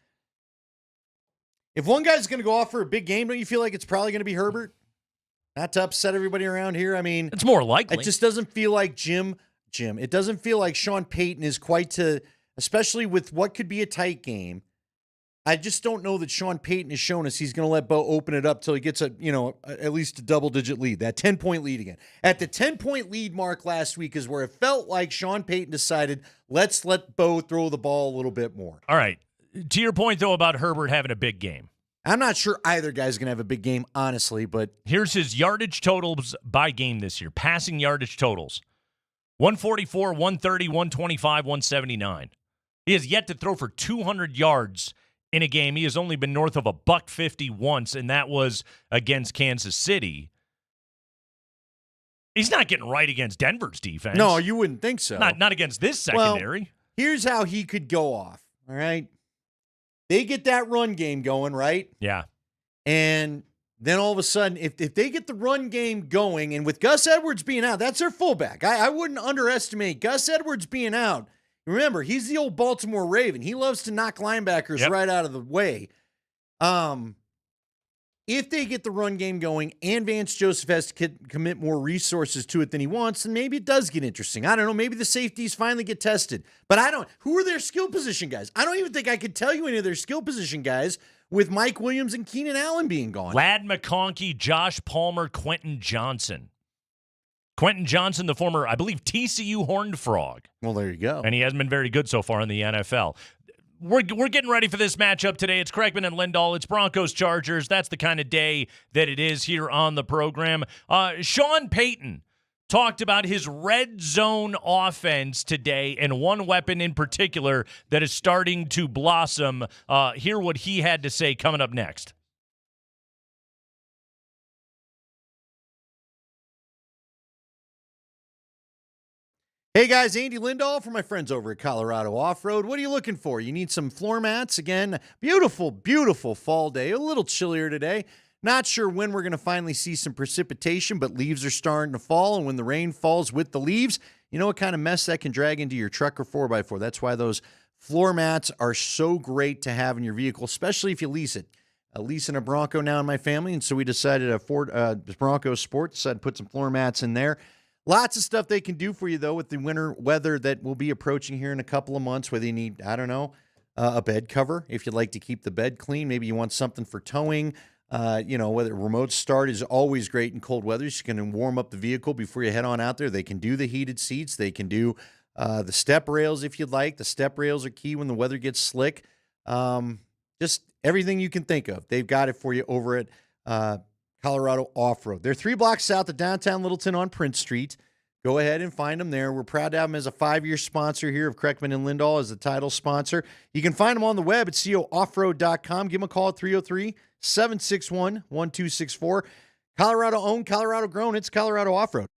If one guy's going to go off for a big game, don't you feel like it's probably going to be Herbert? Not to upset everybody around here. I mean, it's more likely. It just doesn't feel like Jim. It doesn't feel like Sean Payton is quite to, especially with what could be a tight game. I just don't know that Sean Payton has shown us he's going to let Bo open it up till he gets at least a double-digit lead, that 10-point lead again. At the 10-point lead mark last week is where it felt like Sean Payton decided, let's let Bo throw the ball a little bit more. All right. To your point, though, about Herbert having a big game. I'm not sure either guy's going to have a big game, honestly, but here's his yardage totals by game this year. Passing yardage totals. 144, 130, 125, 179. He has yet to throw for 200 yards in a game. He has only been north of $150 once, and that was against Kansas City. He's not getting right against Denver's defense. No, you wouldn't think so. Not against this secondary. Well, here's how he could go off, all right? They get that run game going, right? Yeah. And then all of a sudden, if they get the run game going, and with Gus Edwards being out, that's their fullback. I wouldn't underestimate Gus Edwards being out. Remember, he's the old Baltimore Raven. He loves to knock linebackers right out of the way. If they get the run game going and Vance Joseph has to commit more resources to it than he wants, then maybe it does get interesting. I don't know. Maybe the safeties finally get tested. But who are their skill position guys? I don't even think I could tell you any of their skill position guys with Mike Williams and Keenan Allen being gone. Ladd McConkey, Josh Palmer, Quentin Johnson. Quentin Johnson, the former, I believe, TCU Horned Frog. Well, there you go. And he hasn't been very good so far in the NFL. We're getting ready for this matchup today. It's Kreckman and Lindahl. It's Broncos-Chargers. That's the kind of day that it is here on the program. Sean Payton talked about his red zone offense today and one weapon in particular that is starting to blossom. Hear what he had to say coming up next. Hey guys, Andy Lindahl for my friends over at Colorado Off-Road. What are you looking for? You need some floor mats? Again, beautiful, beautiful fall day. A little chillier today. Not sure when we're going to finally see some precipitation, but leaves are starting to fall, and when the rain falls with the leaves, you know what kind of mess that can drag into your truck or 4x4. That's why those floor mats are so great to have in your vehicle, especially if you lease it. Leasing a Bronco now in my family, and so we decided Bronco Sport decided to put some floor mats in there. Lots of stuff they can do for you, though, with the winter weather that will be approaching here in a couple of months, whether you need, a bed cover if you'd like to keep the bed clean. Maybe you want something for towing. Whether remote start is always great in cold weather. So you can warm up the vehicle before you head on out there. They can do the heated seats. They can do the step rails if you'd like. The step rails are key when the weather gets slick. Just everything you can think of. They've got it for you over at Colorado Off-Road. They're 3 blocks south of downtown Littleton on Prince Street. Go ahead and find them there. We're proud to have them as a 5-year sponsor here of Kreckman and Lindahl as the title sponsor. You can find them on the web at cooffroad.com. Give them a call at 303-761-1264. Colorado owned, Colorado grown. It's Colorado Off-Road.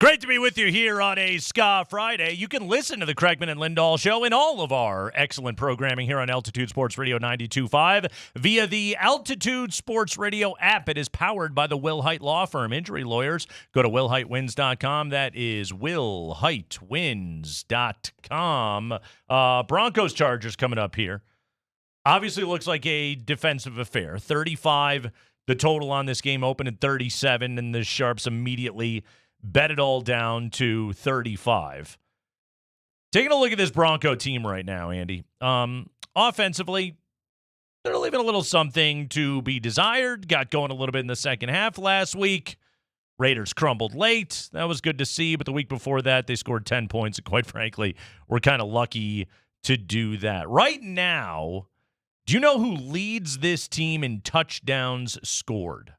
Great to be with you here on a Ska Friday. You can listen to the Kreckman and Lindahl Show and all of our excellent programming here on Altitude Sports Radio 92.5 via the Altitude Sports Radio app. It is powered by the Will Hite Law Firm. Injury lawyers, go to willhitewins.com. That is willhitewins.com. Broncos Chargers coming up here. Obviously looks like a defensive affair. 35, the total on this game opened at 37, and the Sharps immediately bet it all down to 35. Taking a look at this Bronco team right now, Andy. Offensively, they're leaving a little something to be desired. Got going a little bit in the second half last week. Raiders crumbled late. That was good to see, but the week before that, they scored 10 points, and quite frankly, we're kind of lucky to do that. Right now, do you know who leads this team in touchdowns scored?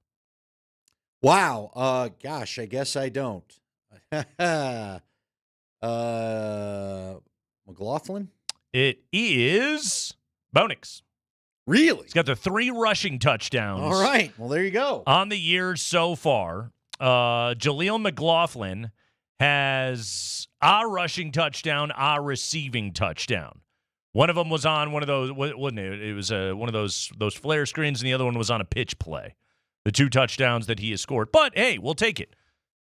Wow. Gosh, I guess I don't. McLaughlin? It is Bonix. Really? He's got the 3 rushing touchdowns. All right. Well, there you go. On the year so far, Jaleel McLaughlin has a rushing touchdown, a receiving touchdown. One of them was on one of those, wasn't it? It was one of those flare screens, and the other one was on a pitch play. The 2 touchdowns that he has scored. But, hey, we'll take it.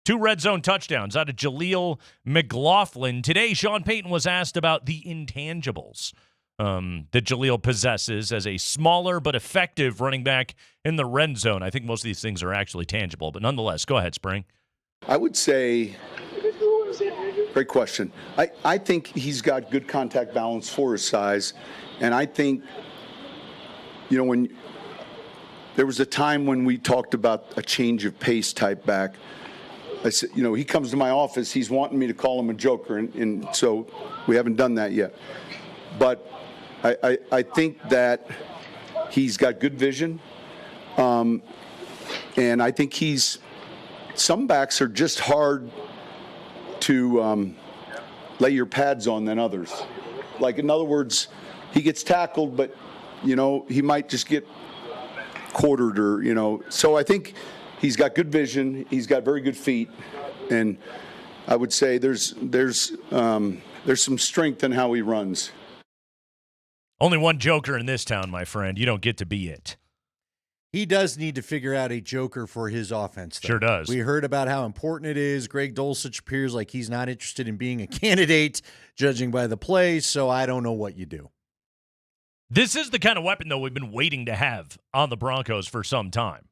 2 red zone touchdowns out of Jaleel McLaughlin. Today, Sean Payton was asked about the intangibles that Jaleel possesses as a smaller but effective running back in the red zone. I think most of these things are actually tangible. But nonetheless, go ahead, Spring. I would say, great question. I think he's got good contact balance for his size. And I think, when there was a time when we talked about a change of pace type back. I said, he comes to my office, he's wanting me to call him a joker, and so we haven't done that yet. But I think that he's got good vision, and I think some backs are just hard to lay your pads on than others. Like, in other words, he gets tackled, but, he might just get quartered or, so I think he's got good vision. He's got very good feet. And I would say there's some strength in how he runs. Only one joker in this town, my friend. You don't get to be it. He does need to figure out a joker for his offense, though. Sure does. We heard about how important it is. Greg Dulcich appears like he's not interested in being a candidate, judging by the play, so I don't know what you do. This is the kind of weapon, though, we've been waiting to have on the Broncos for some time.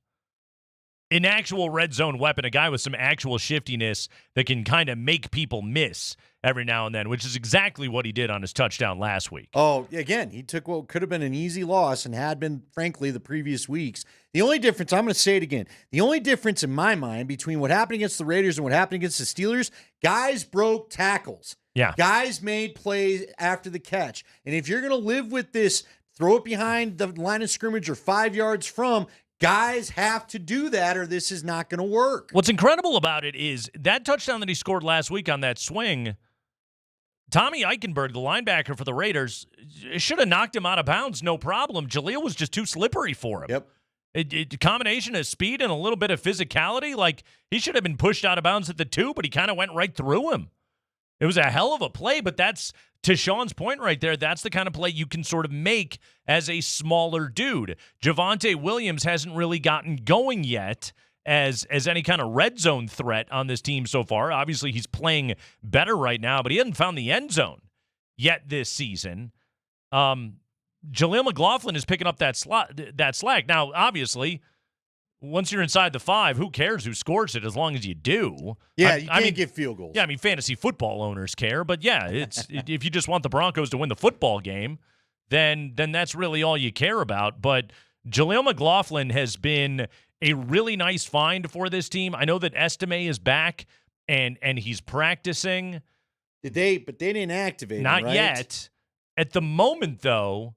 An actual red zone weapon, a guy with some actual shiftiness that can kind of make people miss every now and then, which is exactly what he did on his touchdown last week. Oh, again, he took what could have been an easy loss and had been, frankly, the previous weeks. The only difference, I'm going to say it again, the only difference in my mind between what happened against the Raiders and what happened against the Steelers, guys broke tackles. Yeah. Guys made plays after the catch. And if you're going to live with this, throw it behind the line of scrimmage or 5 yards from, guys have to do that or this is not going to work. What's incredible about it is that touchdown that he scored last week on that swing, Tommy Eichenberg, the linebacker for the Raiders, should have knocked him out of bounds, no problem. Jaleel was just too slippery for him. Yep. Combination of speed and a little bit of physicality, like he should have been pushed out of bounds at the 2, but he kind of went right through him. It was a hell of a play, but that's, to Sean's point right there, that's the kind of play you can sort of make as a smaller dude. Javonte Williams hasn't really gotten going yet as any kind of red zone threat on this team so far. Obviously, he's playing better right now, but he hasn't found the end zone yet this season. Jaleel McLaughlin is picking up that slack. Now, obviously, once you're inside the 5, who cares who scores it as long as you do? Yeah, you can't get field goals. Yeah, I mean, fantasy football owners care, but yeah, if you just want the Broncos to win the football game, then that's really all you care about. But Jaleel McLaughlin has been a really nice find for this team. I know that Estime is back and he's practicing. But they didn't activate him, Not right? yet. At the moment, though,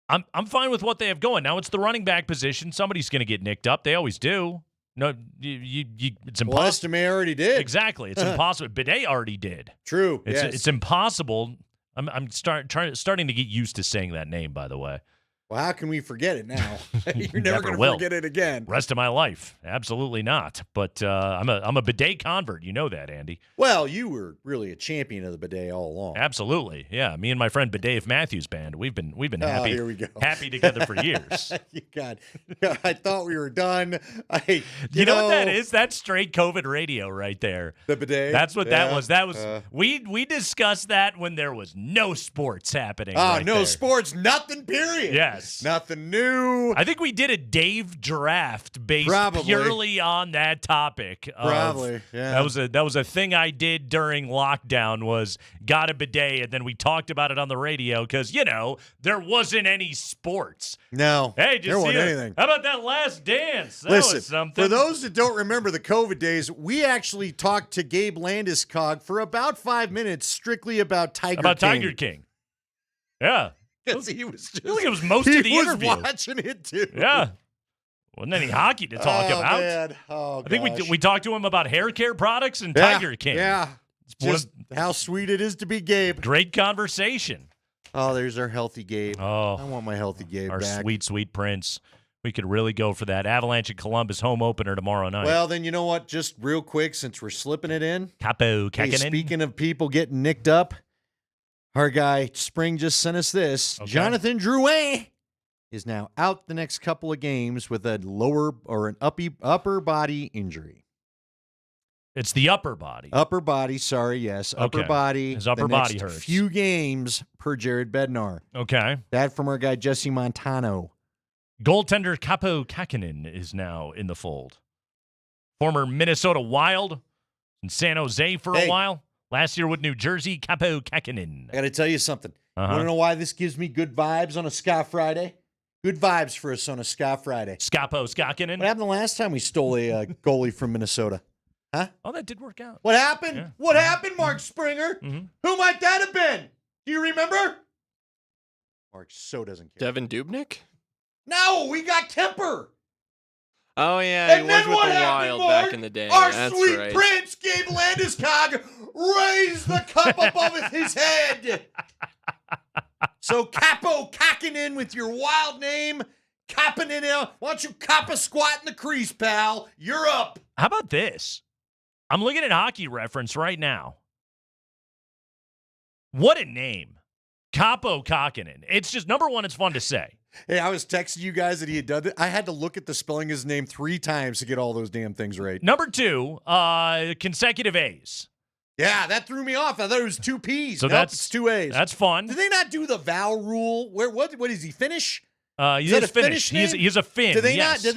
I'm fine with what they have going. Now it's the running back position. Somebody's going to get nicked up. They always do. No, it's impossible. Well, Estime already did. Exactly. It's impossible. Bidet already did. True. It's impossible. I'm starting to get used to saying that name, by the way. Well, how can we forget it now? You're Never never going to will. forget it again. Rest of my life, absolutely not. But I'm a bidet convert. You know that, Andy. Well, you were really a champion of the bidet all along. Absolutely, yeah. Me and my friend Bidet Matthews Band, we've been happy. Here we go. Happy together for years. God, I thought we were done. You know what that is? That's straight COVID radio right there. The bidet. That's what that was. That was we discussed that when there was no sports happening. Right no there. sports, nothing. Period. Yes. Nothing new. I think we did a Dave draft based purely on that topic. Probably, yeah. That was a thing I did during lockdown was got a bidet, and then we talked about it on the radio because, there wasn't any sports. No. Hey, did you there see wasn't it? anything. How about that Last Dance? That Listen, was something. for those that don't remember the COVID days, we actually talked to Gabe Landeskog for about 5 minutes strictly about Tiger King. Tiger King. Yeah. Because he was just, I think it was most of the interview. He was watching it, too. Yeah. Wasn't any hockey to talk about. Man. Oh, I think we talked to him about hair care products and Tiger King. Yeah. Just how sweet it is to be Gabe. Great conversation. Oh, there's our healthy Gabe. Oh, I want my healthy Gabe our back. sweet, sweet Prince. We could really go for that. Avalanche and Columbus home opener tomorrow night. Well, then you know what? Just real quick, since we're slipping it in. Capo Hey, Kakinen. speaking of people getting nicked up, our guy Spring just sent us this. Okay. Jonathan Drouin is now out the next couple of games with a lower or an upper body injury. It's the upper body. Upper body, sorry, yes. Upper Okay. body. His upper the body next hurts. Few games per Jared Bednar. Okay. That from our guy Jesse Montano. Goaltender Capo Kakinen is now in the fold. Former Minnesota Wild in San Jose for a while. Last year with New Jersey, Capo Kakinen. I got to tell you something. Uh-huh. Want to know why this gives me good vibes on a Ska Friday? Good vibes for us on a Ska Friday. Scapo Skakinen. What happened the last time we stole a goalie from Minnesota? Huh? Oh, that did work out. What happened? Yeah. What happened, Mark Springer? Mhm. Who might that have been? Do you remember? Mark so doesn't care. Devin Dubnyk? No, we got Kemper. Oh, yeah, And he then was with what the happened, Wild Mark? back in the day. Our That's sweet right. prince, Gabe Landeskog, raised the cup above his head. So Capo Kakinen with your wild name, copping it out. Why don't you cop a squat in the crease, pal? You're up. How about this? I'm looking at Hockey Reference right now. What a name. Capo Kakinen. It's just, number one, it's fun to say. Hey, I was texting you guys that he had done it. I had to look at the spelling of his name 3 times to get all those damn things right. Number two, consecutive A's. Yeah, that threw me off. I thought it was 2 P's. So Nope, that's it's 2 A's. That's fun. Did they not do the vowel rule? What is he, Finnish? He Is that is a Finnish. Finnish name? He's a Finn. Do they yes. not?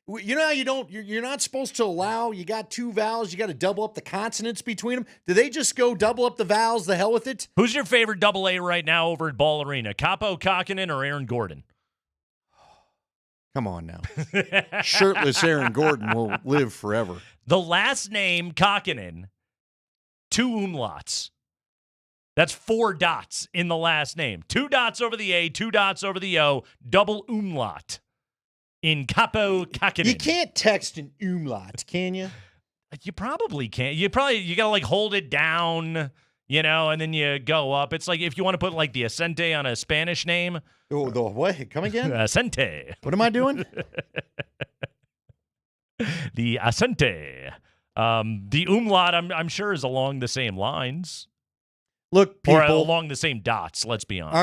You know how you're not supposed to allow, you got 2 vowels, you got to double up the consonants between them. Do they just go double up the vowels, the hell with it? Who's your favorite double A right now over at Ball Arena? Capo Kakinen or Aaron Gordon? Come on now. Shirtless Aaron Gordon will live forever. The last name Kakinen, 2 umlauts. That's 4 dots in the last name. 2 dots over the A, 2 dots over the O, double umlaut in Capo Kakinen. You can't text an umlaut, can you? You probably can't. You gotta like hold it down, and then you go up. It's like if you want to put like the acente on a Spanish name. Oh, the what? Come again? Acente. What am I doing? The acente. The umlaut, I'm sure, is along the same lines. Look, people. Or along the same dots, let's be honest.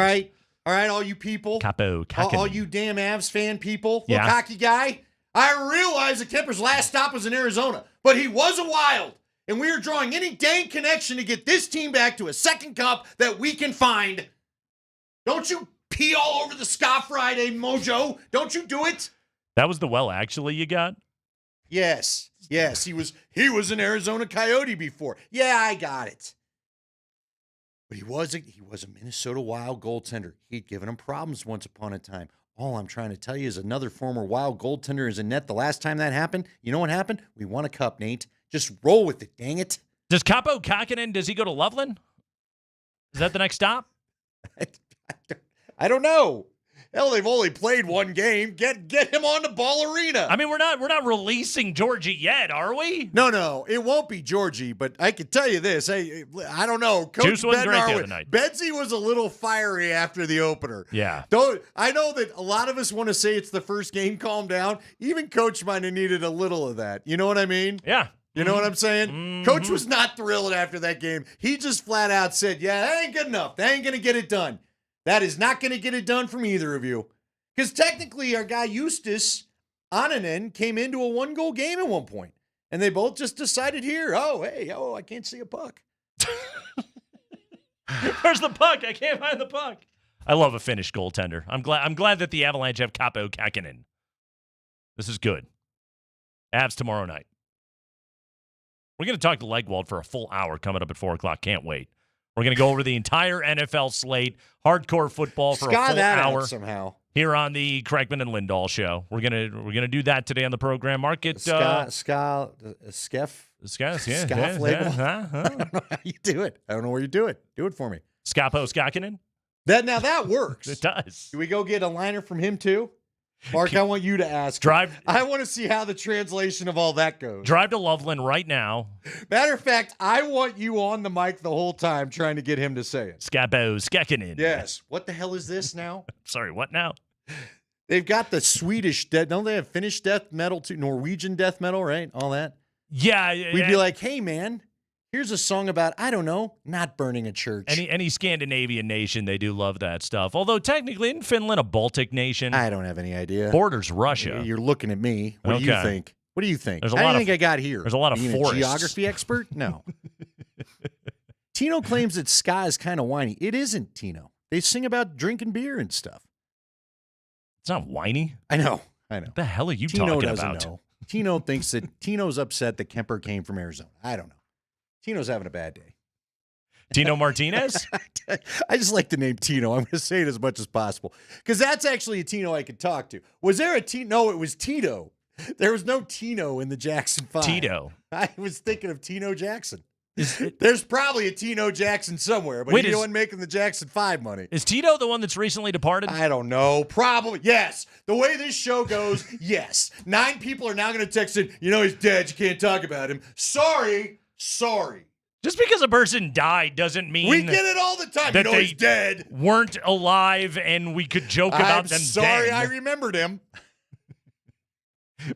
All right, all you people. Capo Kakinen. All you damn Avs fan people. Look, Yeah. hockey guy, I realize that Kemper's last stop was in Arizona, but he was a Wild. And we are drawing any dang connection to get this team back to a second cup that we can find. Don't you pee all over the Ska Friday mojo. Don't you do it. That was the well actually you got? Yes. He was an Arizona Coyote before. Yeah, I got it. But he was a Minnesota Wild goaltender. He'd given him problems once upon a time. All I'm trying to tell you is another former Wild goaltender is in net. The last time that happened, you know what happened? We won a cup, Nate. Just roll with it, dang it. Does Capo Kakinen, does he go to Loveland? Is that the next stop? I don't know. Hell, they've only played one game. Get him on the Ball Arena. I mean, we're not releasing Georgie yet, are we? No, it won't be Georgie, but I can tell you this. I don't know. Coach Juice wasn't great the other night. Bedsy was a little fiery after the opener. Yeah. I know that a lot of us want to say it's the first game, calm down. Even Coach might have needed a little of that. You know what I mean? Yeah. You know what I'm saying? Coach was not thrilled after that game. He just flat out said, yeah, that ain't good enough. That ain't going to get it done. That is not going to get it done from either of you. Because technically, our guy Eustace Ananen came into a 1-goal game at one point, and they both just decided here, I can't see a puck. Where's the puck? I can't find the puck. I love a Finnish goaltender. I'm glad that the Avalanche have Kaapo Kähkönen. This is good. Avs tomorrow night. We're going to talk to Legwald for a full hour coming up at 4 o'clock. Can't wait. We're going to go over the entire NFL slate, hardcore football for a full hour somehow here on the Kreckman and Lindahl show. We're gonna do that today on the program. Mark it. Skeff Legwald. I don't know how you do it. I don't know where you do it. Do it for me. Kaapo Kähkönen. That works. It does. Do we go get a liner from him too? Mark, I want you to ask. I want to see how the translation of all that goes. Drive to Loveland right now. Matter of fact, I want you on the mic the whole time trying to get him to say it. Kaapo Kähkönen. Yes. What the hell is this now? Sorry, what now? They've got the Swedish don't they have Finnish death metal too? Norwegian death metal, right? All that. Yeah. We'd be like, hey, man, here's a song about, I don't know, not burning a church. Any Scandinavian nation, they do love that stuff. Although technically, isn't Finland a Baltic nation? I don't have any idea. Borders Russia. You're looking at me. What do you think? What do you think? There's I got here? There's a lot of forests. A geography expert? No. Tino claims that ska is kind of whiny. It isn't, Tino. They sing about drinking beer and stuff. It's not whiny. I know. What the hell are you Tino talking doesn't about? know. Tino thinks that Tino's upset that Kemper came from Arizona. I don't know. Tino's having a bad day. Tino Martinez? I just like the name Tino. I'm going to say it as much as possible because that's actually a Tino I could talk to. Was there a Tino? No, it was Tito. There was no Tino in the Jackson 5. Tito. I was thinking of Tino Jackson. There's probably a Tino Jackson somewhere, but he's the one making the Jackson 5 money. Is Tito the one that's recently departed? I don't know. Probably. Yes. The way this show goes, yes. 9 people are now going to text in, he's dead. You can't talk about him. Sorry. Just because a person died doesn't mean we get it all the time. That he's dead. Weren't alive, and we could joke about them. Sorry, dead. I remembered him.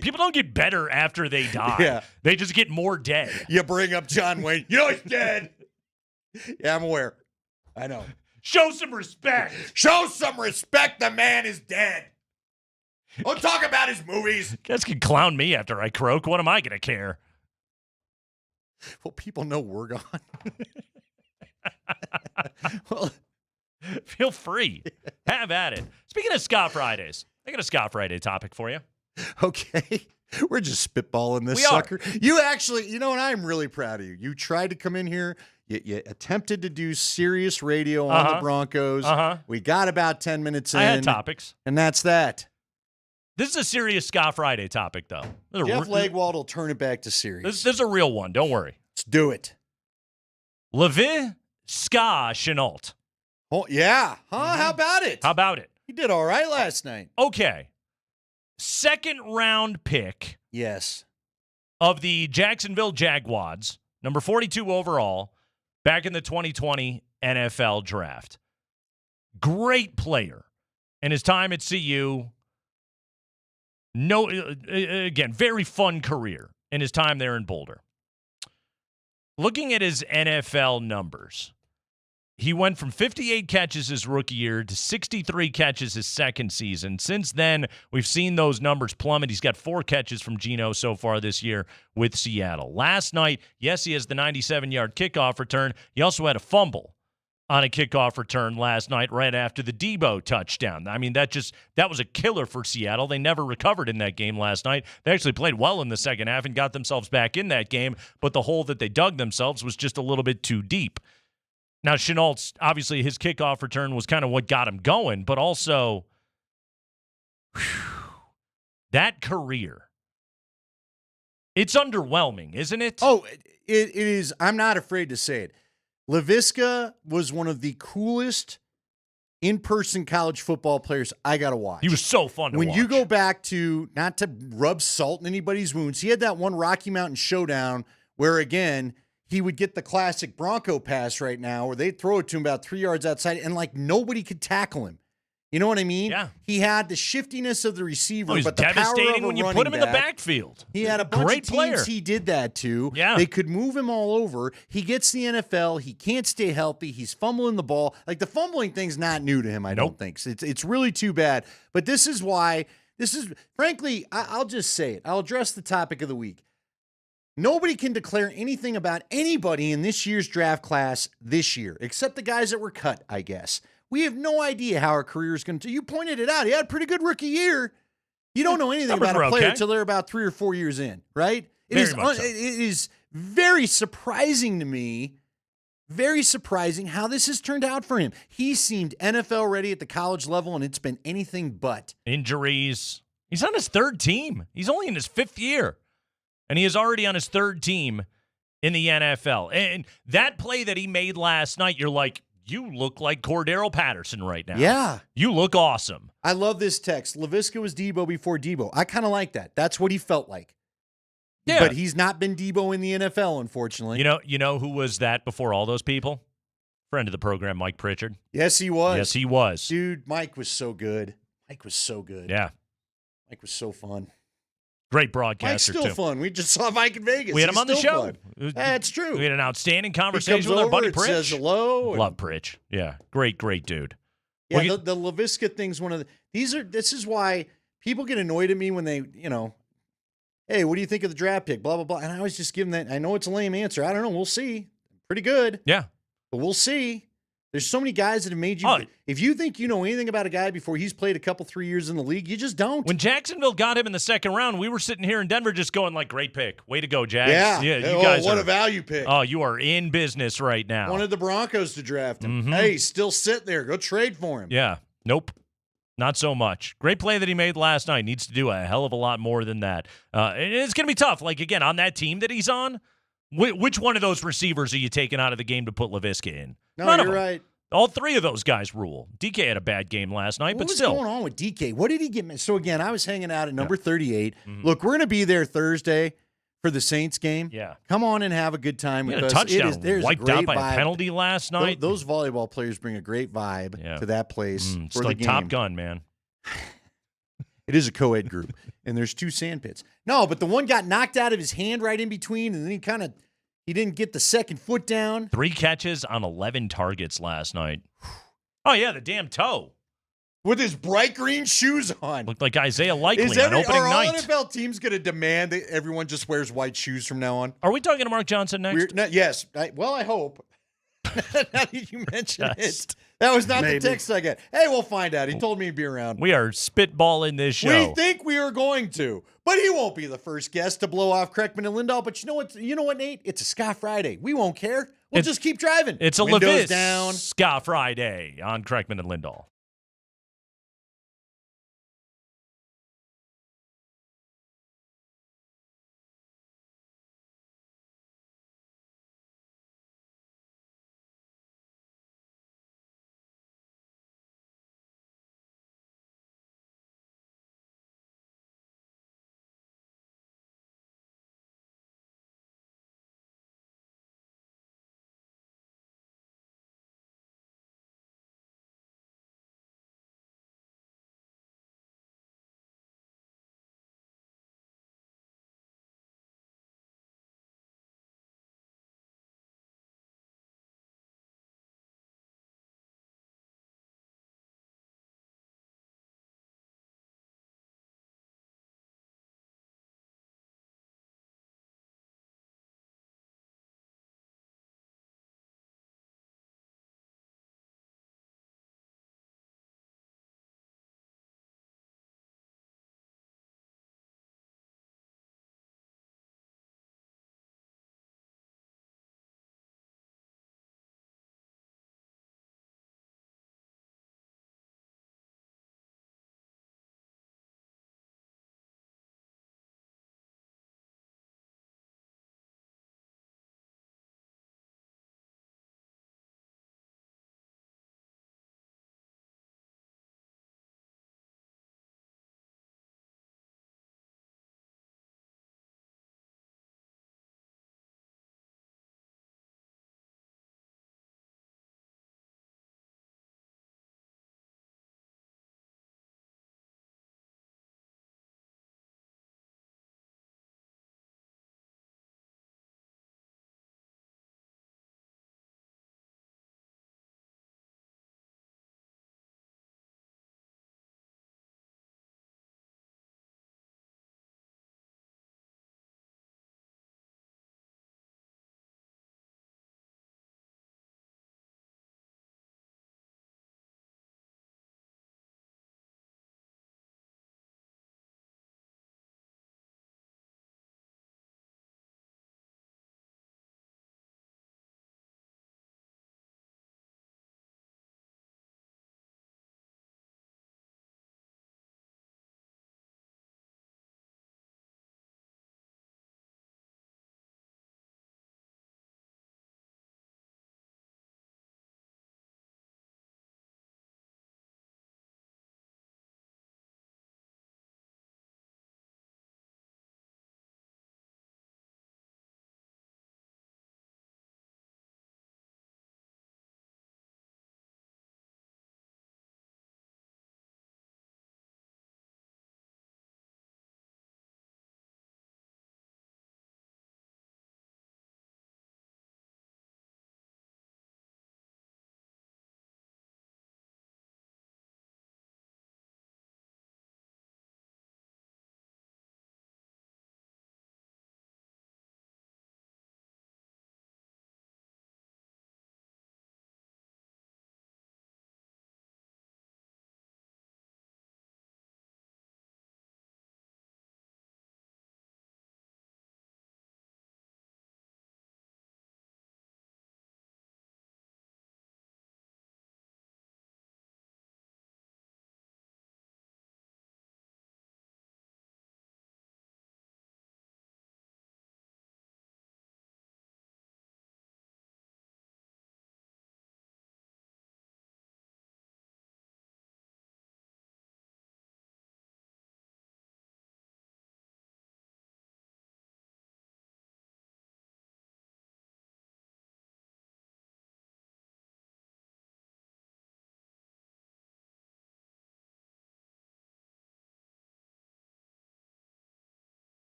People don't get better after they die. Yeah. They just get more dead. You bring up John Wayne. He's dead. Yeah, I'm aware. I know. Show some respect. Show some respect. The man is dead. Don't talk about his movies. You guys can clown me after I croak. What am I going to care? Well, people know we're gone. Well, feel free. Have at it. Speaking of Ska Fridays, I got a Ska Friday topic for you. Okay. We're just spitballing this sucker. You actually, and I'm really proud of you. You tried to come in here. You attempted to do serious radio on the Broncos. We got about 10 minutes in. I had topics. And that's that. This is a serious Ska Friday topic, though. Jeff Legwald will turn it back to serious. This is a real one. Don't worry. Let's do it. Levi Ska Shenault. Oh, yeah. Huh? How about it? How about it? He did all right last night. Okay. Second round pick. Yes. Of the Jacksonville Jaguars, number 42 overall, back in the 2020 NFL draft. Great player. And his time at CU, again, very fun career in his time there in Boulder. Looking at his NFL numbers, he went from 58 catches his rookie year to 63 catches his second season. Since then, we've seen those numbers plummet. He's got 4 catches from Geno so far this year with Seattle. Last night, yes, he has the 97-yard kickoff return. He also had a fumble on a kickoff return last night right after the Debo touchdown. I mean, that was a killer for Seattle. They never recovered in that game last night. They actually played well in the second half and got themselves back in that game, but the hole that they dug themselves was just a little bit too deep. Now, Shenault's, obviously, his kickoff return was kind of what got him going, but also that career, it's underwhelming, isn't it? Oh, it is. I'm not afraid to say it. Laviska was one of the coolest in-person college football players I got to watch. He was so fun to when watch. you go back to, not to rub salt in anybody's wounds, he had that one Rocky Mountain Showdown where, again, he would get the classic Bronco pass right now where they'd throw it to him about 3 yards outside and like nobody could tackle him. You know what I mean? Yeah. He had the shiftiness of the receiver, he's but the power of devastating a when you running put him in the back. backfield. He had a bunch Great of teams player. he did that to. Yeah. They could move him all over. He gets the NFL. He can't stay healthy. He's fumbling the ball. Like, the fumbling thing's not new to him, I don't think. So it's really too bad. But this is why, frankly, I'll just say it. I'll address the topic of the week. Nobody can declare anything about anybody in this year's draft class this year, except the guys that were cut, I guess. We have no idea how our career is going to. You pointed it out. He had a pretty good rookie year. You don't know anything Numbers about a were player okay. until they're about 3 or 4 years in, right? Very much so. It is very surprising to me, very surprising how this has turned out for him. He seemed NFL ready at the college level, and it's been anything but. Injuries. He's on his third team. He's only in his 5th year, and he is already on his 3rd team in the NFL. And that play that he made last night, you're like, you look like Cordero Patterson right now. Yeah. You look awesome. I love this text. LaVisca was Debo before Debo. I kind of like that. That's what he felt like. Yeah. But he's not been Debo in the NFL, unfortunately. You know who was that before all those people? Friend of the program, Mike Pritchard. Yes, he was. Yes, he was. Dude, Mike was so good. Mike was so good. Yeah. Mike was so fun. Great Mike's broadcaster, still too. fun. We just saw Mike in Vegas. We had him He's on the still show. fun. That's true. We had an outstanding He conversation comes with our over buddy and Pritch. says hello. and- Love Pritch. Yeah. Great dude. Yeah, Well, the LaVisca thing's one of the. This is why people get annoyed at me when they, hey, what do you think of the draft pick? Blah, blah, blah. And I always just give them that. I know it's a lame answer. I don't know. We'll see. Pretty good. Yeah. But we'll see. There's so many guys that have made you. Oh. If you think you know anything about a guy before he's played a couple, 3 years in the league, you just don't. When Jacksonville got him in the 2nd round, we were sitting here in Denver just going like, great pick. Way to go, Jags. Yeah. You guys what are, a value pick. Oh, you are in business right now. Wanted the Broncos to draft him. Mhm. Hey, he's still sit there. Go trade for him. Yeah. Nope. Not so much. Great play that he made last night. Needs to do a hell of a lot more than that. And it's going to be tough. Like, again, on that team that he's on, which one of those receivers are you taking out of the game to put LaVisca in? No, None of you're them. right. All 3 of those guys rule. DK had a bad game last night, What but was still. going on with DK? What did he get? So, again, I was hanging out at number 38. Mhm. Look, we're going to be there Thursday for the Saints game. Yeah. Come on and have a good time He with had a us. touchdown There's wiped a great out by vibe. a penalty last night. Those volleyball players bring a great vibe to that place It's for like the game. Top Gun, man. It is a co-ed group, and there's 2 sand pits. No, but the one got knocked out of his hand right in between, and then he didn't get the second foot down. 3 catches on 11 targets last night. Oh, yeah, the damn toe. With his bright green shoes on. Looked like Isaiah Likely Is on opening are all night. NFL teams going to demand that everyone just wears white shoes from now on? Are we talking to Mark Johnson next? Yes. I hope. Now that you mention Yes. it. That was not Maybe. the text I got. Hey, we'll find out. He told me he'd be around. We are spitballing this show. We think we are going to, but he won't be the first guest to blow off Kreckman and Lindahl. But you know what? You know what, Nate? It's a Scott Friday. We won't care. We'll just keep driving. It's a Windows LaVis down. Scott Friday on Kreckman and Lindahl.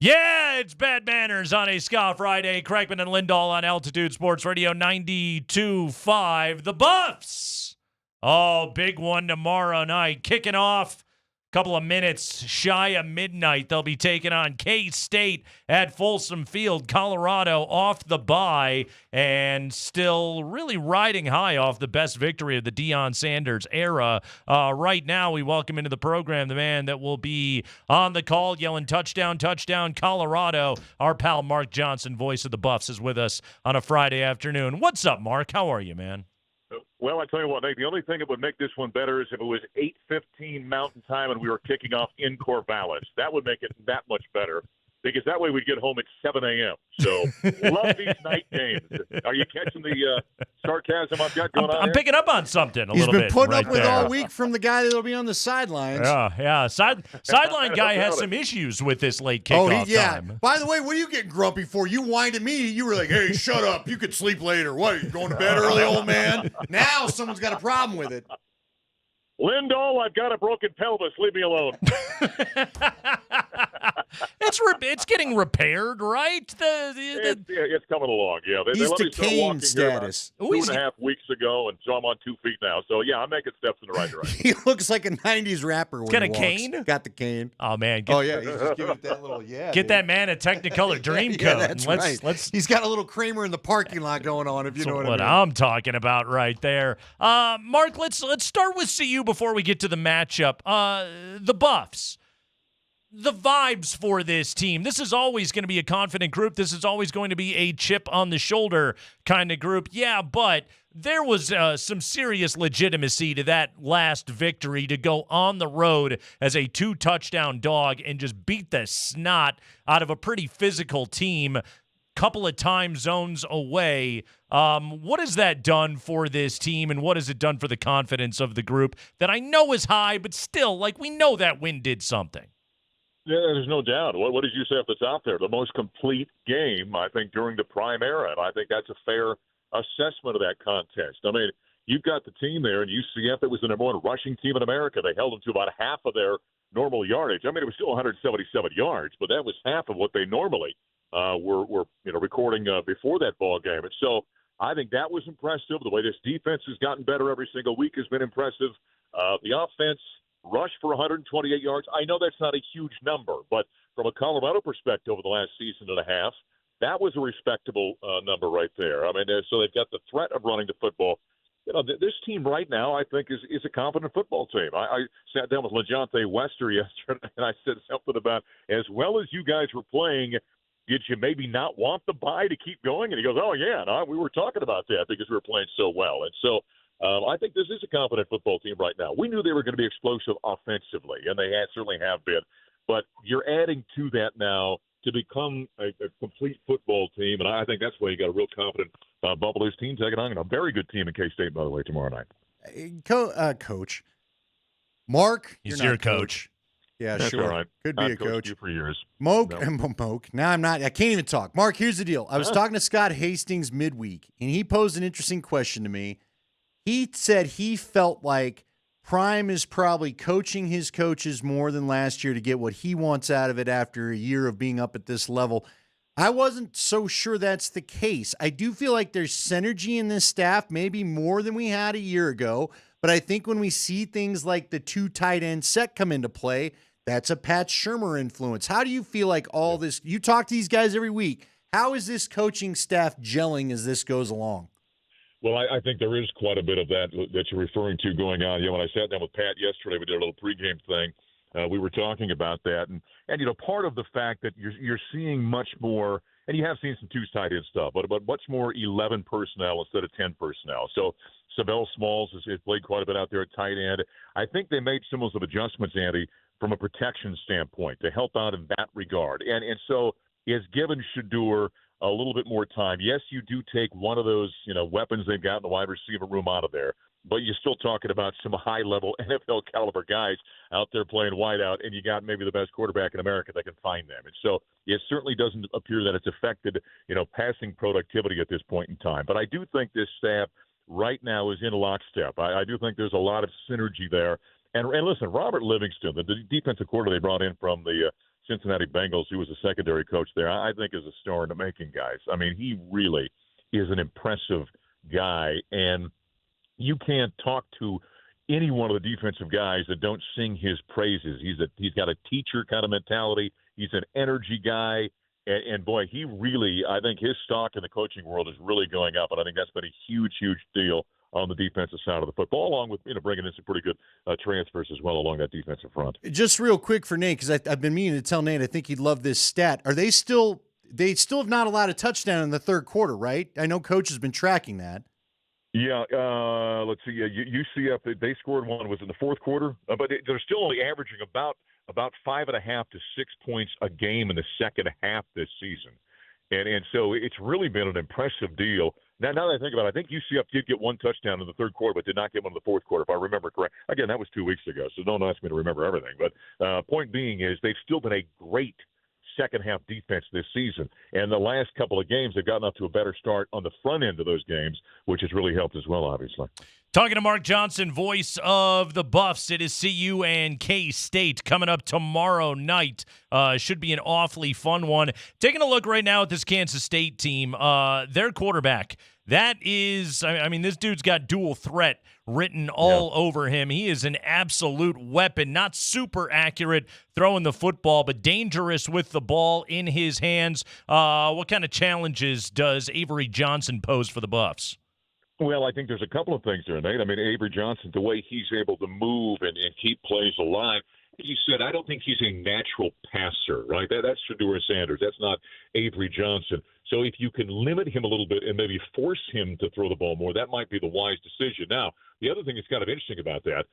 Yeah, it's Bad Manners on a Ska Friday. Kreckman and Lindahl on Altitude Sports Radio 92.5. The Buffs. Oh, big one tomorrow night. Kicking off a couple of minutes shy of midnight. They'll be taking on K-State at Folsom Field. Colorado off the bye and still really riding high off the best victory of the Deion Sanders era. Right now, we welcome into the program the man that will be on the call yelling touchdown, touchdown, Colorado. Our pal Mark Johnson, voice of the Buffs, is with us on a Friday afternoon. What's up, Mark? How are you, man? Well, I tell you what, Nate, the only thing that would make this one better is if it was 8:15 Mountain Time and we were kicking off in Corvallis. That would make it that much better because that way we'd get home at 7 a.m. So love these night games. Are you catching the sarcasm I've got going on I'm here? picking up on something a He's little been bit. putting right up with there. all week from the guy that'll be on the sidelines. Yeah. Sideline guy has some issues with this late kickoff time. By the way, what are you getting grumpy for? You whined at me. You were like, hey, shut up. You could sleep later. What, are you going to bed early, old man? Now someone's got a problem with it. Lindahl, I've got a broken pelvis. Leave me alone. It's getting repaired, right? It's coming along. Yeah, they He's let me start decaying walking status. here about 2.5 weeks ago, and so I'm on 2 feet now. So yeah, I'm making steps in the right direction. He looks like a 90s rapper when Got he a walks. cane? Got the cane. Oh, man. Oh, yeah. He's just giving it that little, Get dude. that man a Technicolor Dreamcoat. Yeah, that's right. Let's He's got a little Kramer in the parking lot going on, if you know what I mean. I'm talking about right there. Mark, let's start with CU before we get to the matchup. The Buffs. The vibes for this team. This is always going to be a confident group. This is always going to be a chip on the shoulder kind of group. Yeah, but there was some serious legitimacy to that last victory to go on the road as a 2-touchdown dog and just beat the snot out of a pretty physical team. Couple of time zones away. What has that done for this team, and what has it done for the confidence of the group that I know is high, but still, like, we know that win did something? Yeah, there's no doubt. What did you say off the top there? The most complete game, I think, during the prime era, and I think that's a fair assessment of that contest. I mean, you've got the team there, and UCF, it was the number one rushing team in America. They held them to about half of their normal yardage. I mean, it was still 177 yards, but that was half of what they normally were recording before that ball game. And so I think that was impressive. The way this defense has gotten better every single week has been impressive. The offense rushed for 128 yards. I know that's not a huge number, but from a Colorado perspective over the last season and a half, that was a respectable number right there. I mean, so they've got the threat of running the football. You know, this team right now, I think, is a competent football team. I sat down with LeJohntay Wester yesterday, and I said something about, as well as you guys were playing, did you maybe not want the bye to keep going? And he goes, oh, yeah, no, we were talking about that because we were playing so well. And so I think this is a competent football team right now. We knew they were going to be explosive offensively, and they certainly have been. But you're adding to that now to become a complete football team, and I think that's why you got a real confident Buffaloes team taking on a very good team in K-State, by the way, tomorrow night. Coach. Mark, He's you're your not coach. Yeah, That's sure. all right. Could be I've a coached coach. you for years. Moke. No. Now I'm not. I can't even talk. Mark, here's the deal. I was talking to Scott Hastings midweek, and he posed an interesting question to me. He said he felt like Prime is probably coaching his coaches more than last year to get what he wants out of it after a year of being up at this level. I wasn't so sure that's the case. I do feel like there's synergy in this staff, maybe more than we had a year ago. But I think when we see things like the 2 tight end set come into play, that's a Pat Shurmur influence. How do you feel like all this? You talk to these guys every week. How is this coaching staff gelling as this goes along? Well, I think there is quite a bit of that you're referring to going on. You know, when I sat down with Pat yesterday, we did a little pregame thing. We were talking about that, and you know, part of the fact that you're seeing much more, and you have seen some 2 tight end stuff, but much more 11 personnel instead of 10 personnel. So Savell Smalls has played quite a bit out there at tight end. I think they made some of those adjustments, Andy, from a protection standpoint to help out in that regard, and so it's given Shedeur a little bit more time. Yes, you do take one of those, weapons they've got in the wide receiver room out of there, but you're still talking about some high-level NFL caliber guys out there playing wideout, and you got maybe the best quarterback in America that can find them. And so it certainly doesn't appear that it's affected, passing productivity at this point in time. But I do think this staff right now is in lockstep. I do think there's a lot of synergy there. And listen, Robert Livingston, the defensive coordinator they brought in from the Cincinnati Bengals, who was a secondary coach there, I think is a star in the making, guys. I mean, he really is an impressive guy, and you can't talk to any one of the defensive guys that don't sing his praises. He's got a teacher kind of mentality. He's an energy guy. And boy, he really, I think his stock in the coaching world is really going up, and I think that's been a huge, huge deal on the defensive side of the football, along with bringing in some pretty good transfers as well along that defensive front. Just real quick for Nate, because I've been meaning to tell Nate, I think he'd love this stat. They still have not allowed a touchdown in the third quarter, right? I know Coach has been tracking that. Yeah, let's see. UCF, they scored one, was in the fourth quarter, but they're still only averaging about 5.5 to 6 points a game in the second half this season. And so it's really been an impressive deal. Now that I think about it, I think UCF did get one touchdown in the third quarter, but did not get one in the fourth quarter, if I remember correct. Again, that was 2 weeks ago, so don't ask me to remember everything. But point being is they've still been a great second-half defense this season. And the last couple of games, they've gotten up to a better start on the front end of those games, which has really helped as well, obviously. Talking to Mark Johnson, voice of the Buffs. It is CU and K-State coming up tomorrow night. Should be an awfully fun one. Taking a look right now at this Kansas State team, their quarterback. That is, I mean, this dude's got dual threat written all over him. He is an absolute weapon, not super accurate throwing the football, but dangerous with the ball in his hands. What kind of challenges does Avery Johnson pose for the Buffs? Well, I think there's a couple of things there, Nate. I mean, Avery Johnson, the way he's able to move and keep plays alive. You said, I don't think he's a natural passer, right? That's Shedeur Sanders. That's not Avery Johnson. So if you can limit him a little bit and maybe force him to throw the ball more, that might be the wise decision. Now, the other thing that's kind of interesting about that,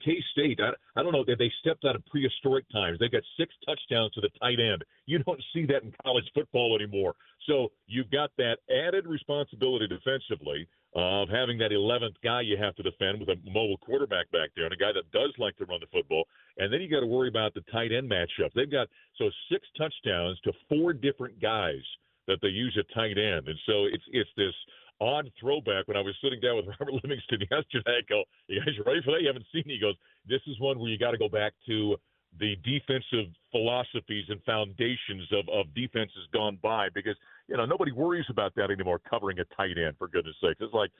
K-State, I don't know, they stepped out of prehistoric times. They got 6 touchdowns to the tight end. You don't see that in college football anymore. So you've got that added responsibility defensively of having that 11th guy you have to defend with a mobile quarterback back there and a guy that does like to run the football. And then you got to worry about the tight end matchup. They've got 6 touchdowns to 4 different guys that they use at tight end. And so it's this odd throwback. When I was sitting down with Robert Livingston yesterday, I go, you guys ready for that? You haven't seen it. He goes, this is one where you got to go back to the defensive philosophies and foundations of defenses gone by, because nobody worries about that anymore, covering a tight end, for goodness sakes. It's like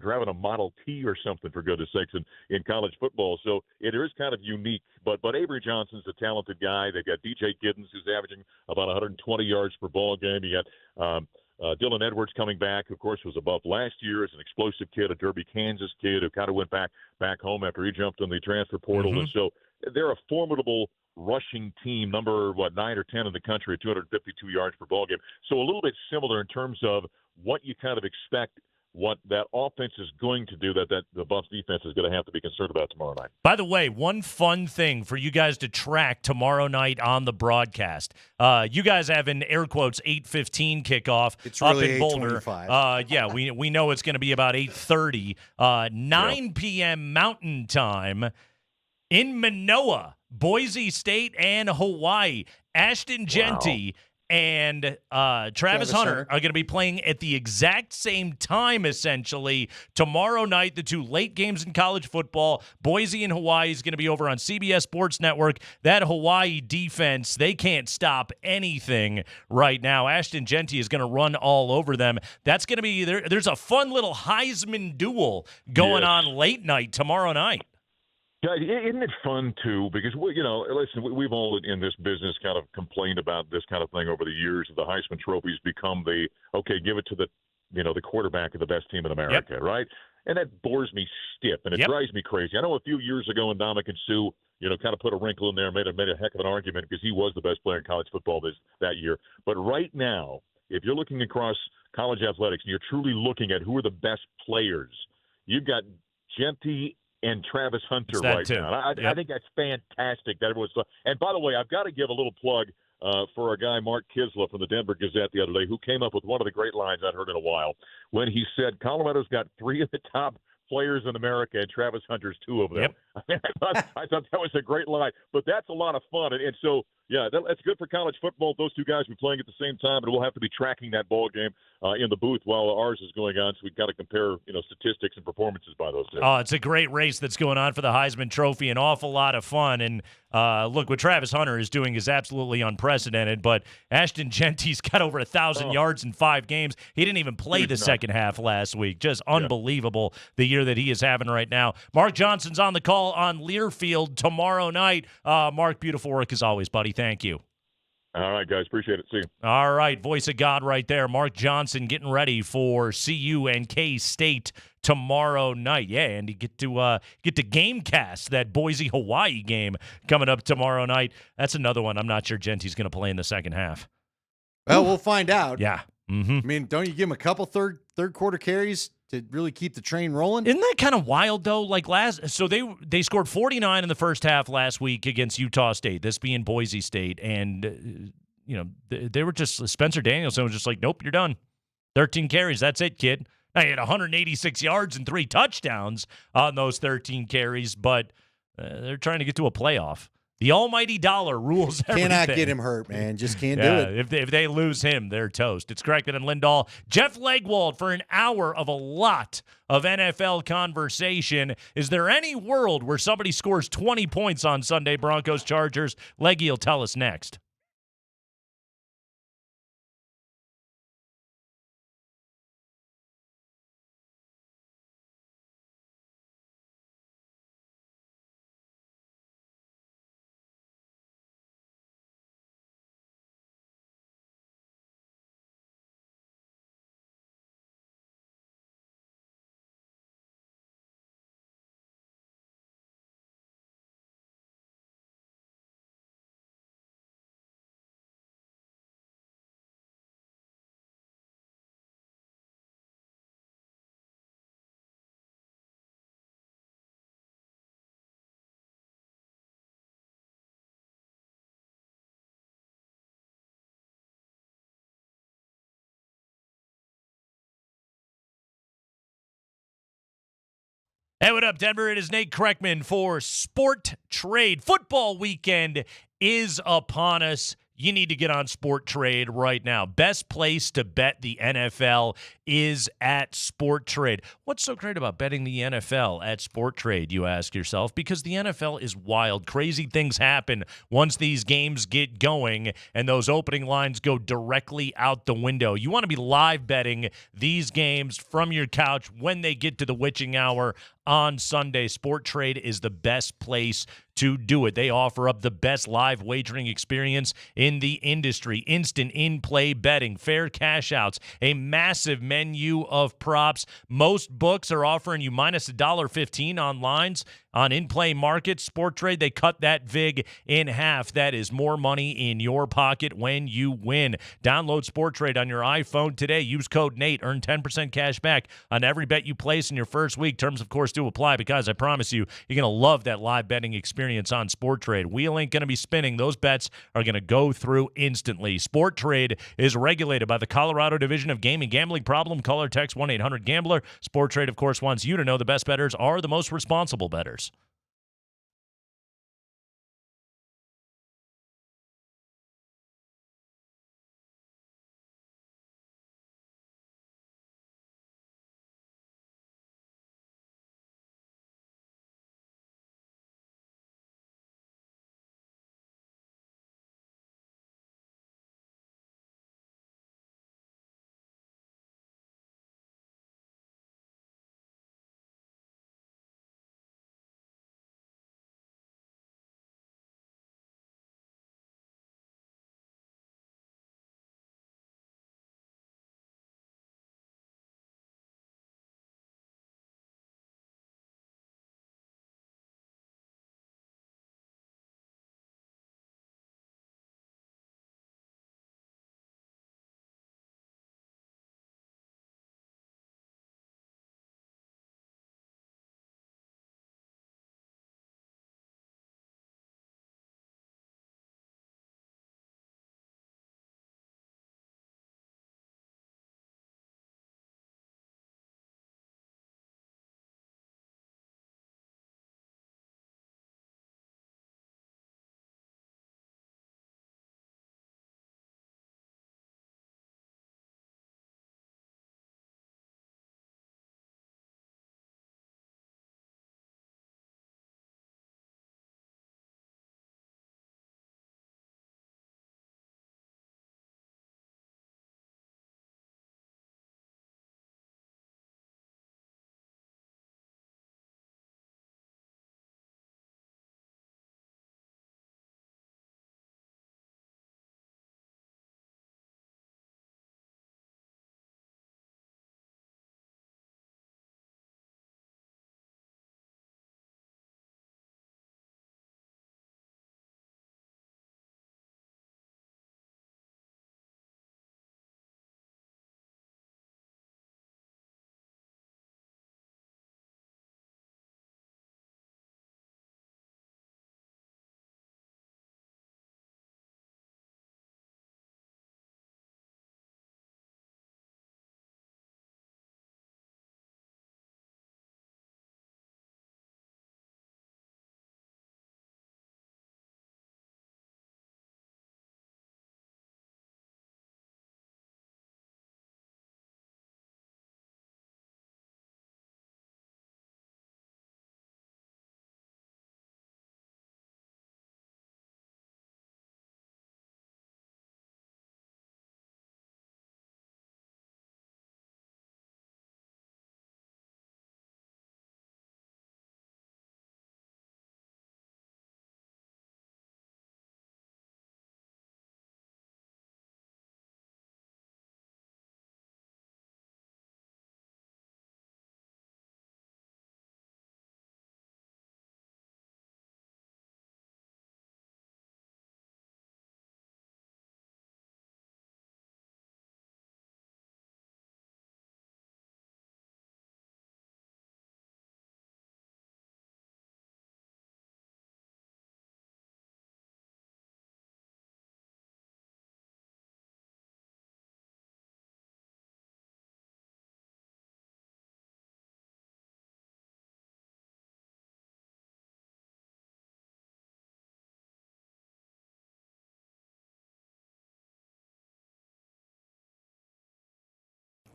driving a Model T or something, for goodness sakes, in college football. So it is kind of unique, but Avery Johnson's a talented guy. They got DJ Giddens, who's averaging about 120 yards per ball game. You got Dylan Edwards coming back, of course, was above last year as an explosive kid, a Derby, Kansas kid who kind of went back home after he jumped in the transfer portal. Mm-hmm. And so they're a formidable rushing team, number 9 or 10 in the country at 252 yards per ball game. So a little bit similar in terms of what you kind of expect, what that offense is going to do, that the Buffs defense is going to have to be concerned about tomorrow night. By the way, one fun thing for you guys to track tomorrow night on the broadcast. You guys have an air quotes 8:15 kickoff. It's really up in Boulder. 8:25. We know it's going to be about 8:30. 9 p.m. Mountain Time in Manoa, Boise State and Hawaii. Ashton Genty and Travis Hunter are going to be playing at the exact same time, essentially. Tomorrow night, the 2 late games in college football, Boise and Hawaii, is going to be over on CBS Sports Network. That Hawaii defense, they can't stop anything right now. Ashton Genty is going to run all over them. That's going to be there's a fun little Heisman duel going on late night tomorrow night. Yeah, isn't it fun, too? Because, listen, we've all in this business kind of complained about this kind of thing over the years. The Heisman Trophy's become give it to the quarterback of the best team in America, right? And that bores me stiff, and it drives me crazy. I know a few years ago when Ndamukong Suh, kind of put a wrinkle in there, made a heck of an argument because he was the best player in college football that year. But right now, if you're looking across college athletics and you're truly looking at who are the best players, you've got Genty and Travis Hunter right now. I think that's fantastic that everyone's – and by the way, I've got to give a little plug for a guy, Mark Kisla from the Denver Gazette the other day, who came up with one of the great lines I'd heard in a while when he said Colorado's got 3 of the top players in America, and Travis Hunter's 2 of them. I thought that was a great line. But that's a lot of fun. And so That's good for college football. Those two guys will be playing at the same time, but we'll have to be tracking that ball game in the booth while ours is going on. So we've got to compare, statistics and performances by those two. Oh, it's a great race that's going on for the Heisman Trophy. An awful lot of fun. And look, what Travis Hunter is doing is absolutely unprecedented. But Ashton Genty's got over 1,000 yards in 5 games. He didn't even play the second half last week. Just unbelievable the year that he is having right now. Mark Johnson's on the call on Learfield tomorrow night. Mark, beautiful work as always, buddy. Thank you. All right, guys. Appreciate it. See you. All right. Voice of God right there. Mark Johnson getting ready for CU and K-State tomorrow night. Yeah, and you get to Gamecast, that Boise-Hawaii game coming up tomorrow night. That's another one I'm not sure Genty's going to play in the second half. Well, we'll find out. Yeah. I mean, don't you give him a couple third quarter carries to really keep the train rolling? Isn't that kind of wild though? Like they scored 49 in the first half last week against Utah State. This being Boise State, and they were just Spencer Danielson was just like, nope, you're done. 13 carries, that's it, kid. Now he had 186 yards and 3 touchdowns on those 13 carries, but they're trying to get to a playoff. The almighty dollar rules everything. Cannot get him hurt, man. Just can't do it. If they lose him, they're toast. It's Kreckman and Lindahl. Jeff Legwold for an hour of a lot of NFL conversation. Is there any world where somebody scores 20 points on Sunday, Broncos-Chargers? Leggy will tell us next. Hey, what up, Denver? It is Nate Kreckman for Sport Trade. Football weekend is upon us. You need to get on Sport Trade right now. Best place to bet the NFL is at Sport Trade. What's so great about betting the NFL at Sport Trade, you ask yourself? Because the NFL is wild. Crazy things happen once these games get going and those opening lines go directly out the window. You want to be live betting these games from your couch when they get to the witching hour on Sunday. Sport Trade is the best place to do it. They offer up the best live wagering experience in the industry. Instant in-play betting, fair cash outs, a massive menu of props. Most books are offering you minus $1.15 on lines. On in-play markets, Sport Trade, they cut that VIG in half. That is more money in your pocket when you win. Download Sport Trade on your iPhone today. Use code NATE. Earn 10% cash back on every bet you place in your first week. Terms, of course, do apply, because I promise you, you're going to love that live betting experience on Sport Trade. Wheel ain't going to be spinning. Those bets are going to go through instantly. Sport Trade is regulated by the Colorado Division of Gaming. Gambling problem? Call or text 1-800-GAMBLER. Sport Trade, of course, wants you to know the best bettors are the most responsible bettors.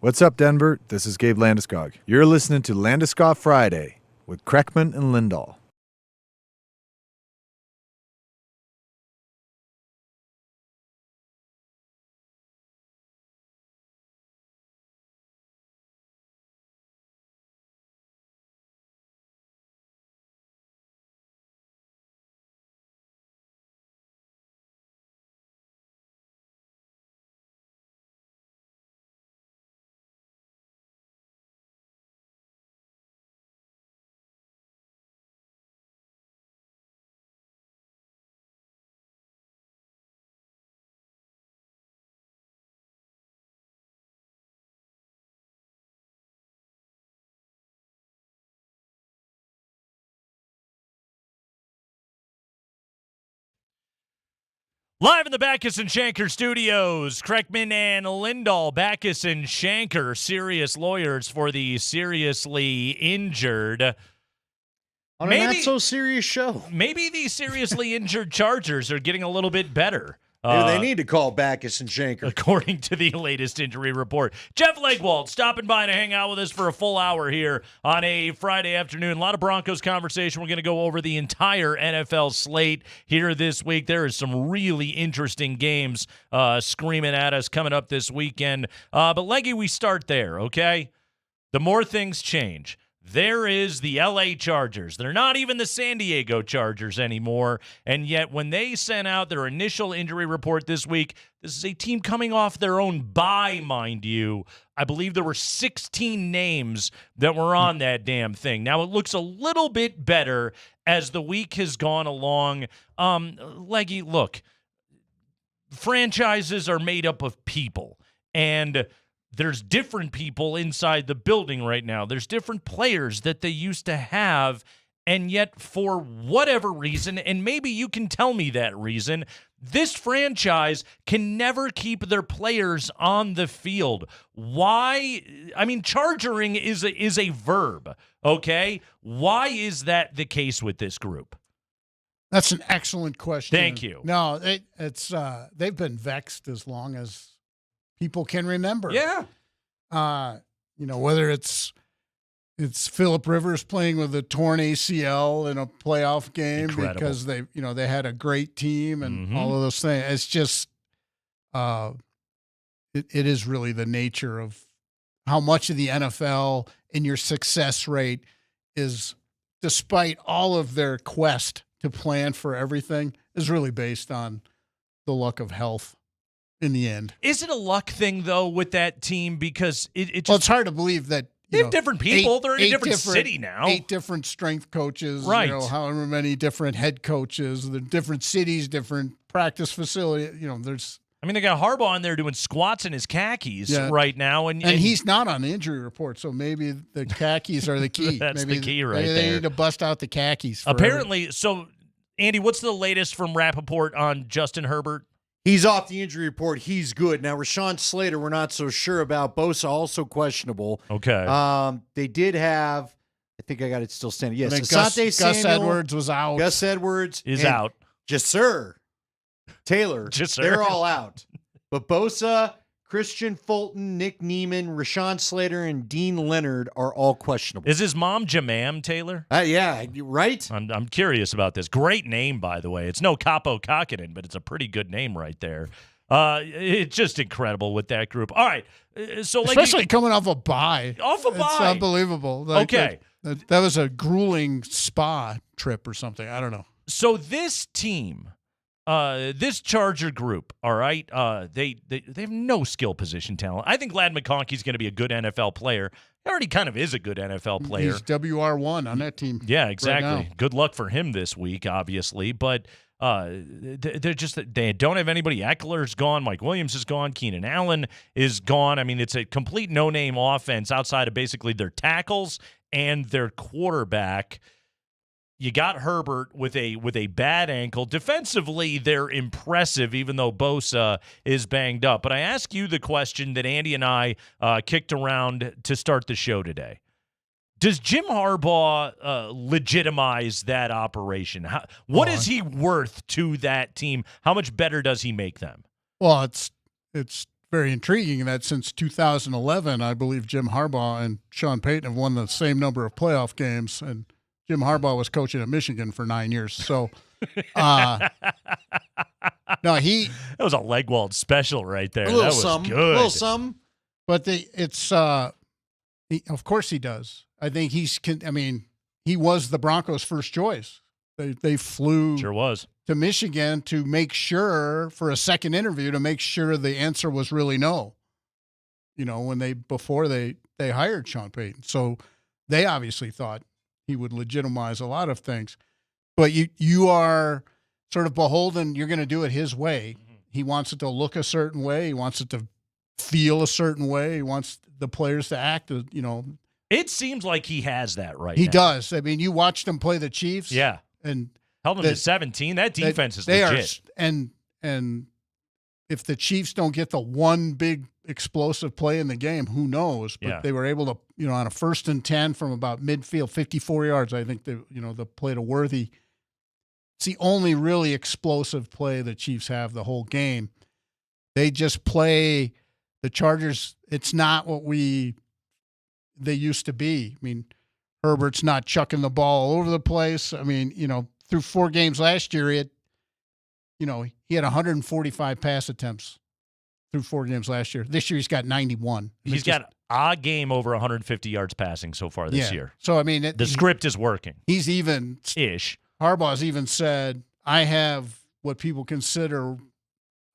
What's up, Denver? This is Gabe Landeskog. You're listening to Landeskog Friday with Kreckman and Lindahl. Live in the Backus and Shanker studios, Kreckman and Lindahl. Backus and Shanker, serious lawyers for the seriously injured. On a not-so-serious show. Maybe the seriously injured Chargers are getting a little bit better. Maybe they need to call Backus and Shanker. According to the latest injury report. Jeff Legwold stopping by to hang out with us for a full hour here on a Friday afternoon. A lot of Broncos conversation. We're going to go over the entire NFL slate here this week. There is some really interesting games screaming at us coming up this weekend. But Leggy, we start there, okay? The more things change. There is the LA Chargers. They're not even the San Diego Chargers anymore. And yet when they sent out their initial injury report this week, this is a team coming off their own bye, mind you. I believe there were 16 names that were on that damn thing. Now, it looks a little bit better as the week has gone along. Leggy, look, franchises are made up of people. And there's different people inside the building right now. There's different players that they used to have, and yet for whatever reason, and maybe you can tell me that reason, this franchise can never keep their players on the field. Why? I mean, chargering is a verb, okay? Why is that the case with this group? That's an excellent question. Thank you. No, it's they've been vexed as long as people can remember. Yeah. Whether it's Phillip Rivers playing with a torn ACL in a playoff game because they had a great team and all of those things. It's just it is really the nature of how much of the NFL and your success rate is, despite all of their quest to plan for everything, is really based on the luck of health. In the end, is it a luck thing though with that team? Because it's hard to believe that they have different people. They're in a different city now. 8 different strength coaches, right? However many different head coaches, the different cities, different practice facility. There's. I mean, they got Harbaugh in there doing squats in his khakis right now, and he's not on the injury report, so maybe the khakis are the key. That's maybe the key right maybe there. They need to bust out the khakis. Apparently, so Andy, what's the latest from Rappaport on Justin Herbert? He's off the injury report. He's good. Now, Rashawn Slater, we're not so sure about. Bosa, also questionable. Okay. They did have, I think I got it still standing. Yes, Gus Edwards was out. Gus Edwards is out. Jasser Taylor. They're all out. But Bosa, Christian Fulton, Nick Neiman, Rashawn Slater, and Dean Leonard are all questionable. Is his mom Jamam Taylor? Yeah, right? I'm curious about this. Great name, by the way. It's no Capo Kakinen, but it's a pretty good name right there. It's just incredible with that group. All right. So especially coming off a bye. Off a bye. It's unbelievable. Okay. That was a grueling spa trip or something. I don't know. So this team, this Charger group, all right, they have no skill position talent. I think Ladd McConkey's going to be a good NFL player. He already kind of is a good NFL player. He's WR1 on that team. Yeah, exactly. Right, good luck for him this week, obviously. But they don't have anybody. Eckler's gone. Mike Williams is gone. Keenan Allen is gone. I mean, it's a complete no-name offense outside of basically their tackles and their quarterback. You got Herbert with a bad ankle. Defensively, they're impressive, even though Bosa is banged up. But I ask you the question that Andy and I kicked around to start the show today. Does Jim Harbaugh legitimize that operation? What is he worth to that team? How much better does he make them? Well, it's very intriguing that since 2011, I believe Jim Harbaugh and Sean Payton have won the same number of playoff games, and Jim Harbaugh was coaching at Michigan for 9 years. So, no, that was a Legwald special right there. A little that was some, good. A little some. But of course he does. I think he was the Broncos' first choice. They flew to Michigan to make sure, for a second interview, to make sure the answer was really no. Before they hired Sean Payton. So they obviously thought he would legitimize a lot of things. But you are sort of beholden. You're going to do it his way. He wants it to look a certain way. He wants it to feel a certain way. He wants the players to act, It seems like he has that right He now. does. I mean, you watched him play the Chiefs. Yeah. And held them to 17. That defense is legit. And if the Chiefs don't get the one big explosive play in the game, who knows? But they were able to, on a 1st and 10 from about midfield, 54 yards, I think the play to Worthy. It's the only really explosive play the Chiefs have the whole game. They just play the Chargers. It's not what they used to be. I mean, Herbert's not chucking the ball all over the place. I mean, through 4 games last year, he had 145 pass attempts through 4 games last year. This year, he's got 91. He's got a game over 150 yards passing so far this year. So, I mean, the script is working. He's even ish. Harbaugh's even said, I have what people consider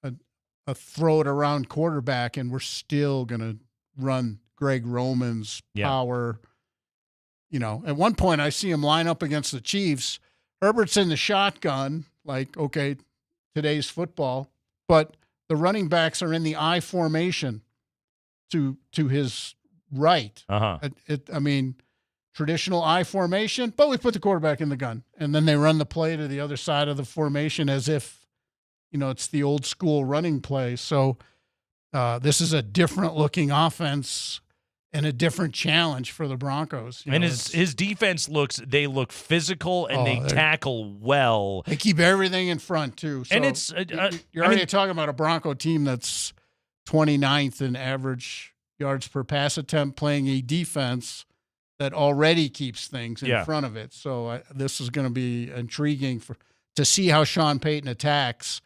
a throw it around quarterback, and we're still going to run Greg Roman's power. At one point I see him line up against the Chiefs. Herbert's in the shotgun, like, okay, today's football, but the running backs are in the I formation to his right. Traditional I formation, but we put the quarterback in the gun, and then they run the play to the other side of the formation as if, it's the old school running play. So this is a different looking offense and a different challenge for the Broncos. And his defense they look physical and they tackle well. They keep everything in front too. So and it's you're already talking about a Bronco team that's 29th in average yards per pass attempt, playing a defense that already keeps things in front of it. So this is going to be intriguing to see how Sean Payton attacks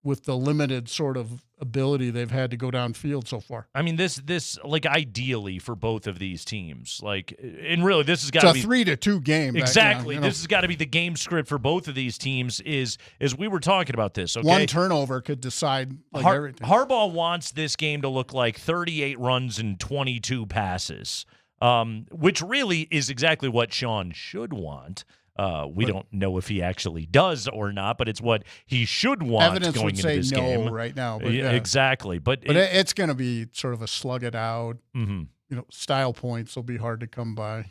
with the limited sort of ability they've had to go downfield so far. I mean, this like ideally for both of these teams, and really this has got to be 3-2 game. Exactly. This has got to be the game script for both of these teams. Is we were talking about this. Okay? One turnover could decide everything. Harbaugh wants this game to look like 38 runs and 22 passes, which really is exactly what Sean should want. We don't know if he actually does or not, but it's what he should want evidence going would into say this no game right now. But exactly, but it's going to be sort of a slug it out. Style points will be hard to come by.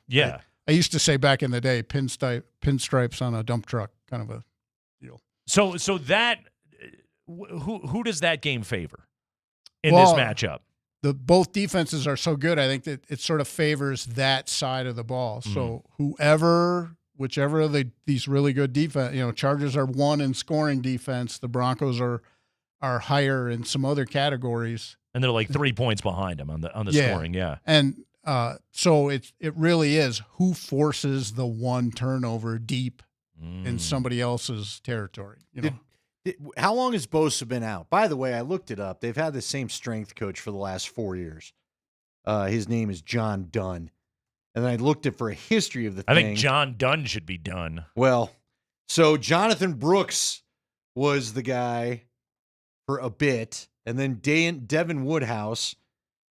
Yeah. I used to say back in the day, pinstripes on a dump truck, kind of a deal. So that who does that game favor in this matchup? Both defenses are so good, I think that it sort of favors that side of the ball. So whichever of these really good defense, Chargers are 1 in scoring defense. The Broncos are higher in some other categories, and they're like 3 points behind them on the scoring. Yeah, and so it really is who forces the one turnover deep in somebody else's territory. How long has Bosa been out? By the way, I looked it up. They've had the same strength coach for the last 4 years. His name is John Dunn. And then I looked at for a history of the thing. I think John Dunn should be done. Well, so Jonathan Brooks was the guy for a bit. And then Devin Woodhouse.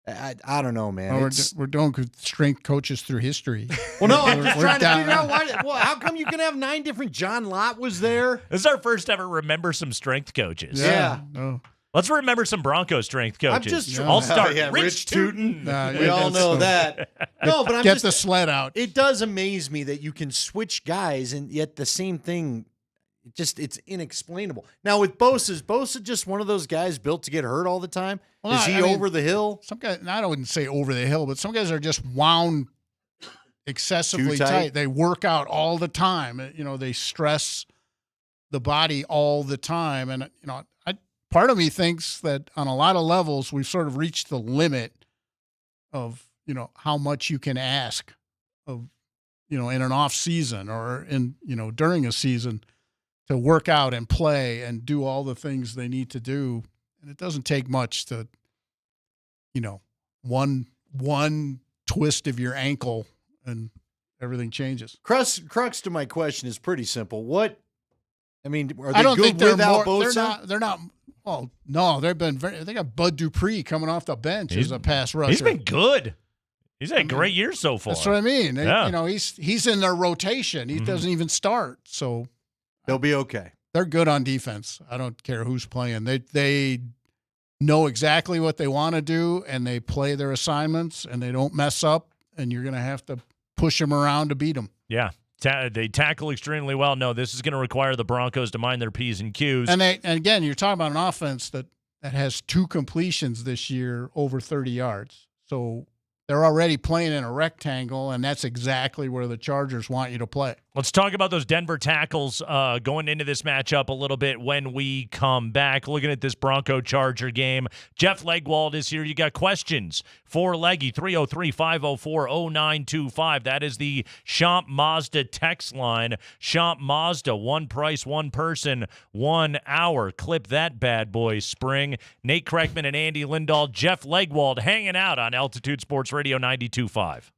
I don't know, man. We're doing strength coaches through history. Well, no, I'm just trying to figure out why. Well, how come you can have 9 different? John Lott was there. This is our first ever remember some strength coaches. Yeah. Oh. Let's remember some Broncos strength coaches. I'm just I'll start. Rich Tootin. We all know that. No, but Get the sled out. It does amaze me that you can switch guys and yet the same thing. It's inexplainable. Now with Bosa just one of those guys built to get hurt all the time? Well, is he over the hill? Some guys, I wouldn't say over the hill, but some guys are just wound excessively tight. They work out all the time. They stress the body all the time. And, part part of me thinks that on a lot of levels, we've sort of reached the limit of, how much you can ask of, in an off season or in, during a season to work out and play and do all the things they need to do. And it doesn't take much to, one twist of your ankle and everything changes. Crux to my question is pretty simple. Are they I don't good think they're without more, Bosa? they're not. Well, no, they got Bud Dupree coming off the bench as a pass rusher. He's been good. He's had a great year so far. That's what I mean. Yeah. He's in their rotation. He doesn't even start, so they'll be okay. They're good on defense. I don't care who's playing. They know exactly what they want to do, and they play their assignments, and they don't mess up. And you're going to have to push them around to beat them. Yeah. They tackle extremely well. No, this is going to require the Broncos to mind their P's and Q's. And again, you're talking about an offense that has 2 completions this year over 30 yards. So they're already playing in a rectangle, and that's exactly where the Chargers want you to play. Let's talk about those Denver tackles going into this matchup a little bit when we come back. Looking at this Bronco-Charger game, Jeff Legwold is here. You got questions for Leggy, 303-504-0925. That is the Champ Mazda text line. Champ Mazda, one price, one person, 1 hour. Clip that bad boy, Spring. Nate Kreckman and Andy Lindahl, Jeff Legwold hanging out on Altitude Sports Radio 92.5.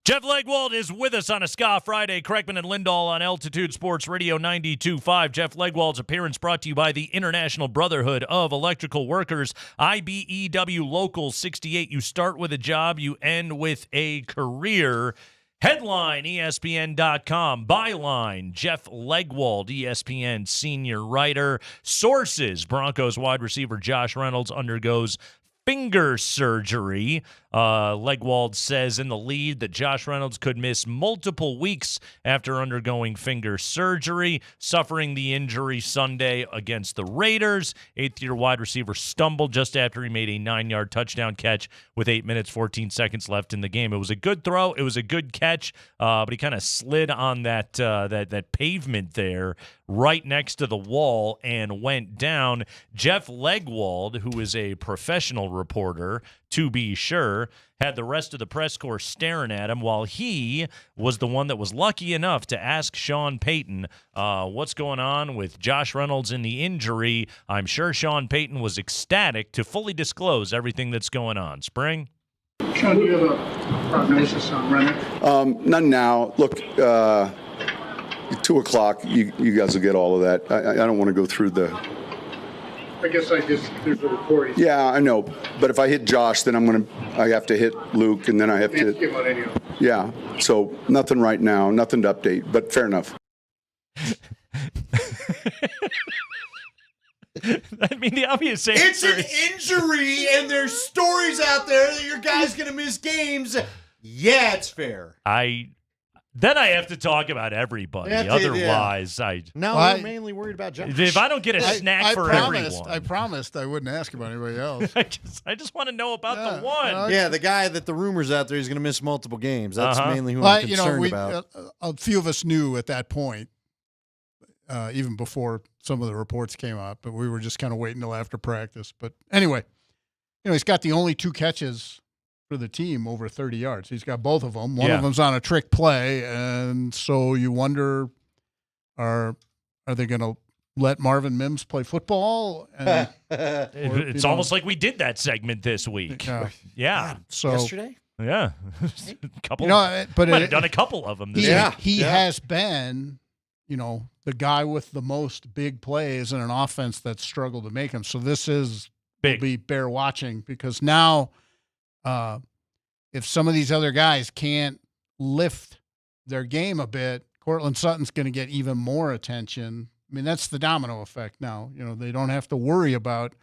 Jeff Legwold is with us on a Ska Friday. Kreckman and Lindahl on Altitude Sports Radio 92.5. Jeff Legwold's appearance brought to you by the International Brotherhood of Electrical Workers, IBEW Local 68. You start with a job, you end with a career. Headline, ESPN.com. Byline, Jeff Legwold, ESPN senior writer. Sources, Broncos wide receiver Josh Reynolds undergoes finger surgery. Legwold says in the lead that Josh Reynolds could miss multiple weeks after undergoing finger surgery, suffering the injury Sunday against the Raiders. Eighth-year wide receiver stumbled just after he made a 9-yard touchdown catch with 8 minutes, 14 seconds left in the game. It was a good throw. It was a good catch, but he kind of slid on that pavement there right next to the wall and went down. Jeff Legwold, who is a professional reporter, to be sure, had the rest of the press corps staring at him while he was the one that was lucky enough to ask Sean Payton what's going on with Josh Reynolds and the injury. I'm sure Sean Payton was ecstatic to fully disclose everything that's going on. Spring? Sean, do you have a prognosis on Reynolds? None now. Look, 2 o'clock, you guys will get all of that. I don't want to go through the... I guess there's a recording. Yeah, I know. But if I hit Josh, then I have to hit Luke, and then I have to give out any of them. Yeah, so nothing right now, nothing to update, but fair enough. I mean, the obvious answer It's an injury, and there's stories out there that your guy's going to miss games. Yeah, it's fair. Then I have to talk about everybody. Otherwise, No, I'm mainly worried about Josh. If I don't get a snack for everyone. I promised I wouldn't ask about anybody else. I just want to know about the one. Yeah, the guy that the rumors out there he's going to miss multiple games. That's mainly who I'm concerned about. A few of us knew at that point, even before some of the reports came out, but we were just kind of waiting until after practice. But anyway, he's got the only 2 catches for the team over 30 yards. He's got both of them. One of them's on a trick play, and so you wonder, are they going to let Marvin Mims play football? And, it's almost like we did that segment this week. Yeah. So yesterday? Yeah. Couple. But might have done a couple of them. He has been, the guy with the most big plays in an offense that's struggled to make them. So this will be bear watching, because now if some of these other guys can't lift their game a bit, Cortland Sutton's going to get even more attention. I mean, that's the domino effect now. They don't have to worry about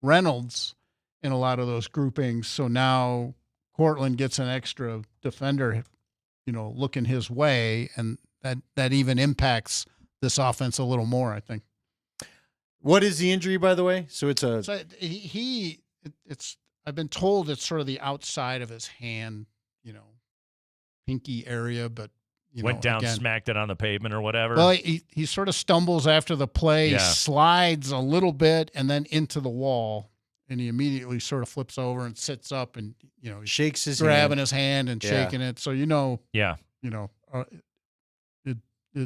Reynolds in a lot of those groupings. So now Cortland gets an extra defender, looking his way, and that even impacts this offense a little more, I think. What is the injury, by the way? So it's I've been told it's sort of the outside of his hand, pinky area, but went down, smacked it on the pavement or whatever. Well, he sort of stumbles after the play, slides a little bit, and then into the wall, and he immediately sort of flips over and sits up, and he shakes his grabbing his hand and shaking it. So it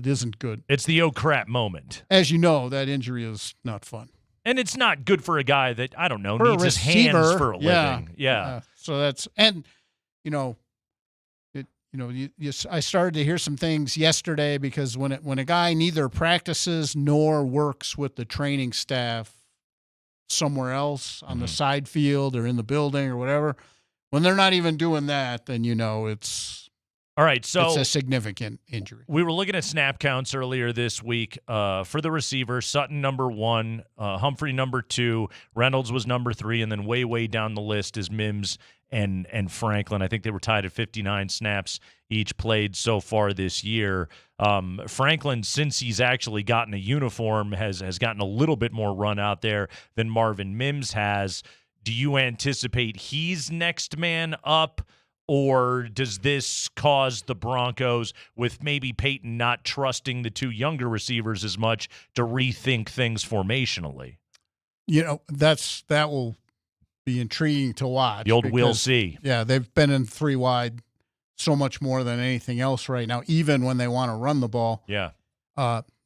isn't good. It's the oh crap moment. As you know, that injury is not fun. And it's not good for a guy that, I don't know, needs his hands for a living. Yeah. So that's, and, I started to hear some things yesterday, because when a guy neither practices nor works with the training staff somewhere else on the side field or in the building or whatever, when they're not even doing that, then it's all right. So it's a significant injury. We were looking at snap counts earlier this week for the receivers. Sutton number 1, Humphrey number 2, Reynolds was number 3, and then way down the list is Mims and Franklin. I think they were tied at 59 snaps each played so far this year. Franklin, since he's actually gotten a uniform, has gotten a little bit more run out there than Marvin Mims has. Do you anticipate he's next man up? Or does this cause the Broncos, with maybe Payton not trusting the 2 younger receivers as much, to rethink things formationally? That will be intriguing to watch. The old we'll see. Yeah, they've been in 3 wide so much more than anything else right now, even when they want to run the ball. Yeah.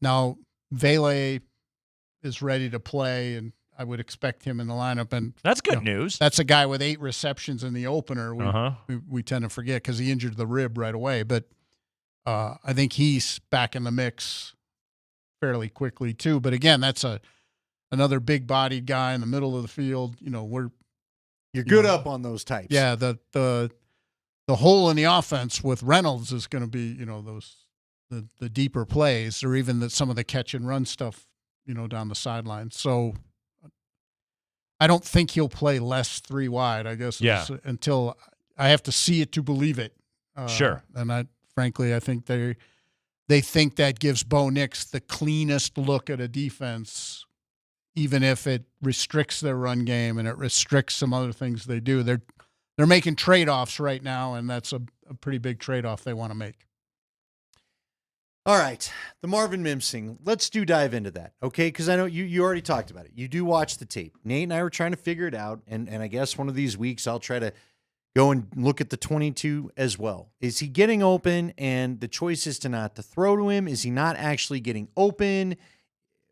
Now, Vele is ready to play, and I would expect him in the lineup. And that's good news. That's a guy with 8 receptions in the opener. We tend to forget because he injured the rib right away. But I think he's back in the mix fairly quickly too. But again, that's another big-bodied guy in the middle of the field. You're good up on those types. Yeah, the hole in the offense with Reynolds is going to be, the deeper plays, or even some of the catch and run stuff, down the sideline. So I don't think he'll play less 3 wide, I guess. Yeah. Until I have to see it to believe it. Sure. And I think they think that gives Bo Nix the cleanest look at a defense, even if it restricts their run game and it restricts some other things they do. They're making trade-offs right now, and that's a pretty big trade-off they want to make. All right, the Marvin Mims thing. Let's dive into that, okay? Because I know you already talked about it. You do watch the tape. Nate and I were trying to figure it out, and I guess one of these weeks I'll try to go and look at the 22 as well. Is he getting open, and the choice is not to throw to him? Is he not actually getting open?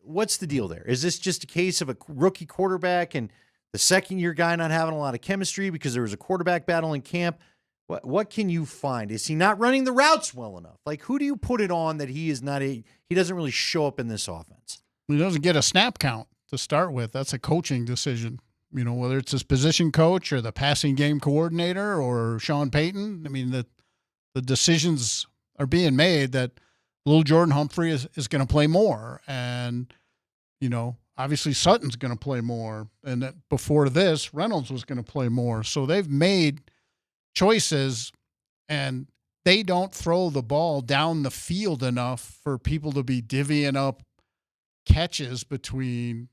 What's the deal there? Is this just a case of a rookie quarterback and the second-year guy not having a lot of chemistry because there was a quarterback battle in camp? What can you find? Is he not running the routes well enough? Like, who do you put it on that he doesn't really show up in this offense? He doesn't get a snap count to start with. That's a coaching decision. Whether it's his position coach or the passing game coordinator or Sean Payton. I mean, the decisions are being made that little Jordan Humphrey is going to play more. And, obviously Sutton's going to play more. And that before this, Reynolds was going to play more. So they've made choices, and they don't throw the ball down the field enough for people to be divvying up catches between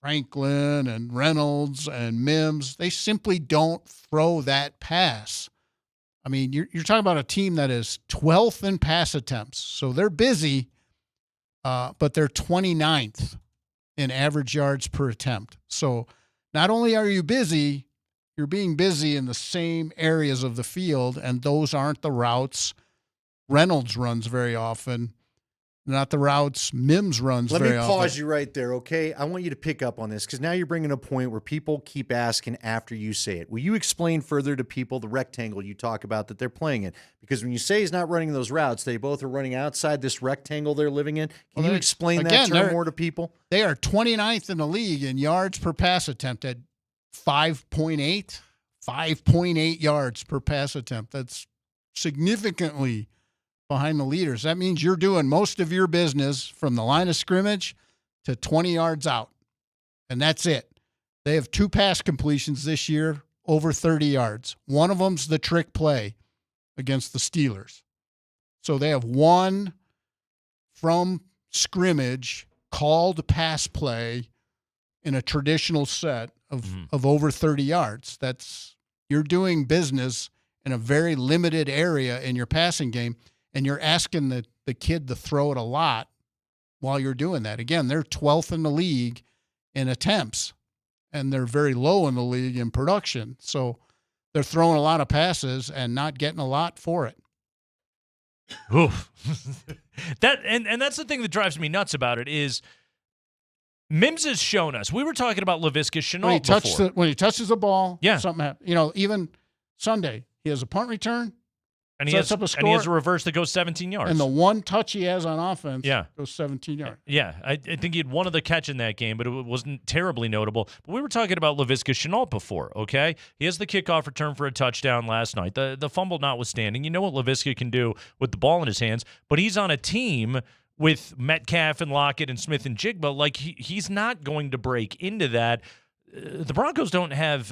Franklin and Reynolds and Mims. They simply don't throw that pass. I mean, you're talking about a team that is 12th in pass attempts. So they're busy, but they're 29th in average yards per attempt. So not only are you busy, you're being busy in the same areas of the field, and those aren't the routes Reynolds runs very often, not the routes Mims runs very often. Let me pause you right there, okay? I want you to pick up on this because now you're bringing a point where people keep asking after you say it. Will you explain further to people the rectangle you talk about that they're playing in? Because when you say he's not running those routes, they both are running outside this rectangle they're living in. Can you explain that term more to people? They are 29th in the league in yards per pass attempt at 5.8 yards per pass attempt. That's significantly behind the leaders. That means you're doing most of your business from the line of scrimmage to 20 yards out, and that's it. They have 2 pass completions this year over 30 yards. One of them's the trick play against the Steelers. So they have 1 from scrimmage called pass play in a traditional set of over 30 yards. You're doing business in a very limited area in your passing game, and you're asking the kid to throw it a lot while you're doing that. Again, they're 12th in the league in attempts, and they're very low in the league in production. So they're throwing a lot of passes and not getting a lot for it. Oof. And that's the thing that drives me nuts about it is Mims has shown us. We were talking about Laviska Shenault before. When he touches the ball, yeah, something happens. Even Sunday, he has a punt return, and he has a reverse that goes 17 yards. And the one touch he has on offense goes 17 yards. Yeah, I think he had one other catch in that game, but it wasn't terribly notable. But we were talking about Laviska Shenault before, okay? He has the kickoff return for a touchdown last night. The fumble notwithstanding, you know what Laviska can do with the ball in his hands, but he's on a team with Metcalf and Lockett and Smith and Jigba. Like, he's not going to break into that. The Broncos don't have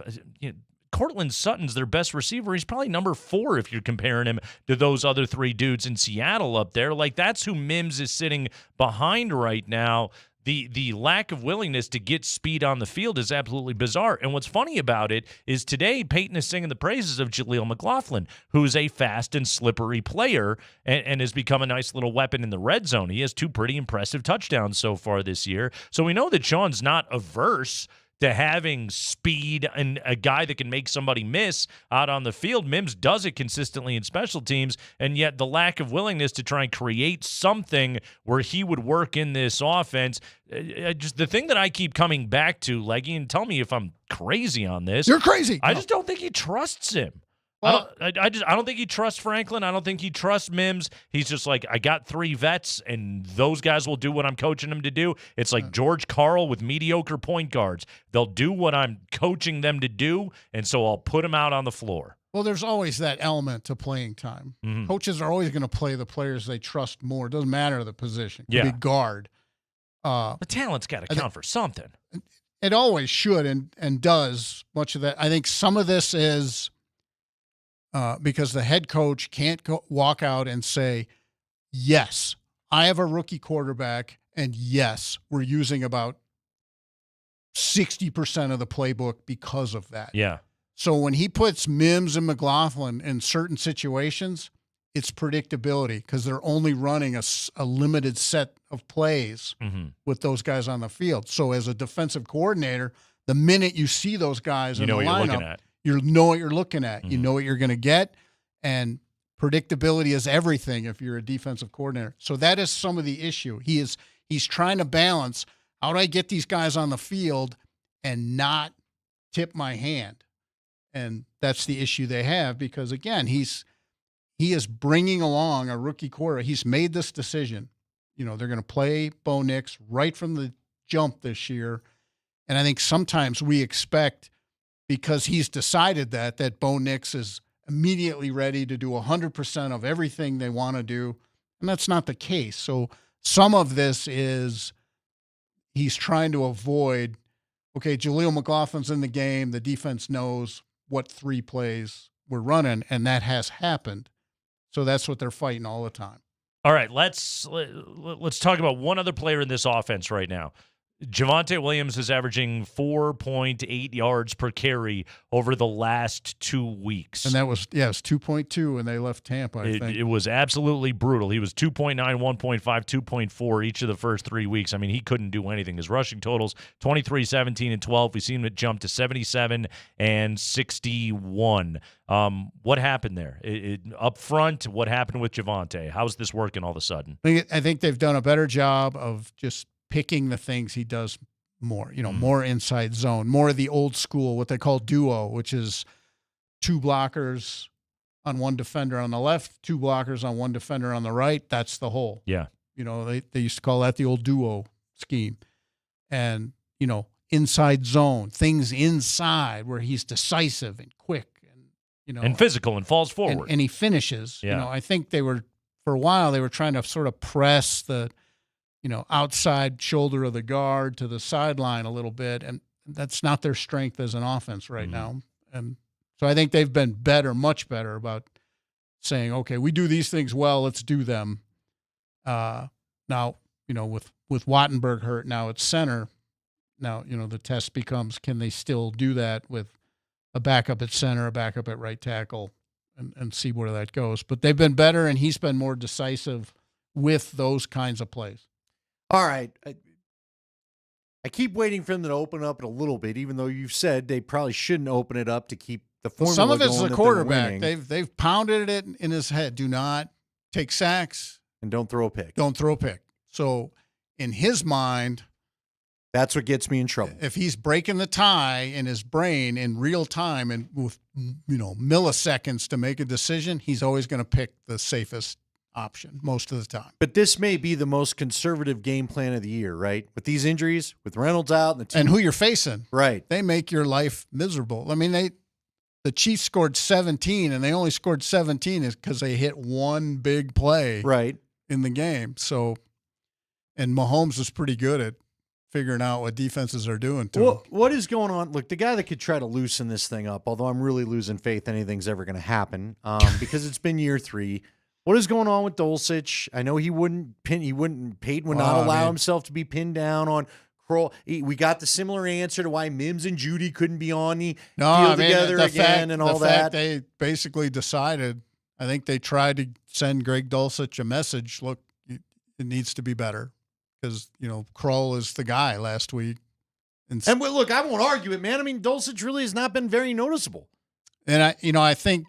Cortland Sutton's their best receiver. He's probably number 4 if you're comparing him to those other 3 dudes in Seattle up there. Like, that's who Mims is sitting behind right now. The lack of willingness to get speed on the field is absolutely bizarre. And what's funny about it is today Peyton is singing the praises of Jaleel McLaughlin, who's a fast and slippery player and has become a nice little weapon in the red zone. He has 2 pretty impressive touchdowns so far this year. So we know that Sean's not averse to having speed and a guy that can make somebody miss out on the field. Mims does it consistently in special teams, and yet the lack of willingness to try and create something where he would work in this offense. Just the thing that I keep coming back to, Leggy, and tell me if I'm crazy on this. You're crazy. I just don't think he trusts him. Well, I don't think he trusts Franklin. I don't think he trusts Mims. He's just like, I got 3 vets, and those guys will do what I'm coaching them to do. It's like George Karl with mediocre point guards. They'll do what I'm coaching them to do, and so I'll put them out on the floor. Well, there's always that element to playing time. Mhm. Coaches are always going to play the players they trust more. It doesn't matter the position. It could Yeah. be guard. The talent's got to count for something. It always should and does much of that. I think some of this is because the head coach can't walk out and say, yes, I have a rookie quarterback, and yes, we're using about 60% of the playbook because of that. Yeah. So when he puts Mims and McLaughlin in certain situations, it's predictability because they're only running a limited set of plays with those guys on the field. So as a defensive coordinator, the minute you see those guys in the lineup, you know what you're looking at. You know what you're going to get, and predictability is everything if you're a defensive coordinator. So that is some of the issue. He's trying to balance, how do I get these guys on the field and not tip my hand? And that's the issue they have because, again, he is bringing along a rookie quarterback. He's made this decision. You know, they're going to play Bo Nix right from the jump this year. And I think sometimes we expect, because he's decided that Bo Nix is immediately ready to do 100% of everything they want to do. And that's not the case. So some of this is he's trying to avoid, okay, Jaleel McLaughlin's in the game. The defense knows what 3 plays we're running, and that has happened. So that's what they're fighting all the time. All right, let's talk about one other player in this offense right now. Javonte Williams is averaging 4.8 yards per carry over the last 2 weeks. And that was, it's 2.2 when they left Tampa, I think. It was absolutely brutal. He was 2.9, 1.5, 2.4 each of the first 3 weeks. I mean, he couldn't do anything. His rushing totals, 23, 17, and 12. We've seen him jump to 77 and 61. What happened there? Up front, what happened with Javonte? How's this working all of a sudden? I think they've done a better job of just picking the things he does more, more inside zone, more of the old school, what they call duo, which is 2 blockers on 1 defender on the left, 2 blockers on 1 defender on the right. That's the whole. Yeah. They used to call that the old duo scheme. And, inside zone, things inside where he's decisive and quick and, and physical and falls forward. And he finishes. Yeah. I think for a while, they were trying to sort of press the, outside shoulder of the guard to the sideline a little bit. And that's not their strength as an offense right now. And so I think they've been better, much better about saying, okay, we do these things well, let's do them. Now, with Wattenberg hurt now at center, now, the test becomes, can they still do that with a backup at center, a backup at right tackle, and see where that goes. But they've been better, and he's been more decisive with those kinds of plays. All right. I keep waiting for them to open up it a little bit, even though you've said they probably shouldn't open it up to keep the formula Some of it's going the that quarterback. they're winning. They've pounded it in his head. Do not take sacks. And don't throw a pick. Don't throw a pick. So in his mind, that's what gets me in trouble. If he's breaking the tie in his brain in real time and with milliseconds to make a decision, he's always going to pick the safest option most of the time. But this may be the most conservative game plan of the year, right? With these injuries, with Reynolds out, and the team, and who you're facing, right? They make your life miserable. I mean, the Chiefs scored 17, and they only scored 17 is because they hit one big play, right, in the game. So, and Mahomes is pretty good at figuring out what defenses are doing to him. What is going on? Look, the guy that could try to loosen this thing up, although I'm really losing faith anything's ever going to happen, because it's been year 3. What is going on with Dulcich? I know Peyton would not allow himself to be pinned down on Kroll. We got the similar answer to why Mims and Judy couldn't be on the field together again and all that. They basically decided, I think they tried to send Greg Dulcich a message, look, it needs to be better because, Kroll is the guy last week. And look, I won't argue it, man. I mean, Dulcich really has not been very noticeable. And I think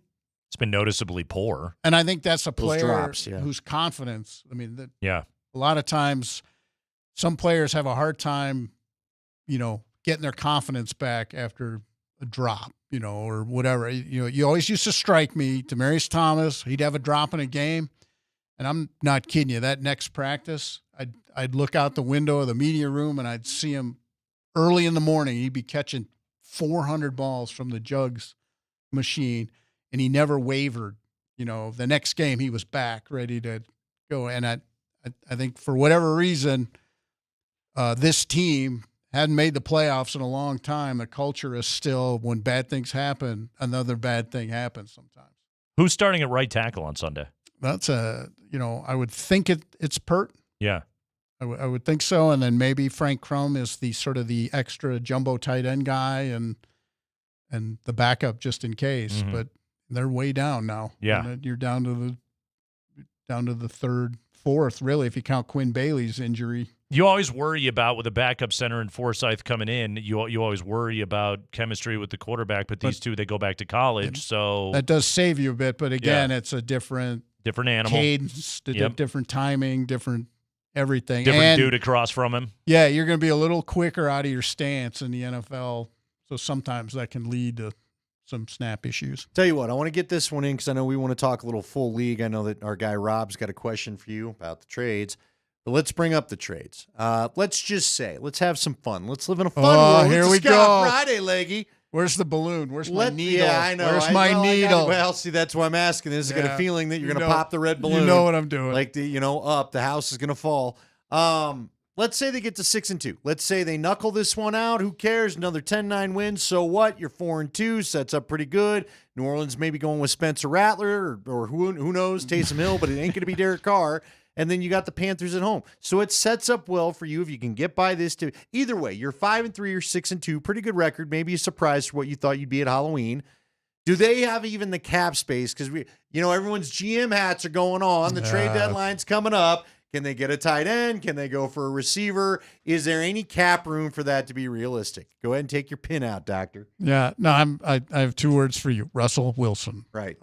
it's been noticeably poor. And I think that's a player drops, whose confidence. I mean, a lot of times, some players have a hard time, getting their confidence back after a drop, or whatever. You always used to strike me, Demaryius Thomas. He'd have a drop in a game, and I'm not kidding you. That next practice, I'd look out the window of the media room and I'd see him early in the morning. He'd be catching 400 balls from the jugs machine, and he never wavered. The next game he was back ready to go. And I think for whatever reason, this team hadn't made the playoffs in a long time. The culture is still, when bad things happen, another bad thing happens sometimes. Who's starting at right tackle on Sunday? That's I would think it's Pert. Yeah. I would think so. And then maybe Frank Crum is the sort of the extra jumbo tight end guy and the backup just in case. Mhm. But they're way down now. Yeah. And you're down to the third, fourth, really, if you count Quinn Bailey's injury. You always worry about with a backup center and Forsyth coming in. You always worry about chemistry with the quarterback. But these two, they go back to college, so That does save you a bit. But again, it's a different animal, cadence, different timing, different everything. different dude across from him. Yeah, you're going to be a little quicker out of your stance in the NFL. So sometimes that can lead to some snap issues. Tell you what, I want to get this one in because I know we want to talk a little full league. I know that our guy Rob's got a question for you about the trades. But let's bring up the trades. Let's just say, let's have some fun. Let's live in a fun world. Here It's we Scott go. Friday, Leggy. Where's the balloon? Where's my needle? Yeah, I know. Where's my needle? Well, see, that's why I'm asking this. I got a feeling that you're going to pop the red balloon. You know what I'm doing. Like up, the house is going to fall. Let's say they get to 6-2. Let's say they knuckle this one out. Who cares? Another 10-9 wins. So what? You're 4-2. Sets up pretty good. New Orleans maybe going with Spencer Rattler or who knows, Taysom Hill, but it ain't going to be Derek Carr. And then you got the Panthers at home. So it sets up well for you if you can get by this. Either way, you're 5-3 or 6-2. Pretty good record. Maybe a surprise for what you thought you'd be at Halloween. Do they have even the cap space? Because everyone's GM hats are going on. The trade deadline's coming up. Can they get a tight end? Can they go for a receiver? Is there any cap room for that to be realistic? Go ahead and take your pin out, Doctor. Yeah, no, I have two words for you. Russell Wilson. Right.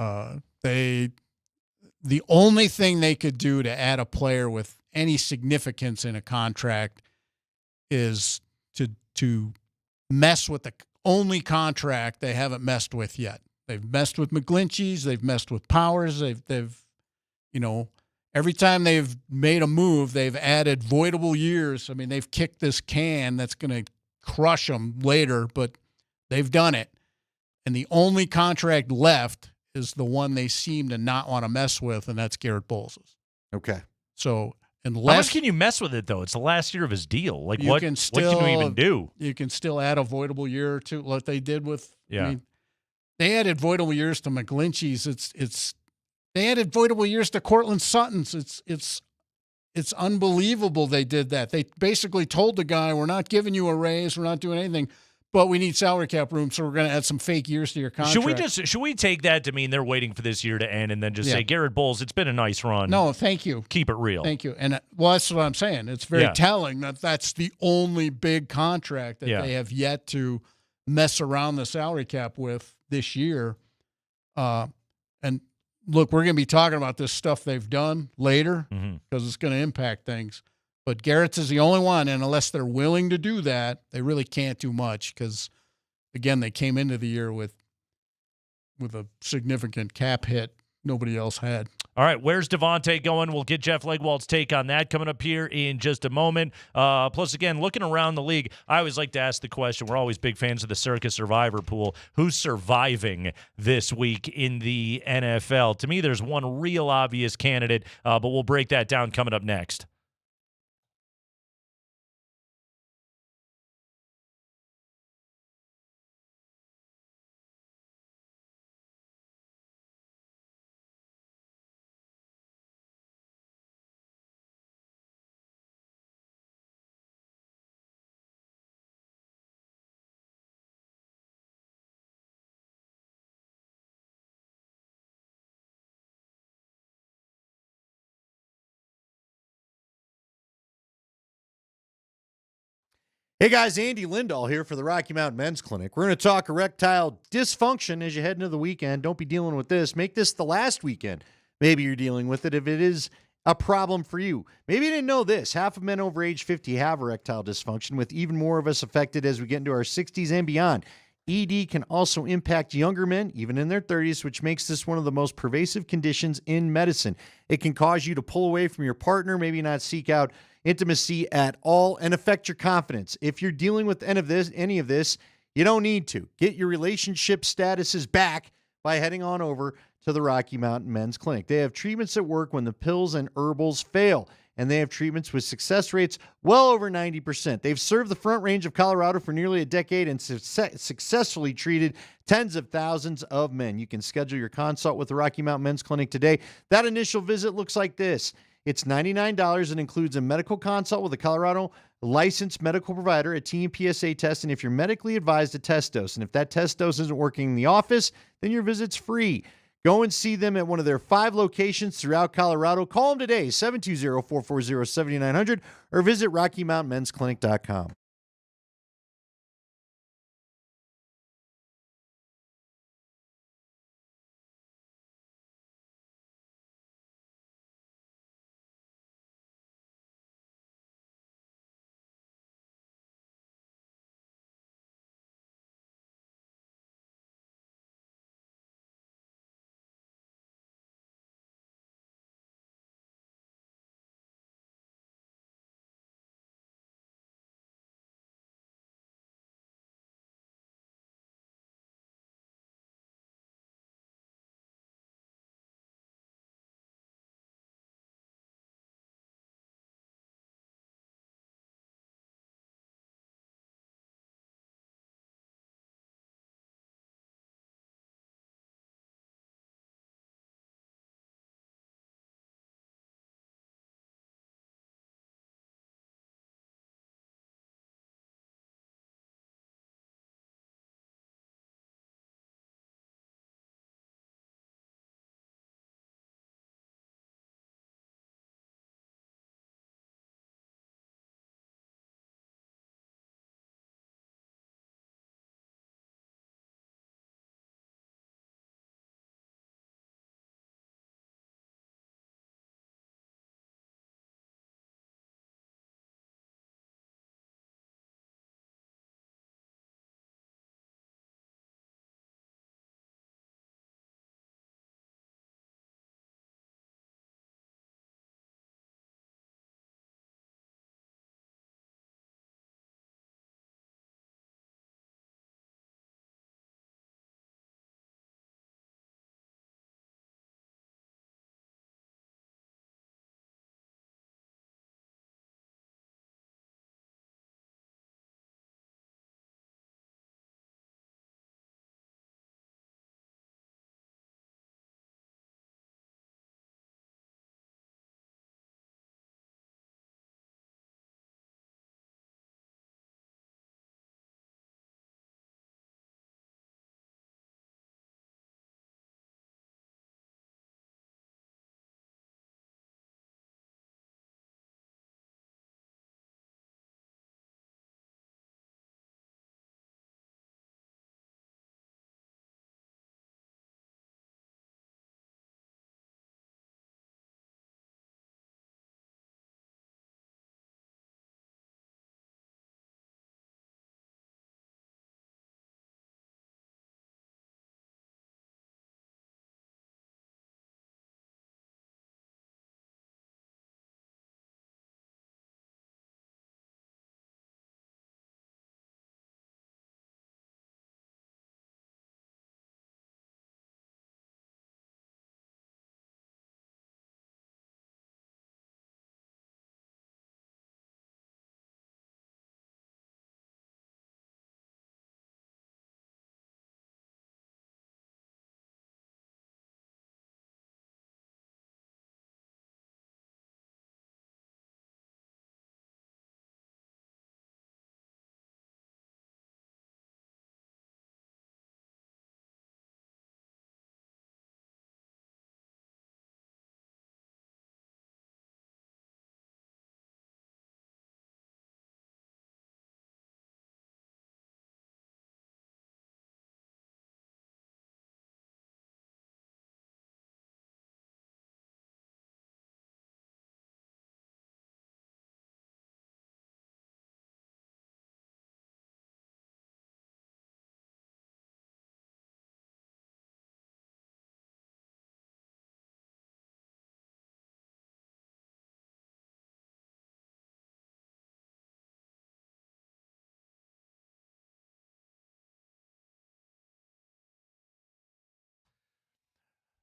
The only thing they could do to add a player with any significance in a contract is to mess with the only contract they haven't messed with yet. They've messed with McGlinchey's. They've messed with Powers. They've every time they've made a move, they've added voidable years. I mean, they've kicked this can that's going to crush them later, but they've done it. And the only contract left is the one they seem to not want to mess with, and that's Garrett Bowles'. Okay. So how much can you mess with it, though? It's the last year of his deal. Like, what can you even do? You can still add a voidable year or two, like they did with Yeah. I mean, they added voidable years to McGlinchey's. They added voidable years to Cortland Sutton's. It's unbelievable they did that. They basically told the guy, we're not giving you a raise, we're not doing anything, but we need salary cap room, so we're going to add some fake years to your contract. Should we take that to mean they're waiting for this year to end and then just say, Garrett Bowles, it's been a nice run. No, thank you. Keep it real. Thank you. And that's what I'm saying. It's very telling that that's the only big contract that they have yet to mess around the salary cap with this year. And look, we're going to be talking about this stuff they've done later because it's going to impact things. But Garrett's is the only one, and unless they're willing to do that, they really can't do much because, again, they came into the year with a significant cap hit nobody else had. All right, where's Devontae going? We'll get Jeff Legwold's take on that coming up here in just a moment. Plus, again, looking around the league, I always like to ask the question. We're always big fans of the Circa Survivor Pool. Who's surviving this week in the NFL? To me, there's one real obvious candidate, but we'll break that down coming up next. Hey guys, Andy Lindahl here for the Rocky Mountain Men's Clinic. We're going to talk erectile dysfunction as you head into the weekend. Don't be dealing with this. Make this the last weekend. Maybe you're dealing with it if it is a problem for you. Maybe you didn't know this. Half of men over age 50 have erectile dysfunction, with even more of us affected as we get into our 60s and beyond. ED can also impact younger men, even in their 30s, which makes this one of the most pervasive conditions in medicine. It can cause you to pull away from your partner, maybe not seek out intimacy at all, and affect your confidence. If you're dealing with any of this, you don't need to. Get your relationship statuses back by heading on over to the Rocky Mountain Men's Clinic. They have treatments that work when the pills and herbals fail, and they have treatments with success rates well over 90%. They've served the Front Range of Colorado for nearly a decade and successfully treated tens of thousands of men. You can schedule your consult with the Rocky Mountain Men's Clinic today. That initial visit looks like this. It's $99 and includes a medical consult with a Colorado licensed medical provider, a TMPSA test, and if you're medically advised, a test dose. And if that test dose isn't working in the office, then your visit's free. Go and see them at one of their 5 locations throughout Colorado. Call them today, 720-440-7900, or visit RockyMountainMen'sClinic.com.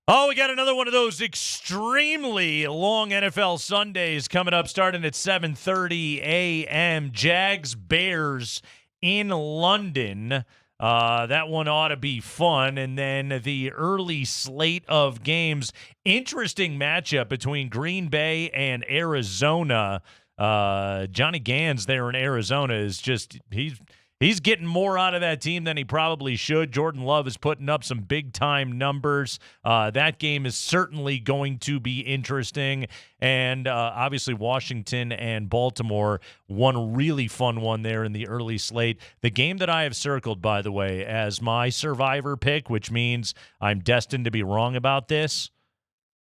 Oh, we got another one of those extremely long NFL Sundays coming up, starting at 7:30 a.m. Jags Bears in London. That one ought to be fun. And then the early slate of games. Interesting matchup between Green Bay and Arizona. Johnny Gans there in Arizona is just he's getting more out of that team than he probably should. Jordan Love is putting up some big-time numbers. That game is certainly going to be interesting. And obviously Washington and Baltimore, one really fun one there in the early slate. The game that I have circled, by the way, as my survivor pick, which means I'm destined to be wrong about this,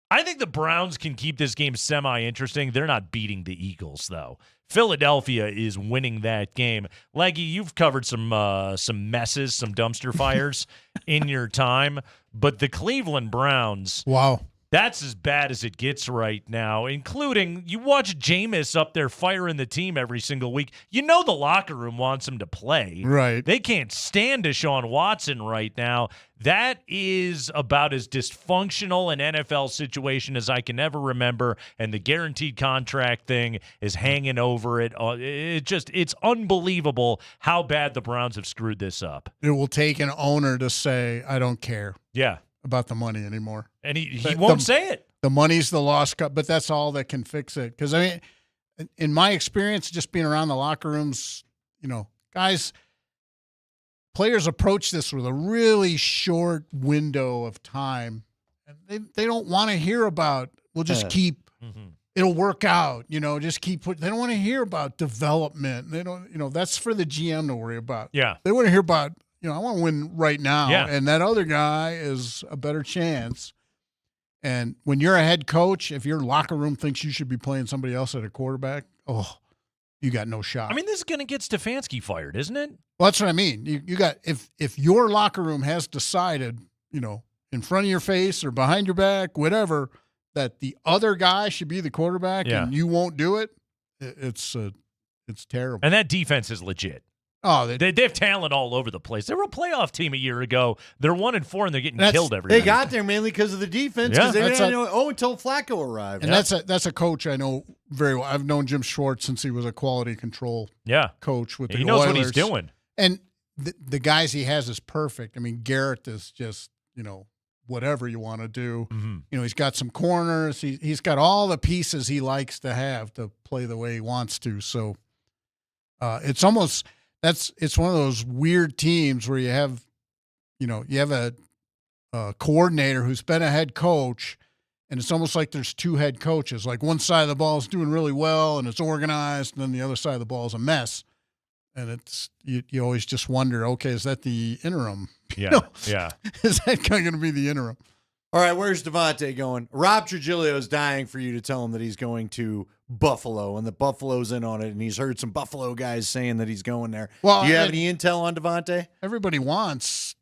I think the Browns can keep this game semi-interesting. They're not beating the Eagles, though. Philadelphia is winning that game. Leggy, you've covered some messes, some dumpster fires in your time, but the Cleveland Browns, wow, that's as bad as it gets right now, including you watch Jameis up there firing the team every single week. You know the locker room wants him to play. Right. They can't stand Deshaun Watson right now. That is about as dysfunctional an NFL situation as I can ever remember, and the guaranteed contract thing is hanging over it. It's unbelievable how bad the Browns have screwed this up. It will take an owner to say, I don't care. Yeah. About the money anymore. And he won't say it. The money's the lost cut, but that's all that can fix it. Because, I mean, in my experience, just being around the locker rooms, guys, players approach this with a really short window of time. And they don't want to hear about, we'll just keep, it'll work out, just keep they don't want to hear about development. They don't, that's for the GM to worry about. Yeah. They want to hear about, I want to win right now. Yeah. And that other guy is a better chance. And when you're a head coach, if your locker room thinks you should be playing somebody else at a quarterback, you got no shot. I mean, this is going to get Stefanski fired, isn't it? Well, that's what I mean. You got if your locker room has decided, in front of your face or behind your back, whatever, that the other guy should be the quarterback and you won't do it, it's terrible. And that defense is legit. Oh, they have talent all over the place. They were a playoff team a year ago. They're 1-4 and they're getting killed every They week. got there mainly because of the defense. Because they didn't know until Flacco arrived. And that's a coach I know very well. I've known Jim Schwartz since he was a quality control coach with the Oilers. He knows what he's doing. And the guys he has is perfect. I mean, Garrett is just whatever you want to do. Mm-hmm. He's got some corners. He's got all the pieces he likes to have to play the way he wants to. So it's almost. It's one of those weird teams where you have a coordinator who's been a head coach, and it's almost like there's two head coaches. Like one side of the ball is doing really well and it's organized, and then the other side of the ball is a mess. And it's you always just wonder, okay, is that the interim? Yeah, yeah. Is that going to be the interim? All right, where's Devontae going? Rob Trujillo is dying for you to tell him that he's going to Buffalo and that Buffalo's in on it, and he's heard some Buffalo guys saying that he's going there. Well, do you have any intel on Devontae? Everybody wants,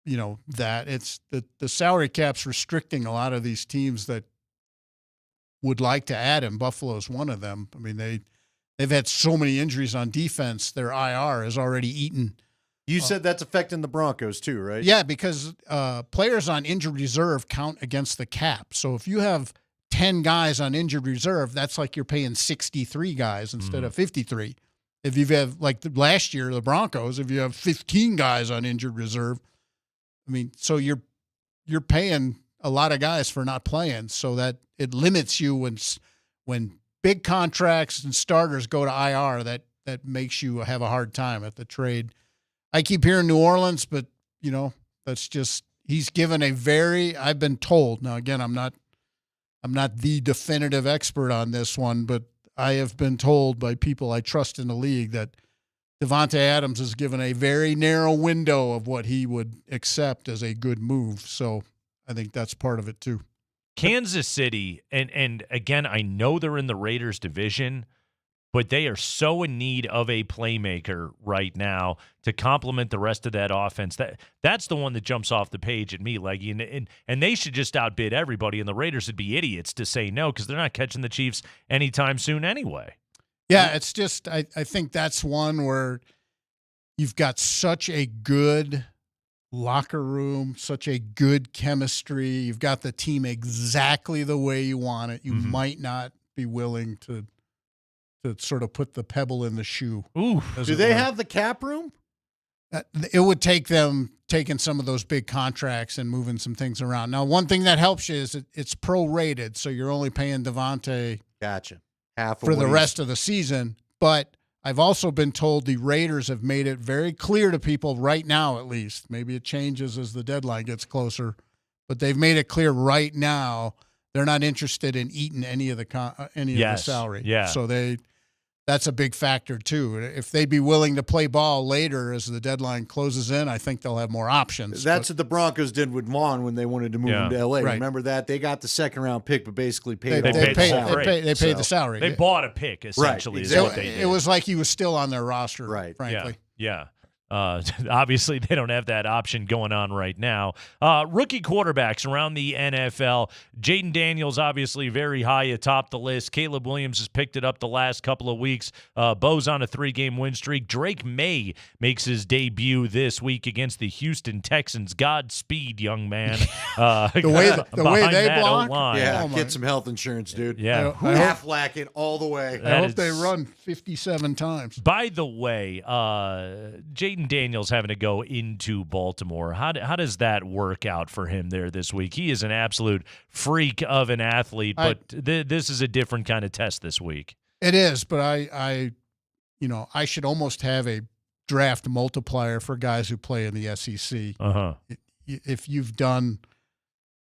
that. It's the salary cap's restricting a lot of these teams that would like to add him. Buffalo's one of them. I mean, they've had so many injuries on defense. Their IR has already eaten. You said that's affecting the Broncos too, right? Yeah, because players on injured reserve count against the cap. So if you have 10 guys on injured reserve, that's like you're paying 63 guys instead of 53. If you have, like last year, the Broncos, if you have 15 guys on injured reserve, I mean, so you're paying a lot of guys for not playing, so that it limits you when big contracts and starters go to IR, that makes you have a hard time at the trade. I keep hearing New Orleans, but, that's just he's given I've been told. Now, again, I'm not the definitive expert on this one, but I have been told by people I trust in the league that Davante Adams is given a very narrow window of what he would accept as a good move. So I think that's part of it too. Kansas City, and again, I know they're in the Raiders division, but they are so in need of a playmaker right now to complement the rest of that offense. That's the one that jumps off the page at me, Leggy. And they should just outbid everybody, and the Raiders would be idiots to say no because they're not catching the Chiefs anytime soon anyway. Yeah, it's just I think that's one where you've got such a good locker room, such a good chemistry. You've got the team exactly the way you want it. You might not be willing to sort of put the pebble in the shoe. Ooh. Do they have the cap room? It would take them taking some of those big contracts and moving some things around. Now, one thing that helps you is it's prorated, so you're only paying Devontae half for the rest of the season. But I've also been told the Raiders have made it very clear to people right now, at least. Maybe it changes as the deadline gets closer, but they've made it clear right now they're not interested in eating any of the salary. Yeah. So that's a big factor too. If they'd be willing to play ball later as the deadline closes in, I think they'll have more options. That's what the Broncos did with Vaughn when they wanted to move him to L.A. Right. Remember that? They got the second-round pick, but basically paid They paid the salary. They bought a pick, essentially, is what they did. It was like he was still on their roster, frankly. Yeah. Obviously, they don't have that option going on right now. Rookie quarterbacks around the NFL. Jaden Daniels, obviously, very high atop the list. Caleb Williams has picked it up the last couple of weeks. Bo's on a 3-game win streak. Drake May makes his debut this week against the Houston Texans. Godspeed, young man. The way they block. O-line. Get some health insurance, dude. Yeah. Half-lack it all the way. I hope they run 57 times. By the way, Jaden Daniels having to go into Baltimore. How does that work out for him there this week? He is an absolute freak of an athlete, but this is a different kind of test this week. It is, but I should almost have a draft multiplier for guys who play in the SEC. If you've done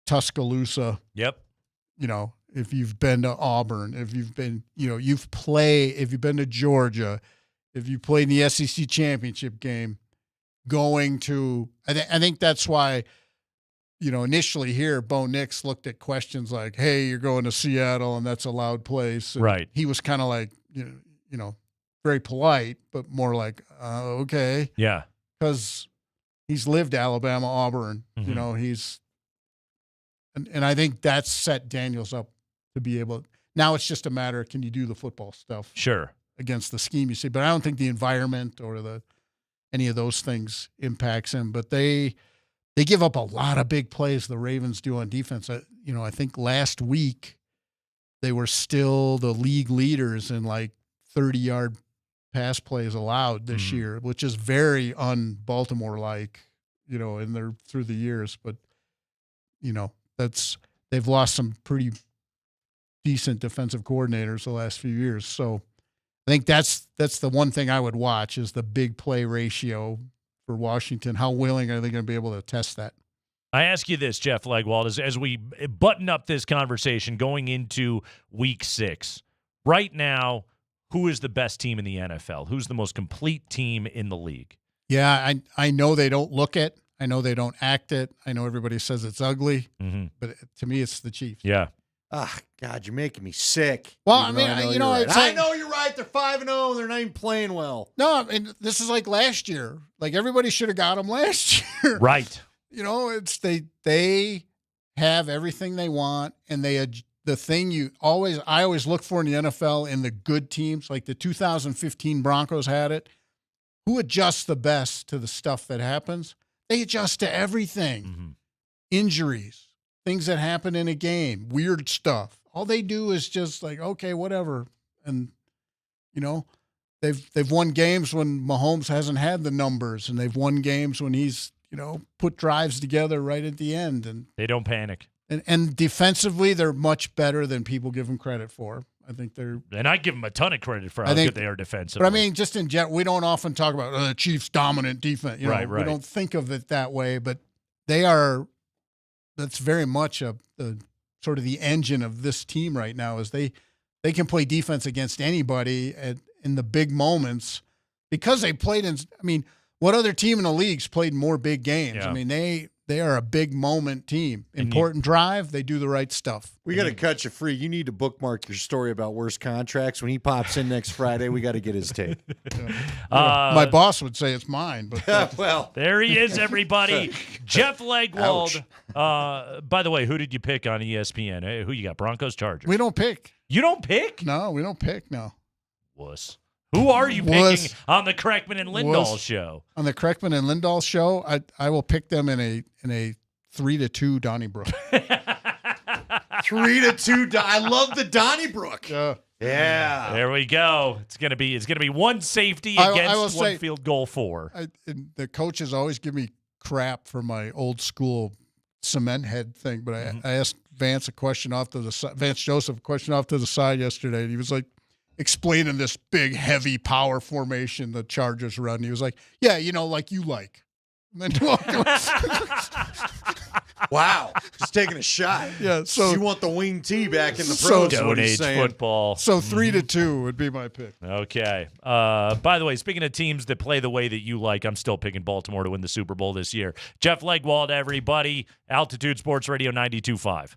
Tuscaloosa, if you've been to Auburn, if you've been, if you've been to Georgia, if you played in the SEC championship game, I think that's why, initially here, Bo Nix looked at questions like, hey, you're going to Seattle and that's a loud place. And right. He was kind of like, very polite, but more like, okay. Yeah. Because he's lived Alabama, Auburn, and I think that's set Daniels up to be able. Now it's just a matter of, can you do the football stuff? Sure. Against the scheme you see, but I don't think the environment or any of those things impacts him. But they give up a lot of big plays. The Ravens do on defense. I think last week they were still the league leaders in like 30-yard pass plays allowed this year, which is very un-Baltimore like, through the years. But they've lost some pretty decent defensive coordinators the last few years. So I think that's the one thing I would watch is the big play ratio for Washington. How willing are they going to be able to test that? I ask you this, Jeff Legwold, as we button up this conversation going into Week 6. Right now, who is the best team in the NFL? Who's the most complete team in the league? Yeah, I know they don't look it. I know they don't act it. I know everybody says it's ugly, but to me, it's the Chiefs. Yeah. God, you're making me sick. Well, I know you're right. They're 5-0. They're not even playing well. No, and this is like last year. Like everybody should have got them last year. Right. It's they have everything they want, and the thing I always look for in the NFL in the good teams, like the 2015 Broncos had it. Who adjusts the best to the stuff that happens? They adjust to everything. Injuries. Things that happen in a game, weird stuff. All they do is just like, okay, whatever. And, they've won games when Mahomes hasn't had the numbers, and they've won games when he's, put drives together right at the end. And they don't panic. And defensively, they're much better than people give them credit for. I think they're. And I give them a ton of credit for how good they are defensively. But I mean, just in general, we don't often talk about Chiefs' dominant defense. Right. We don't think of it that way, but they are. That's very much the sort of the engine of this team right now is they can play defense against anybody in the big moments because they played in. I mean, what other team in the league's played more big games? Yeah. I mean, they are a big moment team. Important drive, they do the right stuff. We got to cut you free. You need to bookmark your story about worst contracts. When he pops in next Friday, we got to get his tape. My boss would say it's mine, but well, there he is, everybody. Jeff Legwold. By the way, who did you pick on ESPN? Who you got? Broncos, Chargers? We don't pick. You don't pick? No, we don't pick. No. Wuss. Who are you picking on the Kreckman and Lindahl show? On the Kreckman and Lindahl show, I will pick them in a 3-2 Donnybrook. 3-2. I love the Donnybrook. Yeah. There we go. It's gonna be one safety against one field goal for. The coaches always give me crap for my old school cement head thing, but I asked Vance Joseph a question off to the side yesterday, and he was like explaining this big heavy power formation the Chargers run. He was like, "Yeah, like you like." And then wow, just taking a shot. Yeah, so you want the wing T back in the pros? Stone Age football. So 3-2 would be my pick. Okay. By the way, speaking of teams that play the way that you like, I'm still picking Baltimore to win the Super Bowl this year. Jeff Legwald, everybody. Altitude Sports Radio 92.5.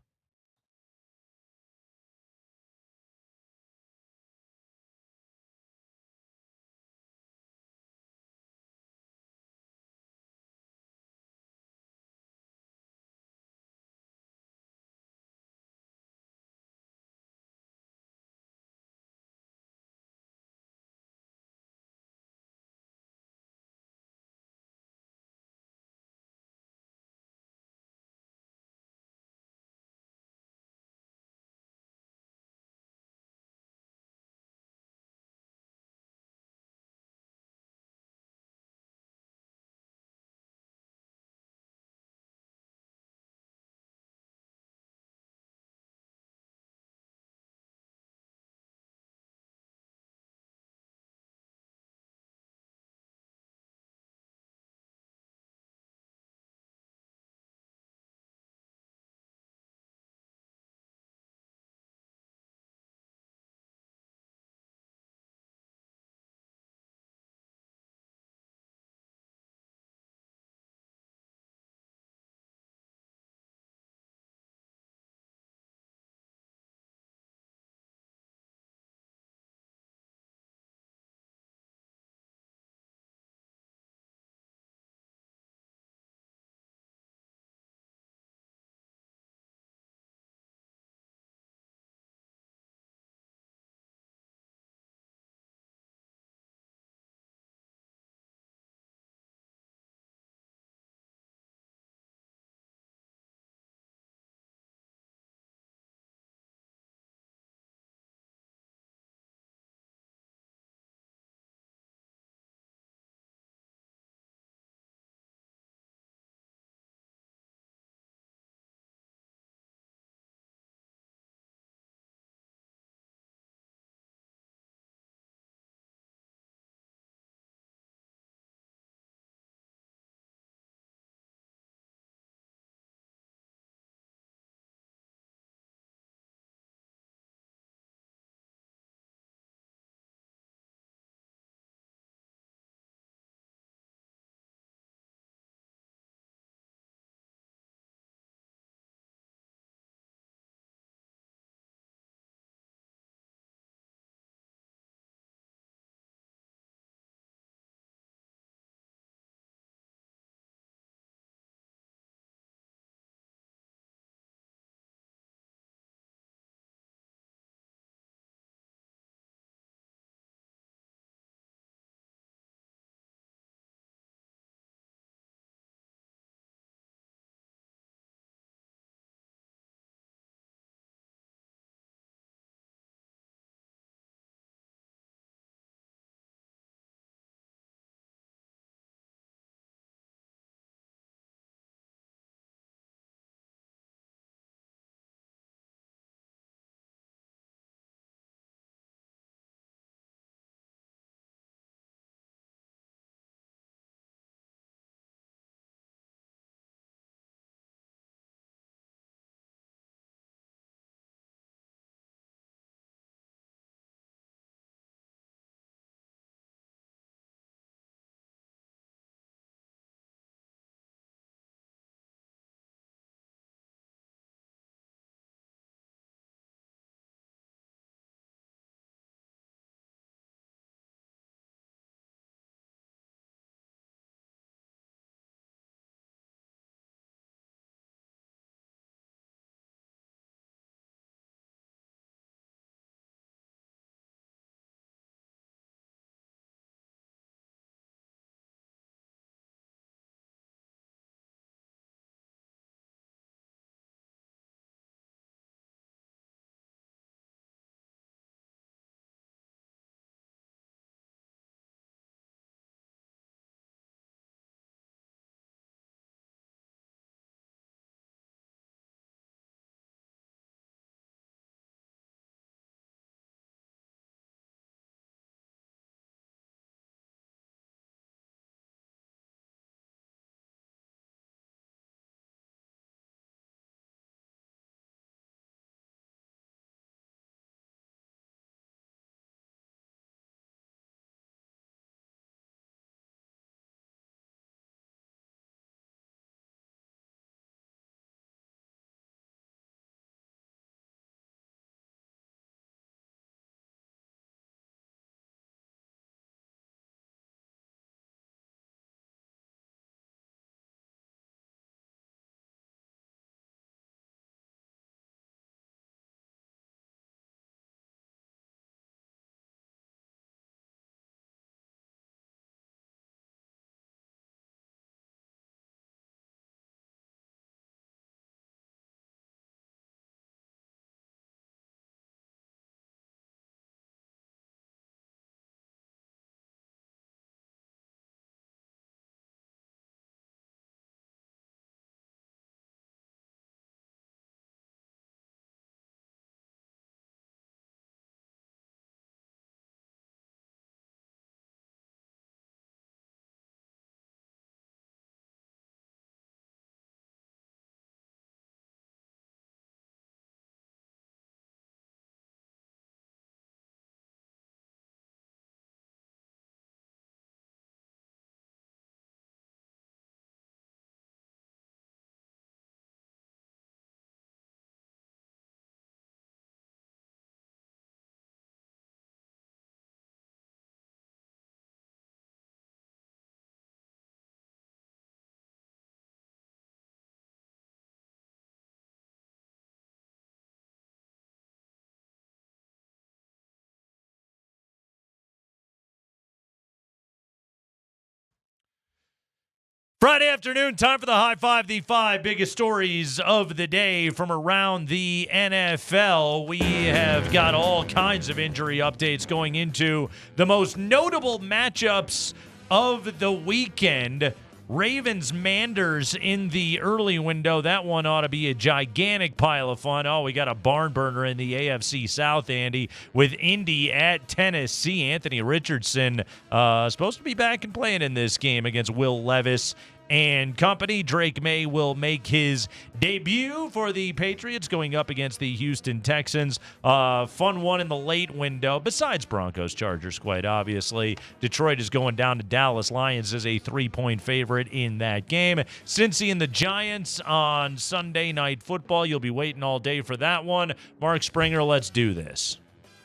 Friday afternoon, time for the High Five, the 5 biggest stories of the day from around the NFL. We have got all kinds of injury updates going into the most notable matchups of the weekend. Ravens-Manders in the early window. That one ought to be a gigantic pile of fun. Oh, we got a barn burner in the AFC South, Andy, with Indy at Tennessee. Anthony Richardson supposed to be back and playing in this game against Will Levis and company. Drake May will make his debut for the Patriots going up against the Houston Texans. Fun one in the late window, besides Broncos-Chargers, quite obviously. Detroit is going down to Dallas. Lions is a 3-point favorite in that game. Cincy and the Giants on Sunday Night Football. You'll be waiting all day for that one. Mark Springer, let's do this.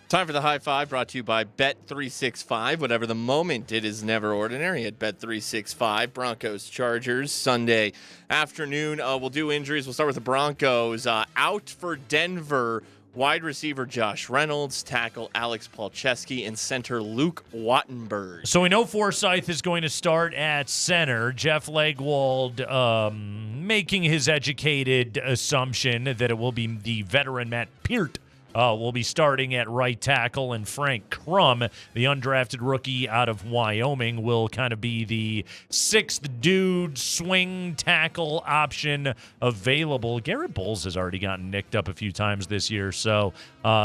Time for the High Five, brought to you by Bet365. Whatever the moment, it is never ordinary at Bet365. Broncos, Chargers, Sunday afternoon. We'll do injuries. We'll start with the Broncos. Out for Denver, wide receiver Josh Reynolds, tackle Alex Palczewski, and center Luke Wattenberg. So we know Forsythe is going to start at center. Jeff Legwold making his educated assumption that it will be the veteran Matt Peart will be starting at right tackle, and Frank Crum, the undrafted rookie out of Wyoming, will kind of be the sixth dude swing tackle option available. Garrett Bowles has already gotten nicked up a few times this year, so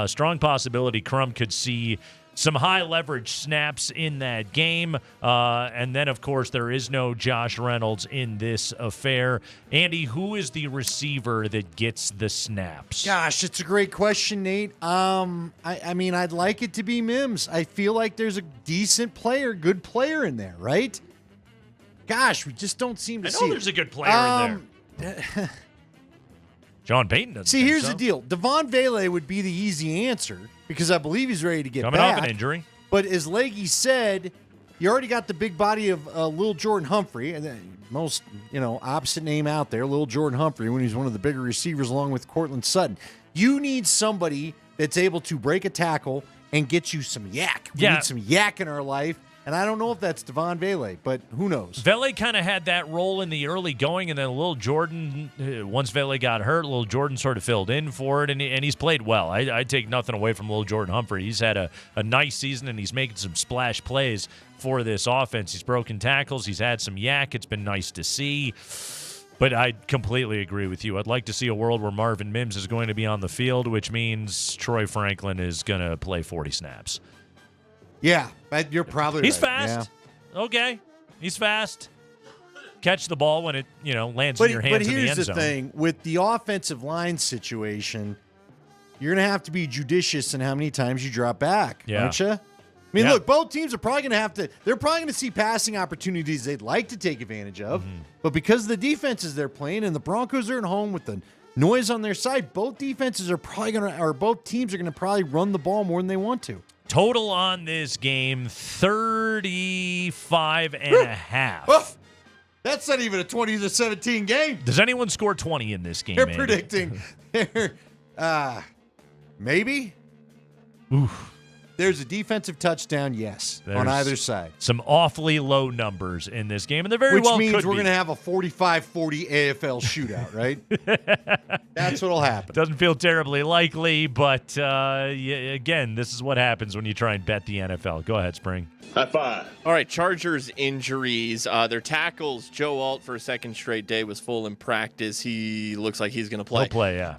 strong possibility Crum could see some high leverage snaps in that game. And then, of course, there is no Josh Reynolds in this affair. Andy, who is the receiver that gets the snaps? Gosh, it's a great question, Nate. I mean, I'd like it to be Mims. I feel like there's a decent player, good player in there, right? Gosh, we just don't seem to see I know there's a good player in there. John Payton doesn't see, think here's so. the deal. Devon Vele would be the easy answer because I believe he's ready to get Coming back. off an injury. But as Leggy said, you already got the big body of Lil Jordan Humphrey, and the most, opposite name out there, Lil Jordan Humphrey, when he's one of the bigger receivers along with Cortland Sutton. You need somebody that's able to break a tackle and get you some yak. We need some yak in our life. And I don't know if that's Devon Vele, but who knows? Vele kind of had that role in the early going, and then Lil Jordan, once Vele got hurt, Lil Jordan sort of filled in for it, and he's played well. I take nothing away from Lil Jordan Humphrey. He's had a nice season, and he's making some splash plays for this offense. He's broken tackles. He's had some yak. It's been nice to see. But I completely agree with you. I'd like to see a world where Marvin Mims is going to be on the field, which means Troy Franklin is going to play 40 snaps. Yeah, you're probably He's right. fast. Yeah. Okay. He's fast. Catch the ball when it, lands in your hands in the end zone. But here's the thing. With the offensive line situation, you're going to have to be judicious in how many times you drop back, aren't you? I mean, look, both teams are probably going to have to – they're probably going to see passing opportunities they'd like to take advantage of. Mm-hmm. But because of the defenses they're playing and the Broncos are at home with the noise on their side, both defenses are probably going to – or both teams are going to probably run the ball more than they want to. Total on this game, 35.5. Oh, that's not even a 20-17 game. Does anyone score 20 in this game, They're Andy? predicting. Maybe. Oof. There's a defensive touchdown, yes, on either side. Some awfully low numbers in this game, and there very Which well means could we're be. going to have a 45-40 AFL shootout, right? That's what'll happen. Doesn't feel terribly likely, but again, this is what happens when you try and bet the NFL. Go ahead, Spring. High five. All right, Chargers injuries. Their tackles, Joe Alt for a second straight day was full in practice. He looks like he's going to play. He'll play, yeah.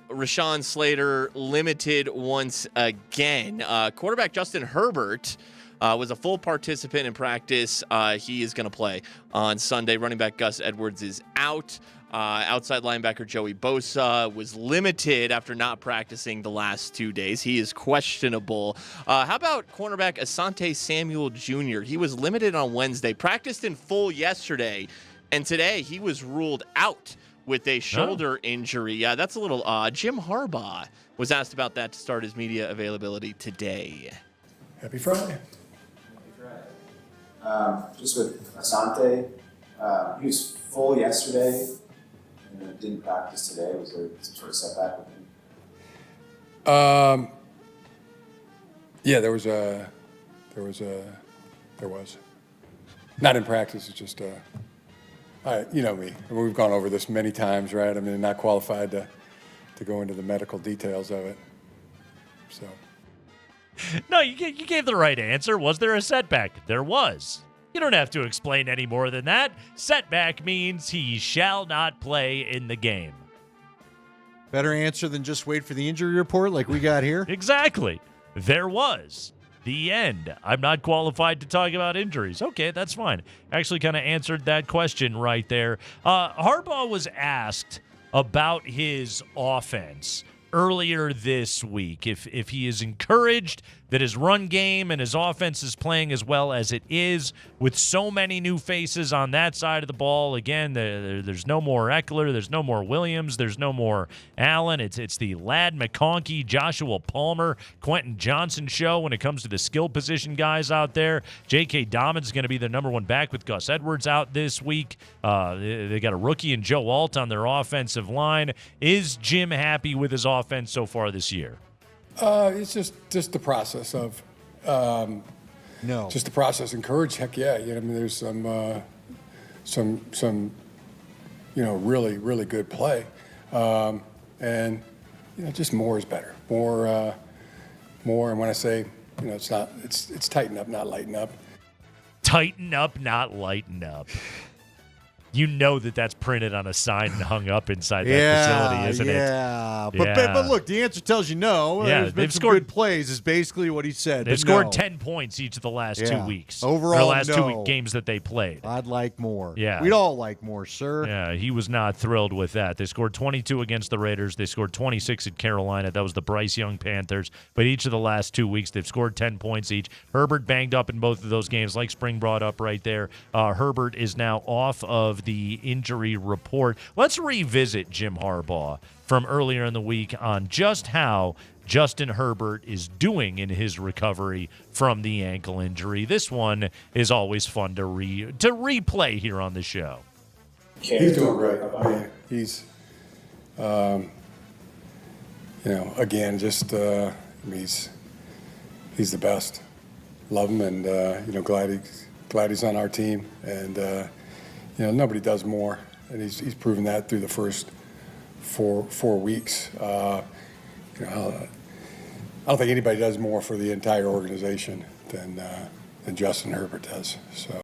Rashawn Slater limited once again. Quarterback Justin Herbert was a full participant in practice. He is going to play on Sunday. Running back Gus Edwards is out. Outside linebacker Joey Bosa was limited after not practicing the last 2 days. He is questionable. How about cornerback Asante Samuel Jr.? He was limited on Wednesday, practiced in full yesterday, and today he was ruled out with a shoulder injury. Yeah, that's a little odd. Jim Harbaugh was asked about that to start his media availability today. Happy Friday. Just with Asante, he was full yesterday and then didn't practice today. Was there some sort of setback with him? Yeah, there was. Not in practice. It's just You know me. I mean, we've gone over this many times, right? I mean, not qualified to go into the medical details of it. So. No, you gave the right answer. Was there a setback? There was. You don't have to explain any more than that. Setback means he shall not play in the game. Better answer than just wait for the injury report like we got here? Exactly. There was. The end. I'm not qualified to talk about injuries. Okay, that's fine. Actually kind of answered that question right there. Harbaugh was asked about his offense earlier this week, if he is encouraged that his run game and his offense is playing as well as it is with so many new faces on that side of the ball. Again, there's no more Eckler, there's no more Williams, there's no more Allen. It's the Ladd McConkey, Joshua Palmer, Quentin Johnson show when it comes to the skill position guys out there. J.K. Dobbins is going to be the number one back with Gus Edwards out this week. They got a rookie and Joe Alt on their offensive line. Is Jim happy with his offense so far this year? It's just the process of just the process. Encourage, heck yeah. You know, I mean, there's some really, really good play, and just more is better. More, and when I say it's tighten up, not lighten up. Tighten up, not lighten up. You know that's printed on a sign and hung up inside that facility, isn't it? Yeah. But look, the answer tells you no. Yeah, There's been some good plays is basically what he said. They've scored 10 points each of the last 2 weeks. Overall, the last 2 week games that they played. I'd like more. Yeah. We'd all like more, sir. Yeah, he was not thrilled with that. They scored 22 against the Raiders. They scored 26 at Carolina. That was the Bryce Young Panthers. But each of the last 2 weeks, they've scored 10 points each. Herbert banged up in both of those games, like Spring brought up right there. Herbert is now off of the injury report. Let's revisit Jim Harbaugh from earlier in the week on just how Justin Herbert is doing in his recovery from the ankle injury. This one is always fun to replay here on the show. He's doing great. I mean, he's, again, just he's the best. Love him, and glad he's on our team, and nobody does more. And he's proven that through the first four weeks. I don't think anybody does more for the entire organization than Justin Herbert does. So.